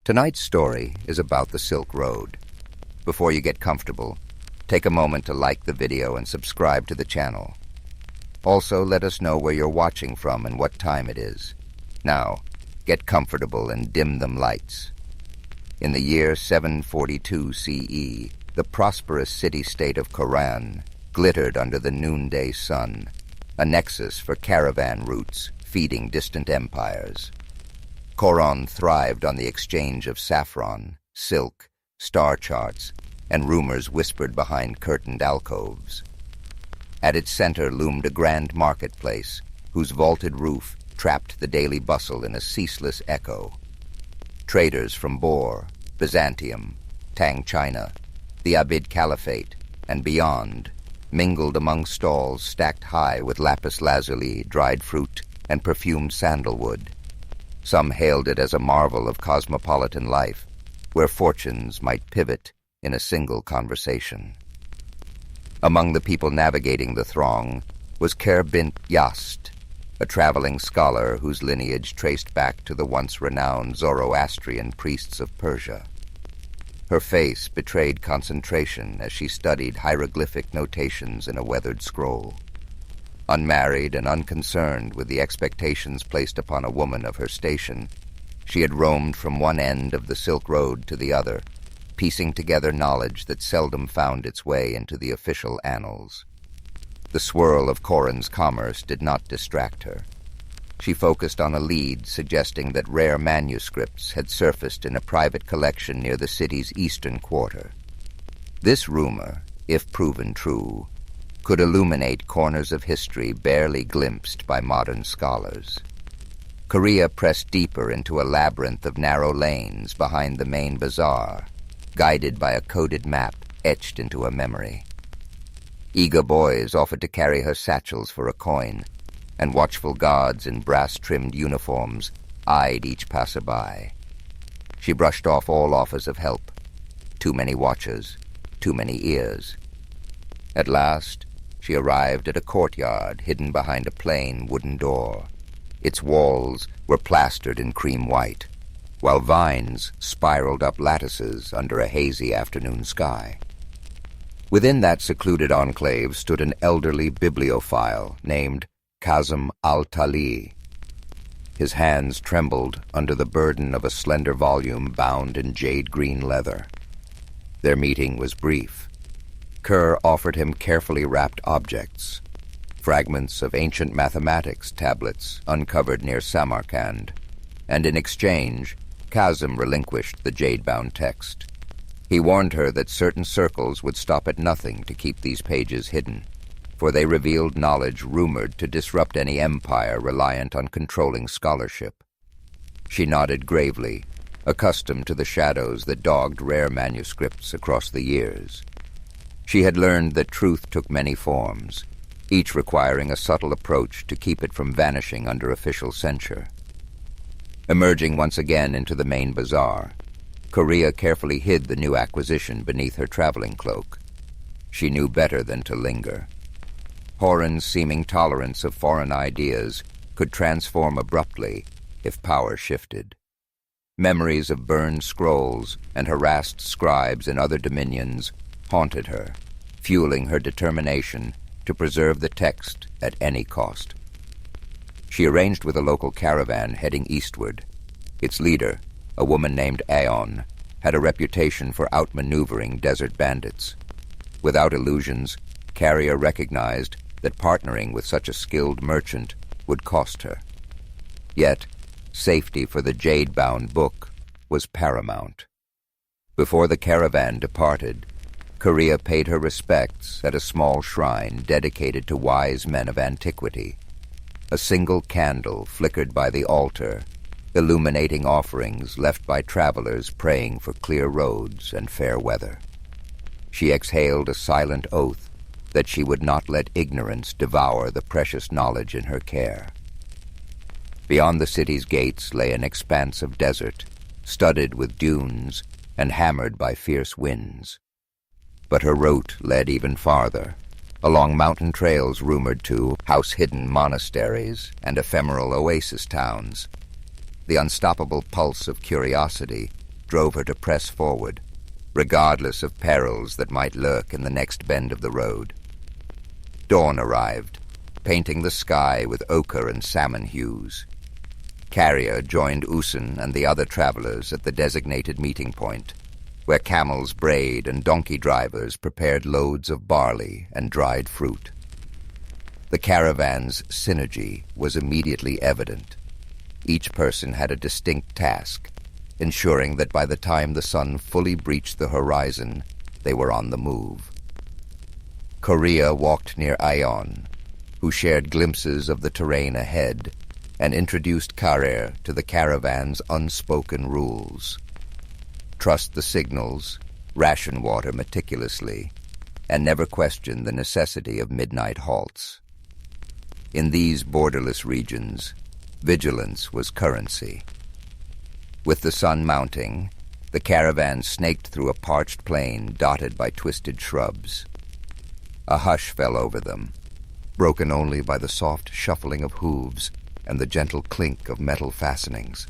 Tonight's story is about the Silk Road. Before you get comfortable, take a moment to like the video and subscribe to the channel. Also, let us know where you're watching from and what time it is. Now, get comfortable and dim them lights. In the year 742 CE, the prosperous city-state of Koran glittered under the noonday sun, a nexus for caravan routes feeding distant empires. Koran thrived on the exchange of saffron, silk, star charts, and rumors whispered behind curtained alcoves. At its center loomed a grand marketplace, whose vaulted roof trapped the daily bustle in a ceaseless echo. Traders from Bor, Byzantium, Tang China, the Abid Caliphate, and beyond mingled among stalls stacked high with lapis lazuli, dried fruit, and perfumed sandalwood. Some hailed it as a marvel of cosmopolitan life, where fortunes might pivot in a single conversation. Among the people navigating the throng was Ker bint Yast, a traveling scholar whose lineage traced back to the once renowned Zoroastrian priests of Persia. Her face betrayed concentration as she studied hieroglyphic notations in a weathered scroll. Unmarried and unconcerned with the expectations placed upon a woman of her station, she had roamed from one end of the Silk Road to the other, piecing together knowledge that seldom found its way into the official annals. The swirl of Koran's commerce did not distract her. She focused on a lead suggesting that rare manuscripts had surfaced in a private collection near the city's eastern quarter. This rumor, if proven true, could illuminate corners of history barely glimpsed by modern scholars. Korea pressed deeper into a labyrinth of narrow lanes behind the main bazaar, guided by a coded map etched into a memory. Eager boys offered to carry her satchels for a coin, and watchful guards in brass-trimmed uniforms eyed each passerby. She brushed off all offers of help. Too many watchers, too many ears. At last, she arrived at a courtyard hidden behind a plain wooden door. Its walls were plastered in cream white, while vines spiraled up lattices under a hazy afternoon sky. Within that secluded enclave stood an elderly bibliophile named Kazim al-Tali. His hands trembled under the burden of a slender volume bound in jade-green leather. Their meeting was brief. Kerr offered him carefully wrapped objects, fragments of ancient mathematics tablets uncovered near Samarkand, and in exchange, Kazim relinquished the jade-bound text. He warned her that certain circles would stop at nothing to keep these pages hidden, for they revealed knowledge rumored to disrupt any empire reliant on controlling scholarship. She nodded gravely, accustomed to the shadows that dogged rare manuscripts across the years. She had learned that truth took many forms, each requiring a subtle approach to keep it from vanishing under official censure. Emerging once again into the main bazaar, Korea carefully hid the new acquisition beneath her traveling cloak. She knew better than to linger. Horan's seeming tolerance of foreign ideas could transform abruptly if power shifted. Memories of burned scrolls and harassed scribes in other dominions haunted her, fueling her determination to preserve the text at any cost. She arranged with a local caravan heading eastward. Its leader, a woman named Aeon, had a reputation for outmaneuvering desert bandits. Without illusions, Carrier recognized that partnering with such a skilled merchant would cost her. Yet, safety for the jade-bound book was paramount. Before the caravan departed, Korea paid her respects at a small shrine dedicated to wise men of antiquity. A single candle flickered by the altar, illuminating offerings left by travelers praying for clear roads and fair weather. She exhaled a silent oath that she would not let ignorance devour the precious knowledge in her care. Beyond the city's gates lay an expanse of desert, studded with dunes and hammered by fierce winds. But her route led even farther, along mountain trails rumored to house hidden monasteries and ephemeral oasis towns. The unstoppable pulse of curiosity drove her to press forward, regardless of perils that might lurk in the next bend of the road. Dawn arrived, painting the sky with ochre and salmon hues. Carrier joined Usen and the other travelers at the designated meeting point, where camels brayed and donkey drivers prepared loads of barley and dried fruit. The caravan's synergy was immediately evident. Each person had a distinct task, ensuring that by the time the sun fully breached the horizon, they were on the move. Korea walked near Ion, who shared glimpses of the terrain ahead and introduced Carrier to the caravan's unspoken rules. Trust the signals, ration water meticulously, and never question the necessity of midnight halts. In these borderless regions, vigilance was currency. With the sun mounting, the caravan snaked through a parched plain dotted by twisted shrubs. A hush fell over them, broken only by the soft shuffling of hooves and the gentle clink of metal fastenings.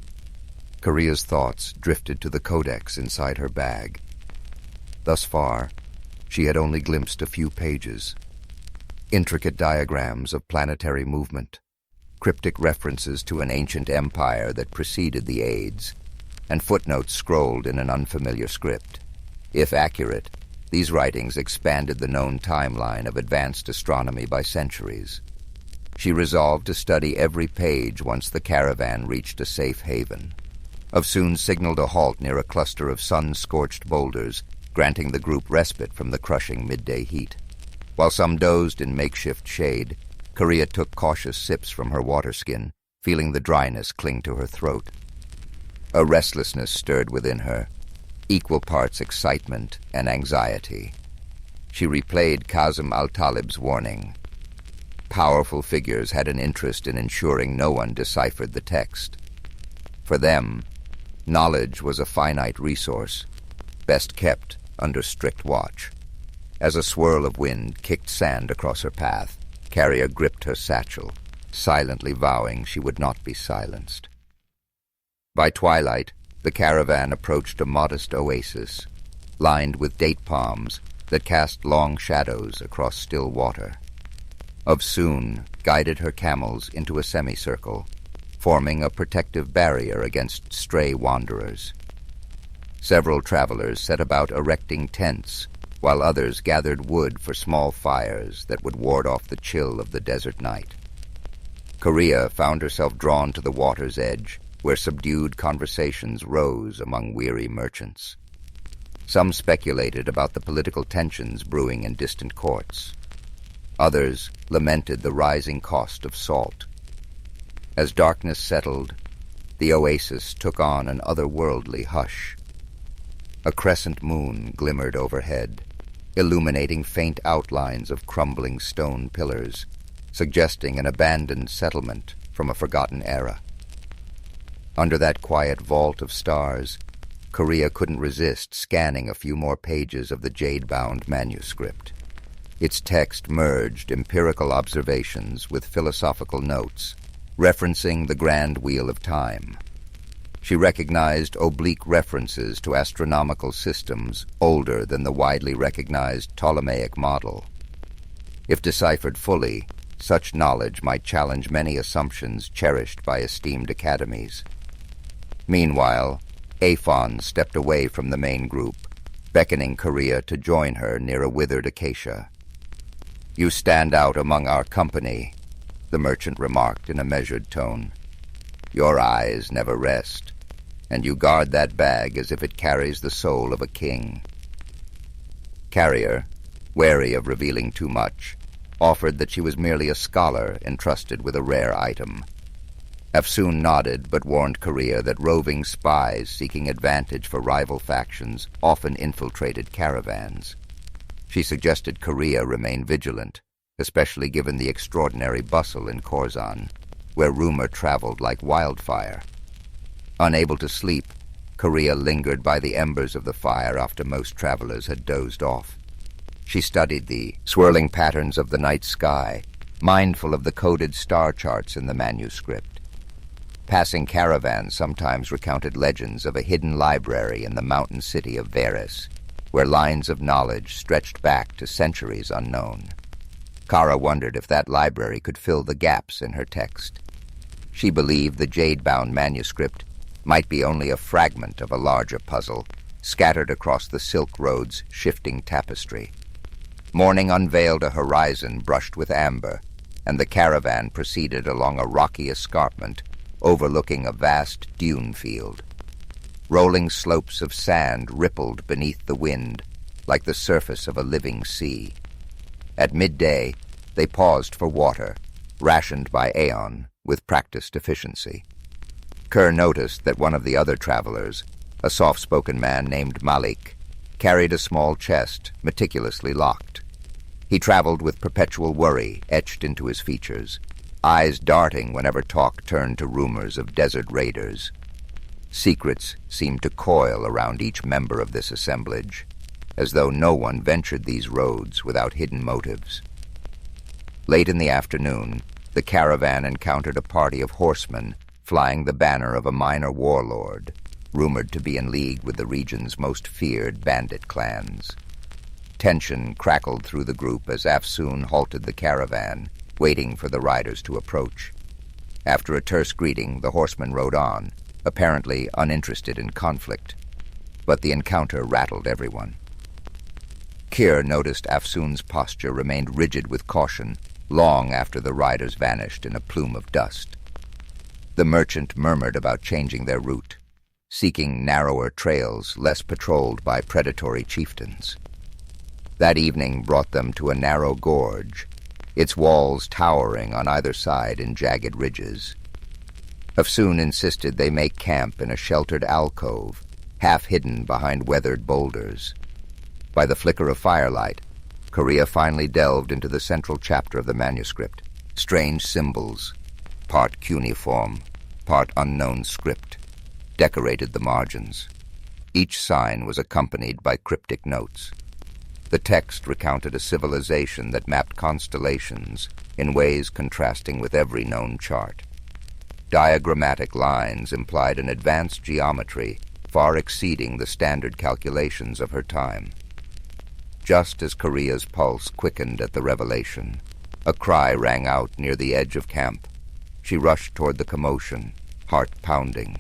Korea's thoughts drifted to the codex inside her bag. Thus far, she had only glimpsed a few pages. Intricate diagrams of planetary movement, cryptic references to an ancient empire that preceded the Aids, and footnotes scrolled in an unfamiliar script. If accurate, these writings expanded the known timeline of advanced astronomy by centuries. She resolved to study every page once the caravan reached a safe haven. Soon signaled a halt near a cluster of sun-scorched boulders, granting the group respite from the crushing midday heat. While some dozed in makeshift shade, Korea took cautious sips from her water skin, feeling the dryness cling to her throat. A restlessness stirred within her, equal parts excitement and anxiety. She replayed Kazim al-Talib's warning. Powerful figures had an interest in ensuring no one deciphered the text. For them, knowledge was a finite resource, best kept under strict watch. As a swirl of wind kicked sand across her path, Carrier gripped her satchel, silently vowing she would not be silenced. By twilight, the caravan approached a modest oasis, lined with date palms that cast long shadows across still water. Soon guided her camels into a semicircle, forming a protective barrier against stray wanderers. Several travelers set about erecting tents, while others gathered wood for small fires that would ward off the chill of the desert night. Korea found herself drawn to the water's edge, where subdued conversations rose among weary merchants. Some speculated about the political tensions brewing in distant courts. Others lamented the rising cost of salt. As darkness settled, the oasis took on an otherworldly hush. A crescent moon glimmered overhead, illuminating faint outlines of crumbling stone pillars, suggesting an abandoned settlement from a forgotten era. Under that quiet vault of stars, Korea couldn't resist scanning a few more pages of the jade-bound manuscript. Its text merged empirical observations with philosophical notes, referencing the grand wheel of time. She recognized oblique references to astronomical systems older than the widely recognized Ptolemaic model. If deciphered fully, such knowledge might challenge many assumptions cherished by esteemed academies. Meanwhile, Aphon stepped away from the main group, beckoning Korea to join her near a withered acacia. "You stand out among our company," the merchant remarked in a measured tone. "Your eyes never rest, and you guard that bag as if it carries the soul of a king." Carrier, wary of revealing too much, offered that she was merely a scholar entrusted with a rare item. Efsoon nodded but warned Korea that roving spies seeking advantage for rival factions often infiltrated caravans. She suggested Korea remain vigilant, especially given the extraordinary bustle in Khorasan, where rumor traveled like wildfire. Unable to sleep, Korea lingered by the embers of the fire after most travelers had dozed off. She studied the swirling patterns of the night sky, mindful of the coded star charts in the manuscript. Passing caravans sometimes recounted legends of a hidden library in the mountain city of Veris, where lines of knowledge stretched back to centuries unknown. Kara wondered if that library could fill the gaps in her text. She believed the jade-bound manuscript might be only a fragment of a larger puzzle, scattered across the Silk Road's shifting tapestry. Morning unveiled a horizon brushed with amber, and the caravan proceeded along a rocky escarpment overlooking a vast dune field. Rolling slopes of sand rippled beneath the wind like the surface of a living sea. At midday, they paused for water, rationed by Aeon with practiced efficiency. Kerr noticed that one of the other travelers, a soft-spoken man named Malik, carried a small chest meticulously locked. He traveled with perpetual worry etched into his features, eyes darting whenever talk turned to rumors of desert raiders. Secrets seemed to coil around each member of this assemblage, as though no one ventured these roads without hidden motives. Late in the afternoon, the caravan encountered a party of horsemen flying the banner of a minor warlord, rumored to be in league with the region's most feared bandit clans. Tension crackled through the group as Afsoon halted the caravan, waiting for the riders to approach. After a terse greeting, the horsemen rode on, apparently uninterested in conflict. But the encounter rattled everyone. Kir noticed Afsoon's posture remained rigid with caution long after the riders vanished in a plume of dust. The merchant murmured about changing their route, seeking narrower trails less patrolled by predatory chieftains. That evening brought them to a narrow gorge, its walls towering on either side in jagged ridges. Afsoon insisted they make camp in a sheltered alcove, half hidden behind weathered boulders. By the flicker of firelight, Korea finally delved into the central chapter of the manuscript. Strange symbols, part cuneiform, part unknown script, decorated the margins. Each sign was accompanied by cryptic notes. The text recounted a civilization that mapped constellations in ways contrasting with every known chart. Diagrammatic lines implied an advanced geometry far exceeding the standard calculations of her time. Just as Korea's pulse quickened at the revelation, a cry rang out near the edge of camp. She rushed toward the commotion, heart pounding.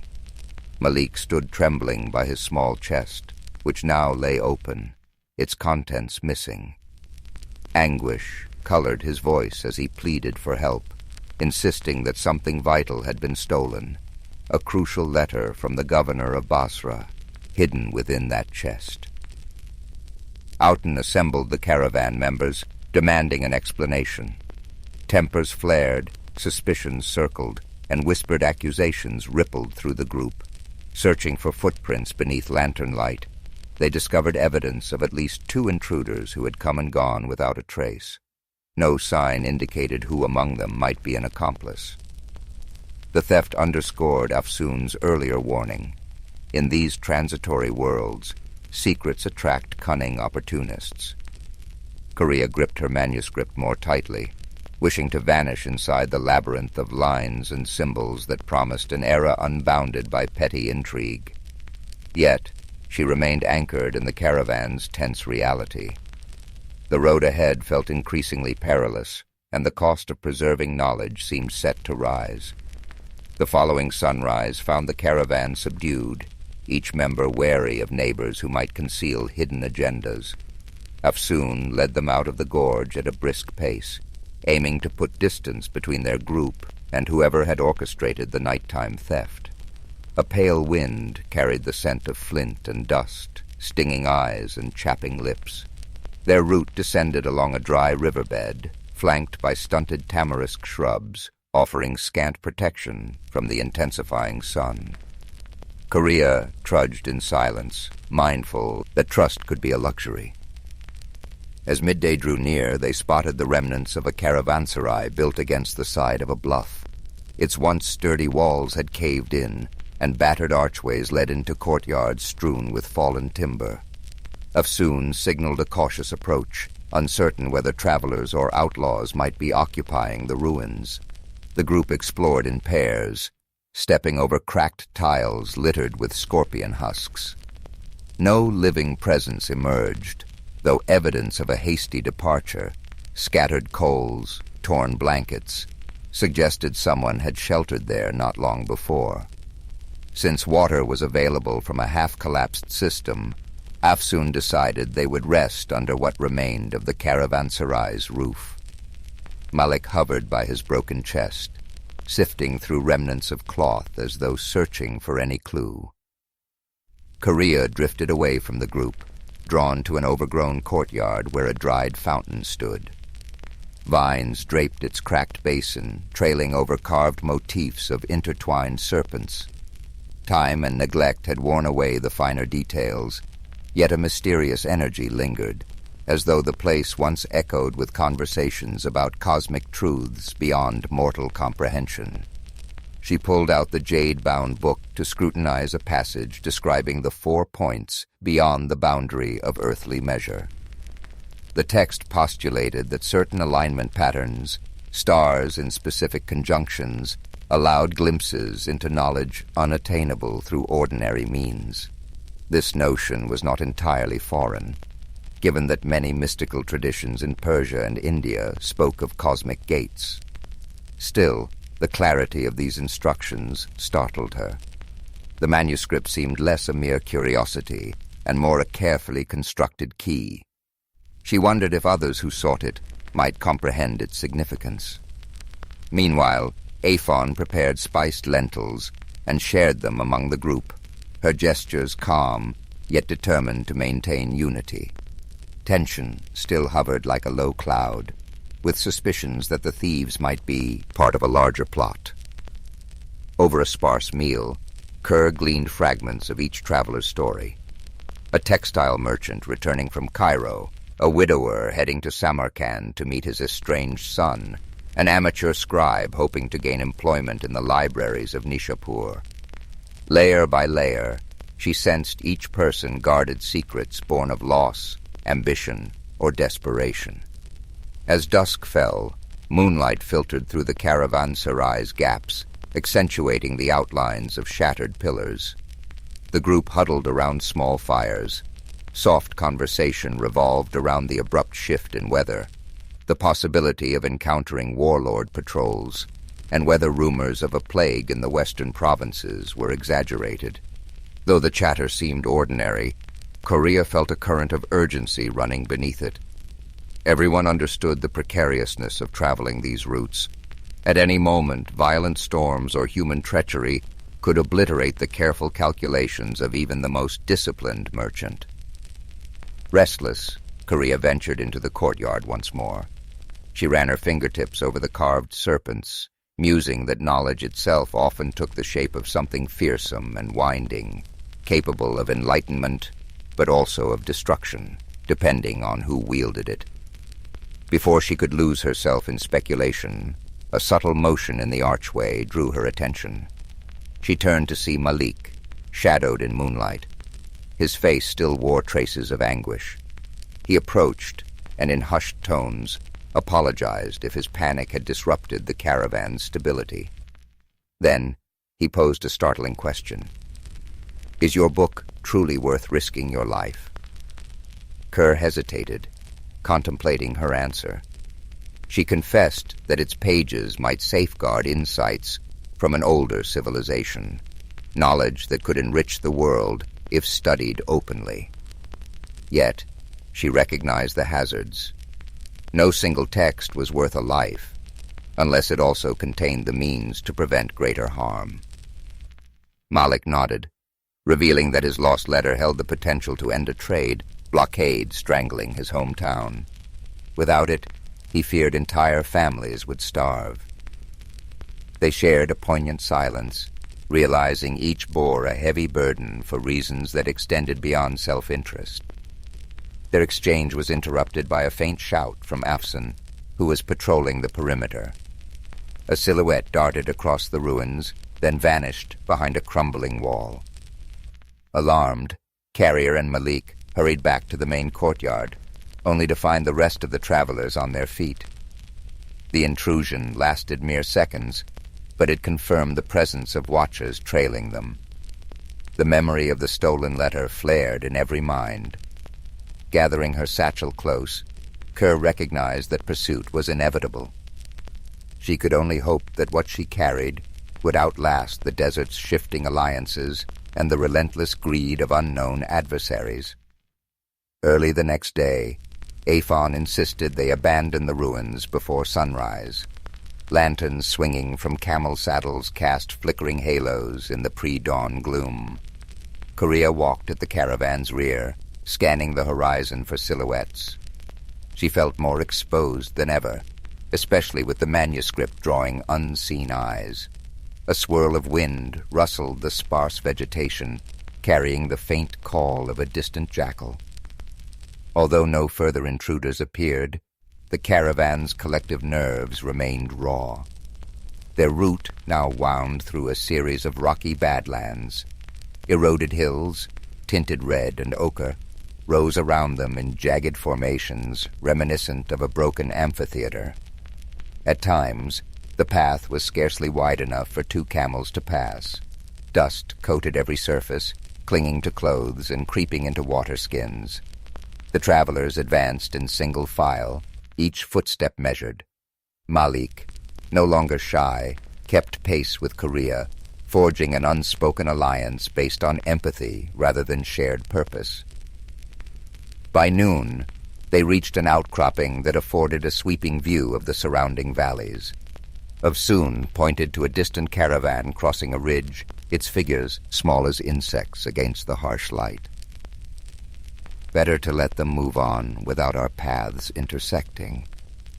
Malik stood trembling by his small chest, which now lay open, its contents missing. Anguish colored his voice as he pleaded for help, insisting that something vital had been stolen, a crucial letter from the governor of Basra, hidden within that chest. Outen assembled the caravan members, demanding an explanation. Tempers flared, suspicions circled, and whispered accusations rippled through the group. Searching for footprints beneath lantern light, they discovered evidence of at least 2 intruders who had come and gone without a trace. No sign indicated who among them might be an accomplice. The theft underscored Afsoon's earlier warning. In these transitory worlds, secrets attract cunning opportunists. Korea gripped her manuscript more tightly, wishing to vanish inside the labyrinth of lines and symbols that promised an era unbounded by petty intrigue. Yet, she remained anchored in the caravan's tense reality. The road ahead felt increasingly perilous, and the cost of preserving knowledge seemed set to rise. The following sunrise found the caravan subdued, each member wary of neighbors who might conceal hidden agendas. Afsoon led them out of the gorge at a brisk pace, aiming to put distance between their group and whoever had orchestrated the nighttime theft. A pale wind carried the scent of flint and dust, stinging eyes and chapping lips. Their route descended along a dry riverbed, flanked by stunted tamarisk shrubs, offering scant protection from the intensifying sun. Korea trudged in silence, mindful that trust could be a luxury. As midday drew near, they spotted the remnants of a caravanserai built against the side of a bluff. Its once sturdy walls had caved in, and battered archways led into courtyards strewn with fallen timber. Afsoon signaled a cautious approach, uncertain whether travelers or outlaws might be occupying the ruins. The group explored in pairs, stepping over cracked tiles littered with scorpion husks. No living presence emerged, though evidence of a hasty departure, scattered coals, torn blankets, suggested someone had sheltered there not long before. Since water was available from a half-collapsed system, Afsun decided they would rest under what remained of the caravanserai's roof. Malik hovered by his broken chest, sifting through remnants of cloth as though searching for any clue. Korea drifted away from the group, drawn to an overgrown courtyard where a dried fountain stood. Vines draped its cracked basin, trailing over carved motifs of intertwined serpents. Time and neglect had worn away the finer details, yet a mysterious energy lingered, as though the place once echoed with conversations about cosmic truths beyond mortal comprehension. She pulled out the jade-bound book to scrutinize a passage describing the 4 points beyond the boundary of earthly measure. The text postulated that certain alignment patterns, stars in specific conjunctions, allowed glimpses into knowledge unattainable through ordinary means. This notion was not entirely foreign, given that many mystical traditions in Persia and India spoke of cosmic gates. Still, the clarity of these instructions startled her. The manuscript seemed less a mere curiosity and more a carefully constructed key. She wondered if others who sought it might comprehend its significance. Meanwhile, Aphon prepared spiced lentils and shared them among the group, her gestures calm, yet determined to maintain unity. Tension still hovered like a low cloud, with suspicions that the thieves might be part of a larger plot. Over a sparse meal, Kerr gleaned fragments of each traveler's story. A textile merchant returning from Cairo, a widower heading to Samarkand to meet his estranged son, an amateur scribe hoping to gain employment in the libraries of Nishapur. Layer by layer, she sensed each person guarded secrets born of loss, ambition, or desperation. As dusk fell, moonlight filtered through the caravanserai's gaps, accentuating the outlines of shattered pillars. The group huddled around small fires. Soft conversation revolved around the abrupt shift in weather, the possibility of encountering warlord patrols, and whether rumors of a plague in the western provinces were exaggerated. Though the chatter seemed ordinary, Korea felt a current of urgency running beneath it. Everyone understood the precariousness of traveling these routes. At any moment, violent storms or human treachery could obliterate the careful calculations of even the most disciplined merchant. Restless, Korea ventured into the courtyard once more. She ran her fingertips over the carved serpents, musing that knowledge itself often took the shape of something fearsome and winding, capable of enlightenment, but also of destruction, depending on who wielded it. Before she could lose herself in speculation, a subtle motion in the archway drew her attention. She turned to see Malik, shadowed in moonlight. His face still wore traces of anguish. He approached, and in hushed tones, apologized if his panic had disrupted the caravan's stability. Then, he posed a startling question. "Is your book truly worth risking your life?" Kerr hesitated, contemplating her answer. She confessed that its pages might safeguard insights from an older civilization, knowledge that could enrich the world if studied openly. Yet, she recognized the hazards. No single text was worth a life, unless it also contained the means to prevent greater harm. Malik nodded, revealing that his lost letter held the potential to end a blockade strangling his hometown. Without it, he feared entire families would starve. They shared a poignant silence, realizing each bore a heavy burden for reasons that extended beyond self-interest. Their exchange was interrupted by a faint shout from Afsun, who was patrolling the perimeter. A silhouette darted across the ruins, then vanished behind a crumbling wall. Alarmed, Carrier and Malik hurried back to the main courtyard, only to find the rest of the travelers on their feet. The intrusion lasted mere seconds, but it confirmed the presence of watchers trailing them. The memory of the stolen letter flared in every mind. Gathering her satchel close, Kerr recognized that pursuit was inevitable. She could only hope that what she carried would outlast the desert's shifting alliances and the relentless greed of unknown adversaries. Early the next day, Aphon insisted they abandon the ruins before sunrise. Lanterns swinging from camel saddles cast flickering halos in the pre-dawn gloom. Korea walked at the caravan's rear, scanning the horizon for silhouettes. She felt more exposed than ever, especially with the manuscript drawing unseen eyes. A swirl of wind rustled the sparse vegetation, carrying the faint call of a distant jackal. Although no further intruders appeared, the caravan's collective nerves remained raw. Their route now wound through a series of rocky badlands. Eroded hills, tinted red and ochre, rose around them in jagged formations reminiscent of a broken amphitheater. At times, the path was scarcely wide enough for 2 camels to pass. Dust coated every surface, clinging to clothes and creeping into water skins. The travelers advanced in single file, each footstep measured. Malik, no longer shy, kept pace with Korea, forging an unspoken alliance based on empathy rather than shared purpose. By noon, they reached an outcropping that afforded a sweeping view of the surrounding valleys. Afsoon pointed to a distant caravan crossing a ridge, its figures small as insects against the harsh light. "Better to let them move on without our paths intersecting,"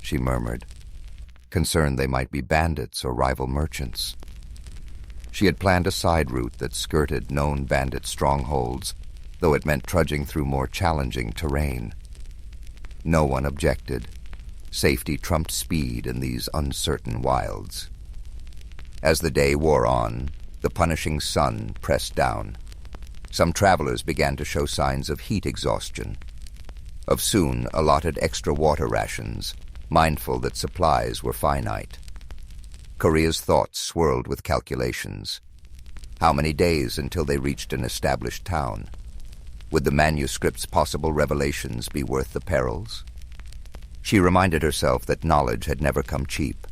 she murmured, concerned they might be bandits or rival merchants. She had planned a side route that skirted known bandit strongholds, though it meant trudging through more challenging terrain. No one objected. Safety trumped speed in these uncertain wilds. As the day wore on, the punishing sun pressed down. Some travelers began to show signs of heat exhaustion. Afsoon allotted extra water rations, mindful that supplies were finite. Korea's thoughts swirled with calculations. How many days until they reached an established town? Would the manuscript's possible revelations be worth the perils? She reminded herself that knowledge had never come cheap,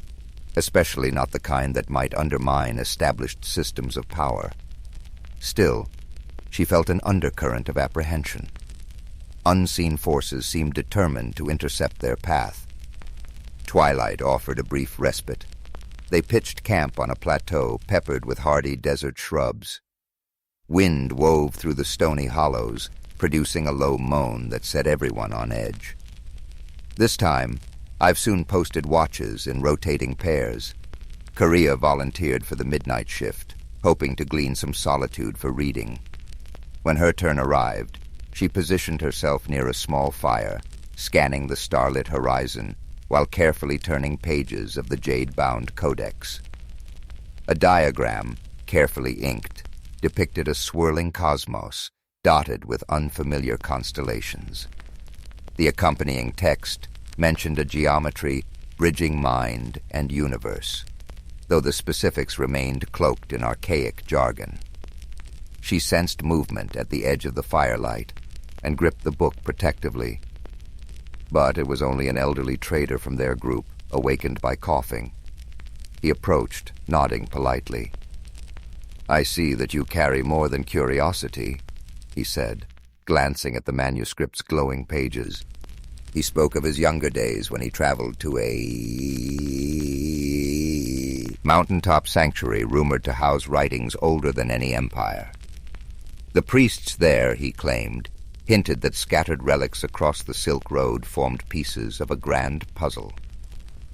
especially not the kind that might undermine established systems of power. Still, she felt an undercurrent of apprehension. Unseen forces seemed determined to intercept their path. Twilight offered a brief respite. They pitched camp on a plateau peppered with hardy desert shrubs. Wind wove through the stony hollows, producing a low moan that set everyone on edge. This time, Afsoon posted watches in rotating pairs. Korea volunteered for the midnight shift, hoping to glean some solitude for reading. When her turn arrived, she positioned herself near a small fire, scanning the starlit horizon while carefully turning pages of the jade-bound codex. A diagram, carefully inked, depicted a swirling cosmos dotted with unfamiliar constellations. The accompanying text mentioned a geometry bridging mind and universe, though the specifics remained cloaked in archaic jargon. She sensed movement at the edge of the firelight and gripped the book protectively. But it was only an elderly trader from their group, awakened by coughing. He approached, nodding politely. "I see that you carry more than curiosity," he said, glancing at the manuscript's glowing pages. He spoke of his younger days when he traveled to a mountaintop sanctuary rumored to house writings older than any empire. The priests there, he claimed, hinted that scattered relics across the Silk Road formed pieces of a grand puzzle.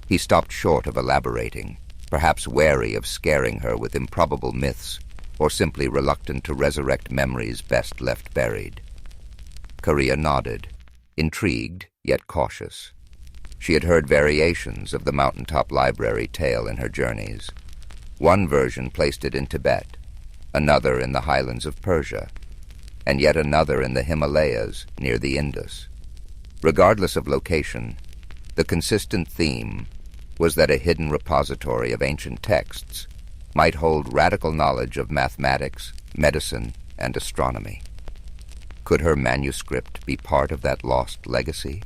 He stopped short of elaborating, perhaps wary of scaring her with improbable myths, or simply reluctant to resurrect memories best left buried. Korea nodded, intrigued yet cautious. She had heard variations of the mountaintop library tale in her journeys. One version placed it in Tibet, another in the highlands of Persia, and yet another in the Himalayas near the Indus. Regardless of location, the consistent theme was that a hidden repository of ancient texts might hold radical knowledge of mathematics, medicine, and astronomy. Could her manuscript be part of that lost legacy?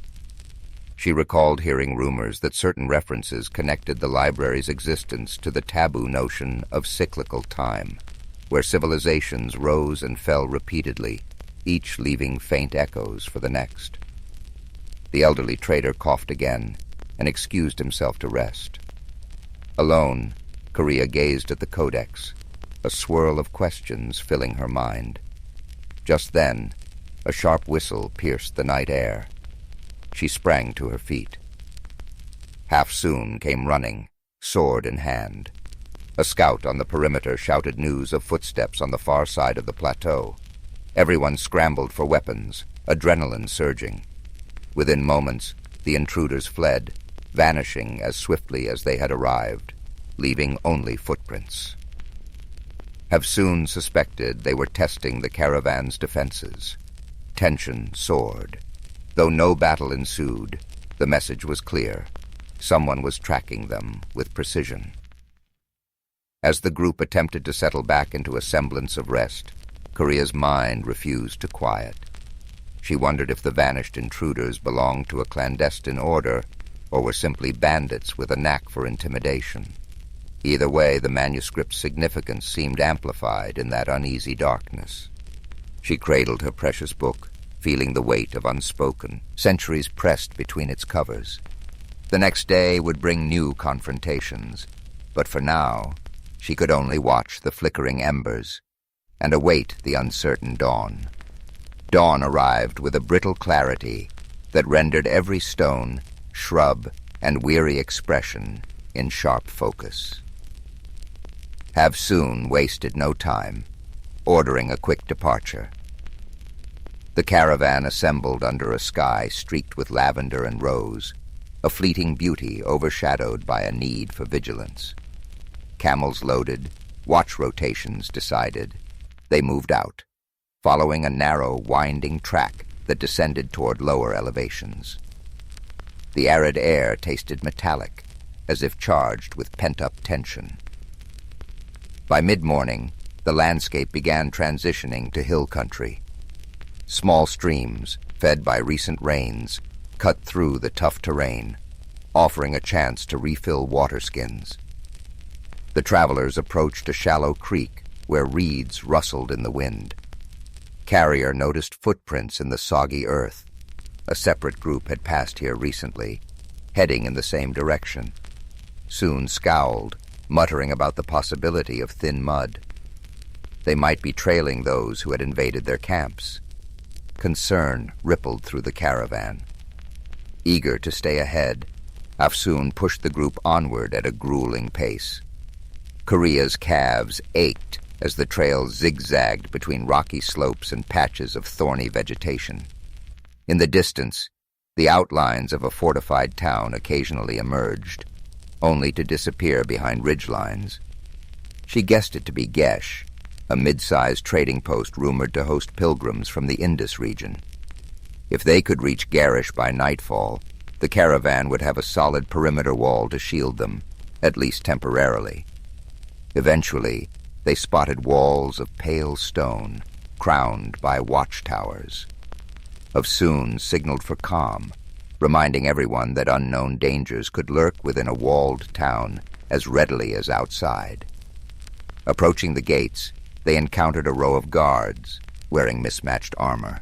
She recalled hearing rumors that certain references connected the library's existence to the taboo notion of cyclical time, where civilizations rose and fell repeatedly, each leaving faint echoes for the next. The elderly trader coughed again and excused himself to rest. Alone, Korea gazed at the codex, a swirl of questions filling her mind. Just then, a sharp whistle pierced the night air. She sprang to her feet. Half-Soon came running, sword in hand. A scout on the perimeter shouted news of footsteps on the far side of the plateau. Everyone scrambled for weapons, adrenaline surging. Within moments, the intruders fled, vanishing as swiftly as they had arrived, leaving only footprints. Half-Soon suspected they were testing the caravan's defenses. Tension soared. Though no battle ensued, the message was clear. Someone was tracking them with precision. As the group attempted to settle back into a semblance of rest, Korea's mind refused to quiet. She wondered if the vanished intruders belonged to a clandestine order or were simply bandits with a knack for intimidation. Either way, the manuscript's significance seemed amplified in that uneasy darkness. She cradled her precious book, feeling the weight of unspoken, centuries pressed between its covers. The next day would bring new confrontations, but for now, she could only watch the flickering embers and await the uncertain dawn. Dawn arrived with a brittle clarity that rendered every stone, shrub, and weary expression in sharp focus. Half-Soon wasted no time, ordering a quick departure. The caravan assembled under a sky streaked with lavender and rose, a fleeting beauty overshadowed by a need for vigilance. Camels loaded, watch rotations decided. They moved out, following a narrow, winding track that descended toward lower elevations. The arid air tasted metallic, as if charged with pent-up tension. By mid-morning, the landscape began transitioning to hill country. Small streams, fed by recent rains, cut through the tough terrain, offering a chance to refill water skins. The travelers approached a shallow creek where reeds rustled in the wind. Carrier noticed footprints in the soggy earth. A separate group had passed here recently, heading in the same direction. Soon scowled, muttering about the possibility of thin mud. They might be trailing those who had invaded their camps. Concern rippled through the caravan. Eager to stay ahead, Half-Soon pushed the group onward at a grueling pace. Korea's calves ached as the trail zigzagged between rocky slopes and patches of thorny vegetation. In the distance, the outlines of a fortified town occasionally emerged, only to disappear behind ridgelines. She guessed it to be Gesh, a mid-sized trading post rumored to host pilgrims from the Indus region. If they could reach Garish by nightfall, the caravan would have a solid perimeter wall to shield them, at least temporarily. Eventually, they spotted walls of pale stone, crowned by watchtowers. Half-Soon signaled for calm, reminding everyone that unknown dangers could lurk within a walled town as readily as outside. Approaching the gates, they encountered a row of guards, wearing mismatched armor.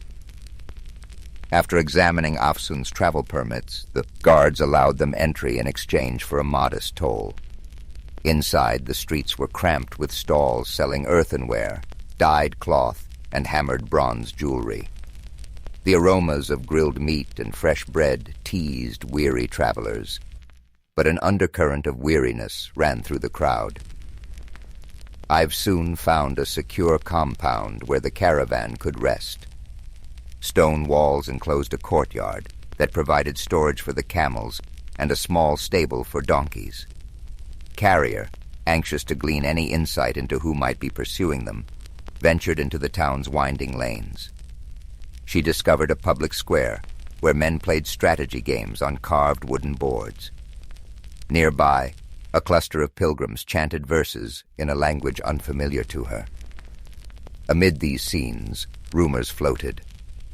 After examining Half-Soon's travel permits, the guards allowed them entry in exchange for a modest toll. Inside, the streets were cramped with stalls selling earthenware, dyed cloth, and hammered bronze jewelry. The aromas of grilled meat and fresh bread teased weary travelers, but an undercurrent of weariness ran through the crowd. I've soon found a secure compound where the caravan could rest. Stone walls enclosed a courtyard that provided storage for the camels and a small stable for donkeys. Carrier, anxious to glean any insight into who might be pursuing them, ventured into the town's winding lanes. She discovered a public square where men played strategy games on carved wooden boards. Nearby, A cluster of pilgrims chanted verses in a language unfamiliar to her. Amid these scenes, rumors floated.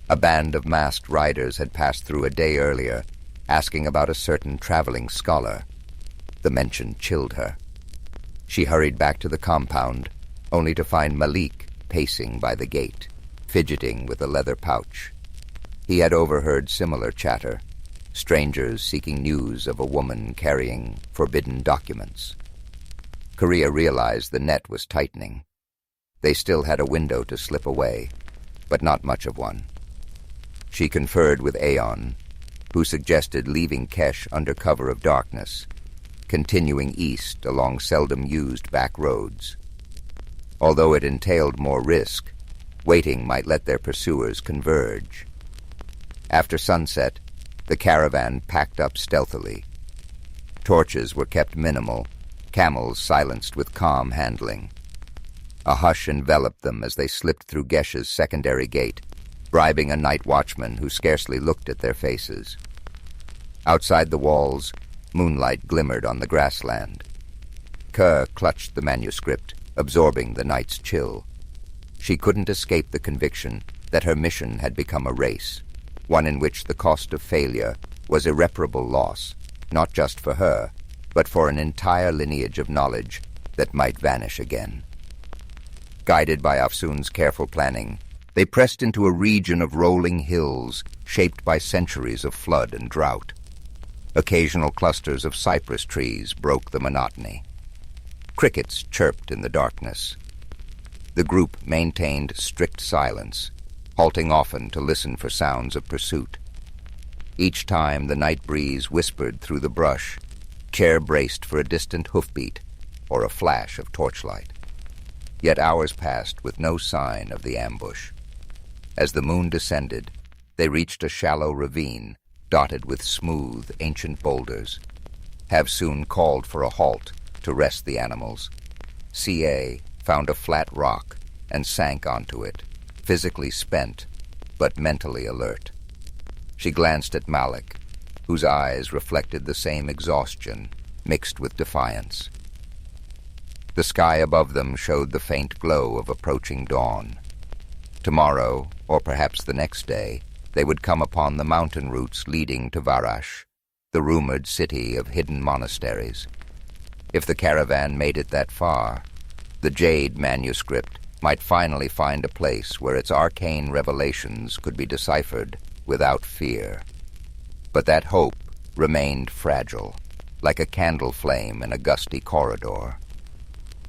A band of masked riders had passed through a day earlier, asking about a certain traveling scholar. The mention chilled her. She hurried back to the compound, only to find Malik pacing by the gate, fidgeting with a leather pouch. He had overheard similar chatter, strangers seeking news of a woman carrying forbidden documents. Korea realized the net was tightening. They still had a window to slip away, but not much of one. She conferred with Aeon, who suggested leaving Kesh under cover of darkness, continuing east along seldom-used back roads. Although it entailed more risk, waiting might let their pursuers converge. After sunset, the caravan packed up stealthily. Torches were kept minimal, camels silenced with calm handling. A hush enveloped them as they slipped through Gesh's secondary gate, bribing a night watchman who scarcely looked at their faces. Outside the walls, moonlight glimmered on the grassland. Kerr clutched the manuscript, absorbing the night's chill. She couldn't escape the conviction that her mission had become a race, one in which the cost of failure was irreparable loss, not just for her, but for an entire lineage of knowledge that might vanish again. Guided by Afsun's careful planning, they pressed into a region of rolling hills shaped by centuries of flood and drought. Occasional clusters of cypress trees broke the monotony. Crickets chirped in the darkness. The group maintained strict silence, halting often to listen for sounds of pursuit. Each time the night breeze whispered through the brush, Care braced for a distant hoofbeat or a flash of torchlight. Yet hours passed with no sign of the ambush. As the moon descended, they reached a shallow ravine dotted with smooth, ancient boulders. Havsun called for a halt to rest the animals. CA found a flat rock and sank onto it, physically spent, but mentally alert. She glanced at Malik, whose eyes reflected the same exhaustion, mixed with defiance. The sky above them showed the faint glow of approaching dawn. Tomorrow, or perhaps the next day, they would come upon the mountain routes leading to Varash, the rumored city of hidden monasteries. If the caravan made it that far, the Jade manuscript might finally find a place where its arcane revelations could be deciphered without fear. But that hope remained fragile, like a candle flame in a gusty corridor.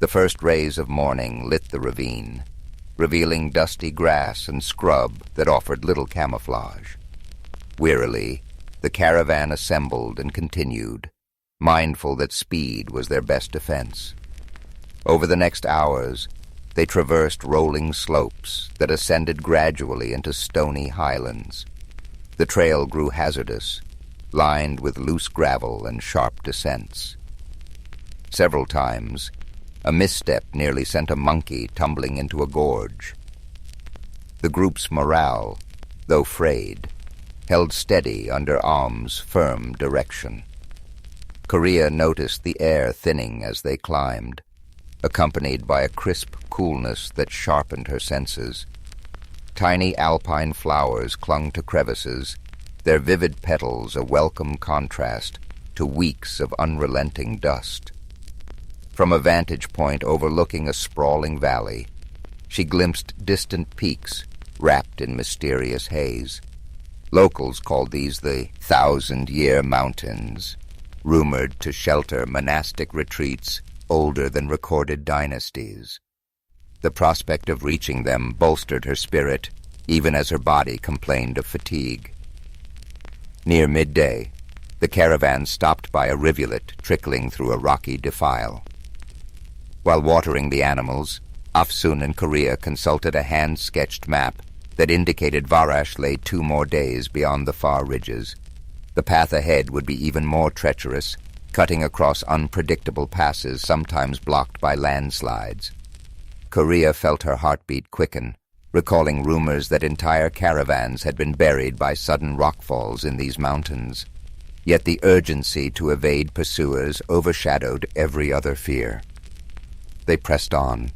The first rays of morning lit the ravine, revealing dusty grass and scrub that offered little camouflage. Wearily, the caravan assembled and continued, mindful that speed was their best defense. Over the next hours, they traversed rolling slopes that ascended gradually into stony highlands. The trail grew hazardous, lined with loose gravel and sharp descents. Several times, a misstep nearly sent a monkey tumbling into a gorge. The group's morale, though frayed, held steady under Am's firm direction. Korea noticed the air thinning as they climbed, accompanied by a crisp coolness that sharpened her senses. Tiny alpine flowers clung to crevices, their vivid petals a welcome contrast to weeks of unrelenting dust. From a vantage point overlooking a sprawling valley, she glimpsed distant peaks wrapped in mysterious haze. Locals called these the 1,000-Year Mountains, rumored to shelter monastic retreats older than recorded dynasties. The prospect of reaching them bolstered her spirit, even as her body complained of fatigue. Near midday, the caravan stopped by a rivulet trickling through a rocky defile. While watering the animals, Afsun and Korea consulted a hand-sketched map that indicated Varash lay 2 more days beyond the far ridges. The path ahead would be even more treacherous, cutting across unpredictable passes sometimes blocked by landslides. Korea felt her heartbeat quicken, recalling rumors that entire caravans had been buried by sudden rockfalls in these mountains. Yet the urgency to evade pursuers overshadowed every other fear. They pressed on,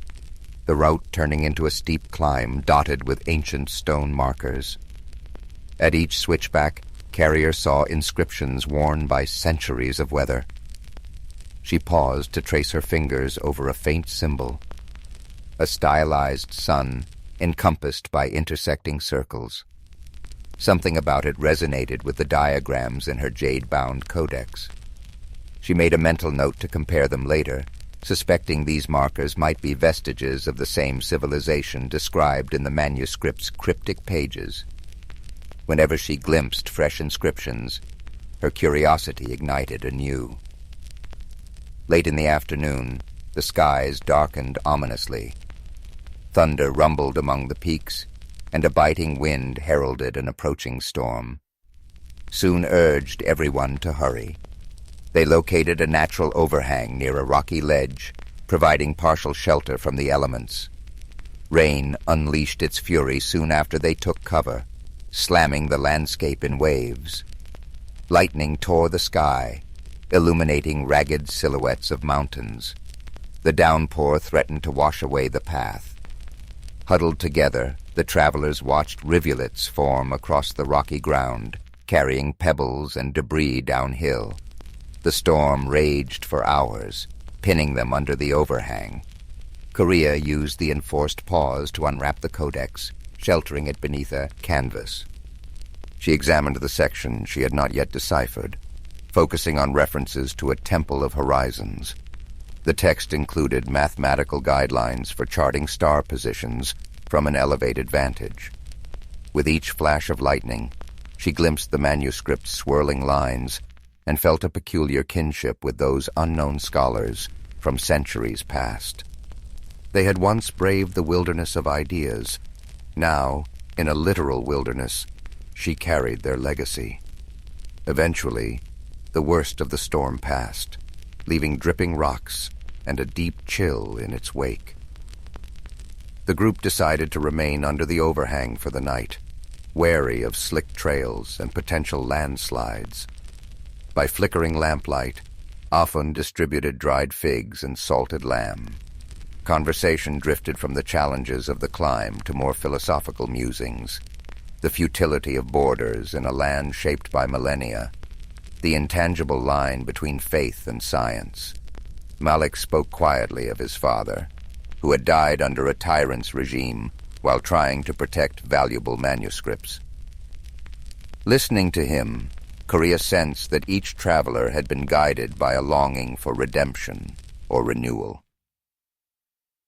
the route turning into a steep climb dotted with ancient stone markers. At each switchback, Carrier saw inscriptions worn by centuries of weather. She paused to trace her fingers over a faint symbol, a stylized sun encompassed by intersecting circles. Something about it resonated with the diagrams in her jade-bound codex. She made a mental note to compare them later, suspecting these markers might be vestiges of the same civilization described in the manuscript's cryptic pages. Whenever she glimpsed fresh inscriptions, her curiosity ignited anew. Late in the afternoon, the skies darkened ominously. Thunder rumbled among the peaks, and a biting wind heralded an approaching storm. Soon urged everyone to hurry. They located a natural overhang near a rocky ledge, providing partial shelter from the elements. Rain unleashed its fury soon after they took cover, slamming the landscape in waves. Lightning tore the sky, illuminating ragged silhouettes of mountains. The downpour threatened to wash away the path. Huddled together, the travelers watched rivulets form across the rocky ground, carrying pebbles and debris downhill. The storm raged for hours, pinning them under the overhang. Korea used the enforced pause to unwrap the codex, sheltering it beneath a canvas. She examined the section she had not yet deciphered, focusing on references to a temple of horizons. The text included mathematical guidelines for charting star positions from an elevated vantage. With each flash of lightning, she glimpsed the manuscript's swirling lines and felt a peculiar kinship with those unknown scholars from centuries past. They had once braved the wilderness of ideas. Now, in a literal wilderness, she carried their legacy. Eventually, the worst of the storm passed, leaving dripping rocks and a deep chill in its wake. The group decided to remain under the overhang for the night, wary of slick trails and potential landslides. By flickering lamplight, Afun distributed dried figs and salted lamb. Conversation drifted from the challenges of the climb to more philosophical musings, the futility of borders in a land shaped by millennia, the intangible line between faith and science. Malik spoke quietly of his father, who had died under a tyrant's regime while trying to protect valuable manuscripts. Listening to him, Korea sensed that each traveler had been guided by a longing for redemption or renewal.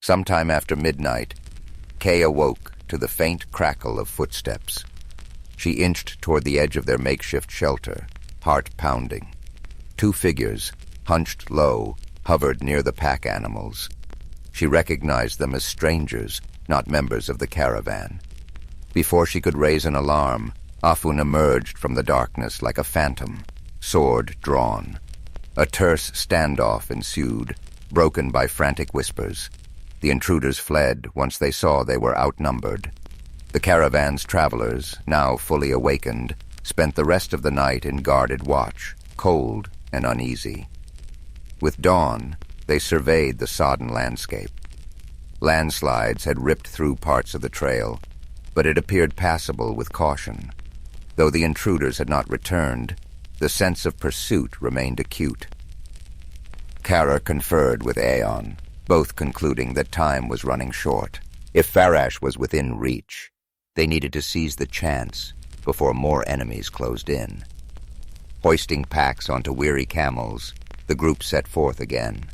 Sometime after midnight, Kay awoke to the faint crackle of footsteps. She inched toward the edge of their makeshift shelter, heart pounding. Two figures, hunched low, hovered near the pack animals. She recognized them as strangers, not members of the caravan. Before she could raise an alarm, Afun emerged from the darkness like a phantom, sword drawn. A terse standoff ensued, broken by frantic whispers. The intruders fled once they saw they were outnumbered. The caravan's travelers, now fully awakened, spent the rest of the night in guarded watch, cold and uneasy. With dawn, they surveyed the sodden landscape. Landslides had ripped through parts of the trail, but it appeared passable with caution. Though the intruders had not returned, the sense of pursuit remained acute. Kara conferred with Aeon, both concluding that time was running short. If Farash was within reach, they needed to seize the chance before more enemies closed in. Hoisting packs onto weary camels, the group set forth again.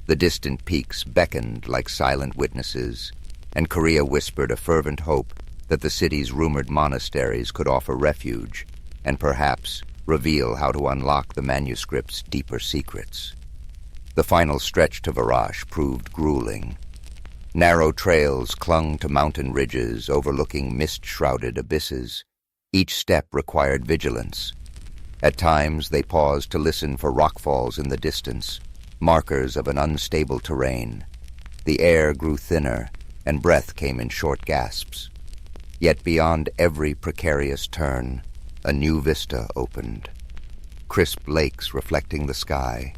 The distant peaks beckoned like silent witnesses, and Korea whispered a fervent hope that the city's rumored monasteries could offer refuge and perhaps reveal how to unlock the manuscript's deeper secrets. The final stretch to Varash proved grueling. Narrow trails clung to mountain ridges overlooking mist-shrouded abysses. Each step required vigilance. At times they paused to listen for rockfalls in the distance, markers of an unstable terrain. The air grew thinner, and breath came in short gasps. Yet beyond every precarious turn, a new vista opened. crisp lakes reflecting the sky,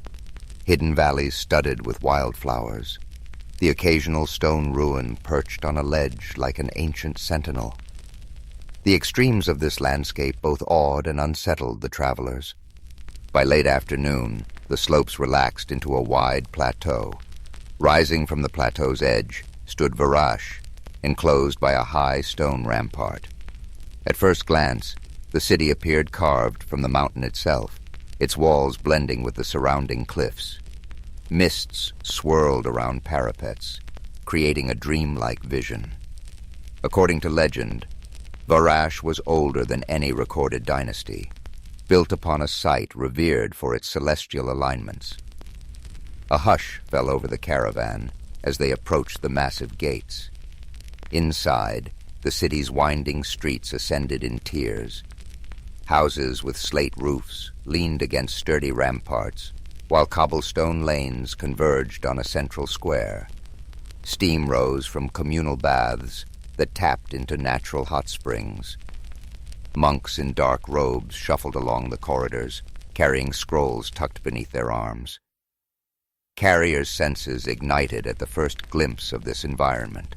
hidden valleys studded with wildflowers, the occasional stone ruin perched on a ledge like an ancient sentinel. The extremes of this landscape both awed and unsettled the travelers. By late afternoon, the slopes relaxed into a wide plateau. Rising from the plateau's edge stood Varash, enclosed by a high stone rampart. At first glance, the city appeared carved from the mountain itself, its walls blending with the surrounding cliffs. Mists swirled around parapets, creating a dreamlike vision. According to legend, Varash was older than any recorded dynasty, built upon a site revered for its celestial alignments. A hush fell over the caravan as they approached the massive gates. Inside, the city's winding streets ascended in tiers. Houses with slate roofs leaned against sturdy ramparts, while cobblestone lanes converged on a central square. Steam rose from communal baths that tapped into natural hot springs. Monks in dark robes shuffled along the corridors, carrying scrolls tucked beneath their arms. Carrier's senses ignited at the first glimpse of this environment.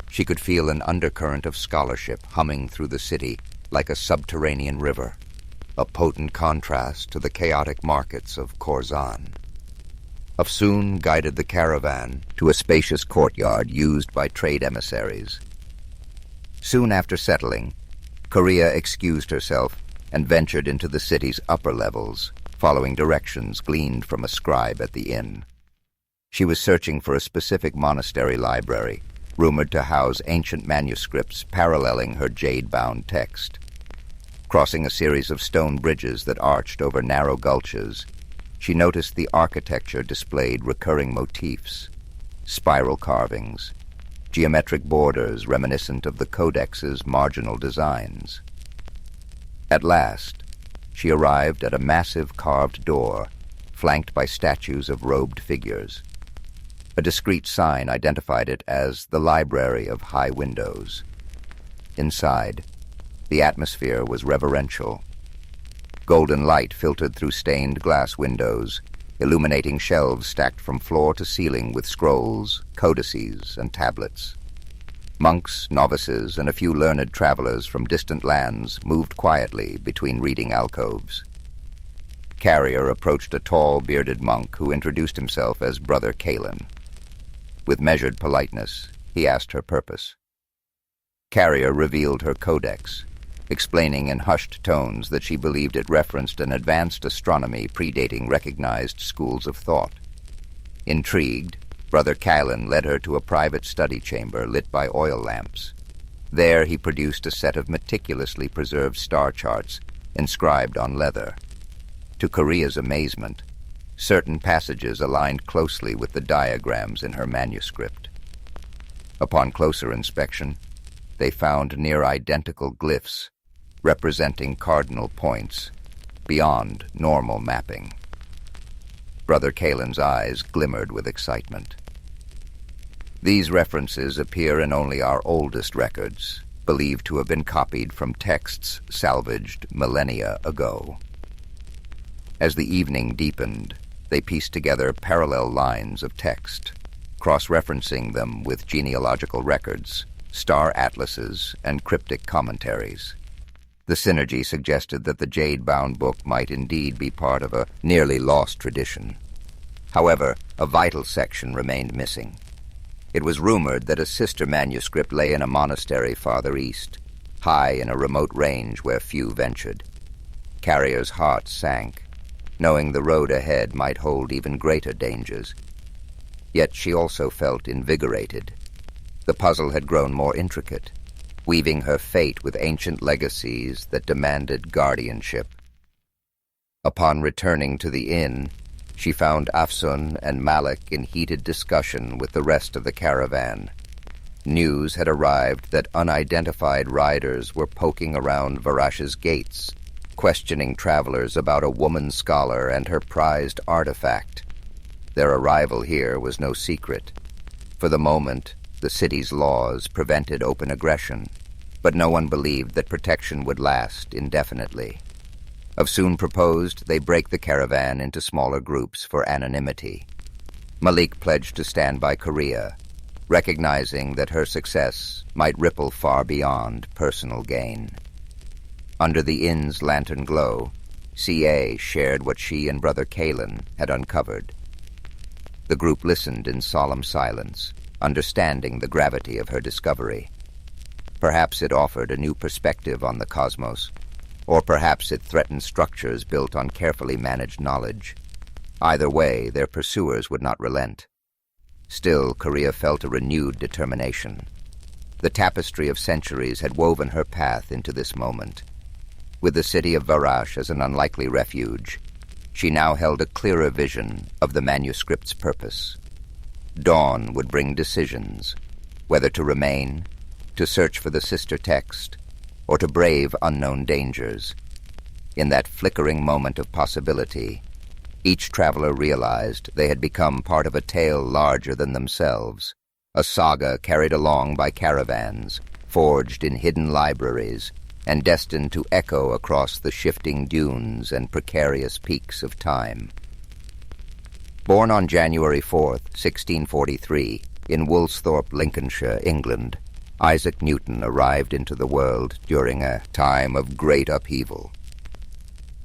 She could feel an undercurrent of scholarship humming through the city like a subterranean river, a potent contrast to the chaotic markets of Khorzan. Afsun guided the caravan to a spacious courtyard used by trade emissaries. Soon after settling, Korea excused herself and ventured into the city's upper levels, following directions gleaned from a scribe at the inn. She was searching for a specific monastery library, rumored to house ancient manuscripts paralleling her jade-bound text. Crossing a series of stone bridges that arched over narrow gulches, she noticed the architecture displayed recurring motifs, spiral carvings, geometric borders reminiscent of the codex's marginal designs. At last, she arrived at a massive carved door, flanked by statues of robed figures. A discreet sign identified it as the Library of High Windows. Inside, the atmosphere was reverential. Golden light filtered through stained glass windows, illuminating shelves stacked from floor to ceiling with scrolls, codices, and tablets. Monks, novices, and a few learned travelers from distant lands moved quietly between reading alcoves. Carrier approached a tall, bearded monk who introduced himself as Brother Kalen. With measured politeness, he asked her purpose. Carrier revealed her codex, explaining in hushed tones that she believed it referenced an advanced astronomy predating recognized schools of thought. Intrigued, Brother Kalen led her to a private study chamber lit by oil lamps. There he produced a set of meticulously preserved star charts inscribed on leather. To Korea's amazement, certain passages aligned closely with the diagrams in her manuscript. Upon closer inspection, they found near-identical glyphs representing cardinal points beyond normal mapping. Brother Kalen's eyes glimmered with excitement. These references appear in only our oldest records, believed to have been copied from texts salvaged millennia ago. As the evening deepened, they pieced together parallel lines of text, cross-referencing them with genealogical records, star atlases, and cryptic commentaries. The synergy suggested that the jade-bound book might indeed be part of a nearly lost tradition. However, a vital section remained missing. It was rumored that a sister manuscript lay in a monastery farther east, high in a remote range where few ventured. Carrier's heart sank, knowing the road ahead might hold even greater dangers. Yet she also felt invigorated. The puzzle had grown more intricate, weaving her fate with ancient legacies that demanded guardianship. Upon returning to the inn, she found Afsun and Malik in heated discussion with the rest of the caravan. News had arrived that unidentified riders were poking around Varash's gates, questioning travelers about a woman scholar and her prized artifact. Their arrival here was no secret. For the moment, the city's laws prevented open aggression, but no one believed that protection would last indefinitely. Of soon proposed, they break the caravan into smaller groups for anonymity. Malik pledged to stand by Korea, recognizing that her success might ripple far beyond personal gain. Under the inn's lantern glow, C.A. shared what she and brother Kalen had uncovered. The group listened in solemn silence, understanding the gravity of her discovery. Perhaps it offered a new perspective on the cosmos, or perhaps it threatened structures built on carefully managed knowledge. Either way, their pursuers would not relent. Still, Korea felt a renewed determination. The tapestry of centuries had woven her path into this moment. With the city of Varash as an unlikely refuge, she now held a clearer vision of the manuscript's purpose. Dawn would bring decisions, whether to remain, to search for the sister text, or to brave unknown dangers. In that flickering moment of possibility, each traveler realized they had become part of a tale larger than themselves, a saga carried along by caravans, forged in hidden libraries, and destined to echo across the shifting dunes and precarious peaks of time. Born on January 4th, 1643, in Woolsthorpe, Lincolnshire, England, Isaac Newton arrived into the world during a time of great upheaval.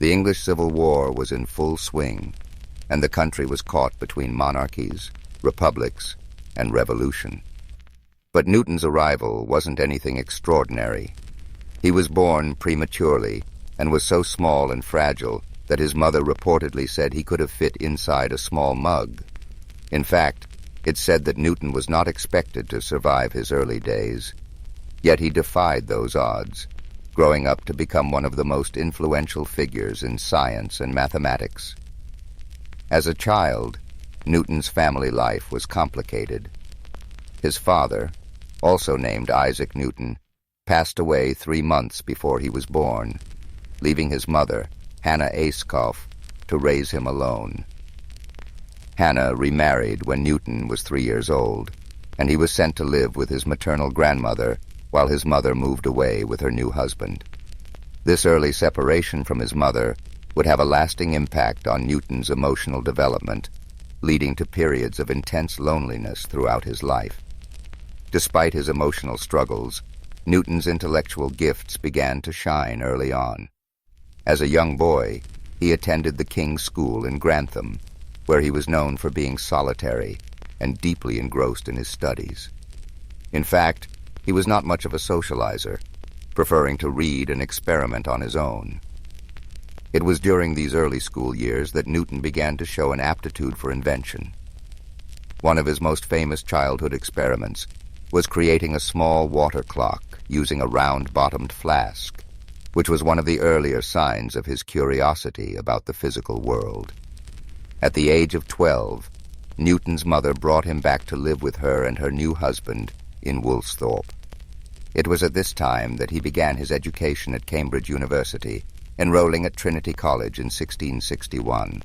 The English Civil War was in full swing, and the country was caught between monarchies, republics, and revolution. But Newton's arrival wasn't anything extraordinary. He was born prematurely and was so small and fragile that his mother reportedly said he could have fit inside a small mug. In fact, it's said that Newton was not expected to survive his early days. Yet he defied those odds, growing up to become one of the most influential figures in science and mathematics. As a child, Newton's family life was complicated. His father, also named Isaac Newton, passed away 3 months before he was born, leaving his mother, Hannah Ayscough, to raise him alone. Hannah remarried when Newton was 3 years old, and he was sent to live with his maternal grandmother while his mother moved away with her new husband. This early separation from his mother would have a lasting impact on Newton's emotional development, leading to periods of intense loneliness throughout his life. Despite his emotional struggles, Newton's intellectual gifts began to shine early on. As a young boy, he attended the King's School in Grantham, where he was known for being solitary and deeply engrossed in his studies. In fact, he was not much of a socializer, preferring to read and experiment on his own. It was during these early school years that Newton began to show an aptitude for invention. One of his most famous childhood experiments was creating a small water clock using a round-bottomed flask, which was one of the earlier signs of his curiosity about the physical world. At the age of 12, Newton's mother brought him back to live with her and her new husband in Woolsthorpe. It was at this time that he began his education at Cambridge University, enrolling at Trinity College in 1661.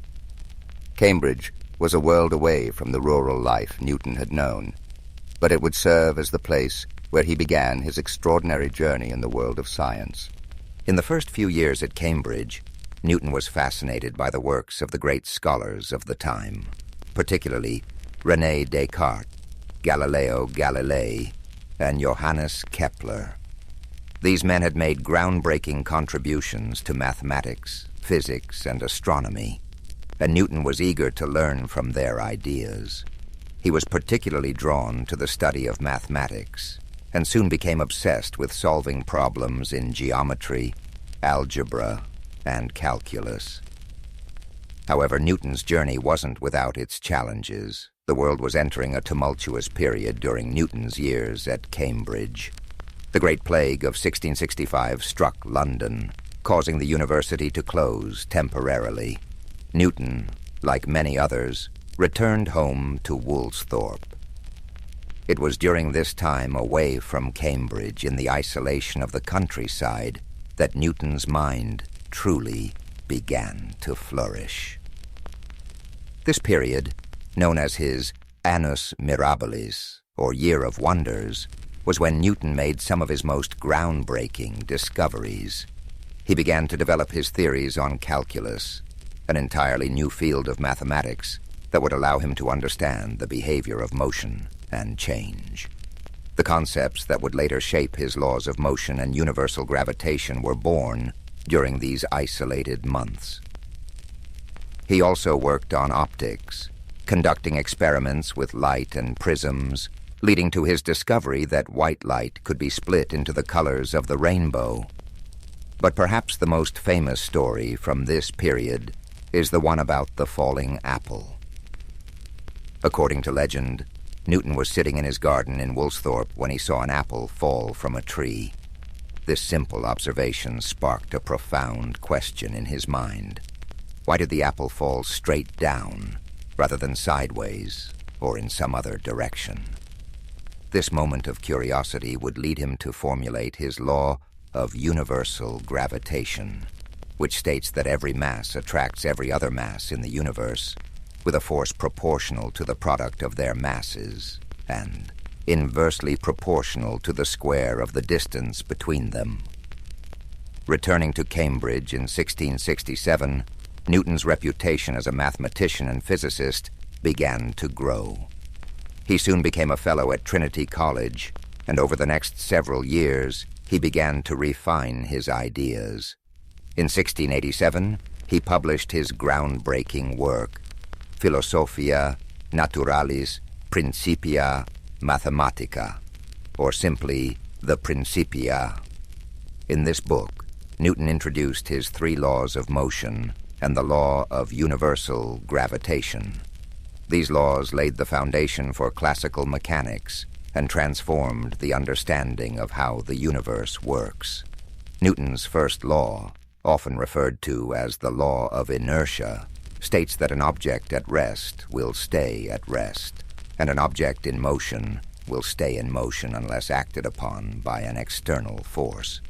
Cambridge was a world away from the rural life Newton had known, but it would serve as the place where he began his extraordinary journey in the world of science. In the first few years at Cambridge, Newton was fascinated by the works of the great scholars of the time, particularly René Descartes, Galileo Galilei, and Johannes Kepler. These men had made groundbreaking contributions to mathematics, physics, and astronomy, and Newton was eager to learn from their ideas. He was particularly drawn to the study of mathematics, and soon became obsessed with solving problems in geometry, algebra, and calculus. However, Newton's journey wasn't without its challenges. The world was entering a tumultuous period during Newton's years at Cambridge. The Great Plague of 1665 struck London, causing the university to close temporarily. Newton, like many others, returned home to Woolsthorpe. It was during this time away from Cambridge, in the isolation of the countryside, that Newton's mind truly began to flourish. This period, known as his Annus Mirabilis, or Year of Wonders, was when Newton made some of his most groundbreaking discoveries. He began to develop his theories on calculus, an entirely new field of mathematics that would allow him to understand the behavior of motion and change. The concepts that would later shape his laws of motion and universal gravitation were born during these isolated months. He also worked on optics, conducting experiments with light and prisms, leading to his discovery that white light could be split into the colors of the rainbow. But perhaps the most famous story from this period is the one about the falling apple. According to legend, Newton was sitting in his garden in Woolsthorpe when he saw an apple fall from a tree. This simple observation sparked a profound question in his mind. Why did the apple fall straight down rather than sideways or in some other direction? This moment of curiosity would lead him to formulate his law of universal gravitation, which states that every mass attracts every other mass in the universe with a force proportional to the product of their masses and inversely proportional to the square of the distance between them. Returning to Cambridge in 1667, Newton's reputation as a mathematician and physicist began to grow. He soon became a fellow at Trinity College, and over the next several years, he began to refine his ideas. In 1687, he published his groundbreaking work, Philosophia Naturalis Principia Mathematica, or simply the Principia. In this book, Newton introduced his 3 laws of motion and the law of universal gravitation. These laws laid the foundation for classical mechanics and transformed the understanding of how the universe works. Newton's first law, often referred to as the law of inertia, states that an object at rest will stay at rest, and an object in motion will stay in motion unless acted upon by an external force.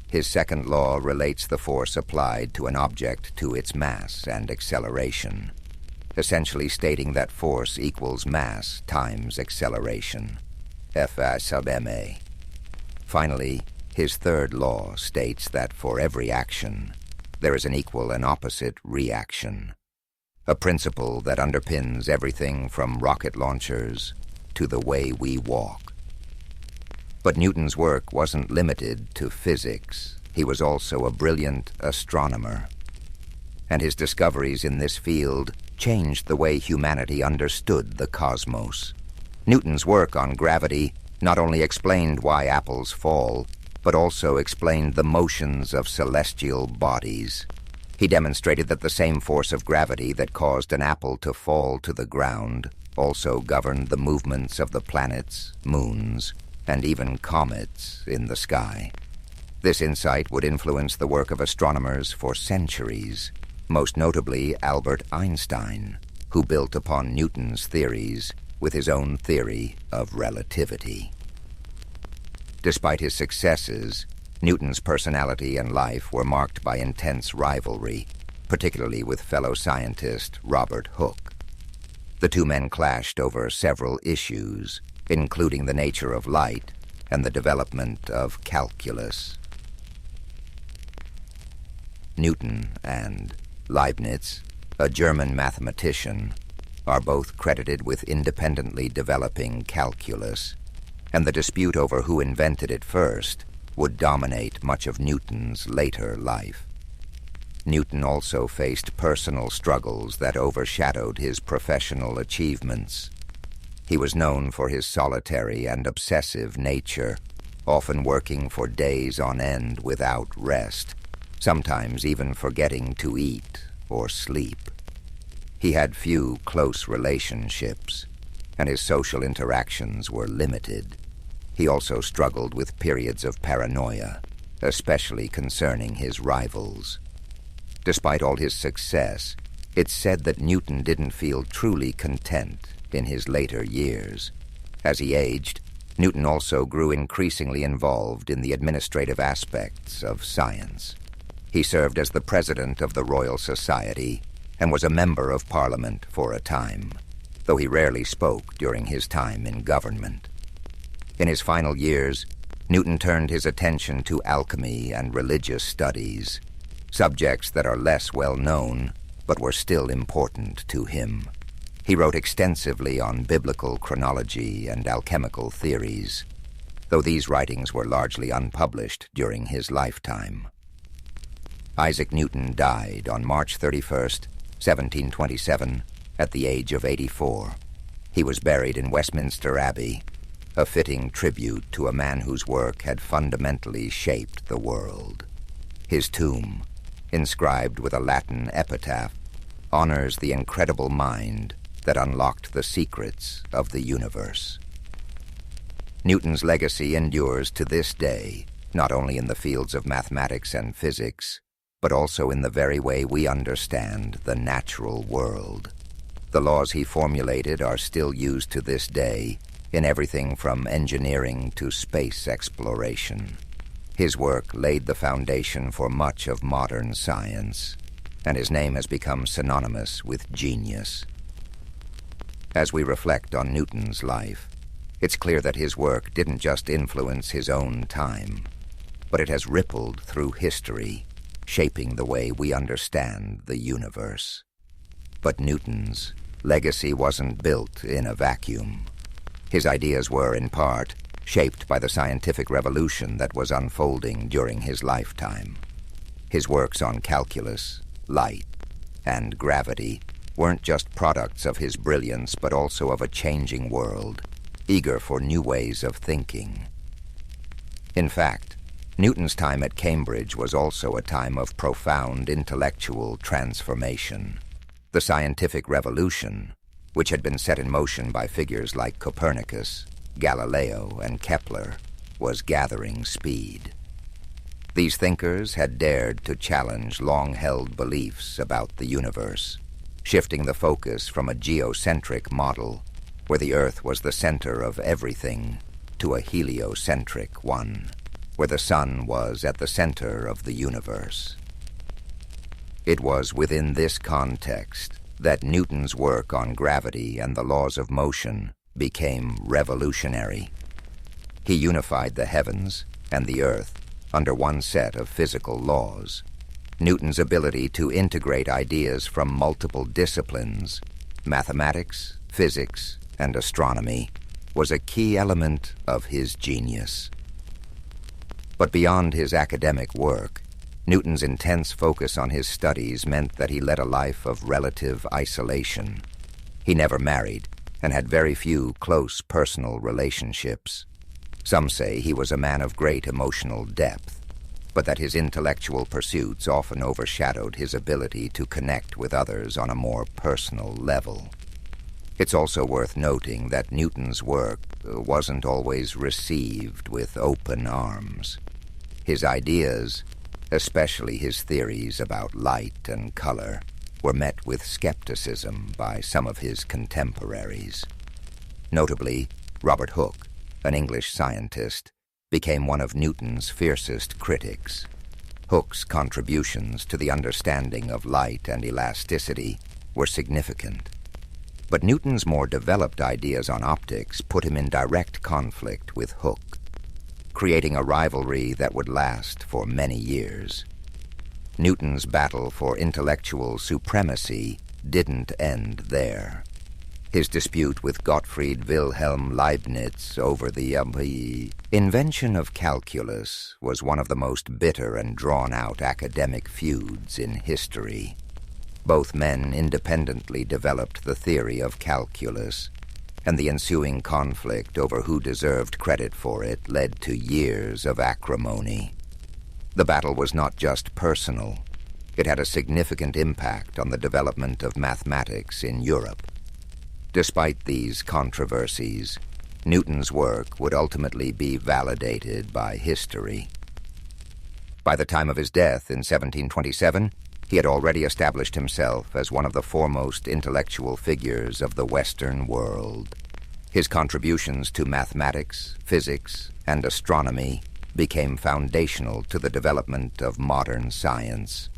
His second law relates the force applied to an object to its mass and acceleration, essentially stating that force equals mass times acceleration, F sub ma. Finally, his third law states that for every action, there is an equal and opposite reaction, a principle that underpins everything from rocket launchers to the way we walk. But Newton's work wasn't limited to physics. He was also a brilliant astronomer, and his discoveries in this field changed the way humanity understood the cosmos. Newton's work on gravity not only explained why apples fall, but also explained the motions of celestial bodies. He demonstrated that the same force of gravity that caused an apple to fall to the ground also governed the movements of the planets, moons, and even comets in the sky. This insight would influence the work of astronomers for centuries, most notably Albert Einstein, who built upon Newton's theories with his own theory of relativity. Despite his successes, Newton's personality and life were marked by intense rivalry, particularly with fellow scientist Robert Hooke. The two men clashed over several issues, including the nature of light and the development of calculus. Newton and Leibniz, a German mathematician, are both credited with independently developing calculus, and the dispute over who invented it first would dominate much of Newton's later life. Newton also faced personal struggles that overshadowed his professional achievements. He was known for his solitary and obsessive nature, often working for days on end without rest, sometimes even forgetting to eat or sleep. He had few close relationships, and his social interactions were limited. He also struggled with periods of paranoia, especially concerning his rivals. Despite all his success, it's said that Newton didn't feel truly content in his later years. As he aged, Newton also grew increasingly involved in the administrative aspects of science. He served as the president of the Royal Society and was a member of Parliament for a time, though he rarely spoke during his time in government. In his final years, Newton turned his attention to alchemy and religious studies, subjects that are less well known, but were still important to him. He wrote extensively on biblical chronology and alchemical theories, though these writings were largely unpublished during his lifetime. Isaac Newton died on March 31st, 1727, at the age of 84. He was buried in Westminster Abbey, a fitting tribute to a man whose work had fundamentally shaped the world. His tomb, inscribed with a Latin epitaph, honors the incredible mind that unlocked the secrets of the universe. Newton's legacy endures to this day, not only in the fields of mathematics and physics, but also in the very way we understand the natural world. The laws he formulated are still used to this day in everything from engineering to space exploration. His work laid the foundation for much of modern science, and his name has become synonymous with genius. As we reflect on Newton's life, it's clear that his work didn't just influence his own time, but it has rippled through history, shaping the way we understand the universe. But Newton's legacy wasn't built in a vacuum. His ideas were, in part, shaped by the scientific revolution that was unfolding during his lifetime. His works on calculus, light, and gravity weren't just products of his brilliance, but also of a changing world, eager for new ways of thinking. In fact, Newton's time at Cambridge was also a time of profound intellectual transformation. The scientific revolution, which had been set in motion by figures like Copernicus, Galileo, and Kepler, was gathering speed. These thinkers had dared to challenge long-held beliefs about the universe, shifting the focus from a geocentric model, where the Earth was the center of everything, to a heliocentric one, where the sun was at the center of the universe. It was within this context that Newton's work on gravity and the laws of motion became revolutionary. He unified the heavens and the earth under one set of physical laws. Newton's ability to integrate ideas from multiple disciplines, mathematics, physics, and astronomy, was a key element of his genius. But beyond his academic work, Newton's intense focus on his studies meant that he led a life of relative isolation. He never married and had very few close personal relationships. Some say he was a man of great emotional depth, but that his intellectual pursuits often overshadowed his ability to connect with others on a more personal level. It's also worth noting that Newton's work wasn't always received with open arms. His ideas, especially his theories about light and color, were met with skepticism by some of his contemporaries. Notably, Robert Hooke, an English scientist, became one of Newton's fiercest critics. Hooke's contributions to the understanding of light and elasticity were significant. But Newton's more developed ideas on optics put him in direct conflict with Hooke, creating a rivalry that would last for many years. Newton's battle for intellectual supremacy didn't end there. His dispute with Gottfried Wilhelm Leibniz over the invention of calculus was one of the most bitter and drawn-out academic feuds in history. Both men independently developed the theory of calculus, and the ensuing conflict over who deserved credit for it led to years of acrimony. The battle was not just personal. It had a significant impact on the development of mathematics in Europe. Despite these controversies, Newton's work would ultimately be validated by history. By the time of his death in 1727, he had already established himself as one of the foremost intellectual figures of the Western world. His contributions to mathematics, physics, and astronomy became foundational to the development of modern science,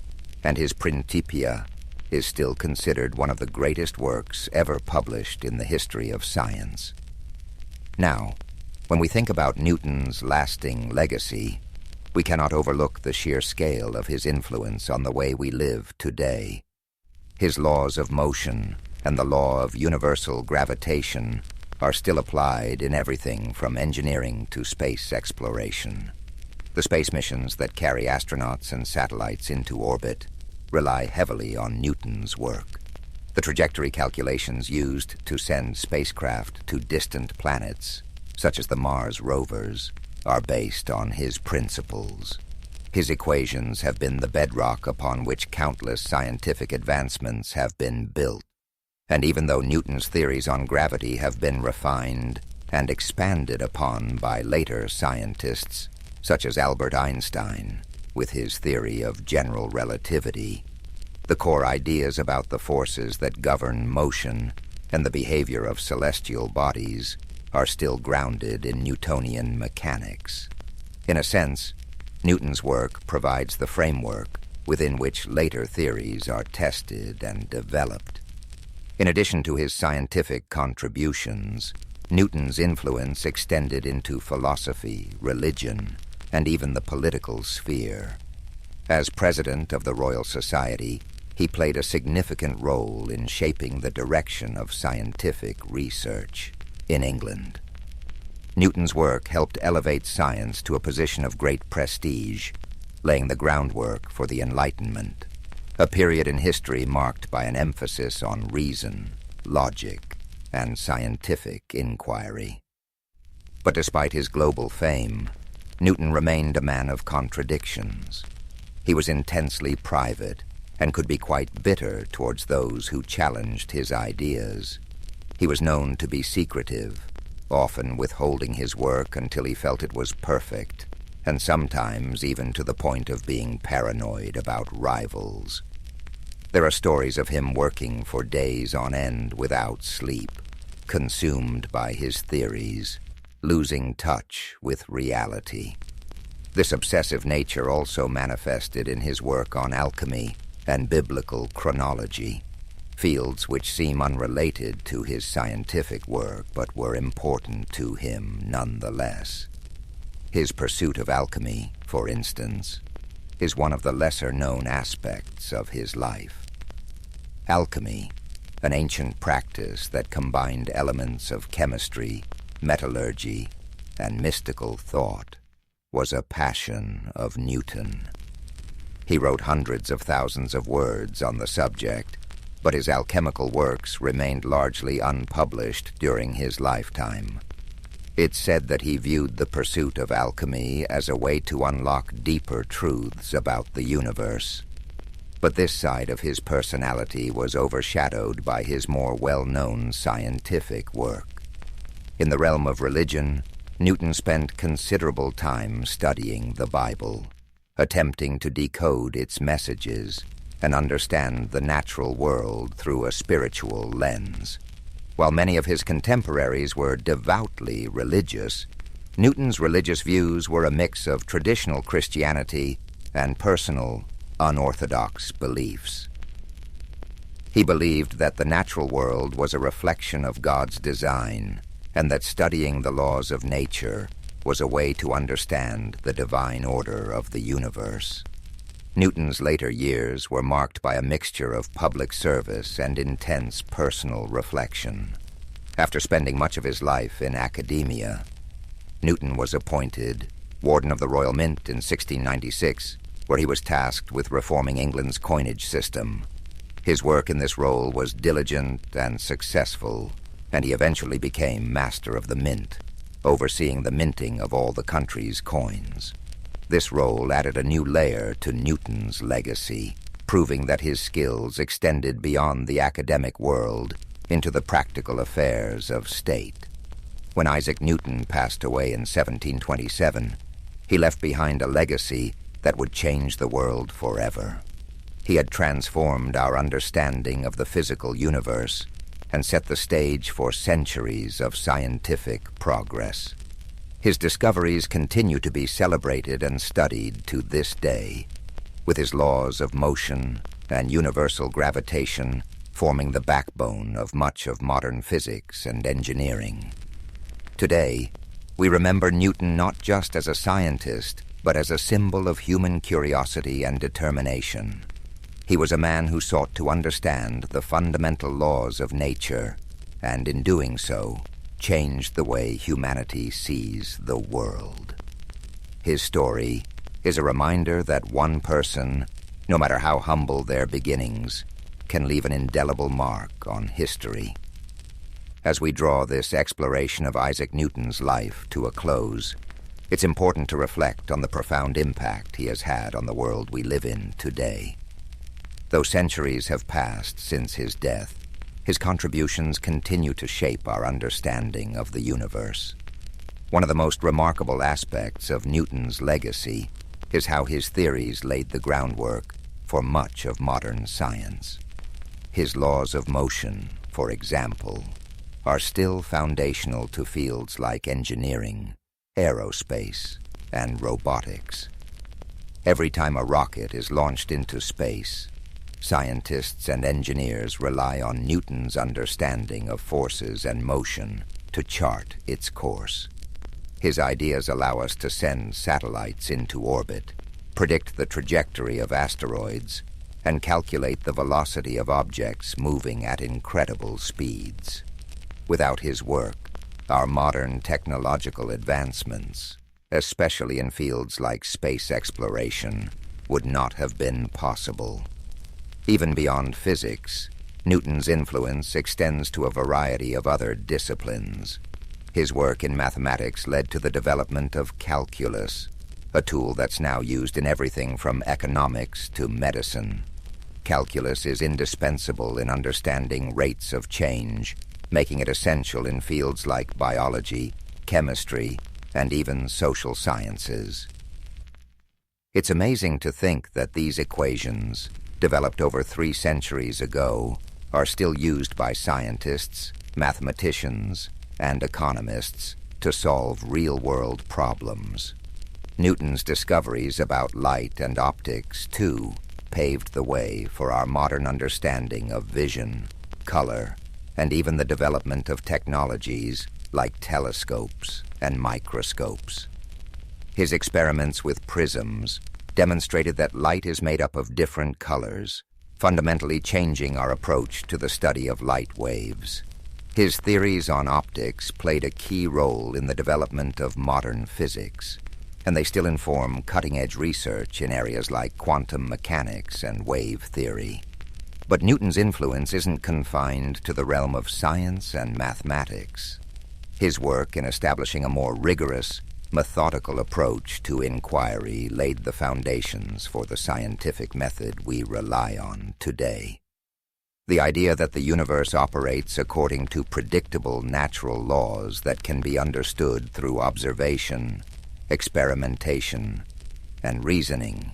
and his Principia is still considered one of the greatest works ever published in the history of science. Now, When we think about Newton's lasting legacy, we cannot overlook the sheer scale of his influence on the way we live today. His laws of motion and the law of universal gravitation are still applied in everything from engineering to space exploration. The space missions that carry astronauts and satellites into orbit rely heavily on Newton's work. The trajectory calculations used to send spacecraft to distant planets, such as the Mars rovers, are based on his principles. His equations have been the bedrock upon which countless scientific advancements have been built. And even though Newton's theories on gravity have been refined and expanded upon by later scientists, such as Albert Einstein, with his theory of general relativity, the core ideas about the forces that govern motion and the behavior of celestial bodies are still grounded in Newtonian mechanics. In a sense, Newton's work provides the framework within which later theories are tested and developed. In addition to his scientific contributions, Newton's influence extended into philosophy, religion, and even the political sphere. As president of the Royal Society, he played a significant role in shaping the direction of scientific research in England. Newton's work helped elevate science to a position of great prestige, laying the groundwork for the Enlightenment, a period in history marked by an emphasis on reason, logic, and scientific inquiry. But despite his global fame, Newton remained a man of contradictions. He was intensely private and could be quite bitter towards those who challenged his ideas. He was known to be secretive, often withholding his work until he felt it was perfect, and sometimes even to the point of being paranoid about rivals. There are stories of him working for days on end without sleep, consumed by his theories, losing touch with reality. This obsessive nature also manifested in his work on alchemy and biblical chronology, fields which seem unrelated to his scientific work but were important to him nonetheless. His pursuit of alchemy, for instance, is one of the lesser-known aspects of his life. Alchemy, an ancient practice that combined elements of chemistry, metallurgy, and mystical thought, was a passion of Newton. He wrote hundreds of thousands of words on the subject, but his alchemical works remained largely unpublished during his lifetime. It's said that he viewed the pursuit of alchemy as a way to unlock deeper truths about the universe. But this side of his personality was overshadowed by his more well-known scientific work. In the realm of religion, Newton spent considerable time studying the Bible, attempting to decode its messages and understand the natural world through a spiritual lens. While many of his contemporaries were devoutly religious, Newton's religious views were a mix of traditional Christianity and personal, unorthodox beliefs. He believed that the natural world was a reflection of God's design, and that studying the laws of nature was a way to understand the divine order of the universe. Newton's later years were marked by a mixture of public service and intense personal reflection. After spending much of his life in academia, Newton was appointed Warden of the Royal Mint in 1696, where he was tasked with reforming England's coinage system. His work in this role was diligent and successful, and he eventually became Master of the Mint, overseeing the minting of all the country's coins. This role added a new layer to Newton's legacy, proving that his skills extended beyond the academic world into the practical affairs of state. When Isaac Newton passed away in 1727, he left behind a legacy that would change the world forever. He had transformed our understanding of the physical universe and set the stage for centuries of scientific progress. His discoveries continue to be celebrated and studied to this day, with his laws of motion and universal gravitation forming the backbone of much of modern physics and engineering. Today, We remember Newton not just as a scientist, but as a symbol of human curiosity and determination. He was a man who sought to understand the fundamental laws of nature, and in doing so, changed the way humanity sees the world. His story is a reminder that one person, no matter how humble their beginnings, can leave an indelible mark on history. As we draw this exploration of Isaac Newton's life to a close, it's important to reflect on the profound impact he has had on the world we live in today. Though centuries have passed since his death, his contributions continue to shape our understanding of the universe. One of the most remarkable aspects of Newton's legacy is how his theories laid the groundwork for much of modern science. His laws of motion, for example, are still foundational to fields like engineering, aerospace, and robotics. Every time a rocket is launched into space, scientists and engineers rely on Newton's understanding of forces and motion to chart its course. His ideas allow us to send satellites into orbit, predict the trajectory of asteroids, and calculate the velocity of objects moving at incredible speeds. Without his work, our modern technological advancements, especially in fields like space exploration, would not have been possible. Even beyond physics, Newton's influence extends to a variety of other disciplines. His work in mathematics led to the development of calculus, a tool that's now used in everything from economics to medicine. Calculus is indispensable in understanding rates of change, making it essential in fields like biology, chemistry, and even social sciences. It's amazing to think that these equations, developed over 3 centuries ago, are still used by scientists, mathematicians, and economists to solve real-world problems. Newton's discoveries about light and optics, too, paved the way for our modern understanding of vision, color, and even the development of technologies like telescopes and microscopes. His experiments with prisms demonstrated that light is made up of different colors, fundamentally changing our approach to the study of light waves. His theories on optics played a key role in the development of modern physics, and they still inform cutting-edge research in areas like quantum mechanics and wave theory. But Newton's influence isn't confined to the realm of science and mathematics. His work in establishing a more rigorous, methodical approach to inquiry laid the foundations for the scientific method we rely on today. The idea that the universe operates according to predictable natural laws that can be understood through observation, experimentation, and reasoning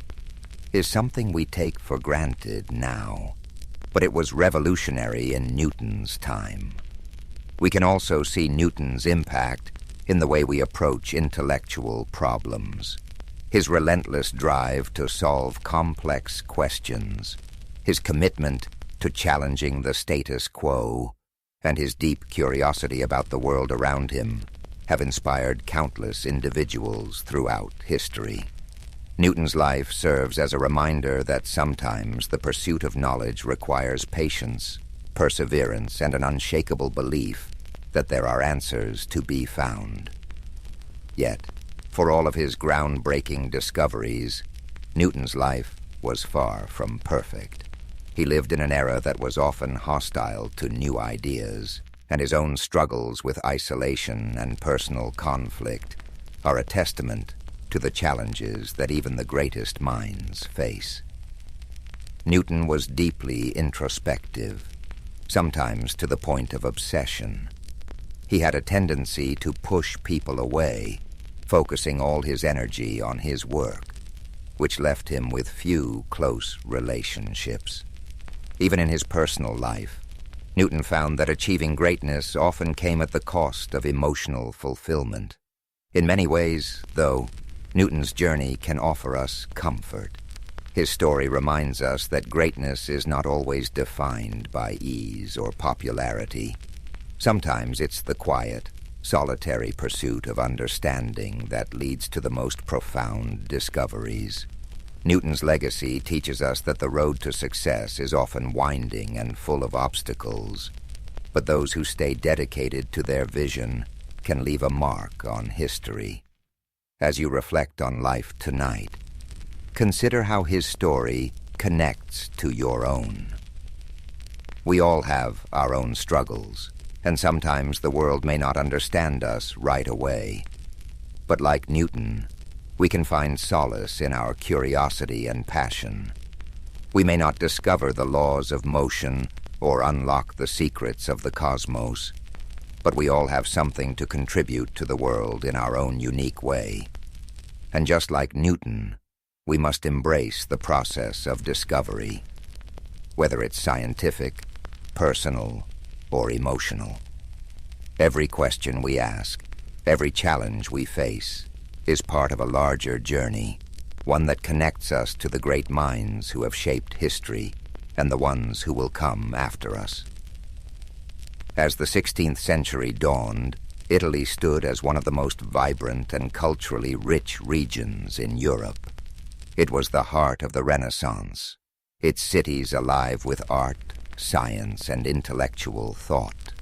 is something we take for granted now, but it was revolutionary in Newton's time. We can also see Newton's impact in the way we approach intellectual problems. His relentless drive to solve complex questions, his commitment to challenging the status quo, and his deep curiosity about the world around him have inspired countless individuals throughout history. Newton's life serves as a reminder that sometimes the pursuit of knowledge requires patience, perseverance, and an unshakable belief that there are answers to be found. Yet, for all of his groundbreaking discoveries, Newton's life was far from perfect. He lived in an era that was often hostile to new ideas, and his own struggles with isolation and personal conflict are a testament to the challenges that even the greatest minds face. Newton was deeply introspective, sometimes to the point of obsession. He had a tendency to push people away, focusing all his energy on his work, which left him with few close relationships. Even in his personal life, Newton found that achieving greatness often came at the cost of emotional fulfillment. In many ways, though, Newton's journey can offer us comfort. His story reminds us that greatness is not always defined by ease or popularity. Sometimes it's the quiet, solitary pursuit of understanding that leads to the most profound discoveries. Newton's legacy teaches us that the road to success is often winding and full of obstacles, but those who stay dedicated to their vision can leave a mark on history. As you reflect on life tonight, consider how his story connects to your own. We all have our own struggles, and sometimes the world may not understand us right away. But like Newton, we can find solace in our curiosity and passion. We may not discover the laws of motion or unlock the secrets of the cosmos, but we all have something to contribute to the world in our own unique way. And just like Newton, we must embrace the process of discovery, whether it's scientific, personal, or emotional. Every question we ask, every challenge we face, is part of a larger journey, one that connects us to the great minds who have shaped history and the ones who will come after us. As the 16th century dawned, Italy stood as one of the most vibrant and culturally rich regions in Europe. It was the heart of the Renaissance, its cities alive with art, science, and intellectual thought.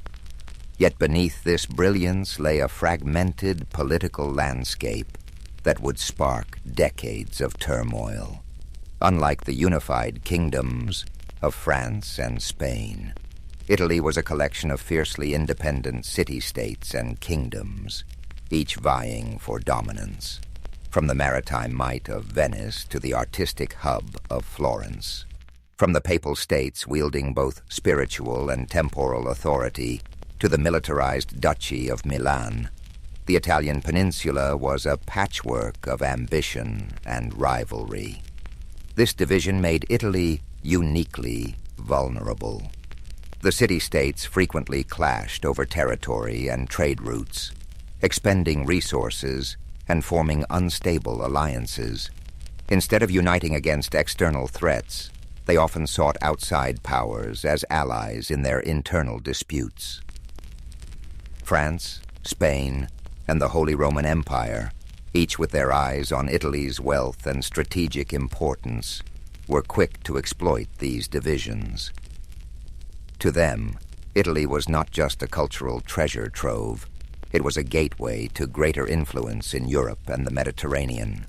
Yet beneath this brilliance lay a fragmented political landscape that would spark decades of turmoil. Unlike the unified kingdoms of France and Spain, Italy was a collection of fiercely independent city-states and kingdoms, each vying for dominance, from the maritime might of Venice to the artistic hub of Florence. From the papal states wielding both spiritual and temporal authority to the militarized Duchy of Milan, the Italian peninsula was a patchwork of ambition and rivalry. This division made Italy uniquely vulnerable. The city-states frequently clashed over territory and trade routes, expending resources and forming unstable alliances. Instead of uniting against external threats, they often sought outside powers as allies in their internal disputes. France, Spain, and the Holy Roman Empire, each with their eyes on Italy's wealth and strategic importance, were quick to exploit these divisions. To them, Italy was not just a cultural treasure trove, it was a gateway to greater influence in Europe and the Mediterranean.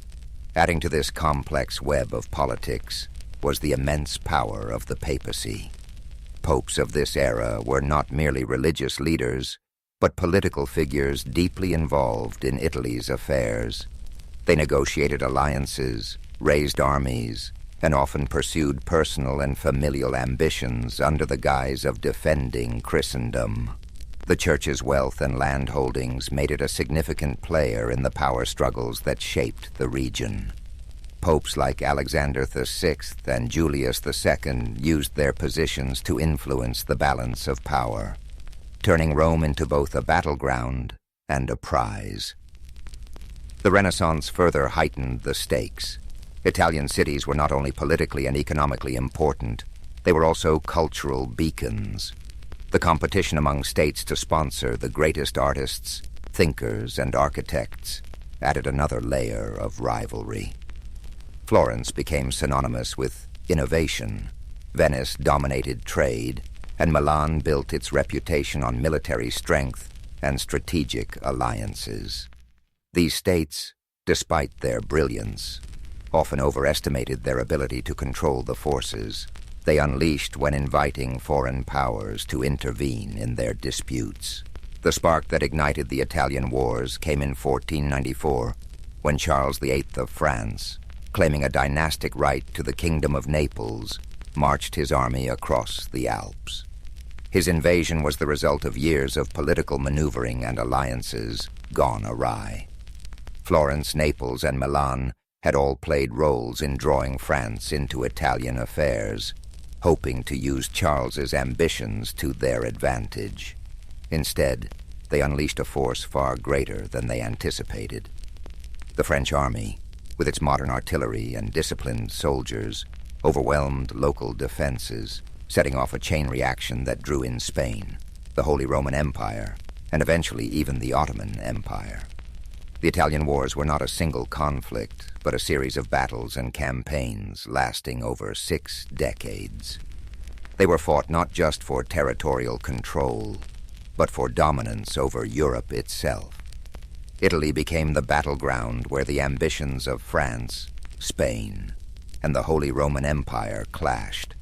Adding to this complex web of politics was the immense power of the papacy. Popes of this era were not merely religious leaders, but political figures deeply involved in Italy's affairs. They negotiated alliances, raised armies, and often pursued personal and familial ambitions under the guise of defending Christendom. The Church's wealth and land holdings made it a significant player in the power struggles that shaped the region. Popes like Alexander VI and Julius II used their positions to influence the balance of power, turning Rome into both a battleground and a prize. The Renaissance further heightened the stakes. Italian cities were not only politically and economically important, they were also cultural beacons. The competition among states to sponsor the greatest artists, thinkers, and architects added another layer of rivalry. Florence became synonymous with innovation, Venice dominated trade, and Milan built its reputation on military strength and strategic alliances. These states, despite their brilliance, often overestimated their ability to control the forces they unleashed when inviting foreign powers to intervene in their disputes. The spark that ignited the Italian wars came in 1494, when Charles VIII of France, claiming a dynastic right to the Kingdom of Naples, marched his army across the Alps. His invasion was the result of years of political maneuvering and alliances gone awry. Florence, Naples, and Milan had all played roles in drawing France into Italian affairs, hoping to use Charles's ambitions to their advantage. Instead, they unleashed a force far greater than they anticipated. The French army, with its modern artillery and disciplined soldiers, overwhelmed local defenses, setting off a chain reaction that drew in Spain, the Holy Roman Empire, and eventually even the Ottoman Empire. The Italian wars were not a single conflict, but a series of battles and campaigns lasting over 6 decades. They were fought not just for territorial control, but for dominance over Europe itself. Italy became the battleground where the ambitions of France, Spain, and the Holy Roman Empire clashed,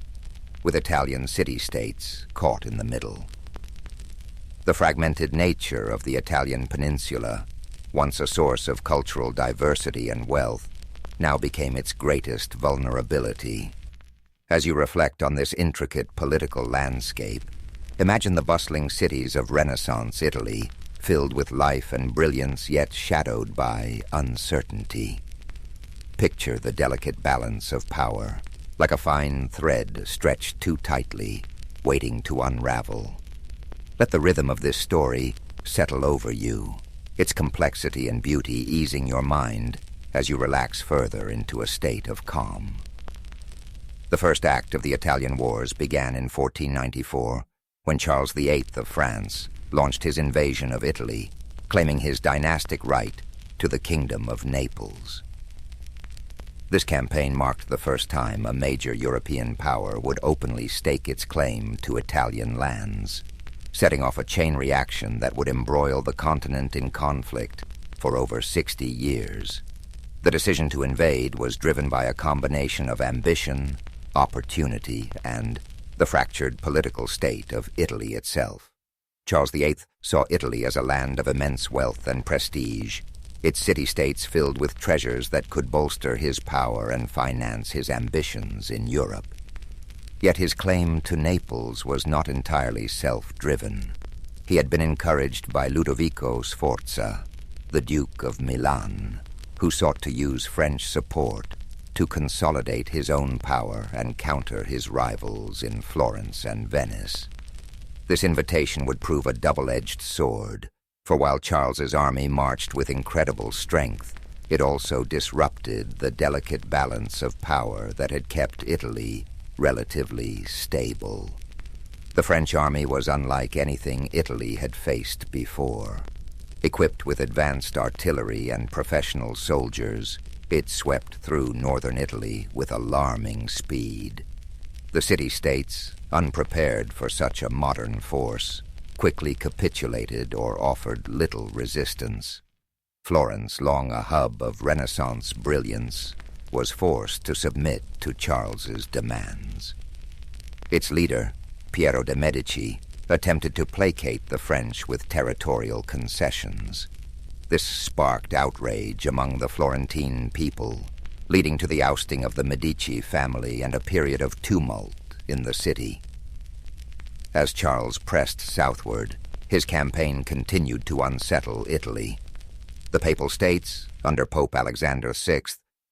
with Italian city-states caught in the middle. The fragmented nature of the Italian peninsula, once a source of cultural diversity and wealth, now became its greatest vulnerability. As you reflect on this intricate political landscape, imagine the bustling cities of Renaissance Italy, filled with life and brilliance yet shadowed by uncertainty. Picture the delicate balance of power, like a fine thread stretched too tightly, waiting to unravel. Let the rhythm of this story settle over you, its complexity and beauty easing your mind as you relax further into a state of calm. The first act of the Italian Wars began in 1494, when Charles VIII of France launched his invasion of Italy, claiming his dynastic right to the Kingdom of Naples. This campaign marked the first time a major European power would openly stake its claim to Italian lands, setting off a chain reaction that would embroil the continent in conflict for over 60 years. The decision to invade was driven by a combination of ambition, opportunity, and the fractured political state of Italy itself. Charles VIII saw Italy as a land of immense wealth and prestige, its city-states filled with treasures that could bolster his power and finance his ambitions in Europe. Yet his claim to Naples was not entirely self-driven. He had been encouraged by Ludovico Sforza, the Duke of Milan, who sought to use French support to consolidate his own power and counter his rivals in Florence and Venice. This invitation would prove a double-edged sword, for while Charles's army marched with incredible strength, it also disrupted the delicate balance of power that had kept Italy relatively stable. The French army was unlike anything Italy had faced before. Equipped with advanced artillery and professional soldiers, it swept through northern Italy with alarming speed. The city-states, unprepared for such a modern force, quickly capitulated or offered little resistance. Florence, long a hub of Renaissance brilliance, was forced to submit to Charles's demands. Its leader, Piero de' Medici, attempted to placate the French with territorial concessions. This sparked outrage among the Florentine people, leading to the ousting of the Medici family and a period of tumult in the city. As Charles pressed southward, his campaign continued to unsettle Italy. The Papal States, under Pope Alexander VI,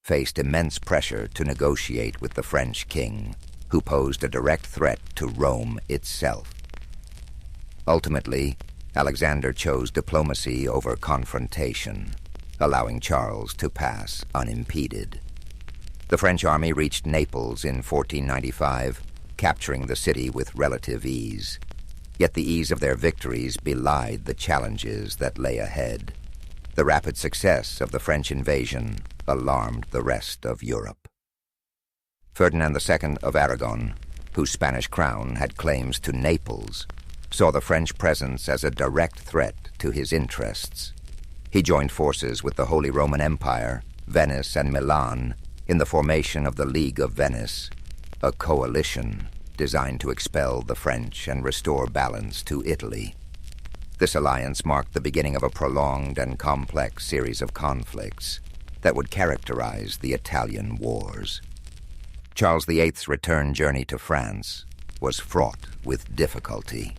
faced immense pressure to negotiate with the French king, who posed a direct threat to Rome itself. Ultimately, Alexander chose diplomacy over confrontation, allowing Charles to pass unimpeded. The French army reached Naples in 1495, capturing the city with relative ease. Yet the ease of their victories belied the challenges that lay ahead. The rapid success of the French invasion alarmed the rest of Europe. Ferdinand II of Aragon, whose Spanish crown had claims to Naples, saw the French presence as a direct threat to his interests. He joined forces with the Holy Roman Empire, Venice, and Milan in the formation of the League of Venice, a coalition designed to expel the French and restore balance to Italy. This alliance marked the beginning of a prolonged and complex series of conflicts that would characterize the Italian Wars. Charles VIII's return journey to France was fraught with difficulty.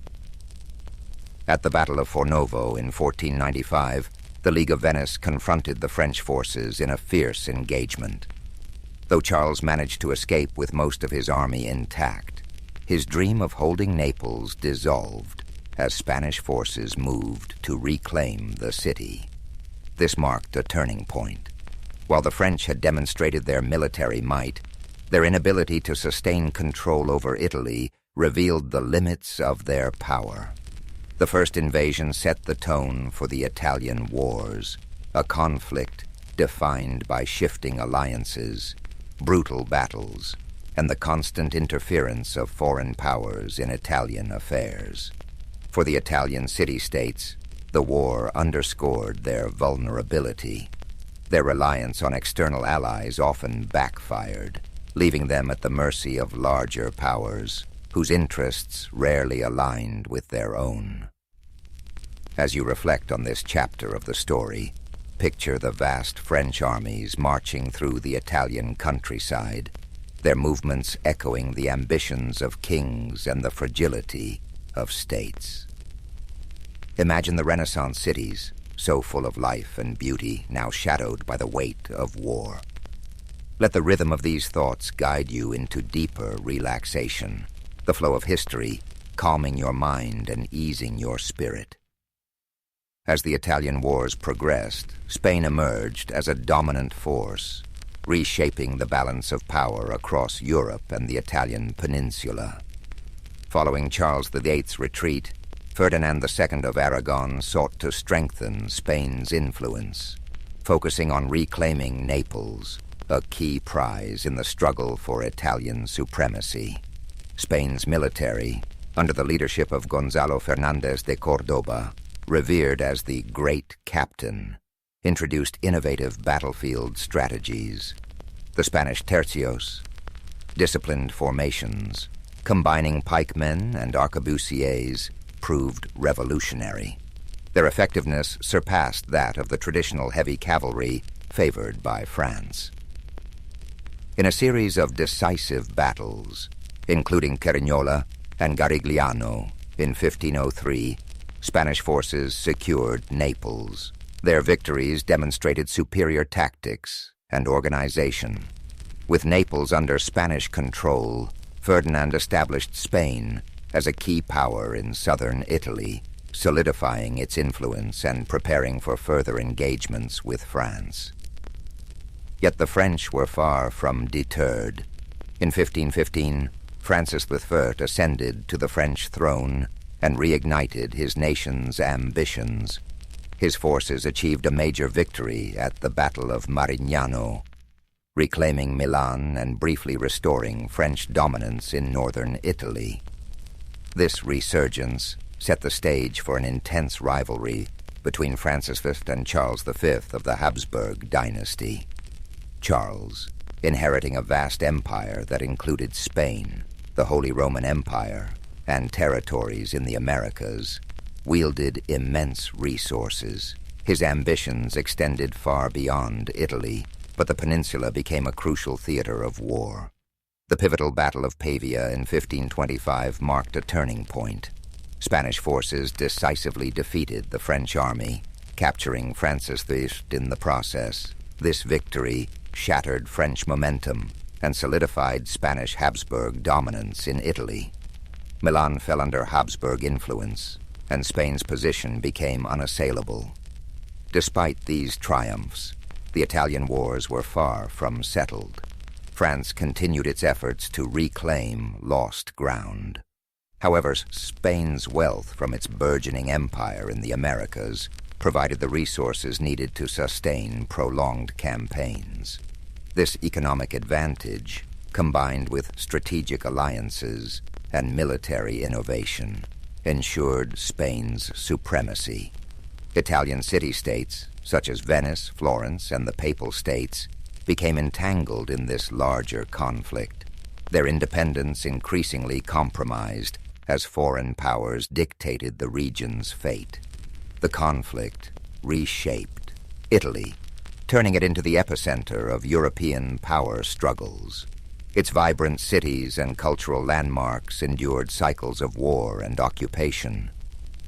At the Battle of Fornovo in 1495, the League of Venice confronted the French forces in a fierce engagement. Though Charles managed to escape with most of his army intact, his dream of holding Naples dissolved as Spanish forces moved to reclaim the city. This marked a turning point. While the French had demonstrated their military might, their inability to sustain control over Italy revealed the limits of their power. The first invasion set the tone for the Italian Wars, a conflict defined by shifting alliances, brutal battles, and the constant interference of foreign powers in Italian affairs. For the Italian city-states, the war underscored their vulnerability. Their reliance on external allies often backfired, leaving them at the mercy of larger powers, whose interests rarely aligned with their own. As you reflect on this chapter of the story, picture the vast French armies marching through the Italian countryside, their movements echoing the ambitions of kings and the fragility of states. Imagine the Renaissance cities, so full of life and beauty, now shadowed by the weight of war. Let the rhythm of these thoughts guide you into deeper relaxation, the flow of history calming your mind and easing your spirit. As the Italian wars progressed, Spain emerged as a dominant force, reshaping the balance of power across Europe and the Italian peninsula. Following Charles VIII's retreat, Ferdinand II of Aragon sought to strengthen Spain's influence, focusing on reclaiming Naples, a key prize in the struggle for Italian supremacy. Spain's military, under the leadership of Gonzalo Fernández de Córdoba, revered as the Great Captain, introduced innovative battlefield strategies. The Spanish tercios, disciplined formations, combining pikemen and arquebusiers, proved revolutionary. Their effectiveness surpassed that of the traditional heavy cavalry favored by France. In a series of decisive battles, including Cerignola and Garigliano in 1503, Spanish forces secured Naples. Their victories demonstrated superior tactics and organization. With Naples under Spanish control, Ferdinand established Spain as a key power in southern Italy, solidifying its influence and preparing for further engagements with France. Yet the French were far from deterred. In 1515, Francis I ascended to the French throne and reignited his nation's ambitions. His forces achieved a major victory at the Battle of Marignano, reclaiming Milan and briefly restoring French dominance in northern Italy. This resurgence set the stage for an intense rivalry between Francis V and Charles V of the Habsburg dynasty. Charles, inheriting a vast empire that included Spain, the Holy Roman Empire, and territories in the Americas, wielded immense resources. His ambitions extended far beyond Italy, but the peninsula became a crucial theater of war. The pivotal Battle of Pavia in 1525 marked a turning point. Spanish forces decisively defeated the French army, capturing Francis V in the process. This victory shattered French momentum and solidified Spanish Habsburg dominance in Italy. Milan fell under Habsburg influence, and Spain's position became unassailable. Despite these triumphs, the Italian wars were far from settled. France continued its efforts to reclaim lost ground. However, Spain's wealth from its burgeoning empire in the Americas provided the resources needed to sustain prolonged campaigns. This economic advantage, combined with strategic alliances and military innovation, ensured Spain's supremacy. Italian city-states, such as Venice, Florence, and the Papal States, became entangled in this larger conflict, their independence increasingly compromised as foreign powers dictated the region's fate. The conflict reshaped Italy, turning it into the epicenter of European power struggles. Its vibrant cities and cultural landmarks endured cycles of war and occupation.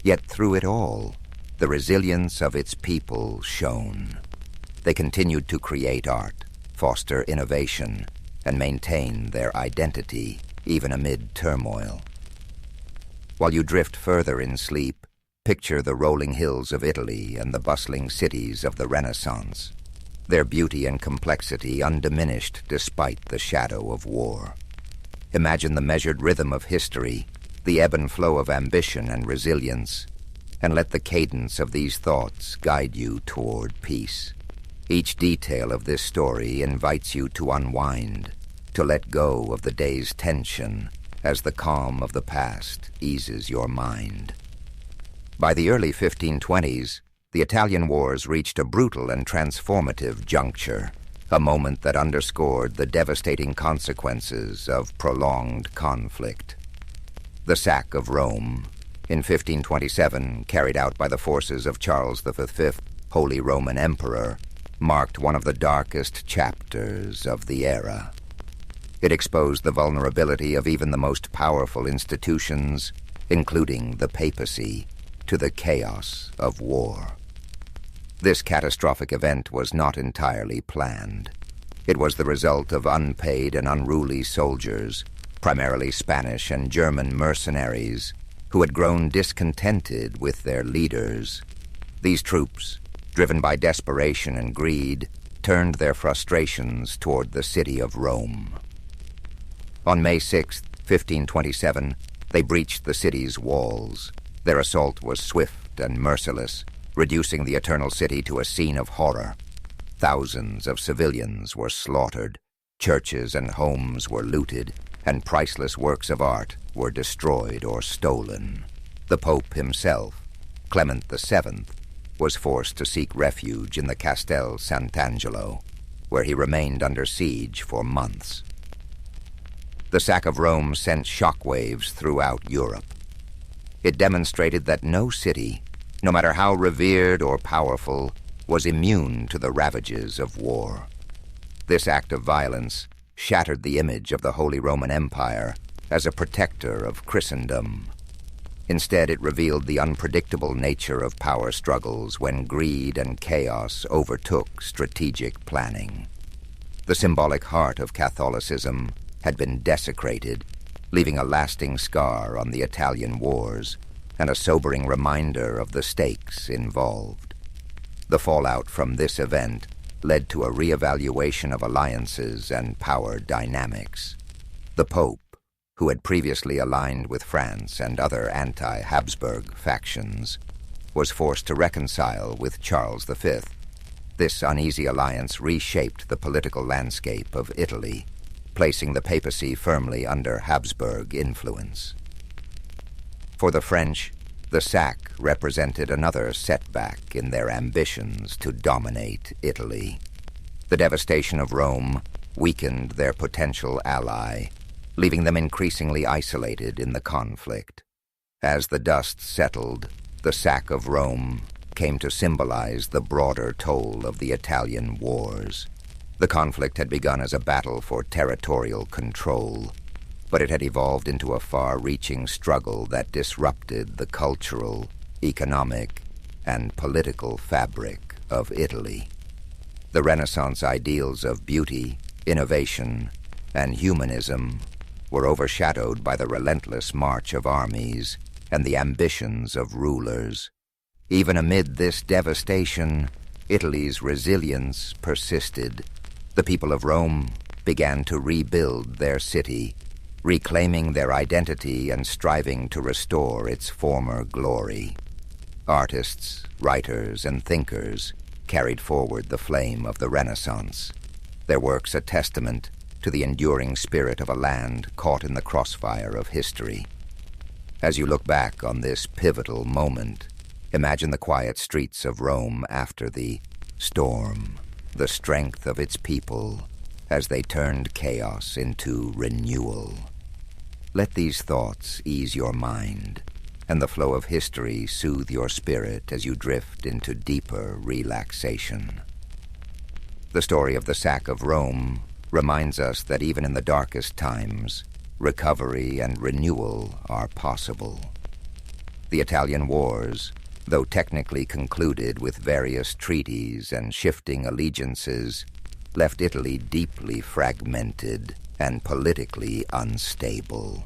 Yet through it all, the resilience of its people shone. They continued to create art, foster innovation, and maintain their identity even amid turmoil. While you drift further in sleep, picture the rolling hills of Italy and the bustling cities of the Renaissance, their beauty and complexity undiminished despite the shadow of war. Imagine the measured rhythm of history, the ebb and flow of ambition and resilience, and let the cadence of these thoughts guide you toward peace. Each detail of this story invites you to unwind, to let go of the day's tension as the calm of the past eases your mind. By the early 1520s, the Italian wars reached a brutal and transformative juncture, a moment that underscored the devastating consequences of prolonged conflict. The sack of Rome, in 1527, carried out by the forces of Charles V, Holy Roman Emperor, marked one of the darkest chapters of the era. It exposed the vulnerability of even the most powerful institutions, including the papacy, to the chaos of war. This catastrophic event was not entirely planned. It was the result of unpaid and unruly soldiers, primarily Spanish and German mercenaries, who had grown discontented with their leaders. These troops, driven by desperation and greed, turned their frustrations toward the city of Rome. On May 6, 1527, they breached the city's walls. Their assault was swift and merciless, reducing the Eternal City to a scene of horror. Thousands of civilians were slaughtered, churches and homes were looted, and priceless works of art were destroyed or stolen. The Pope himself, Clement VII, was forced to seek refuge in the Castel Sant'Angelo, where he remained under siege for months. The sack of Rome sent shockwaves throughout Europe. It demonstrated that no city, no matter how revered or powerful, was immune to the ravages of war. This act of violence shattered the image of the Holy Roman Empire as a protector of Christendom. Instead, it revealed the unpredictable nature of power struggles when greed and chaos overtook strategic planning. The symbolic heart of Catholicism had been desecrated, leaving a lasting scar on the Italian wars and a sobering reminder of the stakes involved. The fallout from this event led to a reevaluation of alliances and power dynamics. The Pope, who had previously aligned with France and other anti-Habsburg factions, was forced to reconcile with Charles V. This uneasy alliance reshaped the political landscape of Italy, placing the papacy firmly under Habsburg influence. For the French, the sack represented another setback in their ambitions to dominate Italy. The devastation of Rome weakened their potential ally, leaving them increasingly isolated in the conflict. As the dust settled, the sack of Rome came to symbolize the broader toll of the Italian wars. The conflict had begun as a battle for territorial control, but it had evolved into a far-reaching struggle that disrupted the cultural, economic, and political fabric of Italy. The Renaissance ideals of beauty, innovation, and humanism were overshadowed by the relentless march of armies and the ambitions of rulers. Even amid this devastation, Italy's resilience persisted. The people of Rome began to rebuild their city, reclaiming their identity and striving to restore its former glory. Artists, writers, and thinkers carried forward the flame of the Renaissance, their works a testament to the enduring spirit of a land caught in the crossfire of history. As you look back on this pivotal moment, imagine the quiet streets of Rome after the storm, the strength of its people as they turned chaos into renewal. Let these thoughts ease your mind, and the flow of history soothe your spirit as you drift into deeper relaxation. The story of the sack of Rome reminds us that even in the darkest times, recovery and renewal are possible. The Italian wars, though technically concluded with various treaties and shifting allegiances, left Italy deeply fragmented and politically unstable.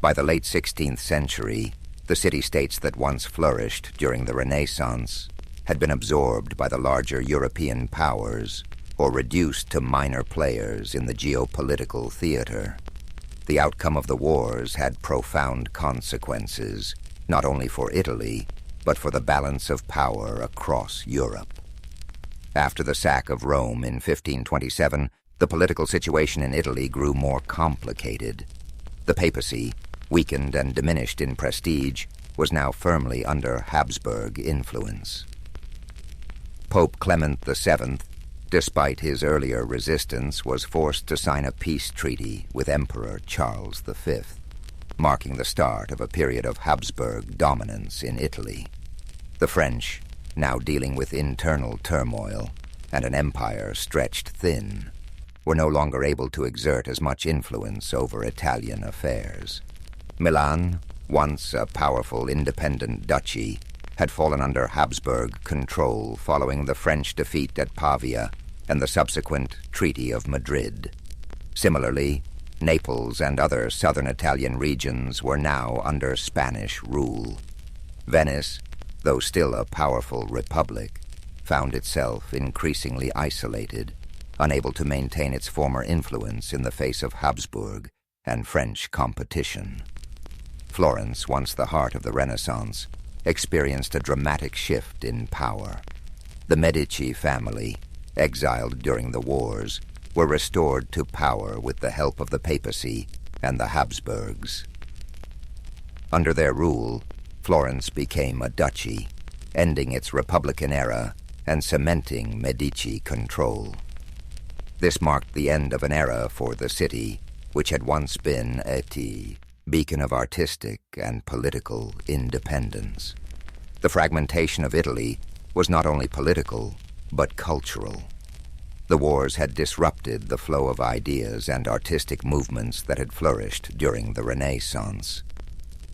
By the late 16th century, the city-states that once flourished during the Renaissance had been absorbed by the larger European powers or reduced to minor players in the geopolitical theater. The outcome of the wars had profound consequences, not only for Italy, but for the balance of power across Europe. After the sack of Rome in 1527, the political situation in Italy grew more complicated. The papacy, weakened and diminished in prestige, was now firmly under Habsburg influence. Pope Clement VII, despite his earlier resistance, was forced to sign a peace treaty with Emperor Charles V, marking the start of a period of Habsburg dominance in Italy. The French, now dealing with internal turmoil and an empire stretched thin, were no longer able to exert as much influence over Italian affairs. Milan, once a powerful independent duchy, had fallen under Habsburg control following the French defeat at Pavia and the subsequent Treaty of Madrid. Similarly, Naples and other southern Italian regions were now under Spanish rule. Venice, though still a powerful republic, found itself increasingly isolated, unable to maintain its former influence in the face of Habsburg and French competition. Florence, once the heart of the Renaissance, experienced a dramatic shift in power. The Medici family, exiled during the wars, were restored to power with the help of the papacy and the Habsburgs. Under their rule, Florence became a duchy, ending its Republican era and cementing Medici control. This marked the end of an era for the city, which had once been a beacon of artistic and political independence. The fragmentation of Italy was not only political, but cultural. The wars had disrupted the flow of ideas and artistic movements that had flourished during the Renaissance.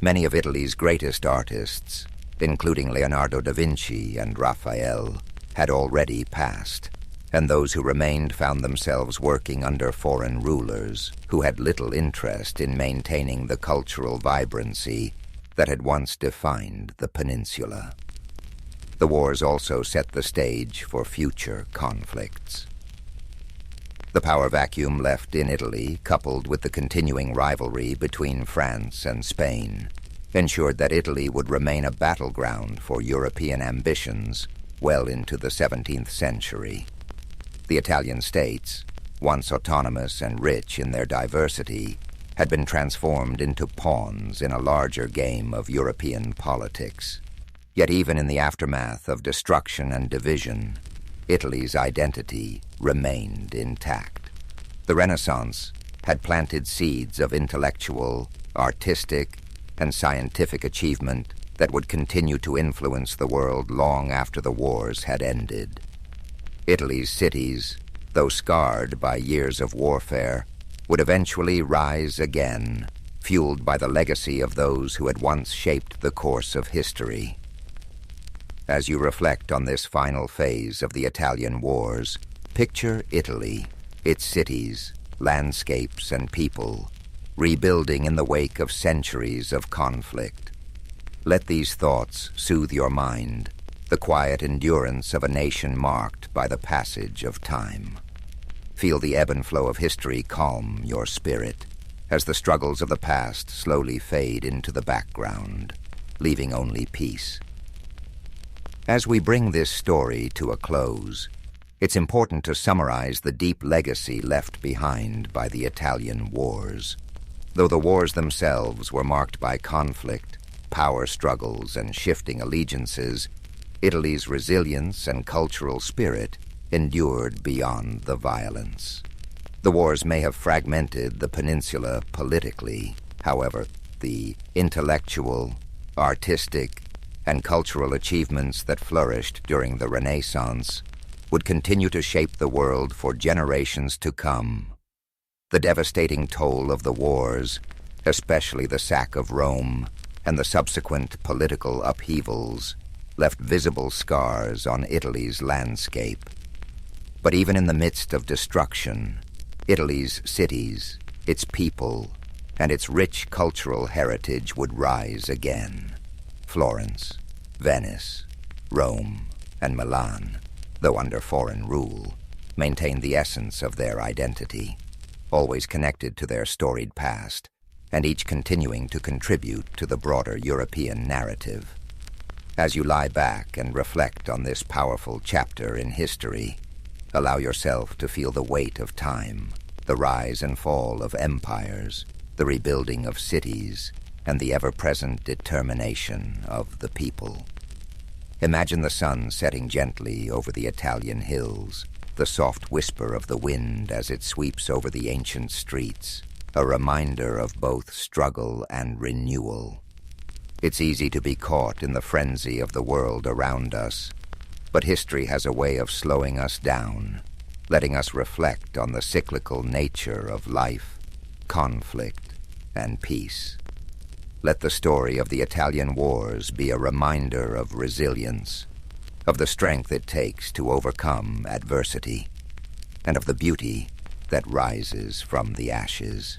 Many of Italy's greatest artists, including Leonardo da Vinci and Raphael, had already passed, and those who remained found themselves working under foreign rulers who had little interest in maintaining the cultural vibrancy that had once defined the peninsula. The wars also set the stage for future conflicts. The power vacuum left in Italy, coupled with the continuing rivalry between France and Spain, ensured that Italy would remain a battleground for European ambitions well into the 17th century. The Italian states, once autonomous and rich in their diversity, had been transformed into pawns in a larger game of European politics. Yet even in the aftermath of destruction and division, Italy's identity remained intact. The Renaissance had planted seeds of intellectual, artistic, and scientific achievement that would continue to influence the world long after the wars had ended. Italy's cities, though scarred by years of warfare, would eventually rise again, fueled by the legacy of those who had once shaped the course of history. As you reflect on this final phase of the Italian wars, picture Italy, its cities, landscapes, and people, rebuilding in the wake of centuries of conflict. Let these thoughts soothe your mind, the quiet endurance of a nation marked by the passage of time. Feel the ebb and flow of history calm your spirit as the struggles of the past slowly fade into the background, leaving only peace. As we bring this story to a close, it's important to summarize the deep legacy left behind by the Italian wars. Though the wars themselves were marked by conflict, power struggles, and shifting allegiances, Italy's resilience and cultural spirit endured beyond the violence. The wars may have fragmented the peninsula politically. However, the intellectual, artistic, and cultural achievements that flourished during the Renaissance would continue to shape the world for generations to come. The devastating toll of the wars, especially the sack of Rome and the subsequent political upheavals, left visible scars on Italy's landscape. But even in the midst of destruction, Italy's cities, its people, and its rich cultural heritage would rise again. Florence, Venice, Rome, and Milan, though under foreign rule, maintained the essence of their identity, always connected to their storied past, and each continuing to contribute to the broader European narrative. As you lie back and reflect on this powerful chapter in history, allow yourself to feel the weight of time, the rise and fall of empires, the rebuilding of cities, and the ever-present determination of the people. Imagine the sun setting gently over the Italian hills, the soft whisper of the wind as it sweeps over the ancient streets, a reminder of both struggle and renewal. It's easy to be caught in the frenzy of the world around us, but history has a way of slowing us down, letting us reflect on the cyclical nature of life, conflict, and peace. Let the story of the Italian wars be a reminder of resilience, of the strength it takes to overcome adversity, and of the beauty that rises from the ashes.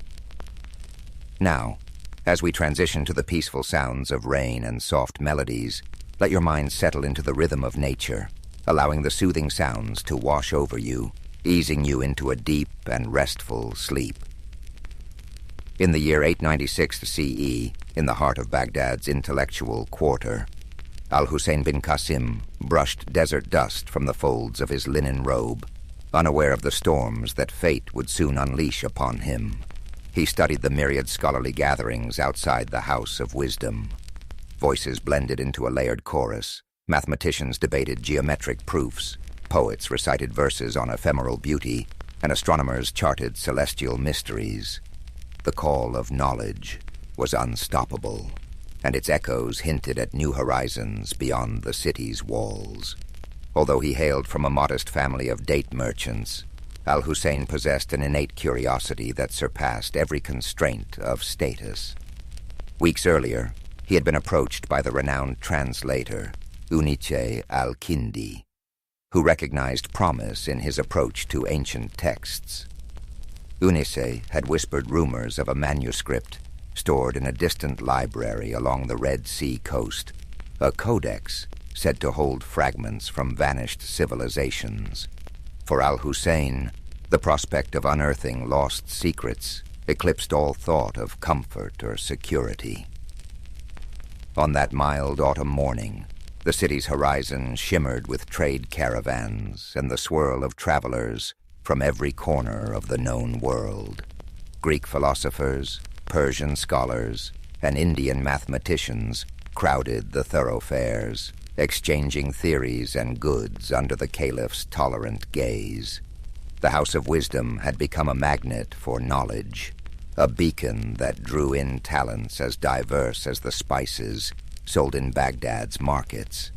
Now, as we transition to the peaceful sounds of rain and soft melodies, let your mind settle into the rhythm of nature, allowing the soothing sounds to wash over you, easing you into a deep and restful sleep. In the year 896 CE, in the heart of Baghdad's intellectual quarter, Al-Hussein bin Qasim brushed desert dust from the folds of his linen robe, unaware of the storms that fate would soon unleash upon him. He studied the myriad scholarly gatherings outside the House of Wisdom. Voices blended into a layered chorus, mathematicians debated geometric proofs, poets recited verses on ephemeral beauty, and astronomers charted celestial mysteries. The call of knowledge was unstoppable, and its echoes hinted at new horizons beyond the city's walls. Although he hailed from a modest family of date merchants, Al-Hussein possessed an innate curiosity that surpassed every constraint of status. Weeks earlier, he had been approached by the renowned translator, Unice al-Kindi, who recognized promise in his approach to ancient texts. Unice had whispered rumors of a manuscript stored in a distant library along the Red Sea coast, a codex said to hold fragments from vanished civilizations. For Al-Hussein, the prospect of unearthing lost secrets eclipsed all thought of comfort or security. On that mild autumn morning, the city's horizon shimmered with trade caravans and the swirl of travelers from every corner of the known world. Greek philosophers, Persian scholars, and Indian mathematicians crowded the thoroughfares, exchanging theories and goods under the caliph's tolerant gaze. The House of Wisdom had become a magnet for knowledge, a beacon that drew in talents as diverse as the spices sold in Baghdad's markets.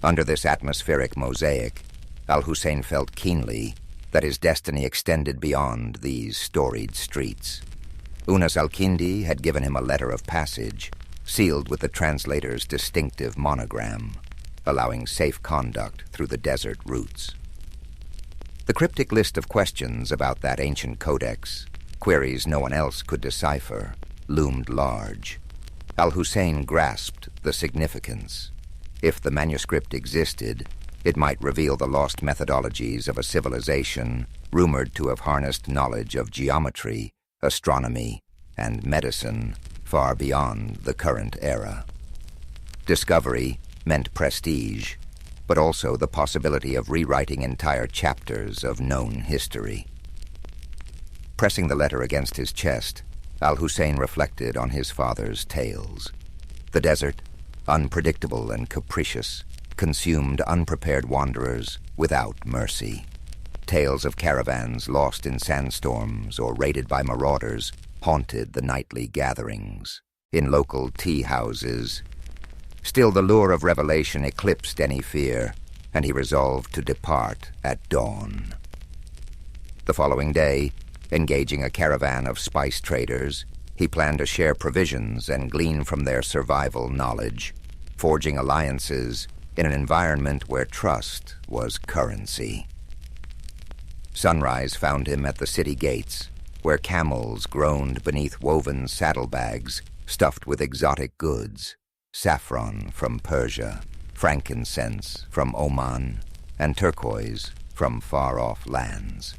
Under this atmospheric mosaic, Al-Hussein felt keenly that his destiny extended beyond these storied streets. Unas al-Kindi had given him a letter of passage, sealed with the translator's distinctive monogram, allowing safe conduct through the desert routes. The cryptic list of questions about that ancient codex, queries no one else could decipher, loomed large. Al-Hussein grasped the significance. If the manuscript existed, it might reveal the lost methodologies of a civilization rumored to have harnessed knowledge of geometry, astronomy, and medicine far beyond the current era. Discovery meant prestige, but also the possibility of rewriting entire chapters of known history. Pressing the letter against his chest, Al-Hussein reflected on his father's tales. The desert, unpredictable and capricious, consumed unprepared wanderers without mercy. Tales of caravans lost in sandstorms or raided by marauders haunted the nightly gatherings, in local tea houses. Still, the lure of revelation eclipsed any fear, and he resolved to depart at dawn. The following day, engaging a caravan of spice traders, he planned to share provisions and glean from their survival knowledge, forging alliances in an environment where trust was currency. Sunrise found him at the city gates, where camels groaned beneath woven saddlebags stuffed with exotic goods, saffron from Persia, frankincense from Oman, and turquoise from far-off lands.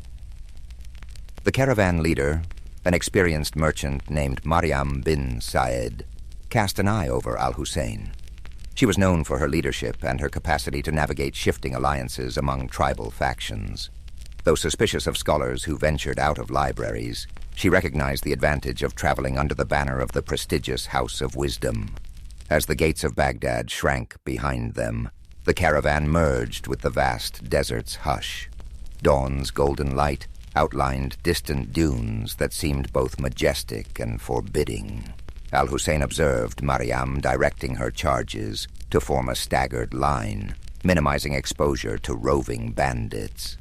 The caravan leader, an experienced merchant named Mariam bin Saed, cast an eye over Al-Hussein. She was known for her leadership and her capacity to navigate shifting alliances among tribal factions. Though suspicious of scholars who ventured out of libraries, she recognized the advantage of traveling under the banner of the prestigious House of Wisdom. As the gates of Baghdad shrank behind them, the caravan merged with the vast desert's hush. Dawn's golden light outlined distant dunes that seemed both majestic and forbidding. Al-Hussein observed Mariam directing her charges to form a staggered line, minimizing exposure to roving bandits.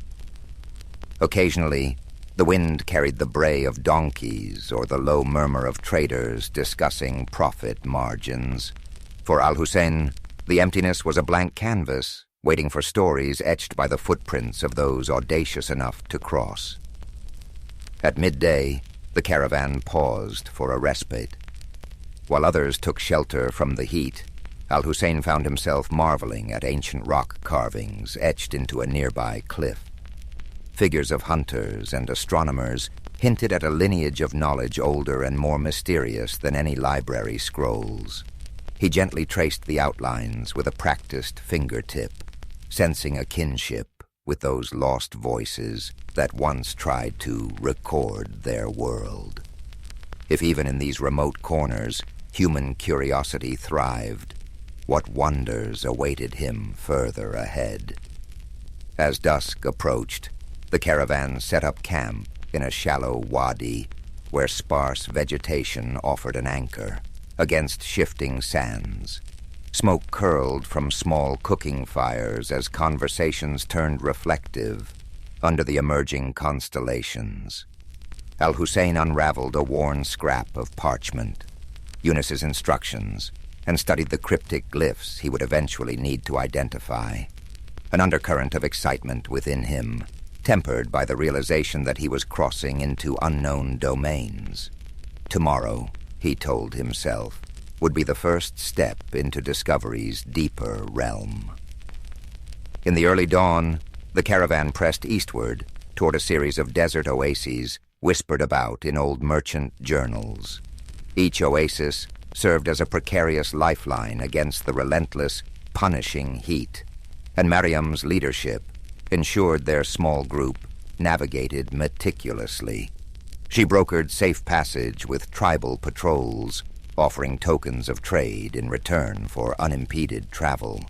Occasionally, the wind carried the bray of donkeys or the low murmur of traders discussing profit margins. For Al-Hussein, the emptiness was a blank canvas, waiting for stories etched by the footprints of those audacious enough to cross. At midday, the caravan paused for a respite. While others took shelter from the heat, Al-Hussein found himself marveling at ancient rock carvings etched into a nearby cliff. Figures of hunters and astronomers hinted at a lineage of knowledge older and more mysterious than any library scrolls. He gently traced the outlines with a practiced fingertip, sensing a kinship with those lost voices that once tried to record their world. If even in these remote corners human curiosity thrived, what wonders awaited him further ahead? As dusk approached, the caravan set up camp in a shallow wadi where sparse vegetation offered an anchor against shifting sands. Smoke curled from small cooking fires as conversations turned reflective under the emerging constellations. Al-Hussein unraveled a worn scrap of parchment, Eunice's instructions, and studied the cryptic glyphs he would eventually need to identify. An undercurrent of excitement within him, tempered by the realization that he was crossing into unknown domains. Tomorrow, he told himself, would be the first step into discovery's deeper realm. In the early dawn, the caravan pressed eastward toward a series of desert oases whispered about in old merchant journals. Each oasis served as a precarious lifeline against the relentless, punishing heat, and Mariam's leadership ensured their small group navigated meticulously. She brokered safe passage with tribal patrols, offering tokens of trade in return for unimpeded travel.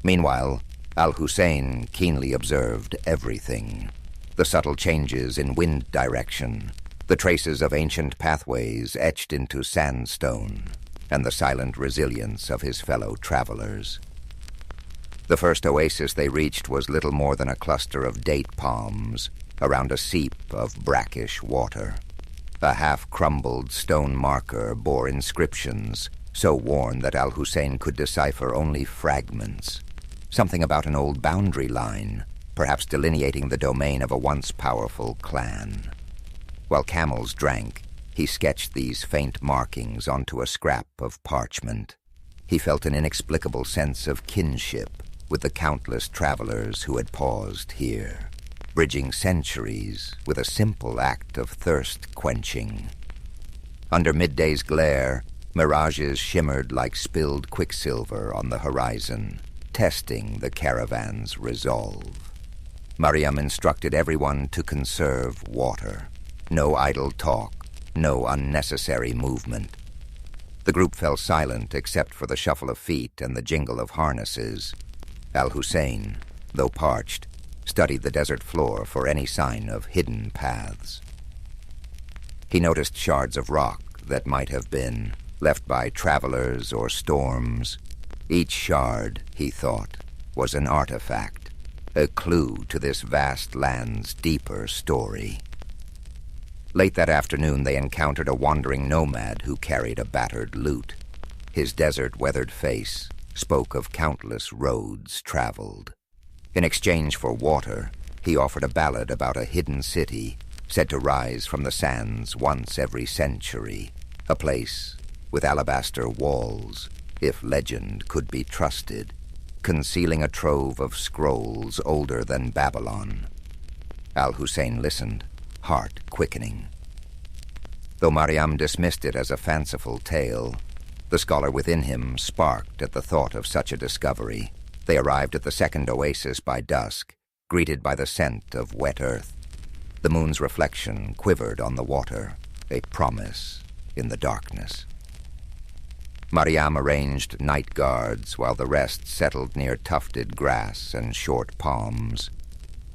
Meanwhile, Al-Hussein keenly observed everything. The subtle changes in wind direction, the traces of ancient pathways etched into sandstone, and the silent resilience of his fellow travelers. The first oasis they reached was little more than a cluster of date palms around a seep of brackish water. A half-crumbled stone marker bore inscriptions so worn that Al-Hussein could decipher only fragments. Something about an old boundary line, perhaps delineating the domain of a once powerful clan. While camels drank, he sketched these faint markings onto a scrap of parchment. He felt an inexplicable sense of kinship with the countless travelers who had paused here, bridging centuries with a simple act of thirst-quenching. Under midday's glare, mirages shimmered like spilled quicksilver on the horizon, testing the caravan's resolve. Mariam instructed everyone to conserve water. No idle talk, no unnecessary movement. The group fell silent except for the shuffle of feet and the jingle of harnesses. Al-Hussein, though parched, studied the desert floor for any sign of hidden paths. He noticed shards of rock that might have been left by travelers or storms. Each shard, he thought, was an artifact, a clue to this vast land's deeper story. Late that afternoon, they encountered a wandering nomad who carried a battered lute. His desert-weathered face spoke of countless roads traveled. In exchange for water, he offered a ballad about a hidden city said to rise from the sands once every century, a place with alabaster walls, if legend could be trusted, concealing a trove of scrolls older than Babylon. Al-Hussein listened, heart quickening. Though Mariam dismissed it as a fanciful tale, The scholar within him sparked at the thought of such a discovery. They arrived at the second oasis by dusk, greeted by the scent of wet earth. The moon's reflection quivered on the water, a promise in the darkness. Mariam arranged night guards while the rest settled near tufted grass and short palms.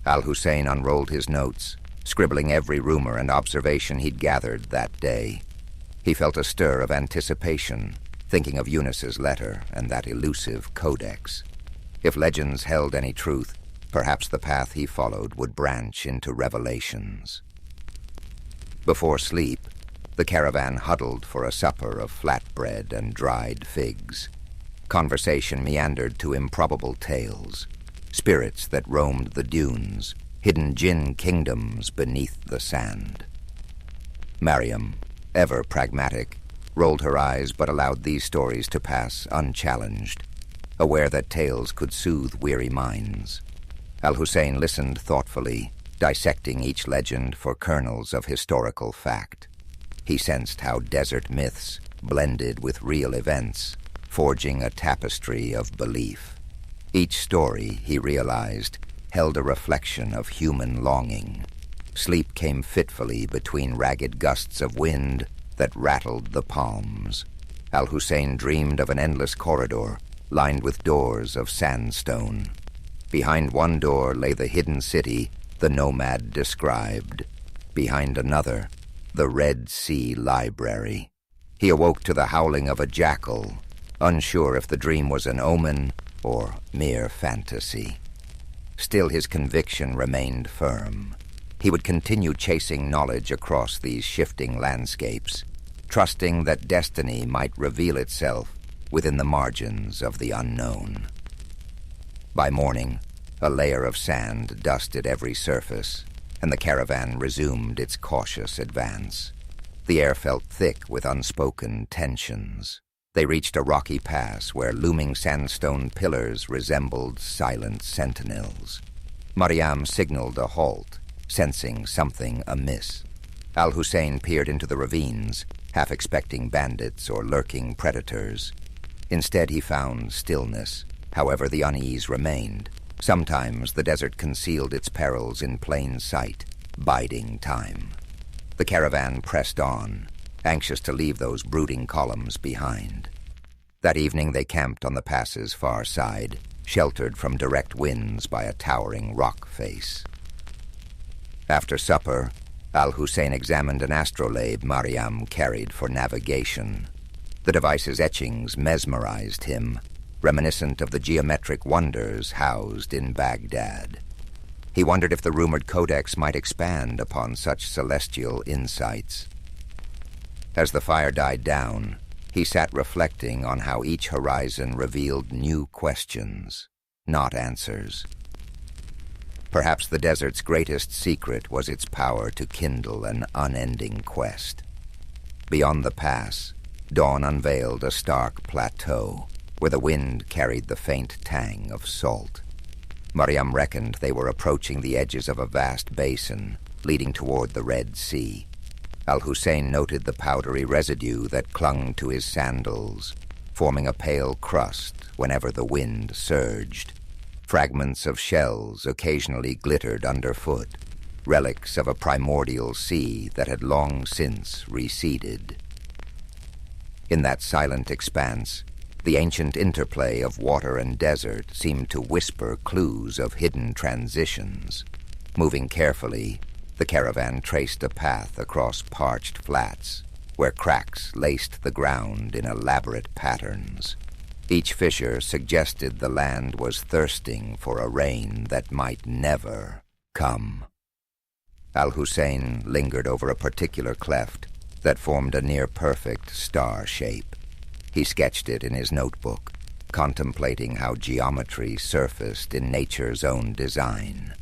Al-Hussein unrolled his notes, scribbling every rumor and observation he'd gathered that day. He felt a stir of anticipation, thinking of Eunice's letter and that elusive codex. If legends held any truth, perhaps the path he followed would branch into revelations. Before sleep, the caravan huddled for a supper of flatbread and dried figs. Conversation meandered to improbable tales, spirits that roamed the dunes, hidden jinn kingdoms beneath the sand. Mariam, ever pragmatic, rolled her eyes but allowed these stories to pass unchallenged, aware that tales could soothe weary minds. Al-Hussein listened thoughtfully, dissecting each legend for kernels of historical fact. He sensed how desert myths blended with real events, forging a tapestry of belief. Each story, he realized, held a reflection of human longing. Sleep came fitfully between ragged gusts of wind that rattled the palms. Al-Hussein dreamed of an endless corridor lined with doors of sandstone. Behind one door lay the hidden city the nomad described. Behind another, the Red Sea Library. He awoke to the howling of a jackal, unsure if the dream was an omen or mere fantasy. Still, his conviction remained firm. He would continue chasing knowledge across these shifting landscapes, trusting that destiny might reveal itself within the margins of the unknown. By morning, a layer of sand dusted every surface, and the caravan resumed its cautious advance. The air felt thick with unspoken tensions. They reached a rocky pass where looming sandstone pillars resembled silent sentinels. Mariam signaled a halt, sensing something amiss. Al-Hussein peered into the ravines, half expecting bandits or lurking predators. Instead, he found stillness. However, the unease remained. Sometimes the desert concealed its perils in plain sight, biding time. The caravan pressed on, anxious to leave those brooding columns behind. That evening they camped on the pass's far side, sheltered from direct winds by a towering rock face. After supper, Al-Hussein examined an astrolabe Mariam carried for navigation. The device's etchings mesmerized him, reminiscent of the geometric wonders housed in Baghdad. He wondered if the rumored codex might expand upon such celestial insights. As the fire died down, he sat reflecting on how each horizon revealed new questions, not answers. Perhaps the desert's greatest secret was its power to kindle an unending quest. Beyond the pass, dawn unveiled a stark plateau, where the wind carried the faint tang of salt. Mariam reckoned they were approaching the edges of a vast basin leading toward the Red Sea. Al-Hussein noted the powdery residue that clung to his sandals, forming a pale crust whenever the wind surged. Fragments of shells occasionally glittered underfoot, relics of a primordial sea that had long since receded. In that silent expanse, the ancient interplay of water and desert seemed to whisper clues of hidden transitions. Moving carefully, the caravan traced a path across parched flats, where cracks laced the ground in elaborate patterns. Each fissure suggested the land was thirsting for a rain that might never come. Al-Hussein lingered over a particular cleft that formed a near-perfect star shape. He sketched it in his notebook, contemplating how geometry surfaced in nature's own design.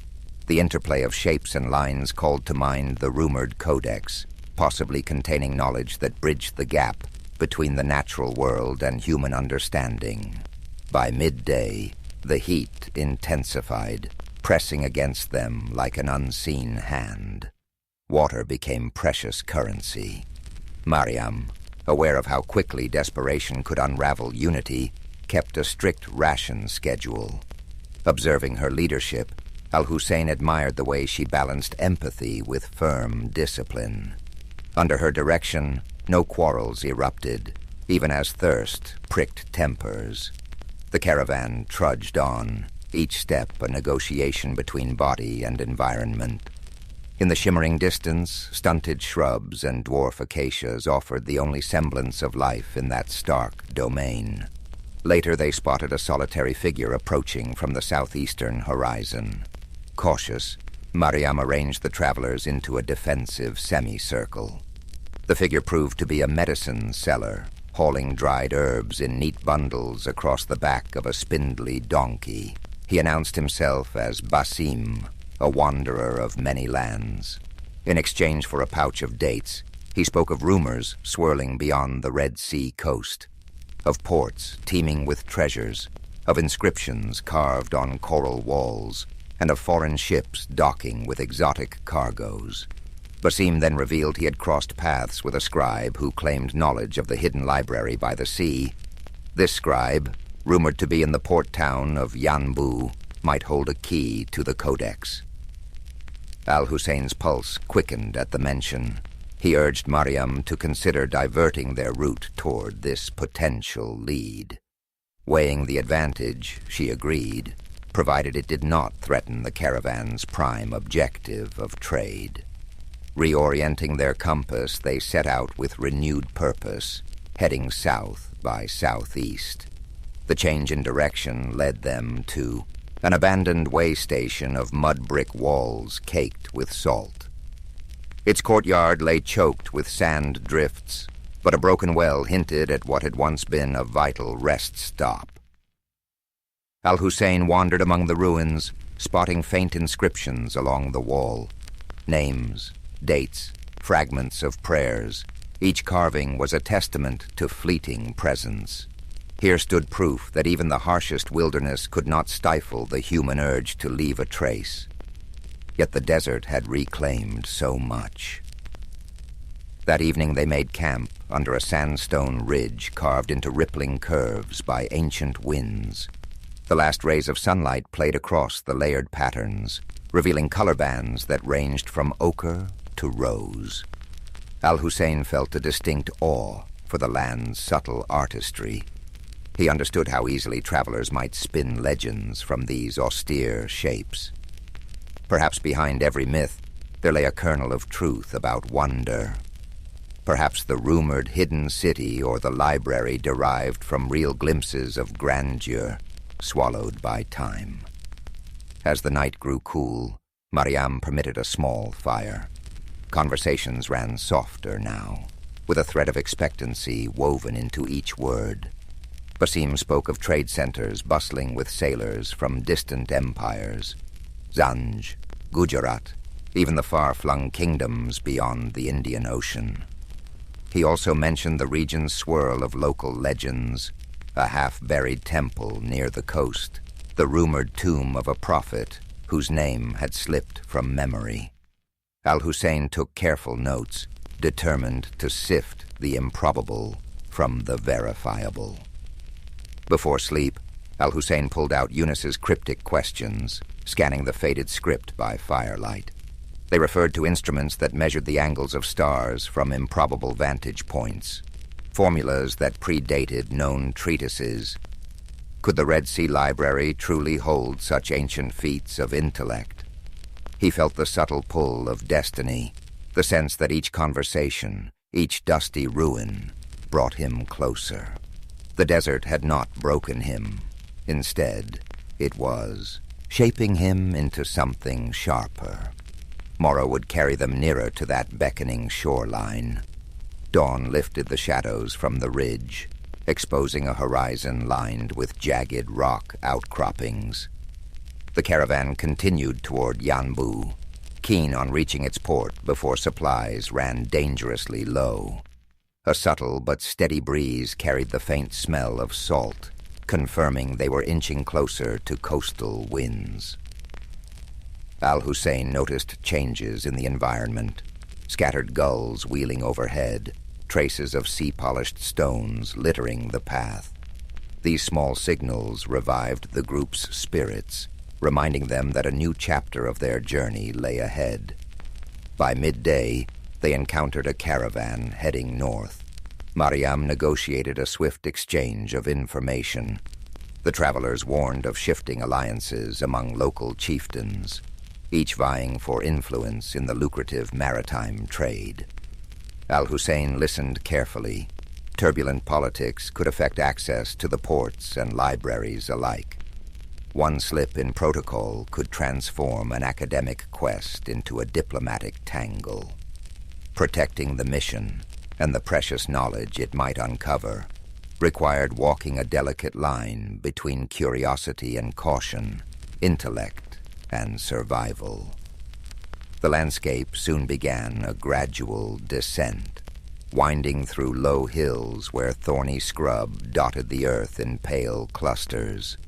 The interplay of shapes and lines called to mind the rumored codex, possibly containing knowledge that bridged the gap between the natural world and human understanding. By midday, the heat intensified, pressing against them like an unseen hand. Water became precious currency. Mariam, aware of how quickly desperation could unravel unity, kept a strict ration schedule. Observing her leadership, Al-Hussein admired the way she balanced empathy with firm discipline. Under her direction, no quarrels erupted, even as thirst pricked tempers. The caravan trudged on, each step a negotiation between body and environment. In the shimmering distance, stunted shrubs and dwarf acacias offered the only semblance of life in that stark domain. Later they spotted a solitary figure approaching from the southeastern horizon. Cautious, Mariam arranged the travelers into a defensive semicircle. The figure proved to be a medicine seller, hauling dried herbs in neat bundles across the back of a spindly donkey. He announced himself as Basim, a wanderer of many lands. In exchange for a pouch of dates, he spoke of rumors swirling beyond the Red Sea coast, of ports teeming with treasures, of inscriptions carved on coral walls, and of foreign ships docking with exotic cargoes. Basim then revealed he had crossed paths with a scribe who claimed knowledge of the hidden library by the sea. This scribe, rumored to be in the port town of Yanbu, might hold a key to the codex. Al-Hussein's pulse quickened at the mention. He urged Mariam to consider diverting their route toward this potential lead. Weighing the advantage, she agreed, provided it did not threaten the caravan's prime objective of trade. Reorienting their compass, they set out with renewed purpose, heading south by southeast. The change in direction led them to an abandoned way station of mud brick walls caked with salt. Its courtyard lay choked with sand drifts, but a broken well hinted at what had once been a vital rest stop. Al-Hussein wandered among the ruins, spotting faint inscriptions along the wall. Names, dates, fragments of prayers. Each carving was a testament to fleeting presence. Here stood proof that even the harshest wilderness could not stifle the human urge to leave a trace. Yet the desert had reclaimed so much. That evening they made camp under a sandstone ridge carved into rippling curves by ancient winds. The last rays of sunlight played across the layered patterns, revealing color bands that ranged from ochre to rose. Al-Hussein felt a distinct awe for the land's subtle artistry. He understood how easily travelers might spin legends from these austere shapes. Perhaps behind every myth, there lay a kernel of truth about wonder. Perhaps the rumored hidden city or the library derived from real glimpses of grandeur, swallowed by time. As the night grew cool, Mariam permitted a small fire. Conversations ran softer now, with a thread of expectancy woven into each word. Basim spoke of trade centers bustling with sailors from distant empires, Zanj, Gujarat, even the far-flung kingdoms beyond the Indian Ocean. He also mentioned the region's swirl of local legends, a half-buried temple near the coast, the rumored tomb of a prophet whose name had slipped from memory. Al-Hussein took careful notes, determined to sift the improbable from the verifiable. Before sleep, Al-Hussein pulled out Eunice's cryptic questions, scanning the faded script by firelight. They referred to instruments that measured the angles of stars from improbable vantage points, formulas that predated known treatises. Could the Red Sea Library truly hold such ancient feats of intellect? He felt the subtle pull of destiny, the sense that each conversation, each dusty ruin, brought him closer. The desert had not broken him. Instead, it was, shaping him into something sharper. Morrow would carry them nearer to that beckoning shoreline. Dawn lifted the shadows from the ridge, exposing a horizon lined with jagged rock outcroppings. The caravan continued toward Yanbu, keen on reaching its port before supplies ran dangerously low. A subtle but steady breeze carried the faint smell of salt, confirming they were inching closer to coastal winds. Al-Hussein noticed changes in the environment, scattered gulls wheeling overhead, traces of sea-polished stones littering the path. These small signals revived the group's spirits, reminding them that a new chapter of their journey lay ahead. By midday, they encountered a caravan heading north. Mariam negotiated a swift exchange of information. The travelers warned of shifting alliances among local chieftains, each vying for influence in the lucrative maritime trade. Al-Hussein listened carefully. Turbulent politics could affect access to the ports and libraries alike. One slip in protocol could transform an academic quest into a diplomatic tangle. Protecting the mission and the precious knowledge it might uncover required walking a delicate line between curiosity and caution, intellect and survival. The landscape soon began a gradual descent, winding through low hills where thorny scrub dotted the earth in pale clusters.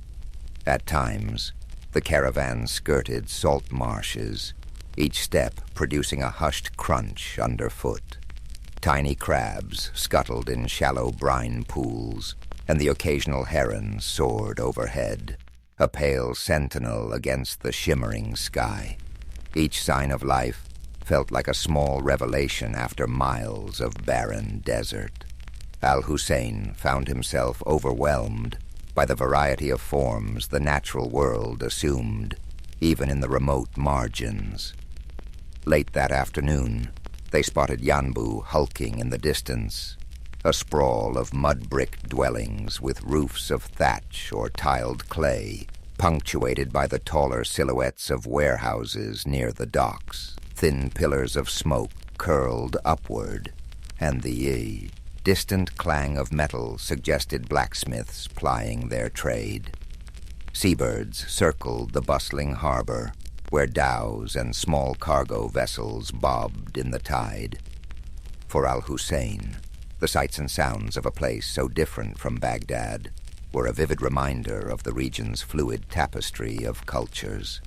At times, the caravan skirted salt marshes, each step producing a hushed crunch underfoot. Tiny crabs scuttled in shallow brine pools, and the occasional heron soared overhead, a pale sentinel against the shimmering sky. Each sign of life felt like a small revelation after miles of barren desert. Al-Hussein found himself overwhelmed by the variety of forms the natural world assumed, even in the remote margins. Late that afternoon, they spotted Yanbu hulking in the distance, a sprawl of mud-brick dwellings with roofs of thatch or tiled clay, punctuated by the taller silhouettes of warehouses near the docks. Thin pillars of smoke curled upward, and the distant clang of metal suggested blacksmiths plying their trade. Seabirds circled the bustling harbor, where dhows and small cargo vessels bobbed in the tide. For Al-Hussein, the sights and sounds of a place so different from Baghdad were a vivid reminder of the region's fluid tapestry of cultures.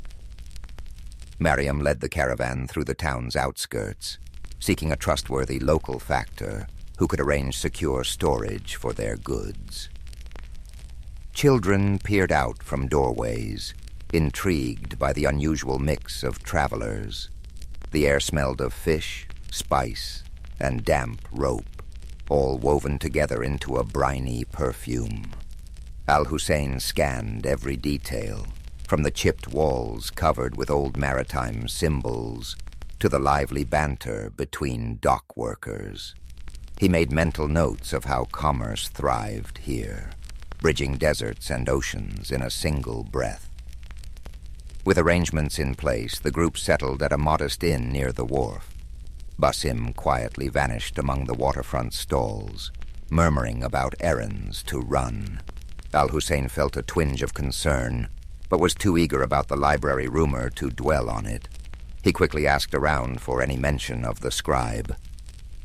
Mariam led the caravan through the town's outskirts, seeking a trustworthy local factor who could arrange secure storage for their goods. Children peered out from doorways, intrigued by the unusual mix of travelers. The air smelled of fish, spice, and damp rope, all woven together into a briny perfume. Al-Hussein scanned every detail, from the chipped walls covered with old maritime symbols to the lively banter between dock workers. He made mental notes of how commerce thrived here, bridging deserts and oceans in a single breath. With arrangements in place, the group settled at a modest inn near the wharf. Basim quietly vanished among the waterfront stalls, murmuring about errands to run. Al-Hussein felt a twinge of concern, but was too eager about the library rumor to dwell on it. He quickly asked around for any mention of the scribe.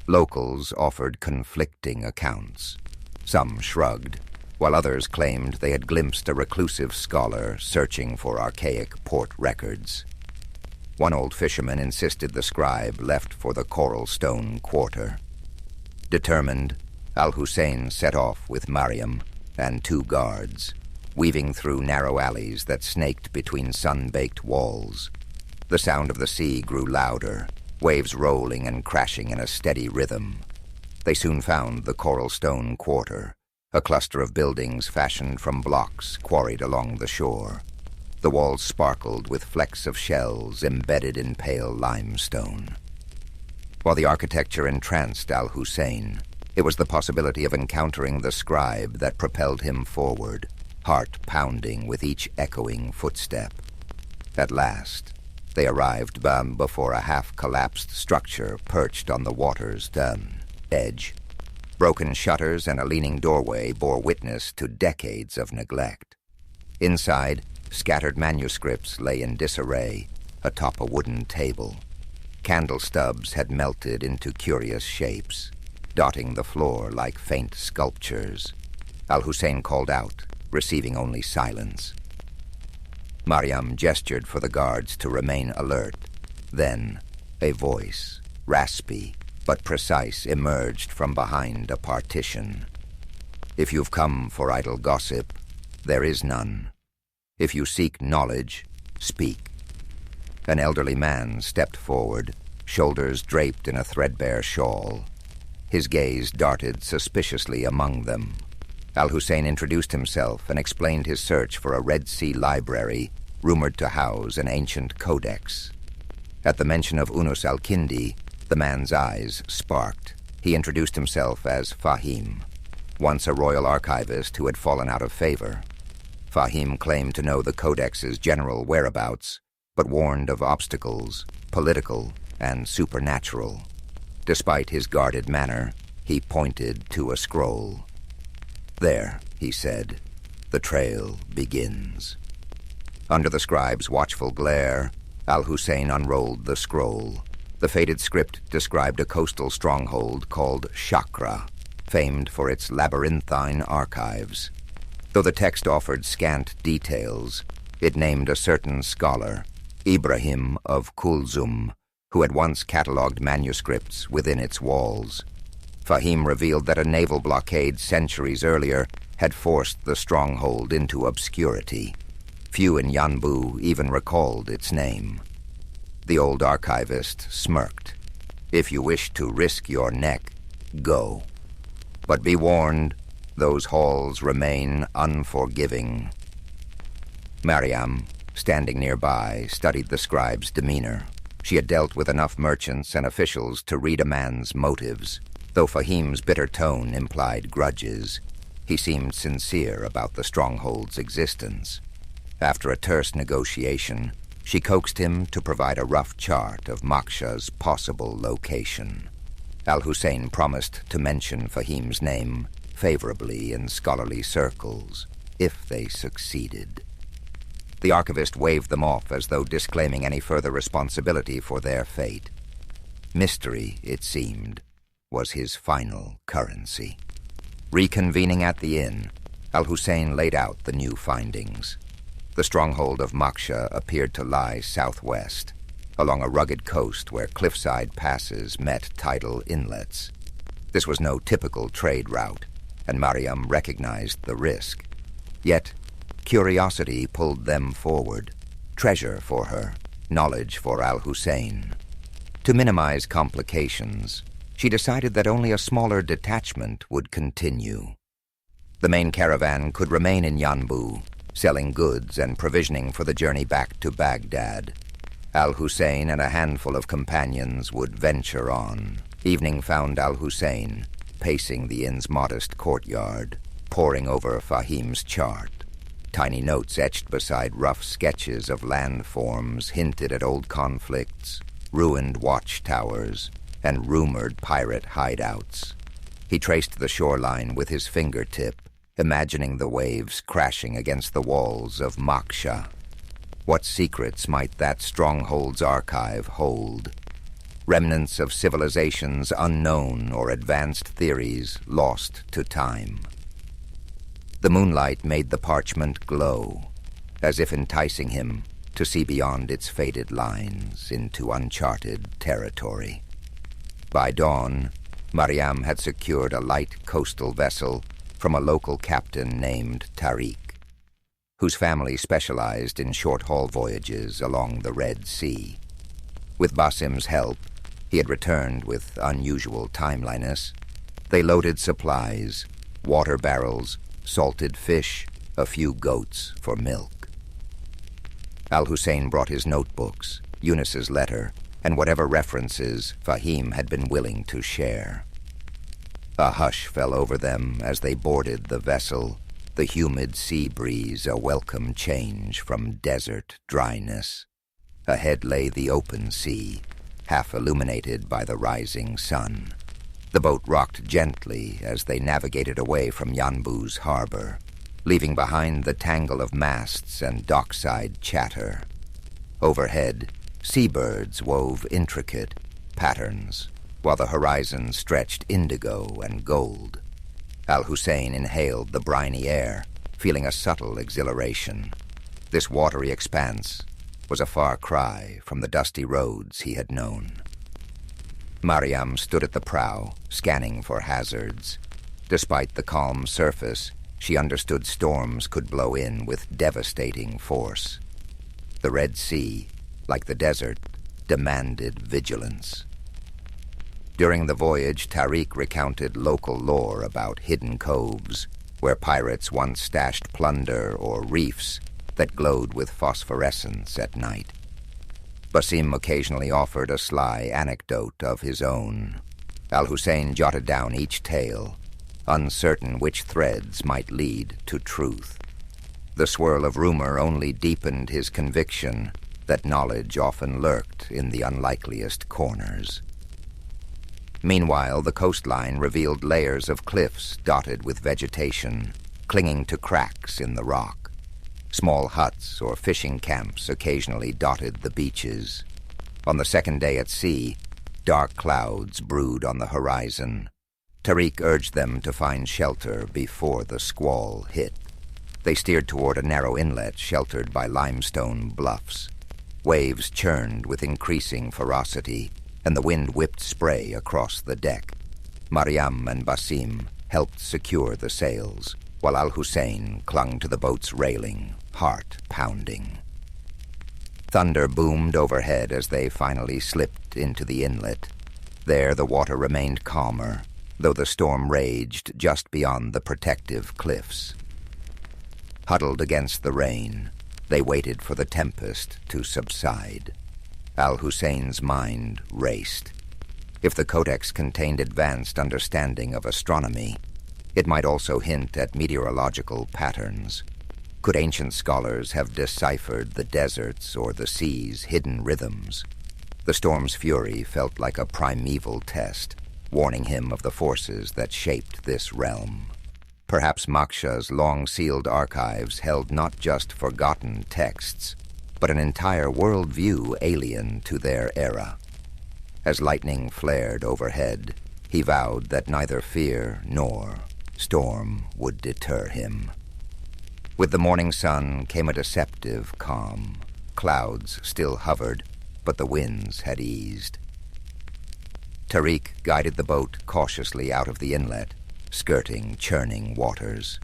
Locals offered conflicting accounts. Some shrugged, while others claimed they had glimpsed a reclusive scholar searching for archaic port records. One old fisherman insisted the scribe left for the Coral Stone Quarter. Determined, Al-Hussein set off with Mariam and 2 guards, weaving through narrow alleys that snaked between sun-baked walls. The sound of the sea grew louder, waves rolling and crashing in a steady rhythm. They soon found the Coral Stone Quarter, a cluster of buildings fashioned from blocks quarried along the shore. The walls sparkled with flecks of shells embedded in pale limestone. While the architecture entranced Al-Hussein, it was the possibility of encountering the scribe that propelled him forward, heart pounding with each echoing footstep. At last, they arrived before a half-collapsed structure perched on the water's edge. Broken shutters and a leaning doorway bore witness to decades of neglect. Inside, scattered manuscripts lay in disarray atop a wooden table. Candle stubs had melted into curious shapes, dotting the floor like faint sculptures. Al-Hussein called out, receiving only silence. Mariam gestured for the guards to remain alert. Then, a voice, raspy, but precise, emerged from behind a partition. If you've come for idle gossip, there is none. If you seek knowledge, speak. An elderly man stepped forward, shoulders draped in a threadbare shawl. His gaze darted suspiciously among them. Al-Hussein introduced himself and explained his search for a Red Sea library rumored to house an ancient codex. At the mention of Unus al-Kindi, the man's eyes sparked. He introduced himself as Fahim, once a royal archivist who had fallen out of favor. Fahim claimed to know the codex's general whereabouts, but warned of obstacles, political and supernatural. Despite his guarded manner, he pointed to a scroll. "There," he said, "the trail begins." Under the scribe's watchful glare, Al-Hussein unrolled the scroll. The faded script described a coastal stronghold called Chakra, famed for its labyrinthine archives. Though the text offered scant details, it named a certain scholar, Ibrahim of Kulzum, who had once catalogued manuscripts within its walls. Fahim revealed that a naval blockade centuries earlier had forced the stronghold into obscurity. Few in Yanbu even recalled its name. The old archivist smirked. "If you wish to risk your neck, go. But be warned, those halls remain unforgiving." Mariam, standing nearby, studied the scribe's demeanor. She had dealt with enough merchants and officials to read a man's motives. Though Fahim's bitter tone implied grudges, he seemed sincere about the stronghold's existence. After a terse negotiation, she coaxed him to provide a rough chart of Maksha's possible location. Al-Hussein promised to mention Fahim's name favorably in scholarly circles, if they succeeded. The archivist waved them off as though disclaiming any further responsibility for their fate. Mystery, it seemed, was his final currency. Reconvening at the inn, Al-Hussein laid out the new findings. The stronghold of Maksha appeared to lie southwest, along a rugged coast where cliffside passes met tidal inlets. This was no typical trade route, and Mariam recognized the risk. Yet, curiosity pulled them forward, treasure for her, knowledge for Al-Hussein. To minimize complications, she decided that only a smaller detachment would continue. The main caravan could remain in Yanbu, selling goods and provisioning for the journey back to Baghdad. Al-Hussein and a handful of companions would venture on. Evening found Al-Hussein pacing the inn's modest courtyard, poring over Fahim's chart. Tiny notes etched beside rough sketches of landforms hinted at old conflicts, ruined watchtowers, and rumored pirate hideouts. He traced the shoreline with his fingertip, imagining the waves crashing against the walls of Maksha. What secrets might that stronghold's archive hold? Remnants of civilizations unknown or advanced theories lost to time. The moonlight made the parchment glow, as if enticing him to see beyond its faded lines into uncharted territory. By dawn, Mariam had secured a light coastal vessel from a local captain named Tariq, whose family specialized in short-haul voyages along the Red Sea. With Basim's help, he had returned with unusual timeliness. They loaded supplies, water barrels, salted fish, a few goats for milk. Al-Hussein brought his notebooks, Eunice's letter, and whatever references Fahim had been willing to share. A hush fell over them as they boarded the vessel, the humid sea breeze a welcome change from desert dryness. Ahead lay the open sea, half illuminated by the rising sun. The boat rocked gently as they navigated away from Yanbu's harbor, leaving behind the tangle of masts and dockside chatter. Overhead, seabirds wove intricate patterns, while the horizon stretched indigo and gold. Al-Hussein inhaled the briny air, feeling a subtle exhilaration. This watery expanse was a far cry from the dusty roads he had known. Mariam stood at the prow, scanning for hazards. Despite the calm surface, she understood storms could blow in with devastating force. The Red Sea, like the desert, demanded vigilance. During the voyage, Tariq recounted local lore about hidden coves, where pirates once stashed plunder, or reefs that glowed with phosphorescence at night. Basim occasionally offered a sly anecdote of his own. Al-Hussein jotted down each tale, uncertain which threads might lead to truth. The swirl of rumor only deepened his conviction that knowledge often lurked in the unlikeliest corners. Meanwhile, the coastline revealed layers of cliffs dotted with vegetation, clinging to cracks in the rock. Small huts or fishing camps occasionally dotted the beaches. On the second day at sea, dark clouds brewed on the horizon. Tariq urged them to find shelter before the squall hit. They steered toward a narrow inlet sheltered by limestone bluffs. Waves churned with increasing ferocity, and the wind whipped spray across the deck. Mariam and Basim helped secure the sails, while Al-Hussein clung to the boat's railing, heart pounding. Thunder boomed overhead as they finally slipped into the inlet. There the water remained calmer, though the storm raged just beyond the protective cliffs. Huddled against the rain, they waited for the tempest to subside. Al-Hussein's mind raced. If the codex contained advanced understanding of astronomy, it might also hint at meteorological patterns. Could ancient scholars have deciphered the desert's or the sea's hidden rhythms? The storm's fury felt like a primeval test, warning him of the forces that shaped this realm. Perhaps Maksha's long-sealed archives held not just forgotten texts, but an entire worldview alien to their era. As lightning flared overhead, he vowed that neither fear nor storm would deter him. With the morning sun came a deceptive calm. Clouds still hovered, but the winds had eased. Tariq guided the boat cautiously out of the inlet, skirting churning waters.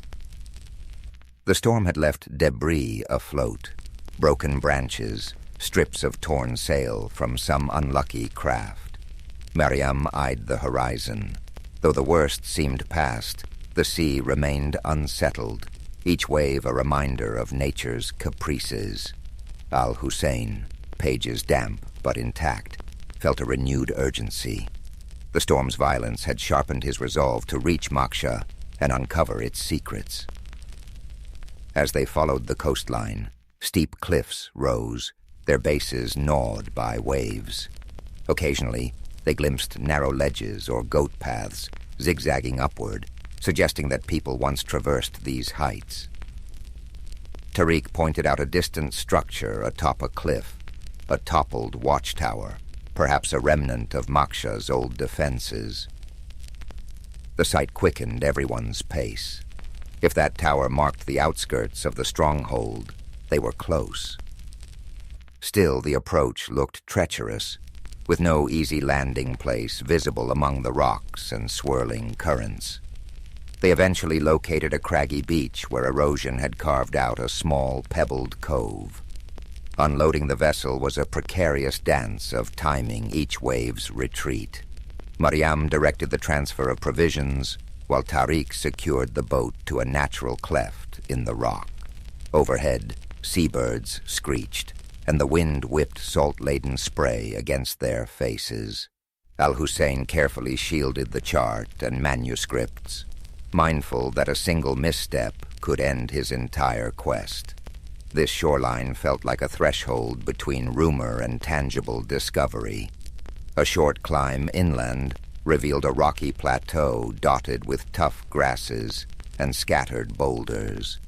The storm had left debris afloat, broken branches, strips of torn sail from some unlucky craft. Mariam eyed the horizon. Though the worst seemed past, the sea remained unsettled, each wave a reminder of nature's caprices. Al-Hussein, pages damp but intact, felt a renewed urgency. The storm's violence had sharpened his resolve to reach Maksha and uncover its secrets. As they followed the coastline, steep cliffs rose, their bases gnawed by waves. Occasionally, they glimpsed narrow ledges or goat paths, zigzagging upward, suggesting that people once traversed these heights. Tariq pointed out a distant structure atop a cliff, a toppled watchtower, perhaps a remnant of Maksha's old defenses. The sight quickened everyone's pace. If that tower marked the outskirts of the stronghold, they were close. Still, the approach looked treacherous, with no easy landing place visible among the rocks and swirling currents. They eventually located a craggy beach where erosion had carved out a small, pebbled cove. Unloading the vessel was a precarious dance of timing each wave's retreat. Mariam directed the transfer of provisions, while Tariq secured the boat to a natural cleft in the rock. Overhead, seabirds screeched, and the wind whipped salt-laden spray against their faces. Al-Hussein carefully shielded the chart and manuscripts, mindful that a single misstep could end his entire quest. This shoreline felt like a threshold between rumor and tangible discovery. A short climb inland revealed a rocky plateau dotted with tough grasses and scattered boulders.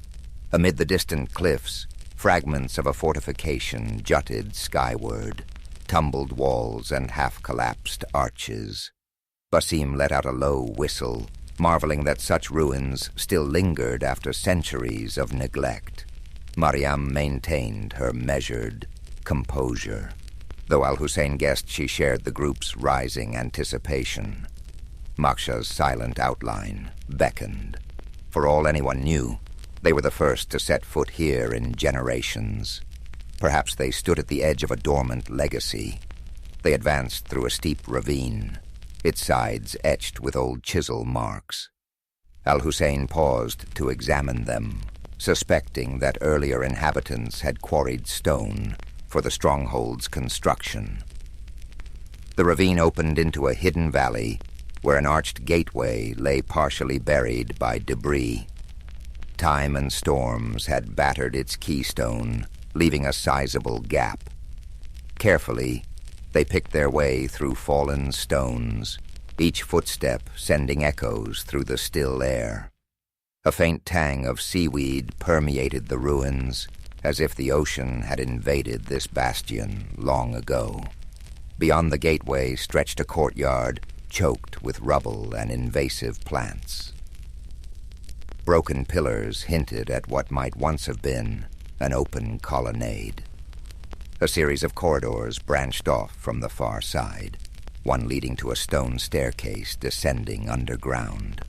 Amid the distant cliffs, fragments of a fortification jutted skyward, tumbled walls and half-collapsed arches. Basim let out a low whistle, marveling that such ruins still lingered after centuries of neglect. Mariam maintained her measured composure. though Al-Hussein guessed she shared the group's rising anticipation. Maksha's silent outline beckoned. For all anyone knew, they were the first to set foot here in generations. Perhaps they stood at the edge of a dormant legacy. They advanced through a steep ravine, its sides etched with old chisel marks. Al-Hussein paused to examine them, suspecting that earlier inhabitants had quarried stone for the stronghold's construction. The ravine opened into a hidden valley where an arched gateway lay partially buried by debris. Time and storms had battered its keystone, leaving a sizable gap. Carefully, they picked their way through fallen stones, each footstep sending echoes through the still air. A faint tang of seaweed permeated the ruins, as if the ocean had invaded this bastion long ago. Beyond the gateway stretched a courtyard choked with rubble and invasive plants. Broken pillars hinted at what might once have been an open colonnade. A series of corridors branched off from the far side, one leading to a stone staircase descending underground.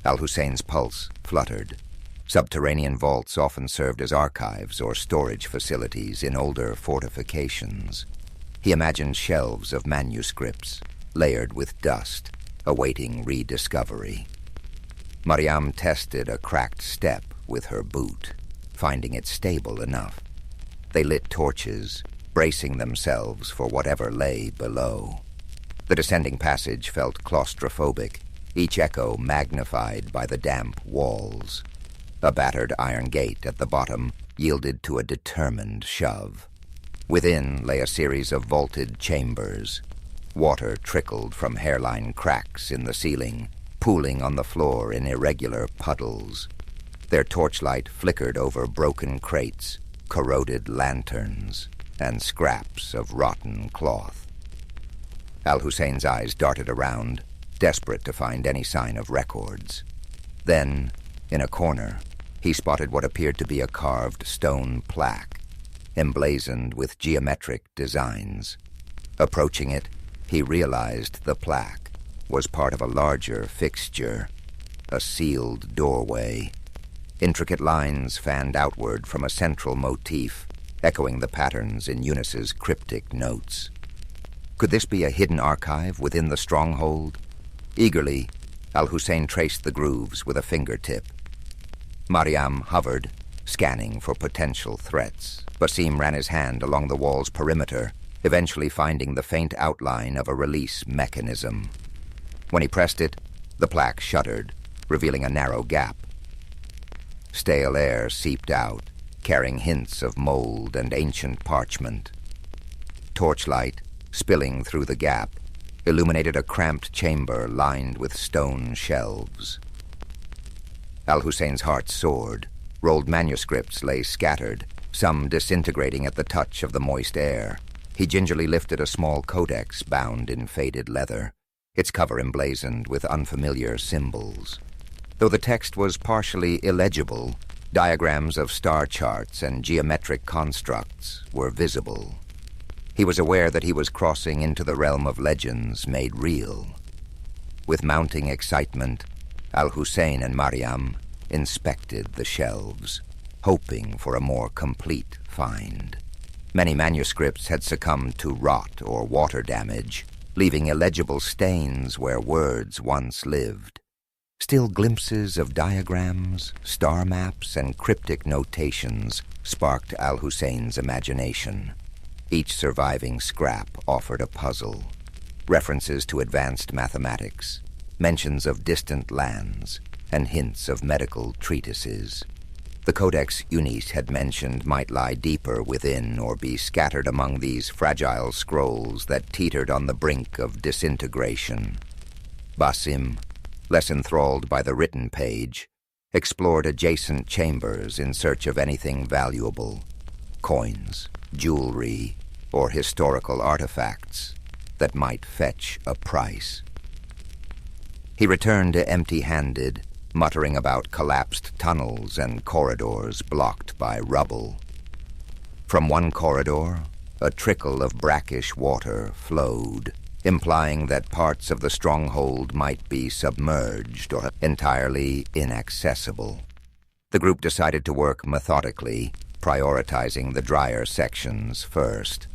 Al-Hussein's pulse fluttered. Subterranean vaults often served as archives or storage facilities in older fortifications. He imagined shelves of manuscripts, layered with dust, awaiting rediscovery. Mariam tested a cracked step with her boot, finding it stable enough. They lit torches, bracing themselves for whatever lay below. The descending passage felt claustrophobic, each echo magnified by the damp walls. A battered iron gate at the bottom yielded to a determined shove. Within lay a series of vaulted chambers. Water trickled from hairline cracks in the ceiling, pooling on the floor in irregular puddles. Their torchlight flickered over broken crates, corroded lanterns, and scraps of rotten cloth. Al-Hussein's eyes darted around, desperate to find any sign of records. Then, in a corner, he spotted what appeared to be a carved stone plaque, emblazoned with geometric designs. Approaching it, he realized the plaque was part of a larger fixture, a sealed doorway. Intricate lines fanned outward from a central motif, echoing the patterns in Eunice's cryptic notes. Could this be a hidden archive within the stronghold? Eagerly, Al-Hussein traced the grooves with a fingertip. Mariam hovered, scanning for potential threats. Basim ran his hand along the wall's perimeter, eventually finding the faint outline of a release mechanism. When he pressed it, the plaque shuddered, revealing a narrow gap. Stale air seeped out, carrying hints of mold and ancient parchment. Torchlight, spilling through the gap, illuminated a cramped chamber lined with stone shelves. Al-Hussein's heart soared. Rolled manuscripts lay scattered, some disintegrating at the touch of the moist air. He gingerly lifted a small codex bound in faded leather, its cover emblazoned with unfamiliar symbols. Though the text was partially illegible, diagrams of star charts and geometric constructs were visible. He was aware that he was crossing into the realm of legends made real. With mounting excitement, Al-Hussein and Mariam inspected the shelves, hoping for a more complete find. Many manuscripts had succumbed to rot or water damage, leaving illegible stains where words once lived. Still, glimpses of diagrams, star maps, and cryptic notations sparked Al-Hussein's imagination. Each surviving scrap offered a puzzle. References to advanced mathematics, mentions of distant lands, and hints of medical treatises. The codex Eunice had mentioned might lie deeper within or be scattered among these fragile scrolls that teetered on the brink of disintegration. Basim, less enthralled by the written page, explored adjacent chambers in search of anything valuable, coins, jewelry, or historical artifacts that might fetch a price. He returned empty-handed, muttering about collapsed tunnels and corridors blocked by rubble. From one corridor, A trickle of brackish water flowed, implying that parts of the stronghold might be submerged or entirely inaccessible. The group decided to work methodically, prioritizing the drier sections first.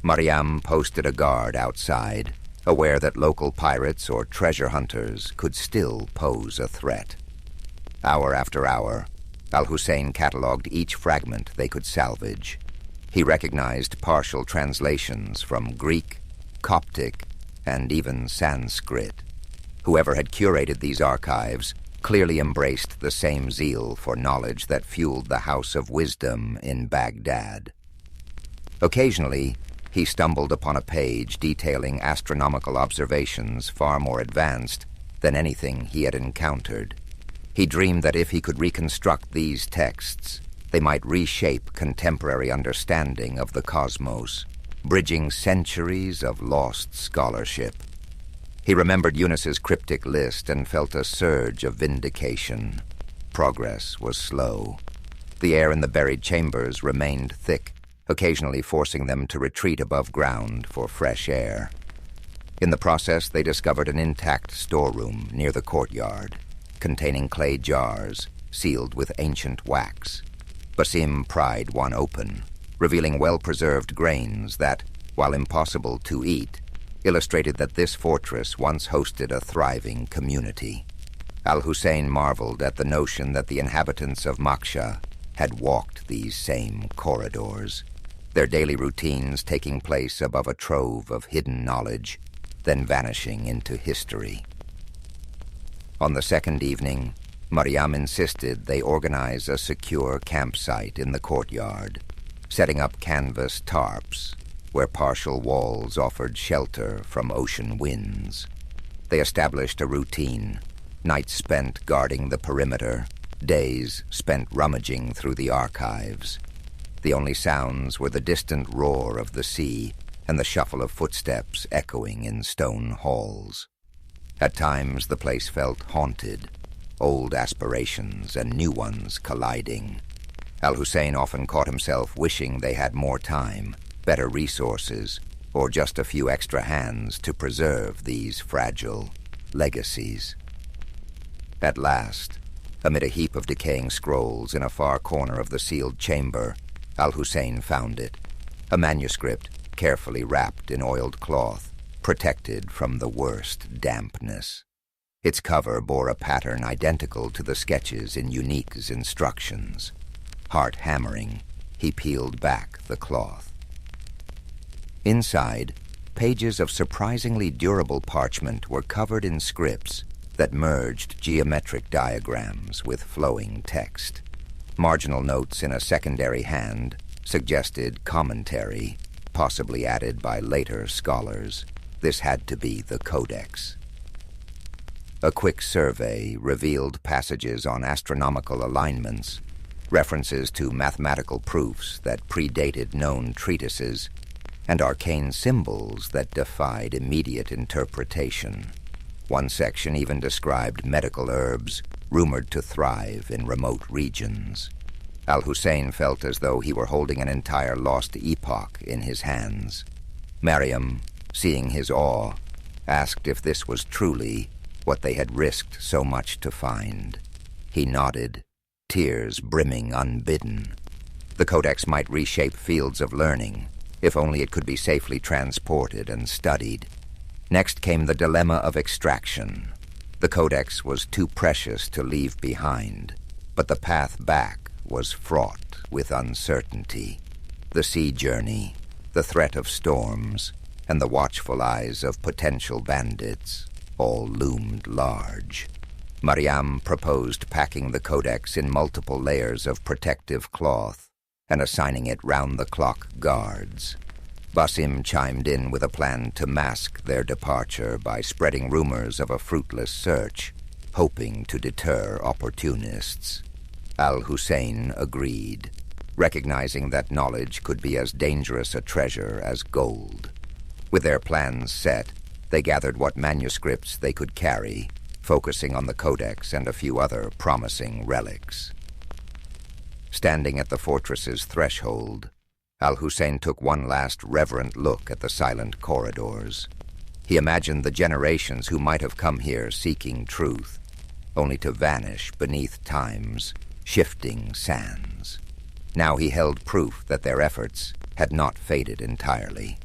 Mariam posted a guard outside, aware that local pirates or treasure hunters could still pose a threat. Hour after hour, Al-Hussein cataloged each fragment they could salvage. He recognized partial translations from Greek, Coptic, and even Sanskrit. Whoever had curated these archives clearly embraced the same zeal for knowledge that fueled the House of Wisdom in Baghdad. Occasionally, he stumbled upon a page detailing astronomical observations far more advanced than anything he had encountered. He dreamed that if he could reconstruct these texts, they might reshape contemporary understanding of the cosmos, bridging centuries of lost scholarship. He remembered Eunice's cryptic list and felt a surge of vindication. Progress was slow. The air in the buried chambers remained thick, occasionally forcing them to retreat above ground for fresh air. In the process, they discovered an intact storeroom near the courtyard, containing clay jars sealed with ancient wax. Basim pried one open, revealing well-preserved grains that, while impossible to eat, illustrated that this fortress once hosted a thriving community. Al-Hussein marveled at the notion that the inhabitants of Maksha had walked these same corridors, their daily routines taking place above a trove of hidden knowledge, then vanishing into history. On the second evening, Mariam insisted they organize a secure campsite in the courtyard, setting up canvas tarps where partial walls offered shelter from ocean winds. They established a routine, nights spent guarding the perimeter, days spent rummaging through the archives. The only sounds were the distant roar of the sea and the shuffle of footsteps echoing in stone halls. At times the place felt haunted, old aspirations and new ones colliding. Al-Hussein often caught himself wishing they had more time, better resources, or just a few extra hands to preserve these fragile legacies. At last, amid a heap of decaying scrolls in a far corner of the sealed chamber, Al-Hussein found it, a manuscript carefully wrapped in oiled cloth, protected from the worst dampness. Its cover bore a pattern identical to the sketches in Unique's instructions. Heart-hammering, he peeled back the cloth. Inside, pages of surprisingly durable parchment were covered in scripts that merged geometric diagrams with flowing text. Marginal notes in a secondary hand suggested commentary, possibly added by later scholars. This had to be the Codex. A quick survey revealed passages on astronomical alignments, references to mathematical proofs that predated known treatises, and arcane symbols that defied immediate interpretation. One section even described medical herbs rumored to thrive in remote regions. Al-Hussein felt as though he were holding an entire lost epoch in his hands. Mariam, seeing his awe, asked if this was truly what they had risked so much to find. He nodded, tears brimming unbidden. The Codex might reshape fields of learning, if only it could be safely transported and studied. Next came the dilemma of extraction. The Codex was too precious to leave behind, but the path back was fraught with uncertainty. The sea journey, the threat of storms, and the watchful eyes of potential bandits all loomed large. Mariam proposed packing the Codex in multiple layers of protective cloth and assigning it round-the-clock guards. Basim chimed in with a plan to mask their departure by spreading rumors of a fruitless search, hoping to deter opportunists. Al-Hussein agreed, recognizing that knowledge could be as dangerous a treasure as gold. With their plans set, they gathered what manuscripts they could carry, focusing on the Codex and a few other promising relics. Standing at the fortress's threshold, Al-Hussein took one last reverent look at the silent corridors. He imagined the generations who might have come here seeking truth, only to vanish beneath time's shifting sands. Now he held proof that their efforts had not faded entirely.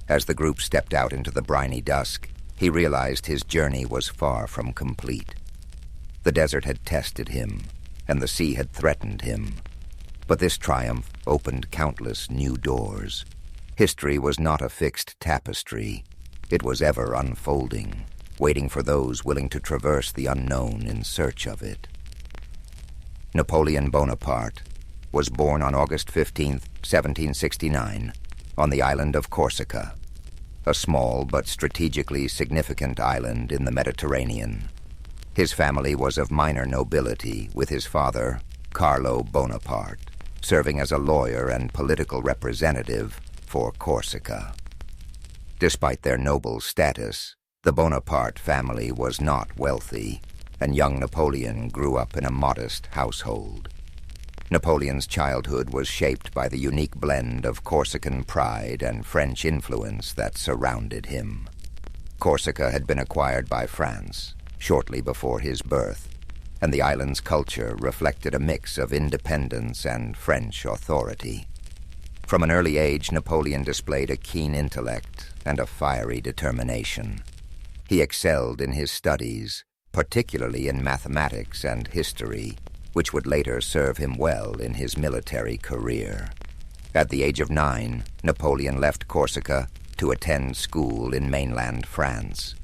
As the group stepped out into the briny dusk, he realized his journey was far from complete. The desert had tested him, and the sea had threatened him. But this triumph opened countless new doors. History was not a fixed tapestry. It was ever unfolding, waiting for those willing to traverse the unknown in search of it. Napoleon Bonaparte was born on August 15, 1769, on the island of Corsica, a small but strategically significant island in the Mediterranean. His family was of minor nobility, with his father, Carlo Bonaparte, serving as a lawyer and political representative for Corsica. Despite their noble status, the Bonaparte family was not wealthy, and young Napoleon grew up in a modest household. Napoleon's childhood was shaped by the unique blend of Corsican pride and French influence that surrounded him. Corsica had been acquired by France shortly before his birth, and the island's culture reflected a mix of independence and French authority. From an early age, Napoleon displayed a keen intellect and a fiery determination. He excelled in his studies, particularly in mathematics and history, which would later serve him well in his military career. At the age of 9, Napoleon left Corsica to attend school in mainland France.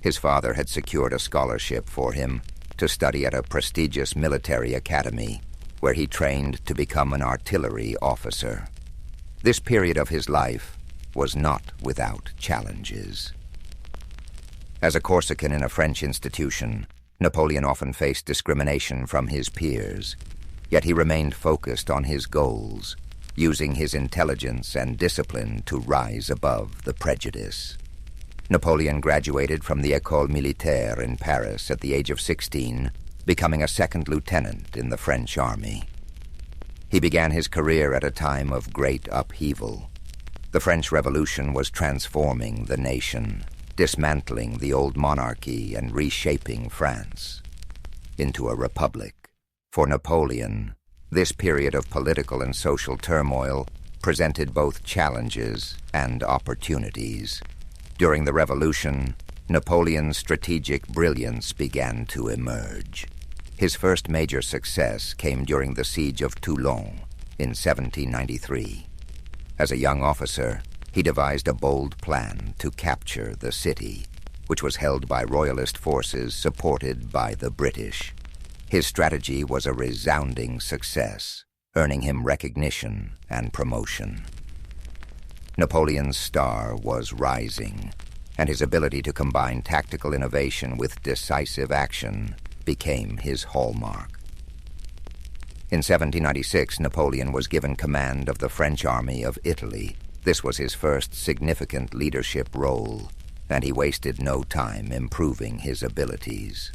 His father had secured a scholarship for him to study at a prestigious military academy, where he trained to become an artillery officer. This period of his life was not without challenges. As a Corsican in a French institution, Napoleon often faced discrimination from his peers, yet he remained focused on his goals, using his intelligence and discipline to rise above the prejudice. Napoleon graduated from the École Militaire in Paris at the age of 16, becoming a second lieutenant in the French army. He began his career at a time of great upheaval. The French Revolution was transforming the nation, dismantling the old monarchy and reshaping France into a republic. For Napoleon, this period of political and social turmoil presented both challenges and opportunities. During the Revolution, Napoleon's strategic brilliance began to emerge. His first major success came during the siege of Toulon in 1793. As a young officer, he devised a bold plan to capture the city, which was held by royalist forces supported by the British. His strategy was a resounding success, earning him recognition and promotion. Napoleon's star was rising, and his ability to combine tactical innovation with decisive action became his hallmark. In 1796, Napoleon was given command of the French army of Italy. This was his first significant leadership role, and he wasted no time improving his abilities.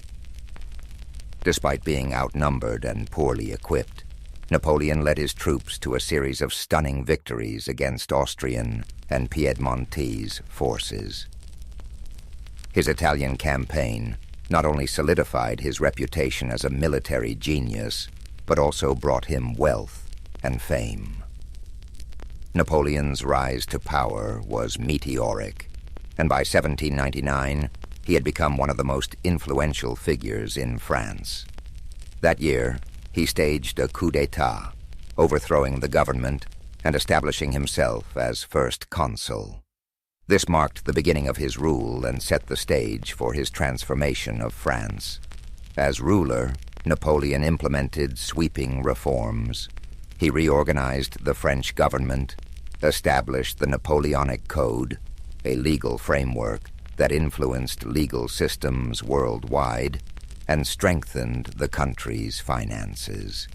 Despite being outnumbered and poorly equipped, Napoleon led his troops to a series of stunning victories against Austrian and Piedmontese forces. His Italian campaign not only solidified his reputation as a military genius, but also brought him wealth and fame. Napoleon's rise to power was meteoric, and by 1799, he had become one of the most influential figures in France. That year, he staged a coup d'etat, overthrowing the government and establishing himself as first consul. This marked the beginning of his rule and set the stage for his transformation of France. As ruler, Napoleon implemented sweeping reforms. He reorganized the French government, established the Napoleonic Code, a legal framework that influenced legal systems worldwide, and strengthened the country's finances.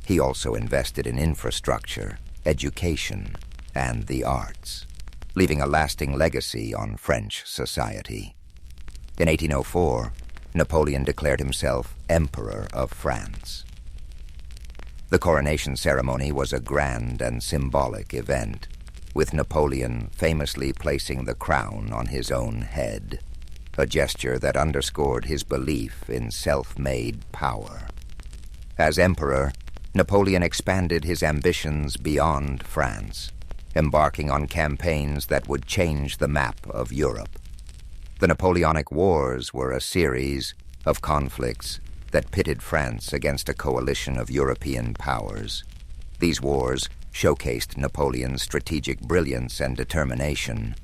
He also invested in infrastructure, education, and the arts, leaving a lasting legacy on French society. In 1804, Napoleon declared himself Emperor of France. The coronation ceremony was a grand and symbolic event, with Napoleon famously placing the crown on his own head, a gesture that underscored his belief in self-made power. As emperor, Napoleon expanded his ambitions beyond France, embarking on campaigns that would change the map of Europe. The Napoleonic Wars were a series of conflicts that pitted France against a coalition of European powers. These wars showcased Napoleon's strategic brilliance and determination,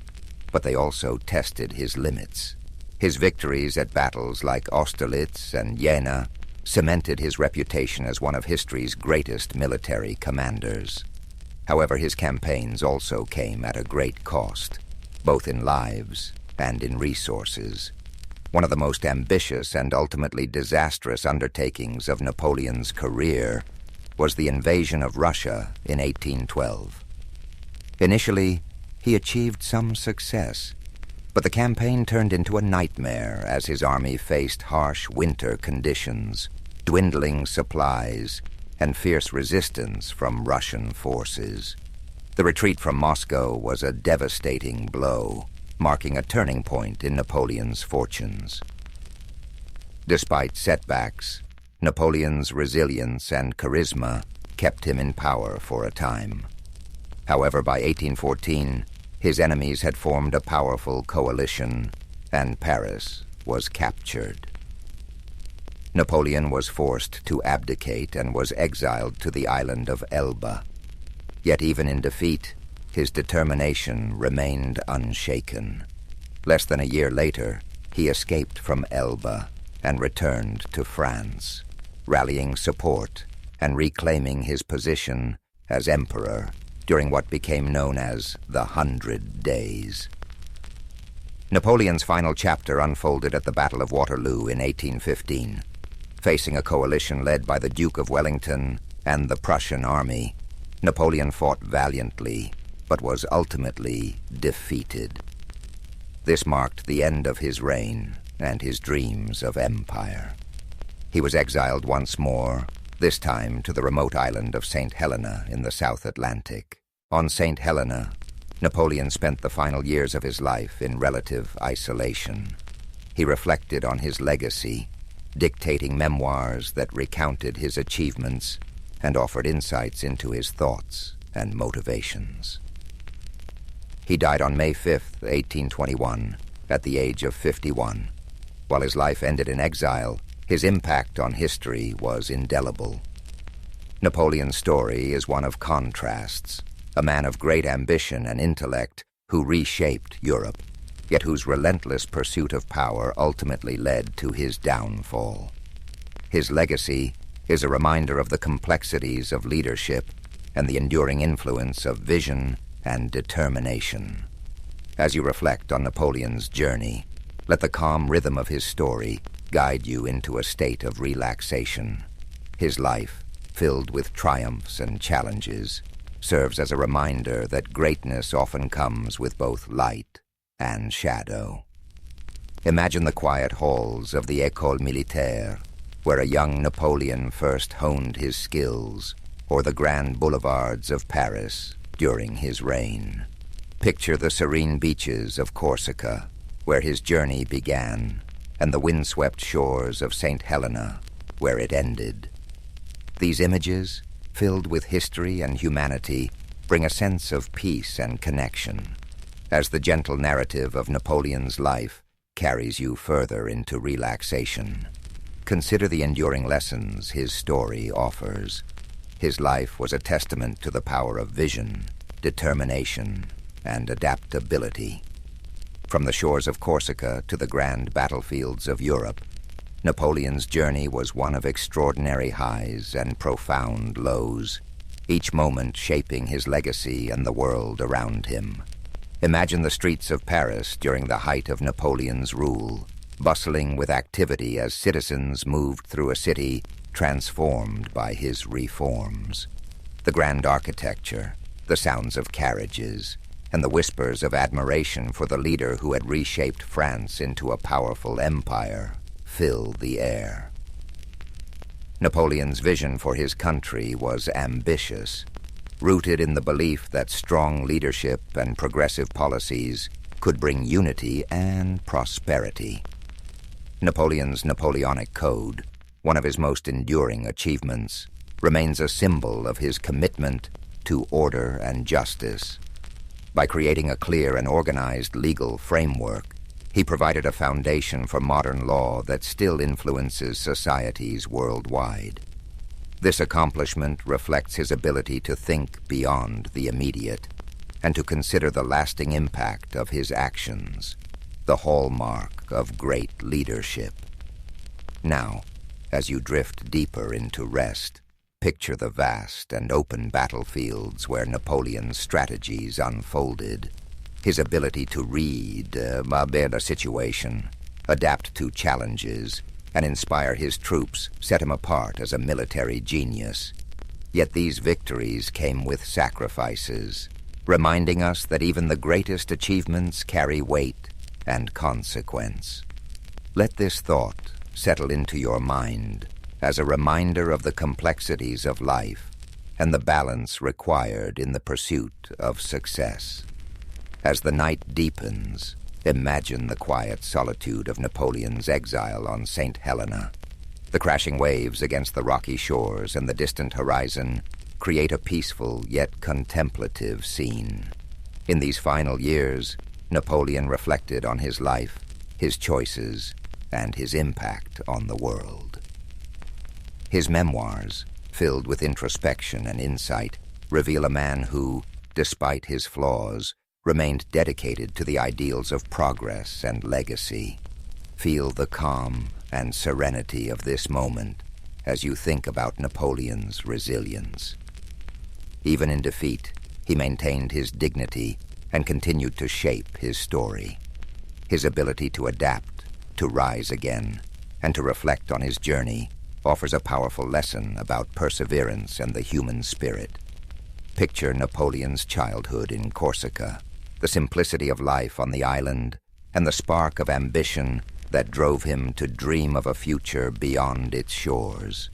but they also tested his limits. His victories at battles like Austerlitz and Jena cemented his reputation as one of history's greatest military commanders. However, his campaigns also came at a great cost, both in lives and in resources. One of the most ambitious and ultimately disastrous undertakings of Napoleon's career was the invasion of Russia in 1812. Initially, he achieved some success, but the campaign turned into a nightmare as his army faced harsh winter conditions, dwindling supplies, and fierce resistance from Russian forces. The retreat from Moscow was a devastating blow, marking a turning point in Napoleon's fortunes. Despite setbacks, Napoleon's resilience and charisma kept him in power for a time. However, by 1814, his enemies had formed a powerful coalition, and Paris was captured. Napoleon was forced to abdicate and was exiled to the island of Elba. Yet even in defeat, his determination remained unshaken. Less than a year later, he escaped from Elba and returned to France, rallying support and reclaiming his position as emperor during what became known as the 100 Days. Napoleon's final chapter unfolded at the Battle of Waterloo in 1815. Facing a coalition led by the Duke of Wellington and the Prussian army, Napoleon fought valiantly, but was ultimately defeated. This marked the end of his reign and his dreams of empire. He was exiled once more, this time to the remote island of St. Helena in the South Atlantic. On St. Helena, Napoleon spent the final years of his life in relative isolation. He reflected on his legacy, dictating memoirs that recounted his achievements and offered insights into his thoughts and motivations. He died on May 5, 1821, at the age of 51. While his life ended in exile, his impact on history was indelible. Napoleon's story is one of contrasts, a man of great ambition and intellect who reshaped Europe, yet whose relentless pursuit of power ultimately led to his downfall. His legacy is a reminder of the complexities of leadership and the enduring influence of vision and determination. As you reflect on Napoleon's journey, let the calm rhythm of his story guide you into a state of relaxation. His life, filled with triumphs and challenges, serves as a reminder that greatness often comes with both light and shadow. Imagine the quiet halls of the École Militaire, where a young Napoleon first honed his skills, or the grand boulevards of Paris during his reign. Picture the serene beaches of Corsica, where his journey began, and the windswept shores of St. Helena, where it ended. These images, filled with history and humanity, bring a sense of peace and connection, as the gentle narrative of Napoleon's life carries you further into relaxation. Consider the enduring lessons his story offers. His life was a testament to the power of vision, determination, and adaptability. From the shores of Corsica to the grand battlefields of Europe, Napoleon's journey was one of extraordinary highs and profound lows, each moment shaping his legacy and the world around him. Imagine the streets of Paris during the height of Napoleon's rule, bustling with activity as citizens moved through a city transformed by his reforms. The grand architecture, the sounds of carriages, and the whispers of admiration for the leader who had reshaped France into a powerful empire fill the air. Napoleon's vision for his country was ambitious, rooted in the belief that strong leadership and progressive policies could bring unity and prosperity. Napoleon's Napoleonic Code, one of his most enduring achievements, remains a symbol of his commitment to order and justice. By creating a clear and organized legal framework, he provided a foundation for modern law that still influences societies worldwide. This accomplishment reflects his ability to think beyond the immediate and to consider the lasting impact of his actions, the hallmark of great leadership. Now, as you drift deeper into rest, picture the vast and open battlefields where Napoleon's strategies unfolded. His ability to read a situation, adapt to challenges, and inspire his troops set him apart as a military genius. Yet these victories came with sacrifices, reminding us that even the greatest achievements carry weight and consequence. Let this thought settle into your mind as a reminder of the complexities of life and the balance required in the pursuit of success. As the night deepens, imagine the quiet solitude of Napoleon's exile on St. Helena. The crashing waves against the rocky shores and the distant horizon create a peaceful yet contemplative scene. In these final years, Napoleon reflected on his life, his choices, and his impact on the world. His memoirs, filled with introspection and insight, reveal a man who, despite his flaws, remained dedicated to the ideals of progress and legacy. Feel the calm and serenity of this moment as you think about Napoleon's resilience. Even in defeat, he maintained his dignity and continued to shape his story. His ability to adapt, to rise again, and to reflect on his journey offers a powerful lesson about perseverance and the human spirit. Picture Napoleon's childhood in Corsica, the simplicity of life on the island, and the spark of ambition that drove him to dream of a future beyond its shores.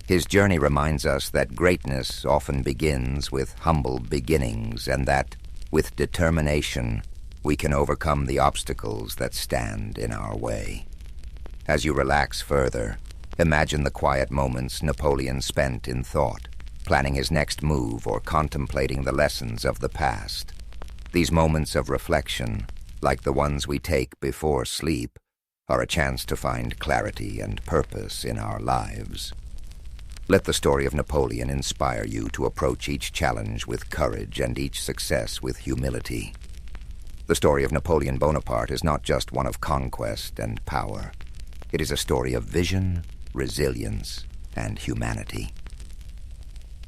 His journey reminds us that greatness often begins with humble beginnings and that, with determination, we can overcome the obstacles that stand in our way. As you relax further, imagine the quiet moments Napoleon spent in thought, planning his next move or contemplating the lessons of the past. These moments of reflection, like the ones we take before sleep, are a chance to find clarity and purpose in our lives. Let the story of Napoleon inspire you to approach each challenge with courage and each success with humility. The story of Napoleon Bonaparte is not just one of conquest and power. It is a story of vision, resilience, and humanity.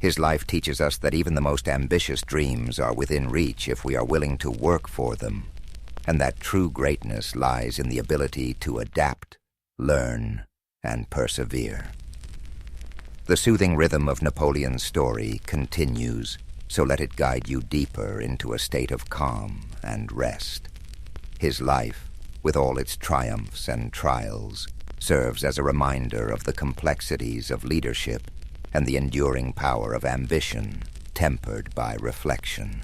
His life teaches us that even the most ambitious dreams are within reach if we are willing to work for them, and that true greatness lies in the ability to adapt, learn, and persevere. The soothing rhythm of Napoleon's story continues, so let it guide you deeper into a state of calm and rest. His life, with all its triumphs and trials, serves as a reminder of the complexities of leadership and the enduring power of ambition, tempered by reflection.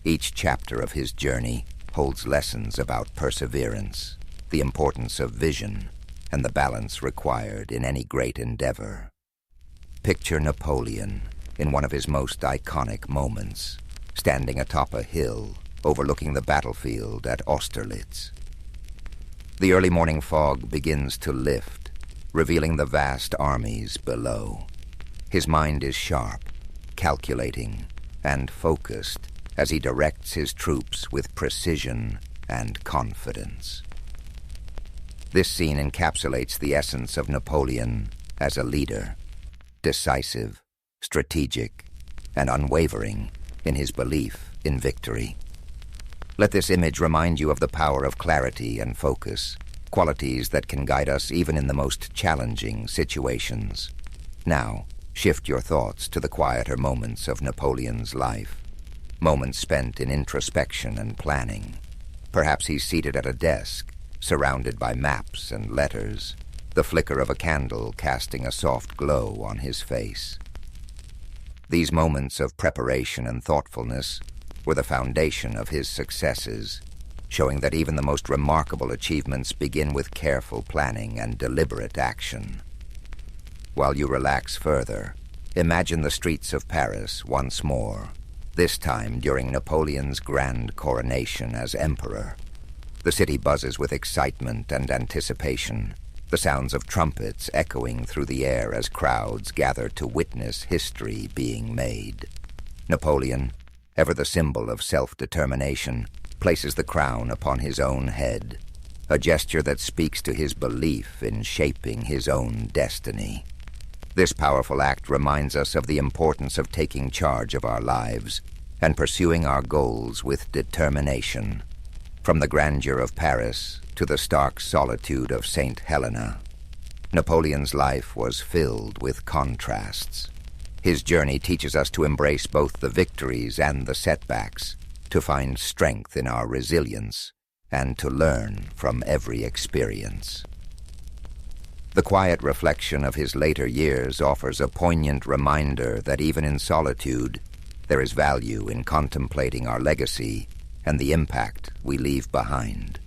Each chapter of his journey holds lessons about perseverance, the importance of vision, and the balance required in any great endeavor. Picture Napoleon in one of his most iconic moments, standing atop a hill overlooking the battlefield at Austerlitz. The early morning fog begins to lift, revealing the vast armies below. His mind is sharp, calculating, and focused as he directs his troops with precision and confidence. This scene encapsulates the essence of Napoleon as a leader, decisive, strategic, and unwavering in his belief in victory. Let this image remind you of the power of clarity and focus, qualities that can guide us even in the most challenging situations. Now, shift your thoughts to the quieter moments of Napoleon's life, moments spent in introspection and planning. Perhaps he's seated at a desk, surrounded by maps and letters, the flicker of a candle casting a soft glow on his face. These moments of preparation and thoughtfulness were the foundation of his successes, showing that even the most remarkable achievements begin with careful planning and deliberate action. While you relax further, imagine the streets of Paris once more, this time during Napoleon's grand coronation as emperor. The city buzzes with excitement and anticipation, the sounds of trumpets echoing through the air as crowds gather to witness history being made. Napoleon, ever the symbol of self-determination, places the crown upon his own head, a gesture that speaks to his belief in shaping his own destiny. This powerful act reminds us of the importance of taking charge of our lives and pursuing our goals with determination. From the grandeur of Paris to the stark solitude of St. Helena, Napoleon's life was filled with contrasts. His journey teaches us to embrace both the victories and the setbacks, to find strength in our resilience, and to learn from every experience. The quiet reflection of his later years offers a poignant reminder that even in solitude, there is value in contemplating our legacy and the impact we leave behind.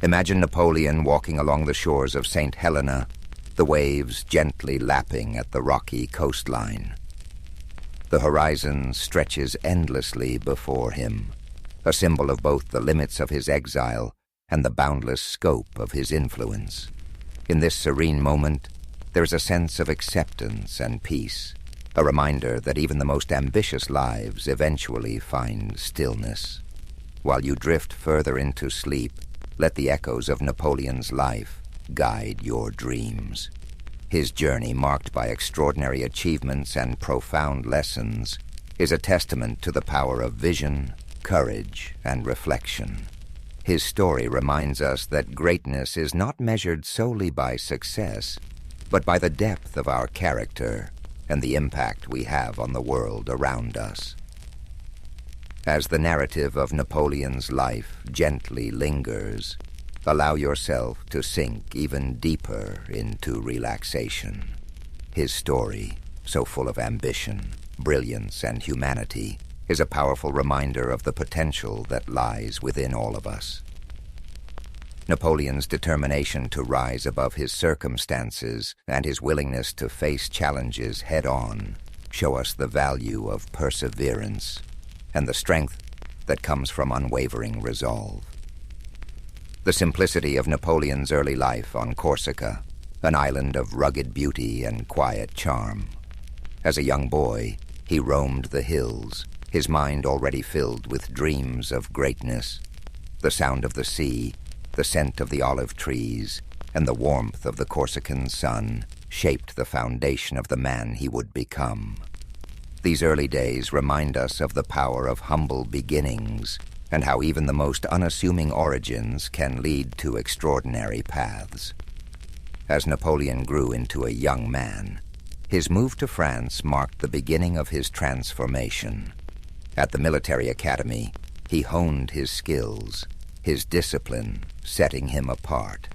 Imagine Napoleon walking along the shores of St. Helena, the waves gently lapping at the rocky coastline. The horizon stretches endlessly before him, a symbol of both the limits of his exile and the boundless scope of his influence. In this serene moment, there is a sense of acceptance and peace, a reminder that even the most ambitious lives eventually find stillness. While you drift further into sleep, let the echoes of Napoleon's life guide your dreams. His journey, marked by extraordinary achievements and profound lessons, is a testament to the power of vision, courage, and reflection. His story reminds us that greatness is not measured solely by success, but by the depth of our character and the impact we have on the world around us. As the narrative of Napoleon's life gently lingers, allow yourself to sink even deeper into relaxation. His story, so full of ambition, brilliance, and humanity, is a powerful reminder of the potential that lies within all of us. Napoleon's determination to rise above his circumstances and his willingness to face challenges head-on show us the value of perseverance and the strength that comes from unwavering resolve. The simplicity of Napoleon's early life on Corsica, an island of rugged beauty and quiet charm. As a young boy, he roamed the hills, his mind already filled with dreams of greatness. The sound of the sea, the scent of the olive trees, and the warmth of the Corsican sun shaped the foundation of the man he would become. These early days remind us of the power of humble beginnings and how even the most unassuming origins can lead to extraordinary paths. As Napoleon grew into a young man, his move to France marked the beginning of his transformation. At the military academy, he honed his skills, his discipline setting him apart.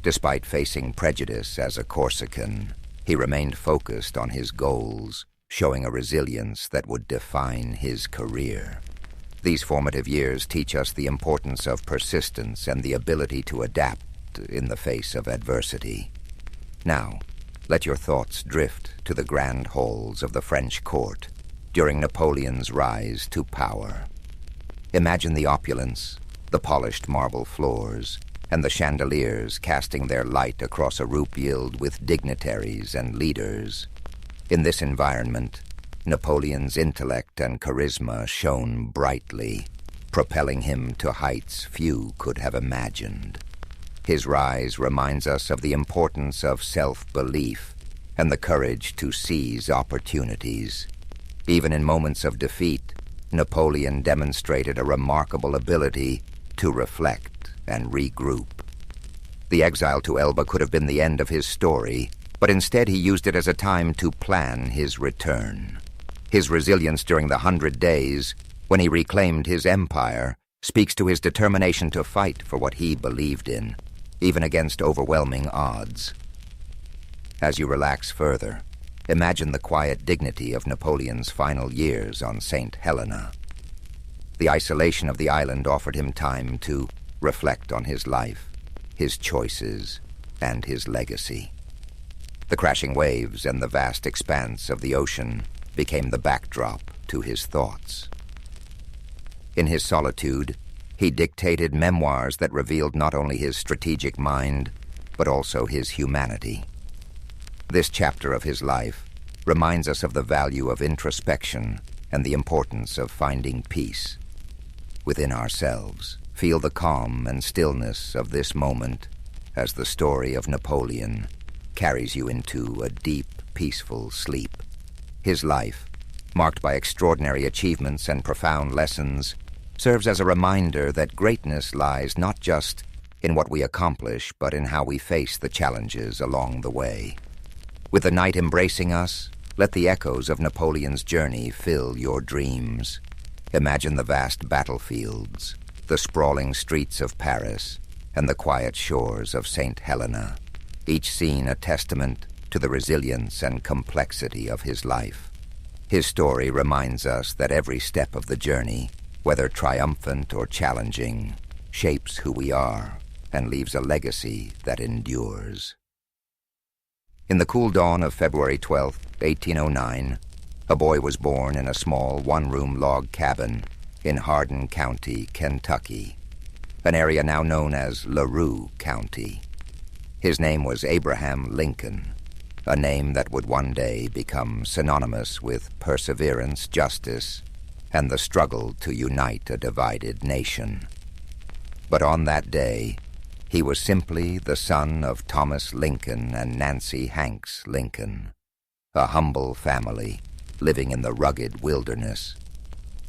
Despite facing prejudice as a Corsican, he remained focused on his goals, showing a resilience that would define his career. These formative years teach us the importance of persistence and the ability to adapt in the face of adversity. Now, let your thoughts drift to the grand halls of the French court during Napoleon's rise to power. Imagine the opulence, the polished marble floors, and the chandeliers casting their light across a route filled with dignitaries and leaders. In this environment, Napoleon's intellect and charisma shone brightly, propelling him to heights few could have imagined. His rise reminds us of the importance of self-belief and the courage to seize opportunities. Even in moments of defeat, Napoleon demonstrated a remarkable ability to reflect and regroup. The exile to Elba could have been the end of his story, but instead he used it as a time to plan his return. His resilience during the 100 Days, when he reclaimed his empire, speaks to his determination to fight for what he believed in. even against overwhelming odds. As you relax further, imagine the quiet dignity of Napoleon's final years on St. Helena. The isolation of the island offered him time to reflect on his life, his choices, and his legacy. The crashing waves and the vast expanse of the ocean became the backdrop to his thoughts. In his solitude, he dictated memoirs that revealed not only his strategic mind, but also his humanity. This chapter of his life reminds us of the value of introspection and the importance of finding peace within ourselves. Feel the calm and stillness of this moment as the story of Napoleon carries you into a deep, peaceful sleep. His life, marked by extraordinary achievements and profound lessons, serves as a reminder that greatness lies not just in what we accomplish, but in how we face the challenges along the way. With the night embracing us, let the echoes of Napoleon's journey fill your dreams. Imagine the vast battlefields, the sprawling streets of Paris, and the quiet shores of St. Helena, each scene a testament to the resilience and complexity of his life. His story reminds us that every step of the journey, whether triumphant or challenging, shapes who we are and leaves a legacy that endures. In the cool dawn of February 12, 1809, a boy was born in a small one-room log cabin in Hardin County, Kentucky, an area now known as LaRue County. His name was Abraham Lincoln, a name that would one day become synonymous with perseverance, justice, and the struggle to unite a divided nation. But on that day, he was simply the son of Thomas Lincoln and Nancy Hanks Lincoln, a humble family living in the rugged wilderness.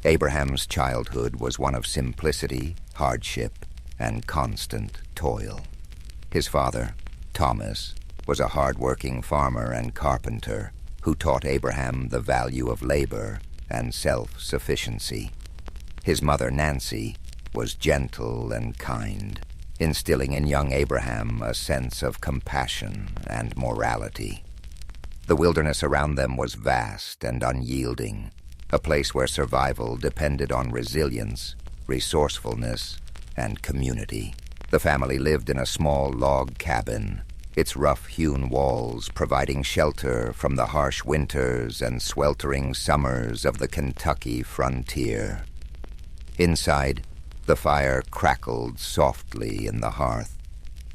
Abraham's childhood was one of simplicity, hardship, and constant toil. His father, Thomas, was a hard-working farmer and carpenter who taught Abraham the value of labor and self-sufficiency. His mother, Nancy, was gentle and kind, instilling in young Abraham a sense of compassion and morality. The wilderness around them was vast and unyielding, a place where survival depended on resilience, resourcefulness, and community. The family lived in a small log cabin, its rough-hewn walls providing shelter from the harsh winters and sweltering summers of the Kentucky frontier. Inside, the fire crackled softly in the hearth,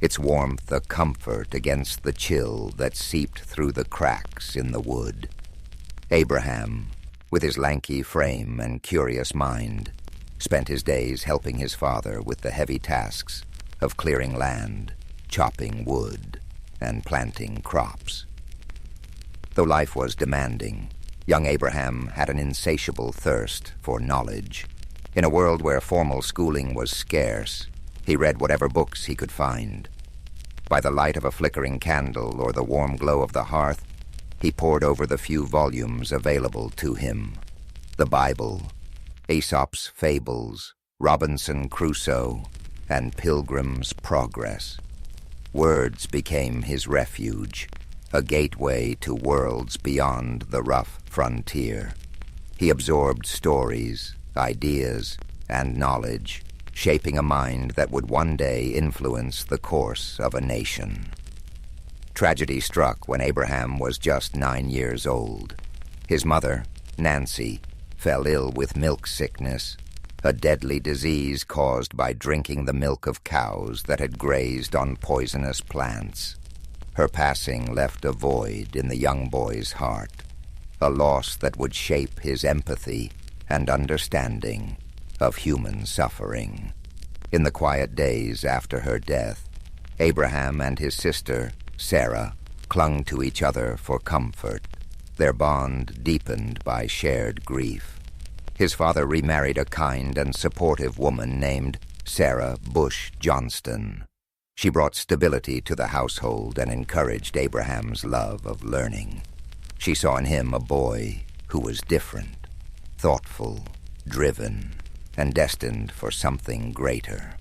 its warmth a comfort against the chill that seeped through the cracks in the wood. Abraham, with his lanky frame and curious mind, spent his days helping his father with the heavy tasks of clearing land, chopping wood, and planting crops. Though life was demanding, young Abraham had an insatiable thirst for knowledge. In a world where formal schooling was scarce, he read whatever books he could find. By the light of a flickering candle or the warm glow of the hearth, he pored over the few volumes available to him. The Bible, Aesop's Fables, Robinson Crusoe, and Pilgrim's Progress. Words became his refuge, a gateway to worlds beyond the rough frontier. He absorbed stories, ideas, and knowledge, shaping a mind that would one day influence the course of a nation. Tragedy struck when Abraham was just 9 years old. His mother, Nancy, fell ill with milk sickness, a deadly disease caused by drinking the milk of cows that had grazed on poisonous plants. Her passing left a void in the young boy's heart, a loss that would shape his empathy and understanding of human suffering. In the quiet days after her death, Abraham and his sister, Sarah, clung to each other for comfort, their bond deepened by shared grief. His father remarried a kind and supportive woman named Sarah Bush Johnston. She brought stability to the household and encouraged Abraham's love of learning. She saw in him a boy who was different, thoughtful, driven, and destined for something greater.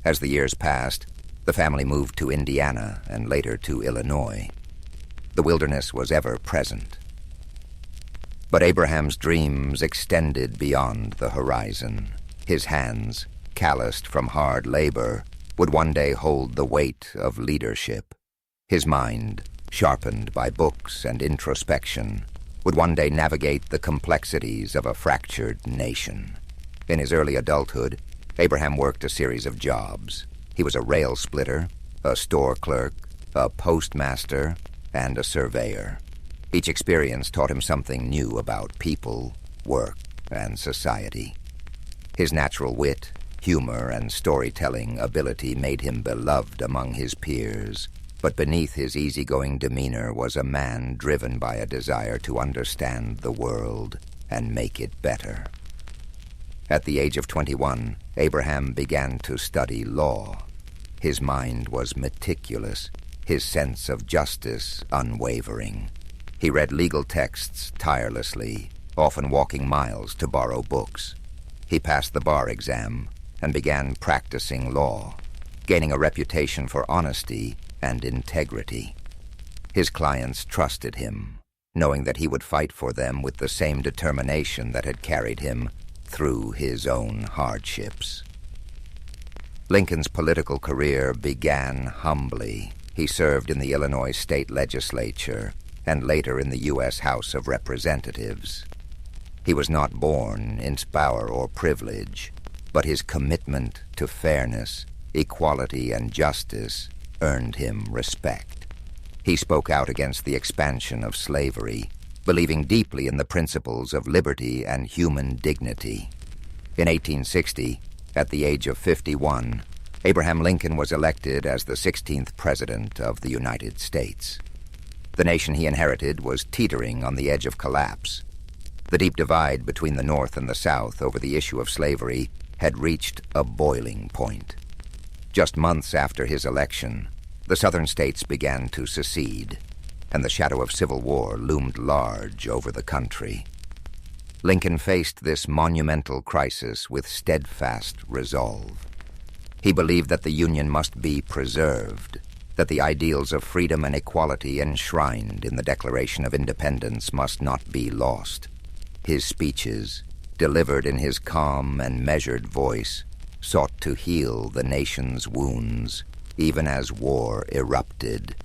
As the years passed, The family moved to Indiana and later to Illinois. The wilderness was ever present. But Abraham's dreams extended beyond the horizon. His hands, calloused from hard labor, would one day hold the weight of leadership. His mind, sharpened by books and introspection, would one day navigate the complexities of a fractured nation. In his early adulthood, Abraham worked a series of jobs. He was a rail splitter, a store clerk, a postmaster, and a surveyor. Each experience taught him something new about people, work, and society. His natural wit, humor, and storytelling ability made him beloved among his peers, but beneath his easygoing demeanor was a man driven by a desire to understand the world and make it better. At the age of 21, Abraham began to study law. His mind was meticulous, his sense of justice unwavering. He read legal texts tirelessly, often walking miles to borrow books. He passed the bar exam and began practicing law, gaining a reputation for honesty and integrity. His clients trusted him, knowing that he would fight for them with the same determination that had carried him through his own hardships. Lincoln's political career began humbly. He served in the Illinois state legislature and later in the U.S. House of Representatives. He was not born in power or privilege, but his commitment to fairness, equality, and justice earned him respect. He spoke out against the expansion of slavery, believing deeply in the principles of liberty and human dignity. In 1860, at the age of 51, Abraham Lincoln was elected as the 16th President of the United States. The nation he inherited was teetering on the edge of collapse. The deep divide between the North and the South over the issue of slavery had reached a boiling point. Just months after his election, the southern states began to secede, and the shadow of civil war loomed large over the country. Lincoln faced this monumental crisis with steadfast resolve. He believed that the Union must be preserved, that the ideals of freedom and equality enshrined in the Declaration of Independence must not be lost. His speeches, delivered in his calm and measured voice, sought to heal the nation's wounds, even as war erupted.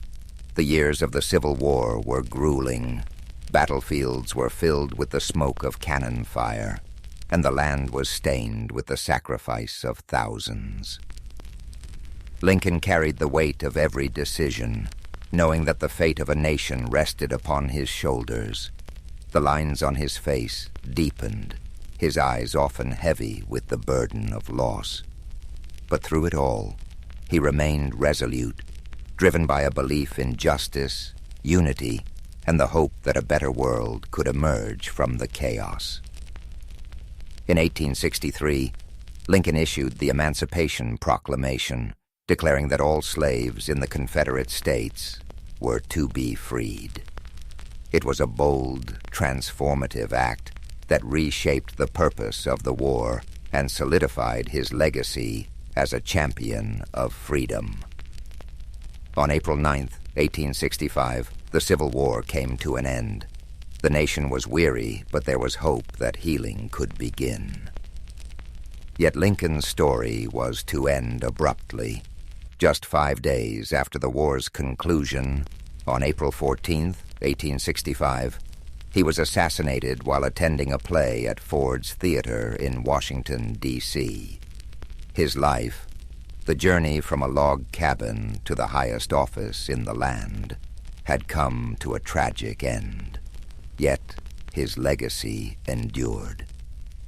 The years of the Civil War were grueling. Battlefields were filled with the smoke of cannon fire, and the land was stained with the sacrifice of thousands. Lincoln carried the weight of every decision, knowing that the fate of a nation rested upon his shoulders. The lines on his face deepened, his eyes often heavy with the burden of loss. But through it all, he remained resolute, driven by a belief in justice, unity, and the hope that a better world could emerge from the chaos. In 1863, Lincoln issued the Emancipation Proclamation, declaring that all slaves in the Confederate States were to be freed. It was a bold, transformative act that reshaped the purpose of the war and solidified his legacy as a champion of freedom. On April 9, 1865, the Civil War came to an end. The nation was weary, but there was hope that healing could begin. Yet Lincoln's story was to end abruptly. Just 5 days after the war's conclusion, on April 14, 1865, he was assassinated while attending a play at Ford's Theater in Washington, D.C. His life, the journey from a log cabin to the highest office in the land, had come to a tragic end. Yet his legacy endured.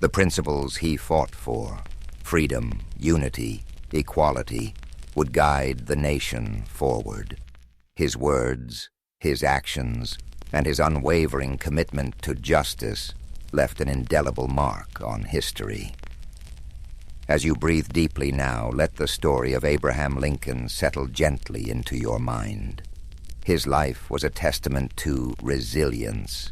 The principles he fought for, freedom, unity, equality, would guide the nation forward. His words, his actions, and his unwavering commitment to justice left an indelible mark on history. As you breathe deeply now, let the story of Abraham Lincoln settle gently into your mind. His life was a testament to resilience,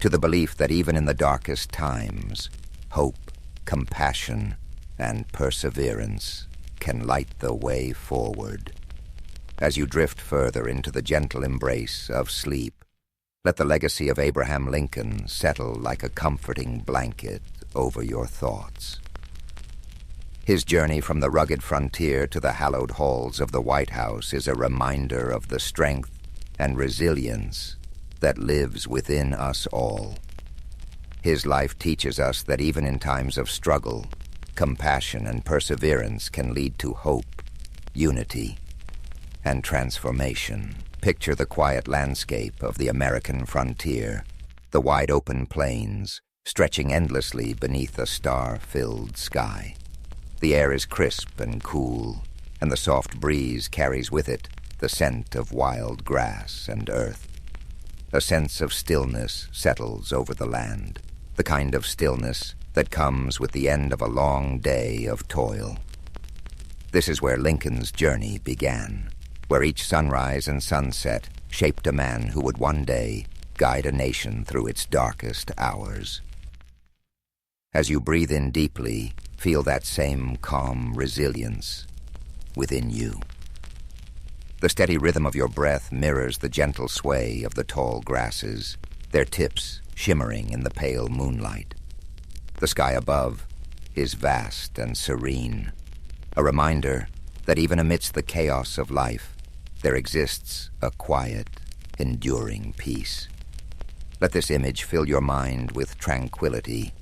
to the belief that even in the darkest times, hope, compassion, and perseverance can light the way forward. As you drift further into the gentle embrace of sleep, let the legacy of Abraham Lincoln settle like a comforting blanket over your thoughts. His journey from the rugged frontier to the hallowed halls of the White House is a reminder of the strength and resilience that lives within us all. His life teaches us that even in times of struggle, compassion and perseverance can lead to hope, unity, and transformation. Picture the quiet landscape of the American frontier, the wide open plains stretching endlessly beneath a star-filled sky. The air is crisp and cool, and the soft breeze carries with it the scent of wild grass and earth. A sense of stillness settles over the land, the kind of stillness that comes with the end of a long day of toil. This is where Lincoln's journey began, where each sunrise and sunset shaped a man who would one day guide a nation through its darkest hours. As you breathe in deeply, feel that same calm resilience within you. The steady rhythm of your breath mirrors the gentle sway of the tall grasses, their tips shimmering in the pale moonlight. The sky above is vast and serene, a reminder that even amidst the chaos of life, there exists a quiet, enduring peace. Let this image fill your mind with tranquility,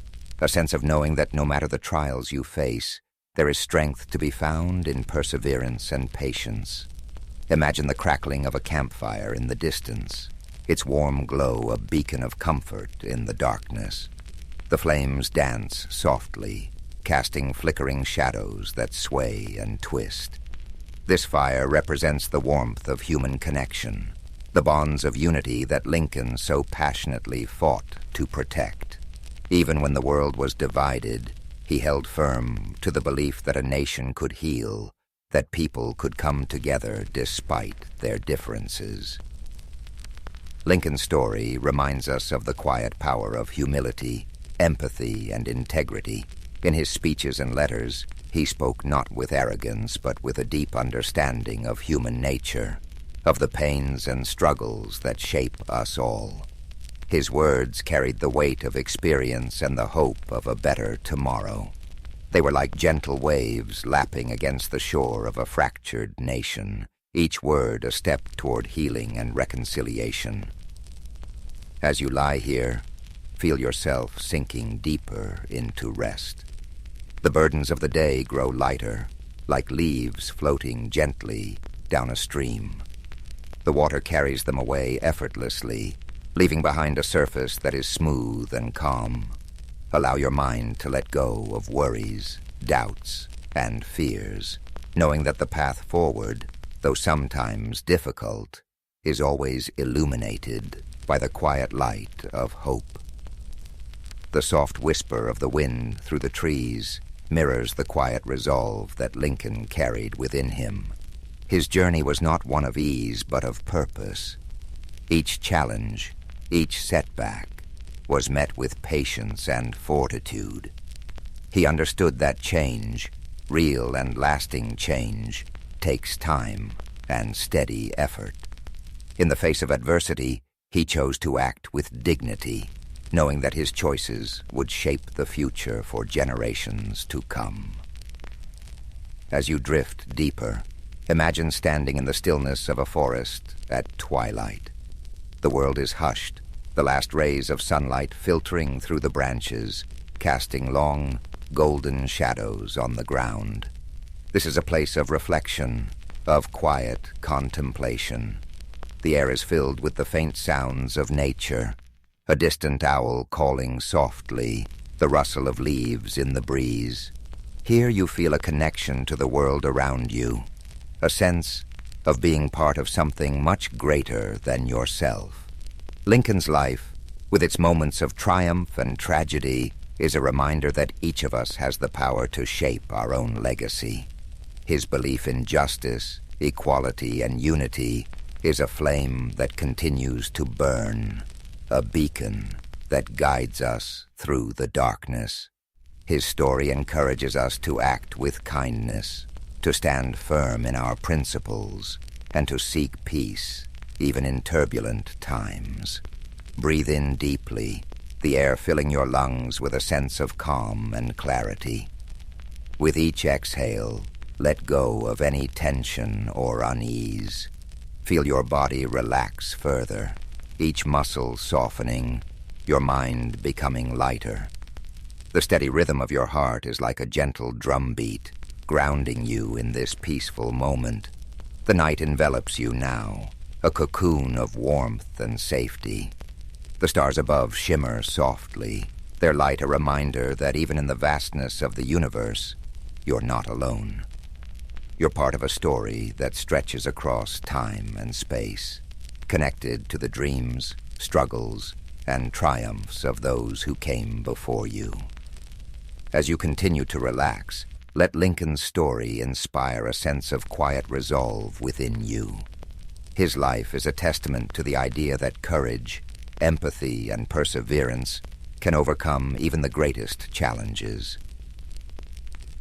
a sense of knowing that no matter the trials you face, there is strength to be found in perseverance and patience. Imagine the crackling of a campfire in the distance, its warm glow a beacon of comfort in the darkness. The flames dance softly, casting flickering shadows that sway and twist. This fire represents the warmth of human connection, the bonds of unity that Lincoln so passionately fought to protect. Even when the world was divided, he held firm to the belief that a nation could heal, that people could come together despite their differences. Lincoln's story reminds us of the quiet power of humility, empathy, and integrity. In his speeches and letters, he spoke not with arrogance, but with a deep understanding of human nature, of the pains and struggles that shape us all. His words carried the weight of experience and the hope of a better tomorrow. They were like gentle waves lapping against the shore of a fractured nation, each word a step toward healing and reconciliation. As you lie here, feel yourself sinking deeper into rest. The burdens of the day grow lighter, like leaves floating gently down a stream. The water carries them away effortlessly, leaving behind a surface that is smooth and calm. Allow your mind to let go of worries, doubts, and fears, knowing that the path forward, though sometimes difficult, is always illuminated by the quiet light of hope. The soft whisper of the wind through the trees mirrors the quiet resolve that Lincoln carried within him. His journey was not one of ease, but of purpose. Each challenge, each setback, was met with patience and fortitude. He understood that change, real and lasting change, takes time and steady effort. In the face of adversity, he chose to act with dignity, knowing that his choices would shape the future for generations to come. As you drift deeper, imagine standing in the stillness of a forest at twilight. The world is hushed, the last rays of sunlight filtering through the branches, casting long, golden shadows on the ground. This is a place of reflection, of quiet contemplation. The air is filled with the faint sounds of nature, a distant owl calling softly, the rustle of leaves in the breeze. Here you feel a connection to the world around you, a sense of being part of something much greater than yourself. Lincoln's life, with its moments of triumph and tragedy, is a reminder that each of us has the power to shape our own legacy. His belief in justice, equality, and unity is a flame that continues to burn, a beacon that guides us through the darkness. His story encourages us to act with kindness, to stand firm in our principles, and to seek peace, even in turbulent times. Breathe in deeply, the air filling your lungs with a sense of calm and clarity. With each exhale, let go of any tension or unease. Feel your body relax further, each muscle softening, your mind becoming lighter. The steady rhythm of your heart is like a gentle drumbeat, grounding you in this peaceful moment. The night envelops you now, a cocoon of warmth and safety. The stars above shimmer softly, their light a reminder that even in the vastness of the universe, you're not alone. You're part of a story that stretches across time and space, connected to the dreams, struggles, and triumphs of those who came before you. As you continue to relax, let Lincoln's story inspire a sense of quiet resolve within you. His life is a testament to the idea that courage, empathy, and perseverance can overcome even the greatest challenges.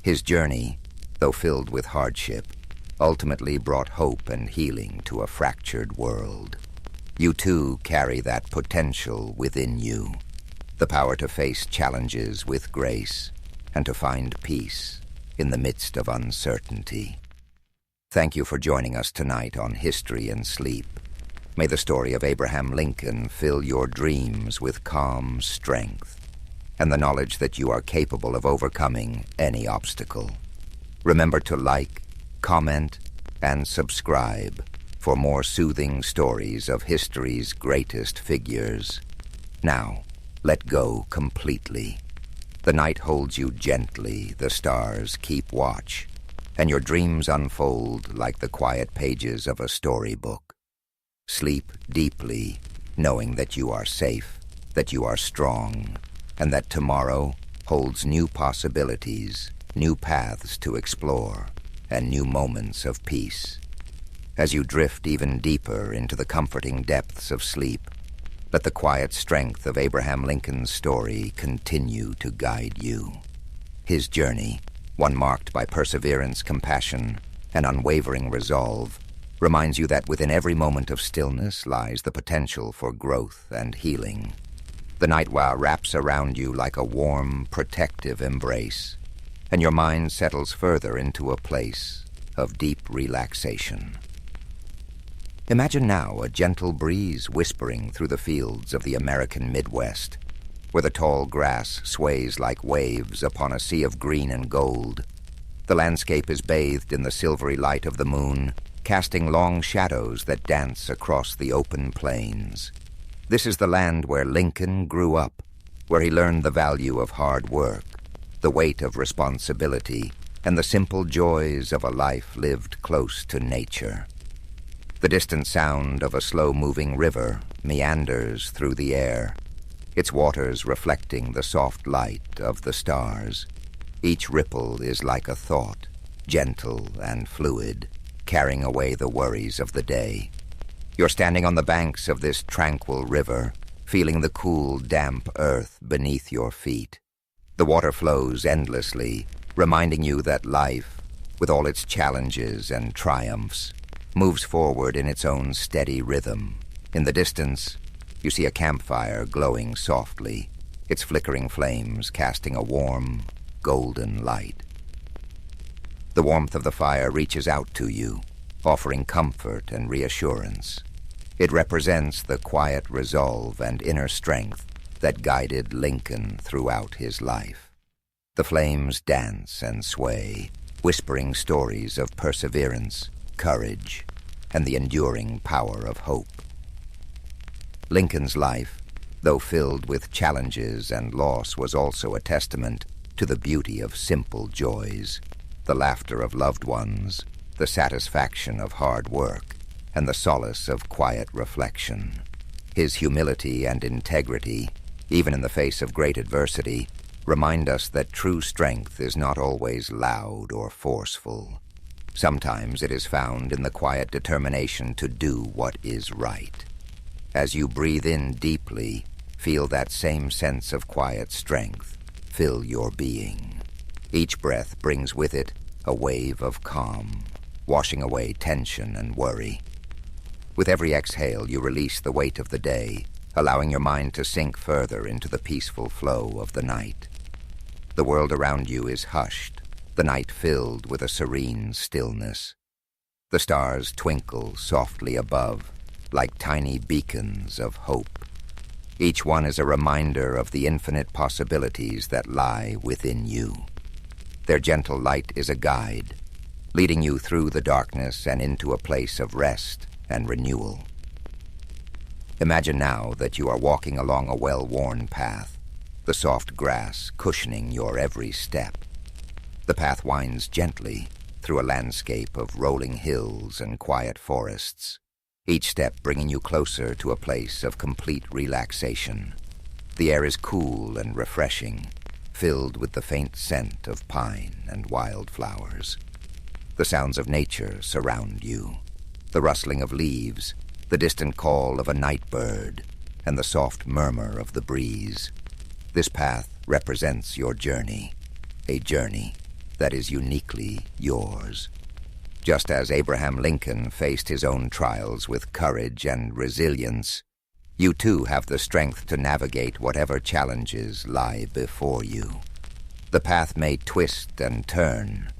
His journey, though filled with hardship, ultimately brought hope and healing to a fractured world. You too carry that potential within you, the power to face challenges with grace and to find peace in the midst of uncertainty. Thank you for joining us tonight on History and Sleep. May the story of Abraham Lincoln fill your dreams with calm strength and the knowledge that you are capable of overcoming any obstacle. Remember to like, comment, and subscribe for more soothing stories of history's greatest figures. Now, let go completely. The night holds you gently, the stars keep watch, and your dreams unfold like the quiet pages of a storybook. Sleep deeply, knowing that you are safe, that you are strong, and that tomorrow holds new possibilities, new paths to explore, and new moments of peace. As you drift even deeper into the comforting depths of sleep, let the quiet strength of Abraham Lincoln's story continue to guide you. His journey, one marked by perseverance, compassion, and unwavering resolve, reminds you that within every moment of stillness lies the potential for growth and healing. The night wraps around you like a warm, protective embrace, and your mind settles further into a place of deep relaxation. Imagine now a gentle breeze whispering through the fields of the American Midwest, where the tall grass sways like waves upon a sea of green and gold. The landscape is bathed in the silvery light of the moon, casting long shadows that dance across the open plains. This is the land where Lincoln grew up, where he learned the value of hard work, the weight of responsibility, and the simple joys of a life lived close to nature. The distant sound of a slow-moving river meanders through the air, its waters reflecting the soft light of the stars. Each ripple is like a thought, gentle and fluid, carrying away the worries of the day. You're standing on the banks of this tranquil river, feeling the cool, damp earth beneath your feet. The water flows endlessly, reminding you that life, with all its challenges and triumphs, moves forward in its own steady rhythm. In the distance, you see a campfire glowing softly, its flickering flames casting a warm, golden light. The warmth of the fire reaches out to you, offering comfort and reassurance. It represents the quiet resolve and inner strength that guided Lincoln throughout his life. The flames dance and sway, whispering stories of perseverance, courage, and the enduring power of hope. Lincoln's life, though filled with challenges and loss, was also a testament to the beauty of simple joys, the laughter of loved ones, the satisfaction of hard work, and the solace of quiet reflection. His humility and integrity, even in the face of great adversity, remind us that true strength is not always loud or forceful. Sometimes it is found in the quiet determination to do what is right. As you breathe in deeply, feel that same sense of quiet strength fill your being. Each breath brings with it a wave of calm, washing away tension and worry. With every exhale, you release the weight of the day, allowing your mind to sink further into the peaceful flow of the night. The world around you is hushed, the night filled with a serene stillness. The stars twinkle softly above, like tiny beacons of hope. Each one is a reminder of the infinite possibilities that lie within you. Their gentle light is a guide, leading you through the darkness and into a place of rest and renewal. Imagine now that you are walking along a well-worn path, the soft grass cushioning your every step. The path winds gently through a landscape of rolling hills and quiet forests, each step bringing you closer to a place of complete relaxation. The air is cool and refreshing, filled with the faint scent of pine and wildflowers. The sounds of nature surround you, the rustling of leaves, the distant call of a night bird, and the soft murmur of the breeze. This path represents your journey, a journey that is uniquely yours. Just as Abraham Lincoln faced his own trials with courage and resilience, you too have the strength to navigate whatever challenges lie before you. The path may twist and turn,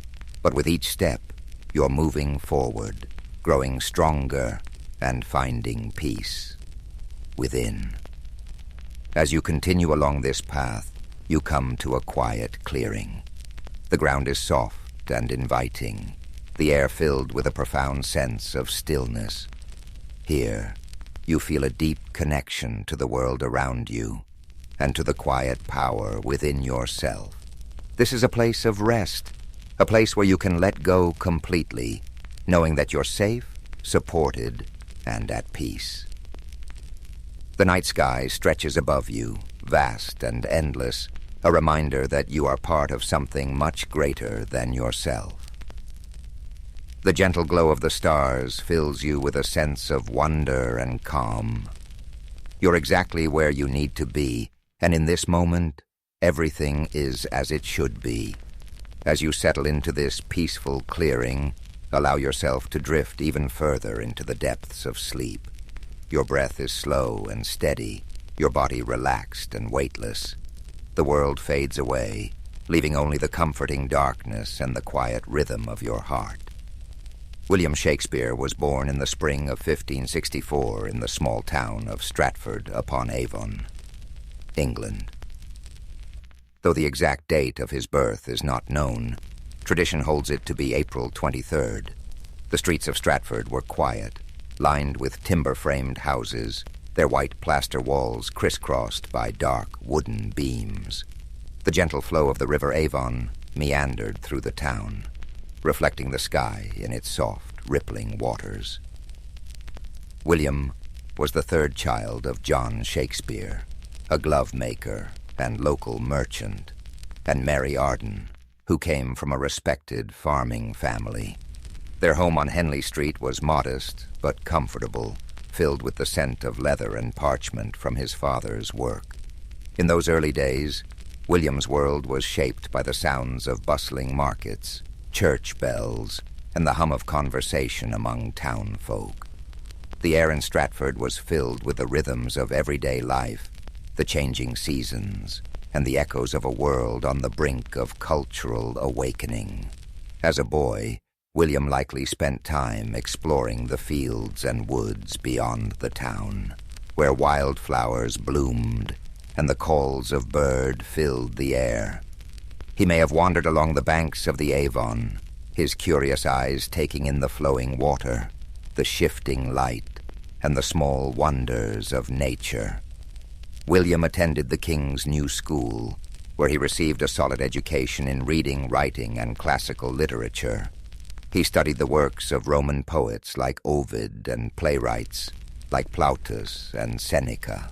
but with each step, you're moving forward, growing stronger and finding peace within. As you continue along this path, you come to a quiet clearing. The ground is soft and inviting, the air filled with a profound sense of stillness. Here, you feel a deep connection to the world around you and to the quiet power within yourself. This is a place of rest, a place where you can let go completely, knowing that you're safe, supported, and at peace. The night sky stretches above you, vast and endless, a reminder that you are part of something much greater than yourself. The gentle glow of the stars fills you with a sense of wonder and calm. You're exactly where you need to be, and in this moment, everything is as it should be. As you settle into this peaceful clearing, allow yourself to drift even further into the depths of sleep. Your breath is slow and steady, your body relaxed and weightless. The world fades away, leaving only the comforting darkness and the quiet rhythm of your heart. William Shakespeare was born in the spring of 1564 in the small town of Stratford-upon-Avon, England. Though the exact date of his birth is not known, tradition holds it to be April 23rd. The streets of Stratford were quiet, lined with timber-framed houses, their white plaster walls crisscrossed by dark wooden beams. The gentle flow of the River Avon meandered through the town, reflecting the sky in its soft, rippling waters. William was the third child of John Shakespeare, a glove maker and local merchant, and Mary Arden, who came from a respected farming family. Their home on Henley Street was modest but comfortable, filled with the scent of leather and parchment from his father's work. In those early days, William's world was shaped by the sounds of bustling markets, church bells, and the hum of conversation among town folk. The air in Stratford was filled with the rhythms of everyday life, the changing seasons, and the echoes of a world on the brink of cultural awakening. As a boy, William likely spent time exploring the fields and woods beyond the town, where wildflowers bloomed and the calls of bird filled the air. He may have wandered along the banks of the Avon, his curious eyes taking in the flowing water, the shifting light, and the small wonders of nature. William attended the King's New School, where he received a solid education in reading, writing, and classical literature. He studied the works of Roman poets like Ovid and playwrights like Plautus and Seneca.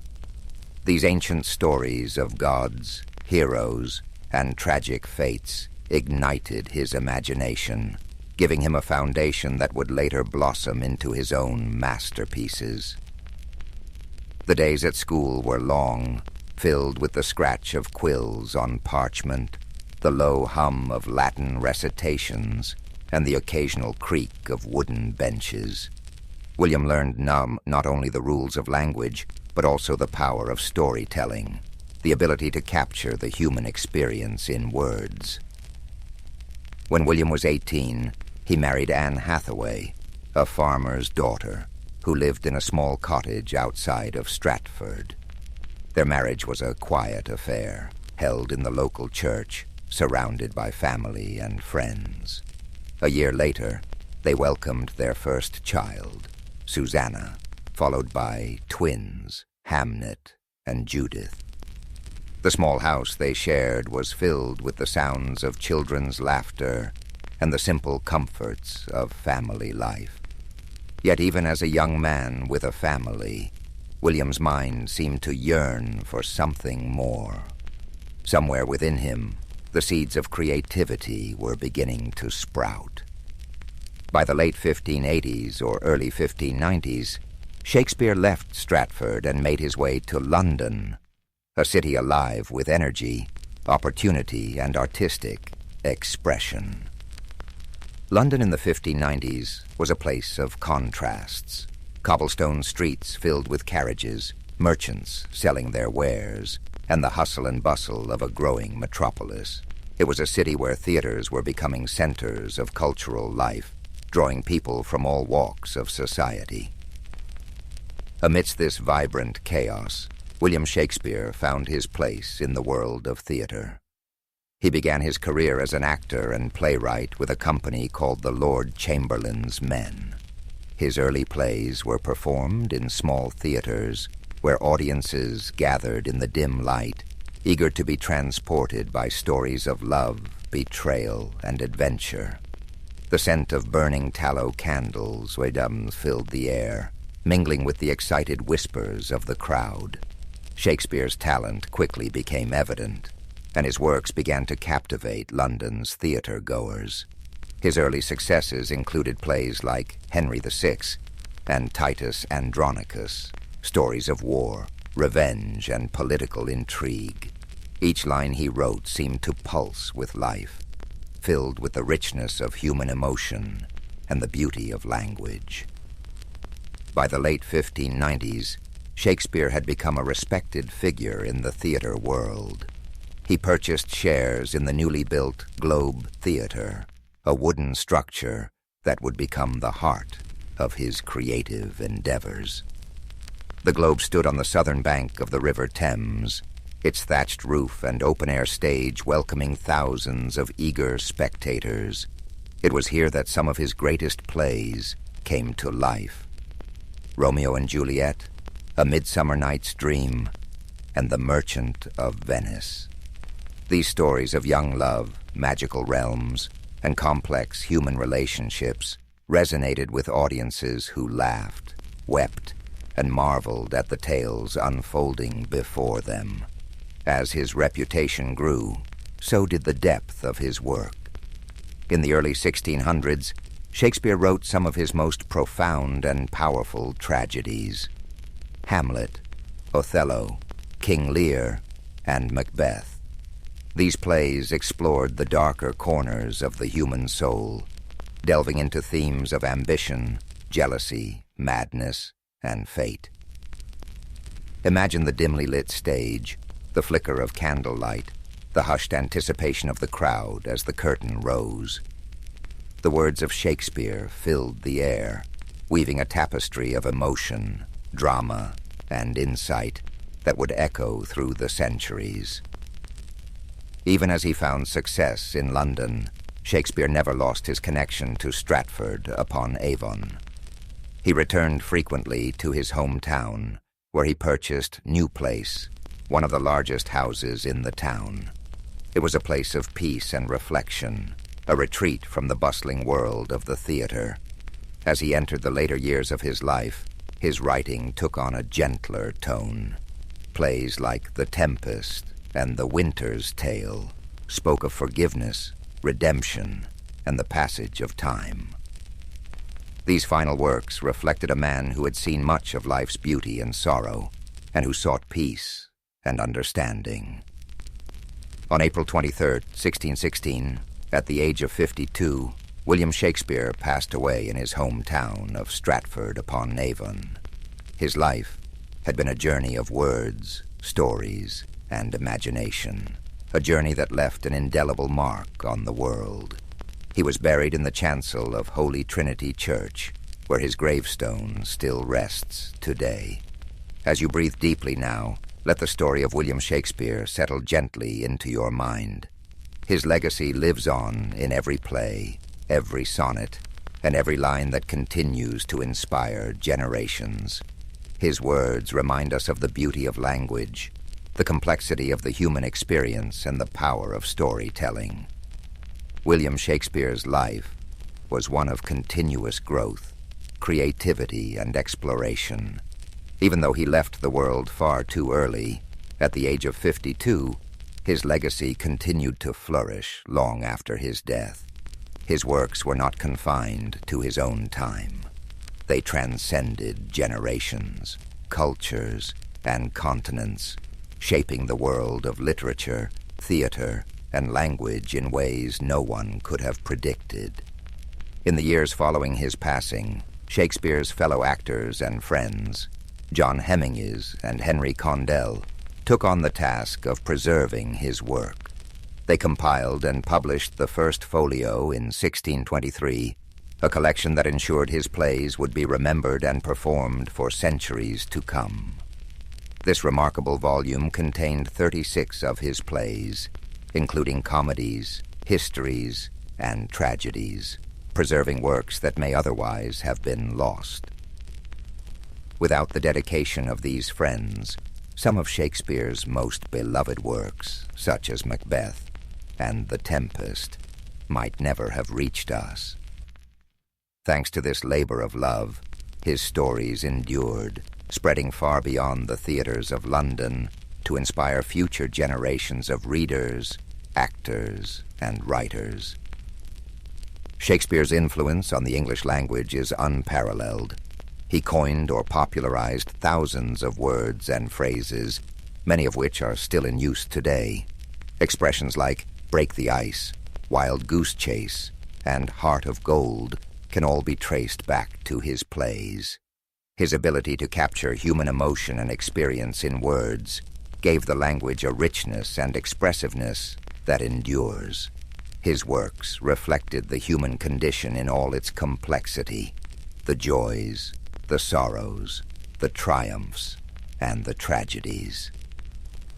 These ancient stories of gods, heroes, and tragic fates ignited his imagination, giving him a foundation that would later blossom into his own masterpieces. The days at school were long, filled with the scratch of quills on parchment, the low hum of Latin recitations, and the occasional creak of wooden benches. William learned not only the rules of language, but also the power of storytelling, the ability to capture the human experience in words. When William was 18, he married Anne Hathaway, a farmer's daughter, who lived in a small cottage outside of Stratford. Their marriage was a quiet affair, held in the local church, surrounded by family and friends. A year later, they welcomed their first child, Susanna, followed by twins, Hamnet and Judith. The small house they shared was filled with the sounds of children's laughter and the simple comforts of family life. Yet even as a young man with a family, William's mind seemed to yearn for something more. Somewhere within him, the seeds of creativity were beginning to sprout. By the late 1580s or early 1590s, Shakespeare left Stratford and made his way to London, a city alive with energy, opportunity, and artistic expression. London in the 1590s was a place of contrasts. Cobblestone streets filled with carriages, merchants selling their wares, and the hustle and bustle of a growing metropolis. It was a city where theaters were becoming centers of cultural life, drawing people from all walks of society. Amidst this vibrant chaos, William Shakespeare found his place in the world of theater. He began his career as an actor and playwright with a company called the Lord Chamberlain's Men. His early plays were performed in small theaters where audiences gathered in the dim light, eager to be transported by stories of love, betrayal, and adventure. The scent of burning tallow candles filled the air, mingling with the excited whispers of the crowd. Shakespeare's talent quickly became evident, and his works began to captivate London's theater-goers. His early successes included plays like Henry VI and Titus Andronicus, stories of war, revenge, and political intrigue. Each line he wrote seemed to pulse with life, filled with the richness of human emotion and the beauty of language. By the late 1590s, Shakespeare had become a respected figure in the theater world. He purchased shares in the newly built Globe Theater, a wooden structure that would become the heart of his creative endeavors. The Globe stood on the southern bank of the River Thames, its thatched roof and open-air stage welcoming thousands of eager spectators. It was here that some of his greatest plays came to life. Romeo and Juliet, A Midsummer Night's Dream, and The Merchant of Venice. These stories of young love, magical realms, and complex human relationships resonated with audiences who laughed, wept, and marveled at the tales unfolding before them. As his reputation grew, so did the depth of his work. In the early 1600s, Shakespeare wrote some of his most profound and powerful tragedies: Hamlet, Othello, King Lear, and Macbeth. These plays explored the darker corners of the human soul, delving into themes of ambition, jealousy, madness, and fate. Imagine the dimly lit stage, the flicker of candlelight, the hushed anticipation of the crowd as the curtain rose. The words of Shakespeare filled the air, weaving a tapestry of emotion, drama, and insight that would echo through the centuries. Even as he found success in London, Shakespeare never lost his connection to Stratford upon Avon. He returned frequently to his hometown, where he purchased New Place, one of the largest houses in the town. It was a place of peace and reflection, a retreat from the bustling world of the theater. As he entered the later years of his life, his writing took on a gentler tone. Plays like The Tempest and The Winter's Tale spoke of forgiveness, redemption, and the passage of time. These final works reflected a man who had seen much of life's beauty and sorrow, and who sought peace and understanding. On April 23, 1616, at the age of 52, William Shakespeare passed away in his hometown of Stratford-upon-Avon. His life had been a journey of words, stories, and imagination, a journey that left an indelible mark on the world. He was buried in the chancel of Holy Trinity Church, where his gravestone still rests today. As you breathe deeply now, let the story of William Shakespeare settle gently into your mind. His legacy lives on in every play, every sonnet, and every line that continues to inspire generations. His words remind us of the beauty of language, the complexity of the human experience, and the power of storytelling. William Shakespeare's life was one of continuous growth, creativity, and exploration. Even though he left the world far too early, at the age of 52, his legacy continued to flourish long after his death. His works were not confined to his own time. They transcended generations, cultures, and continents, shaping the world of literature, theater, and language in ways no one could have predicted. In the years following his passing, Shakespeare's fellow actors and friends, John Hemingway and Henry Condell, took on the task of preserving his work. They compiled and published the first folio in 1623, a collection that ensured his plays would be remembered and performed for centuries to come. This remarkable volume contained 36 of his plays, including comedies, histories, and tragedies, preserving works that may otherwise have been lost. Without the dedication of these friends, some of Shakespeare's most beloved works, such as Macbeth and The Tempest, might never have reached us. Thanks to this labor of love, his stories endured, spreading far beyond the theaters of London to inspire future generations of readers, actors, and writers. Shakespeare's influence on the English language is unparalleled. He coined or popularized thousands of words and phrases, many of which are still in use today. Expressions like break the ice, wild goose chase, and heart of gold can all be traced back to his plays. His ability to capture human emotion and experience in words gave the language a richness and expressiveness that endures. His works reflected the human condition in all its complexity, the joys, the sorrows, the triumphs, and the tragedies.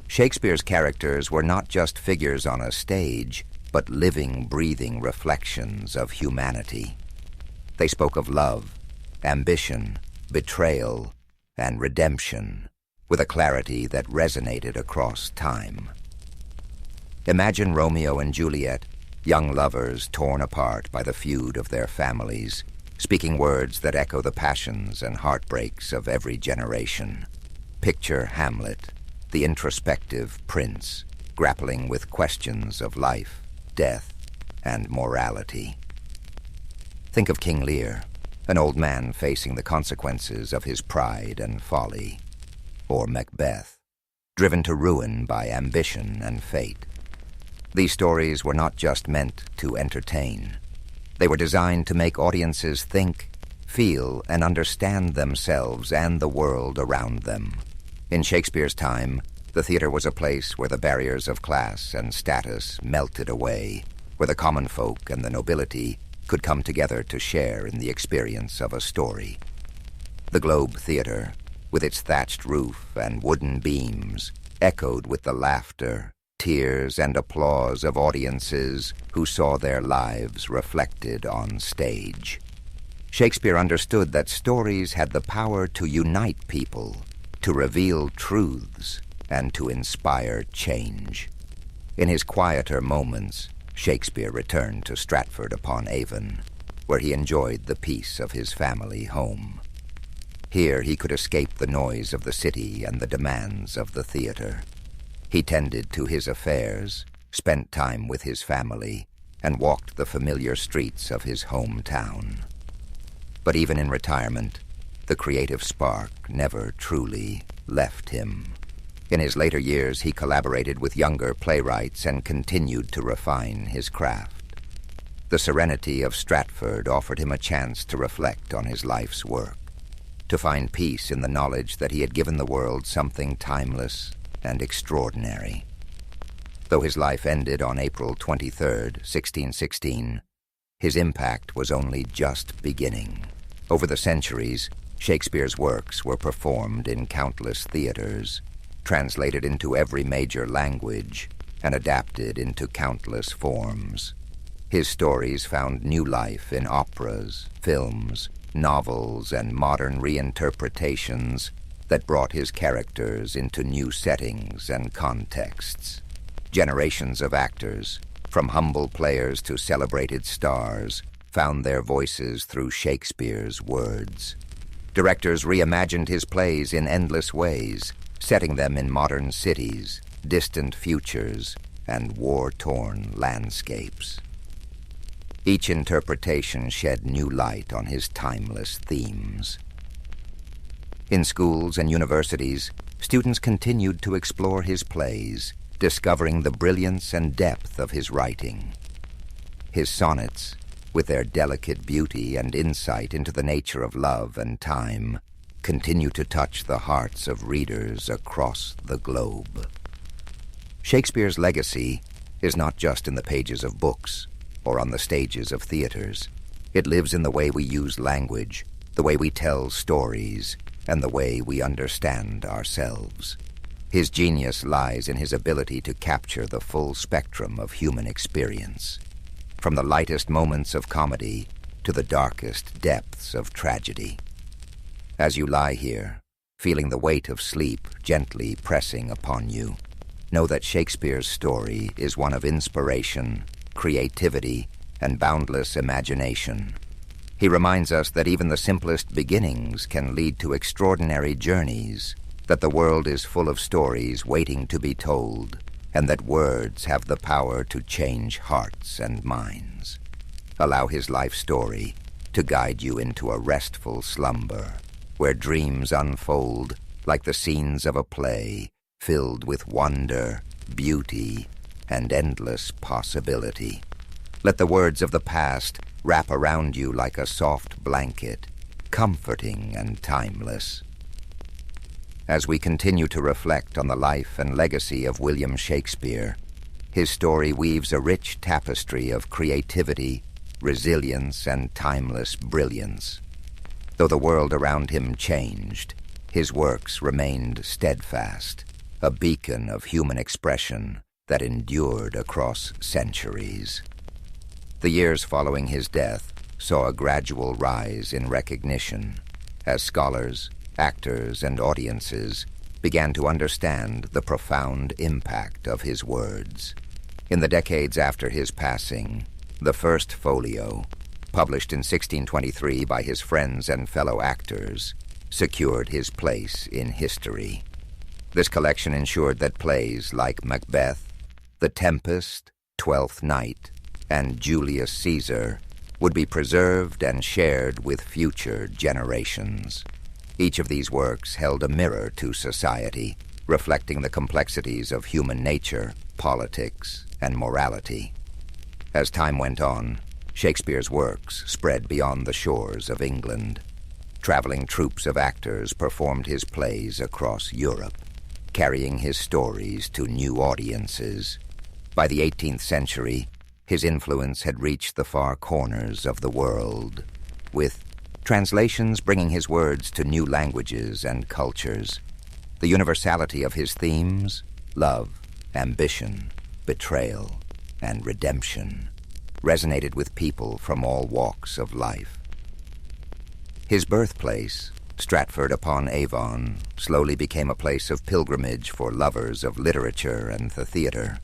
Shakespeare's characters were not just figures on a stage, but living, breathing reflections of humanity. They spoke of love, ambition, betrayal, and redemption, with a clarity that resonated across time. Imagine Romeo and Juliet, young lovers torn apart by the feud of their families, speaking words that echo the passions and heartbreaks of every generation. Picture Hamlet, the introspective prince, grappling with questions of life, death, and morality. Think of King Lear, an old man facing the consequences of his pride and folly. Or Macbeth, driven to ruin by ambition and fate. These stories were not just meant to entertain. They were designed to make audiences think, feel, and understand themselves and the world around them. In Shakespeare's time, the theater was a place where the barriers of class and status melted away, where the common folk and the nobility could come together to share in the experience of a story. The Globe Theater, with its thatched roof and wooden beams, echoed with the laughter, tears, and applause of audiences who saw their lives reflected on stage. Shakespeare understood that stories had the power to unite people, to reveal truths, and to inspire change. In his quieter moments, Shakespeare returned to Stratford-upon-Avon, where he enjoyed the peace of his family home. Here he could escape the noise of the city and the demands of the theater. He tended to his affairs, spent time with his family, and walked the familiar streets of his hometown. But even in retirement, the creative spark never truly left him. In his later years, he collaborated with younger playwrights and continued to refine his craft. The serenity of Stratford offered him a chance to reflect on his life's work, to find peace in the knowledge that he had given the world something timeless and extraordinary. Though his life ended on April 23rd, 1616, his impact was only just beginning. Over the centuries, Shakespeare's works were performed in countless theaters, translated into every major language, and adapted into countless forms. His stories found new life in operas, films, novels, and modern reinterpretations that brought his characters into new settings and contexts. Generations of actors, from humble players to celebrated stars, found their voices through Shakespeare's words. Directors reimagined his plays in endless ways, setting them in modern cities, distant futures, and war-torn landscapes. Each interpretation shed new light on his timeless themes. In schools and universities, students continued to explore his plays, discovering the brilliance and depth of his writing. His sonnets, with their delicate beauty and insight into the nature of love and time, continue to touch the hearts of readers across the globe. Shakespeare's legacy is not just in the pages of books or on the stages of theaters. It lives in the way we use language, the way we tell stories, and the way we understand ourselves. His genius lies in his ability to capture the full spectrum of human experience, from the lightest moments of comedy to the darkest depths of tragedy. As you lie here, feeling the weight of sleep gently pressing upon you, know that Shakespeare's story is one of inspiration, creativity, and boundless imagination. He reminds us that even the simplest beginnings can lead to extraordinary journeys, that the world is full of stories waiting to be told, and that words have the power to change hearts and minds. Allow his life story to guide you into a restful slumber, where dreams unfold like the scenes of a play, filled with wonder, beauty, and endless possibility. Let the words of the past wrap around you like a soft blanket, comforting and timeless. As we continue to reflect on the life and legacy of William Shakespeare, his story weaves a rich tapestry of creativity, resilience, and timeless brilliance. Though the world around him changed, his works remained steadfast, a beacon of human expression that endured across centuries. The years following his death saw a gradual rise in recognition as scholars, actors, and audiences began to understand the profound impact of his words. In the decades after his passing, the first folio, published in 1623 by his friends and fellow actors, secured his place in history. This collection ensured that plays like Macbeth, The Tempest, Twelfth Night, and Julius Caesar would be preserved and shared with future generations. Each of these works held a mirror to society, reflecting the complexities of human nature, politics, and morality. As time went on, Shakespeare's works spread beyond the shores of England. Traveling troupes of actors performed his plays across Europe, carrying his stories to new audiences. By the 18th century, his influence had reached the far corners of the world, with translations bringing his words to new languages and cultures. The universality of his themes, love, ambition, betrayal, and redemption, resonated with people from all walks of life. His birthplace, Stratford-upon-Avon, slowly became a place of pilgrimage for lovers of literature and the theater.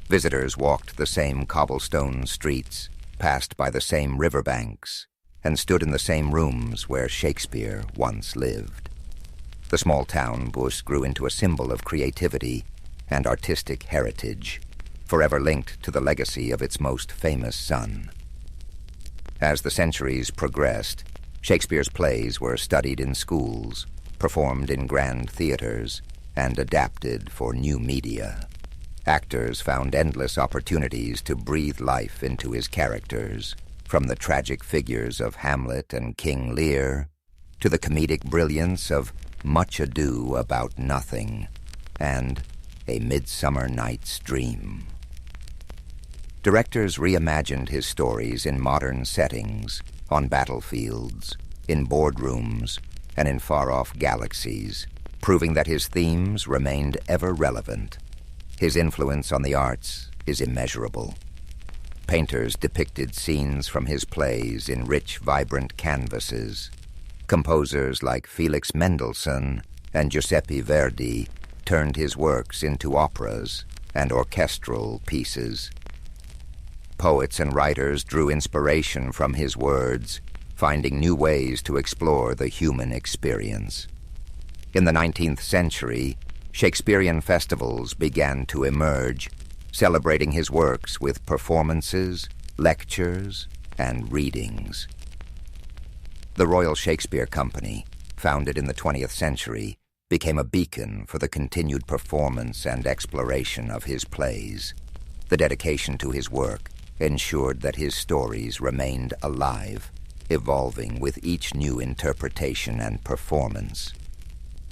Visitors walked the same cobblestone streets, passed by the same riverbanks, and stood in the same rooms where Shakespeare once lived. The small town thus grew into a symbol of creativity and artistic heritage, forever linked to the legacy of its most famous son. As the centuries progressed, Shakespeare's plays were studied in schools, performed in grand theaters, and adapted for new media. Actors found endless opportunities to breathe life into his characters, from the tragic figures of Hamlet and King Lear to the comedic brilliance of Much Ado About Nothing and A Midsummer Night's Dream. Directors reimagined his stories in modern settings, on battlefields, in boardrooms, and in far-off galaxies, proving that his themes remained ever relevant. His influence on the arts is immeasurable. Painters depicted scenes from his plays in rich, vibrant canvases. Composers like Felix Mendelssohn and Giuseppe Verdi turned his works into operas and orchestral pieces. Poets and writers drew inspiration from his words, finding new ways to explore the human experience. In the 19th century, Shakespearean festivals began to emerge, celebrating his works with performances, lectures, and readings. The Royal Shakespeare Company, founded in the 20th century, became a beacon for the continued performance and exploration of his plays. The dedication to his work ensured that his stories remained alive, evolving with each new interpretation and performance.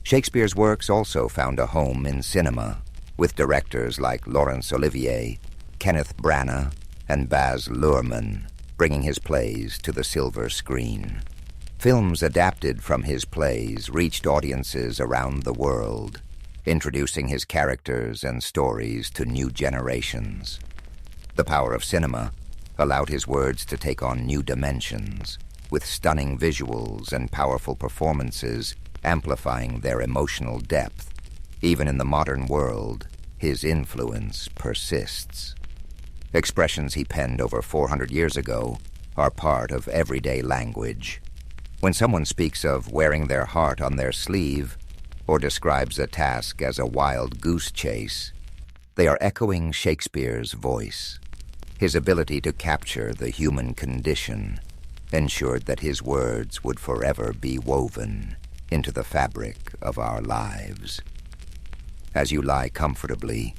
Shakespeare's works also found a home in cinema, with directors like Laurence Olivier, Kenneth Branagh, and Baz Luhrmann bringing his plays to the silver screen. Films adapted from his plays reached audiences around the world, introducing his characters and stories to new generations. The power of cinema allowed his words to take on new dimensions, with stunning visuals and powerful performances amplifying their emotional depth. Even in the modern world, his influence persists. Expressions he penned over 400 years ago are part of everyday language. When someone speaks of wearing their heart on their sleeve or describes a task as a wild goose chase, they are echoing Shakespeare's voice. His ability to capture the human condition ensured that his words would forever be woven into the fabric of our lives. As you lie comfortably,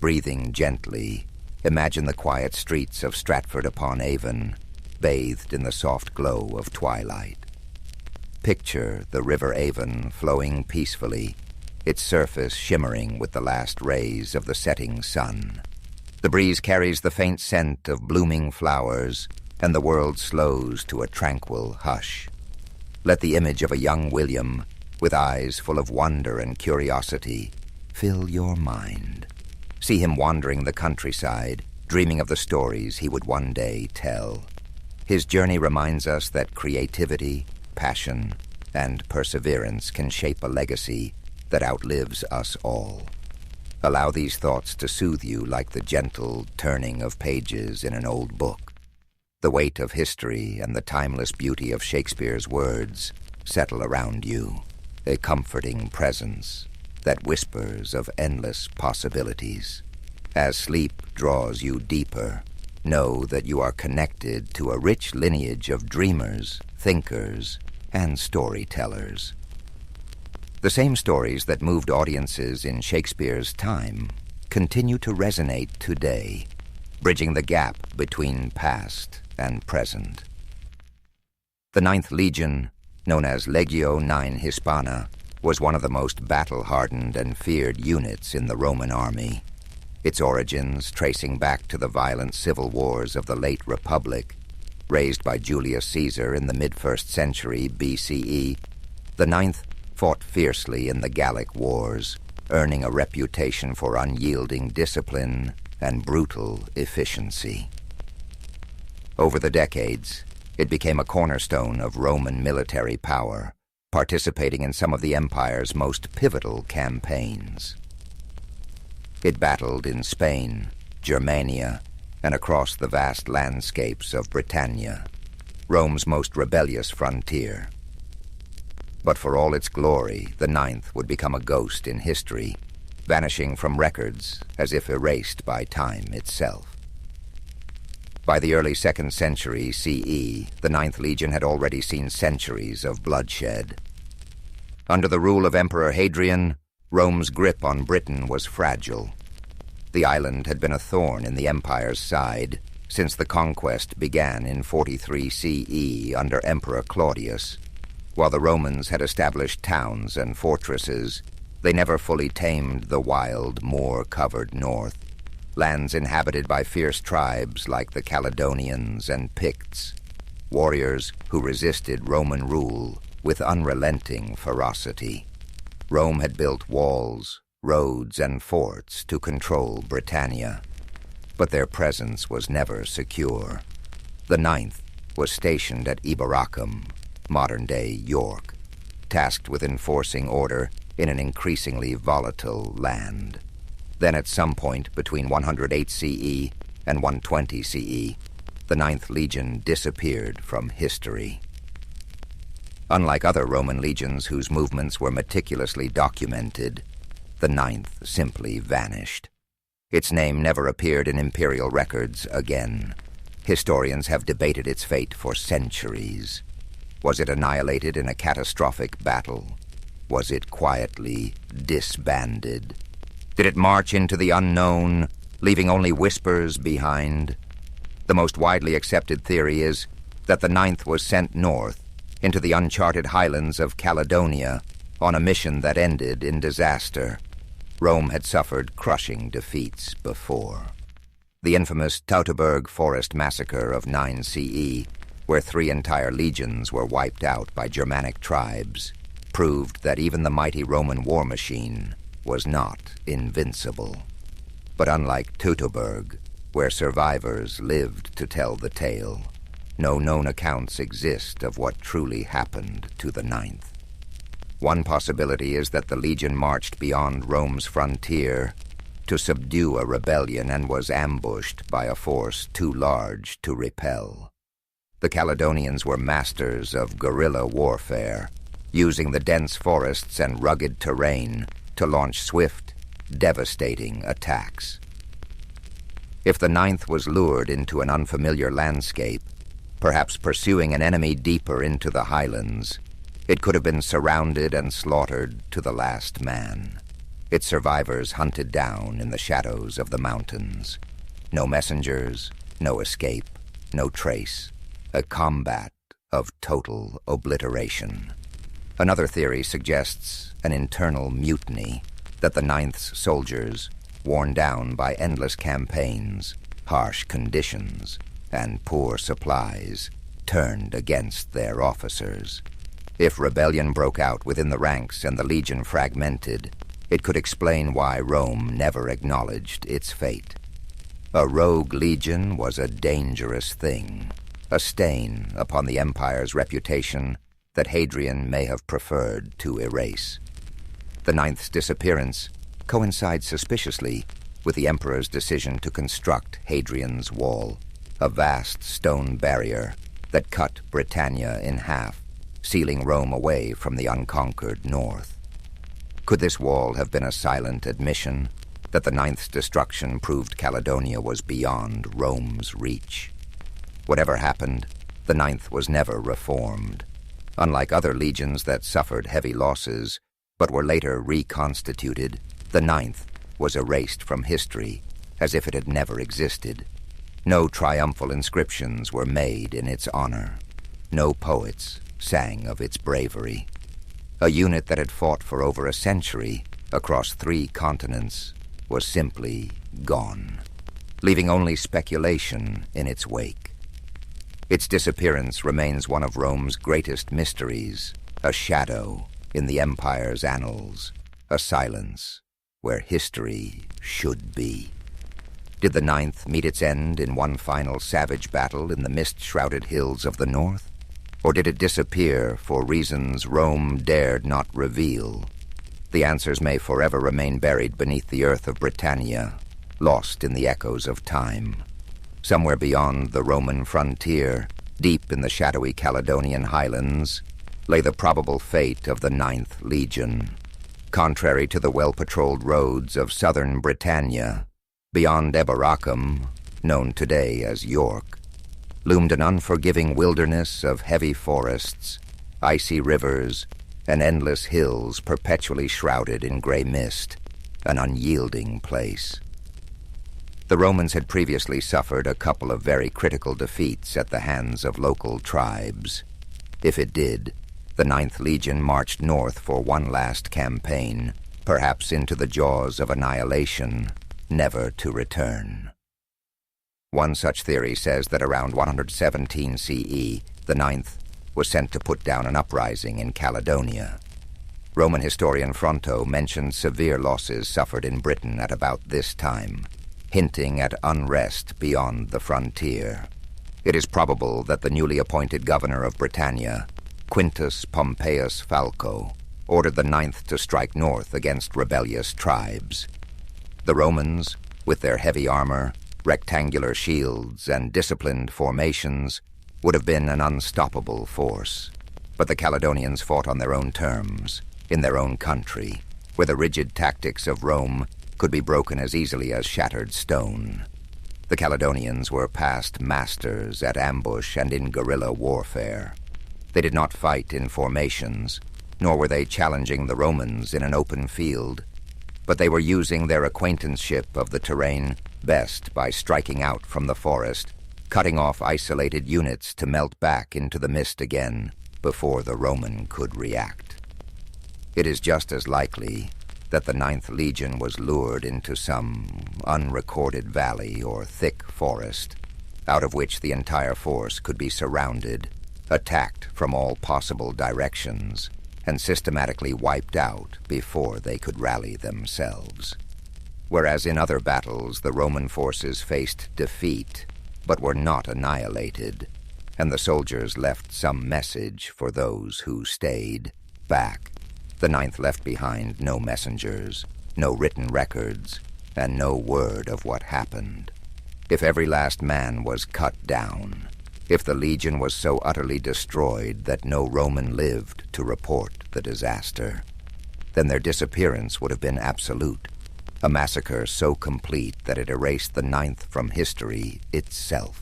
breathing gently, imagine the quiet streets of Stratford-upon-Avon, bathed in the soft glow of twilight. Picture the River Avon flowing peacefully, its surface shimmering with the last rays of the setting sun. The breeze carries the faint scent of blooming flowers, and the world slows to a tranquil hush. Let the image of a young William, with eyes full of wonder and curiosity, fill your mind. See him wandering the countryside, dreaming of the stories he would one day tell. His journey reminds us that creativity, passion, and perseverance can shape a legacy that outlives us all. Allow these thoughts to soothe you like the gentle turning of pages in an old book. The weight of history and the timeless beauty of Shakespeare's words settle around you, a comforting presence that whispers of endless possibilities. As sleep draws you deeper, know that you are connected to a rich lineage of dreamers, thinkers, and storytellers. The same stories that moved audiences in Shakespeare's time continue to resonate today, bridging the gap between past and present. The Ninth Legion, known as Legio IX Hispana, was one of the most battle-hardened and feared units in the Roman army. Its origins tracing back to the violent civil wars of the late Republic, raised by Julius Caesar in the mid-1st century BCE, the Ninth fought fiercely in the Gallic Wars, earning a reputation for unyielding discipline and brutal efficiency. Over the decades, it became a cornerstone of Roman military power, participating in some of the empire's most pivotal campaigns. It battled in Spain, Germania, and across the vast landscapes of Britannia, Rome's most rebellious frontier. But for all its glory, the Ninth would become a ghost in history, vanishing from records as if erased by time itself. By the early 2nd century CE, the Ninth Legion had already seen centuries of bloodshed. Under the rule of Emperor Hadrian, Rome's grip on Britain was fragile. The island had been a thorn in the Empire's side since the conquest began in 43 CE under Emperor Claudius. While the Romans had established towns and fortresses, they never fully tamed the wild, moor-covered north, lands inhabited by fierce tribes like the Caledonians and Picts, warriors who resisted Roman rule with unrelenting ferocity. Rome had built walls, roads, and forts to control Britannia, but their presence was never secure. The Ninth was stationed at Eboracum, modern-day York, tasked with enforcing order in an increasingly volatile land. Then at some point between 108 CE and 120 CE, the Ninth Legion disappeared from history. Unlike other Roman legions whose movements were meticulously documented, the Ninth simply vanished. Its name never appeared in imperial records again. Historians have debated its fate for centuries. Was it annihilated in a catastrophic battle? Was it quietly disbanded? Did it march into the unknown, leaving only whispers behind? The most widely accepted theory is that the Ninth was sent north into the uncharted highlands of Caledonia on a mission that ended in disaster. Rome had suffered crushing defeats before. The infamous Teutoburg Forest Massacre of 9 CE, where 3 entire legions were wiped out by Germanic tribes, proved that even the mighty Roman war machine was not invincible. But unlike Teutoburg, where survivors lived to tell the tale, no known accounts exist of what truly happened to the Ninth. One possibility is that the legion marched beyond Rome's frontier to subdue a rebellion and was ambushed by a force too large to repel. The Caledonians were masters of guerrilla warfare, using the dense forests and rugged terrain to launch swift, devastating attacks. If the Ninth was lured into an unfamiliar landscape, perhaps pursuing an enemy deeper into the highlands, it could have been surrounded and slaughtered to the last man. Its survivors hunted down in the shadows of the mountains. No messengers, no escape, no trace. A combat of total obliteration. Another theory suggests an internal mutiny, that the Ninth's soldiers, worn down by endless campaigns, harsh conditions, and poor supplies, turned against their officers. If rebellion broke out within the ranks and the legion fragmented, it could explain why Rome never acknowledged its fate. A rogue legion was a dangerous thing, a stain upon the Empire's reputation that Hadrian may have preferred to erase. The Ninth's disappearance coincides suspiciously with the Emperor's decision to construct Hadrian's Wall, a vast stone barrier that cut Britannia in half, sealing Rome away from the unconquered north. Could this wall have been a silent admission that the Ninth's destruction proved Caledonia was beyond Rome's reach? Whatever happened, the Ninth was never reformed. Unlike other legions that suffered heavy losses but were later reconstituted, the Ninth was erased from history as if it had never existed. No triumphal inscriptions were made in its honor. No poets sang of its bravery. A unit that had fought for over a century across 3 continents was simply gone, leaving only speculation in its wake. Its disappearance remains one of Rome's greatest mysteries, a shadow in the Empire's annals, a silence where history should be. Did the Ninth meet its end in one final savage battle in the mist-shrouded hills of the north? Or did it disappear for reasons Rome dared not reveal? The answers may forever remain buried beneath the earth of Britannia, lost in the echoes of time. Somewhere beyond the Roman frontier, deep in the shadowy Caledonian highlands, lay the probable fate of the Ninth Legion. Contrary to the well-patrolled roads of southern Britannia, beyond Eboracum, known today as York, loomed an unforgiving wilderness of heavy forests, icy rivers, and endless hills perpetually shrouded in gray mist, an unyielding place. The Romans had previously suffered a couple of very critical defeats at the hands of local tribes. If it did, the Ninth Legion marched north for one last campaign, perhaps into the jaws of annihilation, never to return. One such theory says that around 117 CE, the Ninth was sent to put down an uprising in Caledonia. Roman historian Fronto mentioned severe losses suffered in Britain at about this time, hinting at unrest beyond the frontier. It is probable that the newly appointed governor of Britannia, Quintus Pompeius Falco, ordered the Ninth to strike north against rebellious tribes. The Romans, with their heavy armor, rectangular shields, and disciplined formations, would have been an unstoppable force. But the Caledonians fought on their own terms, in their own country, where the rigid tactics of Rome could be broken as easily as shattered stone. The Caledonians were past masters at ambush and in guerrilla warfare. They did not fight in formations, nor were they challenging the Romans in an open field, but they were using their acquaintanceship of the terrain best by striking out from the forest, cutting off isolated units to melt back into the mist again before the Roman could react. It is just as likely that the Ninth Legion was lured into some unrecorded valley or thick forest, out of which the entire force could be surrounded, attacked from all possible directions, and systematically wiped out before they could rally themselves. Whereas in other battles the Roman forces faced defeat, but were not annihilated, and the soldiers left some message for those who stayed back. The Ninth left behind no messengers, no written records, and no word of what happened. If every last man was cut down, if the Legion was so utterly destroyed that no Roman lived to report the disaster, then their disappearance would have been absolute, a massacre so complete that it erased the Ninth from history itself.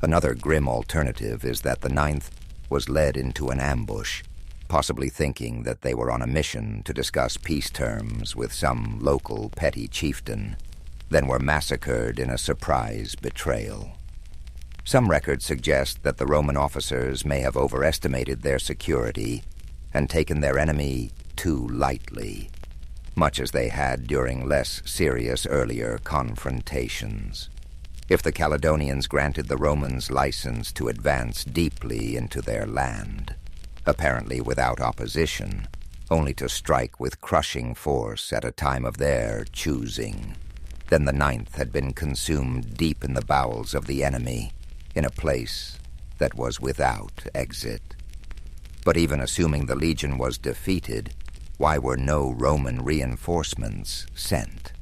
Another grim alternative is that the Ninth was led into an ambush, possibly thinking that they were on a mission to discuss peace terms with some local petty chieftain, then were massacred in a surprise betrayal. Some records suggest that the Roman officers may have overestimated their security and taken their enemy too lightly, much as they had during less serious earlier confrontations. If the Caledonians granted the Romans license to advance deeply into their land, apparently without opposition, only to strike with crushing force at a time of their choosing, then the Ninth had been consumed deep in the bowels of the enemy, in a place that was without exit. But even assuming the Legion was defeated, why were no Roman reinforcements sent?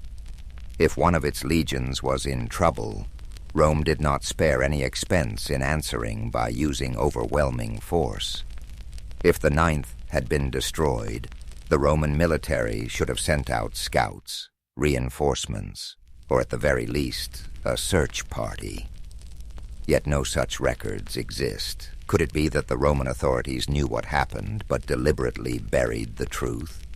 If one of its legions was in trouble, Rome did not spare any expense in answering by using overwhelming force. If the Ninth had been destroyed, the Roman military should have sent out scouts, reinforcements, or at the very least, a search party. Yet no such records exist. Could it be that the Roman authorities knew what happened, but deliberately buried the truth?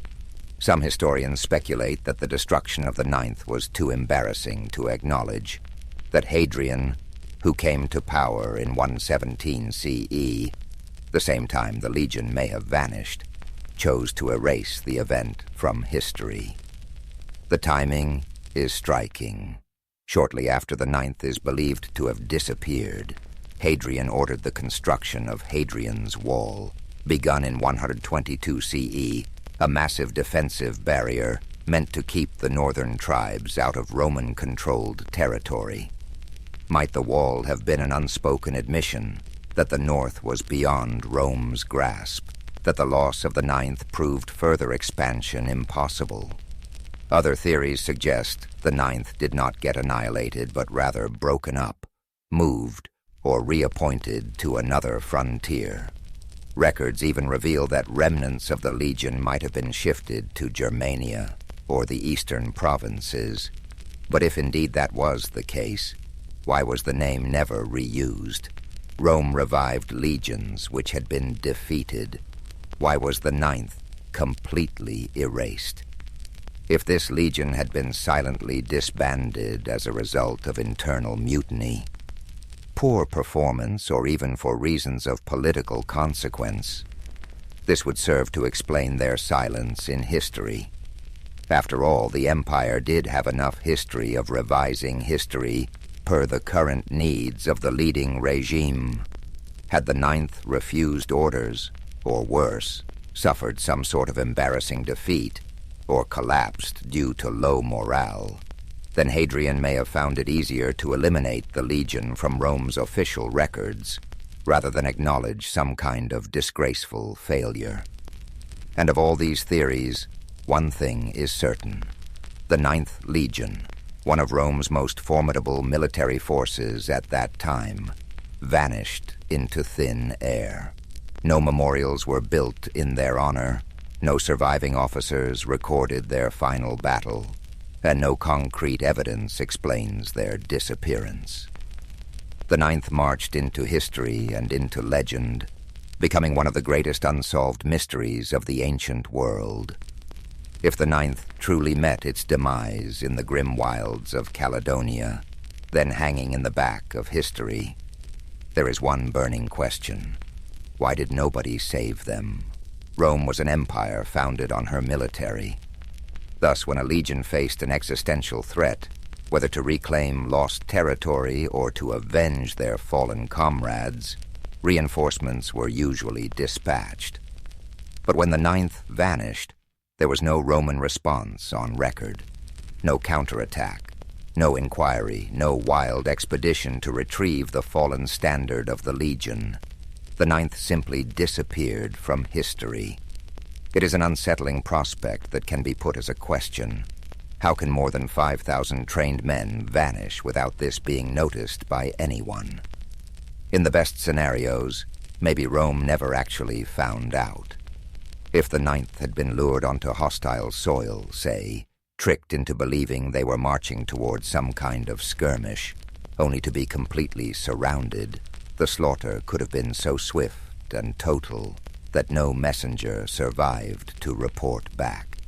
Some historians speculate that the destruction of the Ninth was too embarrassing to acknowledge, that Hadrian, who came to power in 117 CE, the same time the Legion may have vanished, chose to erase the event from history. The timing is striking. Shortly after the Ninth is believed to have disappeared, Hadrian ordered the construction of Hadrian's Wall, begun in 122 CE, a massive defensive barrier meant to keep the northern tribes out of Roman-controlled territory. Might the wall have been an unspoken admission that the North was beyond Rome's grasp, that the loss of the Ninth proved further expansion impossible? Other theories suggest the Ninth did not get annihilated, but rather broken up, moved, or reappointed to another frontier. Records even reveal that remnants of the Legion might have been shifted to Germania or the eastern provinces. But if indeed that was the case, why was the name never reused? Rome revived legions which had been defeated. Why was the Ninth completely erased? If this legion had been silently disbanded as a result of internal mutiny, poor performance, or even for reasons of political consequence, this would serve to explain their silence in history. After all, the Empire did have enough history of revising history per the current needs of the leading regime. Had the Ninth refused orders, or worse, suffered some sort of embarrassing defeat, or collapsed due to low morale, then Hadrian may have found it easier to eliminate the legion from Rome's official records, rather than acknowledge some kind of disgraceful failure. And of all these theories, one thing is certain. The Ninth Legion, one of Rome's most formidable military forces at that time, vanished into thin air. No memorials were built in their honor, no surviving officers recorded their final battle, and no concrete evidence explains their disappearance. The Ninth marched into history and into legend, becoming one of the greatest unsolved mysteries of the ancient world. If the Ninth truly met its demise in the grim wilds of Caledonia, then hanging in the back of history, there is one burning question. Why did nobody save them? Rome was an empire founded on her military. Thus, when a legion faced an existential threat, whether to reclaim lost territory or to avenge their fallen comrades, reinforcements were usually dispatched. But when the Ninth vanished, there was no Roman response on record, no counterattack, no inquiry, no wild expedition to retrieve the fallen standard of the legion. The Ninth simply disappeared from history. It is an unsettling prospect that can be put as a question. How can more than 5,000 trained men vanish without this being noticed by anyone? In the best scenarios, maybe Rome never actually found out. If the Ninth had been lured onto hostile soil, say, tricked into believing they were marching towards some kind of skirmish, only to be completely surrounded, the slaughter could have been so swift and total that no messenger survived to report back.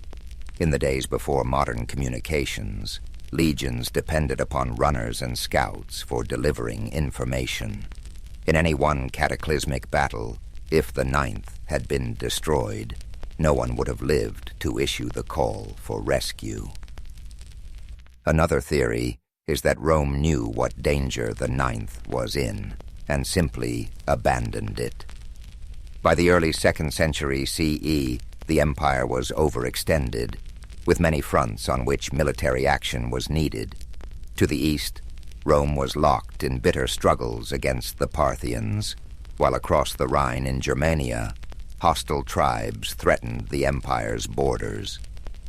In the days before modern communications, legions depended upon runners and scouts for delivering information. In any one cataclysmic battle, if the Ninth had been destroyed, no one would have lived to issue the call for rescue. Another theory is that Rome knew what danger the Ninth was in, and simply abandoned it. By the early 2nd century CE, the empire was overextended, with many fronts on which military action was needed. To the east, Rome was locked in bitter struggles against the Parthians, while across the Rhine in Germania, hostile tribes threatened the empire's borders.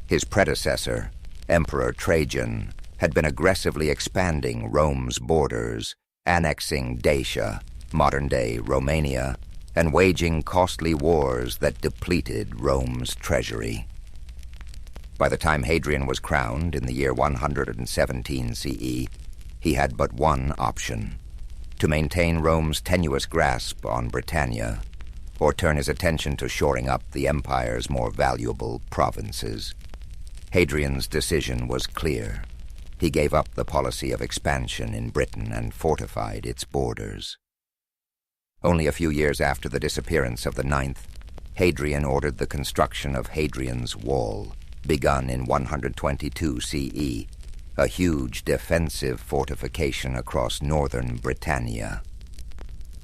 His predecessor, Emperor Trajan, had been aggressively expanding Rome's borders, annexing Dacia, modern-day Romania, and waging costly wars that depleted Rome's treasury. By the time Hadrian was crowned in the year 117 CE, he had but one option: to maintain Rome's tenuous grasp on Britannia, or turn his attention to shoring up the empire's more valuable provinces. Hadrian's decision was clear. He gave up the policy of expansion in Britain and fortified its borders. Only a few years after the disappearance of the Ninth, Hadrian ordered the construction of Hadrian's Wall, begun in 122 CE, a huge defensive fortification across northern Britannia.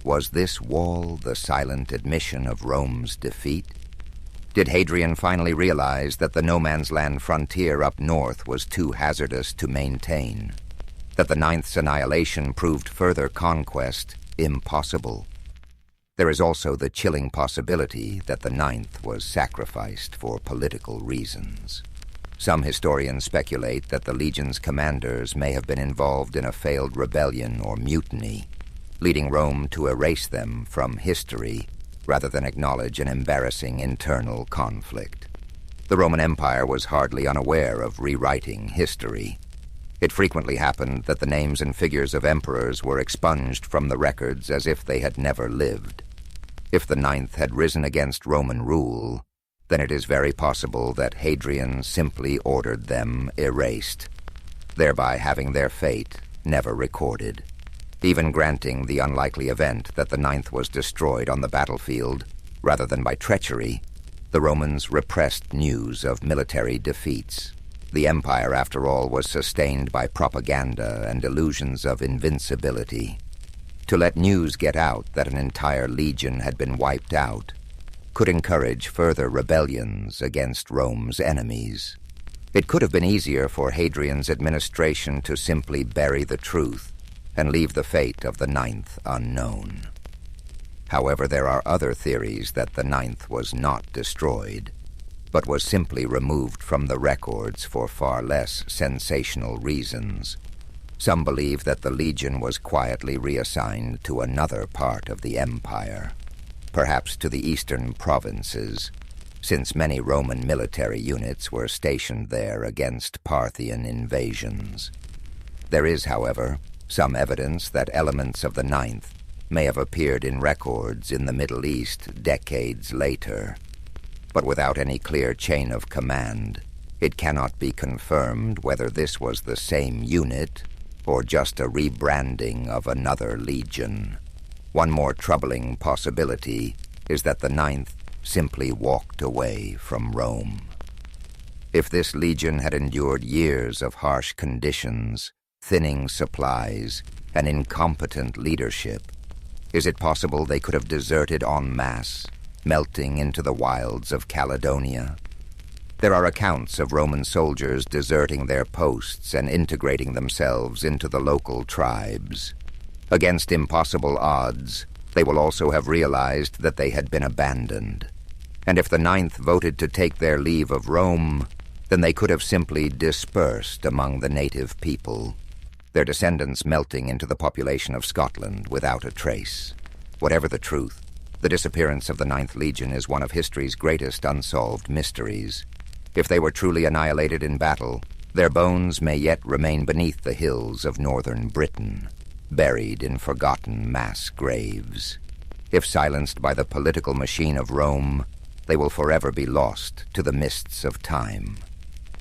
Was this wall the silent admission of Rome's defeat? Did Hadrian finally realize that the no-man's-land frontier up north was too hazardous to maintain? That the Ninth's annihilation proved further conquest impossible? There is also the chilling possibility that the Ninth was sacrificed for political reasons. Some historians speculate that the legion's commanders may have been involved in a failed rebellion or mutiny, leading Rome to erase them from history rather than acknowledge an embarrassing internal conflict. The Roman Empire was hardly unaware of rewriting history. It frequently happened that the names and figures of emperors were expunged from the records as if they had never lived. If the Ninth had risen against Roman rule, then it is very possible that Hadrian simply ordered them erased, thereby having their fate never recorded. Even granting the unlikely event that the Ninth was destroyed on the battlefield, rather than by treachery, the Romans repressed news of military defeats. The empire, after all, was sustained by propaganda and illusions of invincibility. To let news get out that an entire legion had been wiped out could encourage further rebellions against Rome's enemies. It could have been easier for Hadrian's administration to simply bury the truth and leave the fate of the Ninth unknown. However, there are other theories that the Ninth was not destroyed, but was simply removed from the records for far less sensational reasons. Some believe that the legion was quietly reassigned to another part of the empire, perhaps to the eastern provinces, since many Roman military units were stationed there against Parthian invasions. There is, however, some evidence that elements of the Ninth may have appeared in records in the Middle East decades later, but without any clear chain of command, it cannot be confirmed whether this was the same unit or just a rebranding of another legion. One more troubling possibility is that the Ninth simply walked away from Rome. If this legion had endured years of harsh conditions, thinning supplies, and incompetent leadership, is it possible they could have deserted en masse, melting into the wilds of Caledonia? There are accounts of Roman soldiers deserting their posts and integrating themselves into the local tribes. Against impossible odds, they will also have realized that they had been abandoned. And if the Ninth voted to take their leave of Rome, then they could have simply dispersed among the native people, their descendants melting into the population of Scotland without a trace. Whatever the truth, the disappearance of the Ninth Legion is one of history's greatest unsolved mysteries. If they were truly annihilated in battle, their bones may yet remain beneath the hills of northern Britain, buried in forgotten mass graves. If silenced by the political machine of Rome, they will forever be lost to the mists of time.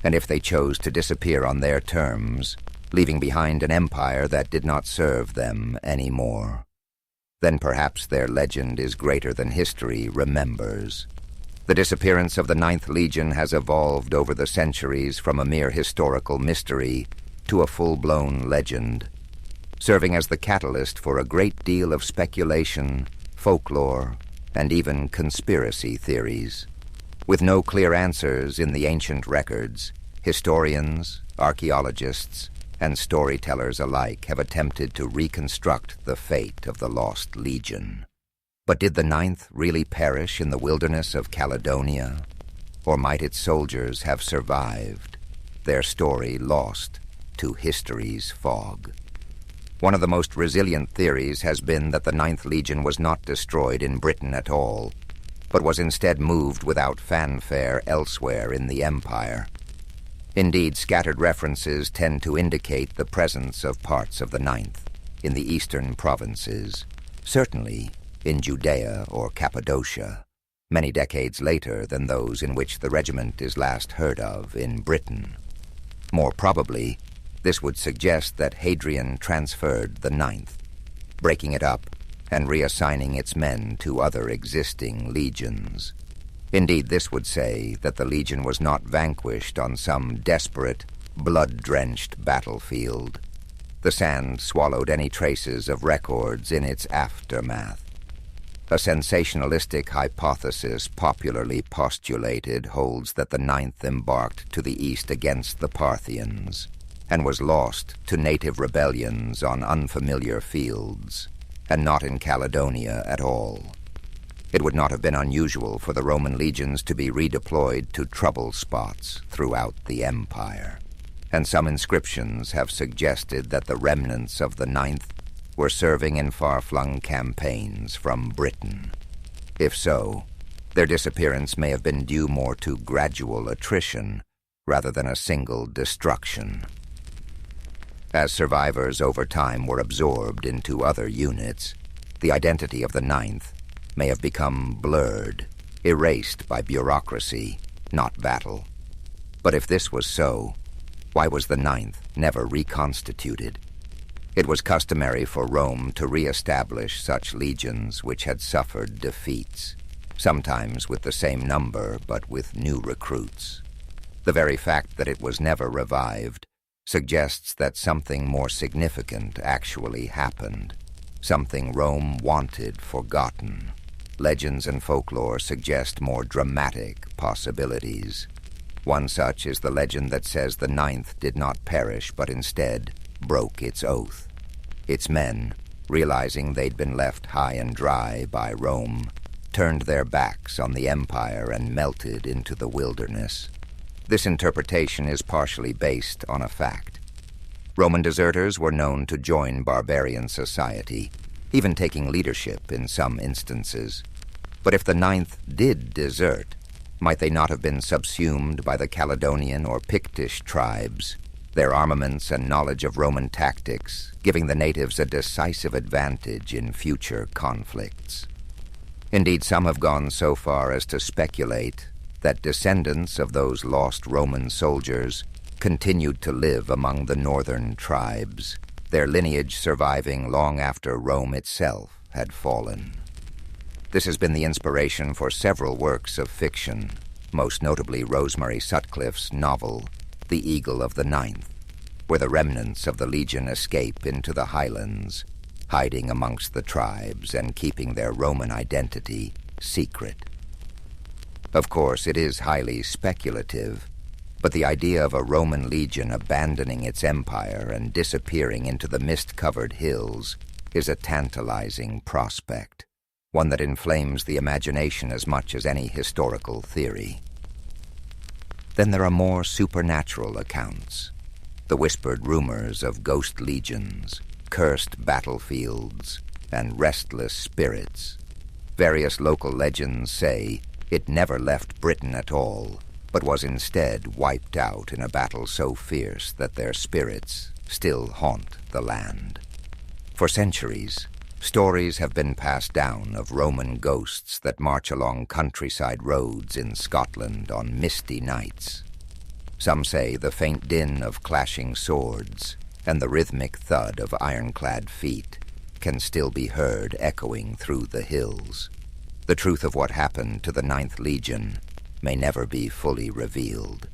And if they chose to disappear on their terms, leaving behind an empire that did not serve them anymore, then perhaps their legend is greater than history remembers. The disappearance of the Ninth Legion has evolved over the centuries from a mere historical mystery to a full-blown legend, serving as the catalyst for a great deal of speculation, folklore, and even conspiracy theories. With no clear answers in the ancient records, historians, archaeologists, and storytellers alike have attempted to reconstruct the fate of the lost legion. But did the Ninth really perish in the wilderness of Caledonia? Or might its soldiers have survived, their story lost to history's fog? One of the most resilient theories has been that the Ninth Legion was not destroyed in Britain at all, but was instead moved without fanfare elsewhere in the empire. Indeed, scattered references tend to indicate the presence of parts of the Ninth in the eastern provinces, certainly in Judea or Cappadocia, many decades later than those in which the regiment is last heard of in Britain. More probably, this would suggest that Hadrian transferred the Ninth, breaking it up and reassigning its men to other existing legions. Indeed, this would say that the legion was not vanquished on some desperate, blood-drenched battlefield. The sand swallowed any traces of records in its aftermath. A sensationalistic hypothesis popularly postulated holds that the Ninth embarked to the east against the Parthians and was lost to native rebellions on unfamiliar fields, and not in Caledonia at all. It would not have been unusual for the Roman legions to be redeployed to trouble spots throughout the empire, and some inscriptions have suggested that the remnants of the Ninth were serving in far-flung campaigns from Britain. If so, their disappearance may have been due more to gradual attrition rather than a single destruction. As survivors over time were absorbed into other units, the identity of the Ninth may have become blurred, erased by bureaucracy, not battle. But if this was so, why was the Ninth never reconstituted? It was customary for Rome to re-establish such legions which had suffered defeats, sometimes with the same number but with new recruits. The very fact that it was never revived suggests that something more significant actually happened, something Rome wanted forgotten. Legends and folklore suggest more dramatic possibilities. One such is the legend that says the Ninth did not perish but instead broke its oath. Its men, realizing they'd been left high and dry by Rome, turned their backs on the empire and melted into the wilderness. This interpretation is partially based on a fact. Roman deserters were known to join barbarian society, even taking leadership in some instances. But if the Ninth did desert, might they not have been subsumed by the Caledonian or Pictish tribes, their armaments and knowledge of Roman tactics giving the natives a decisive advantage in future conflicts? Indeed, some have gone so far as to speculate that descendants of those lost Roman soldiers continued to live among the northern tribes, their lineage surviving long after Rome itself had fallen. This has been the inspiration for several works of fiction, most notably Rosemary Sutcliffe's novel, The Eagle of the Ninth, where the remnants of the legion escape into the highlands, hiding amongst the tribes and keeping their Roman identity secret. Of course, it is highly speculative, but the idea of a Roman legion abandoning its empire and disappearing into the mist-covered hills is a tantalizing prospect, one that inflames the imagination as much as any historical theory. Then there are more supernatural accounts, the whispered rumors of ghost legions, cursed battlefields, and restless spirits. Various local legends say it never left Britain at all, but was instead wiped out in a battle so fierce that their spirits still haunt the land. For centuries, stories have been passed down of Roman ghosts that march along countryside roads in Scotland on misty nights. Some say the faint din of clashing swords and the rhythmic thud of ironclad feet can still be heard echoing through the hills. The truth of what happened to the Ninth Legion may never be fully revealed.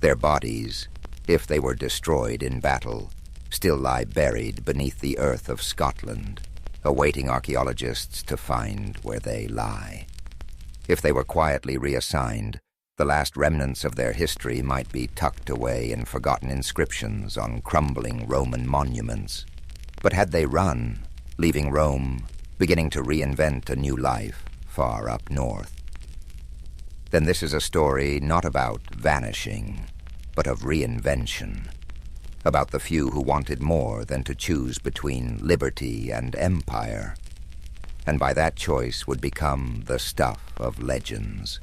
Their bodies, if they were destroyed in battle, still lie buried beneath the earth of Scotland, awaiting archaeologists to find where they lie. If they were quietly reassigned, the last remnants of their history might be tucked away in forgotten inscriptions on crumbling Roman monuments. But had they run, leaving Rome, beginning to reinvent a new life far up north? Then this is a story not about vanishing, but of reinvention, about the few who wanted more than to choose between liberty and empire, and by that choice would become the stuff of legends.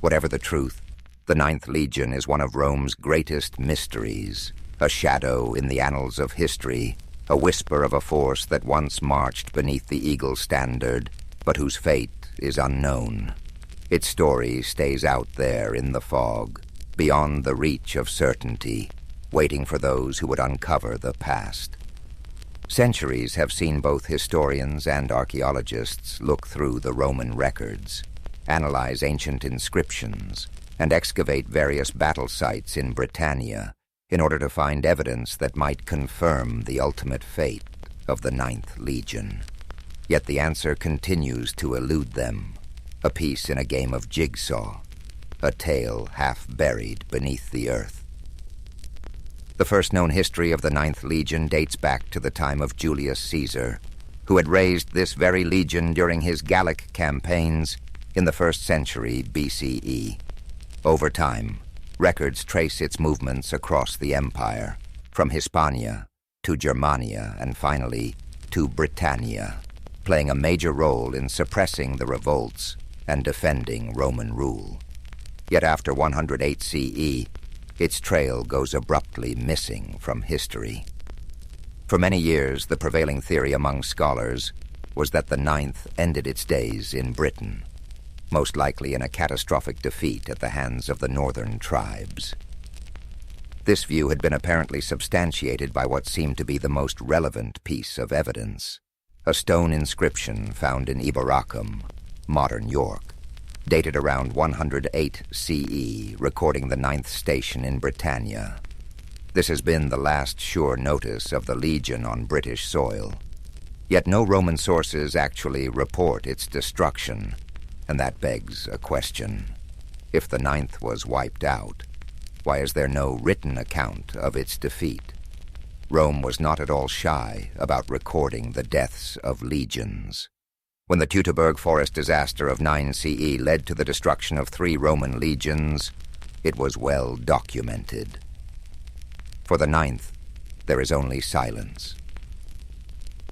Whatever the truth, the Ninth Legion is one of Rome's greatest mysteries, a shadow in the annals of history, a whisper of a force that once marched beneath the eagle standard, but whose fate is unknown. Its story stays out there in the fog, beyond the reach of certainty, waiting for those who would uncover the past. Centuries have seen both historians and archaeologists look through the Roman records, analyze ancient inscriptions, and excavate various battle sites in Britannia in order to find evidence that might confirm the ultimate fate of the Ninth Legion. Yet the answer continues to elude them, a piece in a game of jigsaw, a tale half buried beneath the earth. The first known history of the Ninth Legion dates back to the time of Julius Caesar, who had raised this very legion during his Gallic campaigns in the 1st century BCE. Over time, records trace its movements across the empire, from Hispania to Germania and finally to Britannia, playing a major role in suppressing the revolts and defending Roman rule. Yet after 108 CE, its trail goes abruptly missing from history. For many years, the prevailing theory among scholars was that the Ninth ended its days in Britain. most likely in a catastrophic defeat at the hands of the northern tribes. This view had been apparently substantiated by what seemed to be the most relevant piece of evidence, a stone inscription found in Ibaracum, modern York, dated around 108 CE, recording the 9th station in Britannia. This has been the last sure notice of the Legion on British soil. Yet no Roman sources actually report its destruction, and that begs a question. If the 9th was wiped out, why is there no written account of its defeat? Rome was not at all shy about recording the deaths of legions. When the Teutoburg forest disaster of 9 CE led to the destruction of 3 Roman legions, it was well documented. For the 9th, there is only silence.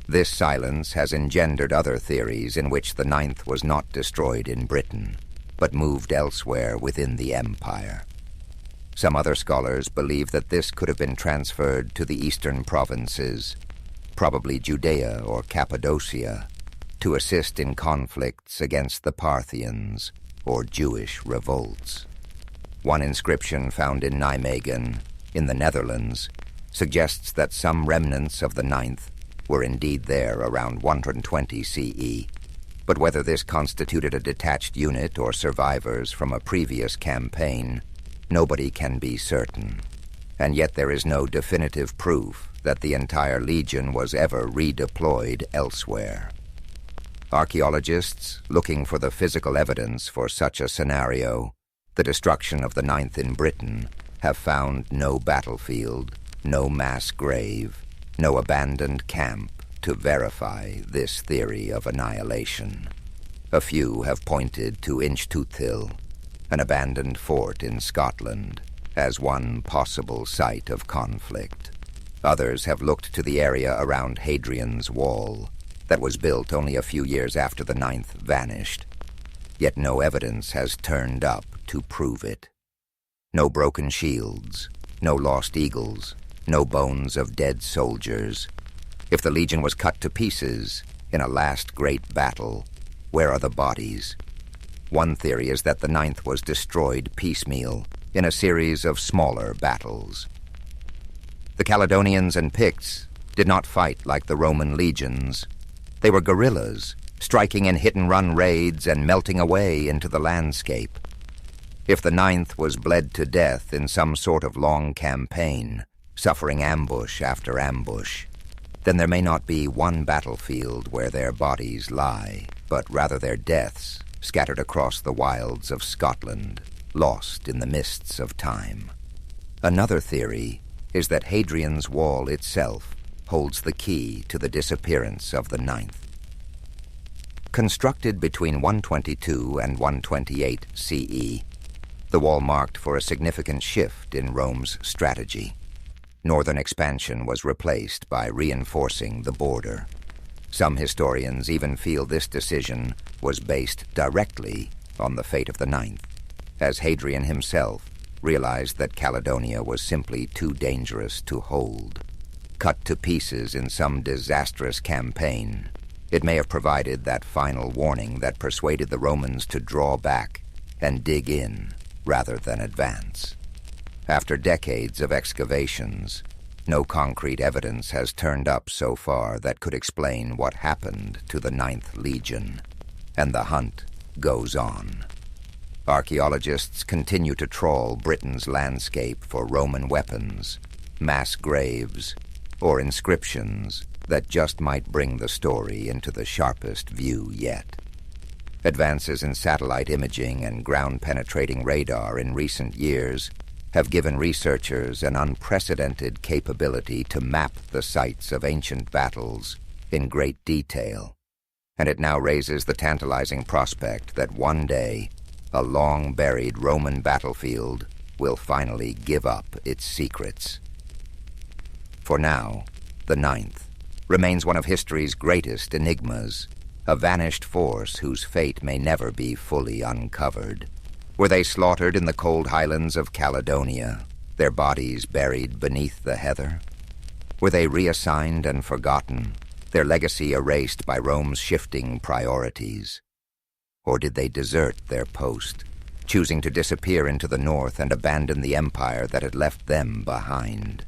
This silence has engendered other theories in which the 9th was not destroyed in Britain, but moved elsewhere within the empire. Some other scholars believe that this could have been transferred to the eastern provinces, probably Judea or Cappadocia, to assist in conflicts against the Parthians or Jewish revolts. One inscription found in Nijmegen, in the Netherlands, suggests that some remnants of the 9th were indeed there around 120 CE, but whether this constituted a detached unit or survivors from a previous campaign, nobody can be certain. And yet there is no definitive proof that the entire legion was ever redeployed elsewhere. Archaeologists, looking for the physical evidence for such a scenario, the destruction of the 9th in Britain, have found no battlefield, no mass grave, no abandoned camp to verify this theory of annihilation. A few have pointed to Inchtoothill, an abandoned fort in Scotland, as one possible site of conflict. Others have looked to the area around Hadrian's Wall, that was built only a few years after the 9th vanished. Yet no evidence has turned up to prove it. No broken shields, no lost eagles, no bones of dead soldiers. If the legion was cut to pieces in a last great battle, where are the bodies? One theory is that the 9th was destroyed piecemeal in a series of smaller battles. The Caledonians and Picts did not fight like the Roman legions. They were guerrillas, striking in hit-and-run raids and melting away into the landscape. If the 9th was bled to death in some sort of long campaign, suffering ambush after ambush, then there may not be one battlefield where their bodies lie, but rather their deaths scattered across the wilds of Scotland, lost in the mists of time. Another theory is that Hadrian's Wall itself holds the key to the disappearance of the 9th. Constructed between 122 and 128 CE, the wall marked for a significant shift in Rome's strategy. Northern expansion was replaced by reinforcing the border. Some historians even feel this decision was based directly on the fate of the 9th, as Hadrian himself realized that Caledonia was simply too dangerous to hold. Cut to pieces in some disastrous campaign, it may have provided that final warning that persuaded the Romans to draw back and dig in rather than advance. After decades of excavations, no concrete evidence has turned up so far that could explain what happened to the 9th Legion, and the hunt goes on. Archaeologists continue to trawl Britain's landscape for Roman weapons, mass graves, or inscriptions that just might bring the story into the sharpest view yet. Advances in satellite imaging and ground-penetrating radar in recent years have given researchers an unprecedented capability to map the sites of ancient battles in great detail, and it now raises the tantalizing prospect that one day a long-buried Roman battlefield will finally give up its secrets. For now, the 9th remains one of history's greatest enigmas, a vanished force whose fate may never be fully uncovered. Were they slaughtered in the cold highlands of Caledonia, their bodies buried beneath the heather? Were they reassigned and forgotten, their legacy erased by Rome's shifting priorities? Or did they desert their post, choosing to disappear into the north and abandon the empire that had left them behind?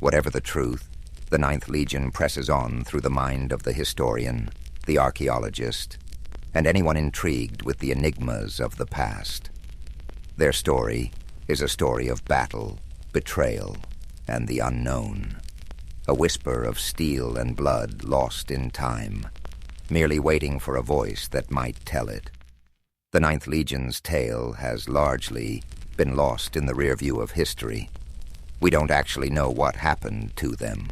Whatever the truth, the Ninth Legion presses on through the mind of the historian, the archaeologist, and anyone intrigued with the enigmas of the past. Their story is a story of battle, betrayal, and the unknown. A whisper of steel and blood lost in time, merely waiting for a voice that might tell it. The Ninth Legion's tale has largely been lost in the rear view of history. We don't actually know what happened to them.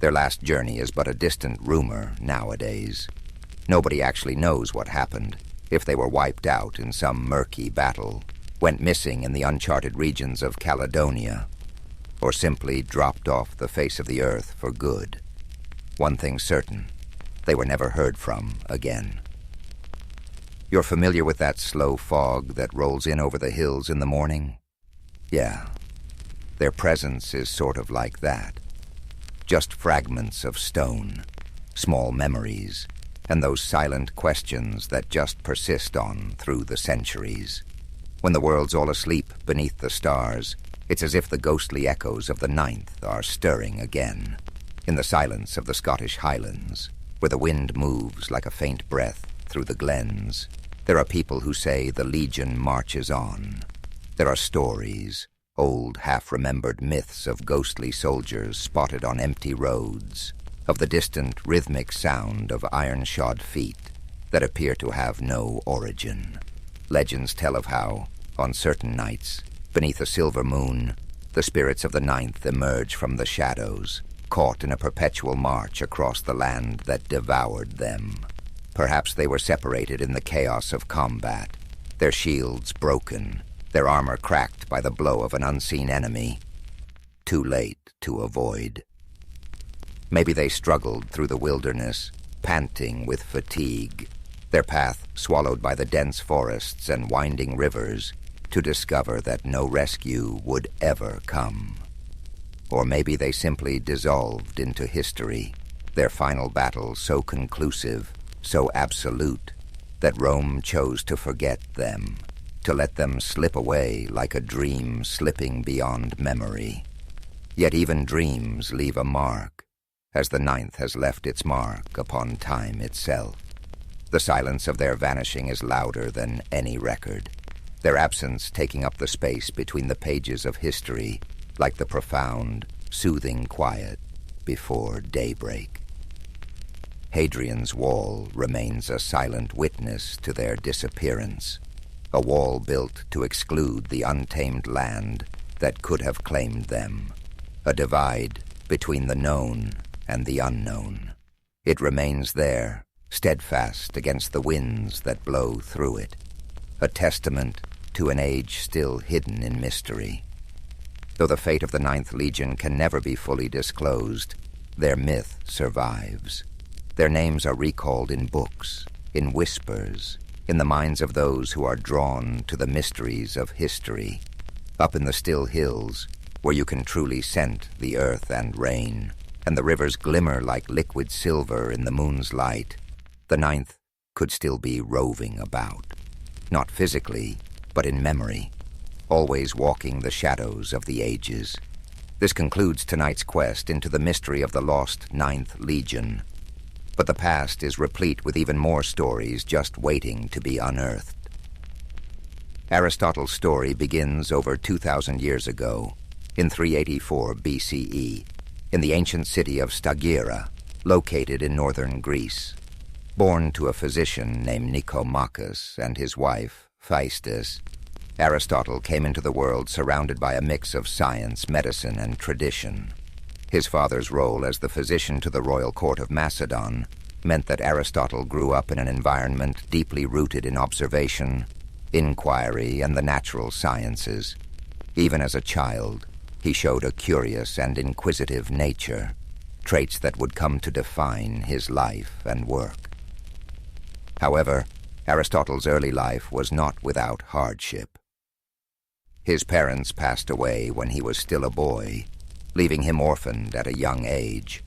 Their last journey is but a distant rumor nowadays. Nobody actually knows what happened, if they were wiped out in some murky battle, went missing in the uncharted regions of Caledonia, or simply dropped off the face of the earth for good. One thing's certain, they were never heard from again. You're familiar with that slow fog that rolls in over the hills in the morning? Yeah, their presence is sort of like that. Just fragments of stone, small memories, and those silent questions that just persist on through the centuries. When the world's all asleep beneath the stars, it's as if the ghostly echoes of the Ninth are stirring again. In the silence of the Scottish Highlands, where the wind moves like a faint breath through the glens, there are people who say the Legion marches on. There are stories, old half-remembered myths of ghostly soldiers spotted on empty roads, of the distant rhythmic sound of iron-shod feet that appear to have no origin. Legends tell of how, on certain nights, beneath a silver moon, the spirits of the Ninth emerge from the shadows, caught in a perpetual march across the land that devoured them. Perhaps they were separated in the chaos of combat, their shields broken, their armor cracked by the blow of an unseen enemy, too late to avoid. Maybe they struggled through the wilderness, panting with fatigue, their path swallowed by the dense forests and winding rivers, to discover that no rescue would ever come. Or maybe they simply dissolved into history, their final battle so conclusive, so absolute, that Rome chose to forget them, to let them slip away like a dream slipping beyond memory. Yet even dreams leave a mark, as the Ninth has left its mark upon time itself. The silence of their vanishing is louder than any record, their absence taking up the space between the pages of history like the profound, soothing quiet before daybreak. Hadrian's Wall remains a silent witness to their disappearance, a wall built to exclude the untamed land that could have claimed them, a divide between the known and the unknown. It remains there, steadfast against the winds that blow through it, a testament to an age still hidden in mystery. Though the fate of the Ninth Legion can never be fully disclosed, their myth survives. Their names are recalled in books, in whispers, in the minds of those who are drawn to the mysteries of history. Up in the still hills, where you can truly scent the earth and rain, and the rivers glimmer like liquid silver in the moon's light, the Ninth could still be roving about, not physically, but in memory, always walking the shadows of the ages. This concludes tonight's quest into the mystery of the lost Ninth Legion. But the past is replete with even more stories just waiting to be unearthed. Aristotle's story begins over 2,000 years ago, in 384 BCE, in the ancient city of Stagira, located in northern Greece. Born to a physician named Nicomachus and his wife, Phaistis, Aristotle came into the world surrounded by a mix of science, medicine, and tradition. His father's role as the physician to the royal court of Macedon meant that Aristotle grew up in an environment deeply rooted in observation, inquiry, and the natural sciences. Even as a child, he showed a curious and inquisitive nature, traits that would come to define his life and work. However, Aristotle's early life was not without hardship. His parents passed away when he was still a boy, leaving him orphaned at a young age.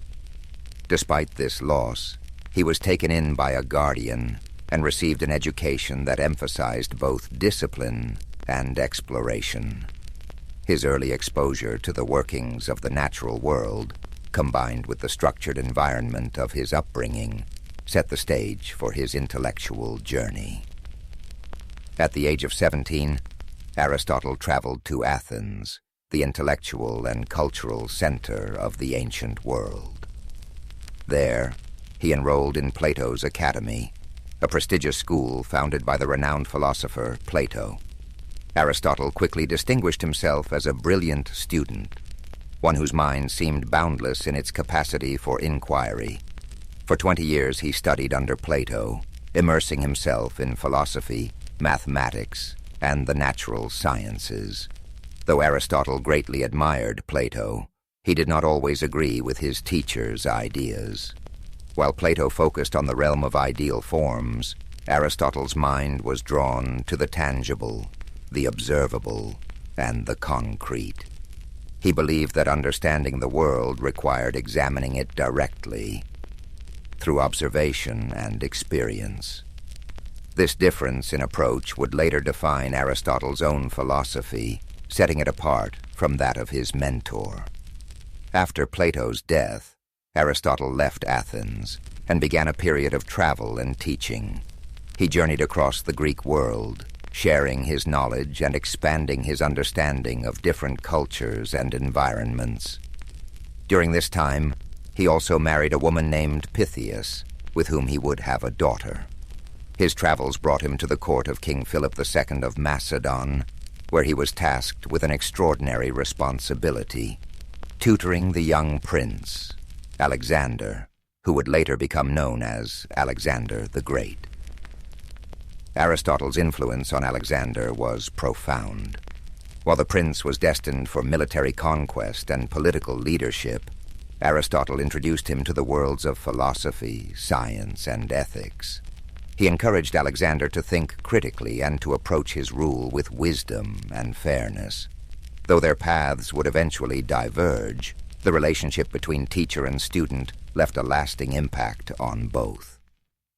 Despite this loss, he was taken in by a guardian and received an education that emphasized both discipline and exploration. His early exposure to the workings of the natural world, combined with the structured environment of his upbringing, set the stage for his intellectual journey. At the age of 17, Aristotle traveled to Athens, the intellectual and cultural center of the ancient world. There, he enrolled in Plato's Academy, a prestigious school founded by the renowned philosopher Plato. Aristotle quickly distinguished himself as a brilliant student, one whose mind seemed boundless in its capacity for inquiry. For 20 years he studied under Plato, immersing himself in philosophy, mathematics, and the natural sciences. Though Aristotle greatly admired Plato, he did not always agree with his teacher's ideas. While Plato focused on the realm of ideal forms, Aristotle's mind was drawn to the tangible, the observable, and the concrete. He believed that understanding the world required examining it directly, through observation and experience. This difference in approach would later define Aristotle's own philosophy, setting it apart from that of his mentor. After Plato's death, Aristotle left Athens and began a period of travel and teaching. He journeyed across the Greek world, sharing his knowledge and expanding his understanding of different cultures and environments. During this time, he also married a woman named Pythias, with whom he would have a daughter. His travels brought him to the court of King Philip II of Macedon, where he was tasked with an extraordinary responsibility, tutoring the young prince, Alexander, who would later become known as Alexander the Great. Aristotle's influence on Alexander was profound. While the prince was destined for military conquest and political leadership, Aristotle introduced him to the worlds of philosophy, science, and ethics. He encouraged Alexander to think critically and to approach his rule with wisdom and fairness. Though their paths would eventually diverge, the relationship between teacher and student left a lasting impact on both.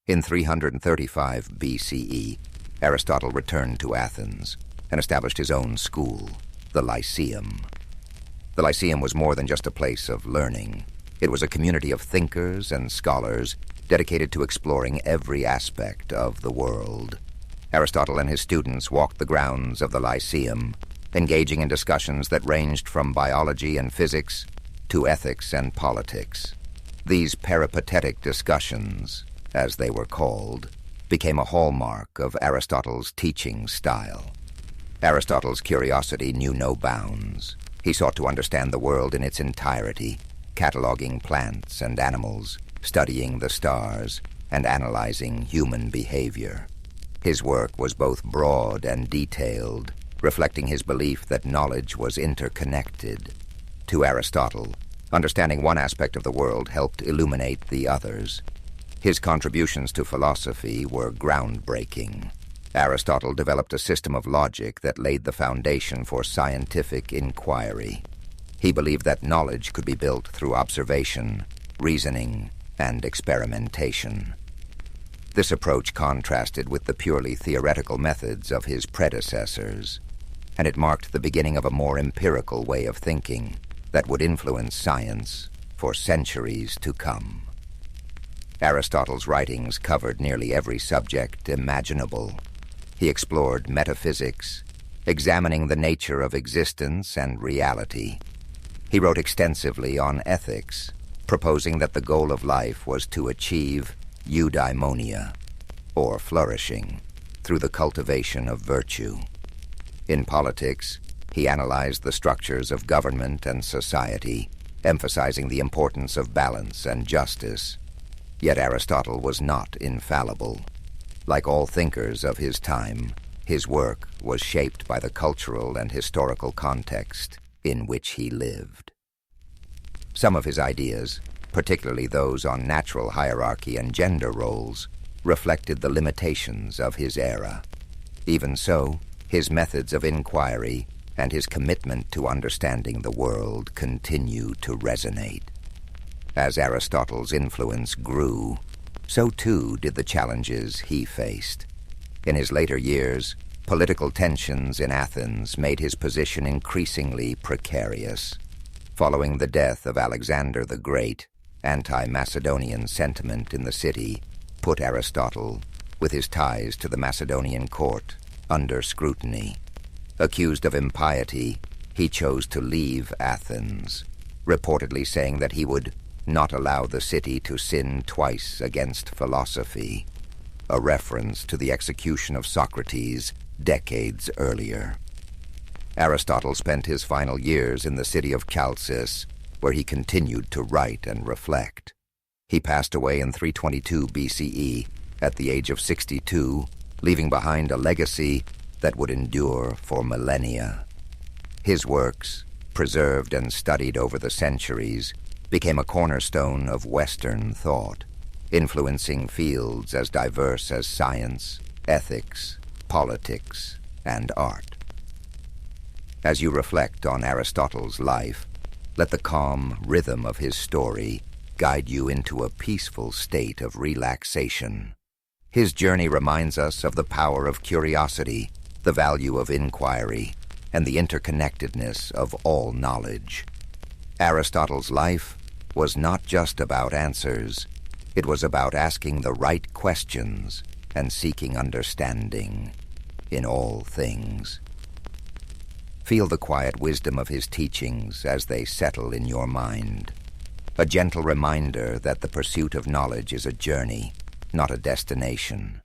In 335 BCE, Aristotle returned to Athens and established his own school, the Lyceum. The Lyceum was more than just a place of learning. It was a community of thinkers and scholars dedicated to exploring every aspect of the world. Aristotle and his students walked the grounds of the Lyceum, engaging in discussions that ranged from biology and physics to ethics and politics. These peripatetic discussions, as they were called, became a hallmark of Aristotle's teaching style. Aristotle's curiosity knew no bounds. He sought to understand the world in its entirety, cataloging plants and animals, studying the stars, and analyzing human behavior. His work was both broad and detailed, reflecting his belief that knowledge was interconnected. To Aristotle, understanding one aspect of the world helped illuminate the others. His contributions to philosophy were groundbreaking. Aristotle developed a system of logic that laid the foundation for scientific inquiry. He believed that knowledge could be built through observation, reasoning, and experimentation. This approach contrasted with the purely theoretical methods of his predecessors, and it marked the beginning of a more empirical way of thinking that would influence science for centuries to come. Aristotle's writings covered nearly every subject imaginable. He explored metaphysics, examining the nature of existence and reality. He wrote extensively on ethics, proposing that the goal of life was to achieve eudaimonia, or flourishing, through the cultivation of virtue. In politics, he analyzed the structures of government and society, emphasizing the importance of balance and justice. Yet Aristotle was not infallible. Like all thinkers of his time, his work was shaped by the cultural and historical context in which he lived. Some of his ideas, particularly those on natural hierarchy and gender roles, reflected the limitations of his era. Even so, his methods of inquiry and his commitment to understanding the world continue to resonate. As Aristotle's influence grew, So too did the challenges he faced. In his later years, political tensions in Athens made his position increasingly precarious. Following the death of Alexander the Great, anti-Macedonian sentiment in the city put Aristotle, with his ties to the Macedonian court, under scrutiny. Accused of impiety, he chose to leave Athens, reportedly saying that he would not allow the city to sin twice against philosophy, a reference to the execution of Socrates decades earlier. Aristotle spent his final years in the city of Chalcis, where he continued to write and reflect. He passed away in 322 BCE at the age of 62, leaving behind a legacy that would endure for millennia. His works, preserved and studied over the centuries, became a cornerstone of Western thought, influencing fields as diverse as science, ethics, politics, and art. As you reflect on Aristotle's life, let the calm rhythm of his story guide you into a peaceful state of relaxation. His journey reminds us of the power of curiosity, the value of inquiry, and the interconnectedness of all knowledge. Aristotle's life was not just about answers. It was about asking the right questions and seeking understanding in all things. Feel the quiet wisdom of his teachings as they settle in your mind, a gentle reminder that the pursuit of knowledge is a journey, not a destination.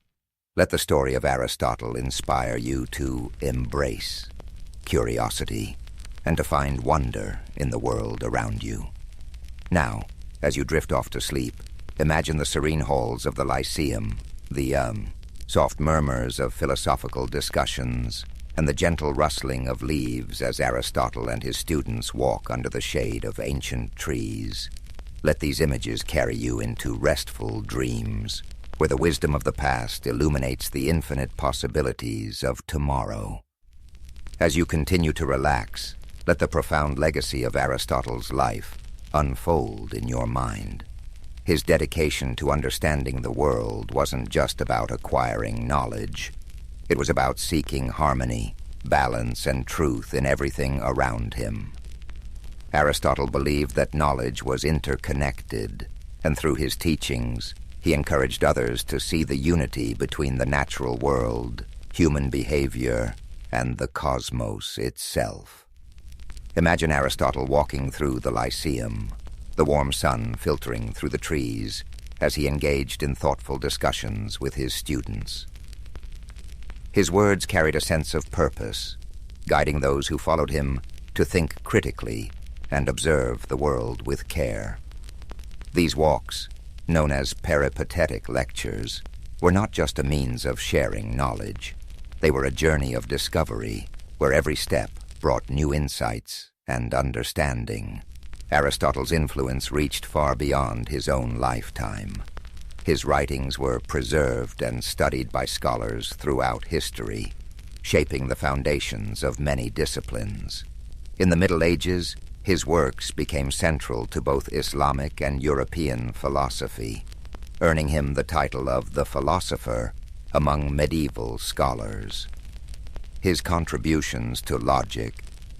Let the story of Aristotle inspire you to embrace curiosity and to find wonder in the world around you. Now, as you drift off to sleep, imagine the serene halls of the Lyceum, the soft murmurs of philosophical discussions, and the gentle rustling of leaves as Aristotle and his students walk under the shade of ancient trees. Let these images carry you into restful dreams, where the wisdom of the past illuminates the infinite possibilities of tomorrow. As you continue to relax, let the profound legacy of Aristotle's life unfold in your mind. His dedication to understanding the world wasn't just about acquiring knowledge. It was about seeking harmony, balance, and truth in everything around him. Aristotle believed that knowledge was interconnected, and through his teachings, he encouraged others to see the unity between the natural world, human behavior, and the cosmos itself. Imagine Aristotle walking through the Lyceum, the warm sun filtering through the trees as he engaged in thoughtful discussions with his students. His words carried a sense of purpose, guiding those who followed him to think critically and observe the world with care. These walks, known as peripatetic lectures, were not just a means of sharing knowledge. They were a journey of discovery, where every step brought new insights and understanding. Aristotle's influence reached far beyond his own lifetime. His writings were preserved and studied by scholars throughout history, shaping the foundations of many disciplines. In the Middle Ages, his works became central to both Islamic and European philosophy, earning him the title of the philosopher among medieval scholars. His contributions to logic,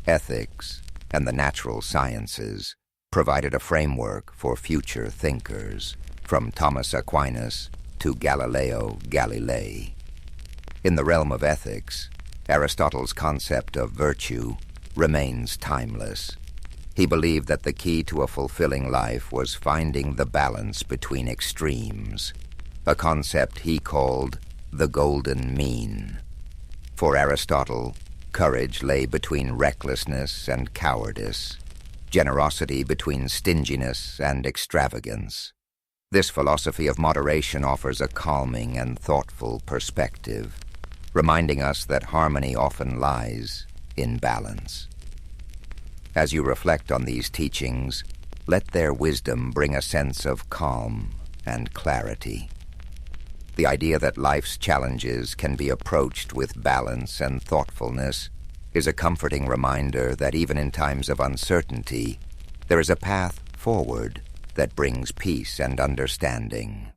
ethics, and the natural sciences provided a framework for future thinkers, from Thomas Aquinas to Galileo Galilei. In the realm of ethics, Aristotle's concept of virtue remains timeless. He believed that the key to a fulfilling life was finding the balance between extremes, a concept he called the golden mean. For Aristotle, courage lay between recklessness and cowardice, generosity between stinginess and extravagance. This philosophy of moderation offers a calming and thoughtful perspective, reminding us that harmony often lies in balance. As you reflect on these teachings, let their wisdom bring a sense of calm and clarity. The idea that life's challenges can be approached with balance and thoughtfulness is a comforting reminder that even in times of uncertainty, there is a path forward that brings peace and understanding.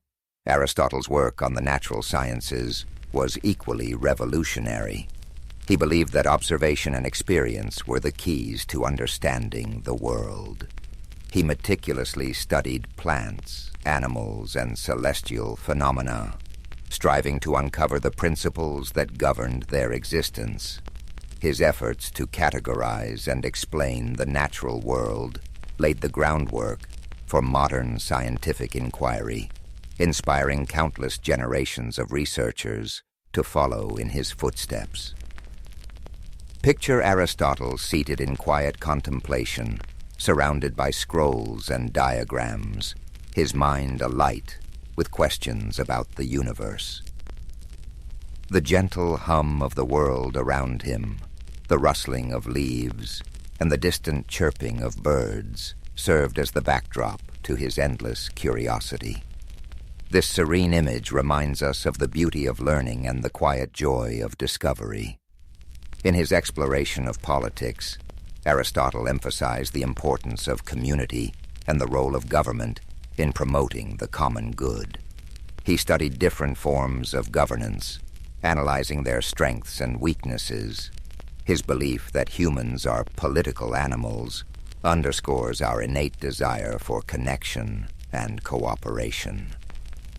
Aristotle's work on the natural sciences was equally revolutionary. He believed that observation and experience were the keys to understanding the world. He meticulously studied plants, animals, and celestial phenomena, striving to uncover the principles that governed their existence. His efforts to categorize and explain the natural world laid the groundwork for modern scientific inquiry, inspiring countless generations of researchers to follow in his footsteps. Picture Aristotle seated in quiet contemplation, surrounded by scrolls and diagrams, his mind alight with questions about the universe. The gentle hum of the world around him, the rustling of leaves, and the distant chirping of birds served as the backdrop to his endless curiosity. This serene image reminds us of the beauty of learning and the quiet joy of discovery. In his exploration of politics, Aristotle emphasized the importance of community and the role of government in promoting the common good. He studied different forms of governance, analyzing their strengths and weaknesses. His belief that humans are political animals underscores our innate desire for connection and cooperation.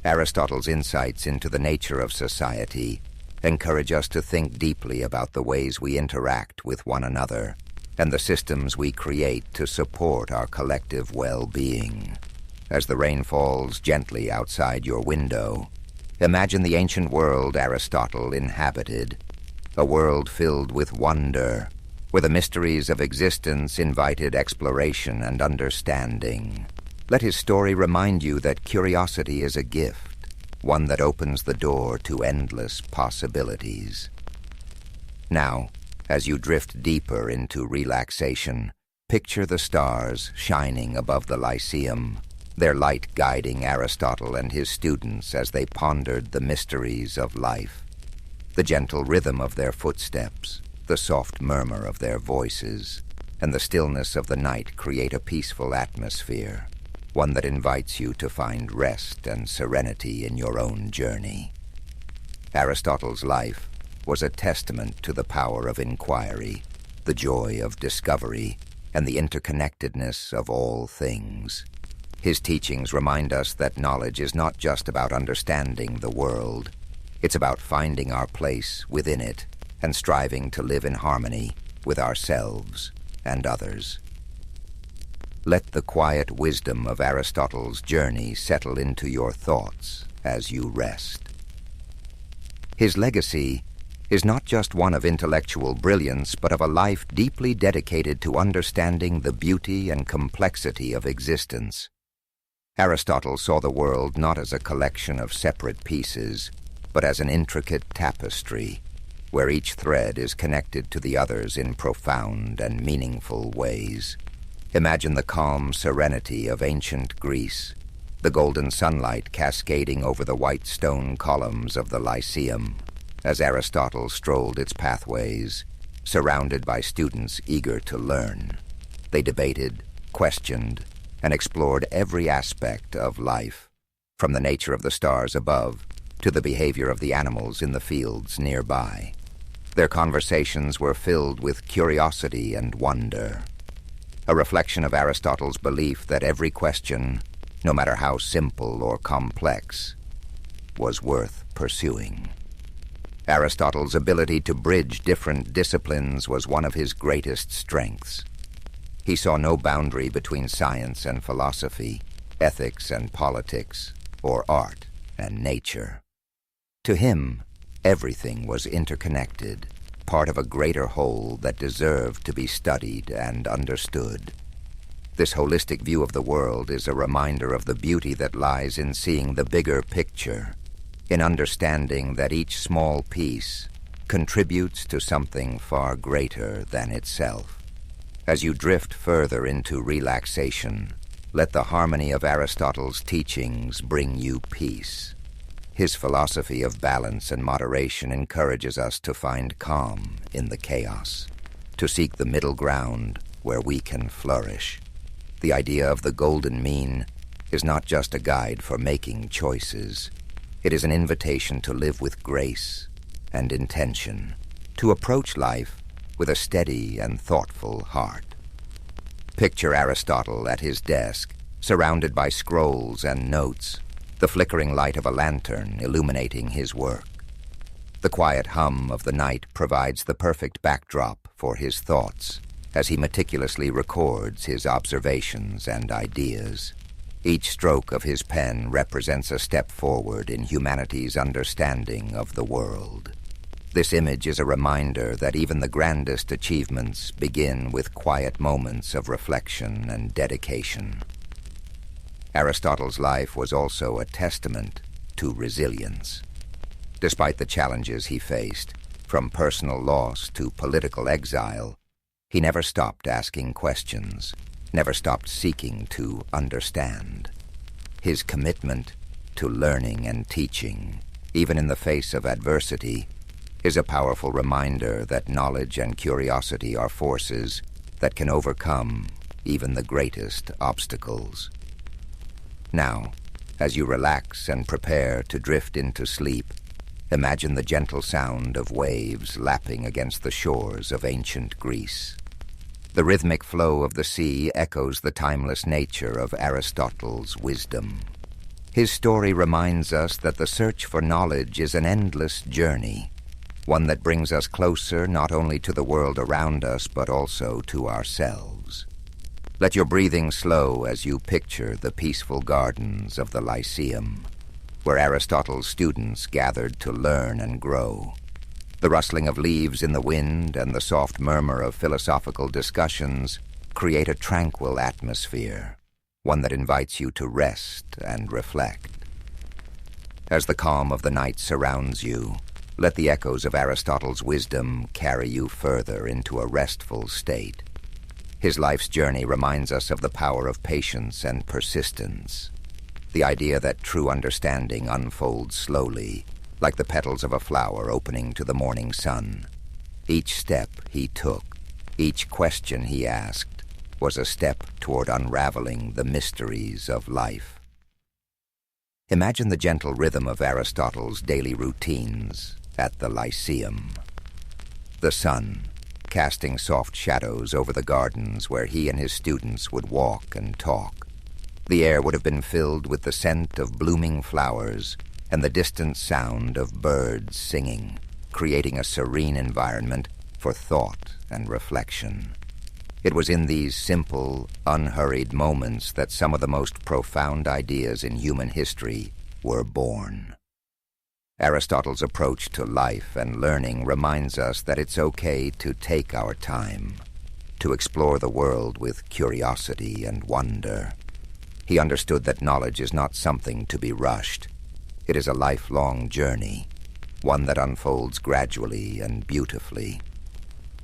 Aristotle's insights into the nature of society encourage us to think deeply about the ways we interact with one another and the systems we create to support our collective well-being. As the rain falls gently outside your window, imagine the ancient world Aristotle inhabited, a world filled with wonder, where the mysteries of existence invited exploration and understanding. Let his story remind you that curiosity is a gift, one that opens the door to endless possibilities. Now, as you drift deeper into relaxation, picture the stars shining above the Lyceum, their light guiding Aristotle and his students as they pondered the mysteries of life. The gentle rhythm of their footsteps, the soft murmur of their voices, and the stillness of the night create a peaceful atmosphere, one that invites you to find rest and serenity in your own journey. Aristotle's life was a testament to the power of inquiry, the joy of discovery, and the interconnectedness of all things. His teachings remind us that knowledge is not just about understanding the world. It's about finding our place within it and striving to live in harmony with ourselves and others. Let the quiet wisdom of Aristotle's journey settle into your thoughts as you rest. His legacy is not just one of intellectual brilliance, but of a life deeply dedicated to understanding the beauty and complexity of existence. Aristotle saw the world not as a collection of separate pieces, but as an intricate tapestry, where each thread is connected to the others in profound and meaningful ways. Imagine the calm serenity of ancient Greece, the golden sunlight cascading over the white stone columns of the Lyceum, as Aristotle strolled its pathways, surrounded by students eager to learn. They debated, questioned, and explored every aspect of life, from the nature of the stars above to the behavior of the animals in the fields nearby. Their conversations were filled with curiosity and wonder, a reflection of Aristotle's belief that every question, no matter how simple or complex, was worth pursuing. Aristotle's ability to bridge different disciplines was one of his greatest strengths. He saw no boundary between science and philosophy, ethics and politics, or art and nature. To him, everything was interconnected, part of a greater whole that deserved to be studied and understood. This holistic view of the world is a reminder of the beauty that lies in seeing the bigger picture, in understanding that each small piece contributes to something far greater than itself. As you drift further into relaxation, let the harmony of Aristotle's teachings bring you peace. His philosophy of balance and moderation encourages us to find calm in the chaos, to seek the middle ground where we can flourish. The idea of the golden mean is not just a guide for making choices. It is an invitation to live with grace and intention, to approach life with a steady and thoughtful heart. Picture Aristotle at his desk, surrounded by scrolls and notes, the flickering light of a lantern illuminating his work. The quiet hum of the night provides the perfect backdrop for his thoughts as he meticulously records his observations and ideas. Each stroke of his pen represents a step forward in humanity's understanding of the world. This image is a reminder that even the grandest achievements begin with quiet moments of reflection and dedication. Aristotle's life was also a testament to resilience. Despite the challenges he faced, from personal loss to political exile, he never stopped asking questions, never stopped seeking to understand. His commitment to learning and teaching, even in the face of adversity, is a powerful reminder that knowledge and curiosity are forces that can overcome even the greatest obstacles. Now, as you relax and prepare to drift into sleep, imagine the gentle sound of waves lapping against the shores of ancient Greece. The rhythmic flow of the sea echoes the timeless nature of Aristotle's wisdom. His story reminds us that the search for knowledge is an endless journey, one that brings us closer not only to the world around us but also to ourselves. Let your breathing slow as you picture the peaceful gardens of the Lyceum, where Aristotle's students gathered to learn and grow. The rustling of leaves in the wind and the soft murmur of philosophical discussions create a tranquil atmosphere, one that invites you to rest and reflect. As the calm of the night surrounds you, let the echoes of Aristotle's wisdom carry you further into a restful state. His life's journey reminds us of the power of patience and persistence, the idea that true understanding unfolds slowly, like the petals of a flower opening to the morning sun. Each step he took, each question he asked, was a step toward unraveling the mysteries of life. Imagine the gentle rhythm of Aristotle's daily routines at the Lyceum. The sun, casting soft shadows over the gardens where he and his students would walk and talk. The air would have been filled with the scent of blooming flowers and the distant sound of birds singing, creating a serene environment for thought and reflection. It was in these simple, unhurried moments that some of the most profound ideas in human history were born. Aristotle's approach to life and learning reminds us that it's okay to take our time, to explore the world with curiosity and wonder. He understood that knowledge is not something to be rushed. It is a lifelong journey, one that unfolds gradually and beautifully.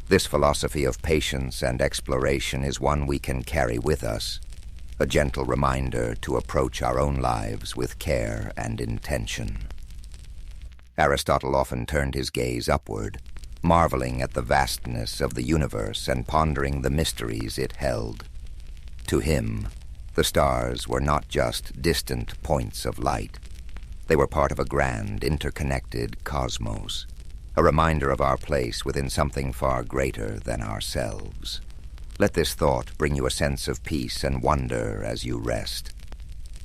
This philosophy of patience and exploration is one we can carry with us, a gentle reminder to approach our own lives with care and intention. Aristotle often turned his gaze upward, marveling at the vastness of the universe and pondering the mysteries it held. To him, the stars were not just distant points of light. They were part of a grand, interconnected cosmos, a reminder of our place within something far greater than ourselves. Let this thought bring you a sense of peace and wonder as you rest.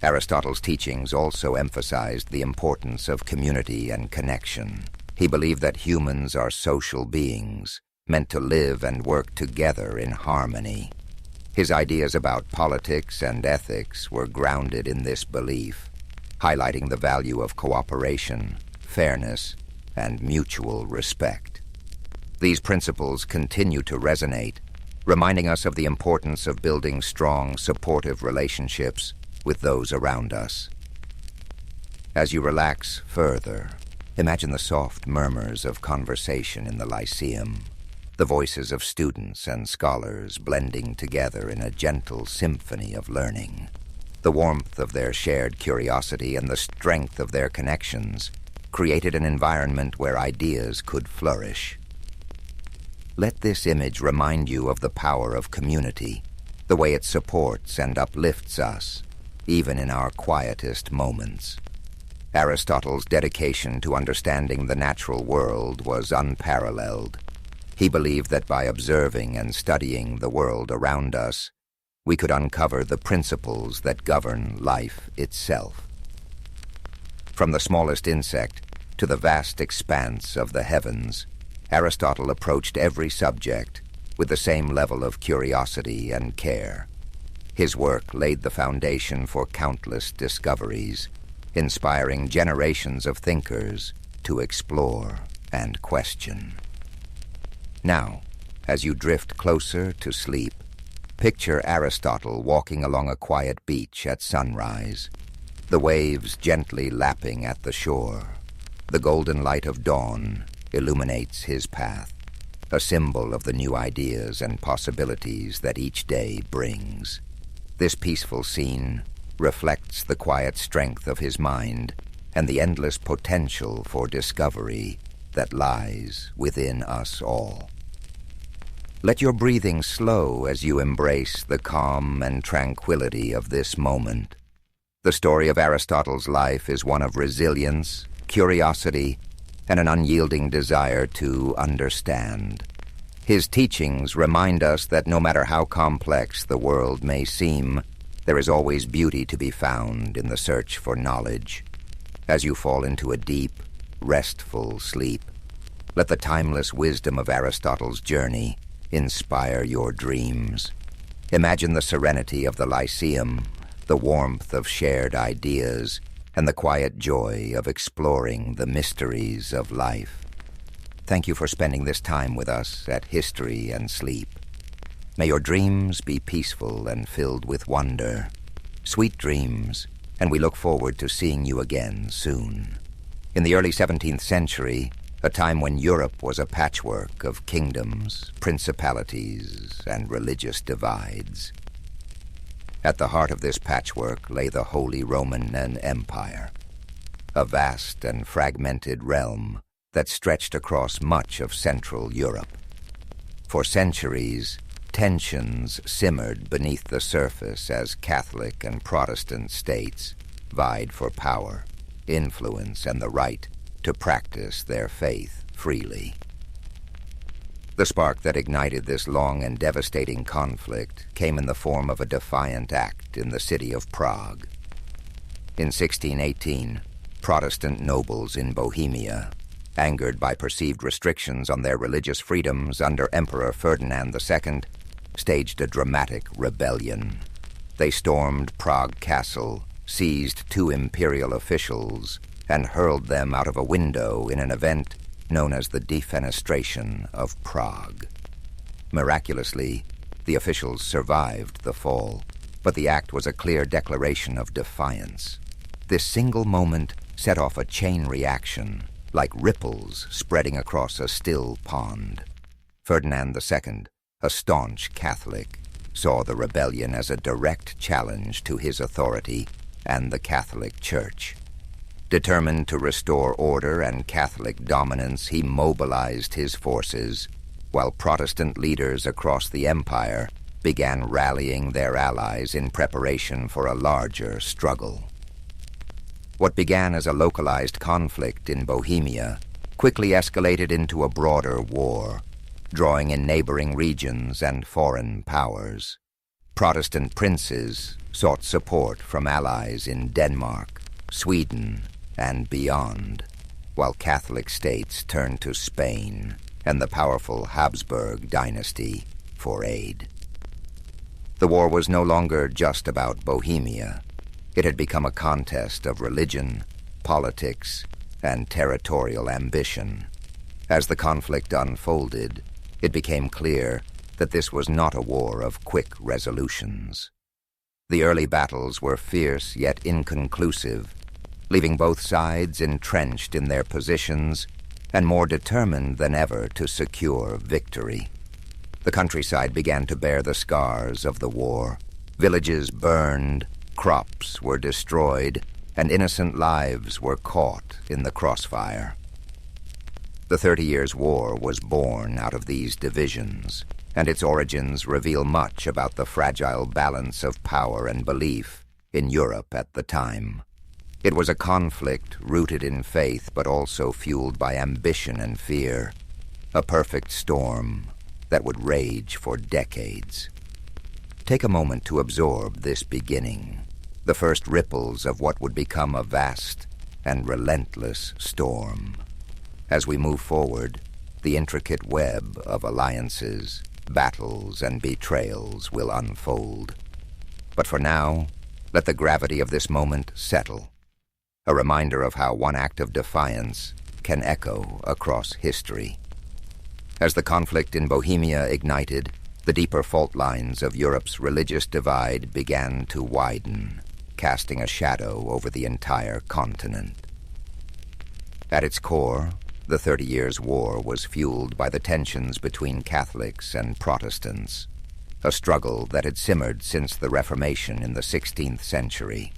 Aristotle's teachings also emphasized the importance of community and connection. He believed that humans are social beings, meant to live and work together in harmony. His ideas about politics and ethics were grounded in this belief, highlighting the value of cooperation, fairness, and mutual respect. These principles continue to resonate, reminding us of the importance of building strong, supportive relationships with those around us. As you relax further, imagine the soft murmurs of conversation in the Lyceum, the voices of students and scholars blending together in a gentle symphony of learning. The warmth of their shared curiosity and the strength of their connections created an environment where ideas could flourish. Let this image remind you of the power of community, the way it supports and uplifts us, even in our quietest moments. Aristotle's dedication to understanding the natural world was unparalleled. He believed that by observing and studying the world around us, we could uncover the principles that govern life itself. From the smallest insect to the vast expanse of the heavens, Aristotle approached every subject with the same level of curiosity and care. His work laid the foundation for countless discoveries, inspiring generations of thinkers to explore and question. Now, as you drift closer to sleep, picture Aristotle walking along a quiet beach at sunrise, the waves gently lapping at the shore. The golden light of dawn illuminates his path, a symbol of the new ideas and possibilities that each day brings. This peaceful scene reflects the quiet strength of his mind and the endless potential for discovery that lies within us all. Let your breathing slow as you embrace the calm and tranquility of this moment. The story of Aristotle's life is one of resilience, curiosity, and an unyielding desire to understand. His teachings remind us that no matter how complex the world may seem, there is always beauty to be found in the search for knowledge. As you fall into a deep, restful sleep, let the timeless wisdom of Aristotle's journey inspire your dreams. Imagine the serenity of the Lyceum, the warmth of shared ideas, and the quiet joy of exploring the mysteries of life. Thank you for spending this time with us at History and Sleep. May your dreams be peaceful and filled with wonder. Sweet dreams, and we look forward to seeing you again soon. In the early 17th century, a time when Europe was a patchwork of kingdoms, principalities, and religious divides. At the heart of this patchwork lay the Holy Roman Empire, a vast and fragmented realm that stretched across much of Central Europe. For centuries, tensions simmered beneath the surface as Catholic and Protestant states vied for power, influence, and the right to practice their faith freely. The spark that ignited this long and devastating conflict came in the form of a defiant act in the city of Prague. In 1618, Protestant nobles in Bohemia, angered by perceived restrictions on their religious freedoms under Emperor Ferdinand II, staged a dramatic rebellion. They stormed Prague Castle, seized 2 imperial officials, and hurled them out of a window in an event known as the Defenestration of Prague. Miraculously, the officials survived the fall, but the act was a clear declaration of defiance. This single moment set off a chain reaction, like ripples spreading across a still pond. Ferdinand II, a staunch Catholic, saw the rebellion as a direct challenge to his authority and the Catholic Church. Determined to restore order and Catholic dominance, he mobilized his forces, while Protestant leaders across the empire began rallying their allies in preparation for a larger struggle. What began as a localized conflict in Bohemia quickly escalated into a broader war, drawing in neighboring regions and foreign powers. Protestant princes sought support from allies in Denmark, Sweden, and beyond, while Catholic states turned to Spain and the powerful Habsburg dynasty for aid. The war was no longer just about Bohemia. It had become a contest of religion, politics, and territorial ambition. As the conflict unfolded, it became clear that this was not a war of quick resolutions. The early battles were fierce yet inconclusive, leaving both sides entrenched in their positions and more determined than ever to secure victory. The countryside began to bear the scars of the war. Villages burned, crops were destroyed, and innocent lives were caught in the crossfire. The 30 Years' War was born out of these divisions, and its origins reveal much about the fragile balance of power and belief in Europe at the time. It was a conflict rooted in faith but also fueled by ambition and fear, a perfect storm that would rage for decades. Take a moment to absorb this beginning, the first ripples of what would become a vast and relentless storm. As we move forward, the intricate web of alliances, battles, and betrayals will unfold. But for now, let the gravity of this moment settle, a reminder of how one act of defiance can echo across history. As the conflict in Bohemia ignited, the deeper fault lines of Europe's religious divide began to widen, casting a shadow over the entire continent. At its core, the 30 Years' War was fueled by the tensions between Catholics and Protestants, a struggle that had simmered since the Reformation in the 16th century.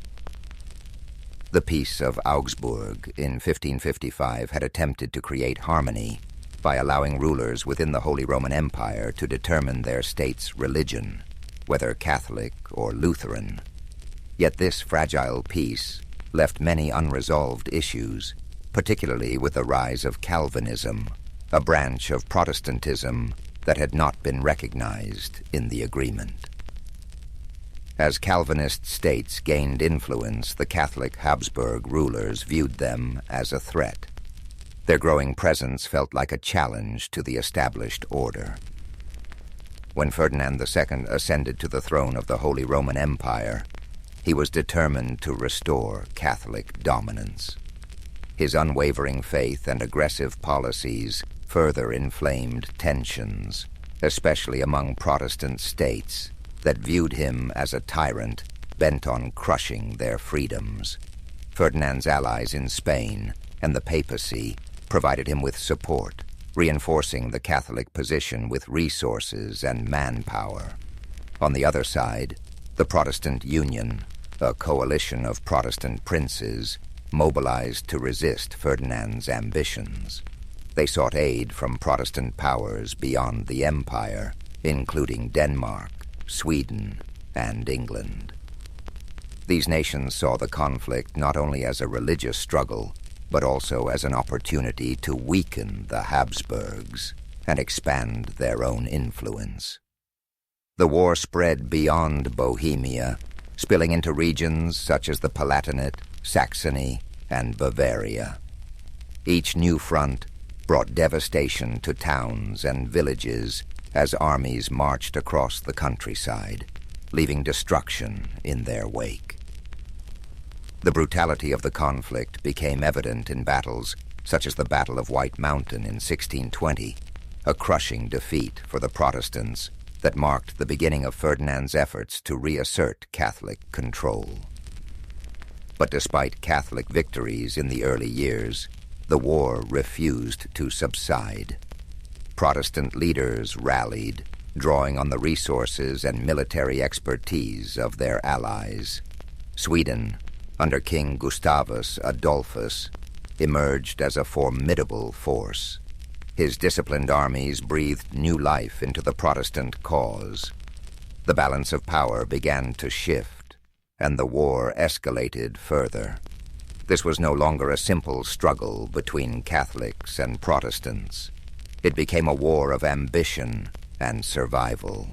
The Peace of Augsburg in 1555 had attempted to create harmony by allowing rulers within the Holy Roman Empire to determine their state's religion, whether Catholic or Lutheran. Yet this fragile peace left many unresolved issues, particularly with the rise of Calvinism, a branch of Protestantism that had not been recognized in the agreement. As Calvinist states gained influence, the Catholic Habsburg rulers viewed them as a threat. Their growing presence felt like a challenge to the established order. When Ferdinand II ascended to the throne of the Holy Roman Empire, he was determined to restore Catholic dominance. His unwavering faith and aggressive policies further inflamed tensions, especially among Protestant states that viewed him as a tyrant bent on crushing their freedoms. Ferdinand's allies in Spain and the papacy provided him with support, reinforcing the Catholic position with resources and manpower. On the other side, the Protestant Union, a coalition of Protestant princes, mobilized to resist Ferdinand's ambitions. They sought aid from Protestant powers beyond the empire, including Denmark, Sweden, and England. These nations saw the conflict not only as a religious struggle, but also as an opportunity to weaken the Habsburgs and expand their own influence. The war spread beyond Bohemia, spilling into regions such as the Palatinate, Saxony, and Bavaria. Each new front brought devastation to towns and villages as armies marched across the countryside, leaving destruction in their wake. The brutality of the conflict became evident in battles such as the Battle of White Mountain in 1620, a crushing defeat for the Protestants that marked the beginning of Ferdinand's efforts to reassert Catholic control. But despite Catholic victories in the early years, the war refused to subside. Protestant leaders rallied, drawing on the resources and military expertise of their allies. Sweden, under King Gustavus Adolphus, emerged as a formidable force. His disciplined armies breathed new life into the Protestant cause. The balance of power began to shift, and the war escalated further. This was no longer a simple struggle between Catholics and Protestants. It became a war of ambition and survival.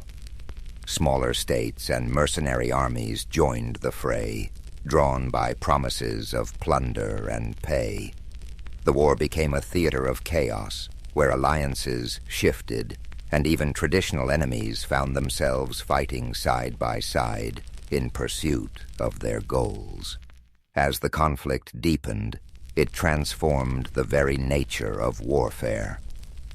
Smaller states and mercenary armies joined the fray, drawn by promises of plunder and pay. The war became a theater of chaos, where alliances shifted, and even traditional enemies found themselves fighting side by side in pursuit of their goals. As the conflict deepened, it transformed the very nature of warfare.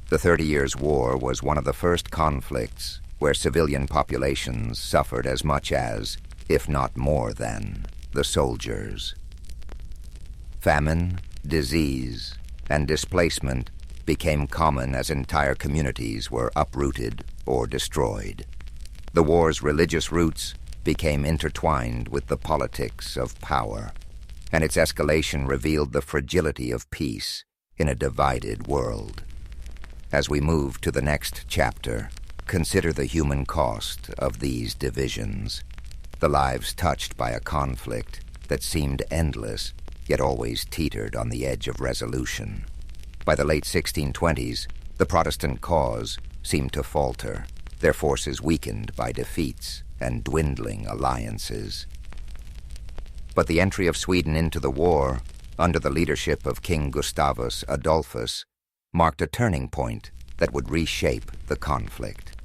The 30 Years' War was one of the first conflicts where civilian populations suffered as much as, if not more than, the soldiers. Famine, disease, and displacement became common as entire communities were uprooted or destroyed. The war's religious roots became intertwined with the politics of power, and its escalation revealed the fragility of peace in a divided world. As we move to the next chapter, consider the human cost of these divisions. The lives touched by a conflict that seemed endless yet always teetered on the edge of resolution. By the late 1620s, the Protestant cause seemed to falter, their forces weakened by defeats and dwindling alliances. But the entry of Sweden into the war, under the leadership of King Gustavus Adolphus, marked a turning point that would reshape the conflict.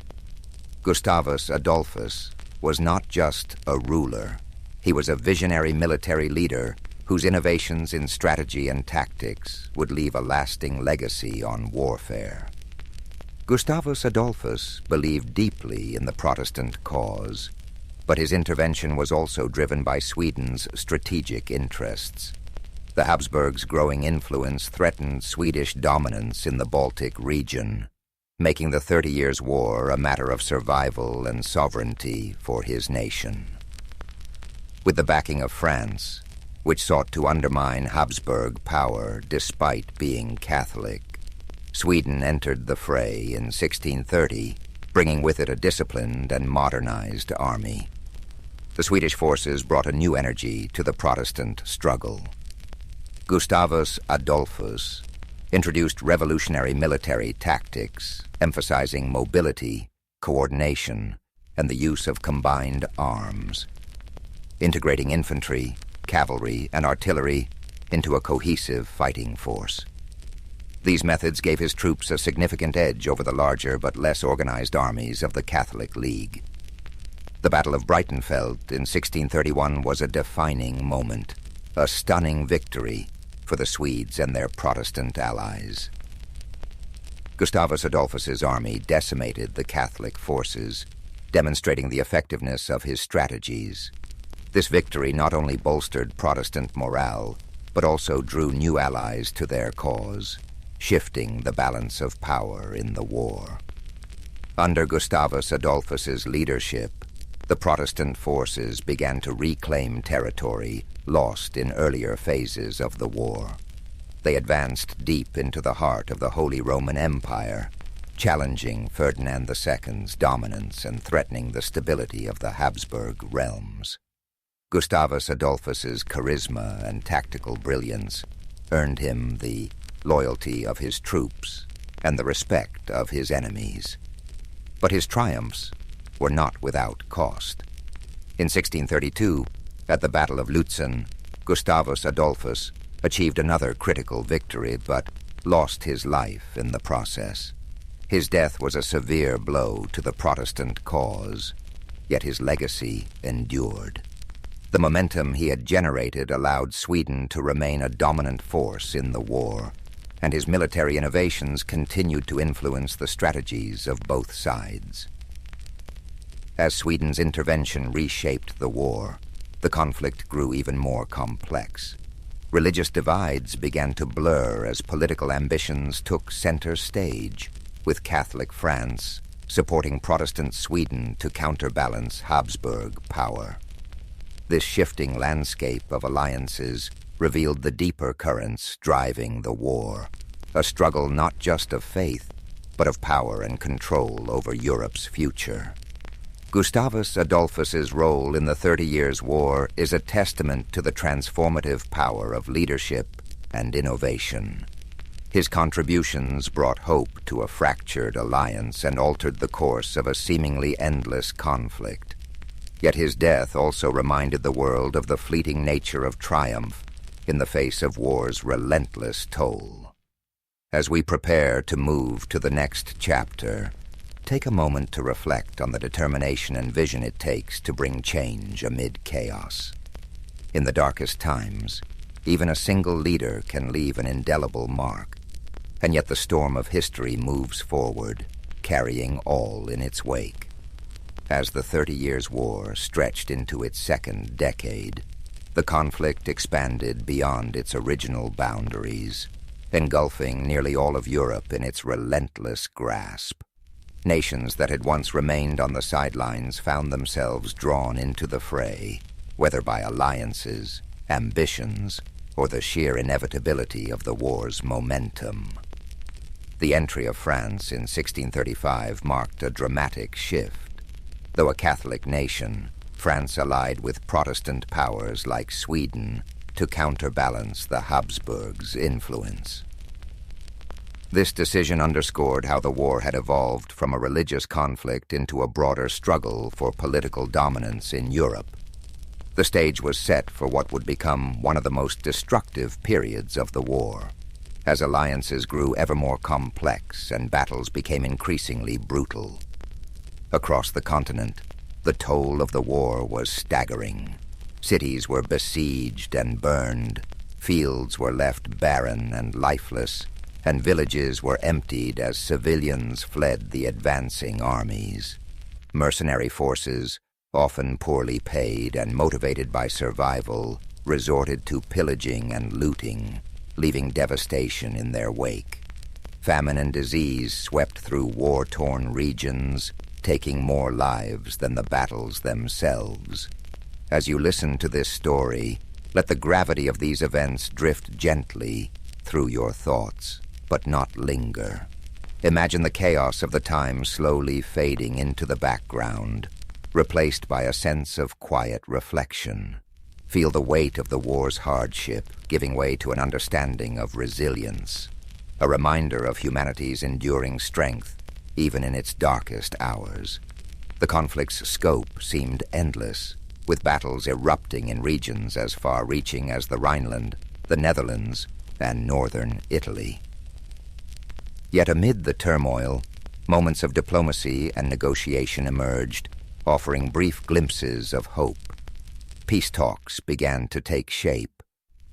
Gustavus Adolphus was not just a ruler. He was a visionary military leader whose innovations in strategy and tactics would leave a lasting legacy on warfare. Gustavus Adolphus believed deeply in the Protestant cause, but his intervention was also driven by Sweden's strategic interests. The Habsburgs' growing influence threatened Swedish dominance in the Baltic region, making the 30 Years' War a matter of survival and sovereignty for his nation. With the backing of France, which sought to undermine Habsburg power despite being Catholic, Sweden entered the fray in 1630, bringing with it a disciplined and modernized army. The Swedish forces brought a new energy to the Protestant struggle. Gustavus Adolphus introduced revolutionary military tactics, emphasizing mobility, coordination, and the use of combined arms, integrating infantry, cavalry, and artillery into a cohesive fighting force. These methods gave his troops a significant edge over the larger but less organized armies of the Catholic League. The Battle of Breitenfeld in 1631 was a defining moment, a stunning victory for the Swedes and their Protestant allies. Gustavus Adolphus's army decimated the Catholic forces, demonstrating the effectiveness of his strategies. This victory not only bolstered Protestant morale, but also drew new allies to their cause, shifting the balance of power in the war. Under Gustavus Adolphus's leadership, the Protestant forces began to reclaim territory lost in earlier phases of the war. They advanced deep into the heart of the Holy Roman Empire, challenging Ferdinand II's dominance and threatening the stability of the Habsburg realms. Gustavus Adolphus's charisma and tactical brilliance earned him the loyalty of his troops and the respect of his enemies. But his triumphs were not without cost. In 1632, at the Battle of Lutzen, Gustavus Adolphus achieved another critical victory, but lost his life in the process. His death was a severe blow to the Protestant cause, yet his legacy endured. The momentum he had generated allowed Sweden to remain a dominant force in the war, and his military innovations continued to influence the strategies of both sides. As Sweden's intervention reshaped the war, the conflict grew even more complex. Religious divides began to blur as political ambitions took center stage, with Catholic France supporting Protestant Sweden to counterbalance Habsburg power. This shifting landscape of alliances revealed the deeper currents driving the war, a struggle not just of faith, but of power and control over Europe's future. Gustavus Adolphus's role in the 30 Years' War is a testament to the transformative power of leadership and innovation. His contributions brought hope to a fractured alliance and altered the course of a seemingly endless conflict. Yet his death also reminded the world of the fleeting nature of triumph in the face of war's relentless toll. As we prepare to move to the next chapter, take a moment to reflect on the determination and vision it takes to bring change amid chaos. In the darkest times, even a single leader can leave an indelible mark, and yet the storm of history moves forward, carrying all in its wake. As the 30 Years' War stretched into its second decade, the conflict expanded beyond its original boundaries, engulfing nearly all of Europe in its relentless grasp. Nations that had once remained on the sidelines found themselves drawn into the fray, whether by alliances, ambitions, or the sheer inevitability of the war's momentum. The entry of France in 1635 marked a dramatic shift. Though a Catholic nation, France allied with Protestant powers like Sweden to counterbalance the Habsburgs' influence. This decision underscored how the war had evolved from a religious conflict into a broader struggle for political dominance in Europe. The stage was set for what would become one of the most destructive periods of the war, as alliances grew ever more complex and battles became increasingly brutal. Across the continent, the toll of the war was staggering. Cities were besieged and burned, fields were left barren and lifeless, and villages were emptied as civilians fled the advancing armies. Mercenary forces, often poorly paid and motivated by survival, resorted to pillaging and looting, leaving devastation in their wake. Famine and disease swept through war-torn regions, taking more lives than the battles themselves. As you listen to this story, let the gravity of these events drift gently through your thoughts, but not linger. Imagine the chaos of the time slowly fading into the background, replaced by a sense of quiet reflection. Feel the weight of the war's hardship giving way to an understanding of resilience, a reminder of humanity's enduring strength even in its darkest hours. The conflict's scope seemed endless, with battles erupting in regions as far-reaching as the Rhineland, the Netherlands, and northern Italy. Yet amid the turmoil, moments of diplomacy and negotiation emerged, offering brief glimpses of hope. Peace talks began to take shape,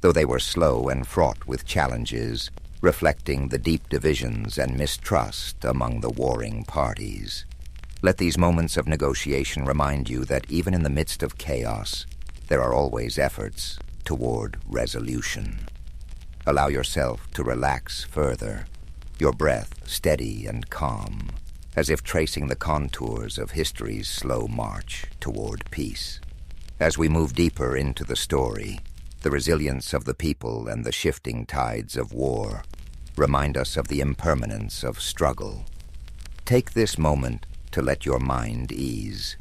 though they were slow and fraught with challenges, reflecting the deep divisions and mistrust among the warring parties. Let these moments of negotiation remind you that even in the midst of chaos, there are always efforts toward resolution. Allow yourself to relax further, your breath steady and calm, as if tracing the contours of history's slow march toward peace. As we move deeper into the story, the resilience of the people and the shifting tides of war remind us of the impermanence of struggle. Take this moment to let your mind ease.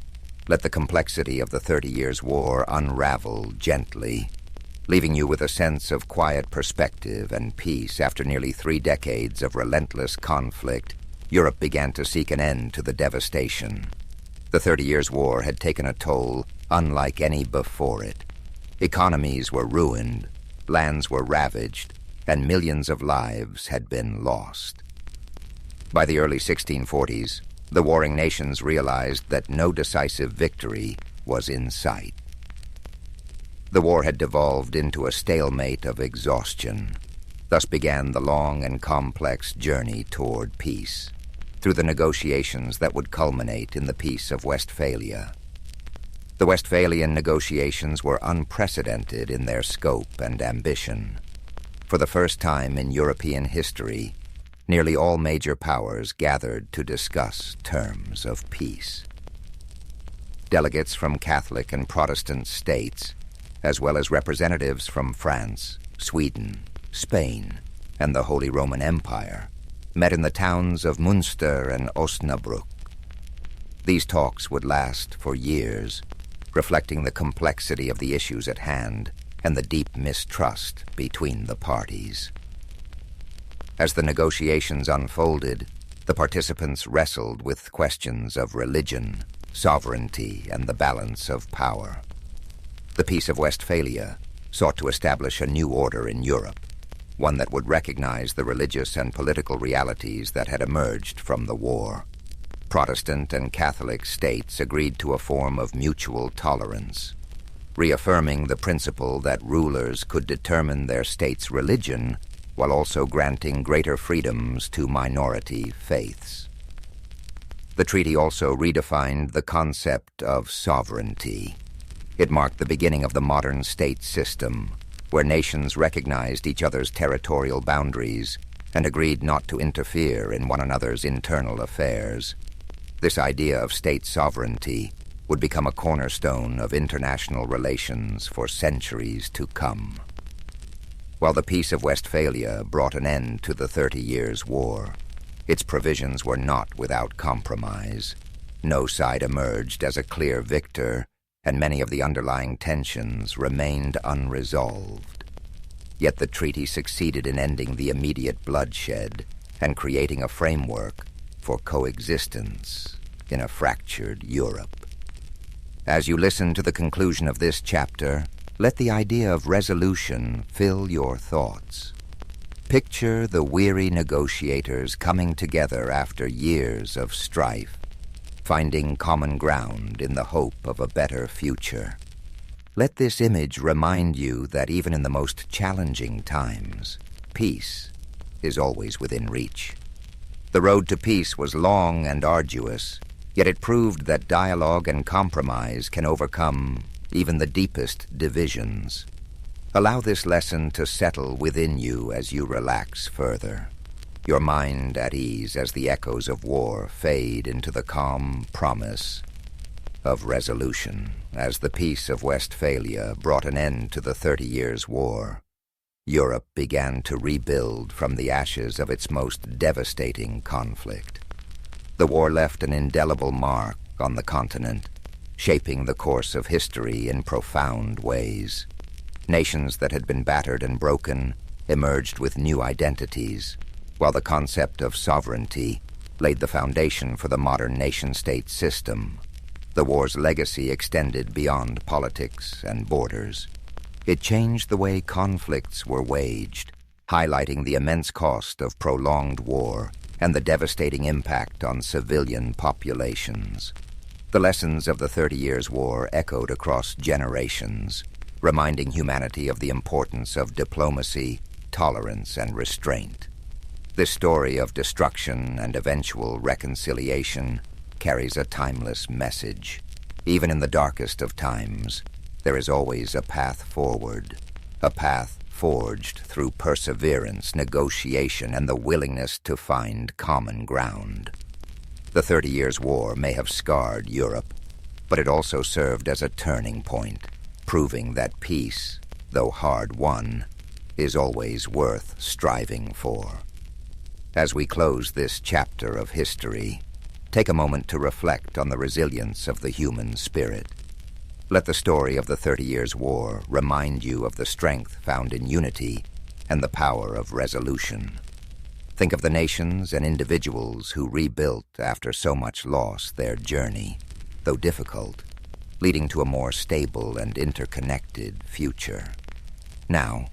Let the complexity of the 30 Years' War unravel gently, leaving you with a sense of quiet perspective and peace. After nearly 3 decades of relentless conflict, Europe began to seek an end to the devastation. The 30 Years' War had taken a toll unlike any before it. Economies were ruined, lands were ravaged, and millions of lives had been lost. By the early 1640s, the warring nations realized that no decisive victory was in sight. The war had devolved into a stalemate of exhaustion. Thus began the long and complex journey toward peace, through the negotiations that would culminate in the Peace of Westphalia. The Westphalian negotiations were unprecedented in their scope and ambition. For the first time in European history, nearly all major powers gathered to discuss terms of peace. Delegates from Catholic and Protestant states, as well as representatives from France, Sweden, Spain, and the Holy Roman Empire, met in the towns of Münster and Osnabrück. These talks would last for years, reflecting the complexity of the issues at hand and the deep mistrust between the parties. As the negotiations unfolded, the participants wrestled with questions of religion, sovereignty, and the balance of power. The Peace of Westphalia sought to establish a new order in Europe, one that would recognize the religious and political realities that had emerged from the war. Protestant and Catholic states agreed to a form of mutual tolerance, reaffirming the principle that rulers could determine their state's religion while also granting greater freedoms to minority faiths. The treaty also redefined the concept of sovereignty. It marked the beginning of the modern state system, where nations recognized each other's territorial boundaries and agreed not to interfere in one another's internal affairs. This idea of state sovereignty would become a cornerstone of international relations for centuries to come. While the Peace of Westphalia brought an end to the 30 Years' War, its provisions were not without compromise. No side emerged as a clear victor, and many of the underlying tensions remained unresolved. Yet the treaty succeeded in ending the immediate bloodshed and creating a framework for coexistence in a fractured Europe. As you listen to the conclusion of this chapter, let the idea of resolution fill your thoughts. Picture the weary negotiators coming together after years of strife, finding common ground in the hope of a better future. Let this image remind you that even in the most challenging times, peace is always within reach. The road to peace was long and arduous, yet it proved that dialogue and compromise can overcome even the deepest divisions. Allow this lesson to settle within you as you relax further, your mind at ease as the echoes of war fade into the calm promise of resolution. As the Peace of Westphalia brought an end to the 30 Years' War, Europe began to rebuild from the ashes of its most devastating conflict. The war left an indelible mark on the continent, shaping the course of history in profound ways. Nations that had been battered and broken emerged with new identities, while the concept of sovereignty laid the foundation for the modern nation-state system. The war's legacy extended beyond politics and borders. It changed the way conflicts were waged, highlighting the immense cost of prolonged war and the devastating impact on civilian populations. The lessons of the 30 Years' War echoed across generations, reminding humanity of the importance of diplomacy, tolerance, and restraint. This story of destruction and eventual reconciliation carries a timeless message. Even in the darkest of times, there is always a path forward, a path forged through perseverance, negotiation, and the willingness to find common ground. The 30 Years' War may have scarred Europe, but it also served as a turning point, proving that peace, though hard won, is always worth striving for. As we close this chapter of history, take a moment to reflect on the resilience of the human spirit. Let the story of the 30 Years' War remind you of the strength found in unity and the power of resolution. Think of the nations and individuals who rebuilt after so much loss their journey, though difficult, leading to a more stable and interconnected future. Now,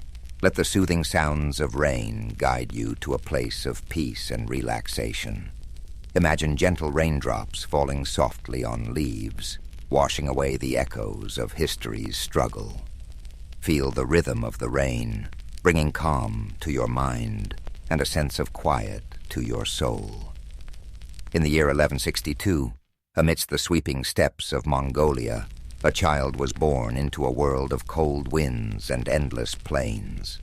let the soothing sounds of rain guide you to a place of peace and relaxation. Imagine gentle raindrops falling softly on leaves, washing away the echoes of history's struggle. Feel the rhythm of the rain, bringing calm to your mind and a sense of quiet to your soul. In the year 1162, amidst the sweeping steppes of Mongolia, a child was born into a world of cold winds and endless plains.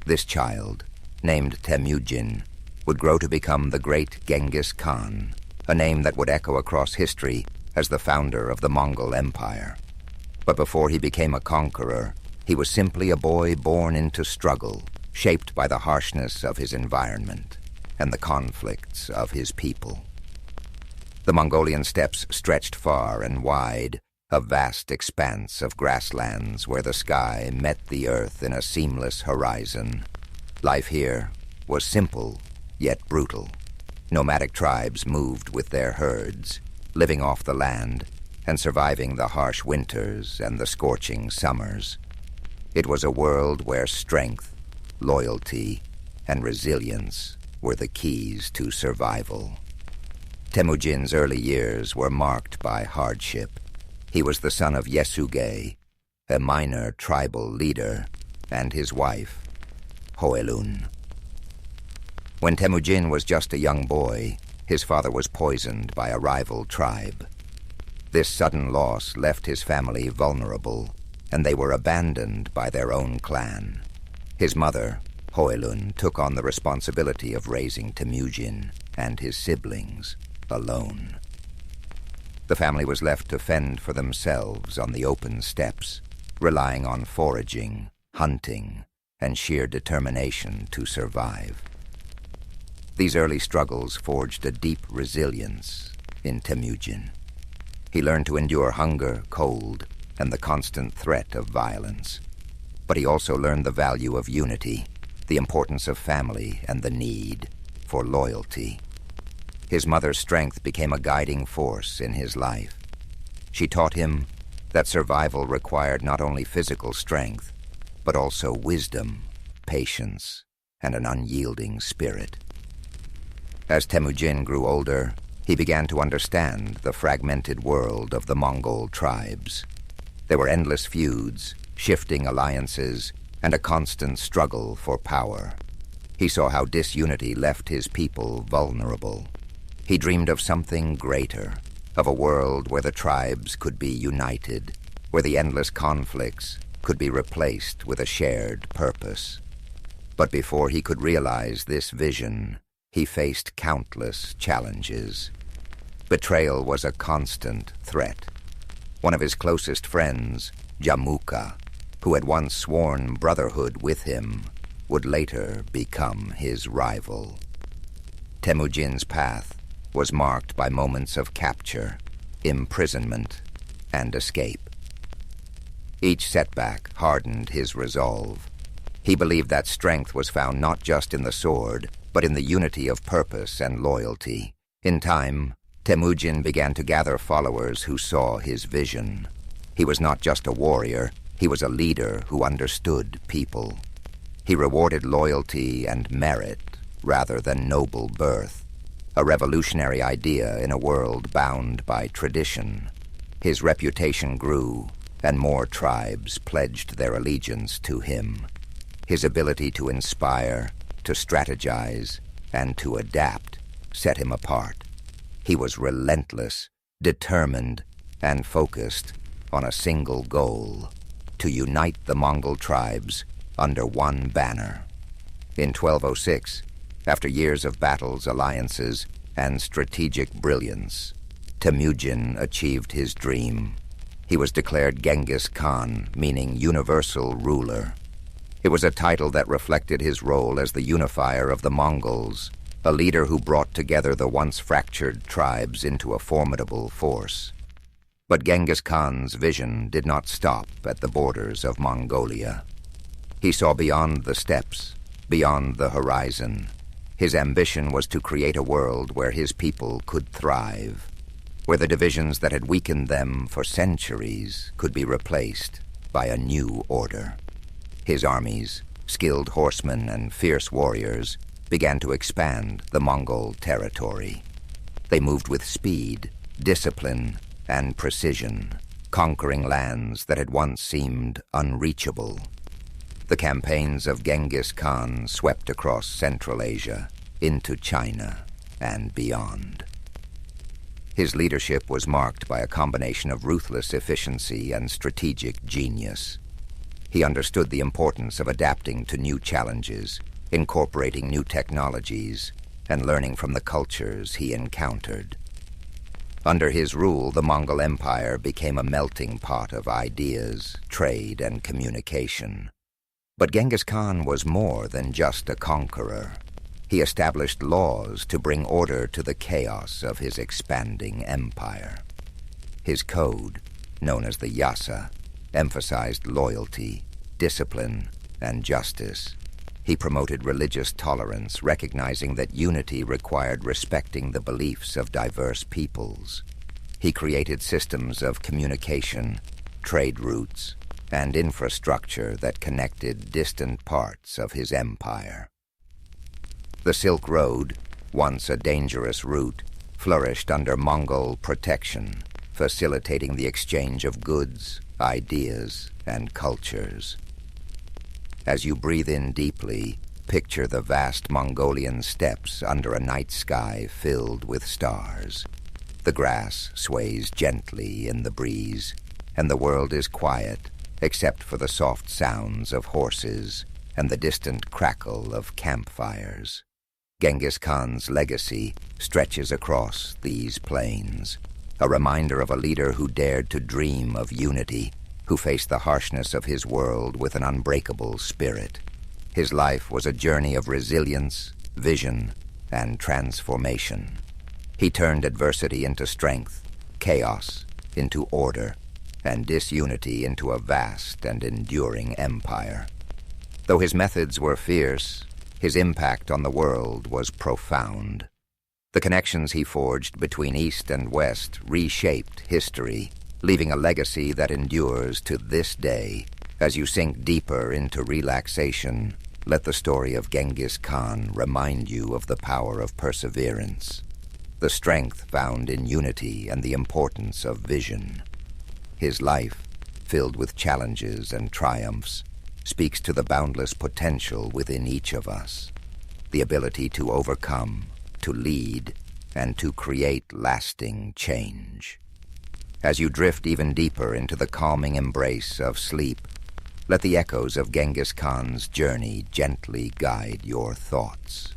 This child, named Temujin, would grow to become the great Genghis Khan, a name that would echo across history as the founder of the Mongol Empire. But before he became a conqueror, he was simply a boy born into struggle, shaped by the harshness of his environment and the conflicts of his people. The Mongolian steppes stretched far and wide, a vast expanse of grasslands where the sky met the earth in a seamless horizon. Life here was simple, yet brutal. Nomadic tribes moved with their herds, living off the land and surviving the harsh winters and the scorching summers. It was a world where strength, loyalty, and resilience were the keys to survival. Temujin's early years were marked by hardship. He was the son of Yesuge, a minor tribal leader, and his wife, Hoelun. When Temujin was just a young boy, his father was poisoned by a rival tribe. This sudden loss left his family vulnerable, and they were abandoned by their own clan. His mother, Hoelun, took on the responsibility of raising Temujin and his siblings alone. The family was left to fend for themselves on the open steppes, relying on foraging, hunting, and sheer determination to survive. These early struggles forged a deep resilience in Temujin. He learned to endure hunger, cold, and the constant threat of violence. But he also learned the value of unity, the importance of family, and the need for loyalty. His mother's strength became a guiding force in his life. She taught him that survival required not only physical strength, but also wisdom, patience, and an unyielding spirit. As Temujin grew older, he began to understand the fragmented world of the Mongol tribes. There were endless feuds, shifting alliances, and a constant struggle for power. He saw how disunity left his people vulnerable. He dreamed of something greater, of a world where the tribes could be united, where the endless conflicts could be replaced with a shared purpose. But before he could realize this vision, he faced countless challenges. Betrayal was a constant threat. One of his closest friends, Jamuka, who had once sworn brotherhood with him, would later become his rival. Temujin's path was marked by moments of capture, imprisonment, and escape. Each setback hardened his resolve. He believed that strength was found not just in the sword, but in the unity of purpose and loyalty. In time, Temujin began to gather followers who saw his vision. He was not just a warrior, he was a leader who understood people. He rewarded loyalty and merit rather than noble birth, a revolutionary idea in a world bound by tradition. His reputation grew, and more tribes pledged their allegiance to him. His ability to inspire, to strategize, and to adapt set him apart. He was relentless, determined, and focused on a single goal: to unite the Mongol tribes under one banner. In 1206, after years of battles, alliances, and strategic brilliance, Temujin achieved his dream. He was declared Genghis Khan, meaning universal ruler. It was a title that reflected his role as the unifier of the Mongols, a leader who brought together the once fractured tribes into a formidable force. But Genghis Khan's vision did not stop at the borders of Mongolia. He saw beyond the steppes, beyond the horizon. His ambition was to create a world where his people could thrive, where the divisions that had weakened them for centuries could be replaced by a new order. His armies, skilled horsemen and fierce warriors, began to expand the Mongol territory. They moved with speed, discipline, and precision, conquering lands that had once seemed unreachable. The campaigns of Genghis Khan swept across Central Asia, into China, and beyond. His leadership was marked by a combination of ruthless efficiency and strategic genius. He understood the importance of adapting to new challenges, incorporating new technologies, and learning from the cultures he encountered. Under his rule, the Mongol Empire became a melting pot of ideas, trade, and communication. But Genghis Khan was more than just a conqueror. He established laws to bring order to the chaos of his expanding empire. His code, known as the Yasa, emphasized loyalty, discipline, and justice. He promoted religious tolerance, recognizing that unity required respecting the beliefs of diverse peoples. He created systems of communication, trade routes, and infrastructure that connected distant parts of his empire. The Silk Road, once a dangerous route, flourished under Mongol protection, facilitating the exchange of goods, ideas, and cultures. As you breathe in deeply, picture the vast Mongolian steppes under a night sky filled with stars. The grass sways gently in the breeze, and the world is quiet except for the soft sounds of horses and the distant crackle of campfires. Genghis Khan's legacy stretches across these plains, a reminder of a leader who dared to dream of unity, who faced the harshness of his world with an unbreakable spirit. His life was a journey of resilience, vision, and transformation. He turned adversity into strength, chaos into order, and disunity into a vast and enduring empire. Though his methods were fierce, his impact on the world was profound. The connections he forged between East and West reshaped history, leaving a legacy that endures to this day. As you sink deeper into relaxation, let the story of Genghis Khan remind you of the power of perseverance, the strength found in unity, and the importance of vision. His life, filled with challenges and triumphs, speaks to the boundless potential within each of us, the ability to overcome, to lead, and to create lasting change. As you drift even deeper into the calming embrace of sleep, let the echoes of Genghis Khan's journey gently guide your thoughts.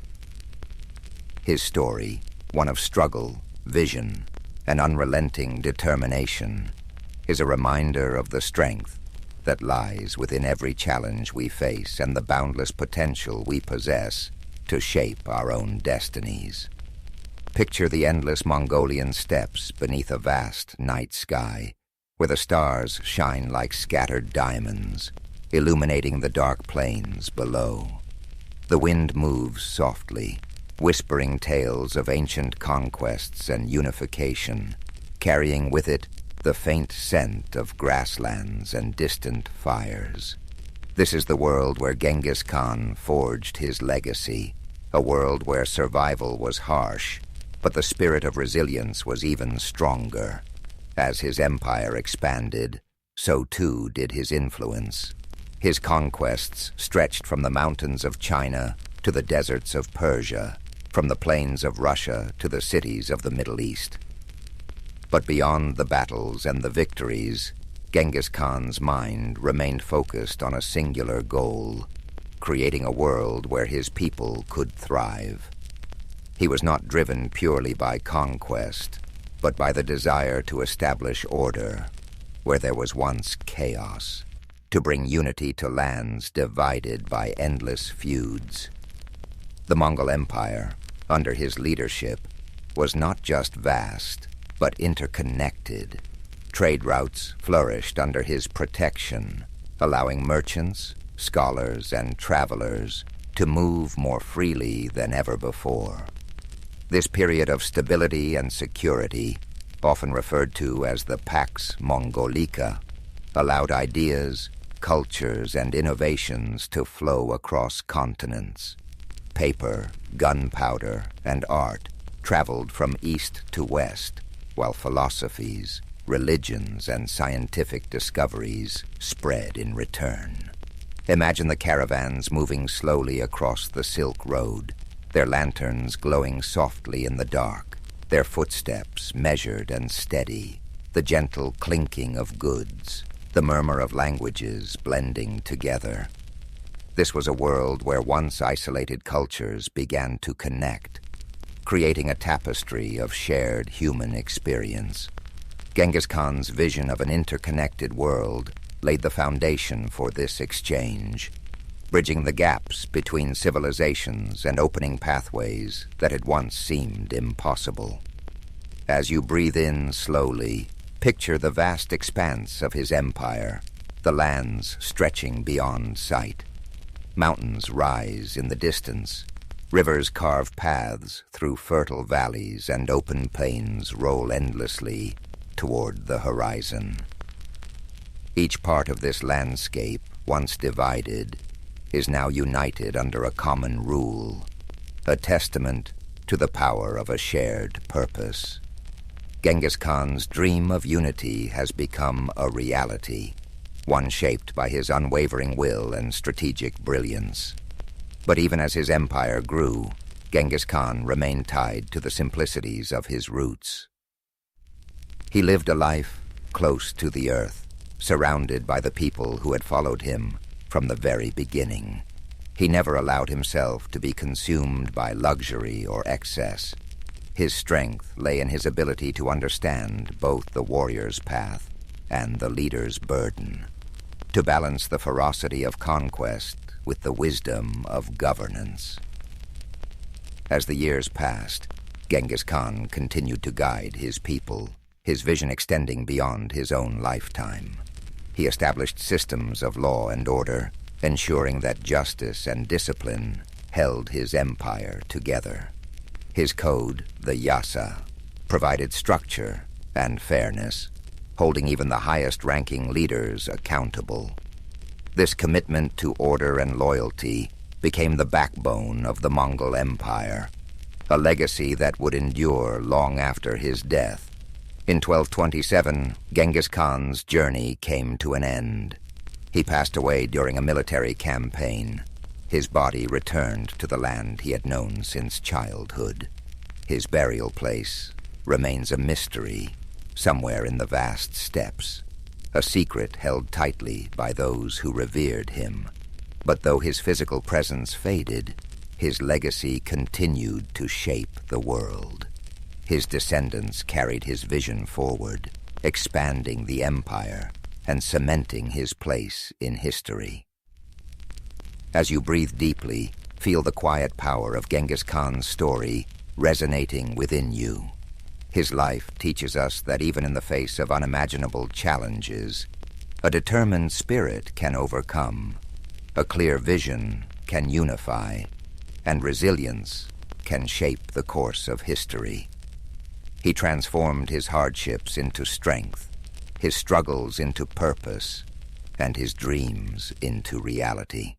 His story, one of struggle, vision, and unrelenting determination, is a reminder of the strength that lies within every challenge we face and the boundless potential we possess to shape our own destinies. Picture the endless Mongolian steppes beneath a vast night sky, where the stars shine like scattered diamonds, illuminating the dark plains below. The wind moves softly, whispering tales of ancient conquests and unification, carrying with it the faint scent of grasslands and distant fires. This is the world where Genghis Khan forged his legacy, a world where survival was harsh, but the spirit of resilience was even stronger. As his empire expanded, so too did his influence. His conquests stretched from the mountains of China to the deserts of Persia, from the plains of Russia to the cities of the Middle East. But beyond the battles and the victories, Genghis Khan's mind remained focused on a singular goal: creating a world where his people could thrive. He was not driven purely by conquest, but by the desire to establish order where there was once chaos, to bring unity to lands divided by endless feuds. The Mongol Empire, under his leadership, was not just vast, but interconnected. Trade routes flourished under his protection, allowing merchants, scholars, and travelers to move more freely than ever before. This period of stability and security, often referred to as the Pax Mongolica, allowed ideas, cultures, and innovations to flow across continents. Paper, gunpowder, and art traveled from east to west, while philosophies, religions, and scientific discoveries spread in return. Imagine the caravans moving slowly across the Silk Road, their lanterns glowing softly in the dark, their footsteps measured and steady, the gentle clinking of goods, the murmur of languages blending together. This was a world where once isolated cultures began to connect, creating a tapestry of shared human experience. Genghis Khan's vision of an interconnected world laid the foundation for this exchange, bridging the gaps between civilizations and opening pathways that had once seemed impossible. As you breathe in slowly, picture the vast expanse of his empire, the lands stretching beyond sight. Mountains rise in the distance, rivers carve paths through fertile valleys, and open plains roll endlessly toward the horizon. Each part of this landscape, once divided, is now united under a common rule, a testament to the power of a shared purpose. Genghis Khan's dream of unity has become a reality, one shaped by his unwavering will and strategic brilliance. But even as his empire grew, Genghis Khan remained tied to the simplicities of his roots. He lived a life close to the earth, surrounded by the people who had followed him from the very beginning. He never allowed himself to be consumed by luxury or excess. His strength lay in his ability to understand both the warrior's path and the leader's burden, to balance the ferocity of conquest with the wisdom of governance. As the years passed, Genghis Khan continued to guide his people, his vision extending beyond his own lifetime. He established systems of law and order, ensuring that justice and discipline held his empire together. His code, the Yasa, provided structure and fairness, holding even the highest-ranking leaders accountable. This commitment to order and loyalty became the backbone of the Mongol Empire, a legacy that would endure long after his death. In 1227, Genghis Khan's journey came to an end. He passed away during a military campaign. His body returned to the land he had known since childhood. His burial place remains a mystery somewhere in the vast steppes, a secret held tightly by those who revered him. But though his physical presence faded, his legacy continued to shape the world. His descendants carried his vision forward, expanding the empire and cementing his place in history. As you breathe deeply, feel the quiet power of Genghis Khan's story resonating within you. His life teaches us that even in the face of unimaginable challenges, a determined spirit can overcome, a clear vision can unify, and resilience can shape the course of history. He transformed his hardships into strength, his struggles into purpose, and his dreams into reality.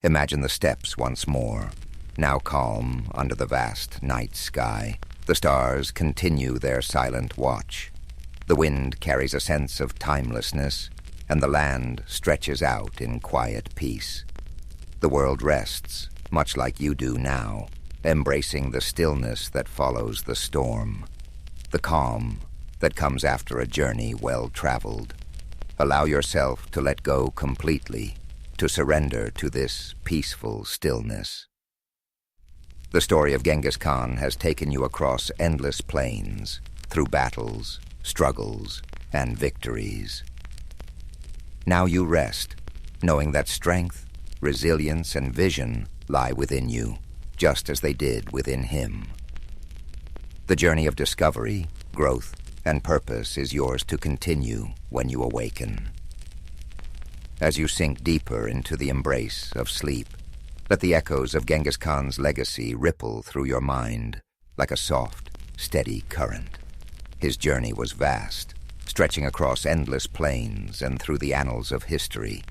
Imagine the steppes once more, now calm under the vast night sky. The stars continue their silent watch. The wind carries a sense of timelessness, and the land stretches out in quiet peace. The world rests, much like you do now, embracing the stillness that follows the storm, the calm that comes after a journey well-traveled. Allow yourself to let go completely, to surrender to this peaceful stillness. The story of Genghis Khan has taken you across endless plains, through battles, struggles, and victories. Now you rest, knowing that strength, resilience, and vision lie within you, just as they did within him. The journey of discovery, growth, and purpose is yours to continue when you awaken. As you sink deeper into the embrace of sleep, let the echoes of Genghis Khan's legacy ripple through your mind like a soft, steady current. His journey was vast, stretching across endless plains and through the annals of history.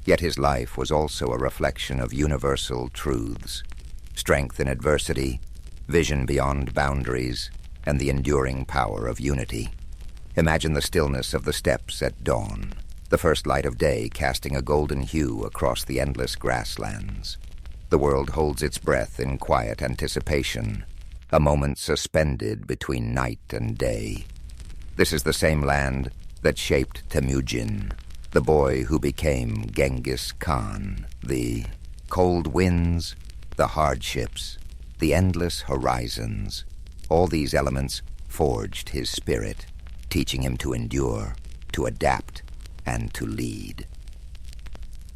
Yet his life was also a reflection of universal truths: strength in adversity, vision beyond boundaries, and the enduring power of unity. Imagine the stillness of the steppes at dawn, the first light of day casting a golden hue across the endless grasslands. The world holds its breath in quiet anticipation, a moment suspended between night and day. This is the same land that shaped Temujin, the boy who became Genghis Khan. The cold winds, the hardships, the endless horizons, all these elements forged his spirit, teaching him to endure, to adapt, and to lead.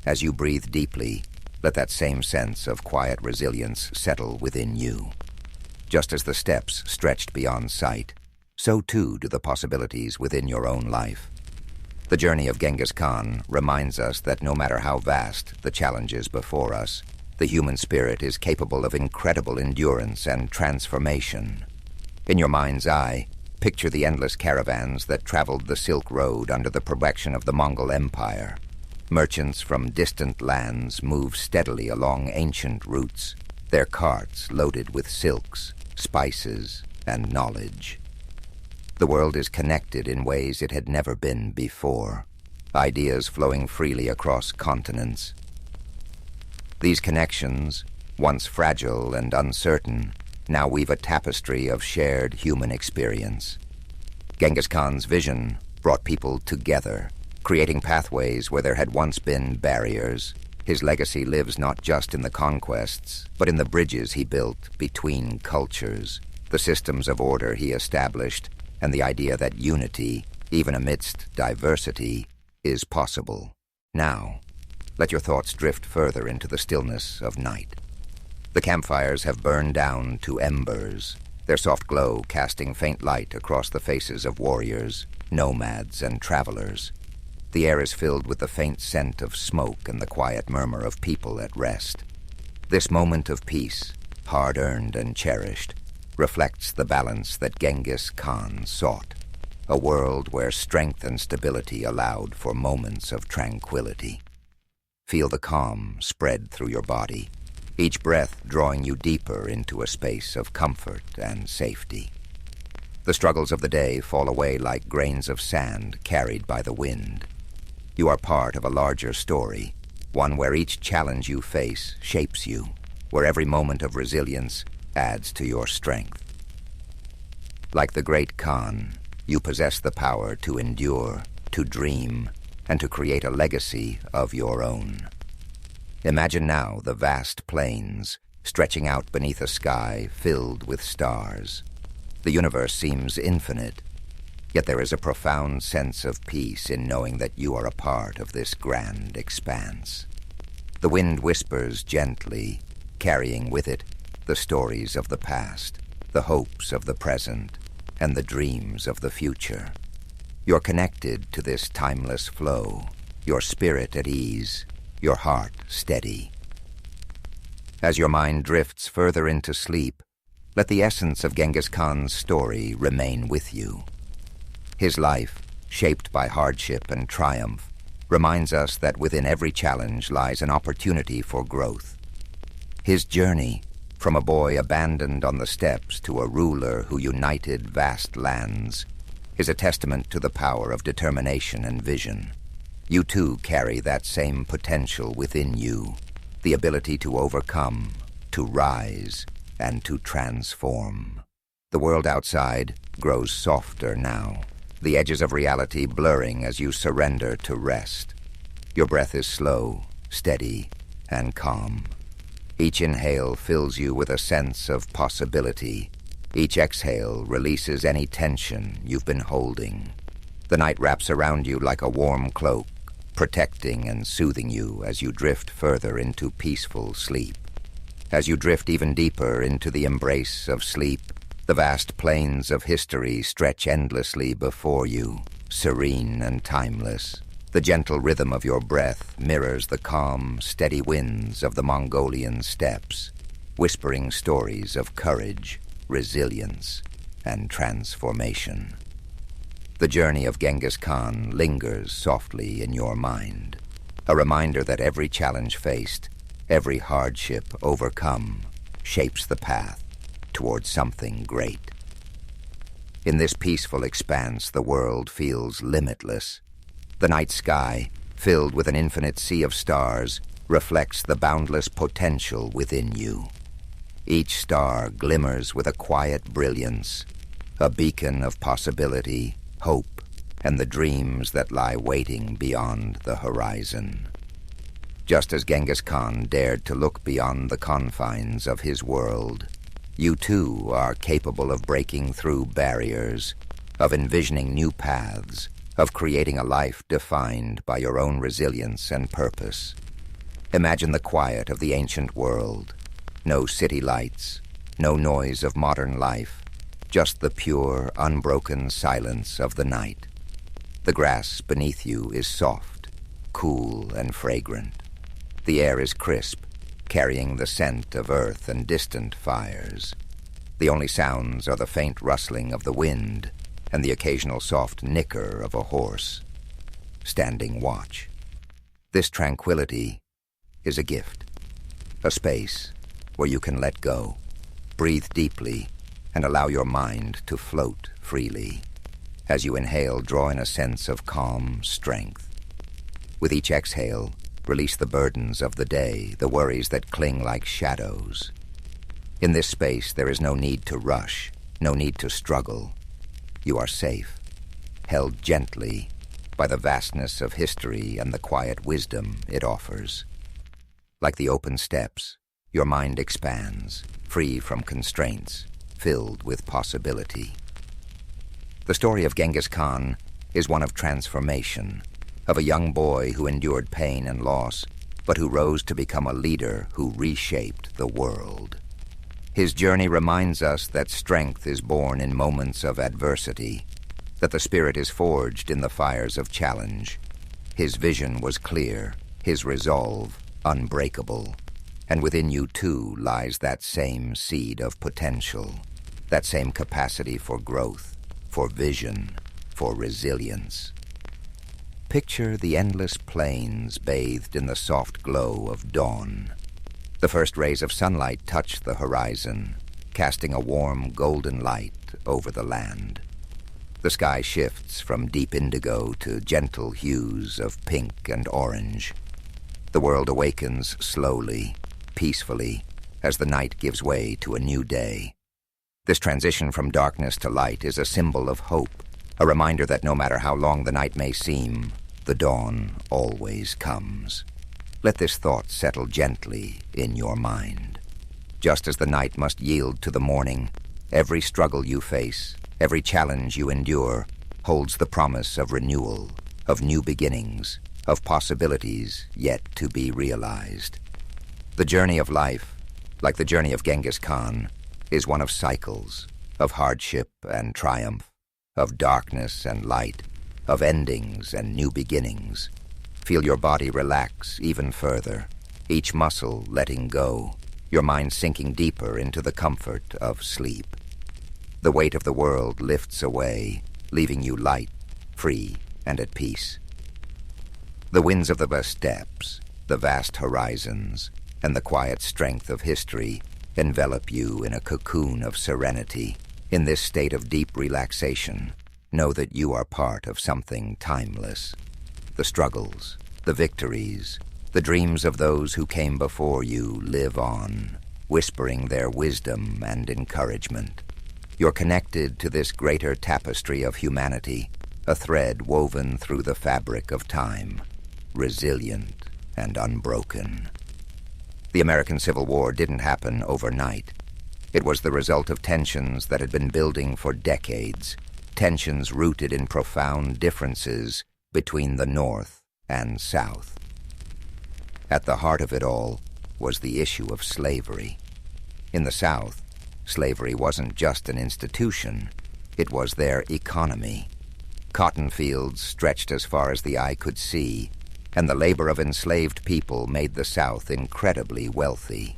As you breathe deeply, let that same sense of quiet resilience settle within you. Just as the steppes stretched beyond sight, so too do the possibilities within your own life. The journey of Genghis Khan reminds us that no matter how vast the challenges before us, the human spirit is capable of incredible endurance and transformation. In your mind's eye, picture the endless caravans that traveled the Silk Road under the protection of the Mongol Empire. Merchants from distant lands moved steadily along ancient routes, their carts loaded with silks, spices, and knowledge. The world is connected in ways it had never been before, ideas flowing freely across continents. These connections, once fragile and uncertain, now weave a tapestry of shared human experience. Genghis Khan's vision brought people together, creating pathways where there had once been barriers. His legacy lives not just in the conquests, but in the bridges he built between cultures, the systems of order he established, and the idea that unity, even amidst diversity, is possible. Now, let your thoughts drift further into the stillness of night. The campfires have burned down to embers, their soft glow casting faint light across the faces of warriors, nomads, and travelers. The air is filled with the faint scent of smoke and the quiet murmur of people at rest. This moment of peace, hard-earned and cherished, reflects the balance that Genghis Khan sought, a world where strength and stability allowed for moments of tranquility. Feel the calm spread through your body, each breath drawing you deeper into a space of comfort and safety. The struggles of the day fall away like grains of sand carried by the wind. You are part of a larger story, one where each challenge you face shapes you, where every moment of resilience adds to your strength. Like the great Khan, you possess the power to endure, to dream, and to create a legacy of your own. Imagine now the vast plains stretching out beneath a sky filled with stars. The universe seems infinite, yet there is a profound sense of peace in knowing that you are a part of this grand expanse. The wind whispers gently, carrying with it the stories of the past, the hopes of the present, and the dreams of the future. You're connected to this timeless flow, your spirit at ease, your heart steady. As your mind drifts further into sleep, let the essence of Genghis Khan's story remain with you. His life, shaped by hardship and triumph, reminds us that within every challenge lies an opportunity for growth. His journey, from a boy abandoned on the steppes to a ruler who united vast lands, is a testament to the power of determination and vision. You too carry that same potential within you, the ability to overcome, to rise, and to transform. The world outside grows softer now, the edges of reality blurring as you surrender to rest. Your breath is slow, steady, and calm. Each inhale fills you with a sense of possibility. Each exhale releases any tension you've been holding. The night wraps around you like a warm cloak, protecting and soothing you as you drift further into peaceful sleep. As you drift even deeper into the embrace of sleep, the vast plains of history stretch endlessly before you, serene and timeless. The gentle rhythm of your breath mirrors the calm, steady winds of the Mongolian steppes, whispering stories of courage, resilience, and transformation. The journey of Genghis Khan lingers softly in your mind, a reminder that every challenge faced, every hardship overcome, shapes the path towards something great. In this peaceful expanse, the world feels limitless. The night sky, filled with an infinite sea of stars, reflects the boundless potential within you. Each star glimmers with a quiet brilliance, a beacon of possibility, hope, and the dreams that lie waiting beyond the horizon. Just as Genghis Khan dared to look beyond the confines of his world, you too are capable of breaking through barriers, of envisioning new paths, of creating a life defined by your own resilience and purpose. Imagine the quiet of the ancient world. No city lights, no noise of modern life, just the pure, unbroken silence of the night. The grass beneath you is soft, cool, and fragrant. The air is crisp, carrying the scent of earth and distant fires. The only sounds are the faint rustling of the wind and the occasional soft nicker of a horse, standing watch. This tranquility is a gift, a space where you can let go, breathe deeply, and allow your mind to float freely. As you inhale, draw in a sense of calm strength. With each exhale, release the burdens of the day, the worries that cling like shadows. In this space, there is no need to rush, no need to struggle. You are safe, held gently by the vastness of history and the quiet wisdom it offers. Like the open steppes, your mind expands, free from constraints, filled with possibility. The story of Genghis Khan is one of transformation, of a young boy who endured pain and loss, but who rose to become a leader who reshaped the world. His journey reminds us that strength is born in moments of adversity, that the spirit is forged in the fires of challenge. His vision was clear, his resolve unbreakable, and within you too lies that same seed of potential, that same capacity for growth, for vision, for resilience. Picture the endless plains bathed in the soft glow of dawn. The first rays of sunlight touch the horizon, casting a warm golden light over the land. The sky shifts from deep indigo to gentle hues of pink and orange. The world awakens slowly, peacefully, as the night gives way to a new day. This transition from darkness to light is a symbol of hope, a reminder that no matter how long the night may seem, the dawn always comes. Let this thought settle gently in your mind. Just as the night must yield to the morning, every struggle you face, every challenge you endure, holds the promise of renewal, of new beginnings, of possibilities yet to be realized. The journey of life, like the journey of Genghis Khan, is one of cycles, of hardship and triumph, of darkness and light, of endings and new beginnings. Feel your body relax even further, each muscle letting go, your mind sinking deeper into the comfort of sleep. The weight of the world lifts away, leaving you light, free, and at peace. The winds of the steppes, the vast horizons, and the quiet strength of history envelop you in a cocoon of serenity. In this state of deep relaxation, know that you are part of something timeless. The struggles, the victories, the dreams of those who came before you live on, whispering their wisdom and encouragement. You're connected to this greater tapestry of humanity, a thread woven through the fabric of time, resilient and unbroken. The American Civil War didn't happen overnight. It was the result of tensions that had been building for decades, tensions rooted in profound differences between the North and South. At the heart of it all was the issue of slavery. In the South, slavery wasn't just an institution, it was their economy. Cotton fields stretched as far as the eye could see, and the labor of enslaved people made the South incredibly wealthy.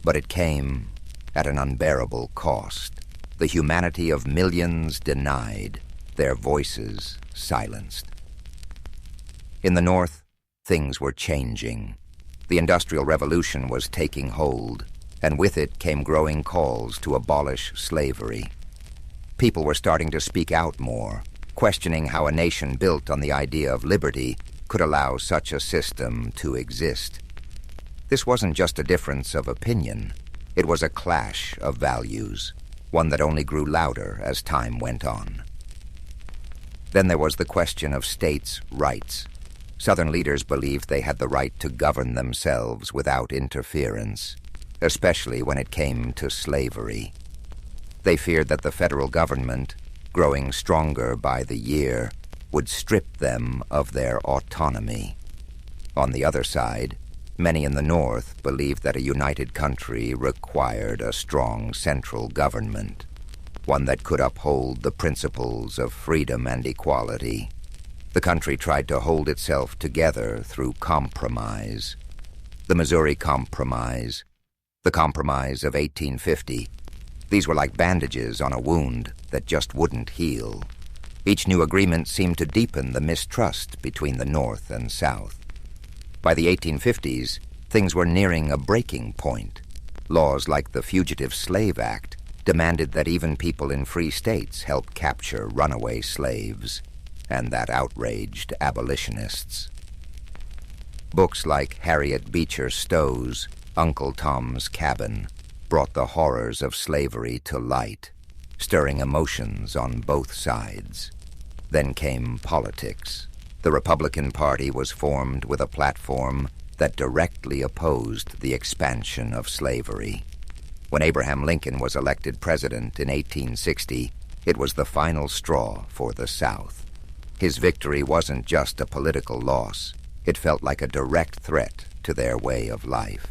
But it came at an unbearable cost. The humanity of millions denied, their voices silenced. In the North, things were changing. The Industrial Revolution was taking hold, and with it came growing calls to abolish slavery. People were starting to speak out more, questioning how a nation built on the idea of liberty could allow such a system to exist. This wasn't just a difference of opinion, it was a clash of values, one that only grew louder as time went on. Then there was the question of states' rights. Southern leaders believed they had the right to govern themselves without interference, especially when it came to slavery. They feared that the federal government, growing stronger by the year, would strip them of their autonomy. On the other side, many in the North believed that a united country required a strong central government, one that could uphold the principles of freedom and equality. The country tried to hold itself together through compromise. The Missouri Compromise, the Compromise of 1850. These were like bandages on a wound that just wouldn't heal. Each new agreement seemed to deepen the mistrust between the North and South. By the 1850s, things were nearing a breaking point. Laws like the Fugitive Slave Act demanded that even people in free states help capture runaway slaves, and that outraged abolitionists. Books like Harriet Beecher Stowe's Uncle Tom's Cabin brought the horrors of slavery to light, stirring emotions on both sides. Then came politics. The Republican Party was formed with a platform that directly opposed the expansion of slavery. When Abraham Lincoln was elected president in 1860, it was the final straw for the South. His victory wasn't just a political loss. It felt like a direct threat to their way of life.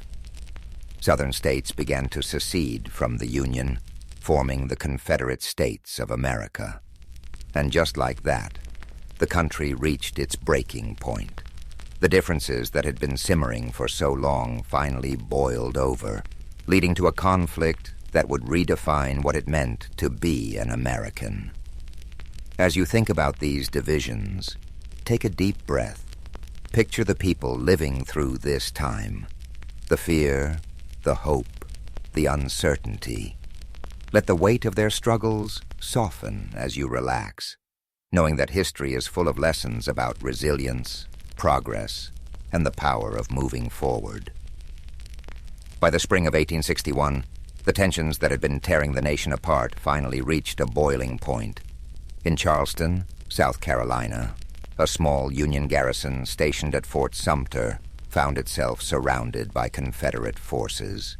Southern states began to secede from the Union, forming the Confederate States of America. And just like that, the country reached its breaking point. The differences that had been simmering for so long finally boiled over, leading to a conflict that would redefine what it meant to be an American. As you think about these divisions, take a deep breath. Picture the people living through this time. The fear, the hope, the uncertainty. Let the weight of their struggles soften as you relax, knowing that history is full of lessons about resilience, progress, and the power of moving forward. By the spring of 1861, the tensions that had been tearing the nation apart finally reached a boiling point. In Charleston, South Carolina, a small Union garrison stationed at Fort Sumter found itself surrounded by Confederate forces.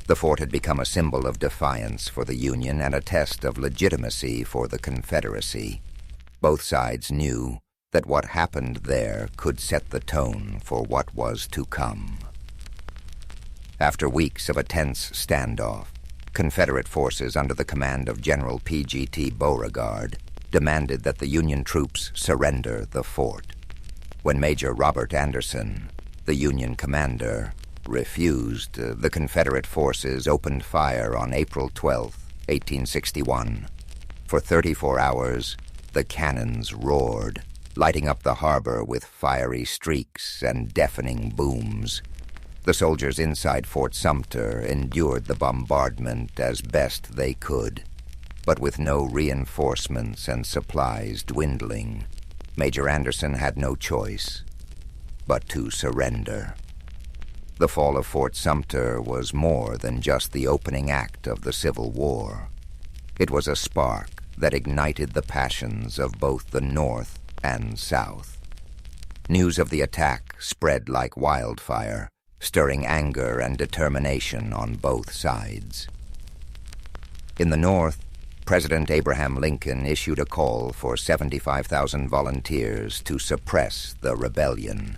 The fort had become a symbol of defiance for the Union and a test of legitimacy for the Confederacy. Both sides knew that what happened there could set the tone for what was to come. After weeks of a tense standoff, Confederate forces under the command of General P.G.T. Beauregard demanded that the Union troops surrender the fort. When Major Robert Anderson, the Union commander, refused, the Confederate forces opened fire on April 12, 1861. For 34 hours, the cannons roared, lighting up the harbor with fiery streaks and deafening booms. The soldiers inside Fort Sumter endured the bombardment as best they could, but with no reinforcements and supplies dwindling, Major Anderson had no choice but to surrender. The fall of Fort Sumter was more than just the opening act of the Civil War. It was a spark that ignited the passions of both the North and South. News of the attack spread like wildfire, stirring anger and determination on both sides. In the North, President Abraham Lincoln issued a call for 75,000 volunteers to suppress the rebellion.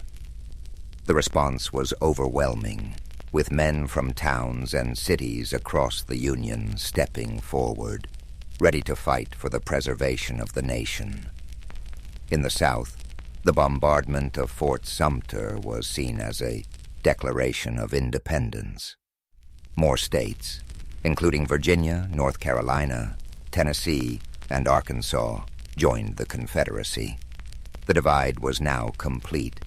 The response was overwhelming, with men from towns and cities across the Union stepping forward, ready to fight for the preservation of the nation. In the South, the bombardment of Fort Sumter was seen as a declaration of independence. More states, including Virginia, North Carolina, Tennessee, and Arkansas, joined the Confederacy. The divide was now complete,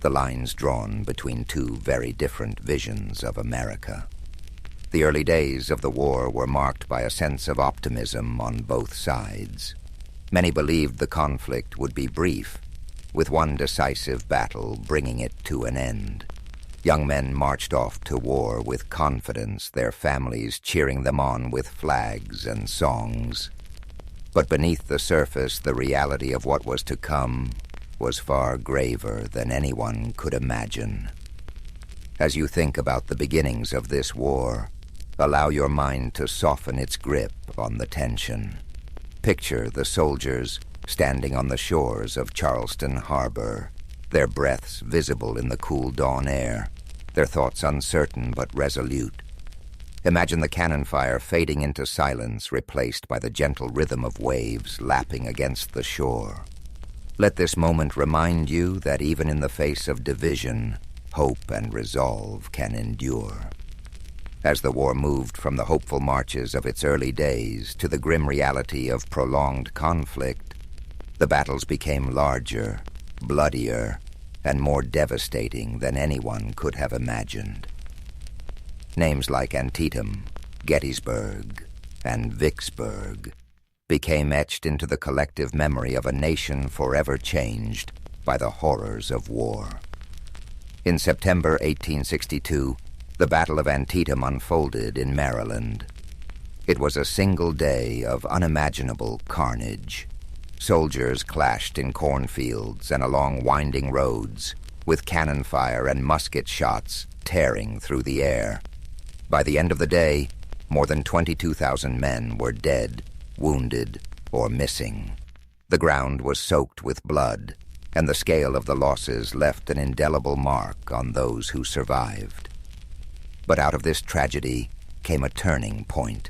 the lines drawn between two very different visions of America. The early days of the war were marked by a sense of optimism on both sides. Many believed the conflict would be brief, with one decisive battle bringing it to an end. Young men marched off to war with confidence, their families cheering them on with flags and songs. But beneath the surface, the reality of what was to come was far graver than anyone could imagine. As you think about the beginnings of this war, allow your mind to soften its grip on the tension. Picture the soldiers standing on the shores of Charleston Harbor, their breaths visible in the cool dawn air, their thoughts uncertain but resolute. Imagine the cannon fire fading into silence, replaced by the gentle rhythm of waves lapping against the shore. Let this moment remind you that even in the face of division, hope and resolve can endure. As the war moved from the hopeful marches of its early days to the grim reality of prolonged conflict, the battles became larger, bloodier, and more devastating than anyone could have imagined. Names like Antietam, Gettysburg, and Vicksburg became etched into the collective memory of a nation forever changed by the horrors of war. In September 1862, the Battle of Antietam unfolded in Maryland. It was a single day of unimaginable carnage. Soldiers clashed in cornfields and along winding roads, with cannon fire and musket shots tearing through the air. By the end of the day, more than 22,000 men were dead, wounded, or missing. The ground was soaked with blood, and the scale of the losses left an indelible mark on those who survived. But out of this tragedy came a turning point.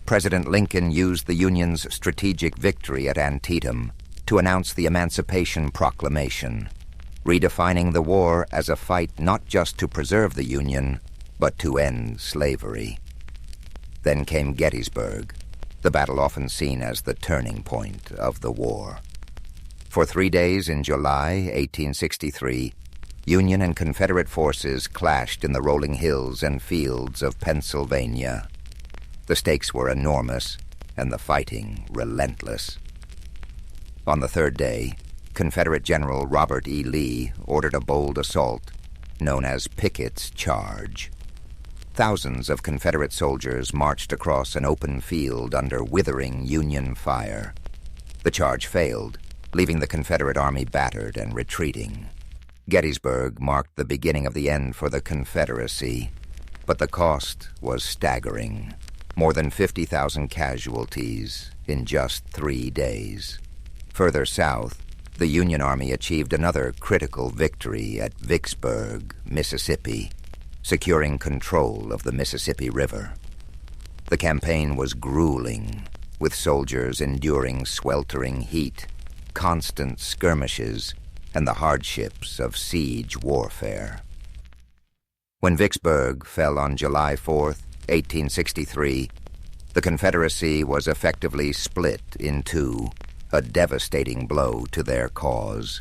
President Lincoln used the Union's strategic victory at Antietam to announce the Emancipation Proclamation, redefining the war as a fight not just to preserve the Union, but to end slavery. Then came Gettysburg, the battle often seen as the turning point of the war. For 3 days in July 1863, Union and Confederate forces clashed in the rolling hills and fields of Pennsylvania. The stakes were enormous, and the fighting relentless. On the third day, Confederate General Robert E. Lee ordered a bold assault, known as Pickett's Charge. Thousands of Confederate soldiers marched across an open field under withering Union fire. The charge failed, leaving the Confederate Army battered and retreating. Gettysburg marked the beginning of the end for the Confederacy, but the cost was staggering. More than 50,000 casualties in just 3 days. Further south, the Union Army achieved another critical victory at Vicksburg, Mississippi, securing control of the Mississippi River. The campaign was grueling, with soldiers enduring sweltering heat, constant skirmishes, and the hardships of siege warfare. When Vicksburg fell on July 4th, 1863, the Confederacy was effectively split in two, a devastating blow to their cause.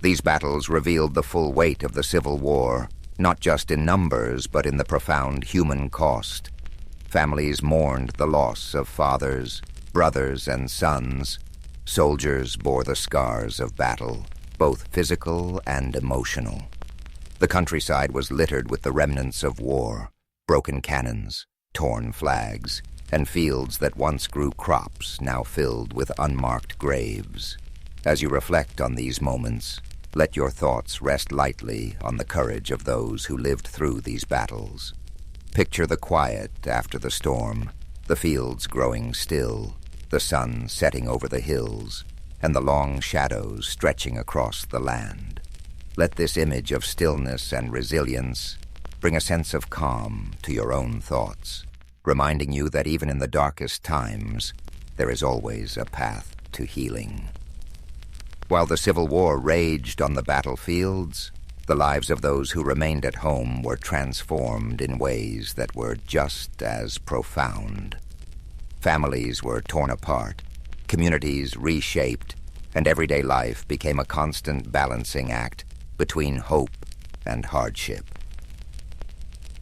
These battles revealed the full weight of the Civil War, not just in numbers, but in the profound human cost. Families mourned the loss of fathers, brothers, and sons. Soldiers bore the scars of battle, both physical and emotional. The countryside was littered with the remnants of war, broken cannons, torn flags, and fields that once grew crops now filled with unmarked graves. As you reflect on these moments, let your thoughts rest lightly on the courage of those who lived through these battles. Picture the quiet after the storm, the fields growing still, the sun setting over the hills, and the long shadows stretching across the land. Let this image of stillness and resilience bring a sense of calm to your own thoughts, reminding you that even in the darkest times, there is always a path to healing. While the Civil War raged on the battlefields, the lives of those who remained at home were transformed in ways that were just as profound. Families were torn apart, communities reshaped, and everyday life became a constant balancing act between hope and hardship.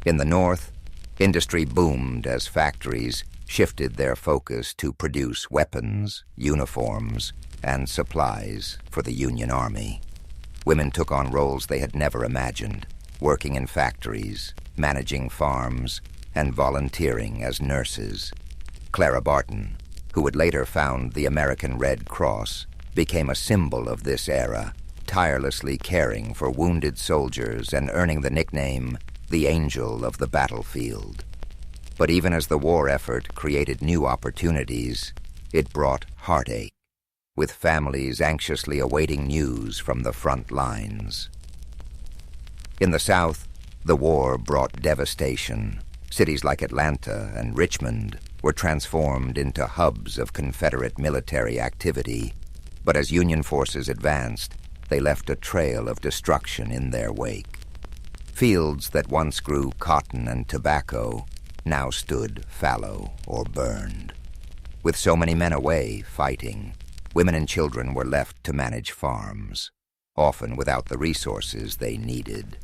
In the North, industry boomed as factories shifted their focus to produce weapons, uniforms, and supplies for the Union Army. Women took on roles they had never imagined, working in factories, managing farms, and volunteering as nurses. Clara Barton, who would later found the American Red Cross, became a symbol of this era, tirelessly caring for wounded soldiers and earning the nickname the Angel of the Battlefield. But even as the war effort created new opportunities, it brought heartache, with families anxiously awaiting news from the front lines. In the South, the war brought devastation. Cities like Atlanta and Richmond were transformed into hubs of Confederate military activity, but as Union forces advanced, they left a trail of destruction in their wake. Fields that once grew cotton and tobacco now stood fallow or burned. With so many men away fighting, women and children were left to manage farms, often without the resources they needed.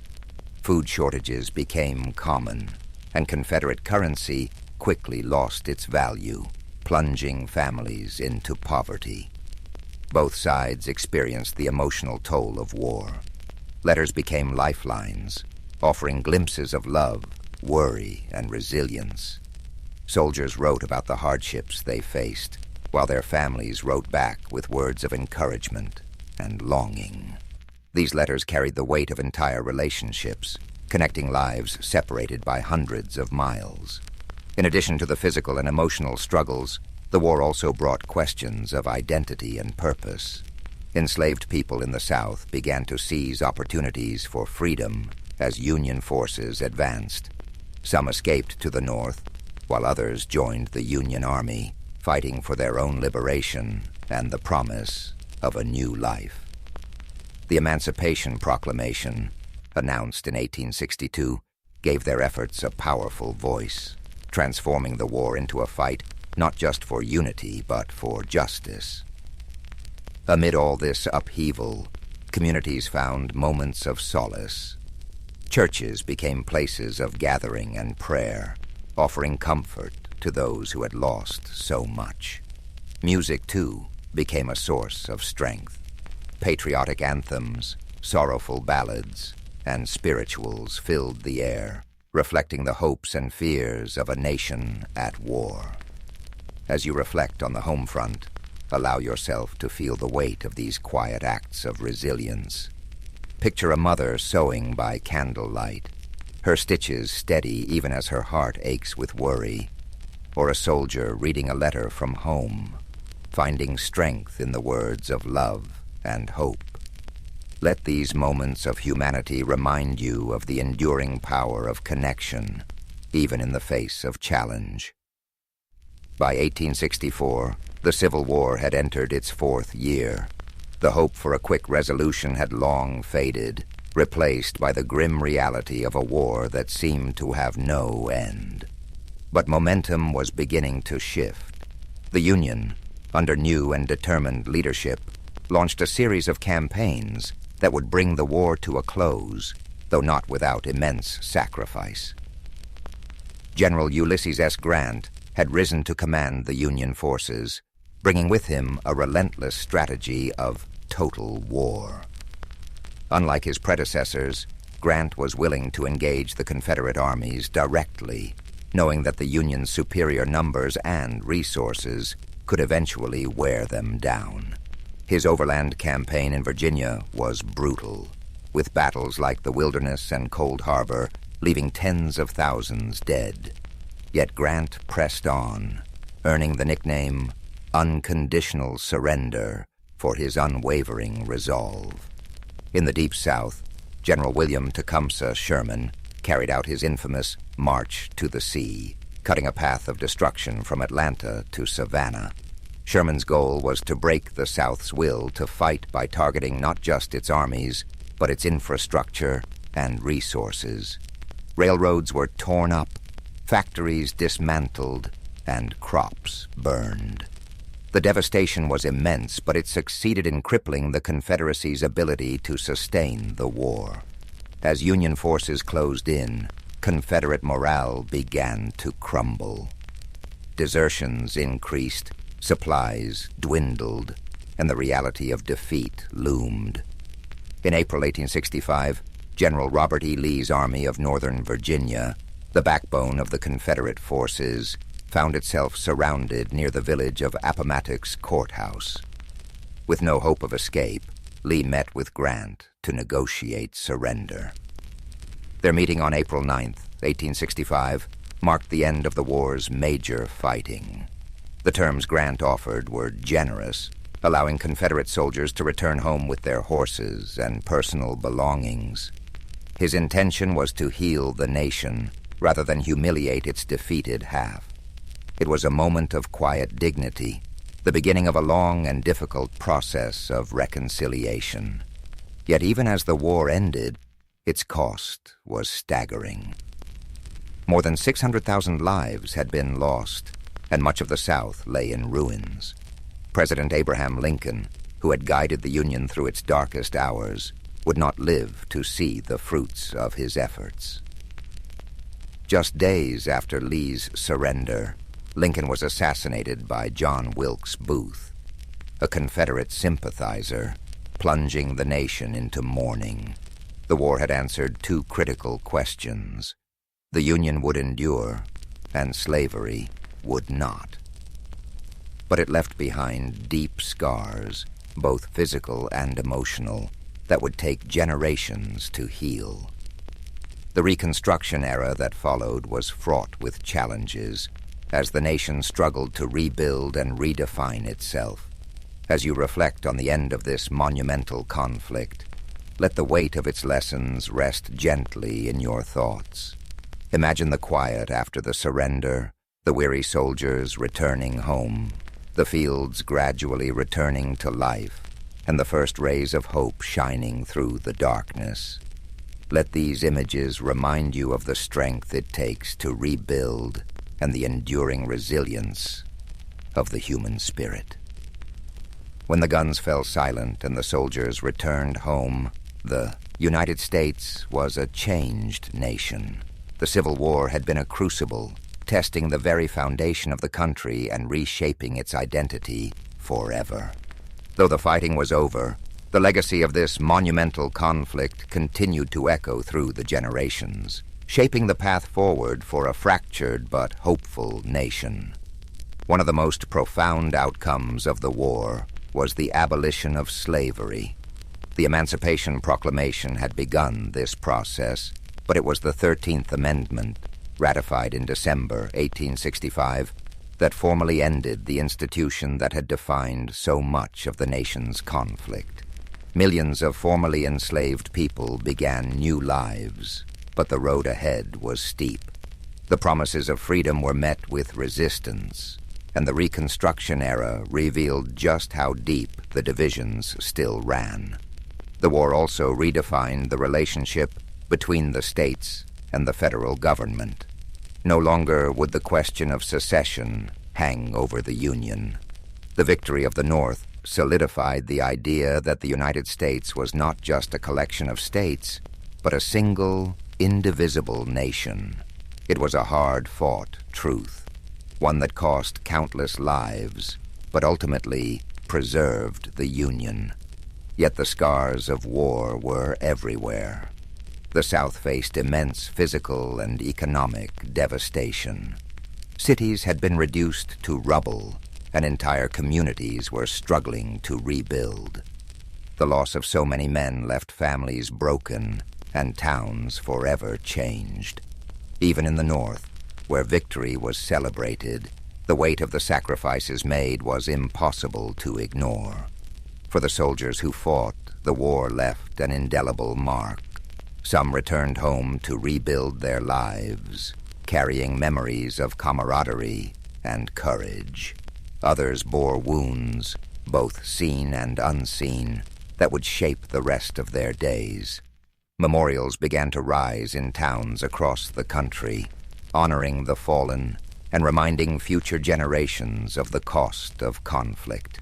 Food shortages became common, and Confederate currency quickly lost its value, plunging families into poverty. Both sides experienced the emotional toll of war. Letters became lifelines, offering glimpses of love, worry, and resilience. Soldiers wrote about the hardships they faced, while their families wrote back with words of encouragement and longing. These letters carried the weight of entire relationships, connecting lives separated by hundreds of miles. In addition to the physical and emotional struggles, the war also brought questions of identity and purpose. Enslaved people in the South began to seize opportunities for freedom as Union forces advanced, Some escaped to the north, while others joined the Union Army, fighting for their own liberation and the promise of a new life. The Emancipation Proclamation, announced in 1862, gave their efforts a powerful voice, transforming the war into a fight not just for unity but for justice. Amid all this upheaval, communities found moments of solace. Churches became places of gathering and prayer, offering comfort to those who had lost so much. Music, too, became a source of strength. Patriotic anthems, sorrowful ballads, and spirituals filled the air, reflecting the hopes and fears of a nation at war. As you reflect on the home front, allow yourself to feel the weight of these quiet acts of resilience. Picture a mother sewing by candlelight, her stitches steady even as her heart aches with worry, or a soldier reading a letter from home, finding strength in the words of love and hope. Let these moments of humanity remind you of the enduring power of connection, even in the face of challenge. By 1864, the Civil War had entered its fourth year. The hope for a quick resolution had long faded, replaced by the grim reality of a war that seemed to have no end. But momentum was beginning to shift. The Union, under new and determined leadership, launched a series of campaigns that would bring the war to a close, though not without immense sacrifice. General Ulysses S. Grant had risen to command the Union forces, bringing with him a relentless strategy of total war. Unlike his predecessors, Grant was willing to engage the Confederate armies directly, knowing that the Union's superior numbers and resources could eventually wear them down. His overland campaign in Virginia was brutal, with battles like the Wilderness and Cold Harbor leaving tens of thousands dead. Yet Grant pressed on, earning the nickname Unconditional Surrender for his unwavering resolve. In the Deep South, General William Tecumseh Sherman carried out his infamous March to the Sea, cutting a path of destruction from Atlanta to Savannah. Sherman's goal was to break the South's will to fight by targeting not just its armies, but its infrastructure and resources. Railroads were torn up, factories dismantled, and crops burned. The devastation was immense, but it succeeded in crippling the Confederacy's ability to sustain the war. As Union forces closed in, Confederate morale began to crumble. Desertions increased, supplies dwindled, and the reality of defeat loomed. In April 1865, General Robert E. Lee's Army of Northern Virginia, the backbone of the Confederate forces, found itself surrounded near the village of Appomattox Courthouse. With no hope of escape, Lee met with Grant to negotiate surrender. Their meeting on April 9, 1865, marked the end of the war's major fighting. The terms Grant offered were generous, allowing Confederate soldiers to return home with their horses and personal belongings. His intention was to heal the nation rather than humiliate its defeated half. It was a moment of quiet dignity, the beginning of a long and difficult process of reconciliation. Yet even as the war ended, its cost was staggering. More than 600,000 lives had been lost, and much of the South lay in ruins. President Abraham Lincoln, who had guided the Union through its darkest hours, would not live to see the fruits of his efforts. Just days after Lee's surrender, Lincoln was assassinated by John Wilkes Booth, a Confederate sympathizer, plunging the nation into mourning. The war had answered two critical questions. The Union would endure, and slavery would not. But it left behind deep scars, both physical and emotional, that would take generations to heal. The Reconstruction era that followed was fraught with challenges, as the nation struggled to rebuild and redefine itself. As you reflect on the end of this monumental conflict, let the weight of its lessons rest gently in your thoughts. Imagine the quiet after the surrender, the weary soldiers returning home, the fields gradually returning to life, and the first rays of hope shining through the darkness. Let these images remind you of the strength it takes to rebuild and the enduring resilience of the human spirit. When the guns fell silent and the soldiers returned home, the United States was a changed nation. The Civil War had been a crucible, testing the very foundation of the country and reshaping its identity forever. Though the fighting was over, the legacy of this monumental conflict continued to echo through the generations, shaping the path forward for a fractured but hopeful nation. One of the most profound outcomes of the war was the abolition of slavery. The Emancipation Proclamation had begun this process, but it was the 13th Amendment, ratified in December 1865, that formally ended the institution that had defined so much of the nation's conflict. Millions of formerly enslaved people began new lives, but the road ahead was steep. The promises of freedom were met with resistance, and the Reconstruction era revealed just how deep the divisions still ran. The war also redefined the relationship between the states and the federal government. No longer would the question of secession hang over the Union. The victory of the North solidified the idea that the United States was not just a collection of states, but a single, indivisible nation. It was a hard-fought truth, one that cost countless lives, but ultimately preserved the Union. Yet the scars of war were everywhere. The South faced immense physical and economic devastation. Cities had been reduced to rubble, and entire communities were struggling to rebuild. The loss of so many men left families broken and towns forever changed. Even in the North, where victory was celebrated, the weight of the sacrifices made was impossible to ignore. For the soldiers who fought, the war left an indelible mark. Some returned home to rebuild their lives, carrying memories of camaraderie and courage. Others bore wounds, both seen and unseen, that would shape the rest of their days. Memorials began to rise in towns across the country, honoring the fallen and reminding future generations of the cost of conflict.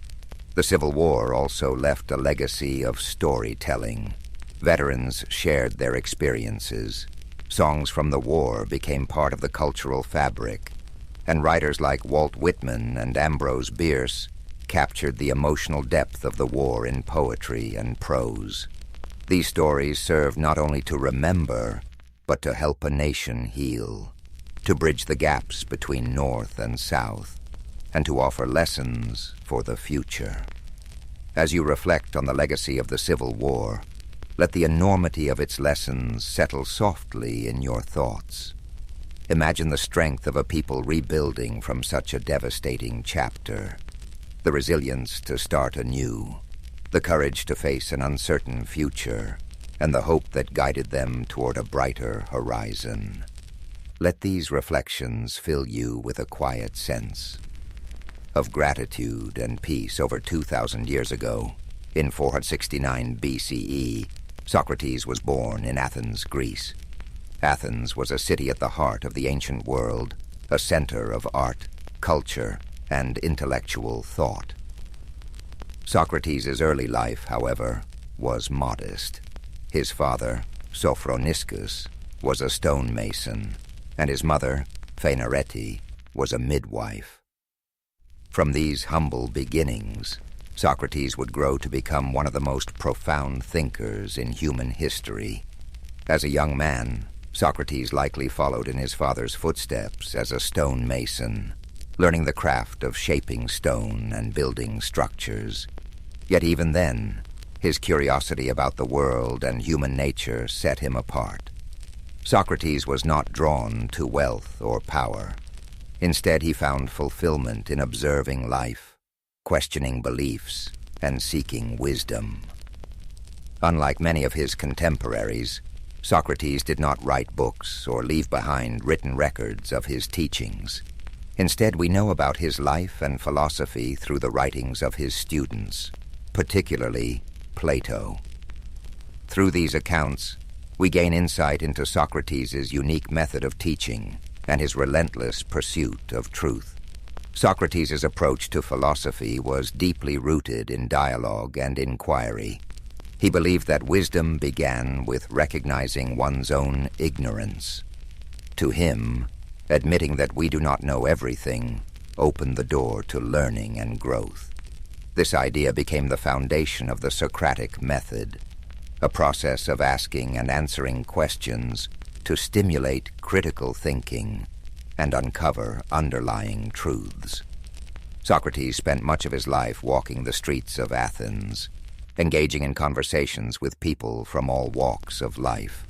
The Civil War also left a legacy of storytelling. Veterans shared their experiences. Songs from the war became part of the cultural fabric, and writers like Walt Whitman and Ambrose Bierce captured the emotional depth of the war in poetry and prose. These stories serve not only to remember, but to help a nation heal, to bridge the gaps between North and South, and to offer lessons for the future. As you reflect on the legacy of the Civil War, let the enormity of its lessons settle softly in your thoughts. Imagine the strength of a people rebuilding from such a devastating chapter, the resilience to start anew, the courage to face an uncertain future, and the hope that guided them toward a brighter horizon. Let these reflections fill you with a quiet sense of gratitude and peace. Over 2,000 years ago, in 469 BCE, Socrates was born in Athens, Greece. Athens was a city at the heart of the ancient world, a center of art, culture, and intellectual thought. Socrates' early life, however, was modest. His father, Sophroniscus, was a stonemason, and his mother, Phaenarete, was a midwife. From these humble beginnings, Socrates would grow to become one of the most profound thinkers in human history. As a young man, Socrates likely followed in his father's footsteps as a stonemason, learning the craft of shaping stone and building structures. Yet even then, his curiosity about the world and human nature set him apart. Socrates was not drawn to wealth or power. Instead, he found fulfillment in observing life, questioning beliefs, and seeking wisdom. Unlike many of his contemporaries, Socrates did not write books or leave behind written records of his teachings. Instead, we know about his life and philosophy through the writings of his students, particularly Plato. Through these accounts, we gain insight into Socrates' unique method of teaching and his relentless pursuit of truth. Socrates' approach to philosophy was deeply rooted in dialogue and inquiry. He believed that wisdom began with recognizing one's own ignorance. To him, admitting that we do not know everything opened the door to learning and growth. This idea became the foundation of the Socratic method, a process of asking and answering questions to stimulate critical thinking and uncover underlying truths. Socrates spent much of his life walking the streets of Athens, engaging in conversations with people from all walks of life.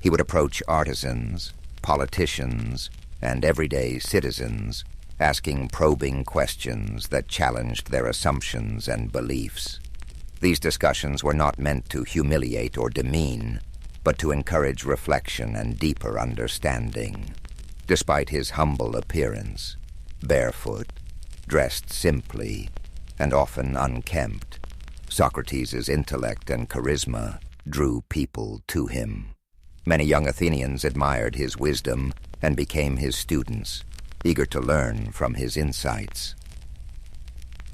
He would approach artisans, politicians, and everyday citizens, asking probing questions that challenged their assumptions and beliefs. These discussions were not meant to humiliate or demean, but to encourage reflection and deeper understanding. Despite his humble appearance, barefoot, dressed simply, and often unkempt, Socrates' intellect and charisma drew people to him. Many young Athenians admired his wisdom and became his students, eager to learn from his insights.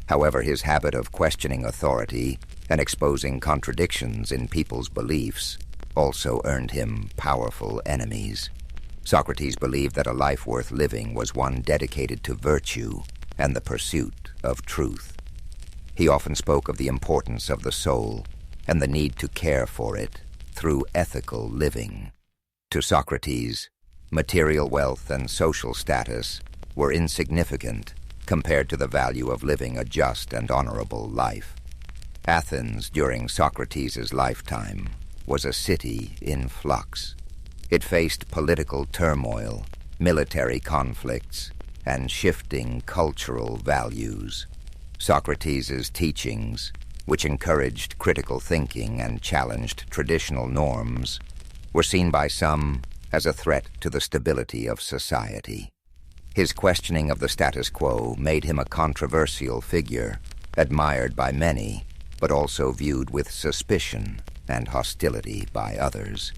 However, his habit of questioning authority and exposing contradictions in people's beliefs also earned him powerful enemies. Socrates believed that a life worth living was one dedicated to virtue and the pursuit of truth. He often spoke of the importance of the soul and the need to care for it through ethical living. To Socrates, material wealth and social status were insignificant compared to the value of living a just and honorable life. Athens, during Socrates' lifetime, was a city in flux. It faced political turmoil, military conflicts, and shifting cultural values. Socrates' teachings, which encouraged critical thinking and challenged traditional norms, were seen by some as a threat to the stability of society. His questioning of the status quo made him a controversial figure, admired by many, but also viewed with suspicion and hostility by others.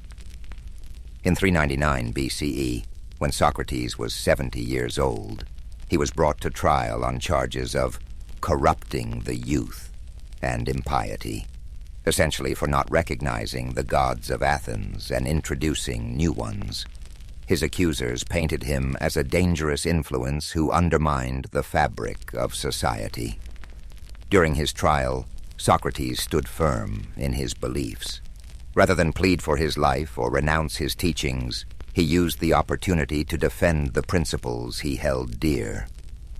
In 399 BCE, when Socrates was 70 years old, he was brought to trial on charges of corrupting the youth and impiety, essentially for not recognizing the gods of Athens and introducing new ones. His accusers painted him as a dangerous influence who undermined the fabric of society. During his trial, Socrates stood firm in his beliefs. Rather than plead for his life or renounce his teachings, he used the opportunity to defend the principles he held dear.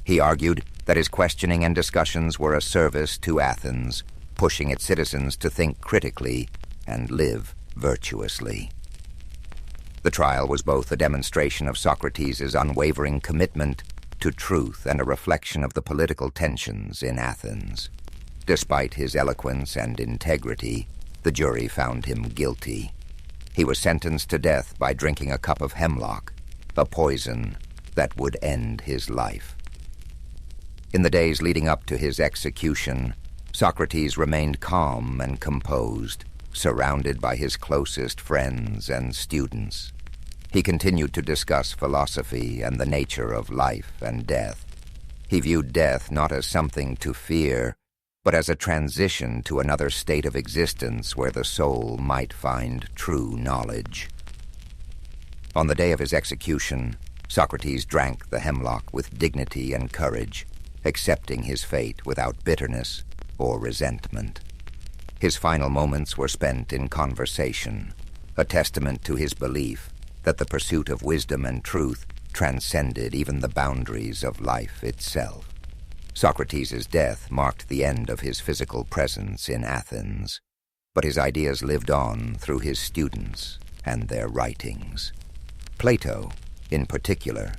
He argued that his questioning and discussions were a service to Athens, pushing its citizens to think critically and live virtuously. The trial was both a demonstration of Socrates' unwavering commitment to truth and a reflection of the political tensions in Athens. Despite his eloquence and integrity, the jury found him guilty. He was sentenced to death by drinking a cup of hemlock, a poison that would end his life. In the days leading up to his execution, Socrates remained calm and composed, surrounded by his closest friends and students. He continued to discuss philosophy and the nature of life and death. He viewed death not as something to fear, but as a transition to another state of existence where the soul might find true knowledge. On the day of his execution, Socrates drank the hemlock with dignity and courage, accepting his fate without bitterness or resentment. His final moments were spent in conversation, a testament to his belief that the pursuit of wisdom and truth transcended even the boundaries of life itself. Socrates' death marked the end of his physical presence in Athens, but his ideas lived on through his students and their writings. Plato, in particular,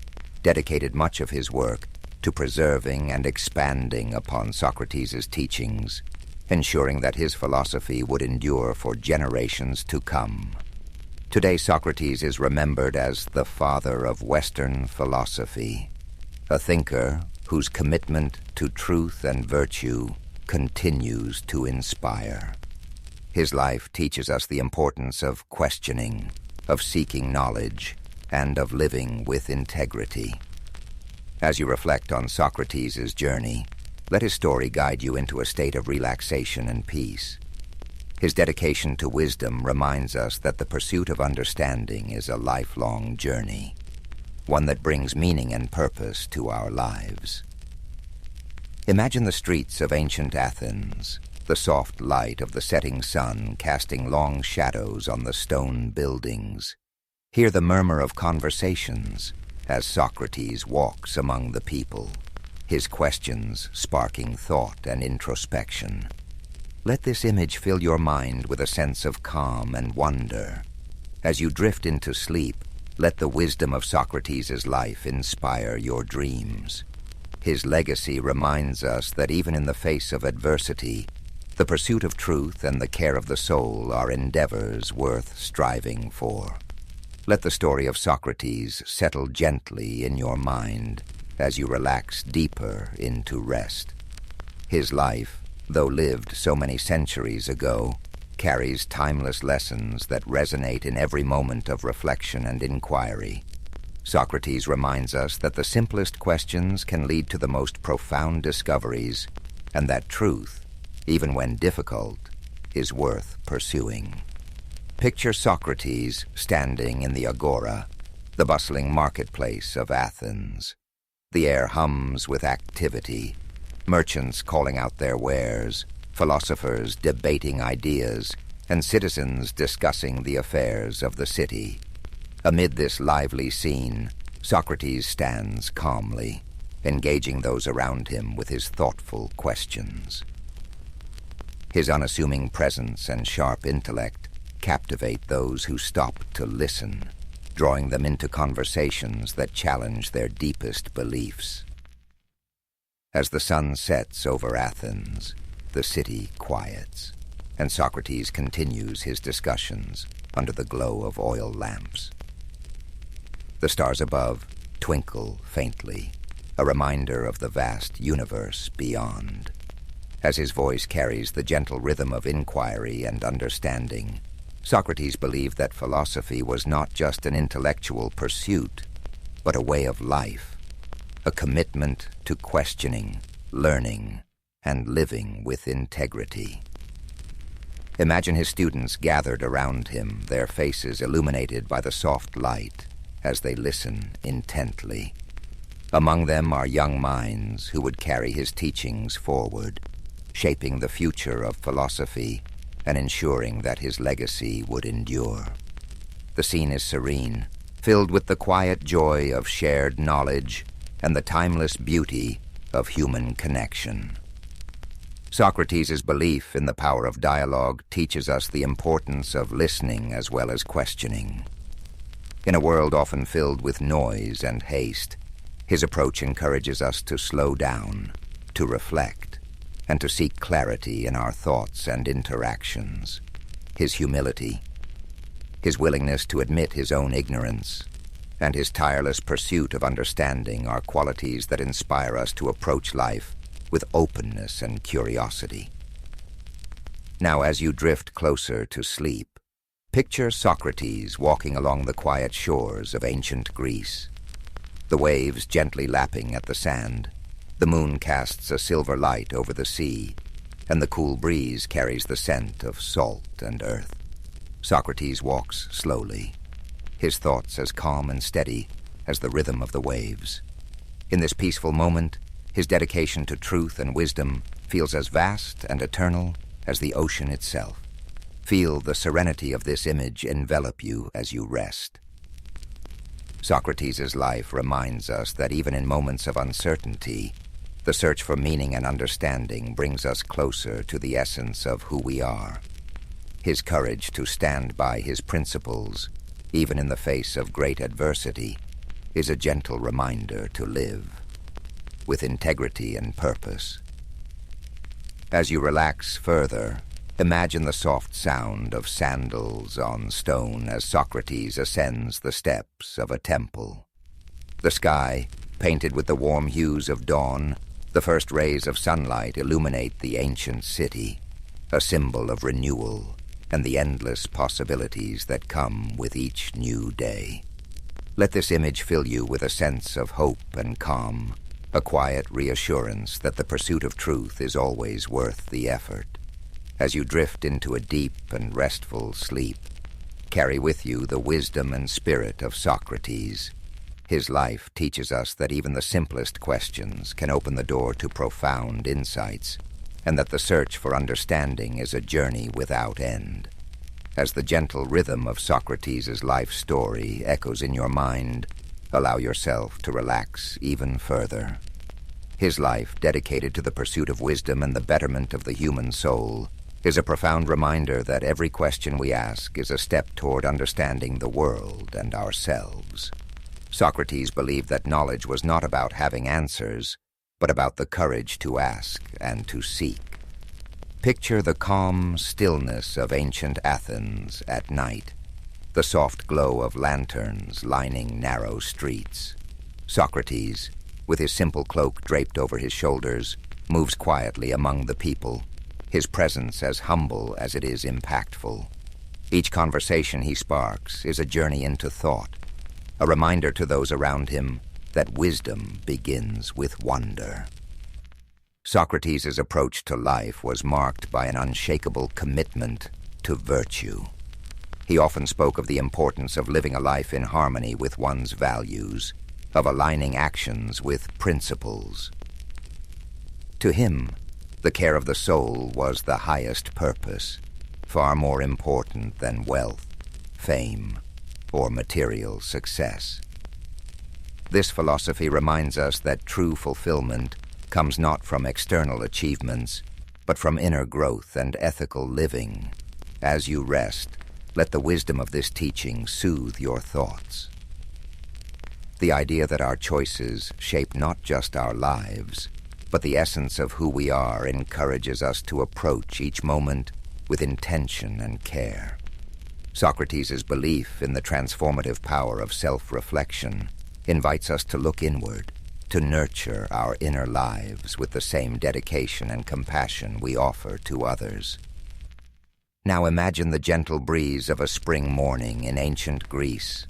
dedicated much of his work to preserving and expanding upon Socrates' teachings, ensuring that his philosophy would endure for generations to come. Today, Socrates is remembered as the father of Western philosophy, a thinker whose commitment to truth and virtue continues to inspire. His life teaches us the importance of questioning, of seeking knowledge, and of living with integrity. As you reflect on Socrates' journey, let his story guide you into a state of relaxation and peace. His dedication to wisdom reminds us that the pursuit of understanding is a lifelong journey, one that brings meaning and purpose to our lives. Imagine the streets of ancient Athens, the soft light of the setting sun casting long shadows on the stone buildings. Hear the murmur of conversations as Socrates walks among the people, his questions sparking thought and introspection. Let this image fill your mind with a sense of calm and wonder. As you drift into sleep, let the wisdom of Socrates' life inspire your dreams. His legacy reminds us that even in the face of adversity, the pursuit of truth and the care of the soul are endeavors worth striving for. Let the story of Socrates settle gently in your mind as you relax deeper into rest. His life, though lived so many centuries ago, carries timeless lessons that resonate in every moment of reflection and inquiry. Socrates reminds us that the simplest questions can lead to the most profound discoveries, and that truth, even when difficult, is worth pursuing. Picture Socrates standing in the agora, the bustling marketplace of Athens. The air hums with activity, merchants calling out their wares, philosophers debating ideas, and citizens discussing the affairs of the city. Amid this lively scene, Socrates stands calmly, engaging those around him with his thoughtful questions. His unassuming presence and sharp intellect captivate those who stop to listen, drawing them into conversations that challenge their deepest beliefs. As the sun sets over Athens, the city quiets, and Socrates continues his discussions under the glow of oil lamps. The stars above twinkle faintly, a reminder of the vast universe beyond. As his voice carries the gentle rhythm of inquiry and understanding, Socrates believed that philosophy was not just an intellectual pursuit, but a way of life, a commitment to questioning, learning, and living with integrity. Imagine his students gathered around him, their faces illuminated by the soft light as they listen intently. Among them are young minds who would carry his teachings forward, shaping the future of philosophy and ensuring that his legacy would endure. The scene is serene, filled with the quiet joy of shared knowledge and the timeless beauty of human connection. Socrates' belief in the power of dialogue teaches us the importance of listening as well as questioning. In a world often filled with noise and haste, his approach encourages us to slow down, to reflect, and to seek clarity in our thoughts and interactions. His humility, his willingness to admit his own ignorance, and his tireless pursuit of understanding are qualities that inspire us to approach life with openness and curiosity. Now, as you drift closer to sleep, picture Socrates walking along the quiet shores of ancient Greece. The waves gently lapping at the sand, the moon casts a silver light over the sea, and the cool breeze carries the scent of salt and earth. Socrates walks slowly, his thoughts as calm and steady as the rhythm of the waves. In this peaceful moment, his dedication to truth and wisdom feels as vast and eternal as the ocean itself. Feel the serenity of this image envelop you as you rest. Socrates' life reminds us that even in moments of uncertainty, the search for meaning and understanding brings us closer to the essence of who we are. His courage to stand by his principles, even in the face of great adversity, is a gentle reminder to live with integrity and purpose. As you relax further, Imagine the soft sound of sandals on stone as Socrates ascends the steps of a temple. The sky, painted with the warm hues of dawn, the first rays of sunlight illuminate the ancient city, a symbol of renewal and the endless possibilities that come with each new day. Let this image fill you with a sense of hope and calm, a quiet reassurance that the pursuit of truth is always worth the effort. As you drift into a deep and restful sleep, carry with you the wisdom and spirit of Socrates. His life teaches us that even the simplest questions can open the door to profound insights, and that the search for understanding is a journey without end. As the gentle rhythm of Socrates' life story echoes in your mind, allow yourself to relax even further. His life, dedicated to the pursuit of wisdom and the betterment of the human soul, is a profound reminder that every question we ask is a step toward understanding the world and ourselves. Socrates believed that knowledge was not about having answers, but about the courage to ask and to seek. Picture the calm stillness of ancient Athens at night, the soft glow of lanterns lining narrow streets. Socrates, with his simple cloak draped over his shoulders, moves quietly among the people, his presence as humble as it is impactful. Each conversation he sparks is a journey into thought, a reminder to those around him that wisdom begins with wonder. Socrates' approach to life was marked by an unshakable commitment to virtue. He often spoke of the importance of living a life in harmony with one's values, of aligning actions with principles. To him, the care of the soul was the highest purpose, far more important than wealth, fame, or material success. This philosophy reminds us that true fulfillment comes not from external achievements, but from inner growth and ethical living. As you rest, let the wisdom of this teaching soothe your thoughts. The idea that our choices shape not just our lives, but the essence of who we are encourages us to approach each moment with intention and care. Socrates' belief in the transformative power of self-reflection invites us to look inward, to nurture our inner lives with the same dedication and compassion we offer to others. Now imagine the gentle breeze of a spring morning in ancient Greece,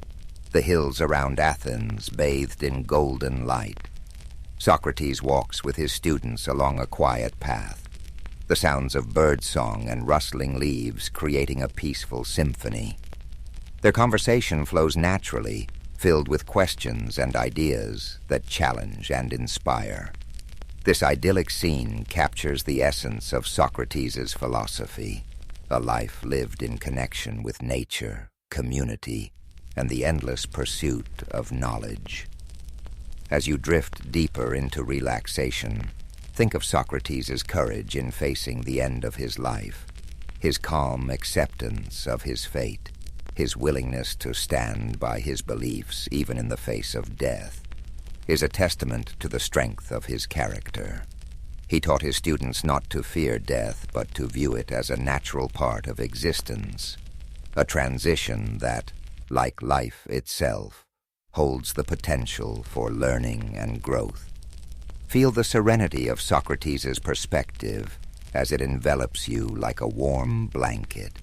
the hills around Athens bathed in golden light. Socrates walks with his students along a quiet path, the sounds of birdsong and rustling leaves creating a peaceful symphony. Their conversation flows naturally, filled with questions and ideas that challenge and inspire. This idyllic scene captures the essence of Socrates' philosophy, a life lived in connection with nature, community, and the endless pursuit of knowledge. As you drift deeper into relaxation, think of Socrates' courage in facing the end of his life, his calm acceptance of his fate, his willingness to stand by his beliefs even in the face of death, is a testament to the strength of his character. He taught his students not to fear death, but to view it as a natural part of existence, a transition that, like life itself, holds the potential for learning and growth. Feel the serenity of Socrates' perspective as it envelops you like a warm blanket.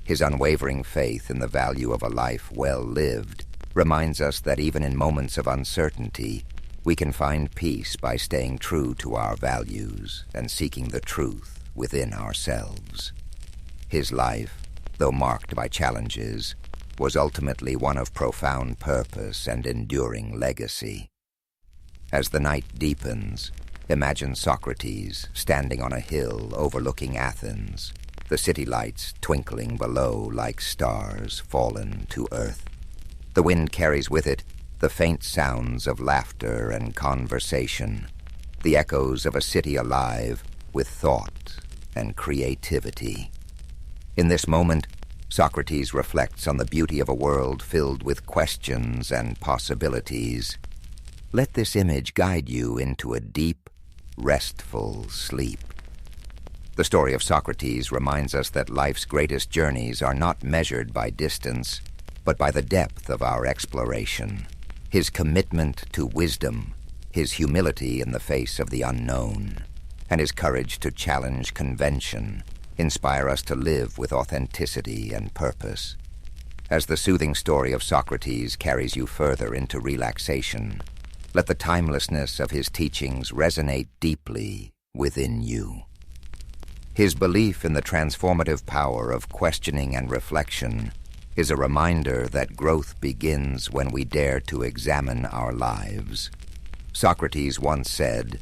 His unwavering faith in the value of a life well lived reminds us that even in moments of uncertainty, we can find peace by staying true to our values and seeking the truth within ourselves. His life, though marked by challenges, was ultimately one of profound purpose and enduring legacy. As the night deepens, imagine Socrates standing on a hill overlooking Athens, the city lights twinkling below like stars fallen to earth. The wind carries with it the faint sounds of laughter and conversation, the echoes of a city alive with thought and creativity. In this moment, Socrates reflects on the beauty of a world filled with questions and possibilities. Let this image guide you into a deep, restful sleep. The story of Socrates reminds us that life's greatest journeys are not measured by distance, but by the depth of our exploration. His commitment to wisdom, his humility in the face of the unknown, and his courage to challenge convention inspire us to live with authenticity and purpose. As the soothing story of Socrates carries you further into relaxation, let the timelessness of his teachings resonate deeply within you. His belief in the transformative power of questioning and reflection is a reminder that growth begins when we dare to examine our lives. Socrates once said,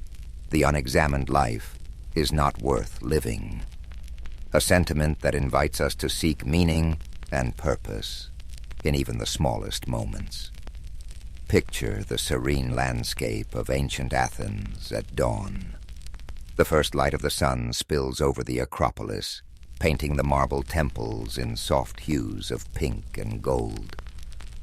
"The unexamined life is not worth living," a sentiment that invites us to seek meaning and purpose in even the smallest moments. Picture the serene landscape of ancient Athens at dawn. The first light of the sun spills over the Acropolis, painting the marble temples in soft hues of pink and gold.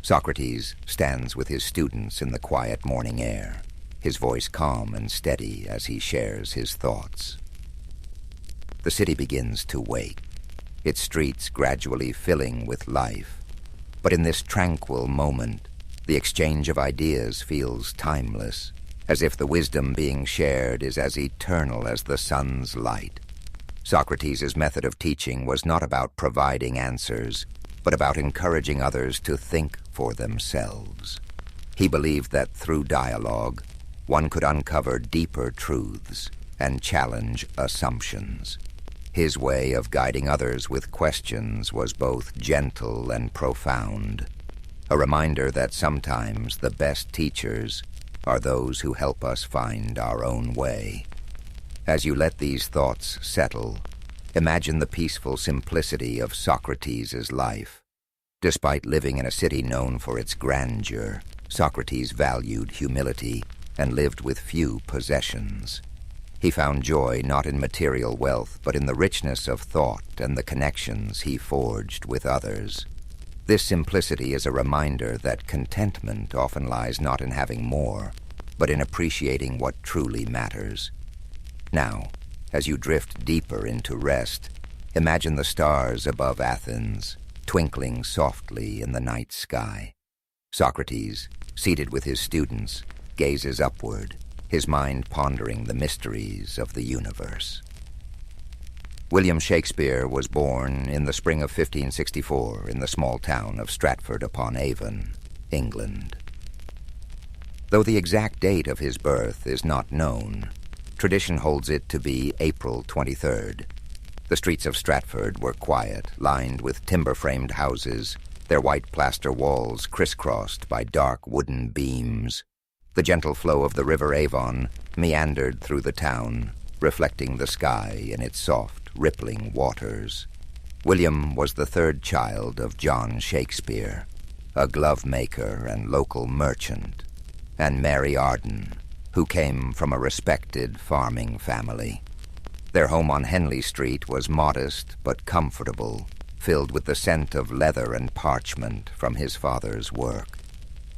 Socrates stands with his students in the quiet morning air, his voice calm and steady as he shares his thoughts. The city begins to wake, its streets gradually filling with life. But in this tranquil moment, the exchange of ideas feels timeless, as if the wisdom being shared is as eternal as the sun's light. Socrates' method of teaching was not about providing answers, but about encouraging others to think for themselves. He believed that through dialogue, one could uncover deeper truths and challenge assumptions. His way of guiding others with questions was both gentle and profound, a reminder that sometimes the best teachers are those who help us find our own way. As you let these thoughts settle, imagine the peaceful simplicity of Socrates' life. Despite living in a city known for its grandeur, Socrates valued humility and lived with few possessions. He found joy not in material wealth, but in the richness of thought and the connections he forged with others. This simplicity is a reminder that contentment often lies not in having more, but in appreciating what truly matters. Now, as you drift deeper into rest, imagine the stars above Athens, twinkling softly in the night sky. Socrates, seated with his students, gazes upward, his mind pondering the mysteries of the universe. William Shakespeare was born in the spring of 1564 in the small town of Stratford-upon-Avon, England. Though the exact date of his birth is not known, tradition holds it to be April 23rd. The streets of Stratford were quiet, lined with timber-framed houses, their white plaster walls crisscrossed by dark wooden beams. The gentle flow of the River Avon meandered through the town, reflecting the sky in its soft, rippling waters. William was the third child of John Shakespeare, a glove maker and local merchant, and Mary Arden, who came from a respected farming family. Their home on Henley Street was modest but comfortable, filled with the scent of leather and parchment from his father's work.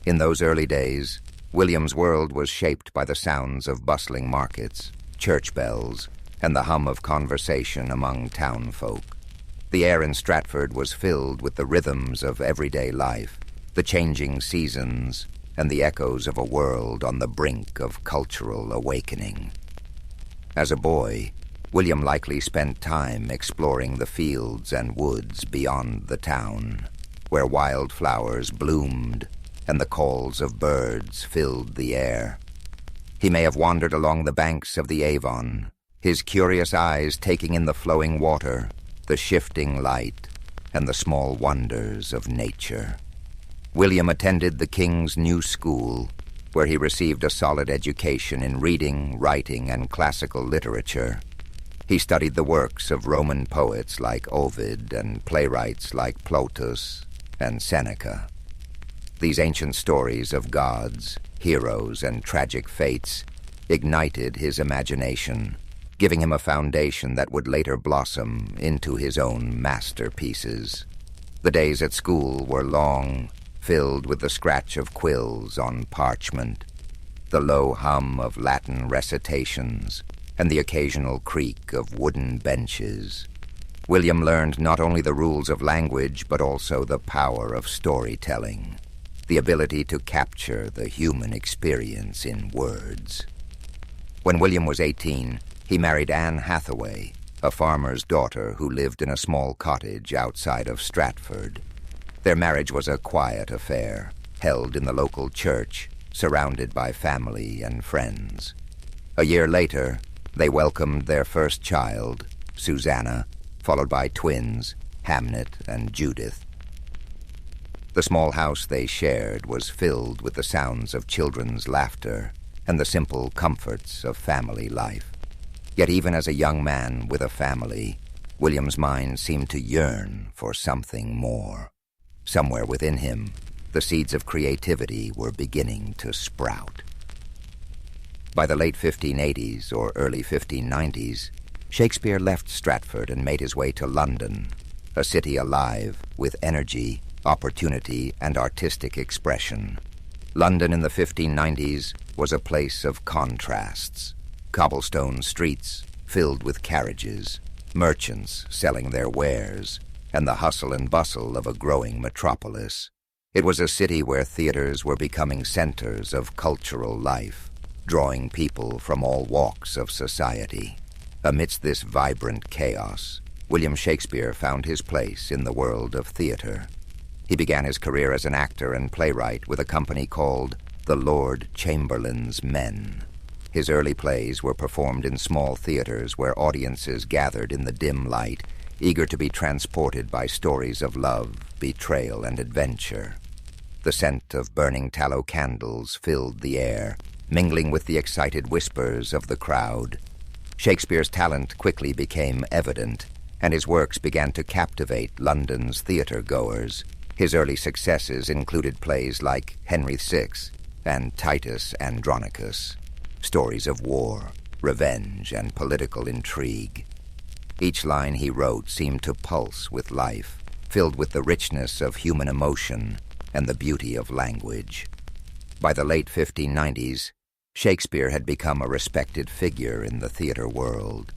In those early days, William's world was shaped by the sounds of bustling markets, church bells, and the hum of conversation among townfolk. The air in Stratford was filled with the rhythms of everyday life, the changing seasons, and the echoes of a world on the brink of cultural awakening. As a boy, William likely spent time exploring the fields and woods beyond the town, where wildflowers bloomed and the calls of birds filled the air. He may have wandered along the banks of the Avon, his curious eyes taking in the flowing water, the shifting light, and the small wonders of nature. William attended the King's New School, where he received a solid education in reading, writing, and classical literature. He studied the works of Roman poets like Ovid and playwrights like Plautus and Seneca. These ancient stories of gods, heroes, and tragic fates ignited his imagination, giving him a foundation that would later blossom into his own masterpieces. The days at school were long, filled with the scratch of quills on parchment, the low hum of Latin recitations, and the occasional creak of wooden benches. William learned not only the rules of language, but also the power of storytelling, the ability to capture the human experience in words. When William was 18, he married Anne Hathaway, a farmer's daughter who lived in a small cottage outside of Stratford. Their marriage was a quiet affair, held in the local church, surrounded by family and friends. A year later, they welcomed their first child, Susanna, followed by twins, Hamnet and Judith. The small house they shared was filled with the sounds of children's laughter and the simple comforts of family life. Yet even as a young man with a family, William's mind seemed to yearn for something more. Somewhere within him, the seeds of creativity were beginning to sprout. By the late 1580s or early 1590s, Shakespeare left Stratford and made his way to London, a city alive with energy, opportunity, and artistic expression. London in the 1590s was a place of contrasts. Cobblestone streets filled with carriages, merchants selling their wares, and the hustle and bustle of a growing metropolis. It was a city where theaters were becoming centers of cultural life, drawing people from all walks of society. Amidst this vibrant chaos, William Shakespeare found his place in the world of theater. He began his career as an actor and playwright with a company called the Lord Chamberlain's Men. His early plays were performed in small theaters where audiences gathered in the dim light, eager to be transported by stories of love, betrayal, and adventure. The scent of burning tallow candles filled the air, mingling with the excited whispers of the crowd. Shakespeare's talent quickly became evident, and his works began to captivate London's theater-goers. His early successes included plays like Henry VI and Titus Andronicus, stories of war, revenge, and political intrigue. Each line he wrote seemed to pulse with life, filled with the richness of human emotion and the beauty of language. By the late 1590s, Shakespeare had become a respected figure in the theater world.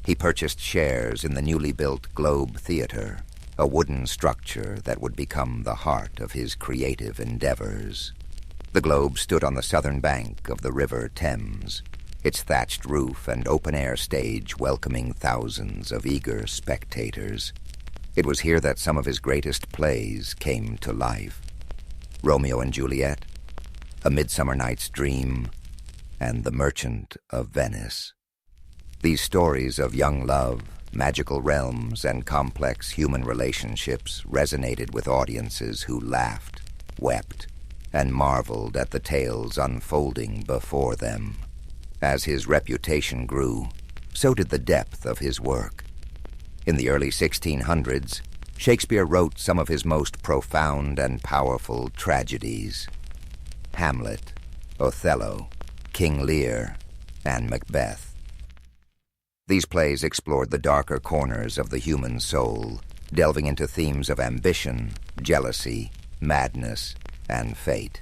He purchased shares in the newly built Globe Theater, a wooden structure that would become the heart of his creative endeavors. The Globe stood on the southern bank of the River Thames, its thatched roof and open-air stage welcoming thousands of eager spectators. It was here that some of his greatest plays came to life. Romeo and Juliet, A Midsummer Night's Dream, and The Merchant of Venice. These stories of young love, magical realms, and complex human relationships resonated with audiences who laughed, wept, and marveled at the tales unfolding before them. As his reputation grew, so did the depth of his work. In the early 1600s, Shakespeare wrote some of his most profound and powerful tragedies: Hamlet, Othello, King Lear, and Macbeth. These plays explored the darker corners of the human soul, delving into themes of ambition, jealousy, madness, and fate.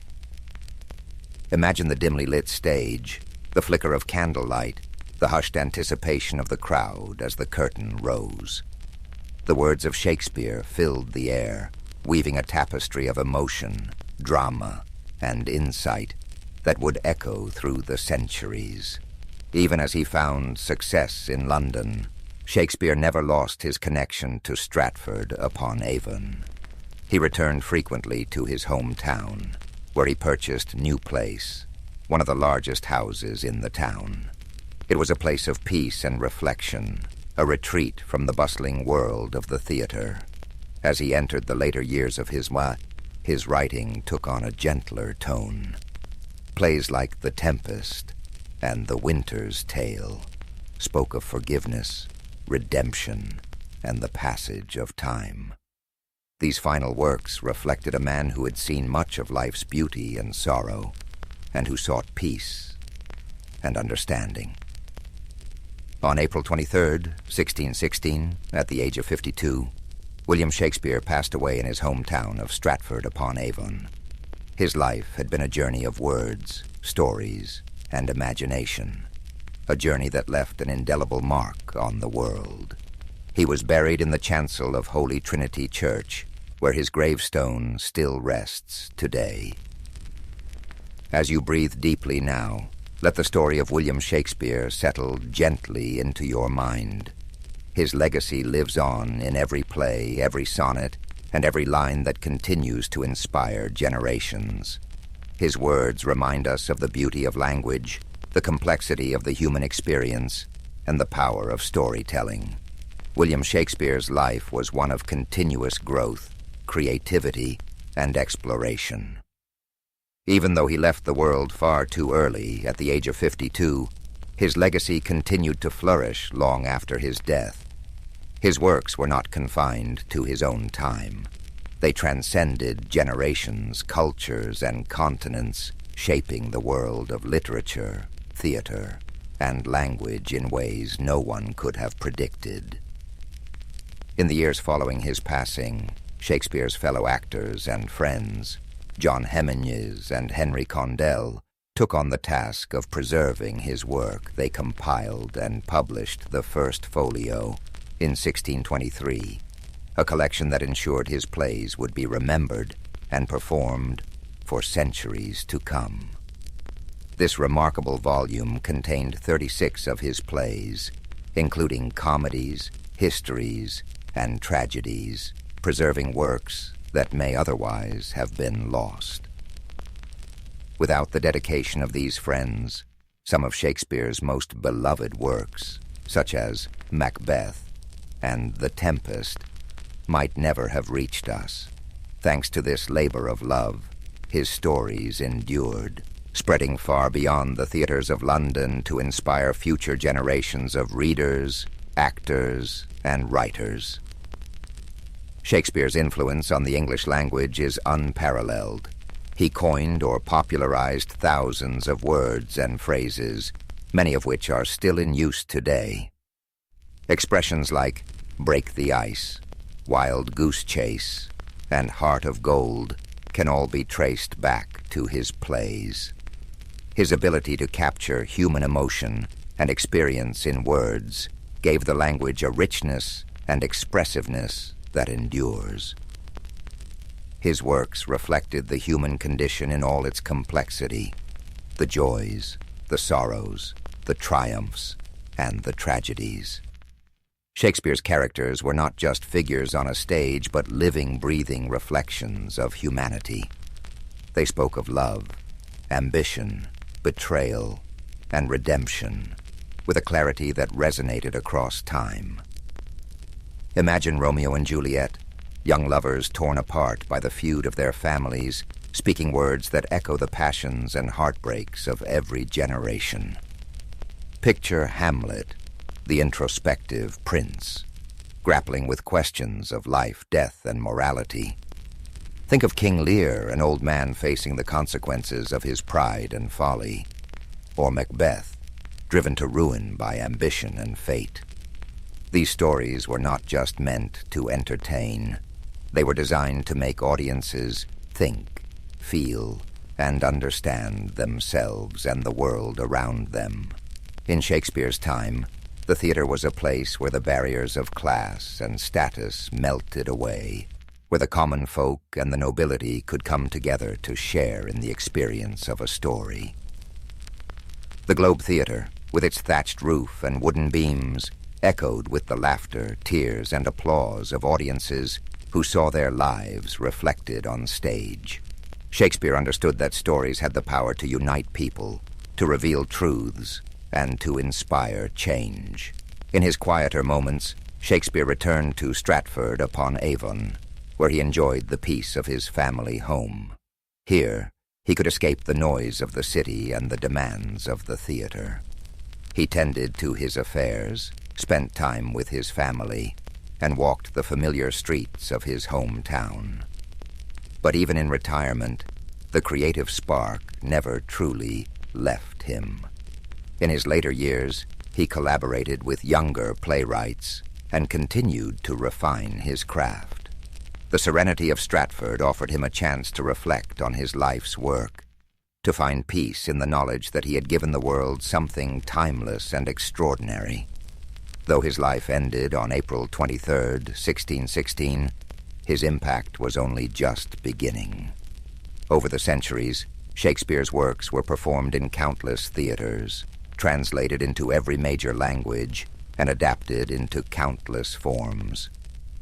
Imagine the dimly lit stage, the flicker of candlelight, the hushed anticipation of the crowd as the curtain rose. The words of Shakespeare filled the air, weaving a tapestry of emotion, drama, and insight that would echo through the centuries. Even as he found success in London, Shakespeare never lost his connection to Stratford-upon-Avon. He returned frequently to his hometown, where he purchased New Place, one of the largest houses in the town. It was a place of peace and reflection, a retreat from the bustling world of the theater. As he entered the later years of his life, his writing took on a gentler tone. Plays like The Tempest and The Winter's Tale spoke of forgiveness, redemption, and the passage of time. These final works reflected a man who had seen much of life's beauty and sorrow, and who sought peace and understanding. On April 23, 1616, at the age of 52, William Shakespeare passed away in his hometown of Stratford-upon-Avon. His life had been a journey of words, stories, and imagination. a journey that left an indelible mark on the world. He was buried in the chancel of Holy Trinity Church, where his gravestone still rests today. As you breathe deeply now, let the story of William Shakespeare settle gently into your mind. His legacy lives on in every play, every sonnet, and every line that continues to inspire generations. His words remind us of the beauty of language, the complexity of the human experience, and the power of storytelling. William Shakespeare's life was one of continuous growth, creativity, and exploration. Even though he left the world far too early, at the age of 52, his legacy continued to flourish long after his death. His works were not confined to his own time. They transcended generations, cultures, and continents, shaping the world of literature, theater, and language in ways no one could have predicted. In the years following his passing, Shakespeare's fellow actors and friends, John Heminges and Henry Condell, took on the task of preserving his work. They compiled and published the first folio in 1623, a collection that ensured his plays would be remembered and performed for centuries to come. This remarkable volume contained 36 of his plays, including comedies, histories, and tragedies, preserving works that may otherwise have been lost. Without the dedication of these friends, some of Shakespeare's most beloved works, such as Macbeth and The Tempest, might never have reached us. Thanks to this labor of love, his stories endured, spreading far beyond the theaters of London to inspire future generations of readers, actors, and writers. Shakespeare's influence on the English language is unparalleled. He coined or popularized thousands of words and phrases, many of which are still in use today. Expressions like break the ice, wild goose chase, and heart of gold can all be traced back to his plays. His ability to capture human emotion and experience in words gave the language a richness and expressiveness that endures. His works reflected the human condition in all its complexity, the joys, the sorrows, the triumphs, and the tragedies. Shakespeare's characters were not just figures on a stage, but living, breathing reflections of humanity. They spoke of love, ambition, betrayal, and redemption, with a clarity that resonated across time. Imagine Romeo and Juliet, young lovers torn apart by the feud of their families, speaking words that echo the passions and heartbreaks of every generation. Picture Hamlet, the introspective prince, grappling with questions of life, death, and morality. Think of King Lear, an old man facing the consequences of his pride and folly, or Macbeth, driven to ruin by ambition and fate. These stories were not just meant to entertain. They were designed to make audiences think, feel, and understand themselves and the world around them. In Shakespeare's time, the theater was a place where the barriers of class and status melted away, where the common folk and the nobility could come together to share in the experience of a story. The Globe Theater, with its thatched roof and wooden beams, echoed with the laughter, tears, and applause of audiences who saw their lives reflected on stage. Shakespeare understood that stories had the power to unite people, to reveal truths, and to inspire change. In his quieter moments, Shakespeare returned to Stratford-upon-Avon, where he enjoyed the peace of his family home. Here, he could escape the noise of the city and the demands of the theater. He tended to his affairs, spent time with his family, and walked the familiar streets of his hometown. But even in retirement, the creative spark never truly left him. In his later years, he collaborated with younger playwrights and continued to refine his craft. The serenity of Stratford offered him a chance to reflect on his life's work. to find peace in the knowledge that he had given the world something timeless and extraordinary. Though his life ended on April 23rd, 1616, his impact was only just beginning. Over the centuries, Shakespeare's works were performed in countless theaters, translated into every major language, and adapted into countless forms.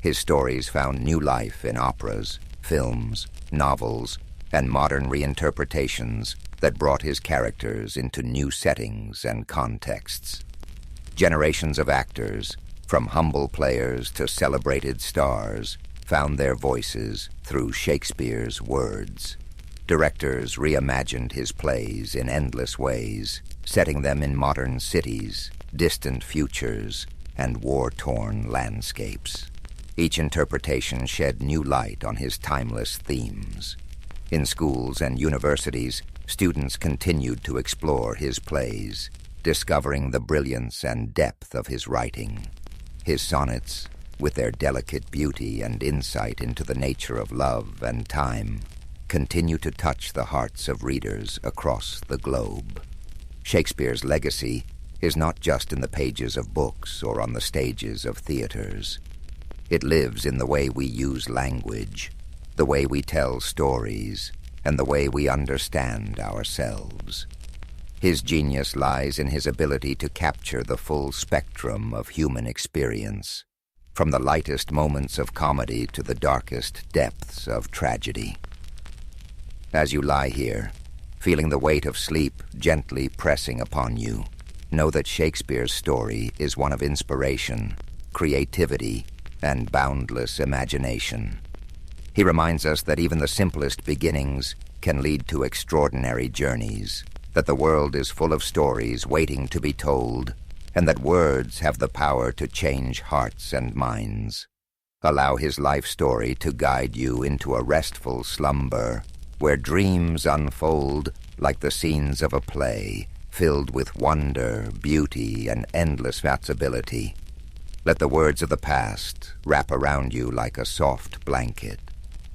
His stories found new life in operas, films, novels, and modern reinterpretations that brought his characters into new settings and contexts. Generations of actors, from humble players to celebrated stars, found their voices through Shakespeare's words. Directors reimagined his plays in endless ways, setting them in modern cities, distant futures, and war-torn landscapes. Each interpretation shed new light on his timeless themes. In schools and universities, students continued to explore his plays, discovering the brilliance and depth of his writing. His sonnets, with their delicate beauty and insight into the nature of love and time, continue to touch the hearts of readers across the globe. Shakespeare's legacy is not just in the pages of books or on the stages of theaters. It lives in the way we use language, the way we tell stories, and the way we understand ourselves. His genius lies in his ability to capture the full spectrum of human experience, from the lightest moments of comedy to the darkest depths of tragedy. As you lie here, feeling the weight of sleep gently pressing upon you, know that Shakespeare's story is one of inspiration, creativity, and boundless imagination. He reminds us that even the simplest beginnings can lead to extraordinary journeys, that the world is full of stories waiting to be told, and that words have the power to change hearts and minds. Allow his life story to guide you into a restful slumber, where dreams unfold like the scenes of a play, filled with wonder, beauty, and endless possibility. Let the words of the past wrap around you like a soft blanket,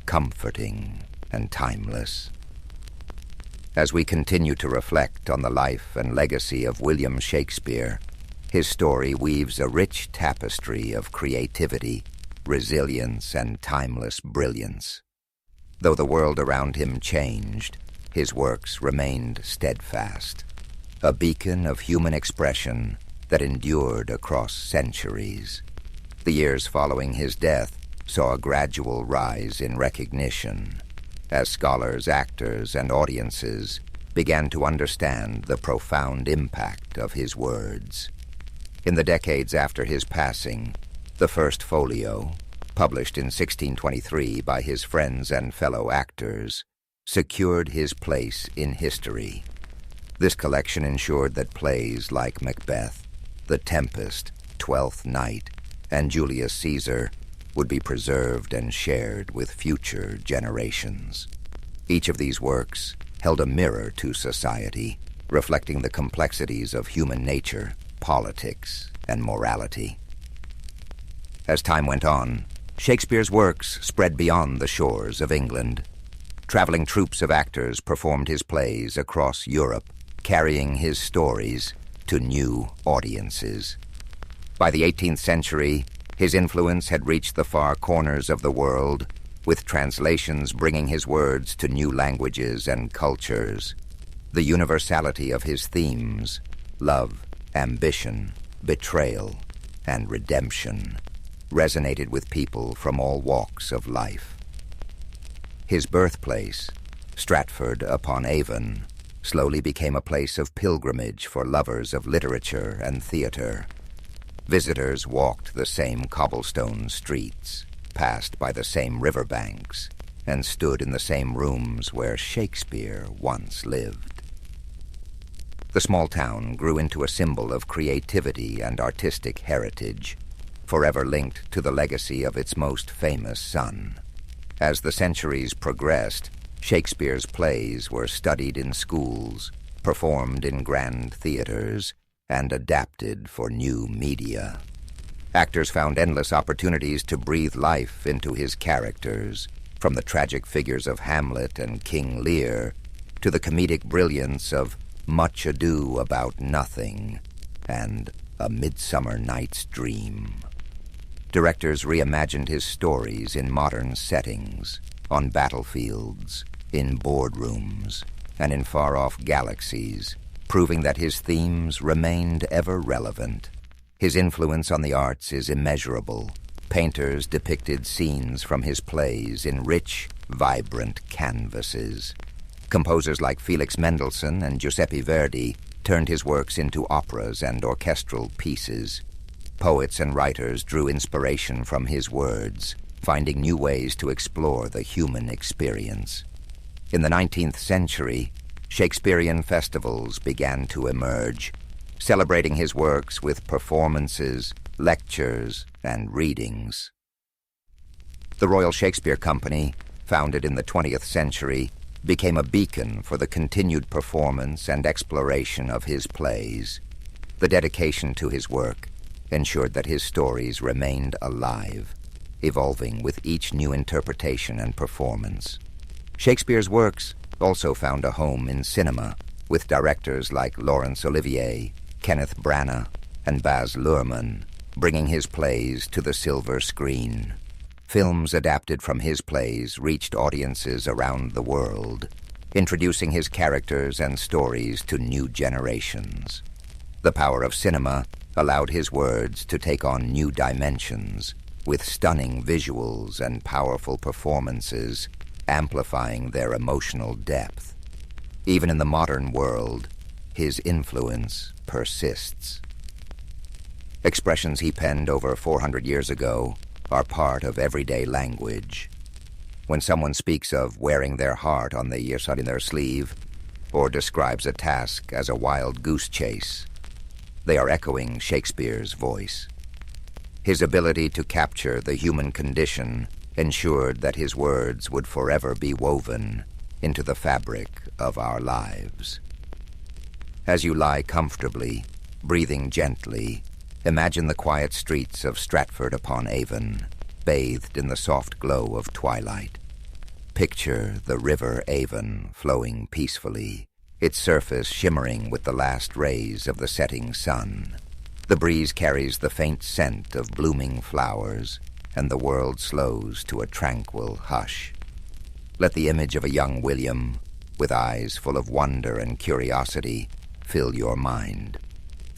comforting and timeless. As we continue to reflect on the life and legacy of William Shakespeare, his story weaves a rich tapestry of creativity, resilience, and timeless brilliance. Though the world around him changed, his works remained steadfast, a beacon of human expression that endured across centuries. The years following his death saw a gradual rise in recognition, as scholars, actors, and audiences began to understand the profound impact of his words. In the decades after his passing, the first folio, published in 1623 by his friends and fellow actors, secured his place in history. This collection ensured that plays like Macbeth, The Tempest, Twelfth Night, and Julius Caesar would be preserved and shared with future generations. Each of these works held a mirror to society, reflecting the complexities of human nature, politics, and morality. As time went on, Shakespeare's works spread beyond the shores of England. Traveling troupes of actors performed his plays across Europe, carrying his stories to new audiences. By the 18th century, his influence had reached the far corners of the world, with translations bringing his words to new languages and cultures. The universality of his themes, love, ambition, betrayal, and redemption, resonated with people from all walks of life. His birthplace, Stratford-upon-Avon, slowly became a place of pilgrimage for lovers of literature and theater. Visitors walked the same cobblestone streets, passed by the same riverbanks, and stood in the same rooms where Shakespeare once lived. The small town grew into a symbol of creativity and artistic heritage, forever linked to the legacy of its most famous son. As the centuries progressed, Shakespeare's plays were studied in schools, performed in grand theaters, and adapted for new media. Actors found endless opportunities to breathe life into his characters, from the tragic figures of Hamlet and King Lear to the comedic brilliance of Much Ado About Nothing and A Midsummer Night's Dream. Directors reimagined his stories in modern settings, on battlefields, in boardrooms, and in far-off galaxies, proving that his themes remained ever relevant. His influence on the arts is immeasurable. Painters depicted scenes from his plays in rich, vibrant canvases. Composers like Felix Mendelssohn and Giuseppe Verdi turned his works into operas and orchestral pieces. Poets and writers drew inspiration from his words, finding new ways to explore the human experience. In the 19th century, Shakespearean festivals began to emerge, celebrating his works with performances, lectures, and readings. The Royal Shakespeare Company, founded in the 20th century, became a beacon for the continued performance and exploration of his plays. The dedication to his work ensured that his stories remained alive, evolving with each new interpretation and performance. Shakespeare's works also found a home in cinema, with directors like Laurence Olivier, Kenneth Branagh, and Baz Luhrmann, bringing his plays to the silver screen. Films adapted from his plays reached audiences around the world, introducing his characters and stories to new generations. The power of cinema allowed his words to take on new dimensions, with stunning visuals and powerful performances, amplifying their emotional depth. Even in the modern world, his influence persists. Expressions he penned over 400 years ago are part of everyday language. When someone speaks of wearing their heart on their sleeve, or describes a task as a wild goose chase, they are echoing Shakespeare's voice. His ability to capture the human condition ensured that his words would forever be woven into the fabric of our lives. As you lie comfortably, breathing gently, imagine the quiet streets of Stratford-upon-Avon, bathed in the soft glow of twilight. Picture the river Avon flowing peacefully, its surface shimmering with the last rays of the setting sun. The breeze carries the faint scent of blooming flowers, and the world slows to a tranquil hush. Let the image of a young William, with eyes full of wonder and curiosity, fill your mind.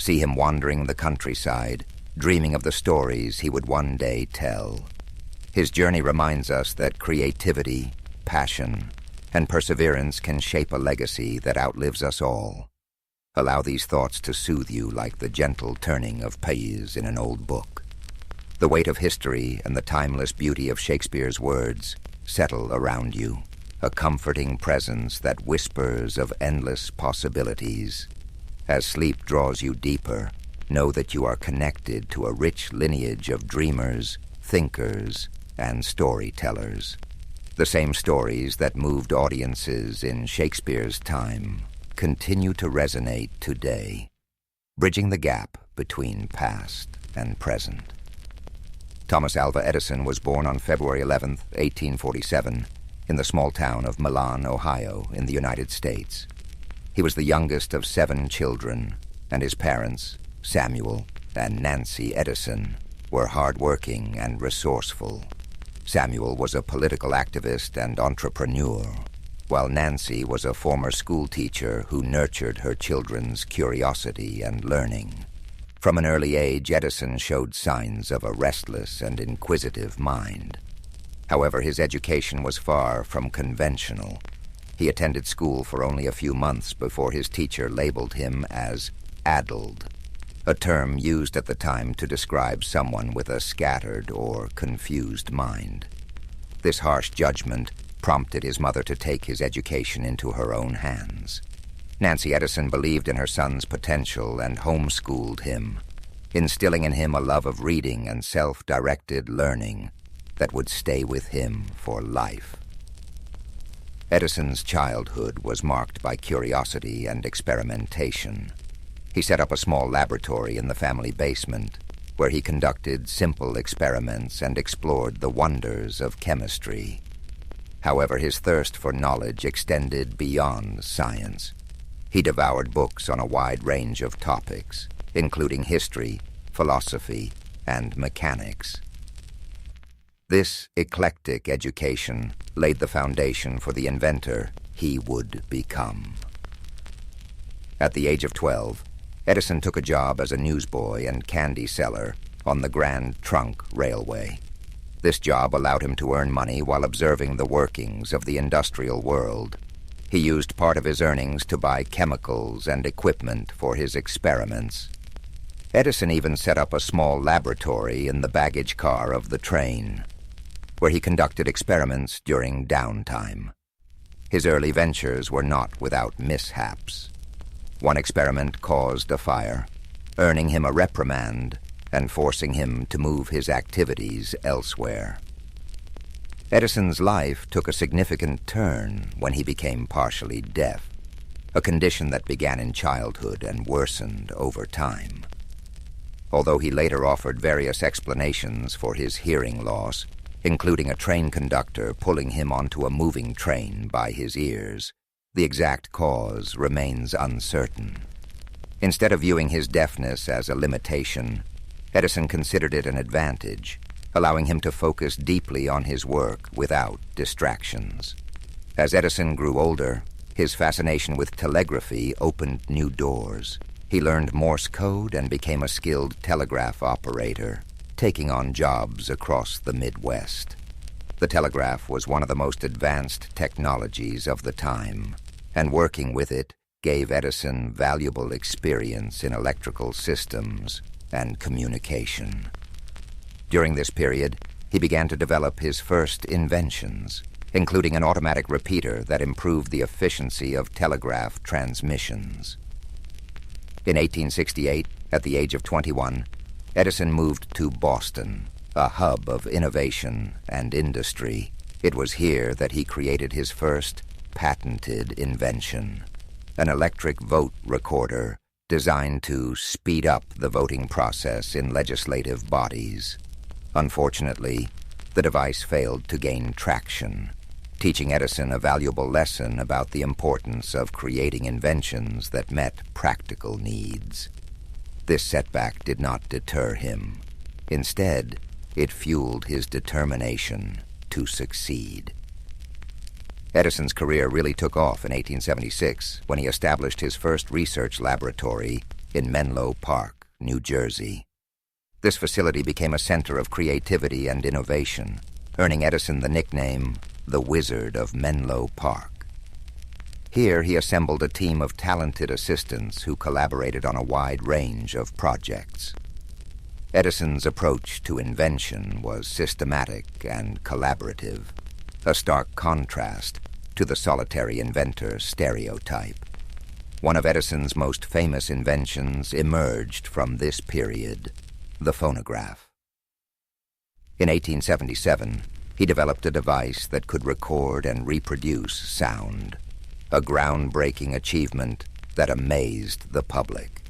See him wandering the countryside, dreaming of the stories he would one day tell. His journey reminds us that creativity, passion, and perseverance can shape a legacy that outlives us all. Allow these thoughts to soothe you like the gentle turning of pages in an old book. The weight of history and the timeless beauty of Shakespeare's words settle around you, a comforting presence that whispers of endless possibilities. As sleep draws you deeper, know that you are connected to a rich lineage of dreamers, thinkers, and storytellers. The same stories that moved audiences in Shakespeare's time continue to resonate today, bridging the gap between past and present. Thomas Alva Edison was born on February 11, 1847, in the small town of Milan, Ohio, in the United States. He was the youngest of 7 children, and his parents, Samuel and Nancy Edison, were hardworking and resourceful. Samuel was a political activist and entrepreneur, while Nancy was a former school teacher who nurtured her children's curiosity and learning. From an early age, Edison showed signs of a restless and inquisitive mind. However, his education was far from conventional. He attended school for only a few months before his teacher labeled him as addled, a term used at the time to describe someone with a scattered or confused mind. This harsh judgment prompted his mother to take his education into her own hands. Nancy Edison believed in her son's potential and homeschooled him, instilling in him a love of reading and self-directed learning that would stay with him for life. Edison's childhood was marked by curiosity and experimentation. He set up a small laboratory in the family basement, where he conducted simple experiments and explored the wonders of chemistry. However, his thirst for knowledge extended beyond science. He devoured books on a wide range of topics, including history, philosophy, and mechanics. This eclectic education laid the foundation for the inventor he would become. At the age of 12, Edison took a job as a newsboy and candy seller on the Grand Trunk Railway. This job allowed him to earn money while observing the workings of the industrial world. He used part of his earnings to buy chemicals and equipment for his experiments. Edison even set up a small laboratory in the baggage car of the train, where he conducted experiments during downtime. His early ventures were not without mishaps. One experiment caused a fire, earning him a reprimand and forcing him to move his activities elsewhere. Edison's life took a significant turn when he became partially deaf, a condition that began in childhood and worsened over time. Although he later offered various explanations for his hearing loss, including a train conductor pulling him onto a moving train by his ears, the exact cause remains uncertain. Instead of viewing his deafness as a limitation, Edison considered it an advantage, allowing him to focus deeply on his work without distractions. As Edison grew older, his fascination with telegraphy opened new doors. He learned Morse code and became a skilled telegraph operator, taking on jobs across the Midwest. The telegraph was one of the most advanced technologies of the time, and working with it gave Edison valuable experience in electrical systems and communication. During this period, he began to develop his first inventions, including an automatic repeater that improved the efficiency of telegraph transmissions. In 1868, at the age of 21, Edison moved to Boston, a hub of innovation and industry. It was here that he created his first patented invention, an electric vote recorder designed to speed up the voting process in legislative bodies. Unfortunately, the device failed to gain traction, teaching Edison a valuable lesson about the importance of creating inventions that met practical needs. This setback did not deter him. Instead, it fueled his determination to succeed. Edison's career really took off in 1876 when he established his first research laboratory in Menlo Park, New Jersey. This facility became a center of creativity and innovation, earning Edison the nickname the Wizard of Menlo Park. Here he assembled a team of talented assistants who collaborated on a wide range of projects. Edison's approach to invention was systematic and collaborative, a stark contrast to the solitary inventor stereotype. One of Edison's most famous inventions emerged from this period, the phonograph. In 1877, he developed a device that could record and reproduce sound, a groundbreaking achievement that amazed the public.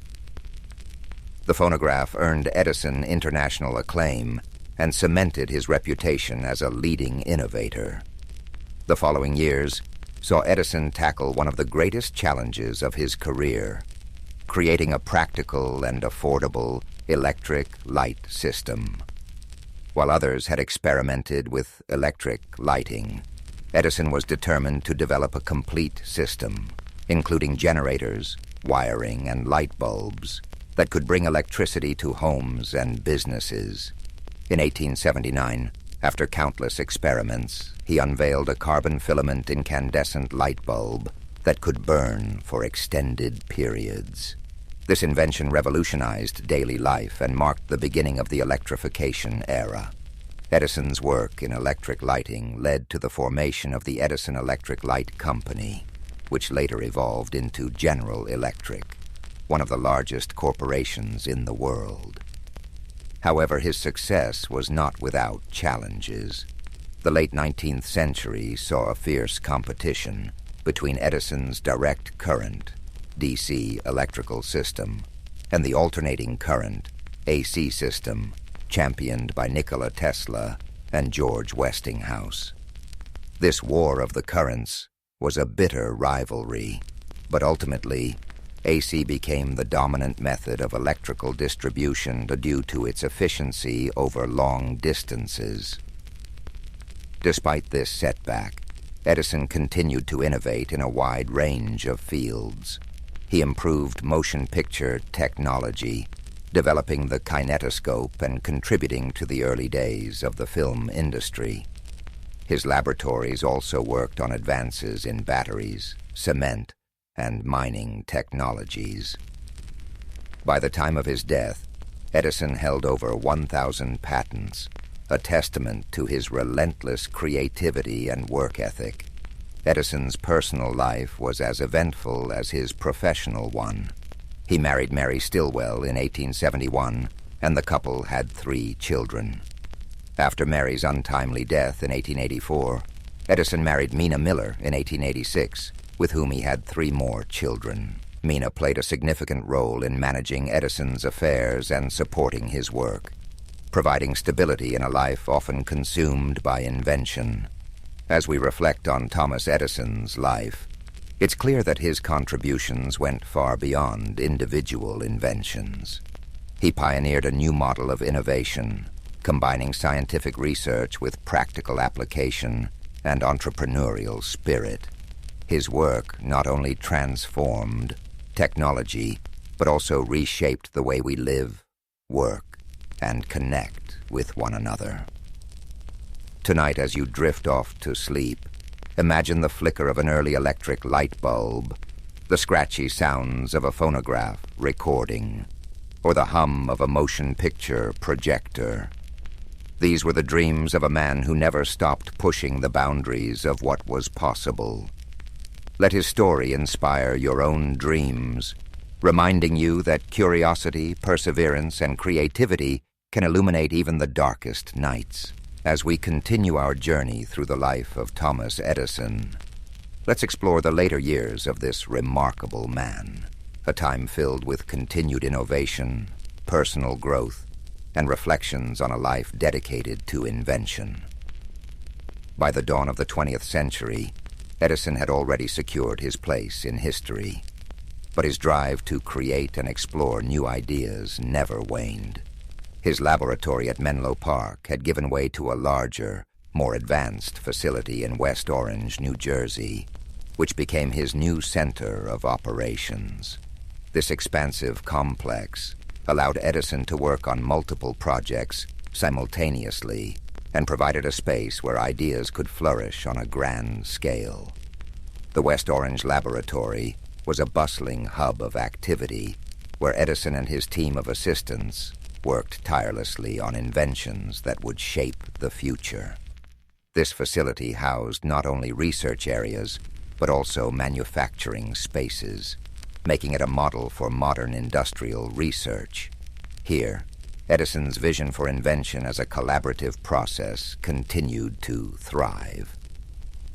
The phonograph earned Edison international acclaim and cemented his reputation as a leading innovator. The following years saw Edison tackle one of the greatest challenges of his career, creating a practical and affordable electric light system. While others had experimented with electric lighting, Edison was determined to develop a complete system, including generators, wiring, and light bulbs that could bring electricity to homes and businesses. In 1879, after countless experiments, he unveiled a carbon filament incandescent light bulb that could burn for extended periods. This invention revolutionized daily life and marked the beginning of the electrification era. Edison's work in electric lighting led to the formation of the Edison Electric Light Company, which later evolved into General Electric, one of the largest corporations in the world. However, his success was not without challenges. The late 19th century saw a fierce competition between Edison's direct current, DC electrical system, and the alternating current, AC system, championed by Nikola Tesla and George Westinghouse. This war of the currents was a bitter rivalry, but ultimately, AC became the dominant method of electrical distribution due to its efficiency over long distances. Despite this setback, Edison continued to innovate in a wide range of fields. He improved motion picture technology, developing the kinetoscope and contributing to the early days of the film industry. His laboratories also worked on advances in batteries, cement, and mining technologies. By the time of his death, Edison held over 1,000 patents, a testament to his relentless creativity and work ethic. Edison's personal life was as eventful as his professional one. He married Mary Stilwell in 1871, and the couple had 3 children. After Mary's untimely death in 1884, Edison married Mina Miller in 1886, with whom he had 3 more children. Mina played a significant role in managing Edison's affairs and supporting his work, providing stability in a life often consumed by invention. As we reflect on Thomas Edison's life, it's clear that his contributions went far beyond individual inventions. He pioneered a new model of innovation, combining scientific research with practical application and entrepreneurial spirit. His work not only transformed technology, but also reshaped the way we live, work, and connect with one another. Tonight, as you drift off to sleep, imagine the flicker of an early electric light bulb, the scratchy sounds of a phonograph recording, or the hum of a motion picture projector. These were the dreams of a man who never stopped pushing the boundaries of what was possible. Let his story inspire your own dreams, reminding you that curiosity, perseverance, and creativity can illuminate even the darkest nights. As we continue our journey through the life of Thomas Edison, let's explore the later years of this remarkable man, a time filled with continued innovation, personal growth, and reflections on a life dedicated to invention. By the dawn of the 20th century, Edison had already secured his place in history, but his drive to create and explore new ideas never waned. His laboratory at Menlo Park had given way to a larger, more advanced facility in West Orange, New Jersey, which became his new center of operations. This expansive complex allowed Edison to work on multiple projects simultaneously and provided a space where ideas could flourish on a grand scale. The West Orange Laboratory was a bustling hub of activity where Edison and his team of assistants worked tirelessly on inventions that would shape the future. This facility housed not only research areas, but also manufacturing spaces, making it a model for modern industrial research. Here, Edison's vision for invention as a collaborative process continued to thrive.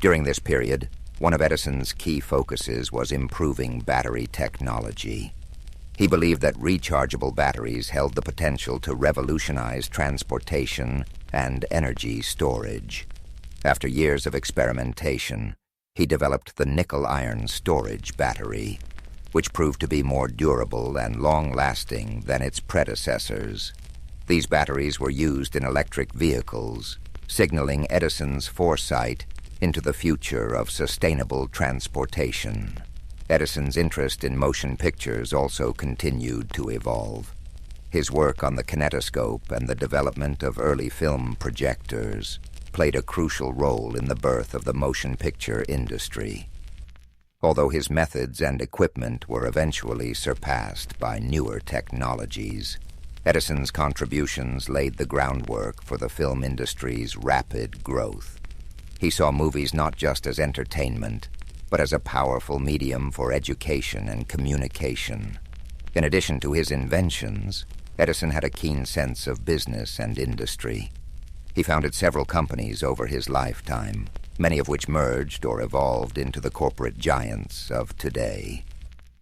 During this period, one of Edison's key focuses was improving battery technology. He believed that rechargeable batteries held the potential to revolutionize transportation and energy storage. After years of experimentation, he developed the nickel-iron storage battery, which proved to be more durable and long-lasting than its predecessors. These batteries were used in electric vehicles, signaling Edison's foresight into the future of sustainable transportation. Edison's interest in motion pictures also continued to evolve. His work on the kinetoscope and the development of early film projectors played a crucial role in the birth of the motion picture industry. Although his methods and equipment were eventually surpassed by newer technologies, Edison's contributions laid the groundwork for the film industry's rapid growth. He saw movies not just as entertainment, but as a powerful medium for education and communication. In addition to his inventions, Edison had a keen sense of business and industry. He founded several companies over his lifetime, many of which merged or evolved into the corporate giants of today.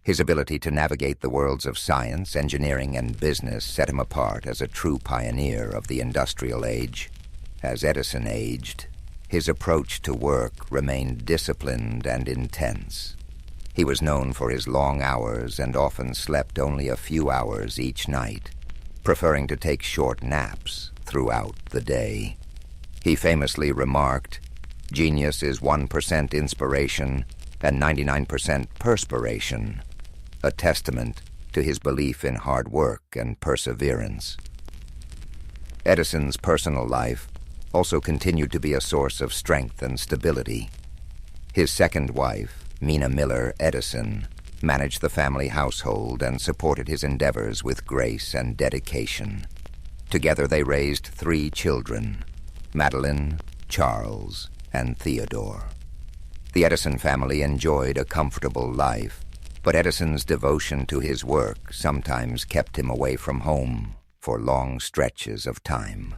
His ability to navigate the worlds of science, engineering, and business set him apart as a true pioneer of the industrial age. As Edison aged, His approach to work remained disciplined and intense. He was known for his long hours and often slept only a few hours each night, preferring to take short naps throughout the day. He famously remarked, "Genius is 1% inspiration and 99% perspiration," a testament to his belief in hard work and perseverance. Edison's personal life also continued to be a source of strength and stability. His second wife, Mina Miller Edison, managed the family household and supported his endeavors with grace and dedication. Together they raised 3 children, Madeline, Charles, and Theodore. The Edison family enjoyed a comfortable life, but Edison's devotion to his work sometimes kept him away from home for long stretches of time.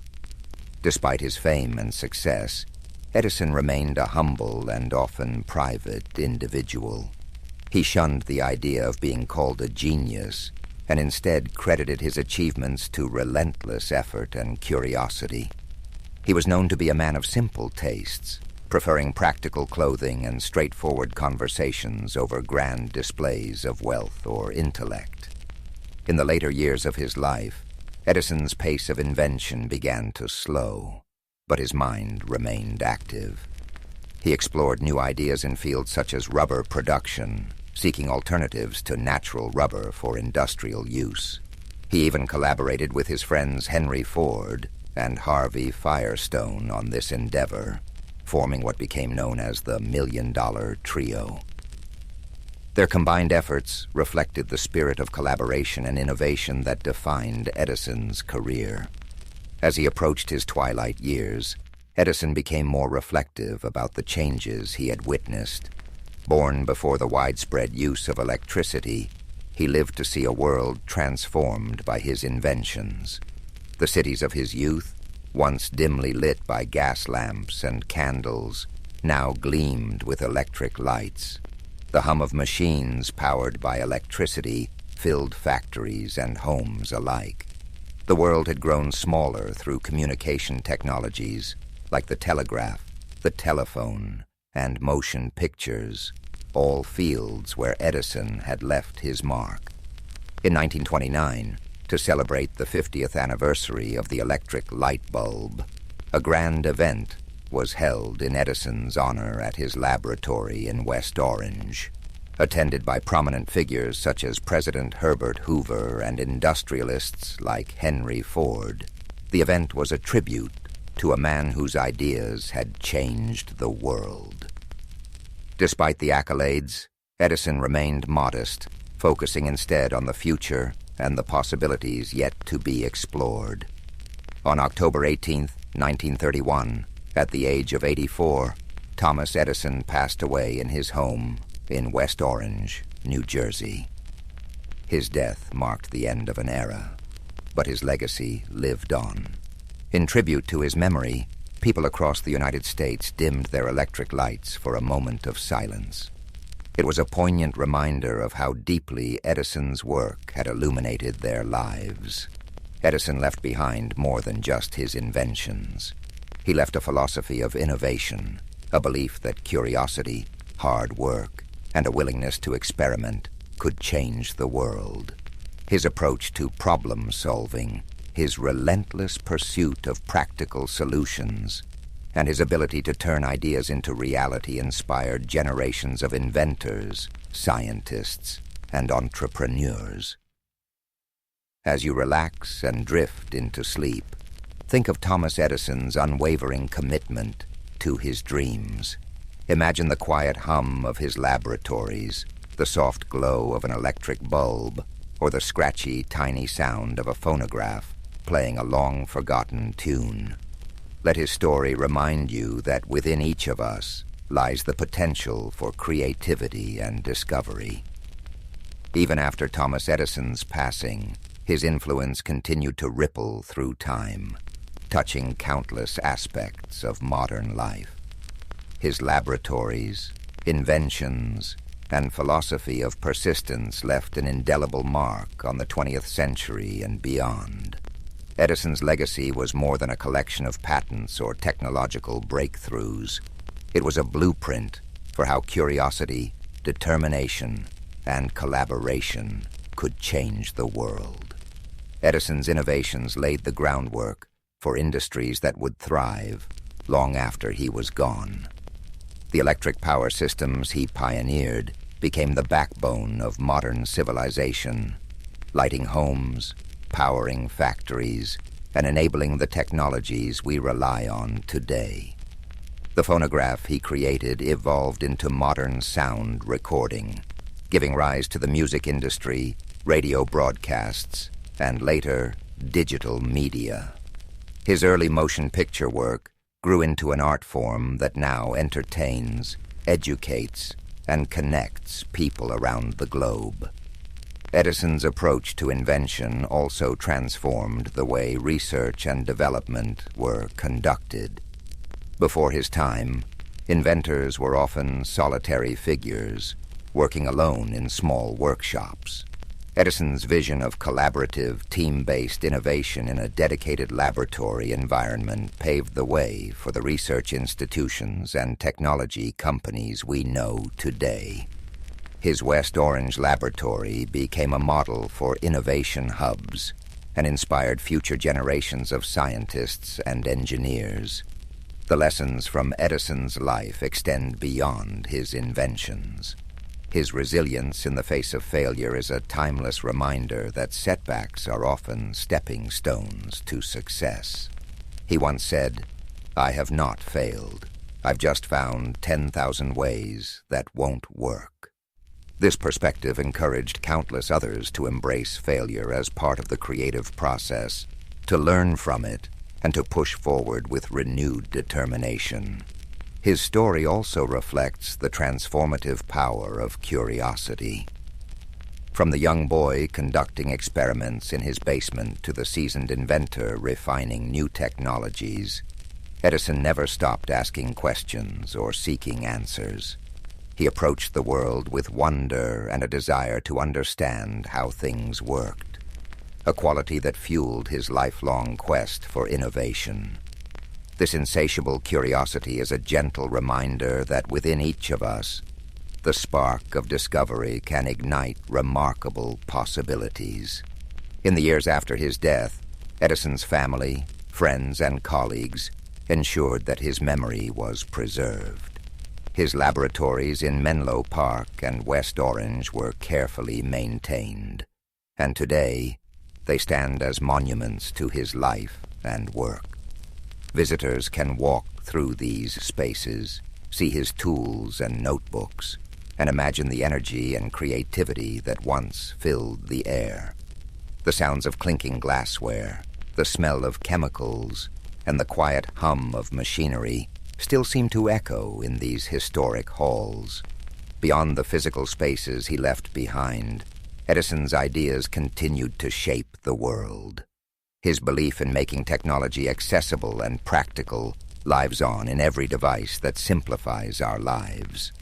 Despite his fame and success, Edison remained a humble and often private individual. He shunned the idea of being called a genius and instead credited his achievements to relentless effort and curiosity. He was known to be a man of simple tastes, preferring practical clothing and straightforward conversations over grand displays of wealth or intellect. In the later years of his life, Edison's pace of invention began to slow, but his mind remained active. He explored new ideas in fields such as rubber production, seeking alternatives to natural rubber for industrial use. He even collaborated with his friends Henry Ford and Harvey Firestone on this endeavor, forming what became known as the $1 Million Trio. Their combined efforts reflected the spirit of collaboration and innovation that defined Edison's career. As he approached his twilight years, Edison became more reflective about the changes he had witnessed. Born before the widespread use of electricity, he lived to see a world transformed by his inventions. The cities of his youth, once dimly lit by gas lamps and candles, now gleamed with electric lights. The hum of machines powered by electricity filled factories and homes alike. The world had grown smaller through communication technologies like the telegraph, the telephone, and motion pictures, all fields where Edison had left his mark. In 1929, to celebrate the 50th anniversary of the electric light bulb, a grand event was held in Edison's honor at his laboratory in West Orange. Attended by prominent figures such as President Herbert Hoover and industrialists like Henry Ford, the event was a tribute to a man whose ideas had changed the world. Despite the accolades, Edison remained modest, focusing instead on the future and the possibilities yet to be explored. On October 18, 1931, at the age of 84, Thomas Edison passed away in his home in West Orange, New Jersey. His death marked the end of an era, but his legacy lived on. In tribute to his memory, people across the United States dimmed their electric lights for a moment of silence. It was a poignant reminder of how deeply Edison's work had illuminated their lives. Edison left behind more than just his inventions. He left a philosophy of innovation, a belief that curiosity, hard work, and a willingness to experiment could change the world. His approach to problem-solving, his relentless pursuit of practical solutions, and his ability to turn ideas into reality inspired generations of inventors, scientists, and entrepreneurs. As you relax and drift into sleep, think of Thomas Edison's unwavering commitment to his dreams. Imagine the quiet hum of his laboratories, the soft glow of an electric bulb, or the scratchy, tiny sound of a phonograph playing a long-forgotten tune. Let his story remind you that within each of us lies the potential for creativity and discovery. Even after Thomas Edison's passing, his influence continued to ripple through time, touching countless aspects of modern life. His laboratories, inventions, and philosophy of persistence left an indelible mark on the 20th century and beyond. Edison's legacy was more than a collection of patents or technological breakthroughs. It was a blueprint for how curiosity, determination, and collaboration could change the world. Edison's innovations laid the groundwork for industries that would thrive long after he was gone. The electric power systems he pioneered became the backbone of modern civilization, lighting homes, powering factories, and enabling the technologies we rely on today. The phonograph he created evolved into modern sound recording, giving rise to the music industry, radio broadcasts, and later, digital media. His early motion picture work grew into an art form that now entertains, educates, and connects people around the globe. Edison's approach to invention also transformed the way research and development were conducted. Before his time, inventors were often solitary figures, working alone in small workshops. Edison's vision of collaborative, team-based innovation in a dedicated laboratory environment paved the way for the research institutions and technology companies we know today. His West Orange laboratory became a model for innovation hubs and inspired future generations of scientists and engineers. The lessons from Edison's life extend beyond his inventions. His resilience in the face of failure is a timeless reminder that setbacks are often stepping stones to success. He once said, "I have not failed. I've just found 10,000 ways that won't work." This perspective encouraged countless others to embrace failure as part of the creative process, to learn from it, and to push forward with renewed determination. His story also reflects the transformative power of curiosity. From the young boy conducting experiments in his basement to the seasoned inventor refining new technologies, Edison never stopped asking questions or seeking answers. He approached the world with wonder and a desire to understand how things worked, a quality that fueled his lifelong quest for innovation. This insatiable curiosity is a gentle reminder that within each of us, the spark of discovery can ignite remarkable possibilities. In the years after his death, Edison's family, friends, and colleagues ensured that his memory was preserved. His laboratories in Menlo Park and West Orange were carefully maintained, and today they stand as monuments to his life and work. Visitors can walk through these spaces, see his tools and notebooks, and imagine the energy and creativity that once filled the air. The sounds of clinking glassware, the smell of chemicals, and the quiet hum of machinery still seem to echo in these historic halls. Beyond the physical spaces he left behind, Edison's ideas continued to shape the world. His belief in making technology accessible and practical lives on in every device that simplifies our lives.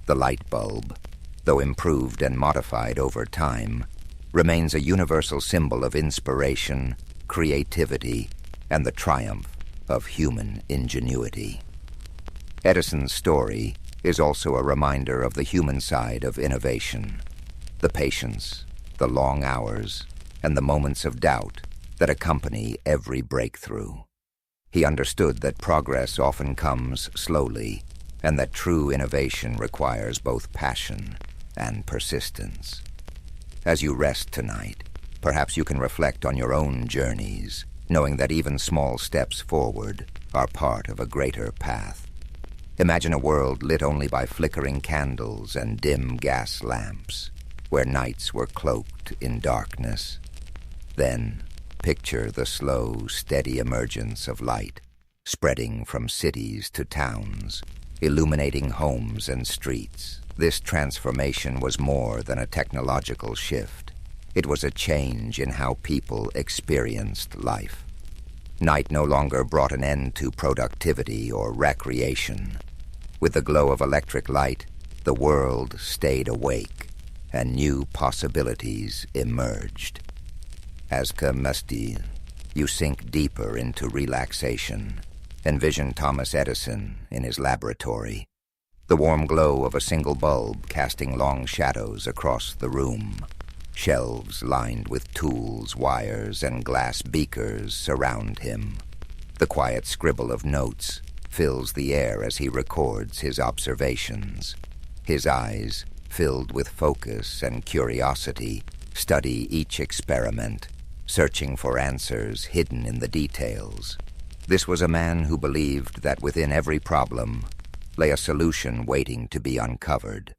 The light bulb, though improved and modified over time, remains a universal symbol of inspiration, creativity, and the triumph of human ingenuity. Edison's story is also a reminder of the human side of innovation, the patience, the long hours, and the moments of doubt that accompany every breakthrough. He understood that progress often comes slowly, and that true innovation requires both passion and persistence. As you rest tonight, perhaps you can reflect on your own journeys, knowing that even small steps forward are part of a greater path. Imagine a world lit only by flickering candles and dim gas lamps, where nights were cloaked in darkness. Then, picture the slow, steady emergence of light, spreading from cities to towns, illuminating homes and streets. This transformation was more than a technological shift. It was a change in how people experienced life. Night no longer brought an end to productivity or recreation. With the glow of electric light, the world stayed awake, and new possibilities emerged. Aska Masti You sink deeper into relaxation. Envision Thomas Edison in his laboratory, the warm glow of a single bulb casting long shadows across the room. Shelves lined with tools, wires, and glass beakers surround him. The quiet scribble of notes fills the air as he records his observations. His eyes, filled with focus and curiosity, study each experiment, searching for answers hidden in the details. This was a man who believed that within every problem lay a solution waiting to be uncovered.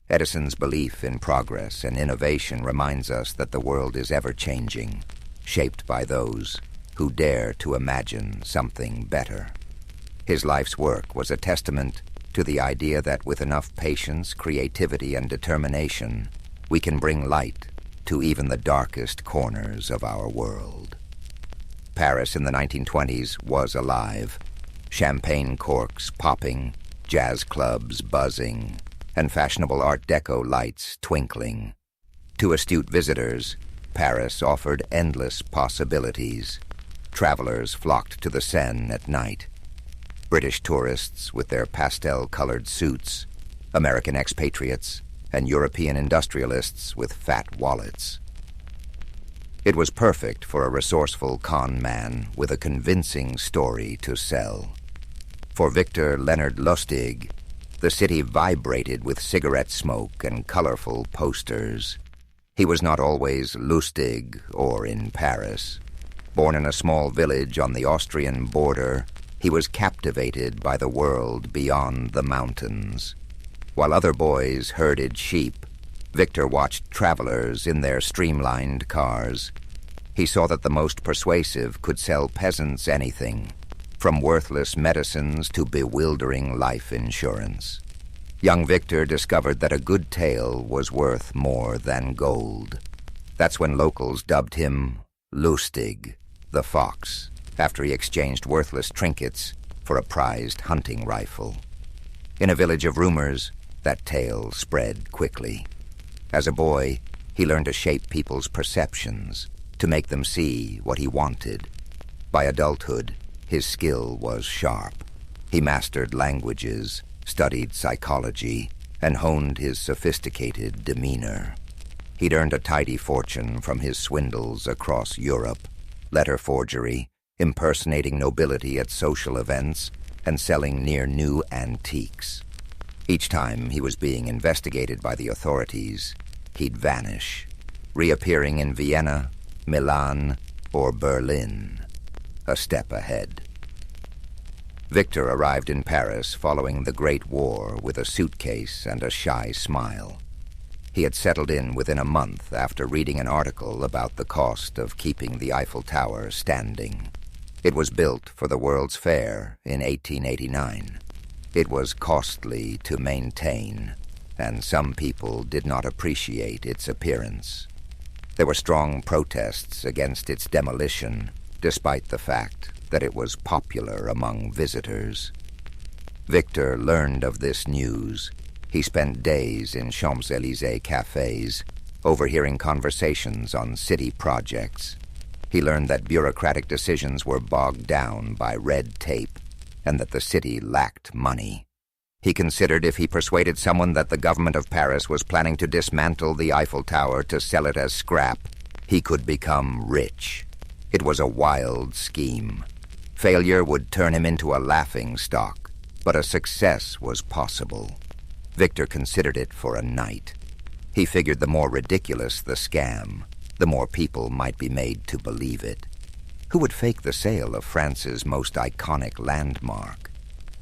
Edison's belief in progress and innovation reminds us that the world is ever-changing, shaped by those who dare to imagine something better. His life's work was a testament to the idea that with enough patience, creativity, and determination, we can bring light to even the darkest corners of our world. Paris in the 1920s was alive. Champagne corks popping, jazz clubs buzzing, and fashionable Art Deco lights twinkling. To astute visitors, Paris offered endless possibilities. Travelers flocked to the Seine at night. British tourists with their pastel-colored suits, American expatriates, and European industrialists with fat wallets. It was perfect for a resourceful con man with a convincing story to sell. For Victor Leonard Lustig, the city vibrated with cigarette smoke and colorful posters. He was not always Lustig or in Paris. Born in a small village on the Austrian border, he was captivated by the world beyond the mountains. While other boys herded sheep, Victor watched travelers in their streamlined cars. He saw that the most persuasive could sell peasants anything, from worthless medicines to bewildering life insurance. Young Victor discovered that a good tale was worth more than gold. That's when locals dubbed him Lustig, the Fox, after he exchanged worthless trinkets for a prized hunting rifle. In a village of rumors, that tale spread quickly. As a boy, he learned to shape people's perceptions, to make them see what he wanted. By adulthood, his skill was sharp. He mastered languages, studied psychology, and honed his sophisticated demeanor. He'd earned a tidy fortune from his swindles across Europe, letter forgery, impersonating nobility at social events, and selling near-new antiques. Each time he was being investigated by the authorities, he'd vanish, reappearing in Vienna, Milan, or Berlin, a step ahead. Victor arrived in Paris following the Great War with a suitcase and a shy smile. He had settled in within a month after reading an article about the cost of keeping the Eiffel Tower standing. It was built for the World's Fair in 1889. It was costly to maintain, and some people did not appreciate its appearance. There were strong protests against its demolition, despite the fact that it was popular among visitors. Victor learned of this news. He spent days in Champs-Élysées cafes, overhearing conversations on city projects. He learned that bureaucratic decisions were bogged down by red tape and that the city lacked money. He considered if he persuaded someone that the government of Paris was planning to dismantle the Eiffel Tower to sell it as scrap, he could become rich. It was a wild scheme. Failure would turn him into a laughingstock, but a success was possible. Victor considered it for a night. He figured the more ridiculous the scam, the more people might be made to believe it. Who would fake the sale of France's most iconic landmark?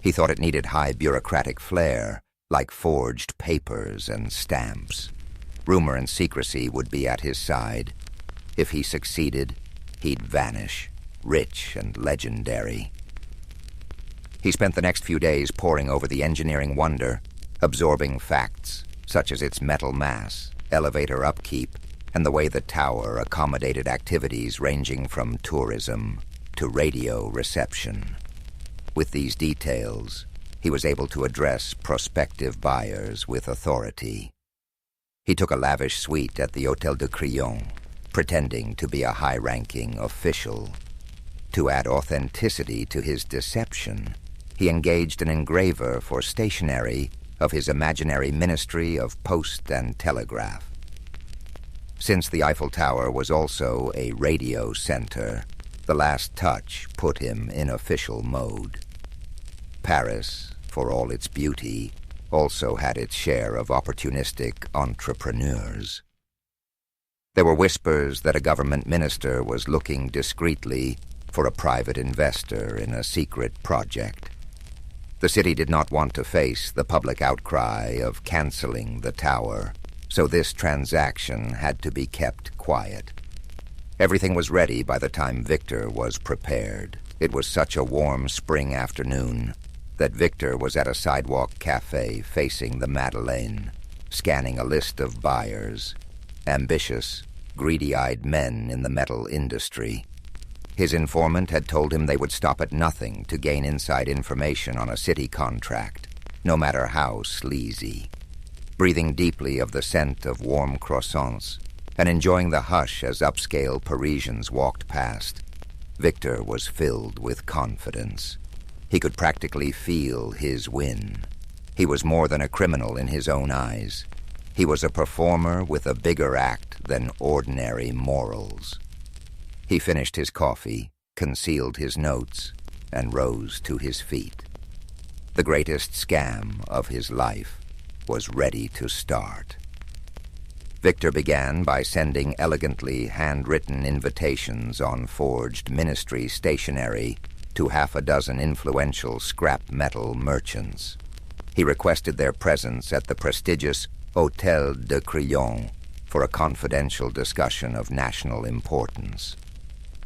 He thought it needed high bureaucratic flair, like forged papers and stamps. Rumor and secrecy would be at his side. If he succeeded, he'd vanish, rich and legendary. He spent the next few days poring over the engineering wonder, absorbing facts such as its metal mass, elevator upkeep, and the way the tower accommodated activities ranging from tourism to radio reception. With these details, he was able to address prospective buyers with authority. He took a lavish suite at the Hôtel de Crillon, pretending to be a high-ranking official. To add authenticity to his deception, he engaged an engraver for stationery of his imaginary Ministry of Post and Telegraph. Since the Eiffel Tower was also a radio center, the last touch put him in official mode. Paris, for all its beauty, also had its share of opportunistic entrepreneurs. There were whispers that a government minister was looking discreetly for a private investor in a secret project. The city did not want to face the public outcry of canceling the tower, so this transaction had to be kept quiet. Everything was ready by the time Victor was prepared. It was such a warm spring afternoon that Victor was at a sidewalk cafe facing the Madeleine, scanning a list of buyers, ambitious, greedy-eyed men in the metal industry. His informant had told him they would stop at nothing to gain inside information on a city contract, no matter how sleazy. Breathing deeply of the scent of warm croissants and enjoying the hush as upscale Parisians walked past, Victor was filled with confidence. He could practically feel his win. He was more than a criminal in his own eyes. He was a performer with a bigger act than ordinary morals. He finished his coffee, concealed his notes, and rose to his feet. The greatest scam of his life was ready to start. Victor began by sending elegantly handwritten invitations on forged ministry stationery to half a dozen influential scrap metal merchants. He requested their presence at the prestigious Hôtel de Crillon for a confidential discussion of national importance.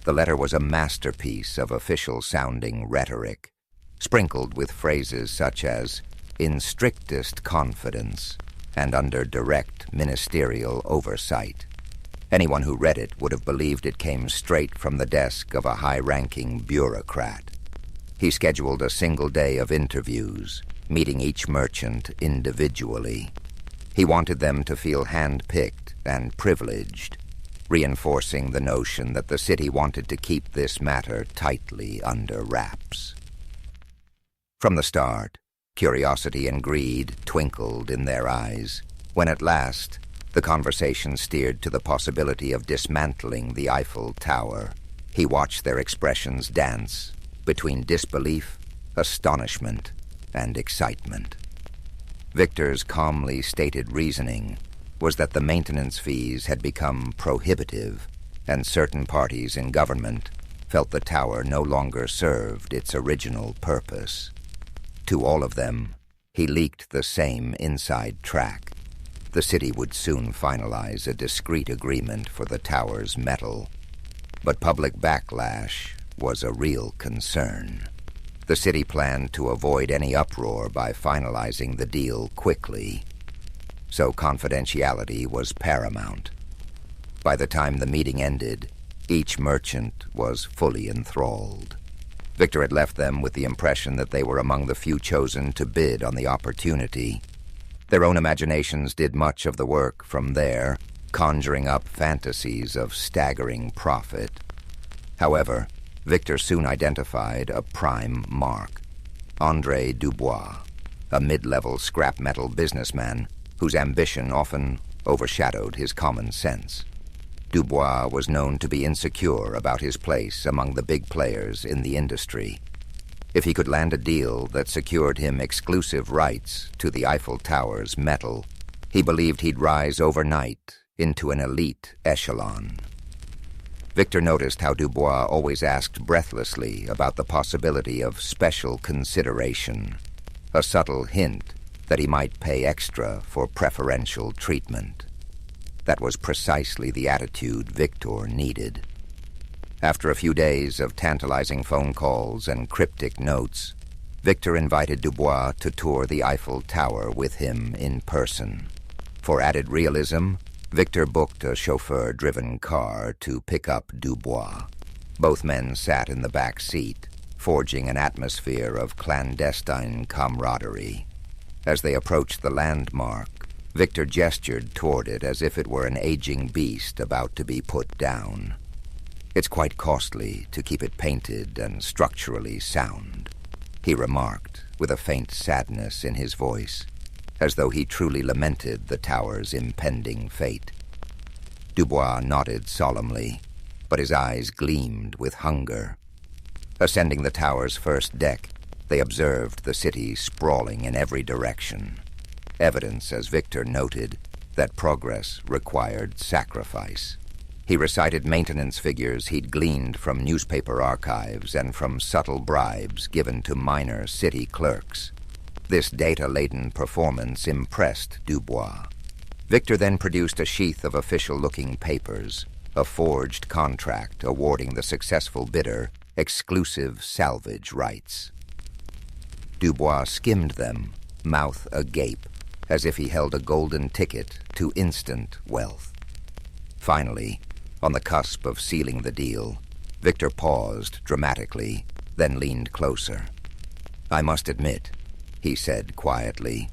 The letter was a masterpiece of official-sounding rhetoric, sprinkled with phrases such as "in strictest confidence" and "under direct ministerial oversight." Anyone who read it would have believed it came straight from the desk of a high-ranking bureaucrat. He scheduled a single day of interviews, meeting each merchant individually. He wanted them to feel hand-picked and privileged, reinforcing the notion that the city wanted to keep this matter tightly under wraps. From the start, curiosity and greed twinkled in their eyes, when at last the conversation steered to the possibility of dismantling the Eiffel Tower. He watched their expressions dance between disbelief, astonishment, and excitement. Victor's calmly stated reasoning was that the maintenance fees had become prohibitive, and certain parties in government felt the tower no longer served its original purpose. To all of them, he leaked the same inside track. The city would soon finalize a discreet agreement for the tower's metal. But public backlash was a real concern. The city planned to avoid any uproar by finalizing the deal quickly, so confidentiality was paramount. By the time the meeting ended, each merchant was fully enthralled. Victor had left them with the impression that they were among the few chosen to bid on the opportunity. Their own imaginations did much of the work from there, conjuring up fantasies of staggering profit. However, Victor soon identified a prime mark: André Dubois, a mid-level scrap metal businessman whose ambition often overshadowed his common sense. Dubois was known to be insecure about his place among the big players in the industry. If he could land a deal that secured him exclusive rights to the Eiffel Tower's metal, he believed he'd rise overnight into an elite echelon. Victor noticed how Dubois always asked breathlessly about the possibility of special consideration, a subtle hint that he might pay extra for preferential treatment. That was precisely the attitude Victor needed. After a few days of tantalizing phone calls and cryptic notes, Victor invited Dubois to tour the Eiffel Tower with him in person. For added realism, Victor booked a chauffeur-driven car to pick up Dubois. Both men sat in the back seat, forging an atmosphere of clandestine camaraderie. As they approached the landmark, Victor gestured toward it as if it were an aging beast about to be put down. "It's quite costly to keep it painted and structurally sound," he remarked with a faint sadness in his voice, as though he truly lamented the tower's impending fate. Dubois nodded solemnly, but his eyes gleamed with hunger. Ascending the tower's first deck, they observed the city sprawling in every direction. Evidence, as Victor noted, that progress required sacrifice. He recited maintenance figures he'd gleaned from newspaper archives and from subtle bribes given to minor city clerks. This data-laden performance impressed Dubois. Victor then produced a sheath of official-looking papers, a forged contract awarding the successful bidder exclusive salvage rights. Dubois skimmed them, mouth agape, as if he held a golden ticket to instant wealth. Finally, on the cusp of sealing the deal, Victor paused dramatically, then leaned closer. "I must admit," he said quietly,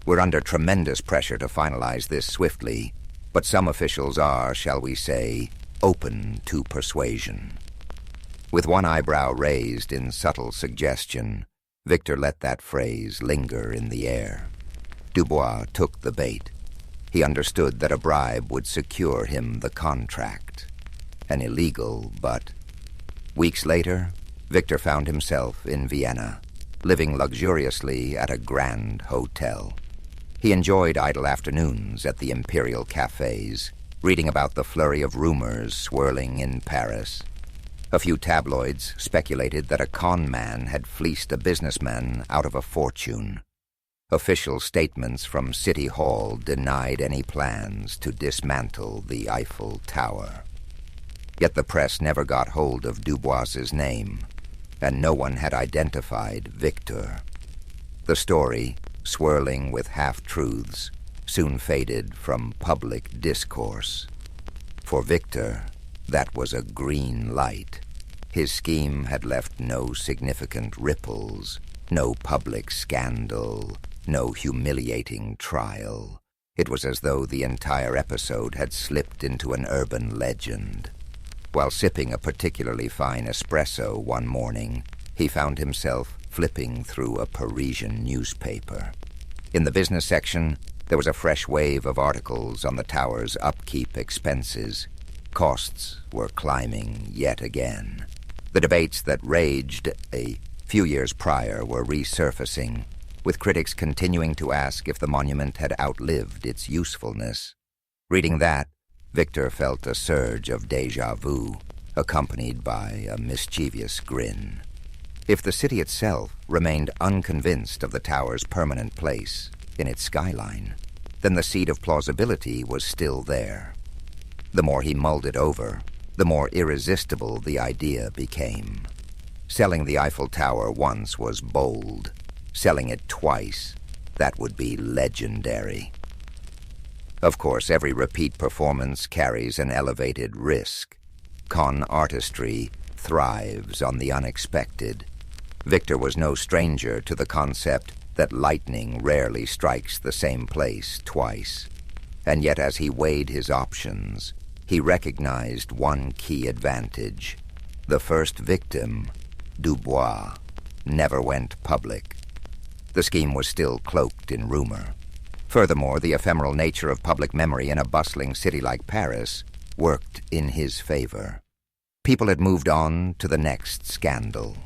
"we're under tremendous pressure to finalize this swiftly, but some officials are, shall we say, open to persuasion." With one eyebrow raised in subtle suggestion, Victor let that phrase linger in the air. Dubois took the bait. He understood that a bribe would secure him the contract. An illegal, but... Weeks later, Victor found himself in Vienna, living luxuriously at a grand hotel. He enjoyed idle afternoons at the imperial cafes, reading about the flurry of rumors swirling in Paris. A few tabloids speculated that a con man had fleeced a businessman out of a fortune. Official statements from City Hall denied any plans to dismantle the Eiffel Tower. Yet the press never got hold of Dubois's name, and no one had identified Victor. The story, swirling with half-truths, soon faded from public discourse. For Victor, that was a green light. His scheme had left no significant ripples, no public scandal, no humiliating trial. It was as though the entire episode had slipped into an urban legend. While sipping a particularly fine espresso one morning, he found himself flipping through a Parisian newspaper. In the business section, there was a fresh wave of articles on the tower's upkeep expenses. Costs were climbing yet again. The debates that raged a few years prior were resurfacing, with critics continuing to ask if the monument had outlived its usefulness. Reading that, Victor felt a surge of déjà vu, accompanied by a mischievous grin. If the city itself remained unconvinced of the tower's permanent place in its skyline, then the seed of plausibility was still there. The more he mulled it over, the more irresistible the idea became. Selling the Eiffel Tower once was bold. Selling it twice, that would be legendary. Of course, every repeat performance carries an elevated risk. Con artistry thrives on the unexpected. Victor was no stranger to the concept that lightning rarely strikes the same place twice. And yet as he weighed his options, he recognized one key advantage. The first victim, Dubois, never went public. The scheme was still cloaked in rumor. Furthermore, the ephemeral nature of public memory in a bustling city like Paris worked in his favor. People had moved on to the next scandal.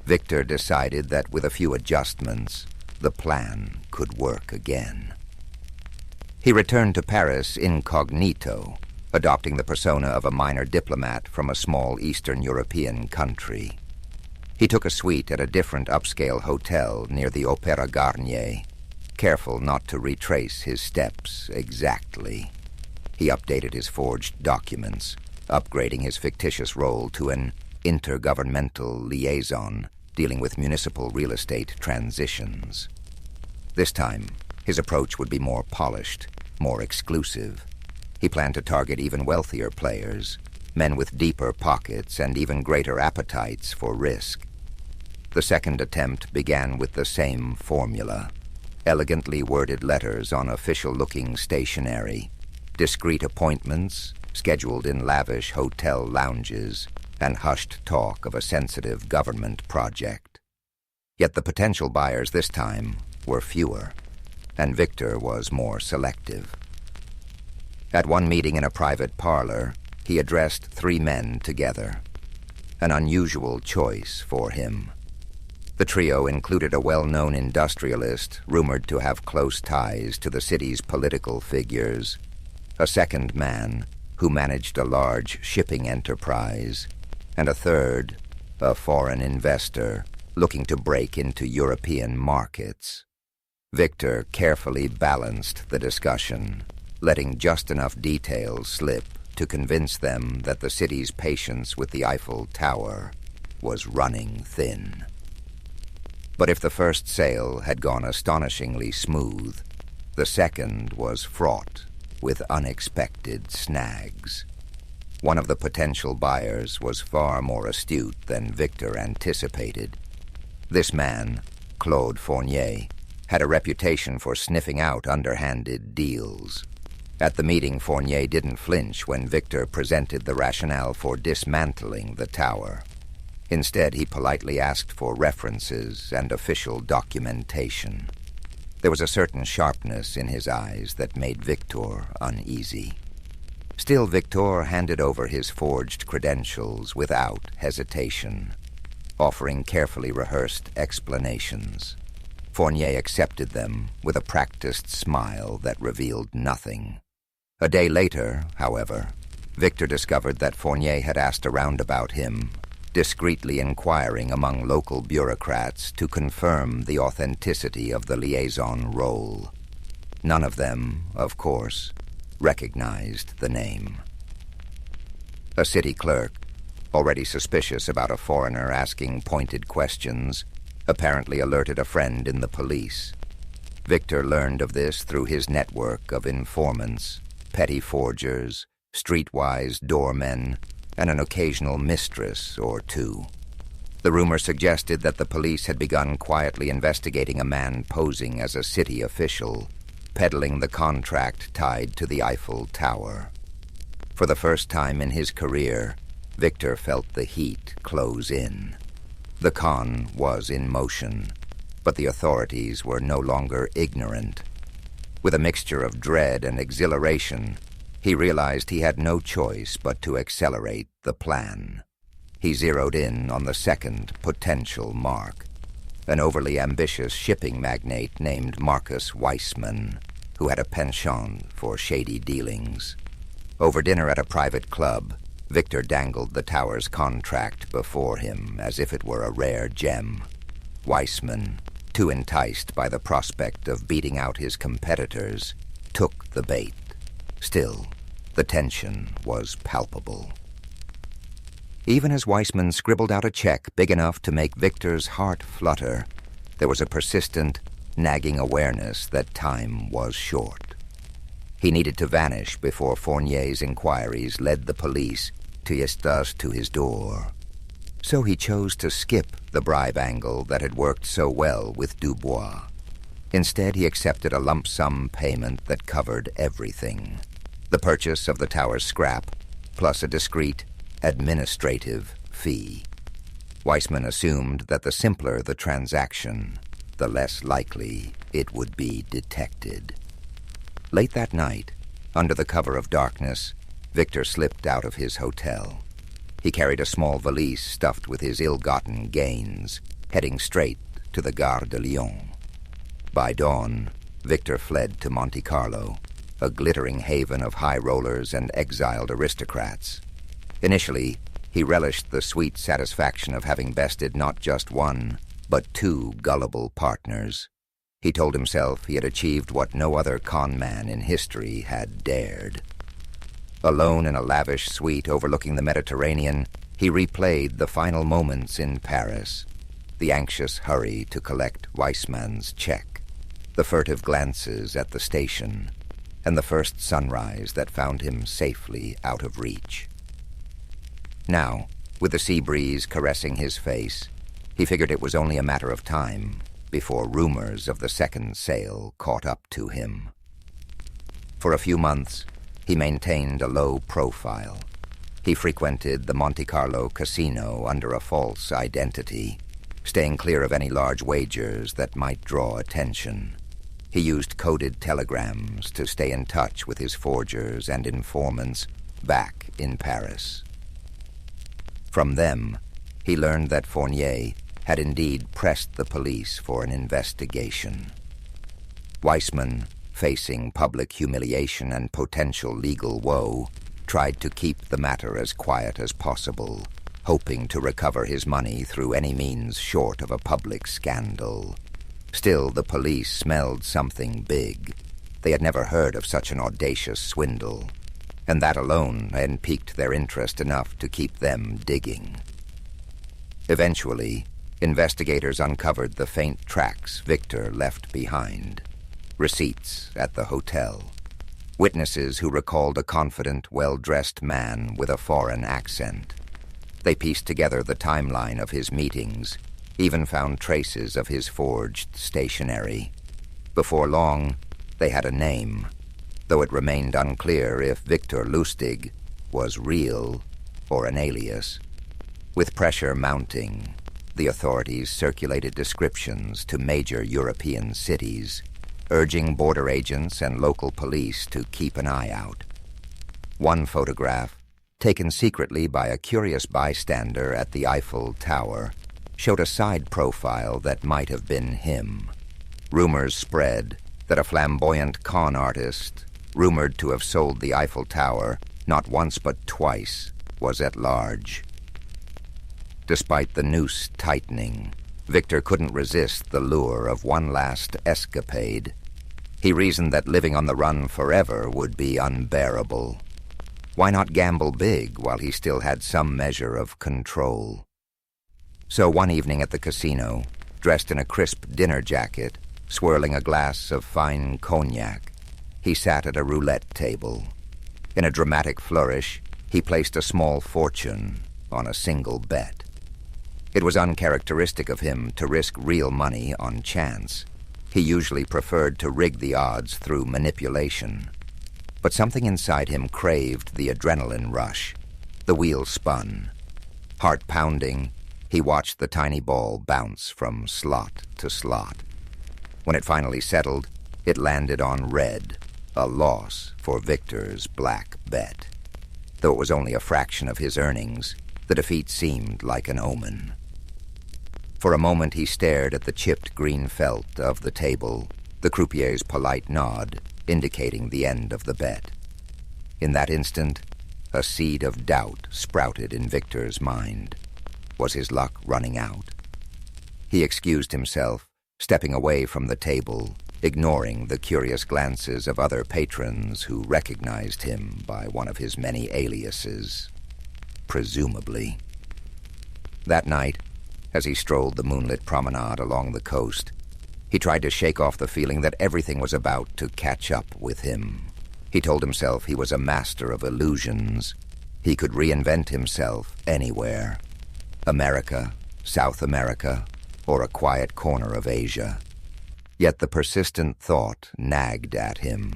Victor decided that with a few adjustments, the plan could work again. He returned to Paris incognito, adopting the persona of a minor diplomat from a small Eastern European country. He took a suite at a different upscale hotel near the Opéra Garnier, careful not to retrace his steps exactly. He updated his forged documents, upgrading his fictitious role to an intergovernmental liaison dealing with municipal real estate transitions. This time, his approach would be more polished, more exclusive. He planned to target even wealthier players, men with deeper pockets and even greater appetites for risk. The second attempt began with the same formula: elegantly worded letters on official-looking stationery, discreet appointments, scheduled in lavish hotel lounges and hushed talk of a sensitive government project. Yet the potential buyers this time were fewer, and Victor was more selective. At one meeting in a private parlor, he addressed 3 men together, an unusual choice for him. The trio included a well-known industrialist rumored to have close ties to the city's political figures, a second man who managed a large shipping enterprise, and a third, a foreign investor looking to break into European markets. Victor carefully balanced the discussion, letting just enough details slip to convince them that the city's patience with the Eiffel Tower was running thin. But if the first sale had gone astonishingly smooth, the second was fraught with unexpected snags. One of the potential buyers was far more astute than Victor anticipated. This man, Claude Fournier, had a reputation for sniffing out underhanded deals. At the meeting, Fournier didn't flinch when Victor presented the rationale for dismantling the tower. Instead, he politely asked for references and official documentation. There was a certain sharpness in his eyes that made Victor uneasy. Still, Victor handed over his forged credentials without hesitation, offering carefully rehearsed explanations. Fournier accepted them with a practiced smile that revealed nothing. A day later, however, Victor discovered that Fournier had asked around about him, discreetly inquiring among local bureaucrats to confirm the authenticity of the liaison role. None of them, of course, recognized the name. A city clerk, already suspicious about a foreigner asking pointed questions, apparently alerted a friend in the police. Victor learned of this through his network of informants, petty forgers, streetwise doormen, and an occasional mistress or two. The rumor suggested that the police had begun quietly investigating a man posing as a city official, peddling the contract tied to the Eiffel Tower. For the first time in his career, Victor felt the heat close in. The con was in motion, but the authorities were no longer ignorant. With a mixture of dread and exhilaration, he realized he had no choice but to accelerate the plan. He zeroed in on the second potential mark, an overly ambitious shipping magnate named Marcus Weissman, who had a penchant for shady dealings. Over dinner at a private club, Victor dangled the tower's contract before him as if it were a rare gem. Weissman, too enticed by the prospect of beating out his competitors, took the bait. Still, the tension was palpable. Even as Weissman scribbled out a check big enough to make Victor's heart flutter, there was a persistent, nagging awareness that time was short. He needed to vanish before Fournier's inquiries led the police to his door. So he chose to skip the bribe angle that had worked so well with Dubois. Instead, he accepted a lump sum payment that covered everything: the purchase of the tower's scrap, plus a discreet administrative fee. Weissman assumed that the simpler the transaction, the less likely it would be detected. Late that night, under the cover of darkness, Victor slipped out of his hotel. He carried a small valise stuffed with his ill-gotten gains, heading straight to the Gare de Lyon. By dawn, Victor fled to Monte Carlo, a glittering haven of high rollers and exiled aristocrats. Initially, he relished the sweet satisfaction of having bested not just one, but 2 gullible partners. He told himself he had achieved what no other con man in history had dared. Alone in a lavish suite overlooking the Mediterranean, he replayed the final moments in Paris, the anxious hurry to collect Weissman's check, the furtive glances at the station, and the first sunrise that found him safely out of reach. Now, with the sea breeze caressing his face, he figured it was only a matter of time before rumors of the second sale caught up to him. For a few months, He maintained a low profile. He frequented the Monte Carlo casino under a false identity, staying clear of any large wagers that might draw attention. He used coded telegrams to stay in touch with his forgers and informants back in Paris. From them, he learned that Fournier had indeed pressed the police for an investigation. Weissman, facing public humiliation and potential legal woe, tried to keep the matter as quiet as possible, hoping to recover his money through any means short of a public scandal. Still, the police smelled something big. They had never heard of such an audacious swindle, and that alone had piqued their interest enough to keep them digging. Eventually, investigators uncovered the faint tracks Victor left behind. Receipts at the hotel. Witnesses who recalled a confident, well-dressed man with a foreign accent. They pieced together the timeline of his meetings, even found traces of his forged stationery. Before long, they had a name, though it remained unclear if Victor Lustig was real or an alias. With pressure mounting, the authorities circulated descriptions to major European cities, urging border agents and local police to keep an eye out. One photograph, taken secretly by a curious bystander at the Eiffel Tower, showed a side profile that might have been him. Rumors spread that a flamboyant con artist, rumored to have sold the Eiffel Tower not once but twice, was at large. Despite the noose tightening, Victor couldn't resist the lure of one last escapade. He reasoned that living on the run forever would be unbearable. Why not gamble big while he still had some measure of control? So one evening at the casino, dressed in a crisp dinner jacket, swirling a glass of fine cognac, he sat at a roulette table. In a dramatic flourish, he placed a small fortune on a single bet. It was uncharacteristic of him to risk real money on chance. He usually preferred to rig the odds through manipulation. But something inside him craved the adrenaline rush. The wheel spun. Heart pounding, he watched the tiny ball bounce from slot to slot. When it finally settled, it landed on red, a loss for Victor's black bet. Though it was only a fraction of his earnings, the defeat seemed like an omen. For a moment he stared at the chipped green felt of the table, the croupier's polite nod indicating the end of the bet. In that instant, a seed of doubt sprouted in Victor's mind. Was his luck running out? He excused himself, stepping away from the table, ignoring the curious glances of other patrons who recognized him by one of his many aliases. Presumably. That night, as he strolled the moonlit promenade along the coast, he tried to shake off the feeling that everything was about to catch up with him. He told himself he was a master of illusions. He could reinvent himself anywhere. America, South America, or a quiet corner of Asia. Yet the persistent thought nagged at him.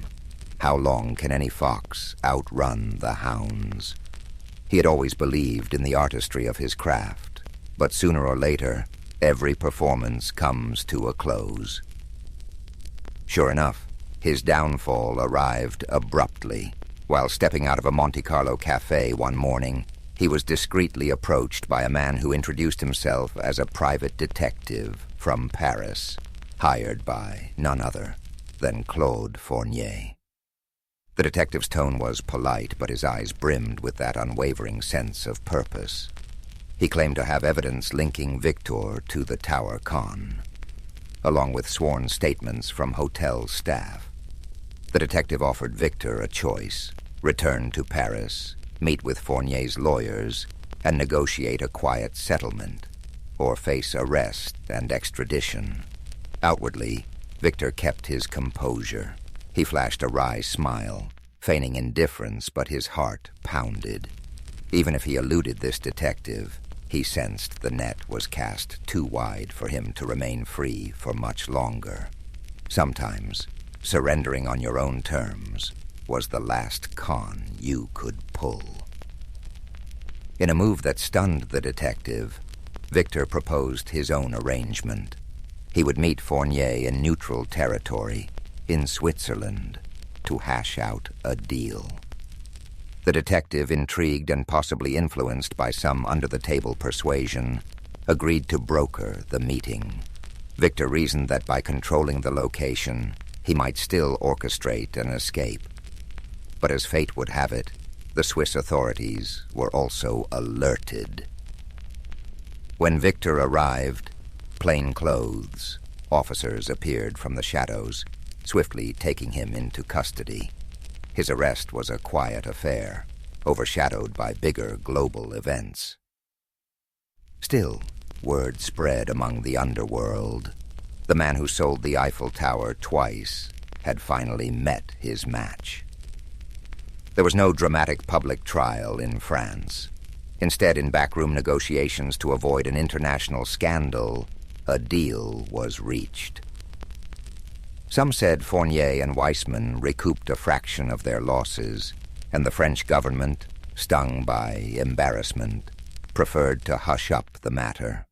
How long can any fox outrun the hounds? He had always believed in the artistry of his craft, but sooner or later, every performance comes to a close. Sure enough, his downfall arrived abruptly. While stepping out of a Monte Carlo cafe one morning, he was discreetly approached by a man who introduced himself as a private detective from Paris, hired by none other than Claude Fournier. The detective's tone was polite, but his eyes brimmed with that unwavering sense of purpose. He claimed to have evidence linking Victor to the Tower Con, along with sworn statements from hotel staff. The detective offered Victor a choice: return to Paris, meet with Fournier's lawyers, and negotiate a quiet settlement, or face arrest and extradition. Outwardly, Victor kept his composure. He flashed a wry smile, feigning indifference, but his heart pounded. Even if he eluded this detective, he sensed the net was cast too wide for him to remain free for much longer. Sometimes, surrendering on your own terms was the last con you could pull. In a move that stunned the detective, Victor proposed his own arrangement. He would meet Fournier in neutral territory, in Switzerland, to hash out a deal. The detective, intrigued and possibly influenced by some under-the-table persuasion, agreed to broker the meeting. Victor reasoned that by controlling the location, he might still orchestrate an escape. But as fate would have it, the Swiss authorities were also alerted. When Victor arrived, plain clothes, officers appeared from the shadows, swiftly taking him into custody. His arrest was a quiet affair, overshadowed by bigger global events. Still, word spread among the underworld. The man who sold the Eiffel Tower twice had finally met his match. There was no dramatic public trial in France. Instead, in backroom negotiations to avoid an international scandal, a deal was reached. Some said Fournier and Weissman recouped a fraction of their losses, and the French government, stung by embarrassment, preferred to hush up the matter.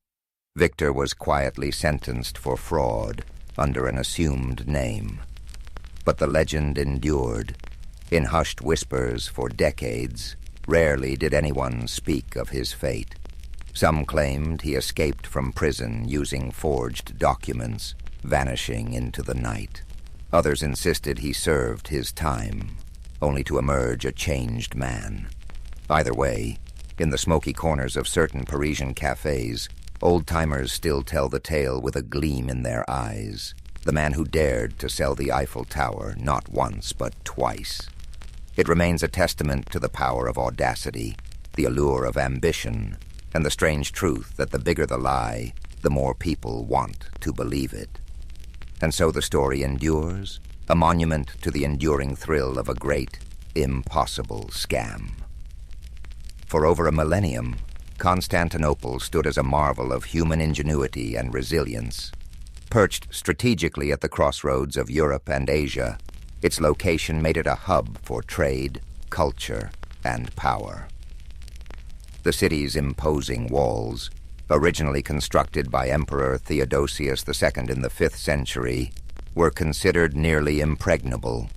Victor was quietly sentenced for fraud under an assumed name. But the legend endured. In hushed whispers for decades, rarely did anyone speak of his fate. Some claimed he escaped from prison using forged documents, vanishing into the night. Others insisted he served his time, only to emerge a changed man. Either way, in the smoky corners of certain Parisian cafes, old-timers still tell the tale with a gleam in their eyes. The man who dared to sell the Eiffel Tower not once but twice. It remains a testament to the power of audacity, the allure of ambition, and the strange truth that the bigger the lie, the more people want to believe it. And so the story endures, a monument to the enduring thrill of a great, impossible scam. For over a millennium, Constantinople stood as a marvel of human ingenuity and resilience. Perched strategically at the crossroads of Europe and Asia, its location made it a hub for trade, culture, and power. The city's imposing walls, originally constructed by Emperor Theodosius II in the 5th century, were considered nearly impregnable.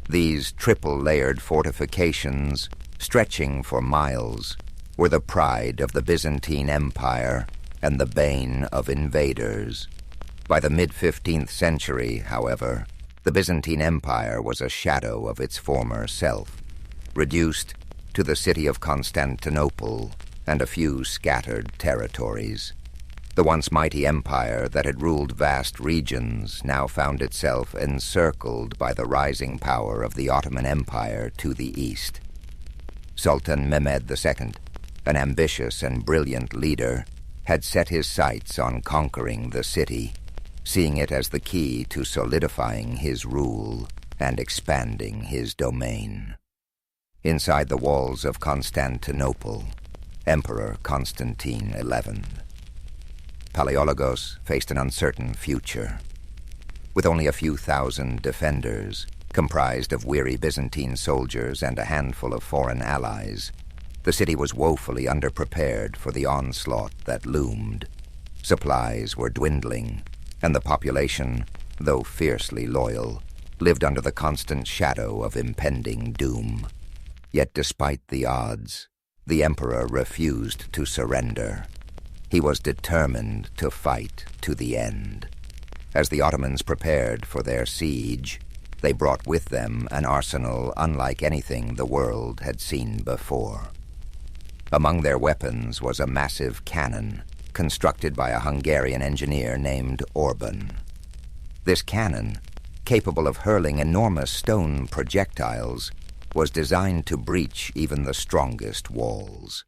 These triple-layered fortifications, stretching for miles, were the pride of the Byzantine Empire and the bane of invaders. By the mid-15th century, however, the Byzantine Empire was a shadow of its former self, reduced to the city of Constantinople and a few scattered territories. The once mighty empire that had ruled vast regions now found itself encircled by the rising power of the Ottoman Empire to the east. Sultan Mehmed II, an ambitious and brilliant leader, had set his sights on conquering the city, seeing it as the key to solidifying his rule and expanding his domain. Inside the walls of Constantinople, Emperor Constantine XI. Palaiologos faced an uncertain future. With only a few thousand defenders, comprised of weary Byzantine soldiers and a handful of foreign allies, the city was woefully underprepared for the onslaught that loomed. Supplies were dwindling, and the population, though fiercely loyal, lived under the constant shadow of impending doom. Yet despite the odds, the emperor refused to surrender. He was determined to fight to the end. As the Ottomans prepared for their siege, they brought with them an arsenal unlike anything the world had seen before. Among their weapons was a massive cannon, constructed by a Hungarian engineer named Orban. This cannon, capable of hurling enormous stone projectiles, was designed to breach even the strongest walls.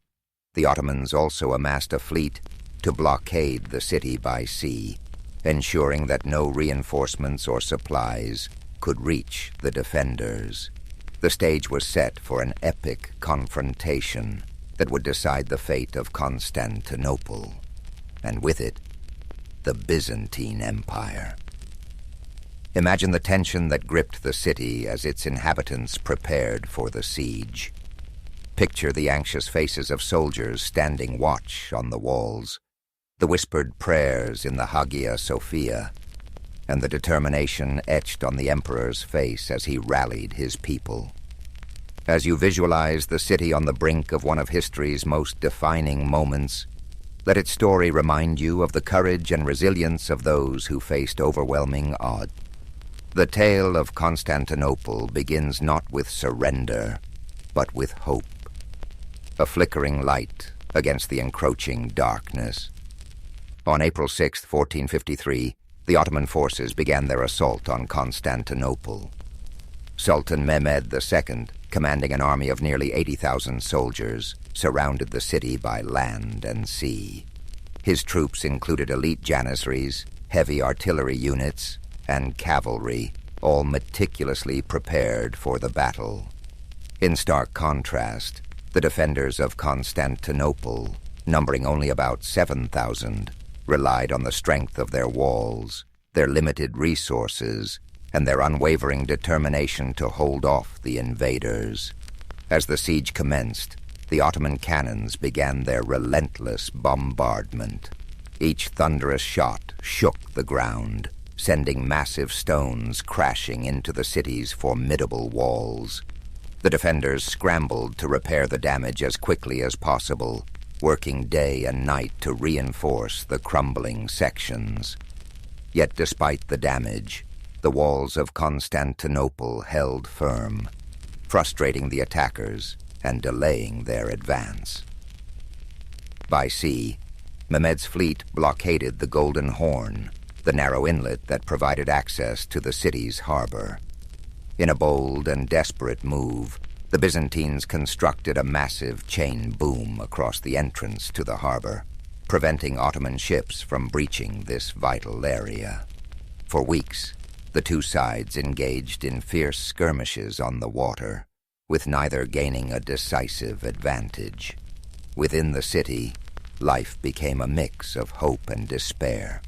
The Ottomans also amassed a fleet to blockade the city by sea, ensuring that no reinforcements or supplies could reach the defenders. The stage was set for an epic confrontation that would decide the fate of Constantinople, and with it, the Byzantine Empire. Imagine the tension that gripped the city as its inhabitants prepared for the siege. Picture the anxious faces of soldiers standing watch on the walls, the whispered prayers in the Hagia Sophia, and the determination etched on the emperor's face as he rallied his people. As you visualize the city on the brink of one of history's most defining moments, let its story remind you of the courage and resilience of those who faced overwhelming odds. The tale of Constantinople begins not with surrender, but with hope. A flickering light against the encroaching darkness. On April 6, 1453, the Ottoman forces began their assault on Constantinople. Sultan Mehmed II, commanding an army of nearly 80,000 soldiers, surrounded the city by land and sea. His troops included elite janissaries, heavy artillery units, and cavalry, all meticulously prepared for the battle. In stark contrast, the defenders of Constantinople, numbering only about 7,000, relied on the strength of their walls, their limited resources, and their unwavering determination to hold off the invaders. As the siege commenced, the Ottoman cannons began their relentless bombardment. Each thunderous shot shook the ground, sending massive stones crashing into the city's formidable walls. The defenders scrambled to repair the damage as quickly as possible, working day and night to reinforce the crumbling sections. Yet despite the damage, the walls of Constantinople held firm, frustrating the attackers and delaying their advance. By sea, Mehmed's fleet blockaded the Golden Horn, the narrow inlet that provided access to the city's harbor. In a bold and desperate move, the Byzantines constructed a massive chain boom across the entrance to the harbor, preventing Ottoman ships from breaching this vital area. For weeks, the two sides engaged in fierce skirmishes on the water, with neither gaining a decisive advantage. Within the city, life became a mix of hope and despair.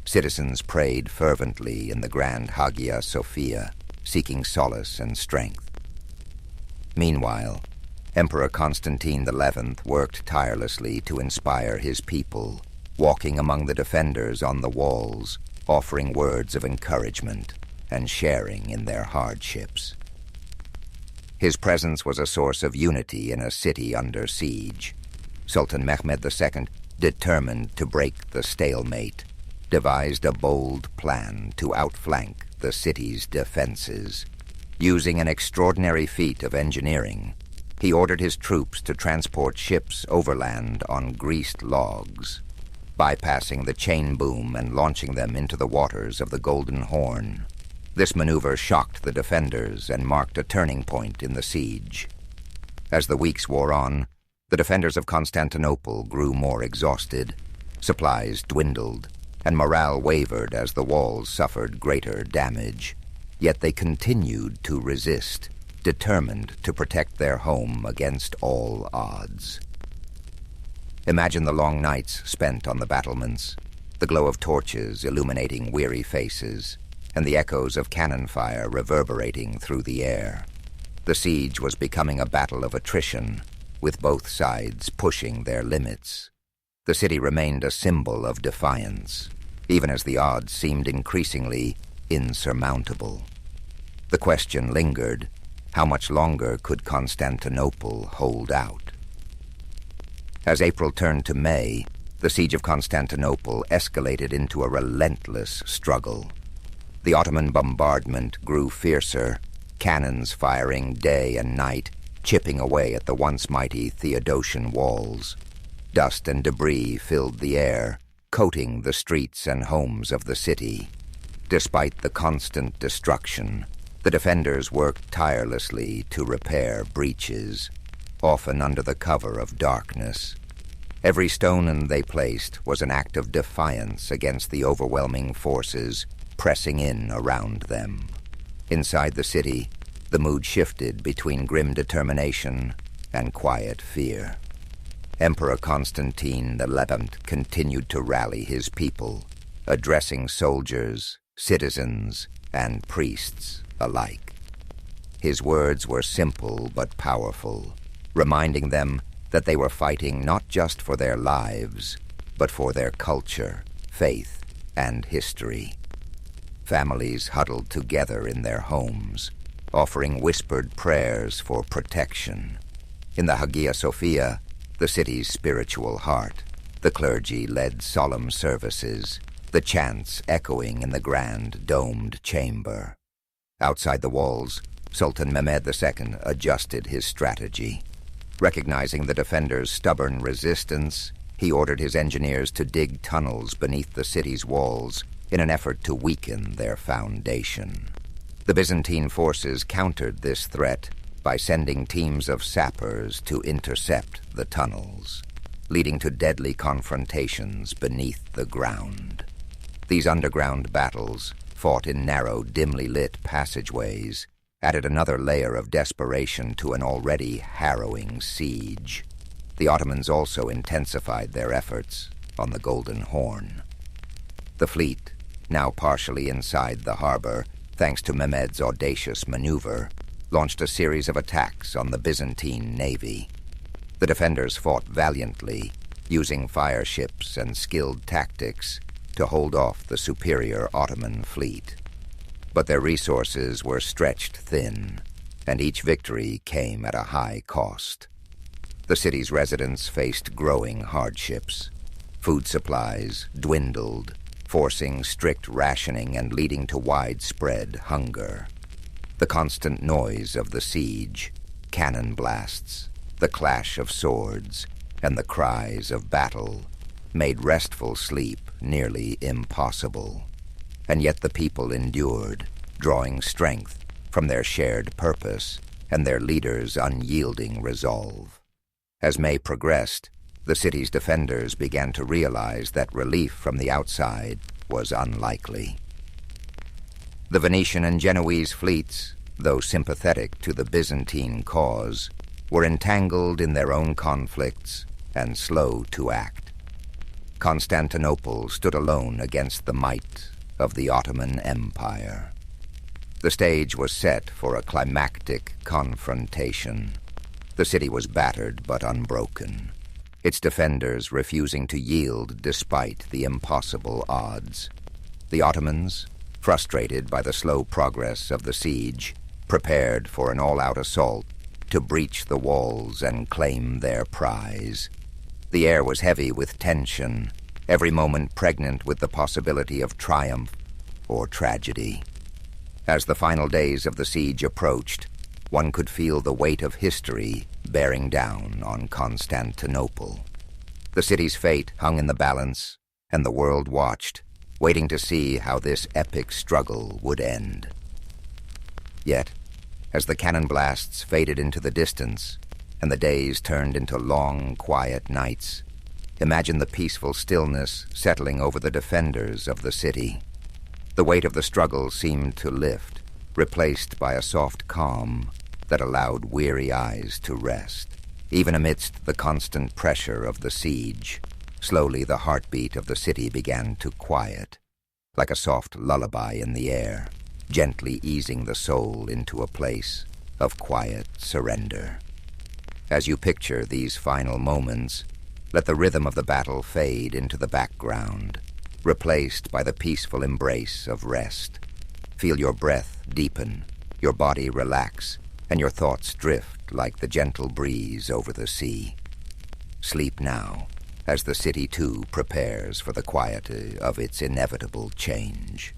Citizens prayed fervently in the grand Hagia Sophia, seeking solace and strength. Meanwhile, Emperor Constantine XI worked tirelessly to inspire his people, walking among the defenders on the walls, offering words of encouragement and sharing in their hardships. His presence was a source of unity in a city under siege. Sultan Mehmed II, determined to break the stalemate, devised a bold plan to outflank the city's defenses. Using an extraordinary feat of engineering, he ordered his troops to transport ships overland on greased logs, bypassing the chain boom and launching them into the waters of the Golden Horn. This maneuver shocked the defenders and marked a turning point in the siege. As the weeks wore on, the defenders of Constantinople grew more exhausted, supplies dwindled, and morale wavered as the walls suffered greater damage. Yet they continued to resist, determined to protect their home against all odds. Imagine the long nights spent on the battlements, the glow of torches illuminating weary faces, and the echoes of cannon fire reverberating through the air. The siege was becoming a battle of attrition, with both sides pushing their limits. The city remained a symbol of defiance, even as the odds seemed increasingly insurmountable. The question lingered: how much longer could Constantinople hold out? As April turned to May, the siege of Constantinople escalated into a relentless struggle. The Ottoman bombardment grew fiercer, cannons firing day and night, chipping away at the once mighty Theodosian walls. Dust and debris filled the air, coating the streets and homes of the city. Despite the constant destruction, the defenders worked tirelessly to repair breaches, often under the cover of darkness. Every stone they placed was an act of defiance against the overwhelming forces pressing in around them. Inside the city, the mood shifted between grim determination and quiet fear. Emperor Constantine XI continued to rally his people, addressing soldiers, citizens, and priests alike. His words were simple but powerful, reminding them that they were fighting not just for their lives, but for their culture, faith, and history. Families huddled together in their homes, offering whispered prayers for protection. In the Hagia Sophia, the city's spiritual heart, the clergy led solemn services, the chants echoing in the grand domed chamber. Outside the walls, Sultan Mehmed II adjusted his strategy. Recognizing the defenders' stubborn resistance, he ordered his engineers to dig tunnels beneath the city's walls in an effort to weaken their foundation. The Byzantine forces countered this threat by sending teams of sappers to intercept the tunnels, leading to deadly confrontations beneath the ground. These underground battles, fought in narrow, dimly lit passageways, added another layer of desperation to an already harrowing siege. The Ottomans also intensified their efforts on the Golden Horn. The fleet, now partially inside the harbor, thanks to Mehmed's audacious maneuver, launched a series of attacks on the Byzantine navy. The defenders fought valiantly, using fire ships and skilled tactics to hold off the superior Ottoman fleet. But their resources were stretched thin, and each victory came at a high cost. The city's residents faced growing hardships. Food supplies dwindled, forcing strict rationing and leading to widespread hunger. The constant noise of the siege, cannon blasts, the clash of swords, and the cries of battle made restful sleep nearly impossible. And yet the people endured, drawing strength from their shared purpose and their leaders' unyielding resolve. As May progressed, the city's defenders began to realize that relief from the outside was unlikely. The Venetian and Genoese fleets, though sympathetic to the Byzantine cause, were entangled in their own conflicts and slow to act. Constantinople stood alone against the might of the Ottoman Empire. The stage was set for a climactic confrontation. The city was battered but unbroken, its defenders refusing to yield despite the impossible odds. The Ottomans, frustrated by the slow progress of the siege, prepared for an all-out assault to breach the walls and claim their prize. The air was heavy with tension, every moment pregnant with the possibility of triumph or tragedy. As the final days of the siege approached, one could feel the weight of history bearing down on Constantinople. The city's fate hung in the balance, and the world watched, waiting to see how this epic struggle would end. Yet, as the cannon blasts faded into the distance, and the days turned into long, quiet nights, imagine the peaceful stillness settling over the defenders of the city. The weight of the struggle seemed to lift, replaced by a soft calm that allowed weary eyes to rest. Even amidst the constant pressure of the siege, slowly the heartbeat of the city began to quiet, like a soft lullaby in the air, gently easing the soul into a place of quiet surrender. As you picture these final moments, let the rhythm of the battle fade into the background, replaced by the peaceful embrace of rest. Feel your breath deepen, your body relax, and your thoughts drift like the gentle breeze over the sea. Sleep now, as the city too prepares for the quiet of its inevitable change.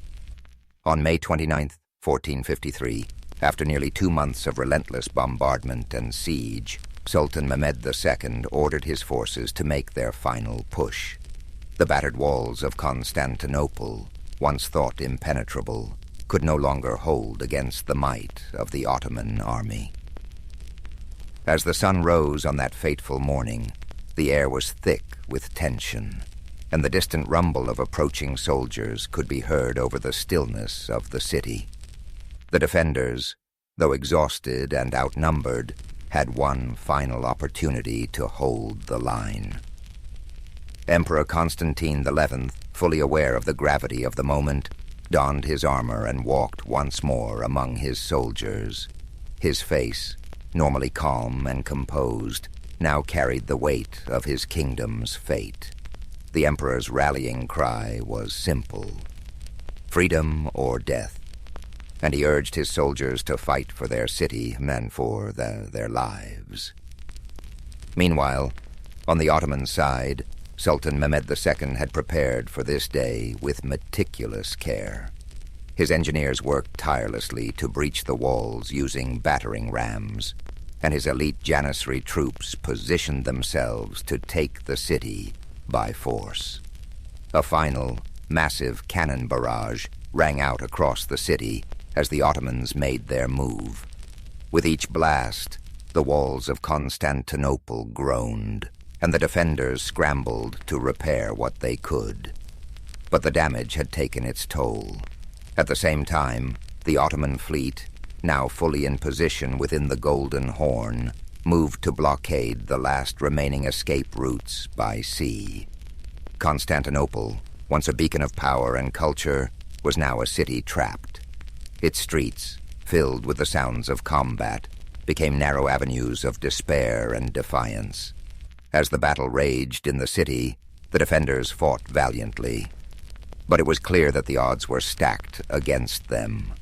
On May 29, 1453, after nearly 2 months of relentless bombardment and siege, Sultan Mehmed II ordered his forces to make their final push. The battered walls of Constantinople, once thought impenetrable, could no longer hold against the might of the Ottoman army. As the sun rose on that fateful morning, the air was thick with tension, and the distant rumble of approaching soldiers could be heard over the stillness of the city. The defenders, though exhausted and outnumbered, had one final opportunity to hold the line. Emperor Constantine XI, fully aware of the gravity of the moment, donned his armor and walked once more among his soldiers. His face, normally calm and composed, now carried the weight of his kingdom's fate. The Emperor's rallying cry was simple: freedom or death, and he urged his soldiers to fight for their city and for their lives. Meanwhile, on the Ottoman side, Sultan Mehmed II had prepared for this day with meticulous care. His engineers worked tirelessly to breach the walls using battering rams, and his elite Janissary troops positioned themselves to take the city by force. A final, massive cannon barrage rang out across the city as the Ottomans made their move. With each blast, the walls of Constantinople groaned, and the defenders scrambled to repair what they could. But the damage had taken its toll. At the same time, the Ottoman fleet, now fully in position within the Golden Horn, moved to blockade the last remaining escape routes by sea. Constantinople, once a beacon of power and culture, was now a city trapped. Its streets, filled with the sounds of combat, became narrow avenues of despair and defiance. As the battle raged in the city, the defenders fought valiantly. But it was clear that the odds were stacked against them.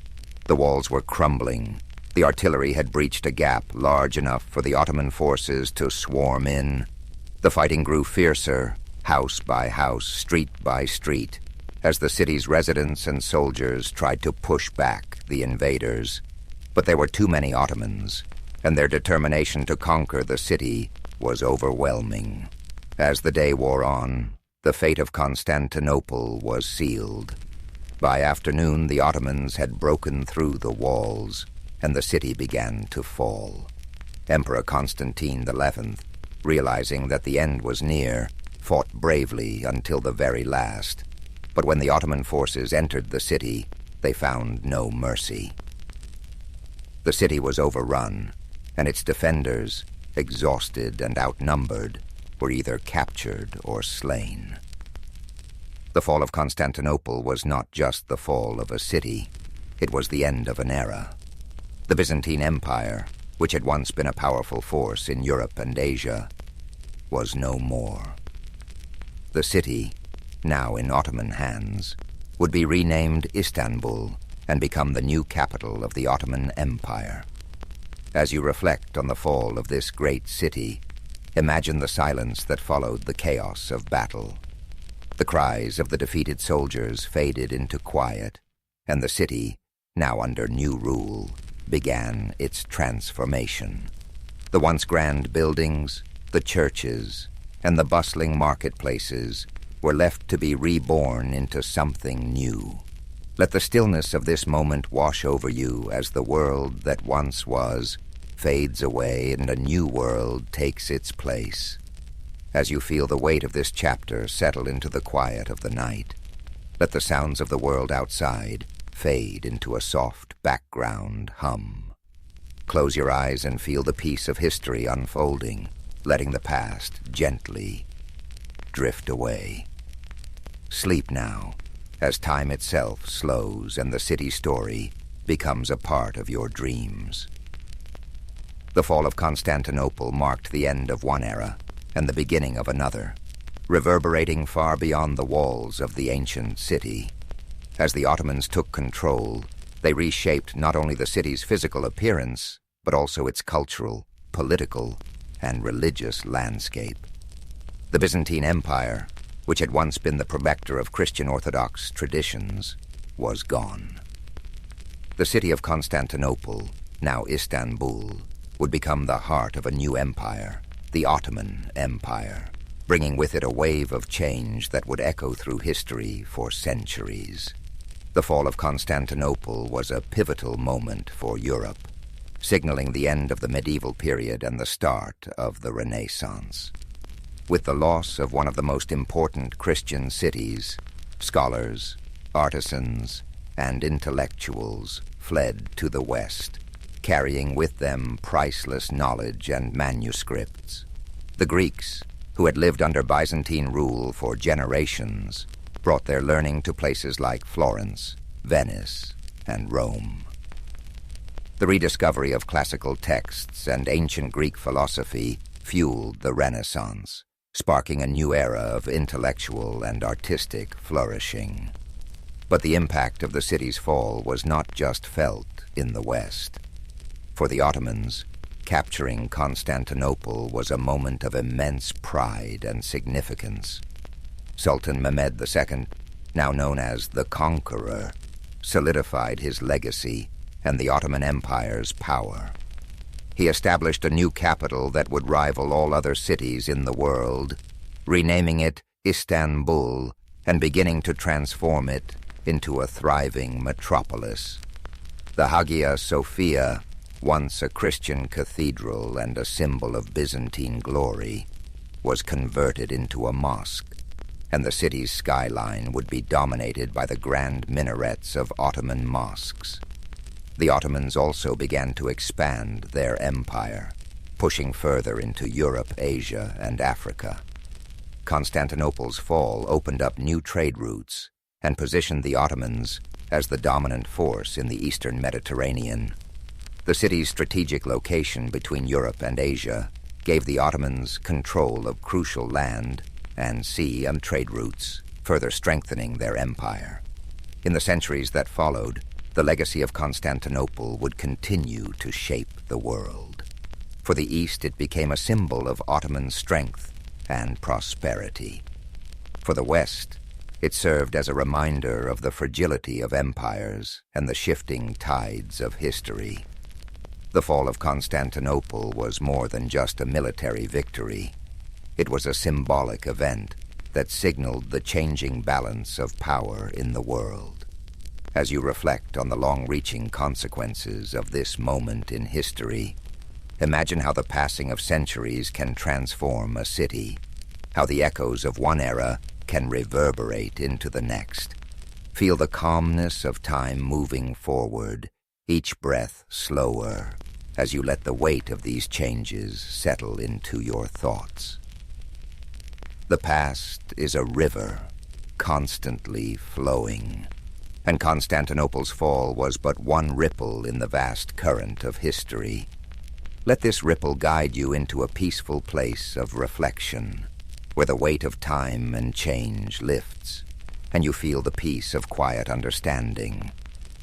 The walls were crumbling. The artillery had breached a gap large enough for the Ottoman forces to swarm in. The fighting grew fiercer, house by house, street by street, as the city's residents and soldiers tried to push back the invaders. But there were too many Ottomans, and their determination to conquer the city was overwhelming. As the day wore on, the fate of Constantinople was sealed. By afternoon, the Ottomans had broken through the walls, and the city began to fall. Emperor Constantine XI, realizing that the end was near, fought bravely until the very last. But when the Ottoman forces entered the city, they found no mercy. The city was overrun, and its defenders, exhausted and outnumbered, were either captured or slain. The fall of Constantinople was not just the fall of a city, it was the end of an era. The Byzantine Empire, which had once been a powerful force in Europe and Asia, was no more. The city, now in Ottoman hands, would be renamed Istanbul and become the new capital of the Ottoman Empire. As you reflect on the fall of this great city, imagine the silence that followed the chaos of battle. The cries of the defeated soldiers faded into quiet, and the city, now under new rule, began its transformation. The once grand buildings, the churches, and the bustling marketplaces were left to be reborn into something new. Let the stillness of this moment wash over you as the world that once was fades away and a new world takes its place. As you feel the weight of this chapter settle into the quiet of the night, let the sounds of the world outside fade into a soft background hum. Close your eyes and feel the peace of history unfolding, letting the past gently drift away. Sleep now, as time itself slows and the city story becomes a part of your dreams. The fall of Constantinople marked the end of one era and the beginning of another, reverberating far beyond the walls of the ancient city. As the Ottomans took control, they reshaped not only the city's physical appearance, but also its cultural, political, and religious landscape. The Byzantine Empire, which had once been the protector of Christian Orthodox traditions, was gone. The city of Constantinople, now Istanbul, would become the heart of a new empire, the Ottoman Empire, bringing with it a wave of change that would echo through history for centuries. The fall of Constantinople was a pivotal moment for Europe, signaling the end of the medieval period and the start of the Renaissance. With the loss of one of the most important Christian cities, scholars, artisans, and intellectuals fled to the West, carrying with them priceless knowledge and manuscripts. The Greeks, who had lived under Byzantine rule for generations, brought their learning to places like Florence, Venice, and Rome. The rediscovery of classical texts and ancient Greek philosophy fueled the Renaissance, sparking a new era of intellectual and artistic flourishing. But the impact of the city's fall was not just felt in the West. For the Ottomans, capturing Constantinople was a moment of immense pride and significance. Sultan Mehmed II, now known as the Conqueror, solidified his legacy and the Ottoman Empire's power. He established a new capital that would rival all other cities in the world, renaming it Istanbul and beginning to transform it into a thriving metropolis. The Hagia Sophia, once a Christian cathedral and a symbol of Byzantine glory, was converted into a mosque, and the city's skyline would be dominated by the grand minarets of Ottoman mosques. The Ottomans also began to expand their empire, pushing further into Europe, Asia, and Africa. Constantinople's fall opened up new trade routes and positioned the Ottomans as the dominant force in the eastern Mediterranean. The city's strategic location between Europe and Asia gave the Ottomans control of crucial land and sea and trade routes, further strengthening their empire. In the centuries that followed, the legacy of Constantinople would continue to shape the world. For the East, it became a symbol of Ottoman strength and prosperity. For the West, it served as a reminder of the fragility of empires and the shifting tides of history. The fall of Constantinople was more than just a military victory. It was a symbolic event that signaled the changing balance of power in the world. As you reflect on the long-reaching consequences of this moment in history, imagine how the passing of centuries can transform a city, how the echoes of one era can reverberate into the next. Feel the calmness of time moving forward, each breath slower, as you let the weight of these changes settle into your thoughts. The past is a river, constantly flowing, and Constantinople's fall was but one ripple in the vast current of history. Let this ripple guide you into a peaceful place of reflection, where the weight of time and change lifts, and you feel the peace of quiet understanding.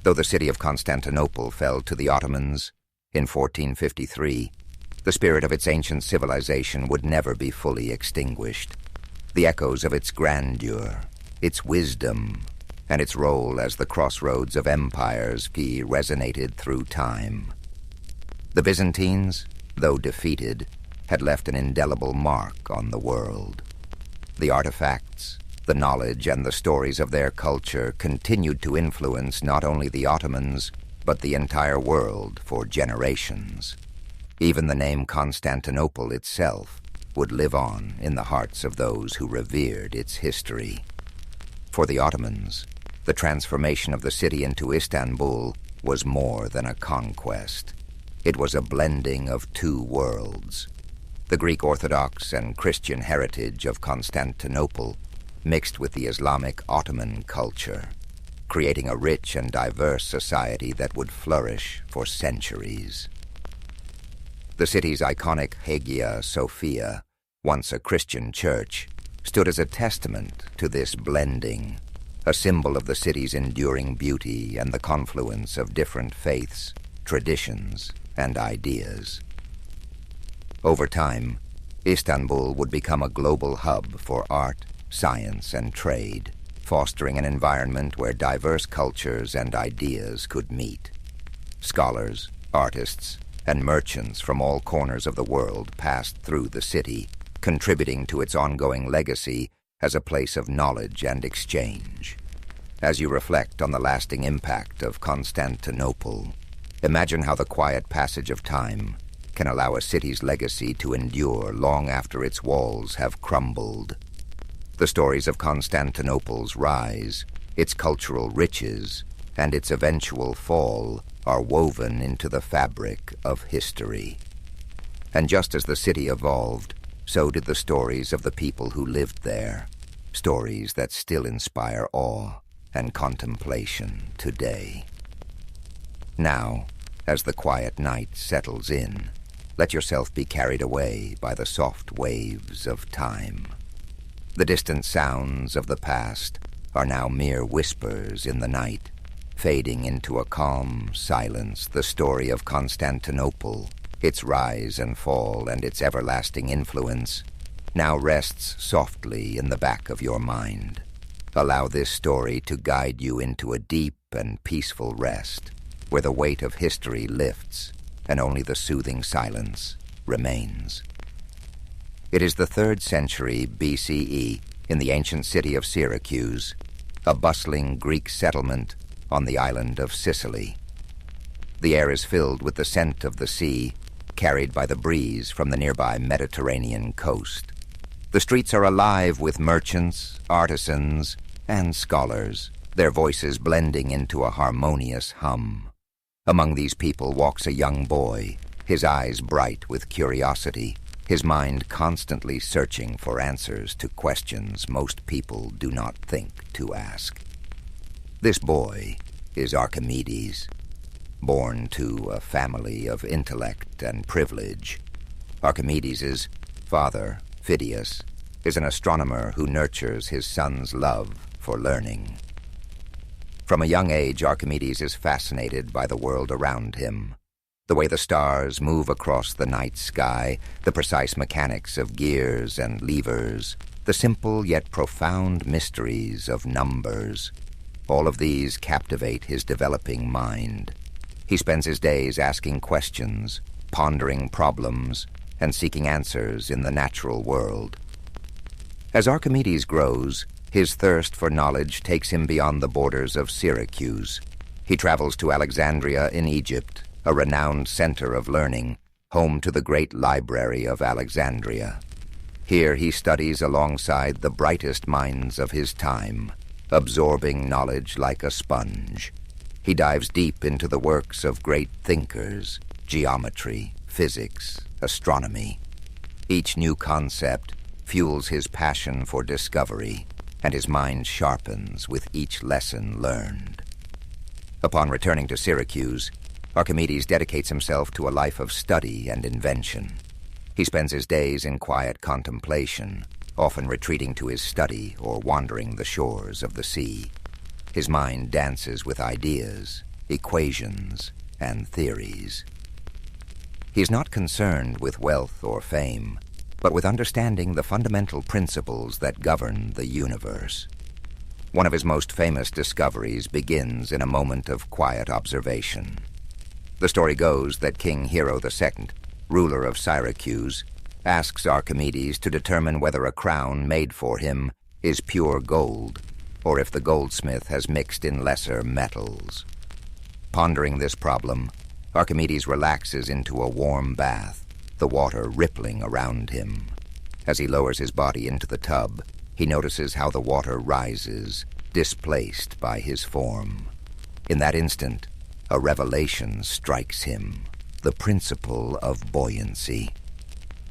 Though the city of Constantinople fell to the Ottomans in 1453, the spirit of its ancient civilization would never be fully extinguished. The echoes of its grandeur, its wisdom, and its role as the crossroads of empires resonated through time. The Byzantines, though defeated, had left an indelible mark on the world. The artifacts, the knowledge, and the stories of their culture continued to influence not only the Ottomans, but the entire world for generations. Even the name Constantinople itself would live on in the hearts of those who revered its history. For the Ottomans, the transformation of the city into Istanbul was more than a conquest. It was a blending of two worlds. The Greek Orthodox and Christian heritage of Constantinople mixed with the Islamic Ottoman culture, creating a rich and diverse society that would flourish for centuries. The city's iconic Hagia Sophia, once a Christian church, stood as a testament to this blending, a symbol of the city's enduring beauty and the confluence of different faiths, traditions, and ideas. Over time, Istanbul would become a global hub for art, science, and trade, fostering an environment where diverse cultures and ideas could meet. Scholars, artists, and merchants from all corners of the world passed through the city, contributing to its ongoing legacy as a place of knowledge and exchange. As you reflect on the lasting impact of Constantinople, imagine how the quiet passage of time can allow a city's legacy to endure long after its walls have crumbled. The stories of Constantinople's rise, its cultural riches, and its eventual fall are woven into the fabric of history. And just as the city evolved, so did the stories of the people who lived there, stories that still inspire awe and contemplation today. Now, as the quiet night settles in, let yourself be carried away by the soft waves of time. The distant sounds of the past are now mere whispers in the night, fading into a calm silence. The story of Constantinople, its rise and fall and its everlasting influence, now rests softly in the back of your mind. Allow this story to guide you into a deep and peaceful rest, where the weight of history lifts and only the soothing silence remains. It is the 3rd century BCE in the ancient city of Syracuse, a bustling Greek settlement on the island of Sicily. The air is filled with the scent of the sea, carried by the breeze from the nearby Mediterranean coast. The streets are alive with merchants, artisans, and scholars, their voices blending into a harmonious hum. Among these people walks a young boy, his eyes bright with curiosity, his mind constantly searching for answers to questions most people do not think to ask. This boy is Archimedes. Born to a family of intellect and privilege, Archimedes' father, Phidias, is an astronomer who nurtures his son's love for learning. From a young age, Archimedes is fascinated by the world around him. The way the stars move across the night sky, the precise mechanics of gears and levers, the simple yet profound mysteries of numbers. All of these captivate his developing mind. He spends his days asking questions, pondering problems, and seeking answers in the natural world. As Archimedes grows, his thirst for knowledge takes him beyond the borders of Syracuse. He travels to Alexandria in Egypt, a renowned center of learning, home to the great library of Alexandria. Here he studies alongside the brightest minds of his time, absorbing knowledge like a sponge. He dives deep into the works of great thinkers, geometry, physics, astronomy. Each new concept fuels his passion for discovery, and his mind sharpens with each lesson learned. Upon returning to Syracuse, Archimedes dedicates himself to a life of study and invention. He spends his days in quiet contemplation, often retreating to his study or wandering the shores of the sea. His mind dances with ideas, equations, and theories. He is not concerned with wealth or fame, but with understanding the fundamental principles that govern the universe. One of his most famous discoveries begins in a moment of quiet observation. The story goes that King Hero II, ruler of Syracuse, asks Archimedes to determine whether a crown made for him is pure gold, or if the goldsmith has mixed in lesser metals. Pondering this problem, Archimedes relaxes into a warm bath, the water rippling around him. As he lowers his body into the tub, he notices how the water rises, displaced by his form. In that instant, a revelation strikes him, the principle of buoyancy.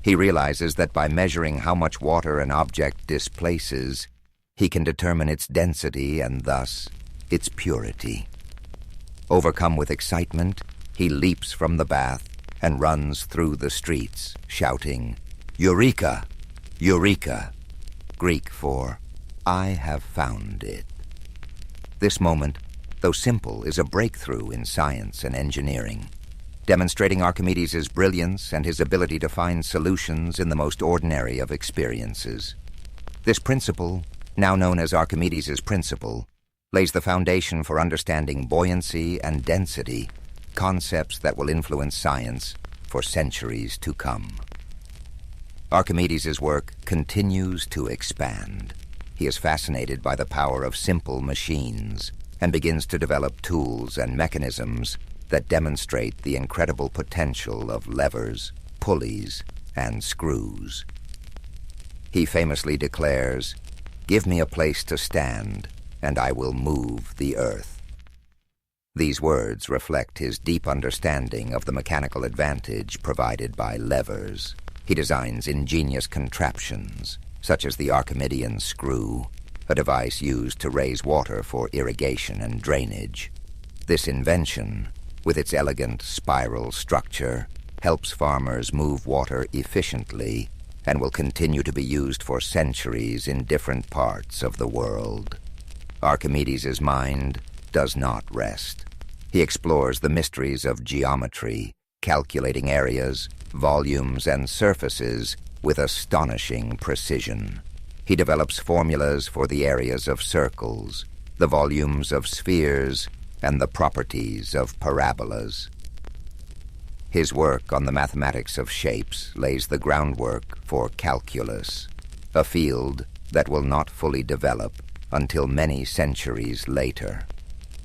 He realizes that by measuring how much water an object displaces, he can determine its density and thus its purity. Overcome with excitement, he leaps from the bath and runs through the streets, shouting, "Eureka! Eureka!" Greek for, "I have found it." This moment, though simple, is a breakthrough in science and engineering, demonstrating Archimedes' brilliance and his ability to find solutions in the most ordinary of experiences. This principle, now known as Archimedes' principle, lays the foundation for understanding buoyancy and density, concepts that will influence science for centuries to come. Archimedes' work continues to expand. He is fascinated by the power of simple machines and begins to develop tools and mechanisms that demonstrate the incredible potential of levers, pulleys, and screws. He famously declares, "Give me a place to stand, and I will move the earth." These words reflect his deep understanding of the mechanical advantage provided by levers. He designs ingenious contraptions, such as the Archimedean screw, a device used to raise water for irrigation and drainage. This invention, with its elegant spiral structure, helps farmers move water efficiently and will continue to be used for centuries in different parts of the world. Archimedes' mind does not rest. He explores the mysteries of geometry, calculating areas, volumes, and surfaces with astonishing precision. He develops formulas for the areas of circles, the volumes of spheres, and the properties of parabolas. His work on the mathematics of shapes lays the groundwork for calculus, a field that will not fully develop until many centuries later.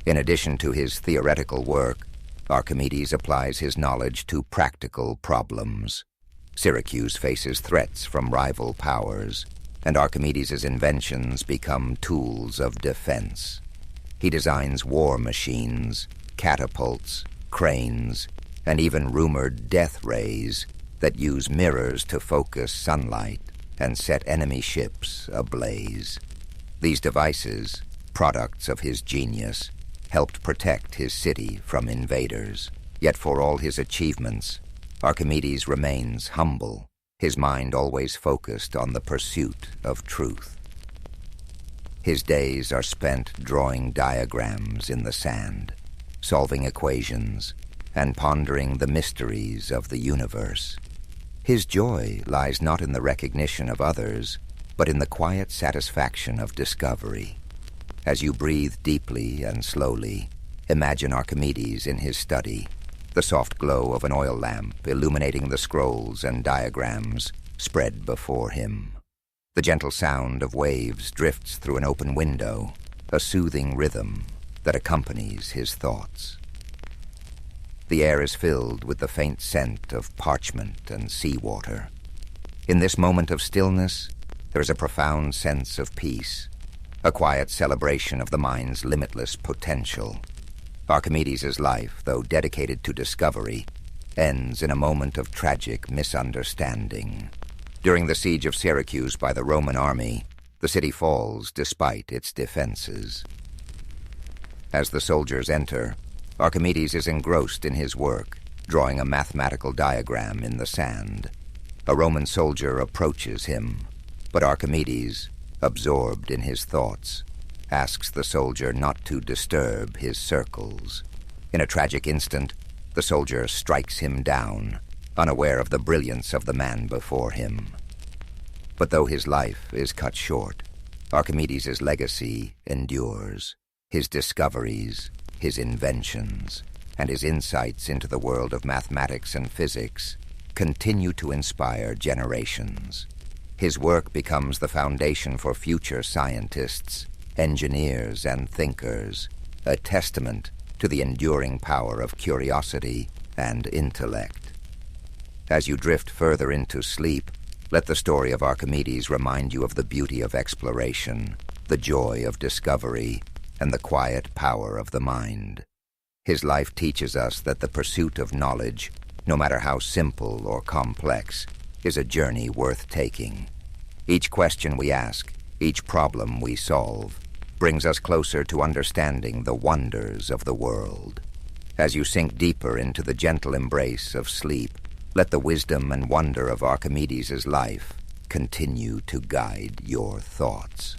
In addition to his theoretical work, Archimedes applies his knowledge to practical problems. Syracuse faces threats from rival powers, and Archimedes' inventions become tools of defense. He designs war machines, catapults, cranes, and even rumored death rays that use mirrors to focus sunlight and set enemy ships ablaze. These devices, products of his genius, helped protect his city from invaders. Yet for all his achievements, Archimedes remains humble, his mind always focused on the pursuit of truth. His days are spent drawing diagrams in the sand, solving equations, and pondering the mysteries of the universe. His joy lies not in the recognition of others, but in the quiet satisfaction of discovery. As you breathe deeply and slowly, imagine Archimedes in his study, the soft glow of an oil lamp illuminating the scrolls and diagrams spread before him. The gentle sound of waves drifts through an open window, a soothing rhythm that accompanies his thoughts. The air is filled with the faint scent of parchment and seawater. In this moment of stillness, there is a profound sense of peace, a quiet celebration of the mind's limitless potential. Archimedes' life, though dedicated to discovery, ends in a moment of tragic misunderstanding. During the siege of Syracuse by the Roman army, the city falls despite its defenses. As the soldiers enter, Archimedes is engrossed in his work, drawing a mathematical diagram in the sand. A Roman soldier approaches him, but Archimedes, absorbed in his thoughts, asks the soldier not to disturb his circles. In a tragic instant, the soldier strikes him down, unaware of the brilliance of the man before him. But though his life is cut short, Archimedes' legacy endures. His discoveries, his inventions, and his insights into the world of mathematics and physics continue to inspire generations. His work becomes the foundation for future scientists, engineers, and thinkers, a testament to the enduring power of curiosity and intellect. As you drift further into sleep, let the story of Archimedes remind you of the beauty of exploration, the joy of discovery, and the quiet power of the mind. His life teaches us that the pursuit of knowledge, no matter how simple or complex, is a journey worth taking. Each question we ask, each problem we solve, brings us closer to understanding the wonders of the world. As you sink deeper into the gentle embrace of sleep, let the wisdom and wonder of Archimedes' life continue to guide your thoughts.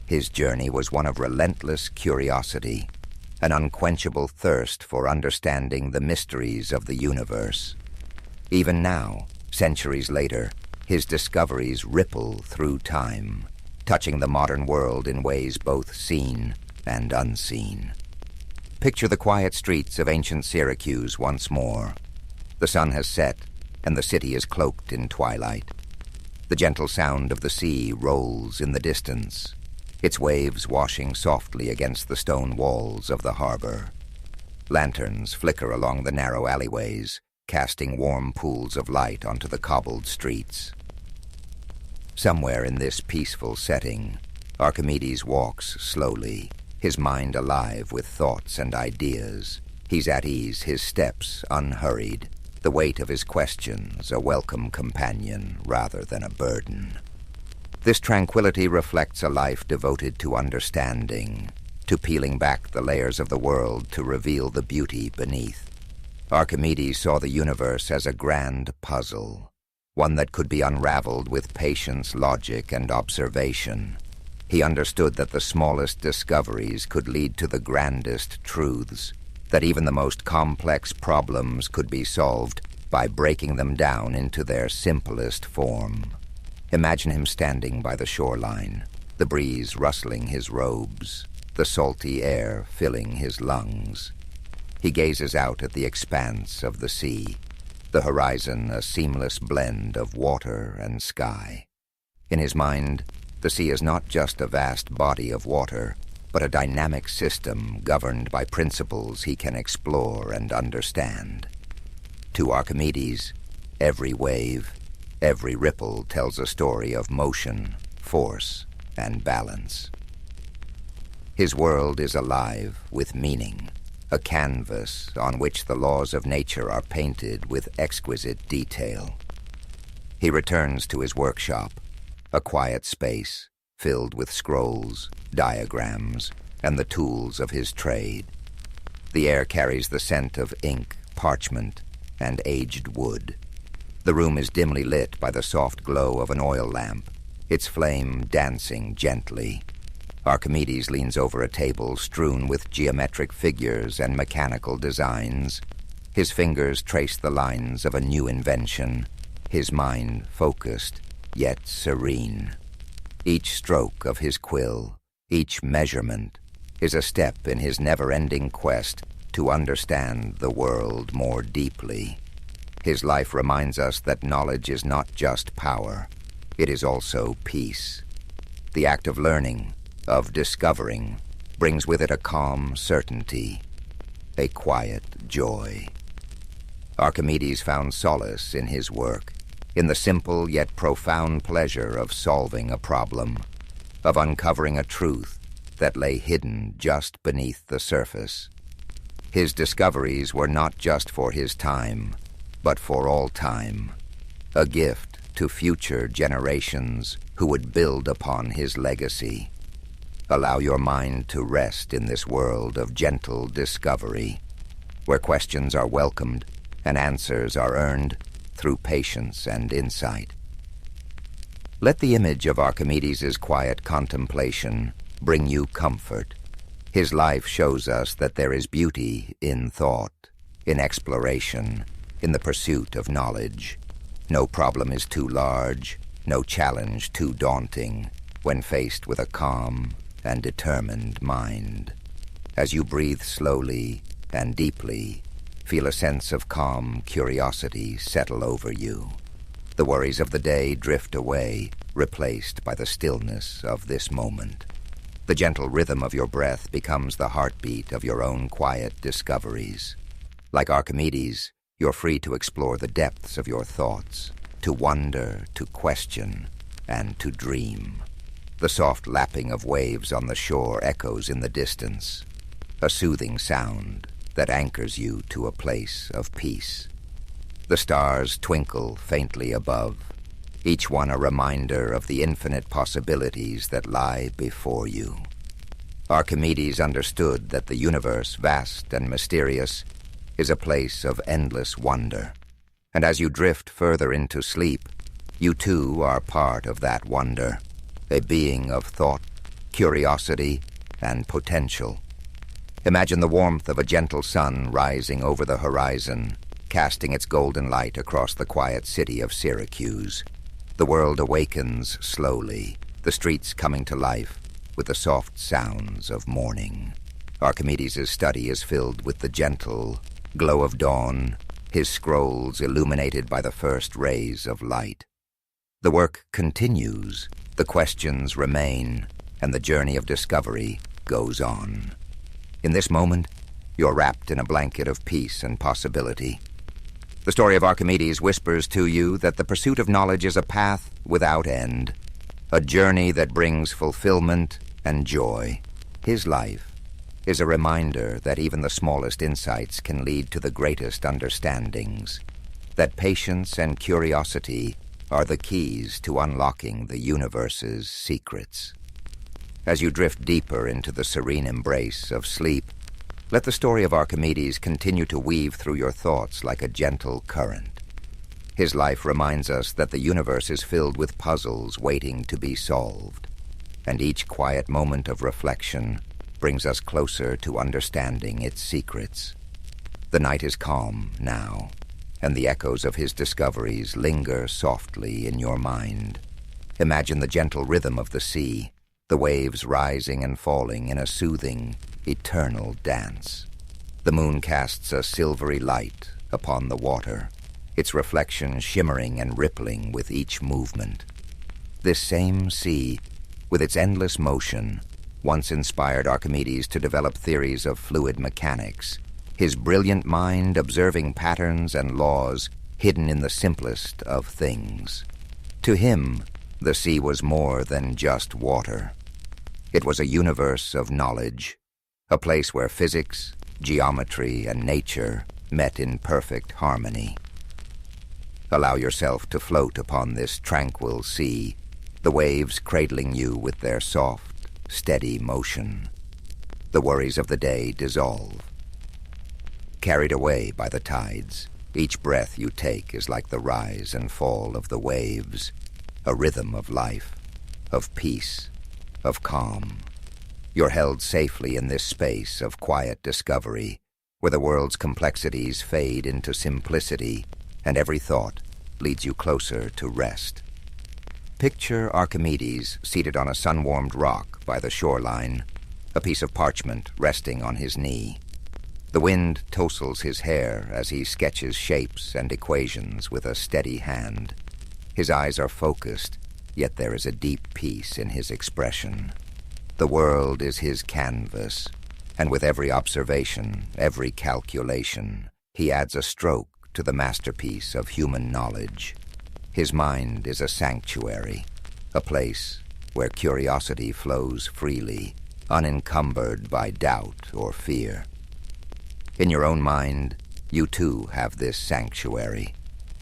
His journey was one of relentless curiosity, an unquenchable thirst for understanding the mysteries of the universe. Even now, centuries later, his discoveries ripple through time, touching the modern world in ways both seen and unseen. Picture the quiet streets of ancient Syracuse once more. The sun has set, and the city is cloaked in twilight. The gentle sound of the sea rolls in the distance, its waves washing softly against the stone walls of the harbor. Lanterns flicker along the narrow alleyways, casting warm pools of light onto the cobbled streets. Somewhere in this peaceful setting, Archimedes walks slowly, his mind alive with thoughts and ideas. He's at ease, his steps unhurried, the weight of his questions a welcome companion rather than a burden. This tranquility reflects a life devoted to understanding, to peeling back the layers of the world to reveal the beauty beneath. Archimedes saw the universe as a grand puzzle, one that could be unraveled with patience, logic, and observation. He understood that the smallest discoveries could lead to the grandest truths, that even the most complex problems could be solved by breaking them down into their simplest form. Imagine him standing by the shoreline, the breeze rustling his robes, the salty air filling his lungs. He gazes out at the expanse of the sea, the horizon a seamless blend of water and sky. In his mind, the sea is not just a vast body of water, but a dynamic system governed by principles he can explore and understand. To Archimedes, every wave, every ripple tells a story of motion, force, and balance. His world is alive with meaning, a canvas on which the laws of nature are painted with exquisite detail. He returns to his workshop, a quiet space filled with scrolls, diagrams, and the tools of his trade. The air carries the scent of ink, parchment, and aged wood. The room is dimly lit by the soft glow of an oil lamp, its flame dancing gently. Archimedes leans over a table strewn with geometric figures and mechanical designs. His fingers trace the lines of a new invention, his mind focused, yet serene. Each stroke of his quill, each measurement, is a step in his never-ending quest to understand the world more deeply. His life reminds us that knowledge is not just power, it is also peace. The act of learning, of discovering, brings with it a calm certainty, a quiet joy. Archimedes found solace in his work, in the simple yet profound pleasure of solving a problem, of uncovering a truth that lay hidden just beneath the surface. His discoveries were not just for his time, but for all time, a gift to future generations who would build upon his legacy. Allow your mind to rest in this world of gentle discovery, where questions are welcomed and answers are earned through patience and insight. Let the image of Archimedes' quiet contemplation bring you comfort. His life shows us that there is beauty in thought, in exploration, in the pursuit of knowledge. No problem is too large, no challenge too daunting, when faced with a calm and determined mind. As you breathe slowly and deeply, feel a sense of calm curiosity settle over you. The worries of the day drift away, replaced by the stillness of this moment. The gentle rhythm of your breath becomes the heartbeat of your own quiet discoveries. Like Archimedes, you're free to explore the depths of your thoughts, to wonder, to question, and to dream. The soft lapping of waves on the shore echoes in the distance, a soothing sound that anchors you to a place of peace. The stars twinkle faintly above, each one a reminder of the infinite possibilities that lie before you. Archimedes understood that the universe, vast and mysterious, is a place of endless wonder, and as you drift further into sleep, you too are part of that wonder, a being of thought, curiosity, and potential. Imagine the warmth of a gentle sun rising over the horizon, casting its golden light across the quiet city of Syracuse. The world awakens slowly, the streets coming to life with the soft sounds of morning. Archimedes' study is filled with the gentle glow of dawn, his scrolls illuminated by the first rays of light. The work continues, the questions remain, and the journey of discovery goes on. In this moment, you're wrapped in a blanket of peace and possibility. The story of Archimedes whispers to you that the pursuit of knowledge is a path without end, a journey that brings fulfillment and joy. His life is a reminder that even the smallest insights can lead to the greatest understandings, that patience and curiosity are the keys to unlocking the universe's secrets. As you drift deeper into the serene embrace of sleep, let the story of Archimedes continue to weave through your thoughts like a gentle current. His life reminds us that the universe is filled with puzzles waiting to be solved, and each quiet moment of reflection brings us closer to understanding its secrets. The night is calm now, and the echoes of his discoveries linger softly in your mind. Imagine the gentle rhythm of the sea, the waves rising and falling in a soothing, eternal dance. The moon casts a silvery light upon the water, its reflection shimmering and rippling with each movement. This same sea, with its endless motion, once inspired Archimedes to develop theories of fluid mechanics, his brilliant mind observing patterns and laws hidden in the simplest of things. To him, the sea was more than just water. It was a universe of knowledge, a place where physics, geometry, and nature met in perfect harmony. Allow yourself to float upon this tranquil sea, the waves cradling you with their soft, steady motion. The worries of the day dissolve. Carried away by the tides, each breath you take is like the rise and fall of the waves, a rhythm of life, of peace, of calm. You're held safely in this space of quiet discovery, where the world's complexities fade into simplicity, and every thought leads you closer to rest. Picture Archimedes seated on a sun-warmed rock by the shoreline, a piece of parchment resting on his knee. The wind tousles his hair as he sketches shapes and equations with a steady hand. His eyes are focused, yet there is a deep peace in his expression. The world is his canvas, and with every observation, every calculation, he adds a stroke to the masterpiece of human knowledge. His mind is a sanctuary, a place where curiosity flows freely, unencumbered by doubt or fear. In your own mind, you too have this sanctuary,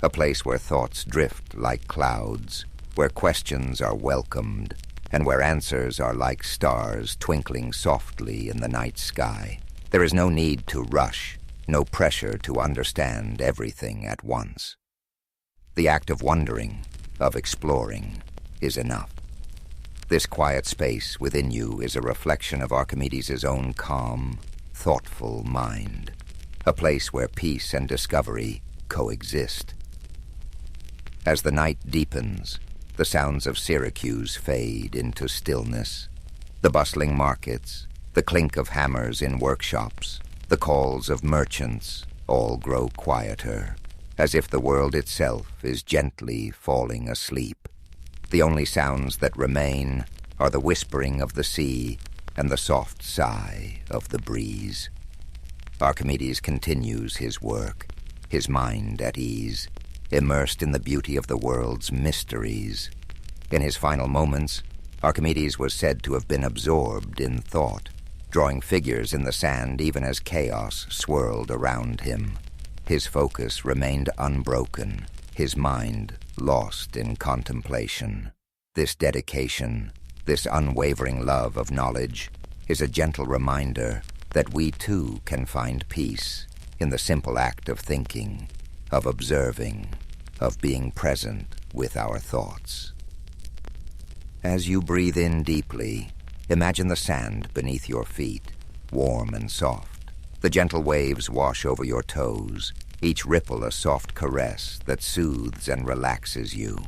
a place where thoughts drift like clouds, where questions are welcomed, and where answers are like stars twinkling softly in the night sky. There is no need to rush, no pressure to understand everything at once. The act of wondering, of exploring, is enough. This quiet space within you is a reflection of Archimedes' own calm, thoughtful mind, a place where peace and discovery coexist. As the night deepens, the sounds of Syracuse fade into stillness. The bustling markets, the clink of hammers in workshops, the calls of merchants all grow quieter, as if the world itself is gently falling asleep. The only sounds that remain are the whispering of the sea and the soft sigh of the breeze. Archimedes continues his work, his mind at ease, immersed in the beauty of the world's mysteries. In his final moments, Archimedes was said to have been absorbed in thought, drawing figures in the sand even as chaos swirled around him. His focus remained unbroken, his mind lost in contemplation. This dedication, this unwavering love of knowledge, is a gentle reminder that we too can find peace in the simple act of thinking, of observing, of being present with our thoughts. As you breathe in deeply, imagine the sand beneath your feet, warm and soft. The gentle waves wash over your toes, each ripple a soft caress that soothes and relaxes you.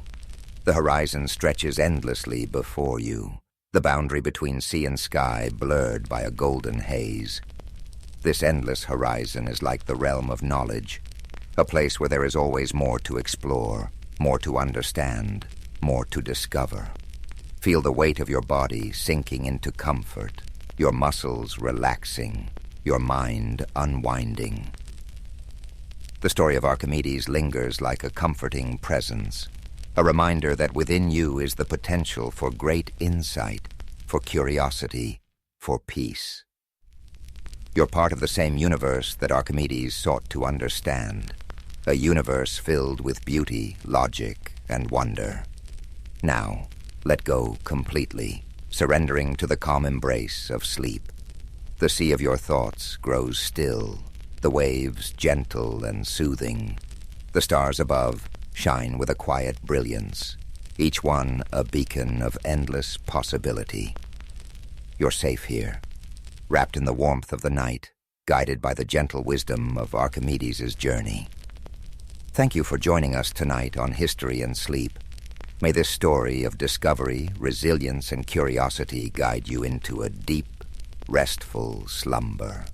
The horizon stretches endlessly before you, the boundary between sea and sky blurred by a golden haze. This endless horizon is like the realm of knowledge, a place where there is always more to explore, more to understand, more to discover. Feel the weight of your body sinking into comfort, your muscles relaxing, your mind unwinding. The story of Archimedes lingers like a comforting presence, a reminder that within you is the potential for great insight, for curiosity, for peace. You're part of the same universe that Archimedes sought to understand, a universe filled with beauty, logic, and wonder. Now, let go completely, surrendering to the calm embrace of sleep. The sea of your thoughts grows still, the waves gentle and soothing. The stars above shine with a quiet brilliance, each one a beacon of endless possibility. You're safe here, wrapped in the warmth of the night, guided by the gentle wisdom of Archimedes' journey. Thank you for joining us tonight on History and Sleep. May this story of discovery, resilience, and curiosity guide you into a deep, restful slumber.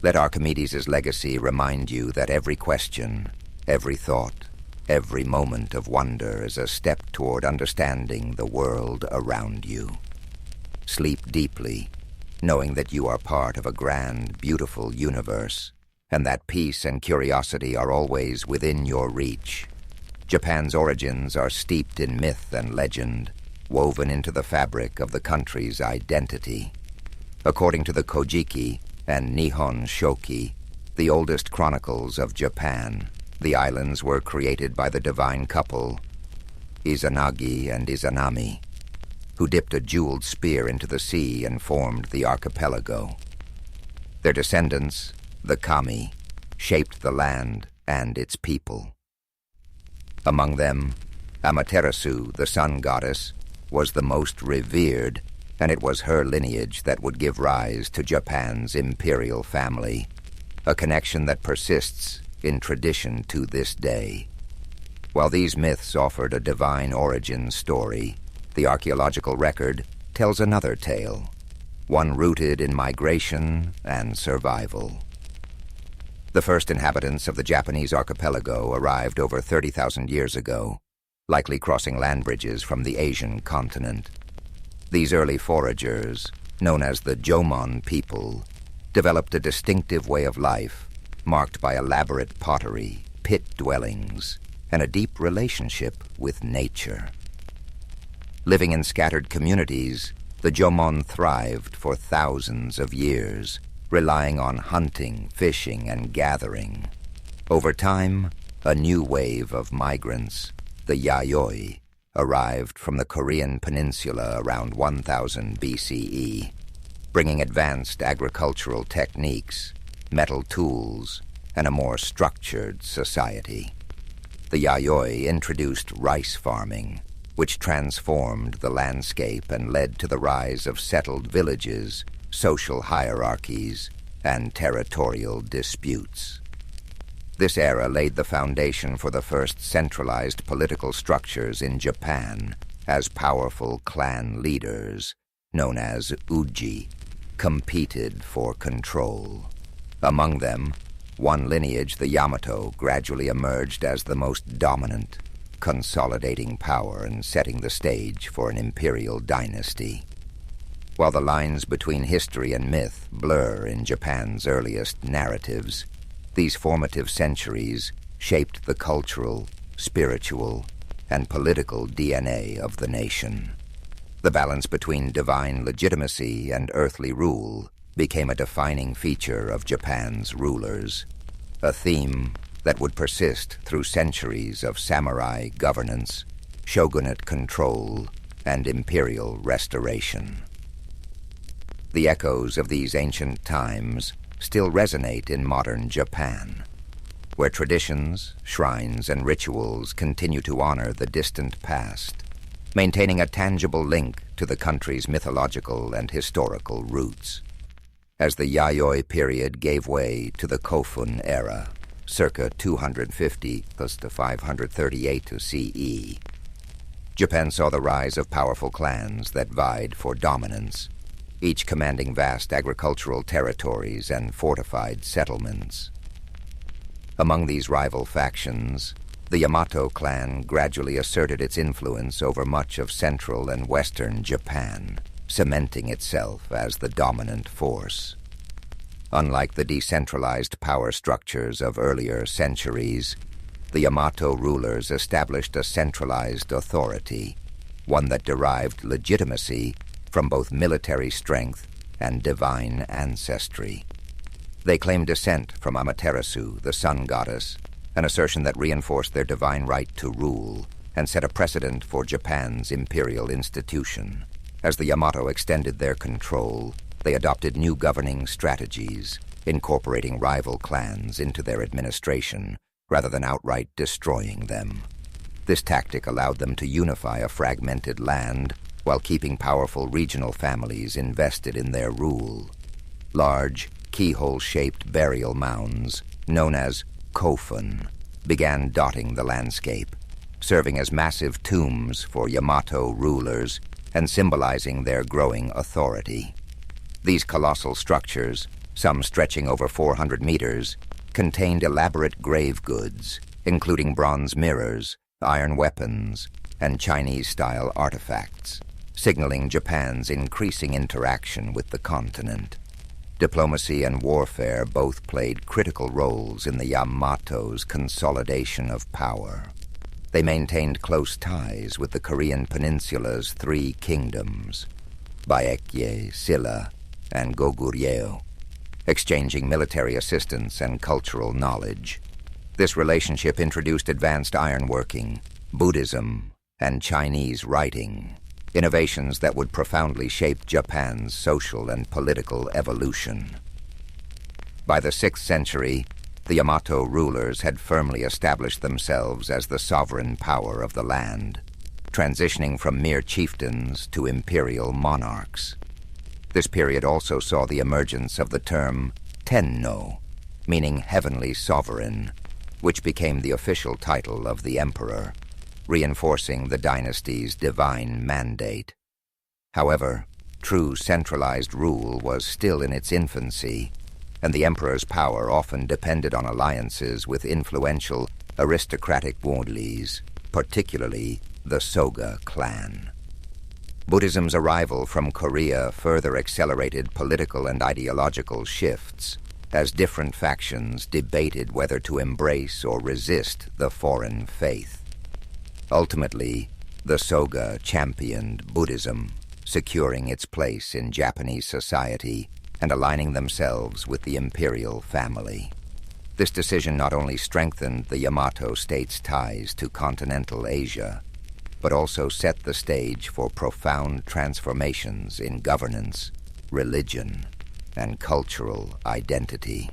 Let Archimedes' legacy remind you that every question, every thought, every moment of wonder is a step toward understanding the world around you. Sleep deeply, knowing that you are part of a grand, beautiful universe, and that peace and curiosity are always within your reach. Japan's origins are steeped in myth and legend, woven into the fabric of the country's identity. According to the Kojiki and Nihon Shoki, the oldest chronicles of Japan, the islands were created by the divine couple, Izanagi and Izanami, who dipped a jeweled spear into the sea and formed the archipelago. Their descendants, the Kami, shaped the land and its people. Among them, Amaterasu, the sun goddess, was the most revered, and it was her lineage that would give rise to Japan's imperial family, a connection that persists in tradition to this day. While these myths offered a divine origin story, the archaeological record tells another tale, one rooted in migration and survival. The first inhabitants of the Japanese archipelago arrived over 30,000 years ago, likely crossing land bridges from the Asian continent. These early foragers, known as the Jomon people, developed a distinctive way of life marked by elaborate pottery, pit dwellings, and a deep relationship with nature. Living in scattered communities, the Jomon thrived for thousands of years, relying on hunting, fishing, and gathering. Over time, a new wave of migrants, the Yayoi, arrived from the Korean peninsula around 1000 BCE, bringing advanced agricultural techniques, metal tools, and a more structured society. The Yayoi introduced rice farming, which transformed the landscape and led to the rise of settled villages, social hierarchies, and territorial disputes. This era laid the foundation for the first centralized political structures in Japan, as powerful clan leaders, known as uji, competed for control. Among them, one lineage, the Yamato, gradually emerged as the most dominant, consolidating power and setting the stage for an imperial dynasty. While the lines between history and myth blur in Japan's earliest narratives, these formative centuries shaped the cultural, spiritual, and political DNA of the nation. The balance between divine legitimacy and earthly rule became a defining feature of Japan's rulers, a theme that would persist through centuries of samurai governance, shogunate control, and imperial restoration. The echoes of these ancient times still resonate in modern Japan, where traditions, shrines, and rituals continue to honor the distant past, maintaining a tangible link to the country's mythological and historical roots. As the Yayoi period gave way to the Kofun era, circa 250 to 538 CE, Japan saw the rise of powerful clans that vied for dominance, each commanding vast agricultural territories and fortified settlements. Among these rival factions, the Yamato clan gradually asserted its influence over much of central and western Japan, cementing itself as the dominant force. Unlike the decentralized power structures of earlier centuries, the Yamato rulers established a centralized authority, one that derived legitimacy from both military strength and divine ancestry. They claimed descent from Amaterasu, the sun goddess, an assertion that reinforced their divine right to rule, and set a precedent for Japan's imperial institution. As the Yamato extended their control, they adopted new governing strategies, incorporating rival clans into their administration rather than outright destroying them. This tactic allowed them to unify a fragmented land while keeping powerful regional families invested in their rule. Large, keyhole-shaped burial mounds, known as kofun, began dotting the landscape, serving as massive tombs for Yamato rulers and symbolizing their growing authority. These colossal structures, some stretching over 400 meters, contained elaborate grave goods, including bronze mirrors, iron weapons, and Chinese-style artifacts, signaling Japan's increasing interaction with the continent. Diplomacy and warfare both played critical roles in the Yamato's consolidation of power. They maintained close ties with the Korean peninsula's three kingdoms, Baekje, Silla, and Goguryeo, exchanging military assistance and cultural knowledge. This relationship introduced advanced ironworking, Buddhism, and Chinese writing, innovations that would profoundly shape Japan's social and political evolution. By the 6th century, the Yamato rulers had firmly established themselves as the sovereign power of the land, transitioning from mere chieftains to imperial monarchs. This period also saw the emergence of the term Tenno, meaning heavenly sovereign, which became the official title of the emperor, reinforcing the dynasty's divine mandate. However, true centralized rule was still in its infancy, and the emperor's power often depended on alliances with influential aristocratic wodlis, particularly the Soga clan. Buddhism's arrival from Korea further accelerated political and ideological shifts, as different factions debated whether to embrace or resist the foreign faith. Ultimately, the Soga championed Buddhism, securing its place in Japanese society and aligning themselves with the imperial family. This decision not only strengthened the Yamato state's ties to continental Asia, but also set the stage for profound transformations in governance, religion, and cultural identity.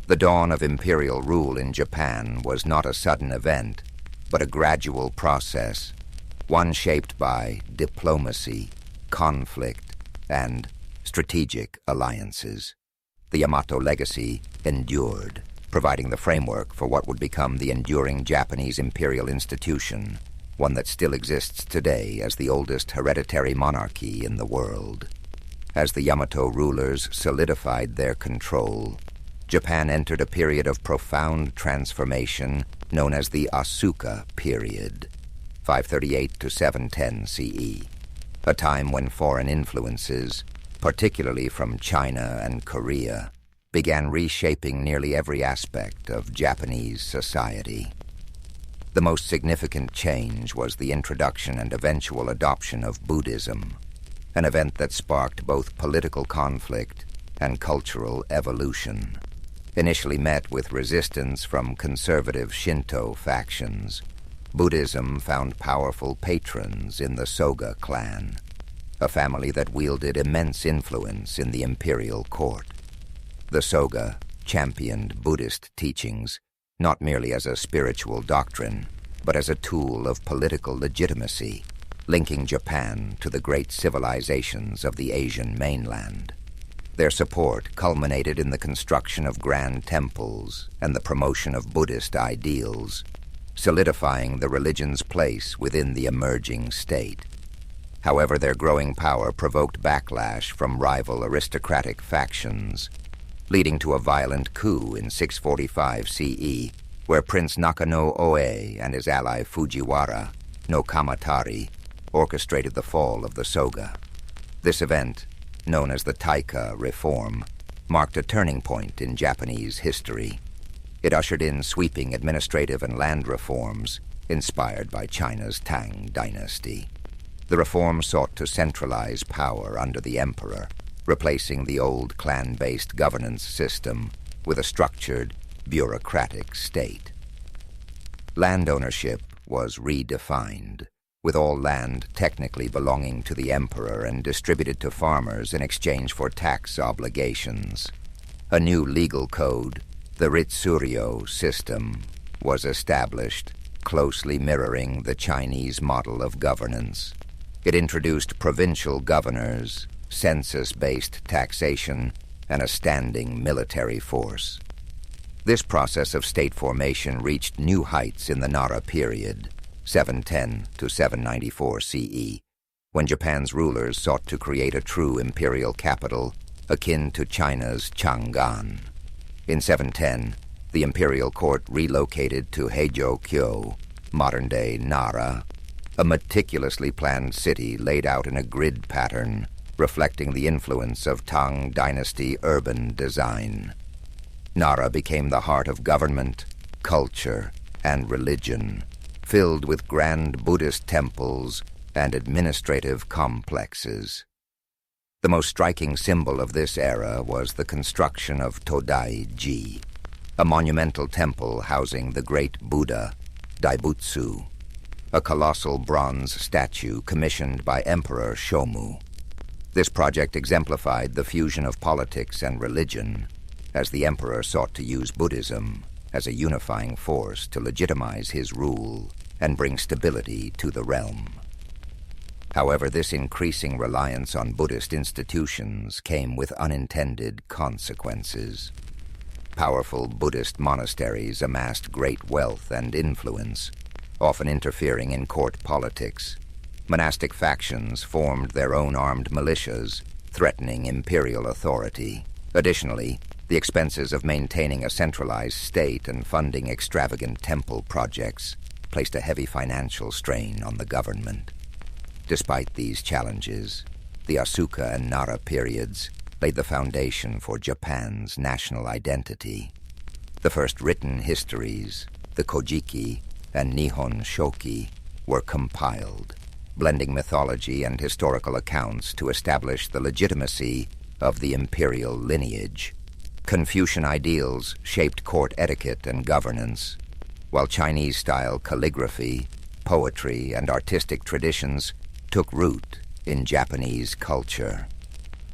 The dawn of imperial rule in Japan was not a sudden event, but a gradual process, one shaped by diplomacy, conflict, and strategic alliances. The Yamato legacy endured, providing the framework for what would become the enduring Japanese imperial institution, one that still exists today as the oldest hereditary monarchy in the world. As the Yamato rulers solidified their control, Japan entered a period of profound transformation known as the Asuka period, 538 to 710 CE, a time when foreign influences, particularly from China and Korea, began reshaping nearly every aspect of Japanese society. The most significant change was the introduction and eventual adoption of Buddhism, an event that sparked both political conflict and cultural evolution. Initially met with resistance from conservative Shinto factions, Buddhism found powerful patrons in the Soga clan, a family that wielded immense influence in the imperial court. The Soga championed Buddhist teachings not merely as a spiritual doctrine, but as a tool of political legitimacy, linking Japan to the great civilizations of the Asian mainland. Their support culminated in the construction of grand temples and the promotion of Buddhist ideals, solidifying the religion's place within the emerging state. However, their growing power provoked backlash from rival aristocratic factions, leading to a violent coup in 645 CE, where Prince Nakano Oe and his ally Fujiwara no Kamatari orchestrated the fall of the Soga. This event, known as the Taika Reform, marked a turning point in Japanese history. It ushered in sweeping administrative and land reforms inspired by China's Tang dynasty. The reform sought to centralize power under the emperor, replacing the old clan-based governance system with a structured, bureaucratic state. Land ownership was redefined, with all land technically belonging to the emperor and distributed to farmers in exchange for tax obligations. A new legal code, the Ritsuryo system, was established, closely mirroring the Chinese model of governance. It introduced provincial governors, census-based taxation, and a standing military force. This process of state formation reached new heights in the Nara period, 710 to 794 CE, when Japan's rulers sought to create a true imperial capital akin to China's Chang'an. In 710, the imperial court relocated to Heijo-kyo, modern-day Nara, a meticulously planned city laid out in a grid pattern reflecting the influence of Tang Dynasty urban design. Nara became the heart of government, culture, and religion, filled with grand Buddhist temples and administrative complexes. The most striking symbol of this era was the construction of Todai-ji, a monumental temple housing the great Buddha, Daibutsu, a colossal bronze statue commissioned by Emperor Shomu. This project exemplified the fusion of politics and religion, as the emperor sought to use Buddhism as a unifying force to legitimize his rule and bring stability to the realm. However, this increasing reliance on Buddhist institutions came with unintended consequences. Powerful Buddhist monasteries amassed great wealth and influence, often interfering in court politics. Monastic factions formed their own armed militias, threatening imperial authority. Additionally, the expenses of maintaining a centralized state and funding extravagant temple projects placed a heavy financial strain on the government. Despite these challenges, the Asuka and Nara periods laid the foundation for Japan's national identity. The first written histories, the Kojiki and Nihon Shoki, were compiled, blending mythology and historical accounts to establish the legitimacy of the imperial lineage. Confucian ideals shaped court etiquette and governance, while Chinese-style calligraphy, poetry, and artistic traditions took root in Japanese culture.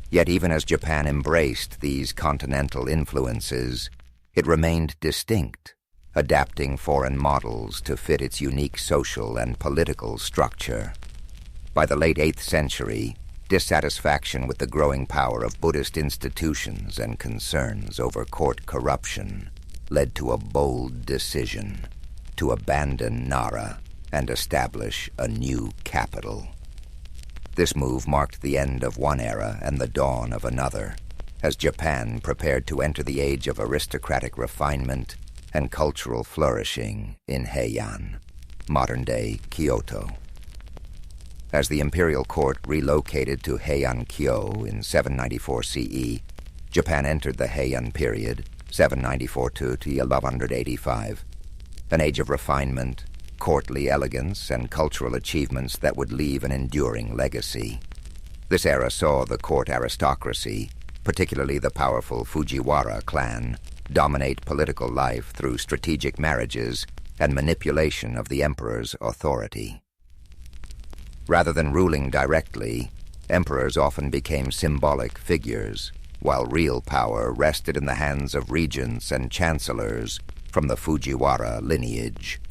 Yet even as Japan embraced these continental influences, it remained distinct, adapting foreign models to fit its unique social and political structure. By the late 8th century, dissatisfaction with the growing power of Buddhist institutions and concerns over court corruption led to a bold decision to abandon Nara and establish a new capital. This move marked the end of one era and the dawn of another, as Japan prepared to enter the age of aristocratic refinement and cultural flourishing in Heian, modern-day Kyoto. As the imperial court relocated to Heian-kyo in 794 CE, Japan entered the Heian period, 794 to 1185, an age of refinement, courtly elegance, and cultural achievements that would leave an enduring legacy. This era saw the court aristocracy, particularly the powerful Fujiwara clan, dominate political life through strategic marriages and manipulation of the emperor's authority. Rather than ruling directly, emperors often became symbolic figures, while real power rested in the hands of regents and chancellors from the Fujiwara lineage.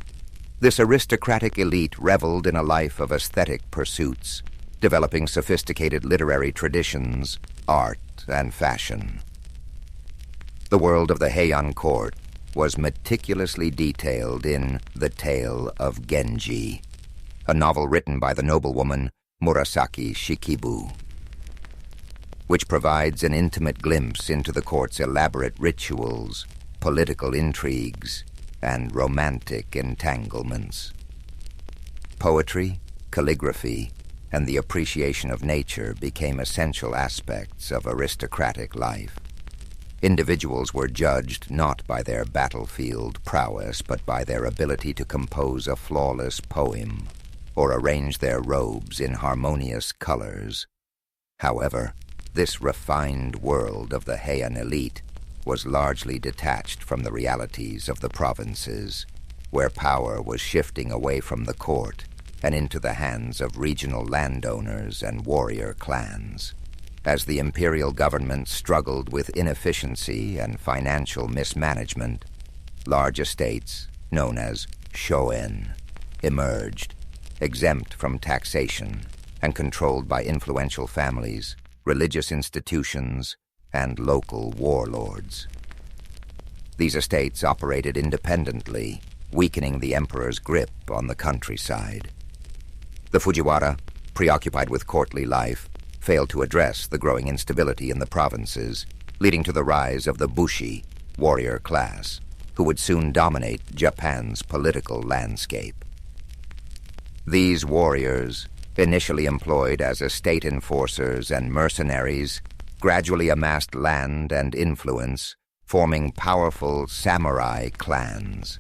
This aristocratic elite reveled in a life of aesthetic pursuits, developing sophisticated literary traditions, art, and fashion. The world of the Heian court was meticulously detailed in The Tale of Genji, a novel written by the noblewoman Murasaki Shikibu, which provides an intimate glimpse into the court's elaborate rituals, political intrigues, and romantic entanglements. Poetry, calligraphy, and the appreciation of nature became essential aspects of aristocratic life. Individuals were judged not by their battlefield prowess, but by their ability to compose a flawless poem or arrange their robes in harmonious colors. However, this refined world of the Heian elite was largely detached from the realities of the provinces. where power was shifting away from the court and into the hands of regional landowners and warrior clans. As the imperial government struggled with inefficiency and financial mismanagement, large estates, known as shoen, emerged, exempt from taxation and controlled by influential families, religious institutions, and local warlords. These estates operated independently, weakening the emperor's grip on the countryside. The Fujiwara, preoccupied with courtly life, failed to address the growing instability in the provinces, leading to the rise of the Bushi, warrior class, who would soon dominate Japan's political landscape. These warriors, initially employed as estate enforcers and mercenaries, gradually amassed land and influence, forming powerful samurai clans.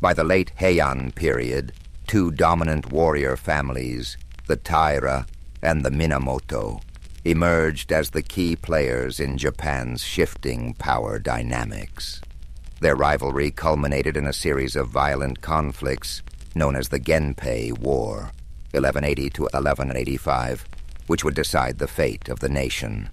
By the late Heian period, two dominant warrior families, the Taira and the Minamoto, emerged as the key players in Japan's shifting power dynamics. Their rivalry culminated in a series of violent conflicts known as the Genpei War, 1180 to 1185, which would decide the fate of the nation.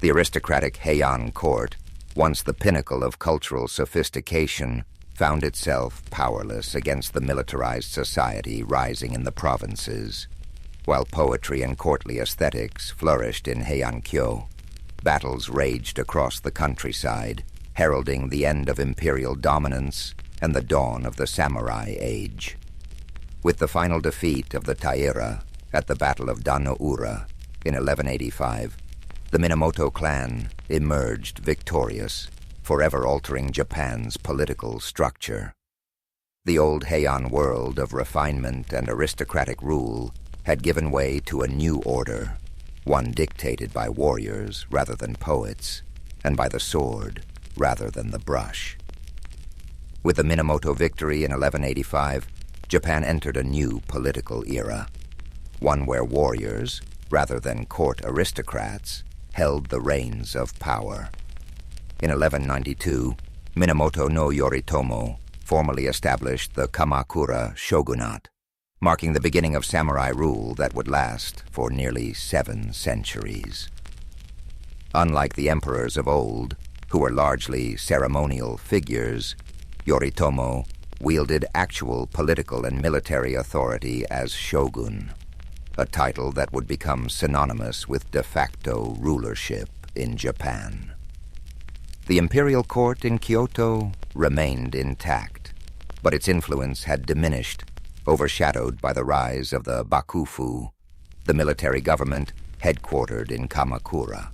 The aristocratic Heian court, once the pinnacle of cultural sophistication, found itself powerless against the militarized society rising in the provinces. While poetry and courtly aesthetics flourished in Heian-kyo, battles raged across the countryside, heralding the end of imperial dominance and the dawn of the samurai age. With the final defeat of the Taira at the Battle of Danoura in 1185, the Minamoto clan emerged victorious, forever altering Japan's political structure. The old Heian world of refinement and aristocratic rule had given way to a new order, one dictated by warriors rather than poets, and by the sword rather than the brush. With the Minamoto victory in 1185, Japan entered a new political era, one where warriors, rather than court aristocrats, held the reins of power. In 1192, Minamoto no Yoritomo formally established the Kamakura shogunate, marking the beginning of samurai rule that would last for nearly 7 centuries. Unlike the emperors of old, who were largely ceremonial figures, Yoritomo wielded actual political and military authority as shogun, a title that would become synonymous with de facto rulership in Japan. The imperial court in Kyoto remained intact, but its influence had diminished, overshadowed by the rise of the Bakufu, the military government headquartered in Kamakura.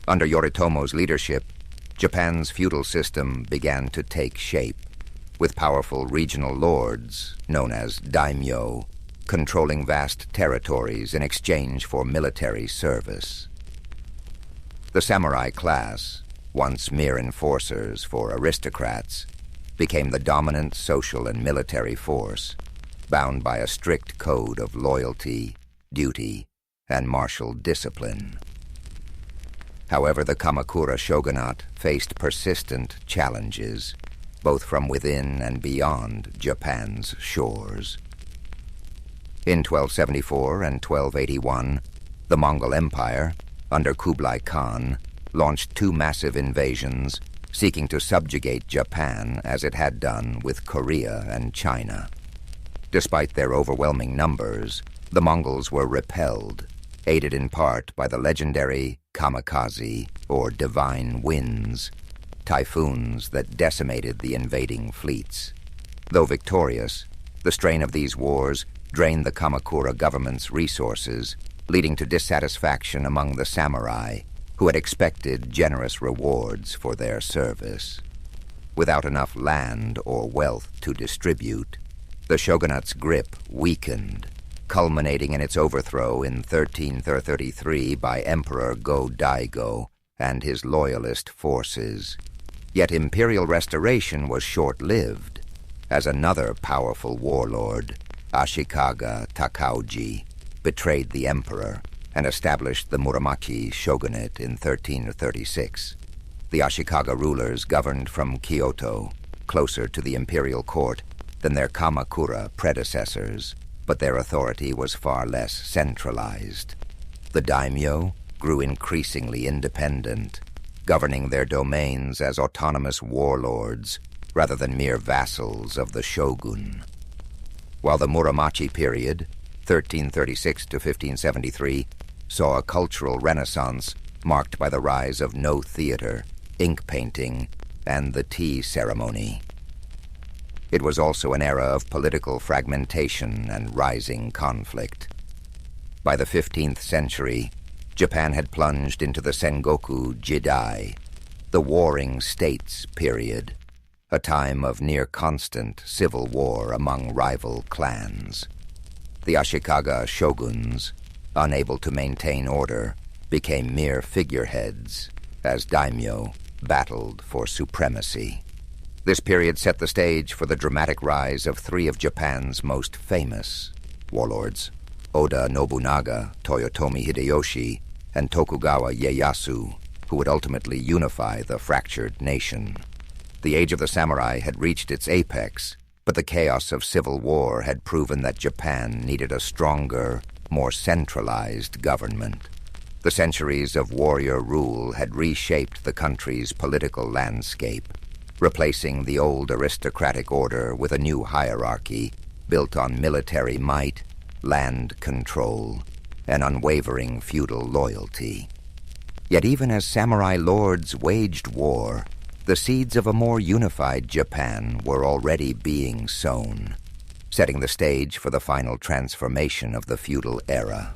Under Yoritomo's leadership, Japan's feudal system began to take shape, with powerful regional lords, known as daimyo, controlling vast territories in exchange for military service. The samurai class, once mere enforcers for aristocrats, became the dominant social and military force, bound by a strict code of loyalty, duty, and martial discipline. However, the Kamakura shogunate faced persistent challenges, both from within and beyond Japan's shores. In 1274 and 1281, the Mongol Empire, under Kublai Khan, launched 2 massive invasions, seeking to subjugate Japan as it had done with Korea and China. Despite their overwhelming numbers, the Mongols were repelled, aided in part by the legendary kamikaze, or divine winds, typhoons that decimated the invading fleets. Though victorious, the strain of these wars drained the Kamakura government's resources, leading to dissatisfaction among the samurai, who had expected generous rewards for their service. Without enough land or wealth to distribute, the shogunate's grip weakened, culminating in its overthrow in 1333 by Emperor Go-Daigo and his loyalist forces. Yet imperial restoration was short-lived, as another powerful warlord, Ashikaga Takauji, betrayed the emperor and established the Muromachi shogunate in 1336. The Ashikaga rulers governed from Kyoto, closer to the imperial court, than their Kamakura predecessors, but their authority was far less centralized. The daimyo grew increasingly independent, governing their domains as autonomous warlords rather than mere vassals of the shogun. While the Muromachi period, 1336 to 1573, saw a cultural renaissance marked by the rise of no theater, ink painting, and the tea ceremony. It was also an era of political fragmentation and rising conflict. By the 15th century, Japan had plunged into the Sengoku Jidai, the Warring States period, a time of near-constant civil war among rival clans. The Ashikaga shoguns, unable to maintain order, became mere figureheads as daimyo battled for supremacy. This period set the stage for the dramatic rise of three of Japan's most famous warlords, Oda Nobunaga, Toyotomi Hideyoshi, and Tokugawa Ieyasu, who would ultimately unify the fractured nation. The age of the samurai had reached its apex, but the chaos of civil war had proven that Japan needed a stronger, more centralized government. The centuries of warrior rule had reshaped the country's political landscape, replacing the old aristocratic order with a new hierarchy built on military might, land control, and unwavering feudal loyalty. Yet even as samurai lords waged war, the seeds of a more unified Japan were already being sown, setting the stage for the final transformation of the feudal era.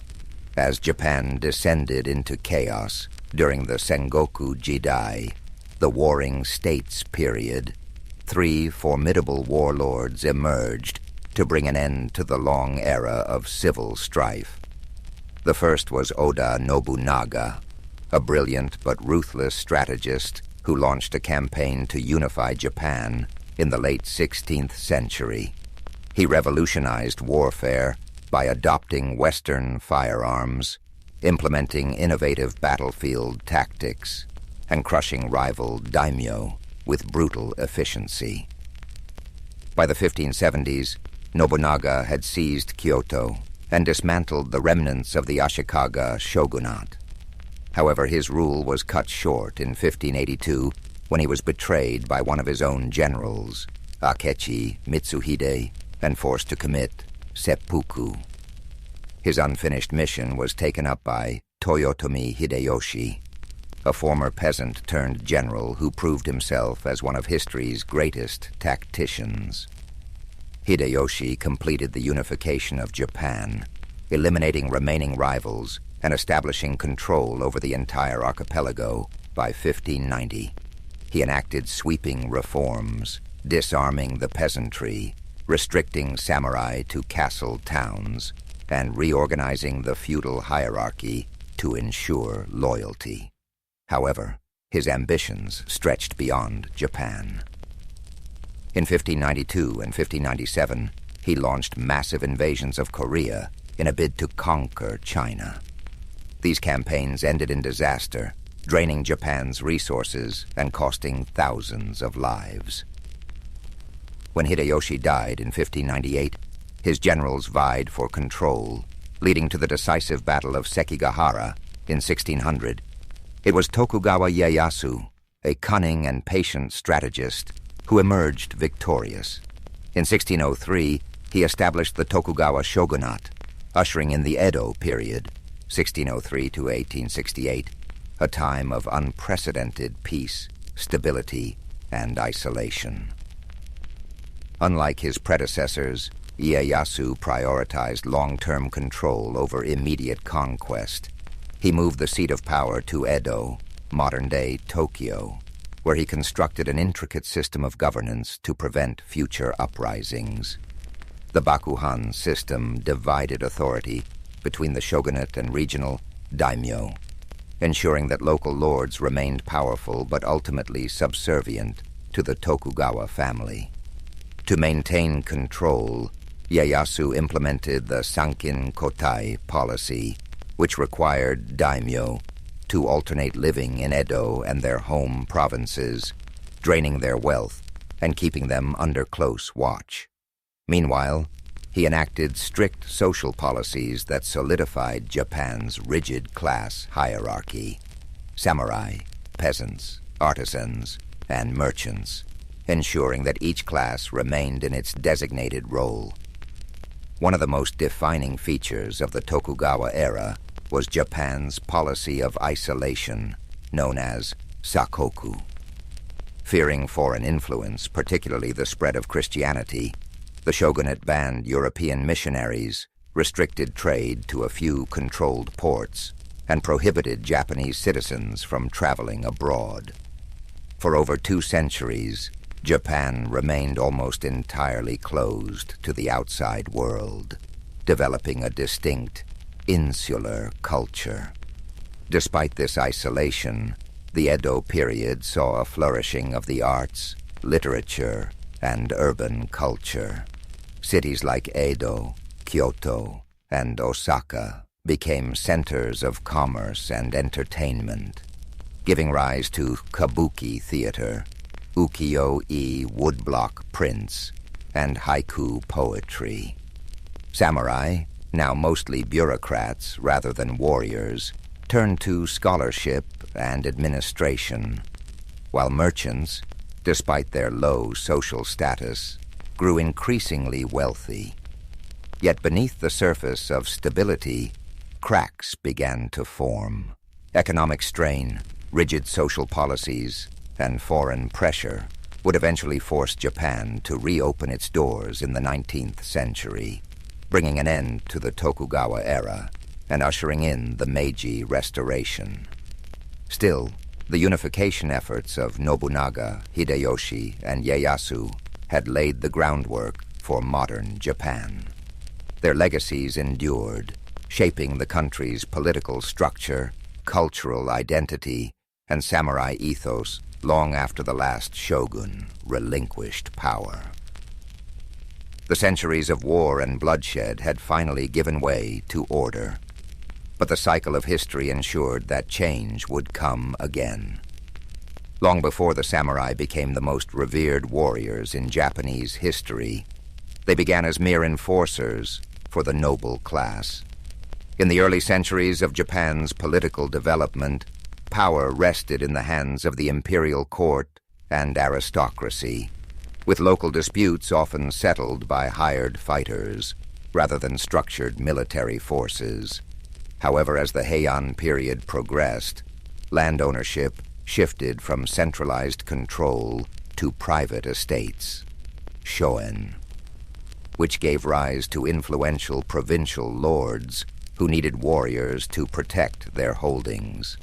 As Japan descended into chaos during the Sengoku Jidai, the Warring States period, three formidable warlords emerged to bring an end to the long era of civil strife. The first was Oda Nobunaga, a brilliant but ruthless strategist who launched a campaign to unify Japan in the late 16th century. He revolutionized warfare by adopting Western firearms, implementing innovative battlefield tactics, and crushing rival daimyo with brutal efficiency. By the 1570s, Nobunaga had seized Kyoto and dismantled the remnants of the Ashikaga shogunate. However, his rule was cut short in 1582 when he was betrayed by one of his own generals, Akechi Mitsuhide, and forced to commit seppuku. His unfinished mission was taken up by Toyotomi Hideyoshi, a former peasant-turned-general who proved himself as one of history's greatest tacticians. Hideyoshi completed the unification of Japan, eliminating remaining rivals and establishing control over the entire archipelago by 1590. He enacted sweeping reforms, disarming the peasantry, restricting samurai to castle towns, and reorganizing the feudal hierarchy to ensure loyalty. However, his ambitions stretched beyond Japan. In 1592 and 1597, he launched massive invasions of Korea in a bid to conquer China. These campaigns ended in disaster, draining Japan's resources and costing thousands of lives. When Hideyoshi died in 1598, his generals vied for control, leading to the decisive Battle of Sekigahara in 1600. It was Tokugawa Ieyasu, a cunning and patient strategist, who emerged victorious. In 1603, he established the Tokugawa shogunate, ushering in the Edo period, 1603 to 1868, a time of unprecedented peace, stability, and isolation. Unlike his predecessors, Ieyasu prioritized long-term control over immediate conquest. He moved the seat of power to Edo, modern-day Tokyo, where he constructed an intricate system of governance to prevent future uprisings. The Bakuhan system divided authority between the shogunate and regional daimyo, ensuring that local lords remained powerful but ultimately subservient to the Tokugawa family. To maintain control, Ieyasu implemented the Sankin Kotai policy, which required daimyo to alternate living in Edo and their home provinces, draining their wealth and keeping them under close watch. Meanwhile, he enacted strict social policies that solidified Japan's rigid class hierarchy: samurai, peasants, artisans, and merchants, ensuring that each class remained in its designated role. One of the most defining features of the Tokugawa era was Japan's policy of isolation, known as sakoku. Fearing foreign influence, particularly the spread of Christianity, the shogunate banned European missionaries, restricted trade to a few controlled ports, and prohibited Japanese citizens from traveling abroad. For over 2 centuries, Japan remained almost entirely closed to the outside world, developing a distinct, insular culture. Despite this isolation, the Edo period saw a flourishing of the arts, literature, and urban culture. Cities like Edo, Kyoto, and Osaka became centers of commerce and entertainment, giving rise to kabuki theater, ukiyo-e woodblock prints, and haiku poetry. Samurai, now mostly bureaucrats rather than warriors, turned to scholarship and administration, while merchants, despite their low social status, grew increasingly wealthy. Yet beneath the surface of stability, cracks began to form. Economic strain, rigid social policies, and foreign pressure would eventually force Japan to reopen its doors in the 19th century, bringing an end to the Tokugawa era and ushering in the Meiji Restoration. Still, the unification efforts of Nobunaga, Hideyoshi, and Ieyasu had laid the groundwork for modern Japan. Their legacies endured, shaping the country's political structure, cultural identity, and samurai ethos long after the last shogun relinquished power. The centuries of war and bloodshed had finally given way to order, but the cycle of history ensured that change would come again. Long before the samurai became the most revered warriors in Japanese history, they began as mere enforcers for the noble class. In the early centuries of Japan's political development, power rested in the hands of the imperial court and aristocracy, with local disputes often settled by hired fighters rather than structured military forces. However, as the Heian period progressed, land ownership shifted from centralized control to private estates, shoen, which gave rise to influential provincial lords who needed warriors to protect their holdings.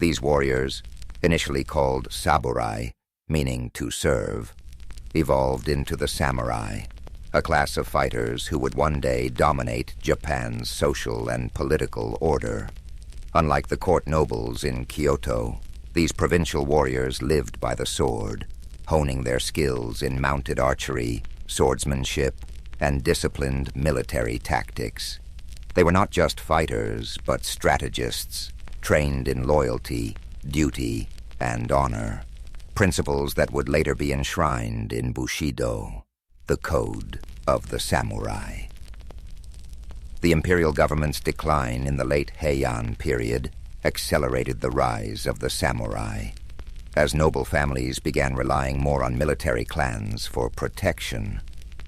These warriors, initially called samurai, meaning to serve, evolved into the samurai, a class of fighters who would one day dominate Japan's social and political order. Unlike the court nobles in Kyoto, these provincial warriors lived by the sword, honing their skills in mounted archery, swordsmanship, and disciplined military tactics. They were not just fighters, but strategists, trained in loyalty, duty, and honor, principles that would later be enshrined in Bushido, the code of the samurai. The imperial government's decline in the late Heian period accelerated the rise of the samurai, as noble families began relying more on military clans for protection.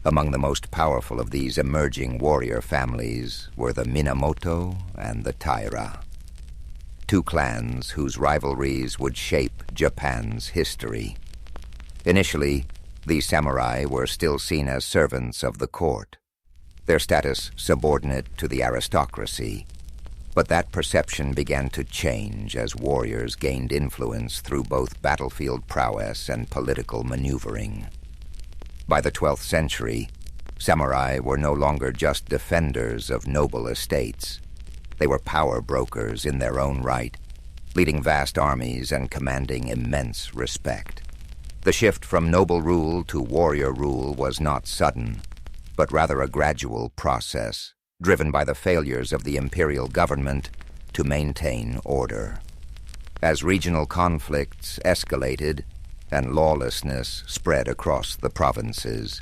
Among the most powerful of these emerging warrior families were the Minamoto and the Taira, two clans whose rivalries would shape Japan's history. Initially, these samurai were still seen as servants of the court, their status subordinate to the aristocracy. But that perception began to change as warriors gained influence through both battlefield prowess and political maneuvering. By the 12th century, samurai were no longer just defenders of noble estates. They were power brokers in their own right, leading vast armies and commanding immense respect. The shift from noble rule to warrior rule was not sudden, but rather a gradual process, driven by the failures of the imperial government to maintain order. As regional conflicts escalated and lawlessness spread across the provinces,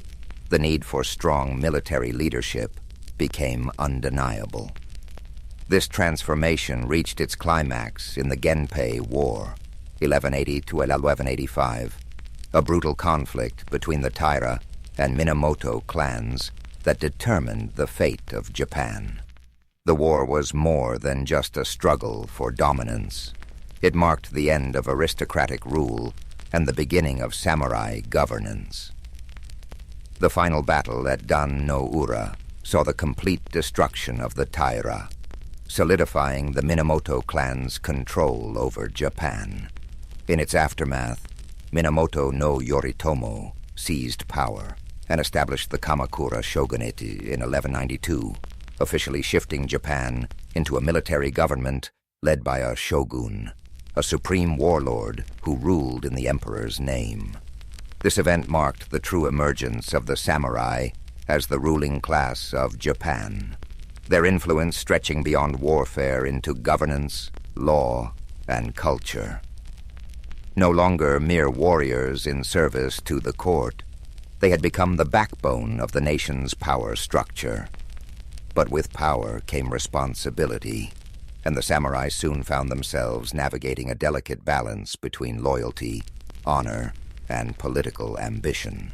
the need for strong military leadership became undeniable. This transformation reached its climax in the Genpei War, 1180 to 1185, a brutal conflict between the Taira and Minamoto clans that determined the fate of Japan. The war was more than just a struggle for dominance. It marked the end of aristocratic rule and the beginning of samurai governance. The final battle at Dan no Ura saw the complete destruction of the Taira, solidifying the Minamoto clan's control over Japan. In its aftermath, Minamoto no Yoritomo seized power and established the Kamakura shogunate in 1192, officially shifting Japan into a military government led by a shogun, a supreme warlord who ruled in the emperor's name. This event marked the true emergence of the samurai as the ruling class of Japan, their influence stretching beyond warfare into governance, law, and culture. No longer mere warriors in service to the court, they had become the backbone of the nation's power structure. But with power came responsibility, and the samurai soon found themselves navigating a delicate balance between loyalty, honor, and political ambition.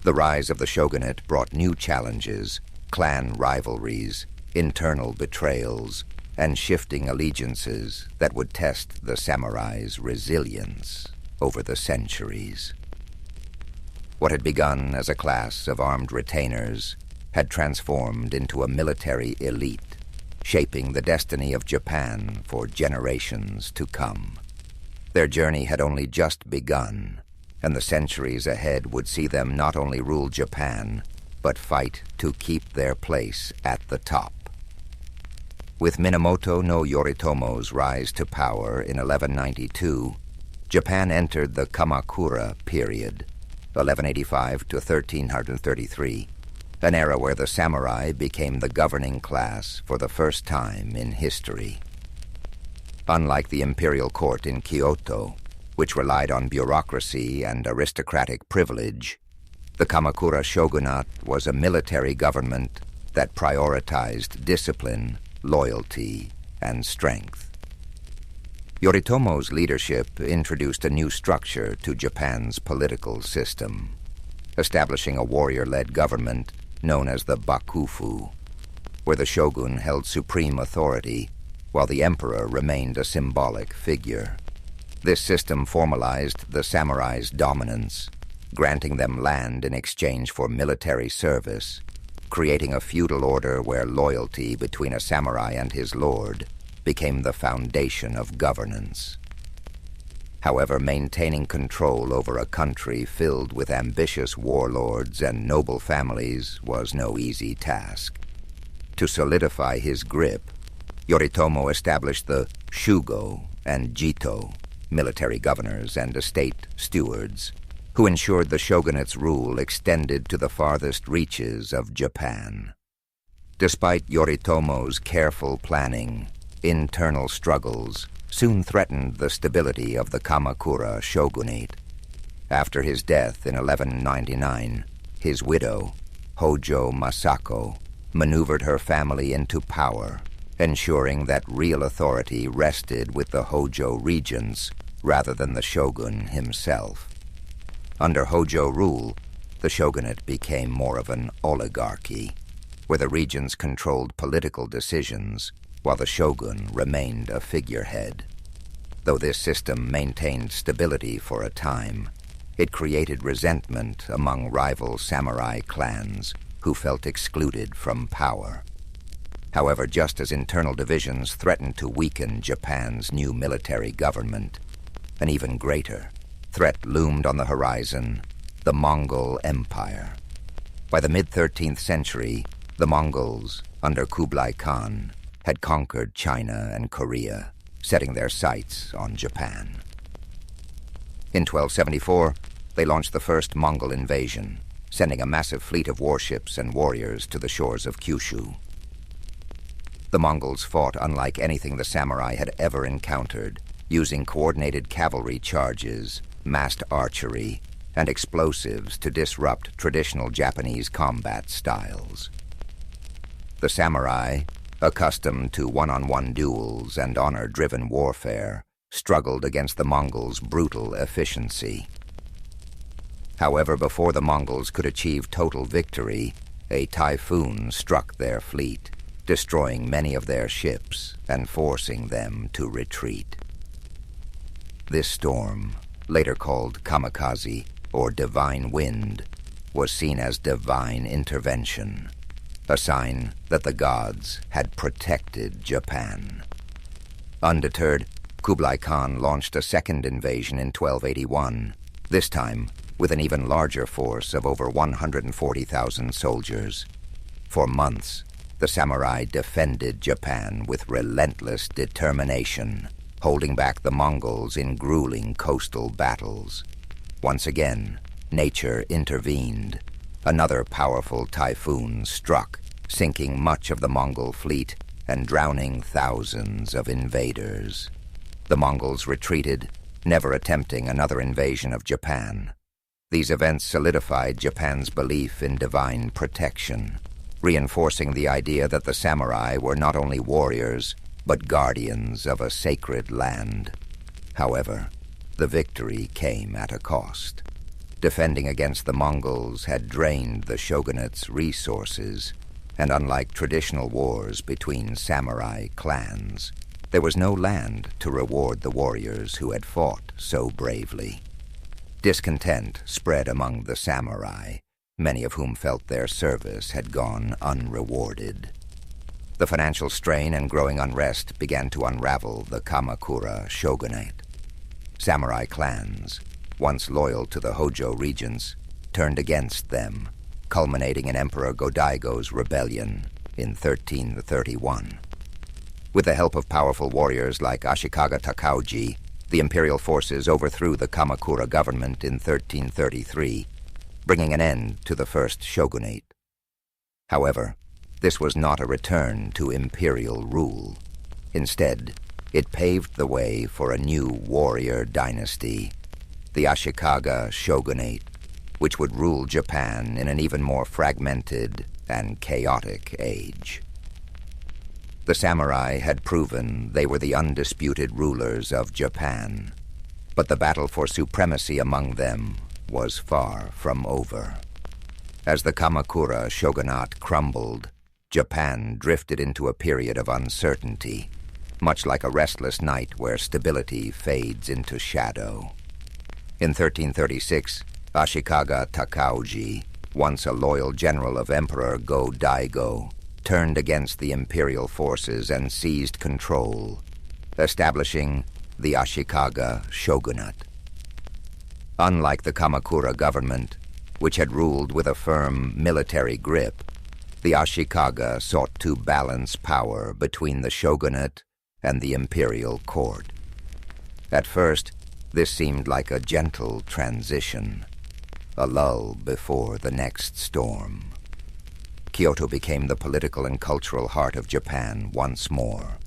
The rise of the shogunate brought new challenges, clan rivalries, internal betrayals, and shifting allegiances that would test the samurai's resilience over the centuries. What had begun as a class of armed retainers had transformed into a military elite, shaping the destiny of Japan for generations to come. Their journey had only just begun, and the centuries ahead would see them not only rule Japan, but fight to keep their place at the top. With Minamoto no Yoritomo's rise to power in 1192, Japan entered the Kamakura period, 1185 to 1333, an era where the samurai became the governing class for the first time in history. Unlike the imperial court in Kyoto, which relied on bureaucracy and aristocratic privilege, the Kamakura shogunate was a military government that prioritized discipline, loyalty, and strength. Yoritomo's leadership introduced a new structure to Japan's political system, establishing a warrior-led government known as the Bakufu, where the shogun held supreme authority while the emperor remained a symbolic figure. This system formalized the samurai's dominance, granting them land in exchange for military service, creating a feudal order where loyalty between a samurai and his lord became the foundation of governance. However, maintaining control over a country filled with ambitious warlords and noble families was no easy task. To solidify his grip, Yoritomo established the Shugo and Jito, military governors and estate stewards, who ensured the shogunate's rule extended to the farthest reaches of Japan. Despite Yoritomo's careful planning, internal struggles soon threatened the stability of the Kamakura shogunate. After his death in 1199, his widow, Hojo Masako, maneuvered her family into power, ensuring that real authority rested with the Hojo regents rather than the shogun himself. Under Hojo rule, the shogunate became more of an oligarchy, where the regents controlled political decisions while the shogun remained a figurehead. Though this system maintained stability for a time, it created resentment among rival samurai clans who felt excluded from power. However, just as internal divisions threatened to weaken Japan's new military government, an even greater threat loomed on the horizon: the Mongol Empire. By the mid-13th century, the Mongols, under Kublai Khan, had conquered China and Korea, setting their sights on Japan. In 1274, they launched the first Mongol invasion, sending a massive fleet of warships and warriors to the shores of Kyushu. The Mongols fought unlike anything the samurai had ever encountered, using coordinated cavalry charges, massed archery, and explosives to disrupt traditional Japanese combat styles. The samurai, accustomed to one-on-one duels and honor-driven warfare, struggled against the Mongols' brutal efficiency. However, before the Mongols could achieve total victory, a typhoon struck their fleet, destroying many of their ships and forcing them to retreat. This storm, later called kamikaze or divine wind, was seen as divine intervention, a sign that the gods had protected Japan. Undeterred, Kublai Khan launched a second invasion in 1281, this time with an even larger force of over 140,000 soldiers. For months, the samurai defended Japan with relentless determination, holding back the Mongols in grueling coastal battles. Once again, nature intervened. Another powerful typhoon struck, sinking much of the Mongol fleet and drowning thousands of invaders. The Mongols retreated, never attempting another invasion of Japan. These events solidified Japan's belief in divine protection, reinforcing the idea that the samurai were not only warriors, but guardians of a sacred land. However, the victory came at a cost. Defending against the Mongols had drained the shogunate's resources, and unlike traditional wars between samurai clans, there was no land to reward the warriors who had fought so bravely. Discontent spread among the samurai, many of whom felt their service had gone unrewarded. The financial strain and growing unrest began to unravel the Kamakura shogunate. Samurai clans, once loyal to the Hojo regents, turned against them, culminating in Emperor Go-Daigo's rebellion in 1331. With the help of powerful warriors like Ashikaga Takauji, the imperial forces overthrew the Kamakura government in 1333, bringing an end to the first shogunate. However, this was not a return to imperial rule. Instead, it paved the way for a new warrior dynasty, the Ashikaga shogunate, which would rule Japan in an even more fragmented and chaotic age. The samurai had proven they were the undisputed rulers of Japan, but the battle for supremacy among them was far from over. As the Kamakura shogunate crumbled, Japan drifted into a period of uncertainty, much like a restless night where stability fades into shadow. In 1336, Ashikaga Takauji, once a loyal general of Emperor Go-Daigo, turned against the imperial forces and seized control, establishing the Ashikaga shogunate. Unlike the Kamakura government, which had ruled with a firm military grip, the Ashikaga sought to balance power between the shogunate and the imperial court. At first, this seemed like a gentle transition, a lull before the next storm. Kyoto became the political and cultural heart of Japan once more,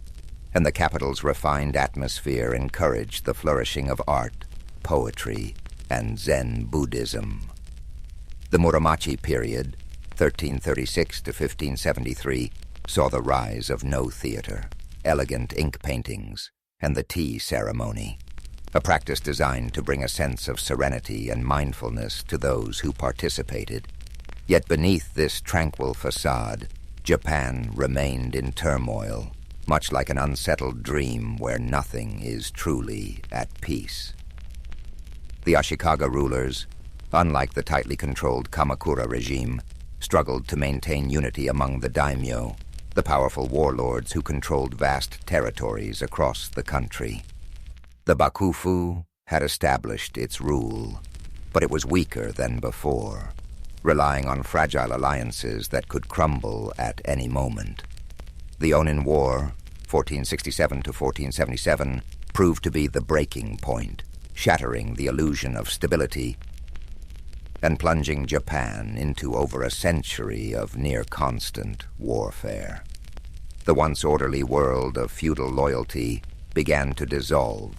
and the capital's refined atmosphere encouraged the flourishing of art, poetry, and Zen Buddhism. The Muromachi period, 1336 to 1573, saw the rise of no theater, elegant ink paintings, and the tea ceremony, a practice designed to bring a sense of serenity and mindfulness to those who participated. Yet beneath this tranquil facade, Japan remained in turmoil, much like an unsettled dream where nothing is truly at peace. The Ashikaga rulers, unlike the tightly controlled Kamakura regime, struggled to maintain unity among the daimyo, the powerful warlords who controlled vast territories across the country. The Bakufu had established its rule, but it was weaker than before, relying on fragile alliances that could crumble at any moment. The Onin War, 1467 to 1477, proved to be the breaking point, shattering the illusion of stability and plunging Japan into over a century of near-constant warfare. The once orderly world of feudal loyalty began to dissolve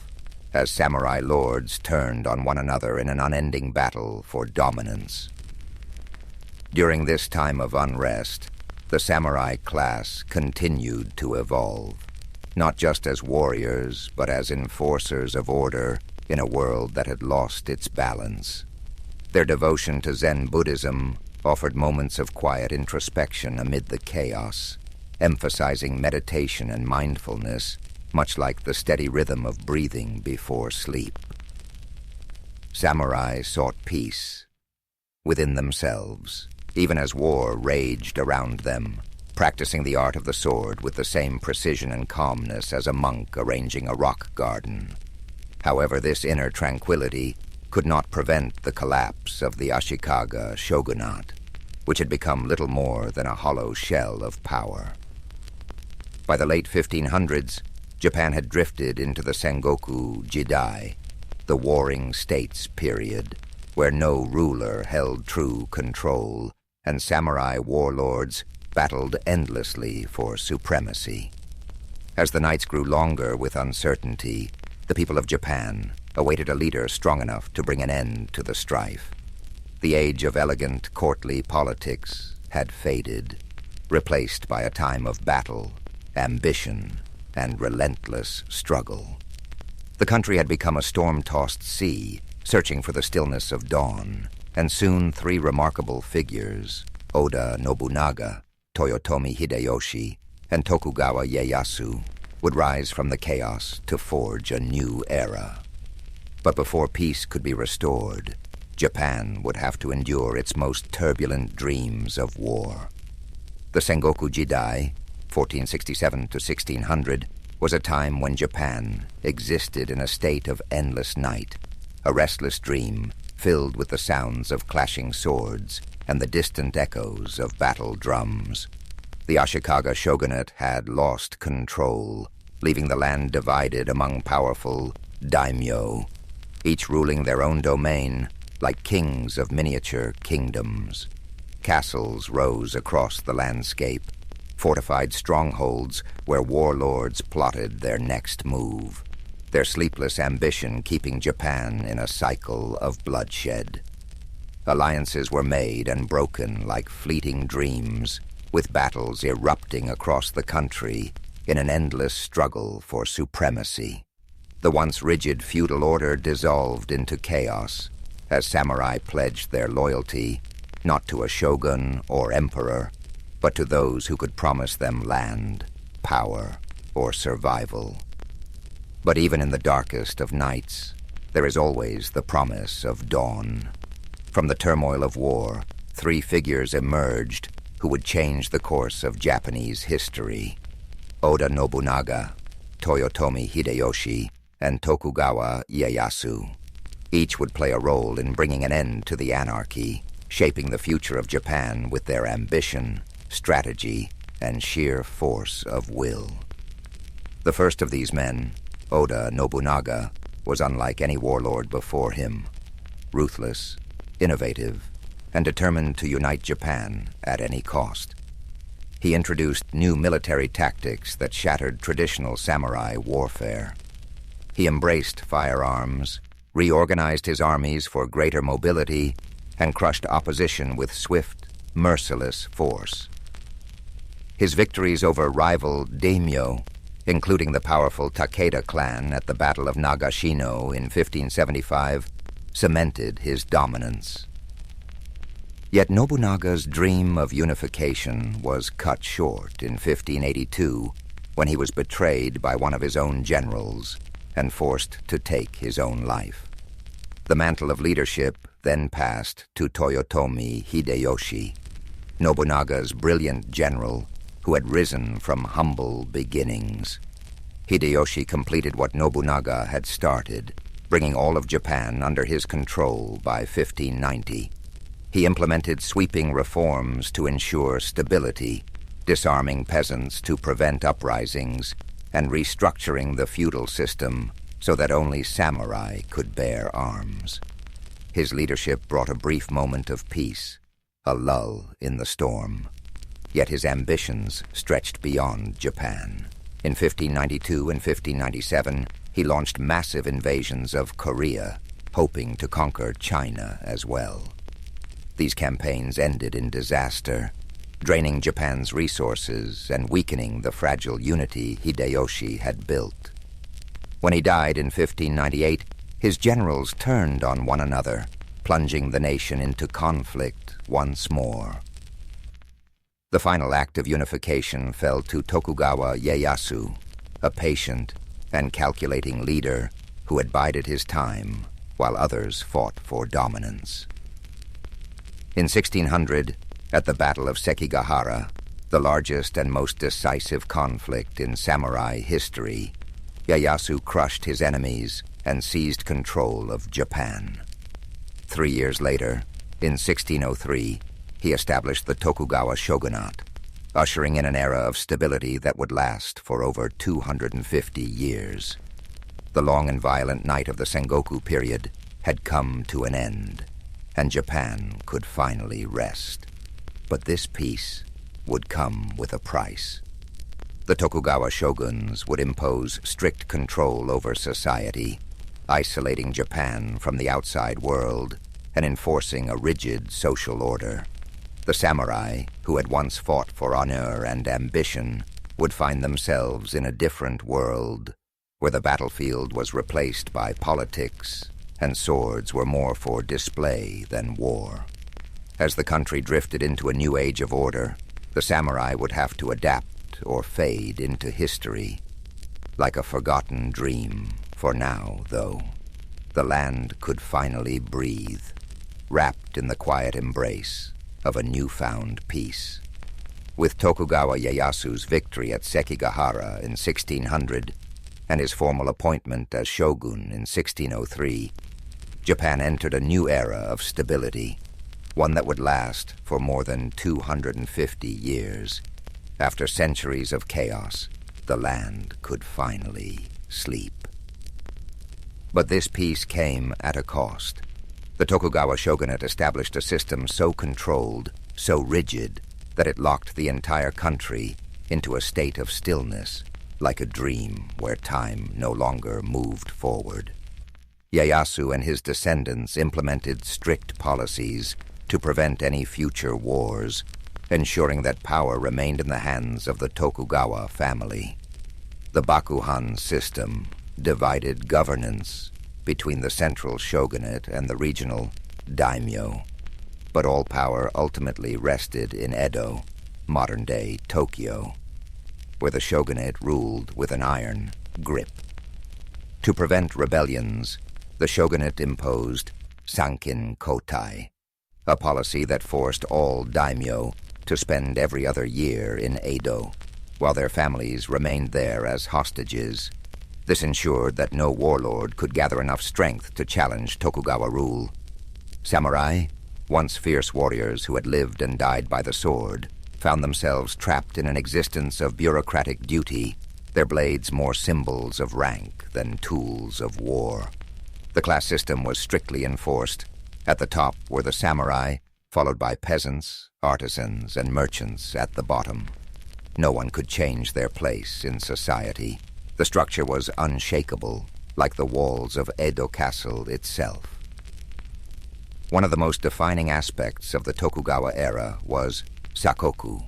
as samurai lords turned on one another in an unending battle for dominance. During this time of unrest, the samurai class continued to evolve, not just as warriors, but as enforcers of order in a world that had lost its balance. Their devotion to Zen Buddhism offered moments of quiet introspection amid the chaos, emphasizing meditation and mindfulness, much like the steady rhythm of breathing before sleep. Samurai sought peace within themselves, even as war raged around them, practicing the art of the sword with the same precision and calmness as a monk arranging a rock garden. However, this inner tranquility could not prevent the collapse of the Ashikaga shogunate, which had become little more than a hollow shell of power. By the late 1500s, Japan had drifted into the Sengoku Jidai, the warring states period, where no ruler held true control, and samurai warlords battled endlessly for supremacy. As the nights grew longer with uncertainty, the people of Japan awaited a leader strong enough to bring an end to the strife. The age of elegant, courtly politics had faded, replaced by a time of battle, ambition, and relentless struggle. The country had become a storm-tossed sea, searching for the stillness of dawn, and soon three remarkable figures, Oda Nobunaga, Toyotomi Hideyoshi, and Tokugawa Ieyasu, would rise from the chaos to forge a new era. But before peace could be restored, Japan would have to endure its most turbulent dreams of war. The Sengoku Jidai, 1467 to 1600, was a time when Japan existed in a state of endless night, a restless dream filled with the sounds of clashing swords and the distant echoes of battle drums. The Ashikaga shogunate had lost control, leaving the land divided among powerful daimyo, each ruling their own domain like kings of miniature kingdoms. Castles rose across the landscape, fortified strongholds where warlords plotted their next move, their sleepless ambition keeping Japan in a cycle of bloodshed. Alliances were made and broken like fleeting dreams, with battles erupting across the country in an endless struggle for supremacy. The once rigid feudal order dissolved into chaos as samurai pledged their loyalty not to a shogun or emperor, but to those who could promise them land, power, or survival. But even in the darkest of nights, there is always the promise of dawn. From the turmoil of war, three figures emerged who would change the course of Japanese history: Oda Nobunaga, Toyotomi Hideyoshi, and Tokugawa Ieyasu. Each would play a role in bringing an end to the anarchy, shaping the future of Japan with their ambition, strategy, and sheer force of will. The first of these men, Oda Nobunaga, was unlike any warlord before him. Ruthless, innovative, and determined to unite Japan at any cost. He introduced new military tactics that shattered traditional samurai warfare. He embraced firearms, reorganized his armies for greater mobility, and crushed opposition with swift, merciless force. His victories over rival daimyo, including the powerful Takeda clan at the Battle of Nagashino in 1575, cemented his dominance. Yet Nobunaga's dream of unification was cut short in 1582 when he was betrayed by one of his own generals and forced to take his own life. The mantle of leadership then passed to Toyotomi Hideyoshi, Nobunaga's brilliant general who had risen from humble beginnings. Hideyoshi completed what Nobunaga had started, bringing all of Japan under his control by 1590. He implemented sweeping reforms to ensure stability, disarming peasants to prevent uprisings, and restructuring the feudal system so that only samurai could bear arms. His leadership brought a brief moment of peace, a lull in the storm. Yet his ambitions stretched beyond Japan. In 1592 and 1597, he launched massive invasions of Korea, hoping to conquer China as well. These campaigns ended in disaster, draining Japan's resources and weakening the fragile unity Hideyoshi had built. When he died in 1598, his generals turned on one another, plunging the nation into conflict once more. The final act of unification fell to Tokugawa Ieyasu, a patient and calculating leader who had bided his time while others fought for dominance. In 1600, at the Battle of Sekigahara, the largest and most decisive conflict in samurai history, Ieyasu crushed his enemies and seized control of Japan. 3 years later, in 1603, he established the Tokugawa shogunate, ushering in an era of stability that would last for over 250 years. The long and violent night of the Sengoku period had come to an end, and Japan could finally rest. But this peace would come with a price. The Tokugawa shoguns would impose strict control over society, isolating Japan from the outside world and enforcing a rigid social order. The samurai, who had once fought for honor and ambition, would find themselves in a different world, where the battlefield was replaced by politics and swords were more for display than war. As the country drifted into a new age of order, the samurai would have to adapt or fade into history, like a forgotten dream. For now, though, the land could finally breathe, wrapped in the quiet embrace of a newfound peace. With Tokugawa Ieyasu's victory at Sekigahara in 1600 and his formal appointment as shogun in 1603, Japan entered a new era of stability, one that would last for more than 250 years. After centuries of chaos, the land could finally sleep. But this peace came at a cost. The Tokugawa shogunate established a system so controlled, so rigid, that it locked the entire country into a state of stillness, like a dream where time no longer moved forward. Ieyasu and his descendants implemented strict policies to prevent any future wars, ensuring that power remained in the hands of the Tokugawa family. The Bakuhan system divided governance between the central shogunate and the regional daimyo, but all power ultimately rested in Edo, modern-day Tokyo, where the shogunate ruled with an iron grip. To prevent rebellions, the shogunate imposed Sankin Kotai, a policy that forced all daimyo to spend every other year in Edo, while their families remained there as hostages. This ensured that no warlord could gather enough strength to challenge Tokugawa rule. Samurai, once fierce warriors who had lived and died by the sword, found themselves trapped in an existence of bureaucratic duty, their blades more symbols of rank than tools of war. The class system was strictly enforced. At the top were the samurai, followed by peasants, artisans, and merchants at the bottom. No one could change their place in society. The structure was unshakable, like the walls of Edo Castle itself. One of the most defining aspects of the Tokugawa era was sakoku,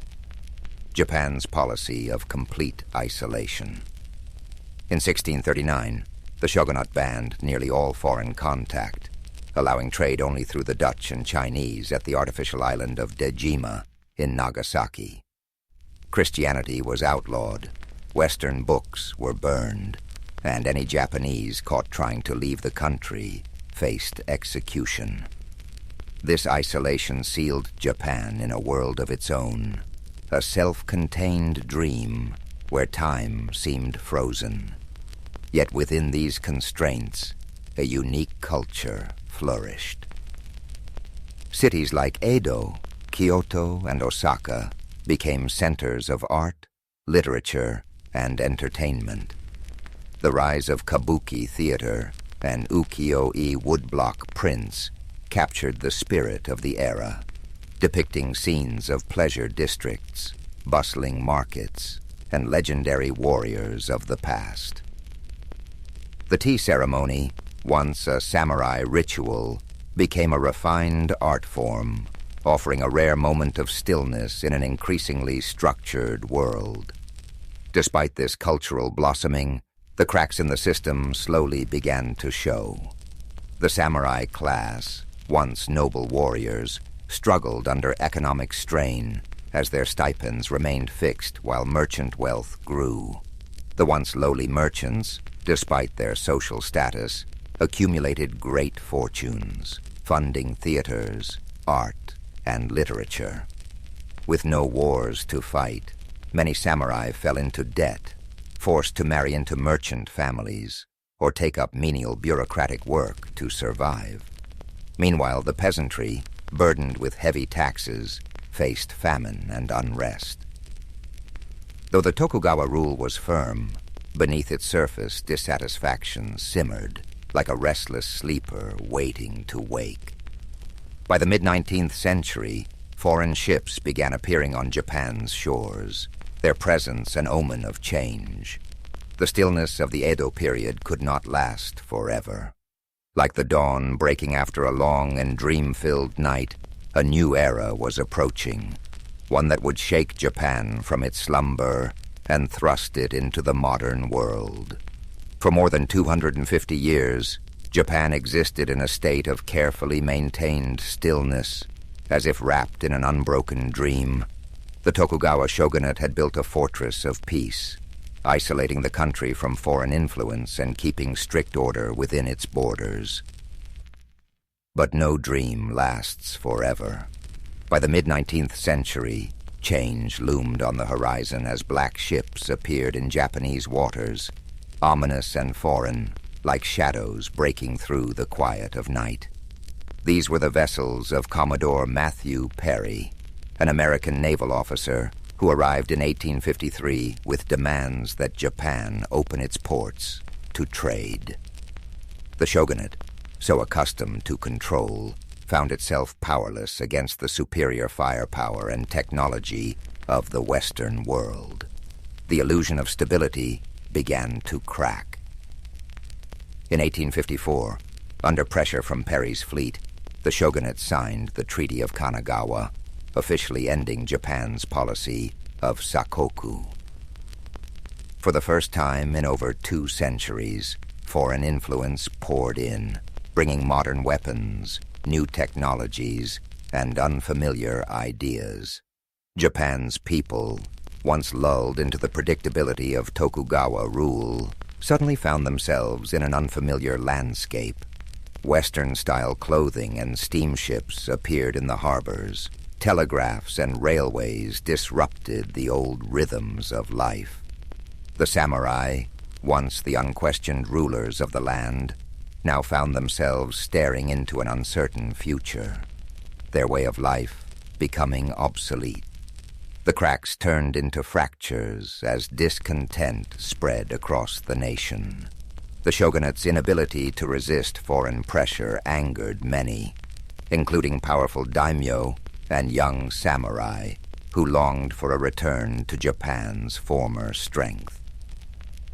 Japan's policy of complete isolation. In 1639, the shogunate banned nearly all foreign contact, allowing trade only through the Dutch and Chinese at the artificial island of Dejima in Nagasaki. Christianity was outlawed, Western books were burned, and any Japanese caught trying to leave the country faced execution. This isolation sealed Japan in a world of its own, a self-contained dream where time seemed frozen. Yet within these constraints, a unique culture flourished. Cities like Edo, Kyoto, and Osaka became centers of art, literature, and entertainment. The rise of kabuki theater and ukiyo-e woodblock prints captured the spirit of the era, depicting scenes of pleasure districts, bustling markets, and legendary warriors of the past. The tea ceremony, once a samurai ritual, became a refined art form, offering a rare moment of stillness in an increasingly structured world. Despite this cultural blossoming, the cracks in the system slowly began to show. The samurai class, once noble warriors, struggled under economic strain as their stipends remained fixed while merchant wealth grew. The once lowly merchants, despite their social status, accumulated great fortunes, funding theaters, art, and literature. With no wars to fight, many samurai fell into debt, forced to marry into merchant families, or take up menial bureaucratic work to survive. Meanwhile, the peasantry, burdened with heavy taxes, faced famine and unrest. Though the Tokugawa rule was firm, beneath its surface dissatisfaction simmered, like a restless sleeper waiting to wake. By the mid-19th century, foreign ships began appearing on Japan's shores, their presence an omen of change. The stillness of the Edo period could not last forever. Like the dawn breaking after a long and dream-filled night, a new era was approaching, one that would shake Japan from its slumber and thrust it into the modern world. For more than 250 years, Japan existed in a state of carefully maintained stillness, as if wrapped in an unbroken dream. The Tokugawa shogunate had built a fortress of peace, isolating the country from foreign influence and keeping strict order within its borders. But no dream lasts forever. By the mid-19th century, change loomed on the horizon as black ships appeared in Japanese waters, ominous and foreign, like shadows breaking through the quiet of night. These were the vessels of Commodore Matthew Perry, an American naval officer who arrived in 1853 with demands that Japan open its ports to trade. The shogunate, so accustomed to control, found itself powerless against the superior firepower and technology of the Western world. The illusion of stability began to crack. In 1854, under pressure from Perry's fleet, the shogunate signed the Treaty of Kanagawa, officially ending Japan's policy of sakoku. For the first time in over 2 centuries, foreign influence poured in, bringing modern weapons, new technologies, and unfamiliar ideas. Japan's people, once lulled into the predictability of Tokugawa rule, suddenly found themselves in an unfamiliar landscape. Western-style clothing and steamships appeared in the harbors. Telegraphs and railways disrupted the old rhythms of life. The samurai, once the unquestioned rulers of the land, now found themselves staring into an uncertain future, their way of life becoming obsolete. The cracks turned into fractures as discontent spread across the nation. The shogunate's inability to resist foreign pressure angered many, including powerful daimyo and young samurai who longed for a return to Japan's former strength.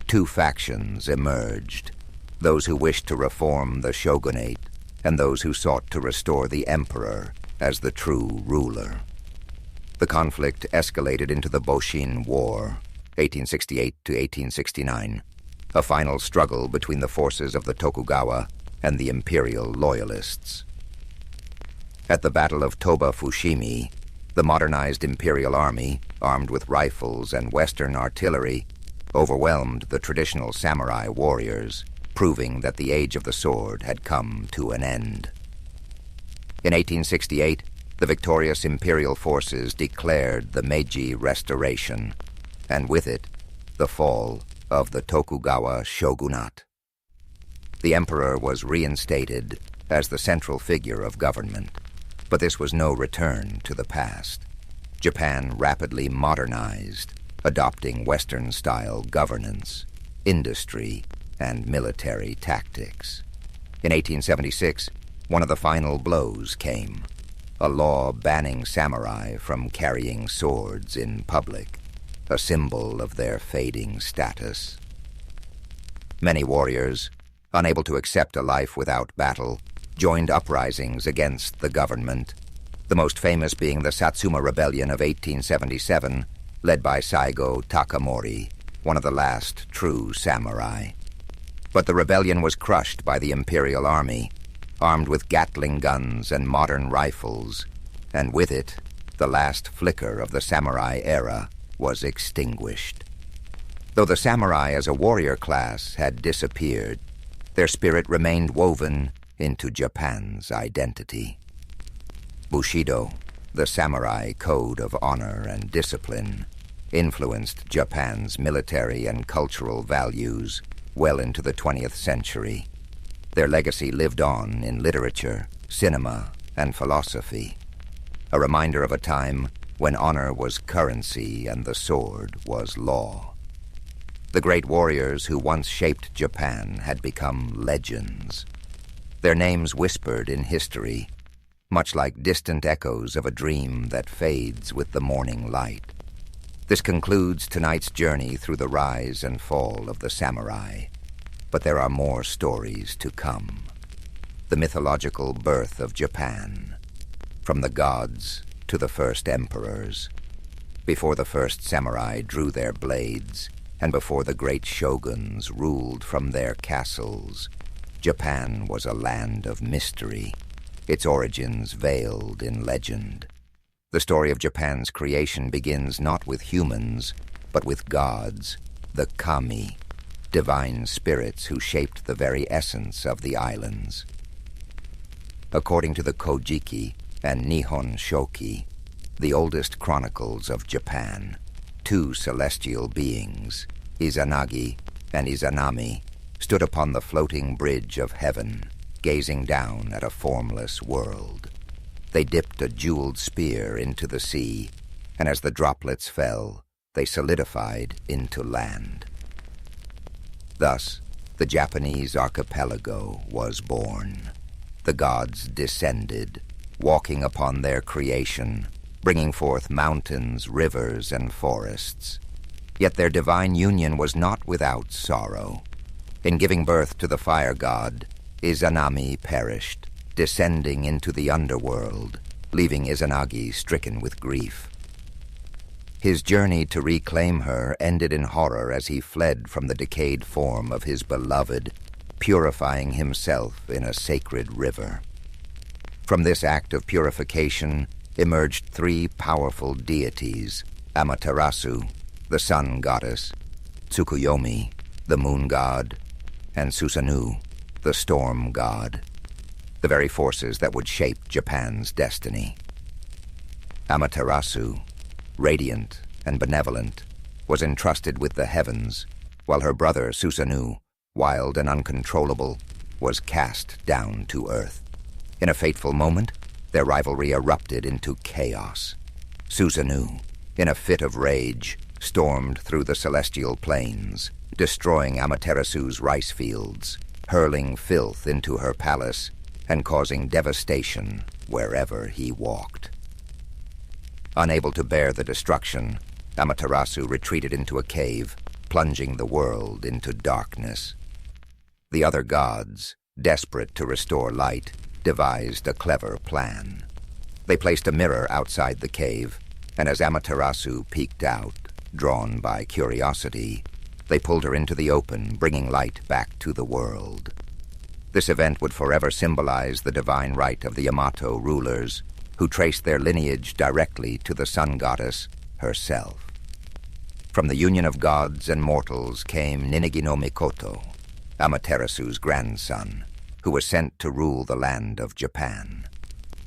2 factions emerged, those who wished to reform the shogunate and those who sought to restore the emperor as the true ruler. The conflict escalated into the Boshin War, 1868 to 1869, a final struggle between the forces of the Tokugawa and the imperial loyalists. At the Battle of Toba Fushimi, the modernized imperial army, armed with rifles and Western artillery, overwhelmed the traditional samurai warriors, proving that the age of the sword had come to an end. In 1868, the victorious imperial forces declared the Meiji Restoration, and with it, the fall of the Tokugawa shogunate. The emperor was reinstated as the central figure of government, but this was no return to the past. Japan rapidly modernized, adopting Western-style governance, industry, and military tactics. In 1876, one of the final blows came, a law banning samurai from carrying swords in public, a symbol of their fading status. Many warriors, unable to accept a life without battle, joined uprisings against the government, the most famous being the Satsuma Rebellion of 1877, led by Saigo Takamori, one of the last true samurai. But the rebellion was crushed by the imperial army, armed with Gatling guns and modern rifles, and with it, the last flicker of the samurai era was extinguished. Though the samurai as a warrior class had disappeared, their spirit remained woven into Japan's identity. Bushido, the samurai code of honor and discipline, influenced Japan's military and cultural values well into the 20th century. Their legacy lived on in literature, cinema, and philosophy, a reminder of a time when honor was currency and the sword was law. The great warriors who once shaped Japan had become legends, their names whispered in history, much like distant echoes of a dream that fades with the morning light. This concludes tonight's journey through the rise and fall of the samurai, but there are more stories to come. The mythological birth of Japan, from the gods to the first emperors, before the first samurai drew their blades, and before the great shoguns ruled from their castles, Japan was a land of mystery, its origins veiled in legend. The story of Japan's creation begins not with humans, but with gods, the kami, divine spirits who shaped the very essence of the islands. According to the Kojiki and Nihon Shoki, the oldest chronicles of Japan, two celestial beings, Izanagi and Izanami, stood upon the floating bridge of heaven, gazing down at a formless world. They dipped a jeweled spear into the sea, and as the droplets fell, they solidified into land. Thus, the Japanese archipelago was born. The gods descended, walking upon their creation, bringing forth mountains, rivers, and forests. Yet their divine union was not without sorrow. In giving birth to the fire god, Izanami perished, descending into the underworld, leaving Izanagi stricken with grief. His journey to reclaim her ended in horror as he fled from the decayed form of his beloved, purifying himself in a sacred river. From this act of purification emerged three powerful deities: Amaterasu, the sun goddess; Tsukuyomi, the moon god; and Susanoo, the storm god, the very forces that would shape Japan's destiny. Amaterasu, radiant and benevolent, was entrusted with the heavens, while her brother Susanoo, wild and uncontrollable, was cast down to earth. In a fateful moment, their rivalry erupted into chaos. Susanoo, in a fit of rage, stormed through the celestial plains, destroying Amaterasu's rice fields, hurling filth into her palace, and causing devastation wherever he walked. Unable to bear the destruction, Amaterasu retreated into a cave, plunging the world into darkness. The other gods, desperate to restore light, devised a clever plan. They placed a mirror outside the cave, and as Amaterasu peeked out, drawn by curiosity, they pulled her into the open, bringing light back to the world. This event would forever symbolize the divine right of the Yamato rulers, who traced their lineage directly to the sun goddess herself. From the union of gods and mortals came Ninigi no Mikoto, Amaterasu's grandson, who was sent to rule the land of Japan.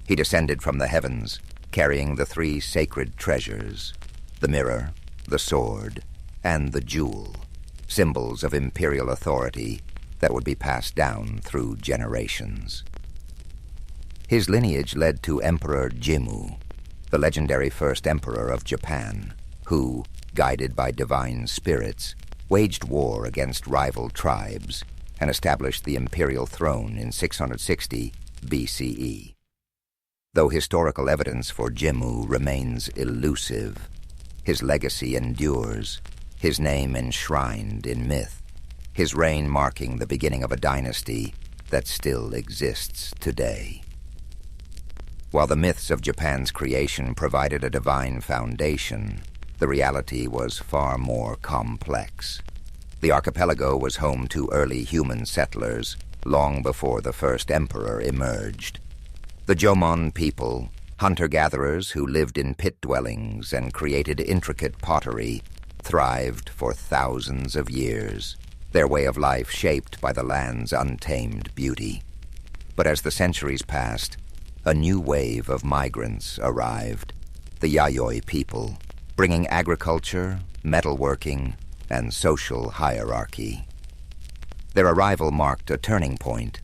He descended from the heavens, carrying the three sacred treasures: the mirror, the sword, and the jewel, symbols of imperial authority that would be passed down through generations. His lineage led to Emperor Jimmu, the legendary first emperor of Japan, who, guided by divine spirits, waged war against rival tribes and established the imperial throne in 660 BCE. Though historical evidence for Jimmu remains elusive, his legacy endures, his name enshrined in myth, his reign marking the beginning of a dynasty that still exists today. While the myths of Japan's creation provided a divine foundation, the reality was far more complex. The archipelago was home to early human settlers long before the first emperor emerged. The Jomon people, hunter-gatherers who lived in pit dwellings and created intricate pottery, thrived for thousands of years, their way of life shaped by the land's untamed beauty. But as the centuries passed, a new wave of migrants arrived, the Yayoi people, bringing agriculture, metalworking, and social hierarchy. Their arrival marked a turning point.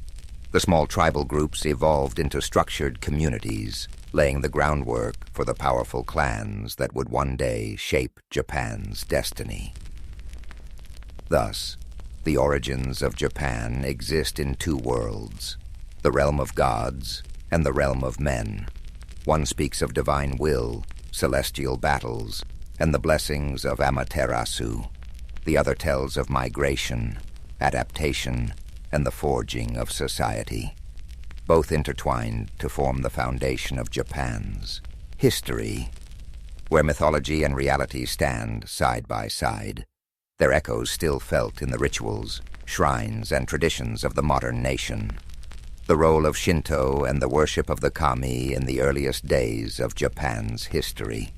The small tribal groups evolved into structured communities, laying the groundwork for the powerful clans that would one day shape Japan's destiny. Thus, the origins of Japan exist in two worlds, the realm of gods and the realm of men. One speaks of divine will, celestial battles, and the blessings of Amaterasu. The other tells of migration, adaptation, and the forging of society, both intertwined to form the foundation of Japan's history. Where mythology and reality stand side by side, their echoes still felt in the rituals, shrines, and traditions of the modern nation. The role of Shinto and the worship of the kami in the earliest days of Japan's history.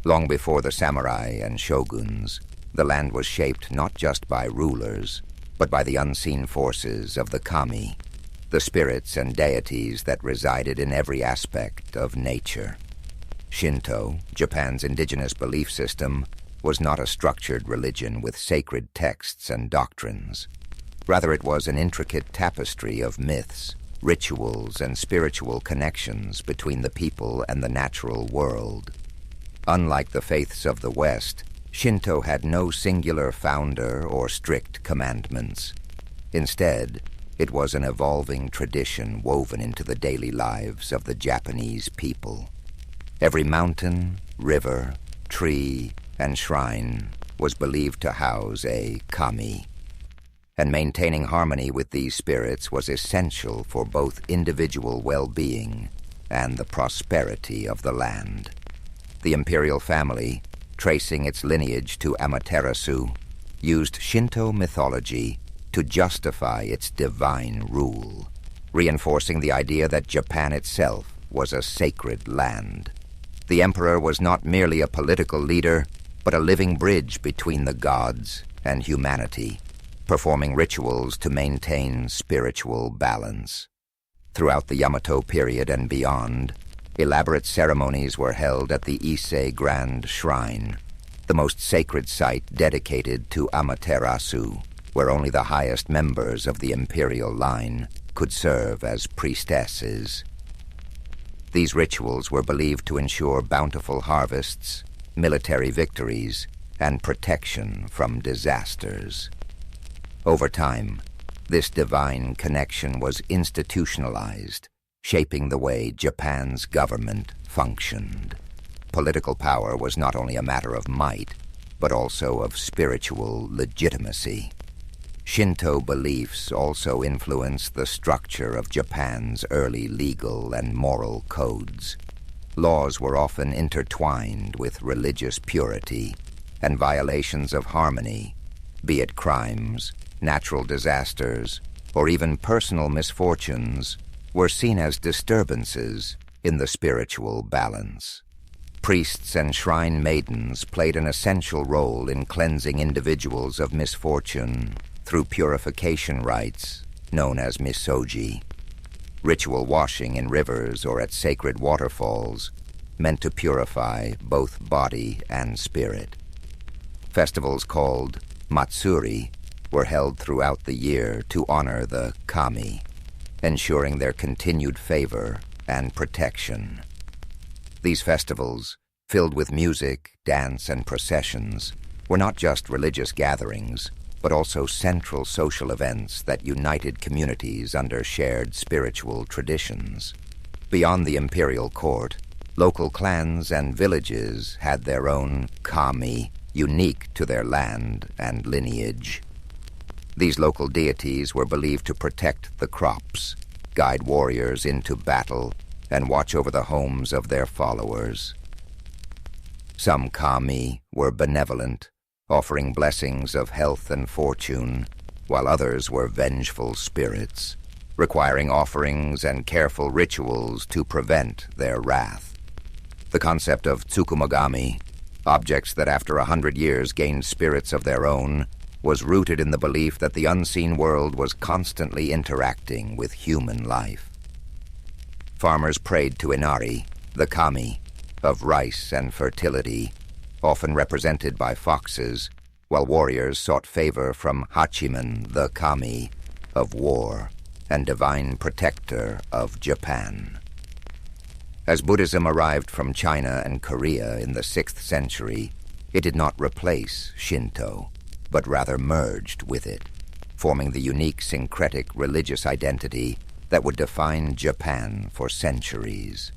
Long before the samurai and shoguns, the land was shaped not just by rulers, but by the unseen forces of the kami, the spirits and deities that resided in every aspect of nature. Shinto, Japan's indigenous belief system, was not a structured religion with sacred texts and doctrines. Rather, it was an intricate tapestry of myths, rituals, and spiritual connections between the people and the natural world. Unlike the faiths of the West, Shinto had no singular founder or strict commandments. Instead, it was an evolving tradition woven into the daily lives of the Japanese people. Every mountain, river, tree, and shrine was believed to house a kami, and maintaining harmony with these spirits was essential for both individual well-being and the prosperity of the land. The imperial family, tracing its lineage to Amaterasu, used Shinto mythology to justify its divine rule, reinforcing the idea that Japan itself was a sacred land. The emperor was not merely a political leader, but a living bridge between the gods and humanity, performing rituals to maintain spiritual balance. Throughout the Yamato period and beyond, elaborate ceremonies were held at the Ise Grand Shrine, the most sacred site dedicated to Amaterasu, where only the highest members of the imperial line could serve as priestesses. These rituals were believed to ensure bountiful harvests, military victories, and protection from disasters. Over time, this divine connection was institutionalized, shaping the way Japan's government functioned. Political power was not only a matter of might, but also of spiritual legitimacy. Shinto beliefs also influenced the structure of Japan's early legal and moral codes. Laws were often intertwined with religious purity, and violations of harmony, be it crimes, natural disasters, or even personal misfortunes, were seen as disturbances in the spiritual balance. Priests and shrine maidens played an essential role in cleansing individuals of misfortune through purification rites known as misogi. Ritual washing in rivers or at sacred waterfalls meant to purify both body and spirit. Festivals called matsuri were held throughout the year to honor the kami, ensuring their continued favor and protection. These festivals, filled with music, dance, and processions, were not just religious gatherings, but also central social events that united communities under shared spiritual traditions. Beyond the imperial court, local clans and villages had their own kami, unique to their land and lineage. These local deities were believed to protect the crops, guide warriors into battle, and watch over the homes of their followers. Some kami were benevolent, offering blessings of health and fortune, while others were vengeful spirits, requiring offerings and careful rituals to prevent their wrath. The concept of tsukumogami, objects that after 100 years gained spirits of their own, was rooted in the belief that the unseen world was constantly interacting with human life. Farmers prayed to Inari, the kami, of rice and fertility, often represented by foxes, while warriors sought favor from Hachiman, the kami, of war and divine protector of Japan. As Buddhism arrived from China and Korea in the 6th century, it did not replace Shinto, but rather merged with it, forming the unique syncretic religious identity that would define Japan for centuries.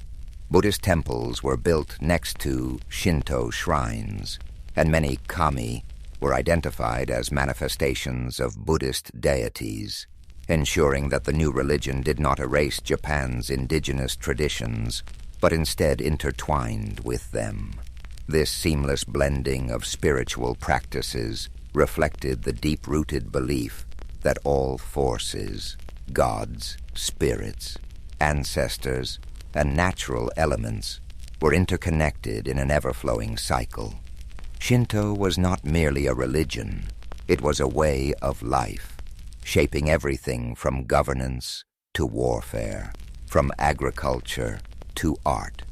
Buddhist temples were built next to Shinto shrines, and many kami were identified as manifestations of Buddhist deities, ensuring that the new religion did not erase Japan's indigenous traditions, but instead intertwined with them. This seamless blending of spiritual practices reflected the deep-rooted belief that all forces, gods, spirits, ancestors, and natural elements were interconnected in an ever-flowing cycle. Shinto was not merely a religion, it was a way of life, shaping everything from governance to warfare, from agriculture to art.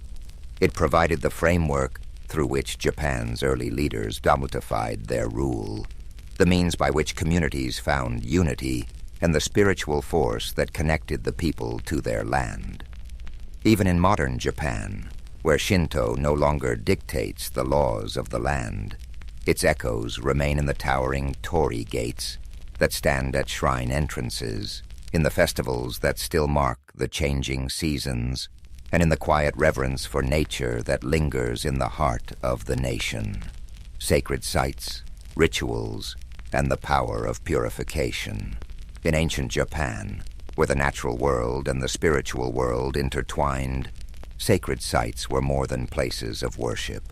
It provided the framework through which Japan's early leaders domesticated their rule, the means by which communities found unity, and the spiritual force that connected the people to their land. Even in modern Japan, where Shinto no longer dictates the laws of the land, its echoes remain in the towering torii gates that stand at shrine entrances, in the festivals that still mark the changing seasons, and in the quiet reverence for nature that lingers in the heart of the nation. Sacred sites, rituals, and the power of purification. In ancient Japan, where the natural world and the spiritual world intertwined, sacred sites were more than places of worship.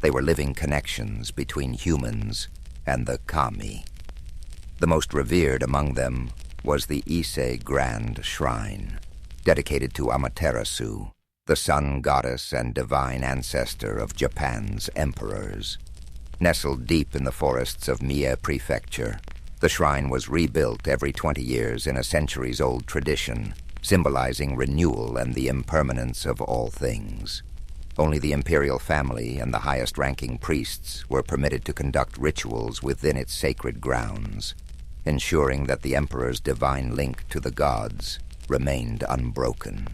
They were living connections between humans and the kami. The most revered among them was the Ise Grand Shrine, dedicated to Amaterasu, the sun goddess and divine ancestor of Japan's emperors. Nestled deep in the forests of Mie Prefecture, the shrine was rebuilt every 20 years in a centuries-old tradition, symbolizing renewal and the impermanence of all things. Only the imperial family and the highest-ranking priests were permitted to conduct rituals within its sacred grounds, ensuring that the emperor's divine link to the gods remained unbroken.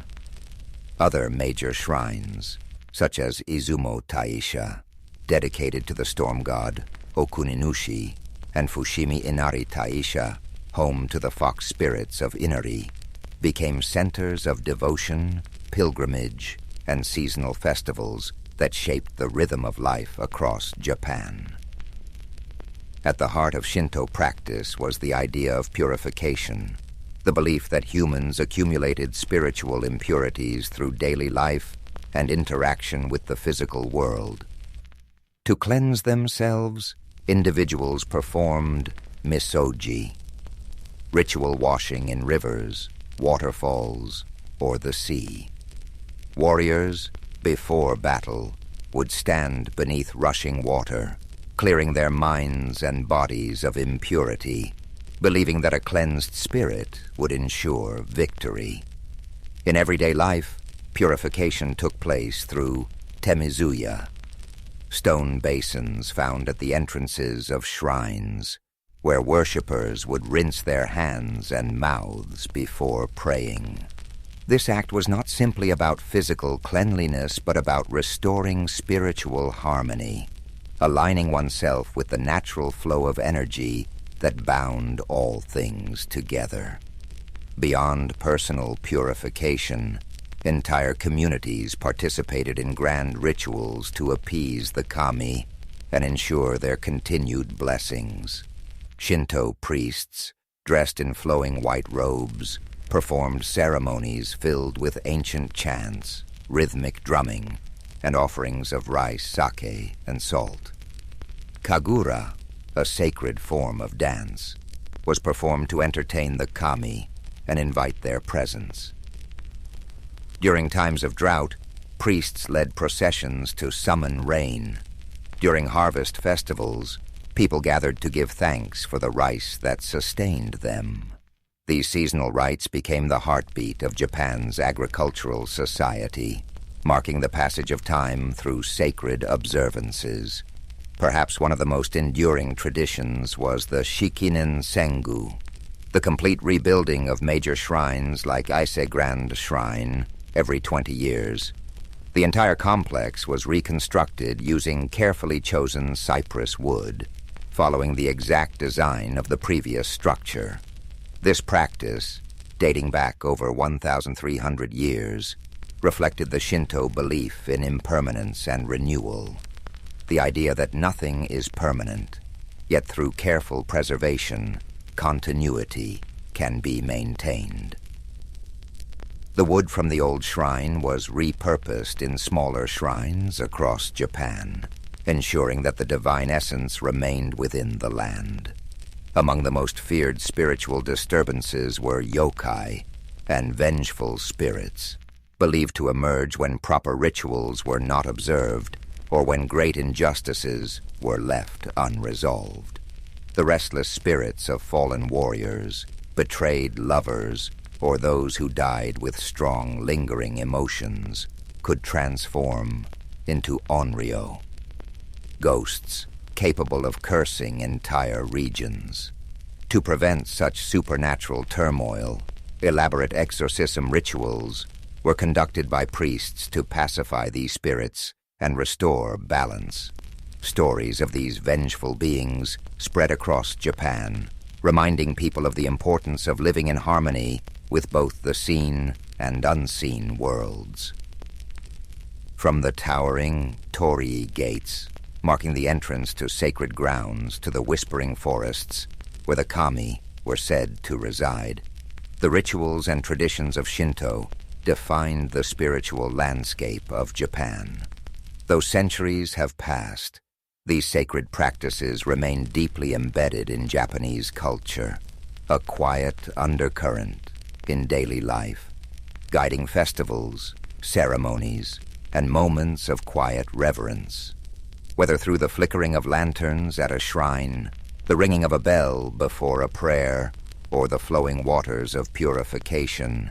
Other major shrines, such as Izumo Taisha, dedicated to the storm god Okuninushi, and Fushimi Inari Taisha, home to the fox spirits of Inari, became centers of devotion, pilgrimage, and seasonal festivals that shaped the rhythm of life across Japan. At the heart of Shinto practice was the idea of purification, the belief that humans accumulated spiritual impurities through daily life and interaction with the physical world. To cleanse themselves, individuals performed misogi, ritual washing in rivers, waterfalls, or the sea. Warriors, before battle, would stand beneath rushing water, clearing their minds and bodies of impurity, believing that a cleansed spirit would ensure victory. In everyday life, purification took place through temizuya, stone basins found at the entrances of shrines, where worshippers would rinse their hands and mouths before praying. This act was not simply about physical cleanliness, but about restoring spiritual harmony, aligning oneself with the natural flow of energy that bound all things together. Beyond personal purification, entire communities participated in grand rituals to appease the kami and ensure their continued blessings. Shinto priests, dressed in flowing white robes, performed ceremonies filled with ancient chants, rhythmic drumming, and offerings of rice, sake, and salt. Kagura, a sacred form of dance, was performed to entertain the kami and invite their presence. During times of drought, priests led processions to summon rain. During harvest festivals, people gathered to give thanks for the rice that sustained them. These seasonal rites became the heartbeat of Japan's agricultural society, marking the passage of time through sacred observances. Perhaps one of the most enduring traditions was the Shikinen Sengu, the complete rebuilding of major shrines like Ise Grand Shrine every 20 years. The entire complex was reconstructed using carefully chosen cypress wood, following the exact design of the previous structure. This practice, dating back over 1,300 years, reflected the Shinto belief in impermanence and renewal, the idea that nothing is permanent, yet through careful preservation, continuity can be maintained. The wood from the old shrine was repurposed in smaller shrines across Japan, ensuring that the divine essence remained within the land. Among the most feared spiritual disturbances were yokai and vengeful spirits, believed to emerge when proper rituals were not observed or when great injustices were left unresolved. The restless spirits of fallen warriors, betrayed lovers, or those who died with strong, lingering emotions could transform into onryo, ghosts capable of cursing entire regions. To prevent such supernatural turmoil, elaborate exorcism rituals were conducted by priests to pacify these spirits and restore balance. Stories of these vengeful beings spread across Japan, reminding people of the importance of living in harmony with both the seen and unseen worlds. From the towering torii gates, marking the entrance to sacred grounds, to the whispering forests where the kami were said to reside, the rituals and traditions of Shinto defined the spiritual landscape of Japan. Though centuries have passed, these sacred practices remain deeply embedded in Japanese culture, a quiet undercurrent in daily life, guiding festivals, ceremonies, and moments of quiet reverence. Whether through the flickering of lanterns at a shrine, the ringing of a bell before a prayer, or the flowing waters of purification,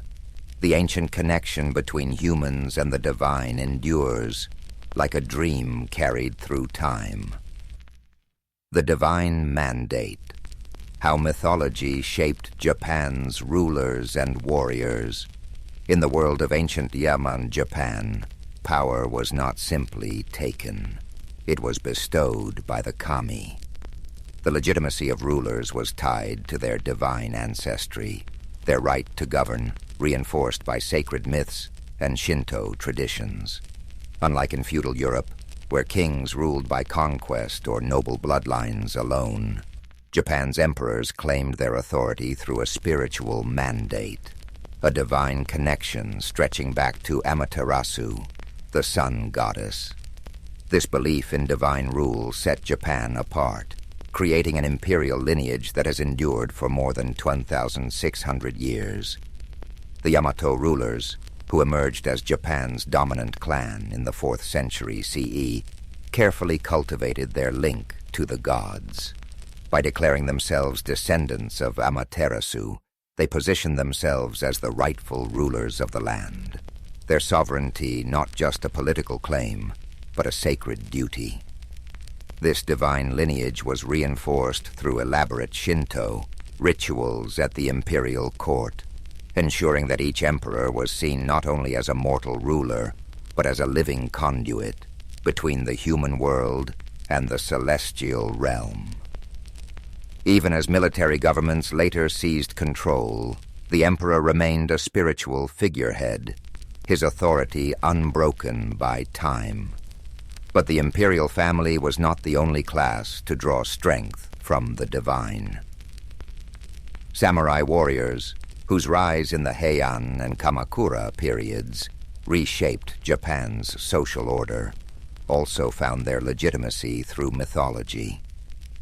the ancient connection between humans and the divine endures, like a dream carried through time. The divine mandate, how mythology shaped Japan's rulers and warriors. In the world of ancient Yaman Japan, power was not simply taken. It was bestowed by the kami. The legitimacy of rulers was tied to their divine ancestry, their right to govern, reinforced by sacred myths and Shinto traditions. Unlike in feudal Europe, where kings ruled by conquest or noble bloodlines alone, Japan's emperors claimed their authority through a spiritual mandate, a divine connection stretching back to Amaterasu, the sun goddess. This belief in divine rule set Japan apart, creating an imperial lineage that has endured for more than 1,600 years. The Yamato rulers, who emerged as Japan's dominant clan in the 4th century CE, carefully cultivated their link to the gods. By declaring themselves descendants of Amaterasu, they positioned themselves as the rightful rulers of the land. Their sovereignty not just a political claim, but a sacred duty. This divine lineage was reinforced through elaborate Shinto rituals at the imperial court, ensuring that each emperor was seen not only as a mortal ruler, but as a living conduit between the human world and the celestial realm. Even as military governments later seized control, the emperor remained a spiritual figurehead, his authority unbroken by time. But the imperial family was not the only class to draw strength from the divine. Samurai warriors, whose rise in the Heian and Kamakura periods reshaped Japan's social order, also found their legitimacy through mythology.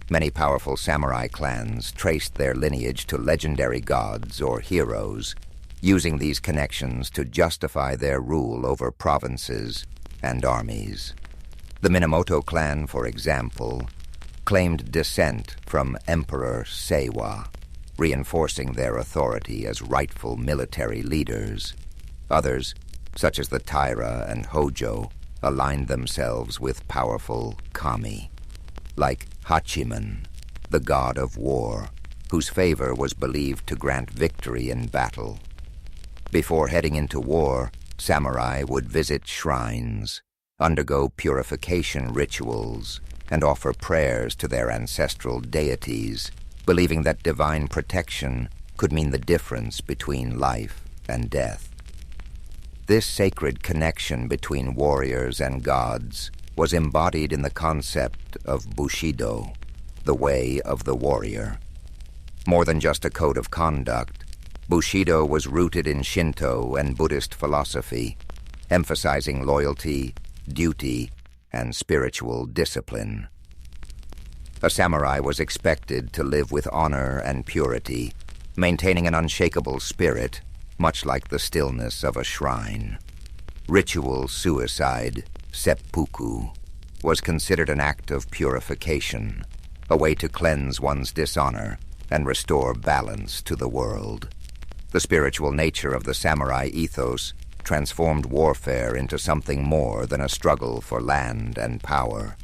Many powerful samurai clans traced their lineage to legendary gods or heroes, using these connections to justify their rule over provinces and armies. The Minamoto clan, for example, claimed descent from Emperor Seiwa, reinforcing their authority as rightful military leaders. Others, such as the Taira and Hojo, aligned themselves with powerful kami, like Hachiman, the god of war, whose favor was believed to grant victory in battle. Before heading into war, samurai would visit shrines, undergo purification rituals, and offer prayers to their ancestral deities, believing that divine protection could mean the difference between life and death. This sacred connection between warriors and gods was embodied in the concept of Bushido, the way of the warrior. More than just a code of conduct, Bushido was rooted in Shinto and Buddhist philosophy, emphasizing loyalty, duty, and spiritual discipline. A samurai was expected to live with honor and purity, maintaining an unshakable spirit, much like the stillness of a shrine. Ritual suicide, seppuku, was considered an act of purification, a way to cleanse one's dishonor and restore balance to the world. The spiritual nature of the samurai ethos transformed warfare into something more than a struggle for land and power.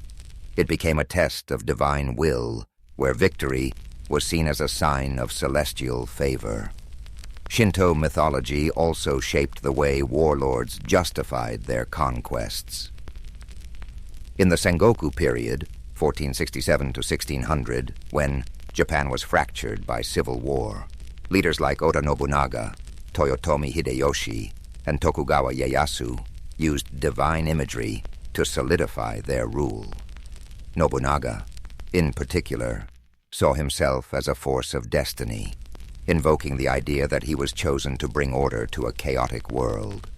It became a test of divine will, where victory was seen as a sign of celestial favor. Shinto mythology also shaped the way warlords justified their conquests. In the Sengoku period, 1467 to 1600, when Japan was fractured by civil war, leaders like Oda Nobunaga, Toyotomi Hideyoshi, and Tokugawa Ieyasu used divine imagery to solidify their rule. Nobunaga, in particular, saw himself as a force of destiny, invoking the idea that he was chosen to bring order to a chaotic world.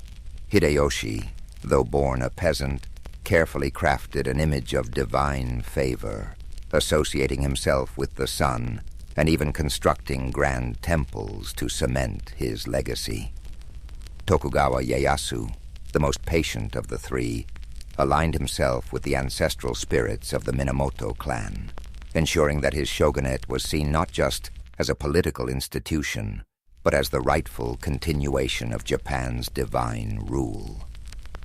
Hideyoshi, though born a peasant, carefully crafted an image of divine favor, associating himself with the sun and even constructing grand temples to cement his legacy. Tokugawa Ieyasu, the most patient of the three, aligned himself with the ancestral spirits of the Minamoto clan, ensuring that his shogunate was seen not just as a political institution, but as the rightful continuation of Japan's divine rule.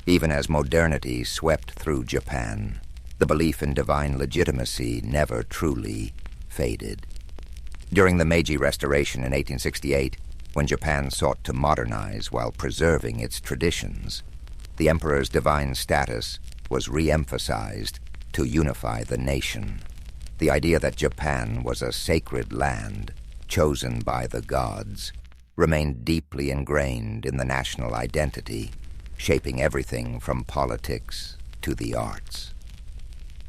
Even as modernity swept through Japan, the belief in divine legitimacy never truly faded. During the Meiji Restoration in 1868, when Japan sought to modernize while preserving its traditions, the emperor's divine status was re-emphasized to unify the nation. The idea that Japan was a sacred land, chosen by the gods, remained deeply ingrained in the national identity, shaping everything from politics to the arts.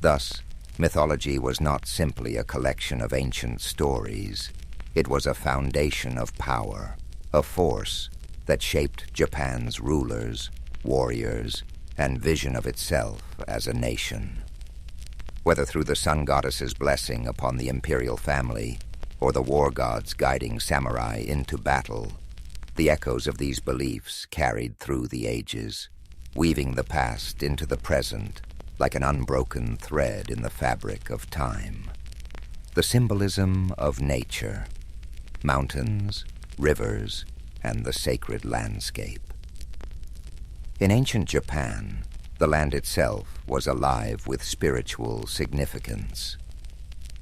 Thus, mythology was not simply a collection of ancient stories. It was a foundation of power, a force that shaped Japan's rulers, warriors, and vision of itself as a nation. Whether through the sun goddess's blessing upon the imperial family or the war gods guiding samurai into battle, the echoes of these beliefs carried through the ages, weaving the past into the present like an unbroken thread in the fabric of time. The symbolism of nature, mountains, rivers, and the sacred landscape. In ancient Japan, the land itself was alive with spiritual significance.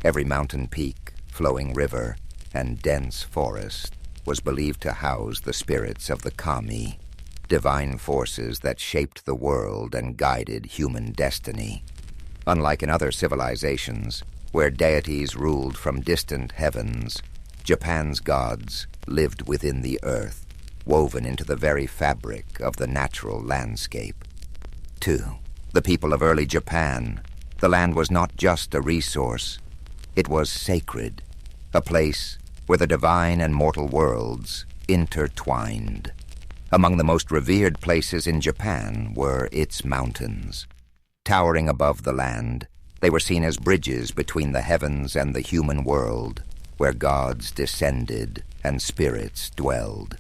Every mountain peak, flowing river, and dense forest was believed to house the spirits of the kami, divine forces that shaped the world and guided human destiny. Unlike in other civilizations, where deities ruled from distant heavens, Japan's gods lived within the earth, woven into the very fabric of the natural landscape. To the people of early Japan, the land was not just a resource. It was sacred, a place where the divine and mortal worlds intertwined. Among the most revered places in Japan were its mountains. Towering above the land, they were seen as bridges between the heavens and the human world, where gods descended and spirits dwelled.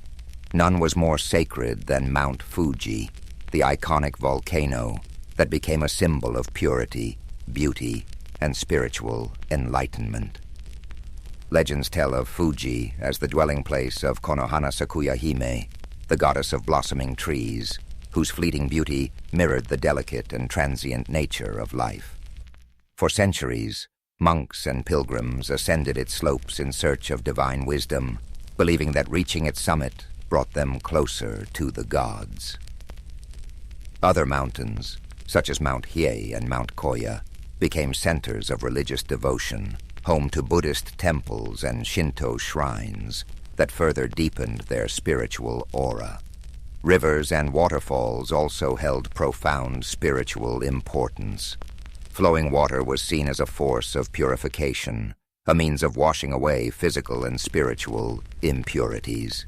None was more sacred than Mount Fuji, the iconic volcano that became a symbol of purity, beauty, and spiritual enlightenment. Legends tell of Fuji as the dwelling place of Konohana Sakuya Hime, the goddess of blossoming trees, whose fleeting beauty mirrored the delicate and transient nature of life. For centuries, monks and pilgrims ascended its slopes in search of divine wisdom, believing that reaching its summit brought them closer to the gods. Other mountains, such as Mount Hiei and Mount Koya, became centers of religious devotion, home to Buddhist temples and Shinto shrines that further deepened their spiritual aura. Rivers and waterfalls also held profound spiritual importance. Flowing water was seen as a force of purification, a means of washing away physical and spiritual impurities.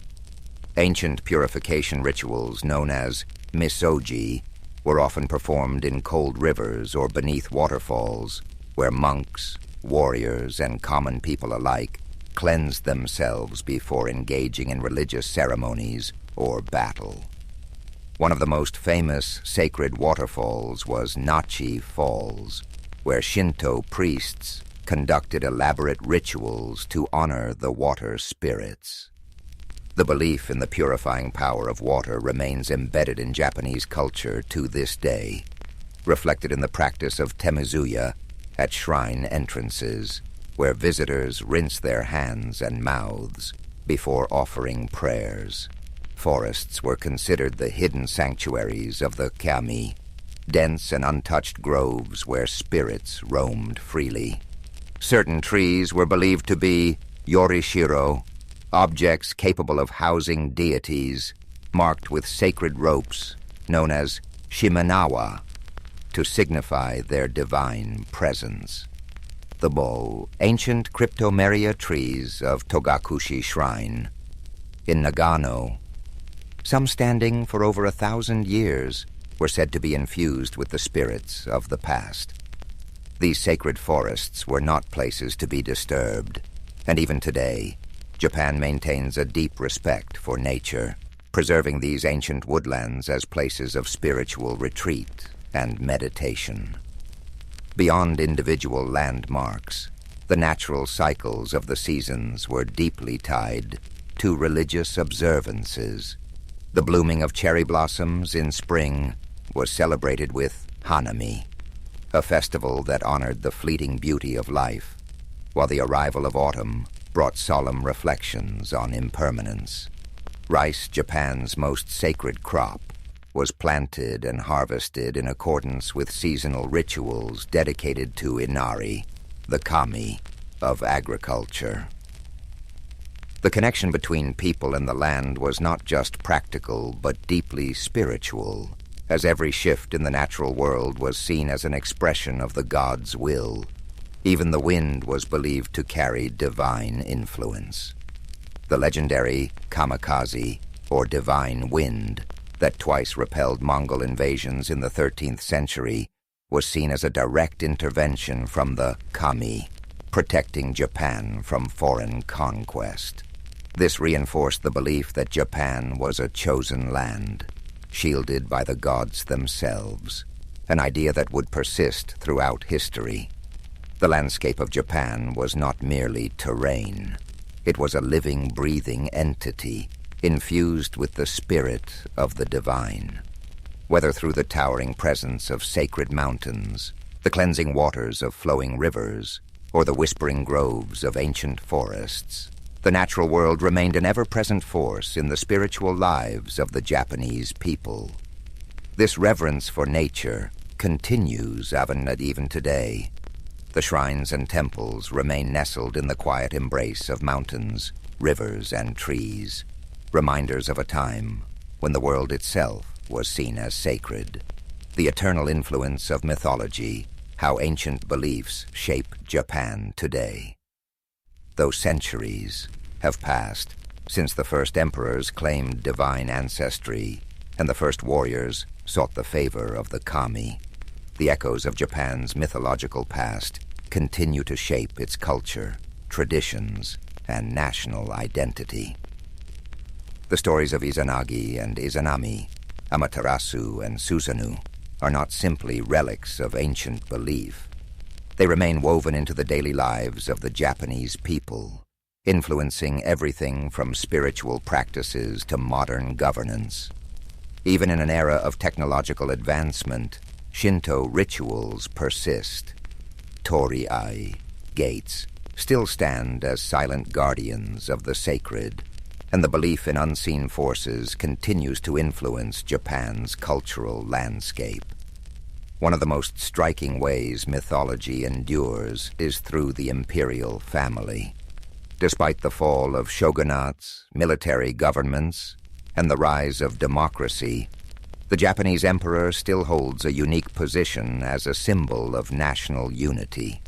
Ancient purification rituals known as misogi were often performed in cold rivers or beneath waterfalls, where monks, warriors, and common people alike cleansed themselves before engaging in religious ceremonies or battle. One of the most famous sacred waterfalls was Nachi Falls, where Shinto priests conducted elaborate rituals to honor the water spirits. The belief in the purifying power of water remains embedded in Japanese culture to this day, reflected in the practice of temizuya at shrine entrances, where visitors rinse their hands and mouths before offering prayers. Forests were considered the hidden sanctuaries of the kami, dense and untouched groves where spirits roamed freely. Certain trees were believed to be yorishiro, objects capable of housing deities, marked with sacred ropes known as shimenawa, to signify their divine presence. The bo, ancient cryptomeria trees of Togakushi Shrine. In Nagano, some standing for over 1,000 years, were said to be infused with the spirits of the past. These sacred forests were not places to be disturbed, and even today, Japan maintains a deep respect for nature, preserving these ancient woodlands as places of spiritual retreat and meditation. Beyond individual landmarks, the natural cycles of the seasons were deeply tied to religious observances. The blooming of cherry blossoms in spring was celebrated with Hanami, a festival that honored the fleeting beauty of life, while the arrival of autumn brought solemn reflections on impermanence. Rice, Japan's most sacred crop, was planted and harvested in accordance with seasonal rituals dedicated to Inari, the kami of agriculture. The connection between people and the land was not just practical but deeply spiritual, as every shift in the natural world was seen as an expression of the god's will. Even the wind was believed to carry divine influence. The legendary kamikaze, or divine wind, that twice repelled Mongol invasions in the 13th century, was seen as a direct intervention from the kami, protecting Japan from foreign conquest. This reinforced the belief that Japan was a chosen land, shielded by the gods themselves, an idea that would persist throughout history. The landscape of Japan was not merely terrain. It was a living, breathing entity, infused with the spirit of the divine. Whether through the towering presence of sacred mountains, the cleansing waters of flowing rivers, or the whispering groves of ancient forests, the natural world remained an ever-present force in the spiritual lives of the Japanese people. This reverence for nature continues even today. The shrines and temples remain nestled in the quiet embrace of mountains, rivers, and trees, reminders of a time when the world itself was seen as sacred. The eternal influence of mythology, how ancient beliefs shape Japan today. Though centuries have passed since the first emperors claimed divine ancestry and the first warriors sought the favor of the kami. The echoes of Japan's mythological past continue to shape its culture, traditions, and national identity. The stories of Izanagi and Izanami, Amaterasu and Susanoo, are not simply relics of ancient belief. They remain woven into the daily lives of the Japanese people, influencing everything from spiritual practices to modern governance. Even in an era of technological advancement, Shinto rituals persist. Torii, gates, still stand as silent guardians of the sacred, and the belief in unseen forces continues to influence Japan's cultural landscape. One of the most striking ways mythology endures is through the imperial family. Despite the fall of shogunates, military governments, and the rise of democracy, the Japanese emperor still holds a unique position as a symbol of national unity.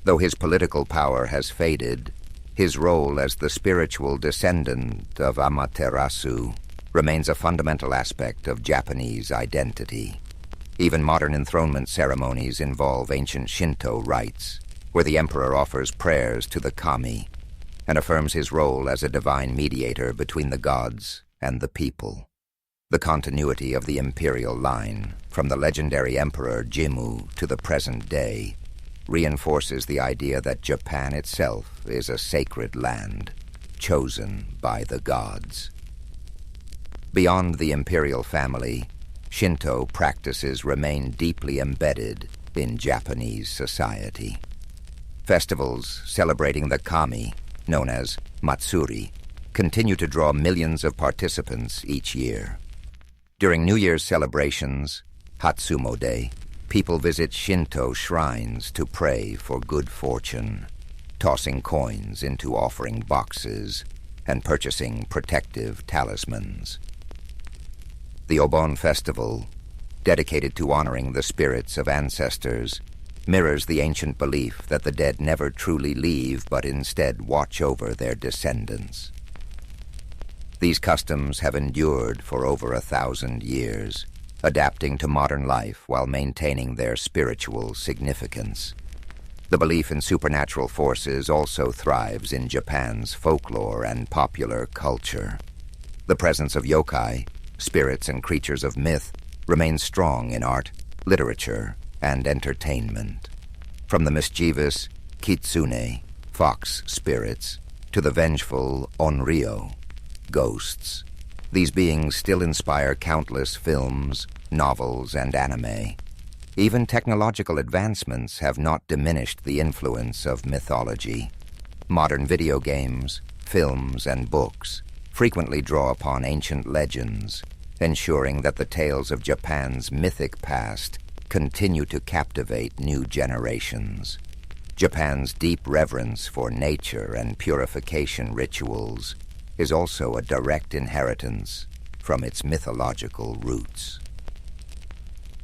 Though his political power has faded, his role as the spiritual descendant of Amaterasu remains a fundamental aspect of Japanese identity. Even modern enthronement ceremonies involve ancient Shinto rites, where the emperor offers prayers to the kami and affirms his role as a divine mediator between the gods and the people. The continuity of the imperial line, from the legendary Emperor Jimmu to the present day, reinforces the idea that Japan itself is a sacred land, chosen by the gods. Beyond the imperial family, Shinto practices remain deeply embedded in Japanese society. Festivals celebrating the kami, known as Matsuri, continue to draw millions of participants each year. During New Year's celebrations, Hatsumo Day, people visit Shinto shrines to pray for good fortune, tossing coins into offering boxes and purchasing protective talismans. The Obon Festival, dedicated to honoring the spirits of ancestors, mirrors the ancient belief that the dead never truly leave but instead watch over their descendants. These customs have endured for over 1,000 years, adapting to modern life while maintaining their spiritual significance. The belief in supernatural forces also thrives in Japan's folklore and popular culture. The presence of yokai, spirits and creatures of myth, remains strong in art, literature, and entertainment. From the mischievous kitsune, fox spirits, to the vengeful onryo, ghosts, these beings still inspire countless films, novels, and anime. Even technological advancements have not diminished the influence of mythology. Modern video games, films, and books frequently draw upon ancient legends, ensuring that the tales of Japan's mythic past continue to captivate new generations. Japan's deep reverence for nature and purification rituals is also a direct inheritance from its mythological roots.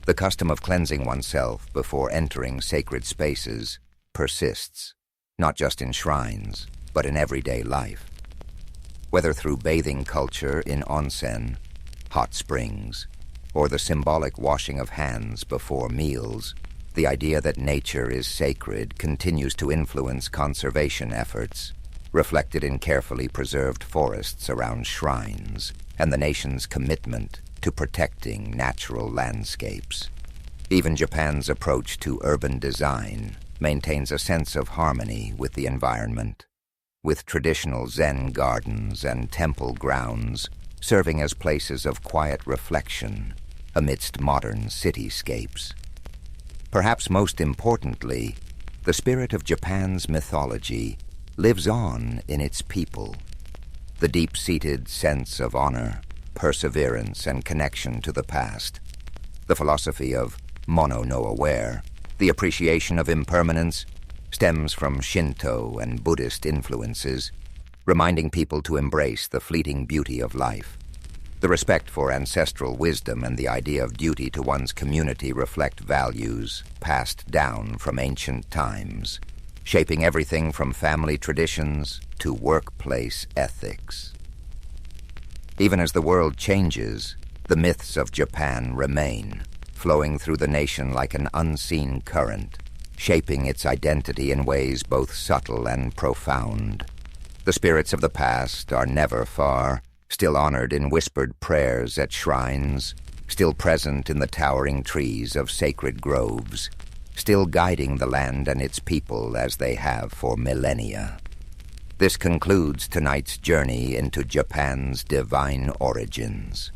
The custom of cleansing oneself before entering sacred spaces persists, not just in shrines, but in everyday life. Whether through bathing culture in onsen, hot springs, or the symbolic washing of hands before meals, the idea that nature is sacred continues to influence conservation efforts, reflected in carefully preserved forests around shrines and the nation's commitment to protecting natural landscapes. Even Japan's approach to urban design maintains a sense of harmony with the environment, with traditional Zen gardens and temple grounds serving as places of quiet reflection amidst modern cityscapes. Perhaps most importantly, the spirit of Japan's mythology lives on in its people. The deep-seated sense of honor, perseverance, and connection to the past. The philosophy of mono no aware, the appreciation of impermanence, stems from Shinto and Buddhist influences, reminding people to embrace the fleeting beauty of life. The respect for ancestral wisdom and the idea of duty to one's community reflect values passed down from ancient times. shaping everything from family traditions to workplace ethics. Even as the world changes, the myths of Japan remain, flowing through the nation like an unseen current, shaping its identity in ways both subtle and profound. The spirits of the past are never far, still honored in whispered prayers at shrines, still present in the towering trees of sacred groves, still guiding the land and its people as they have for millennia. This concludes tonight's journey into Japan's divine origins.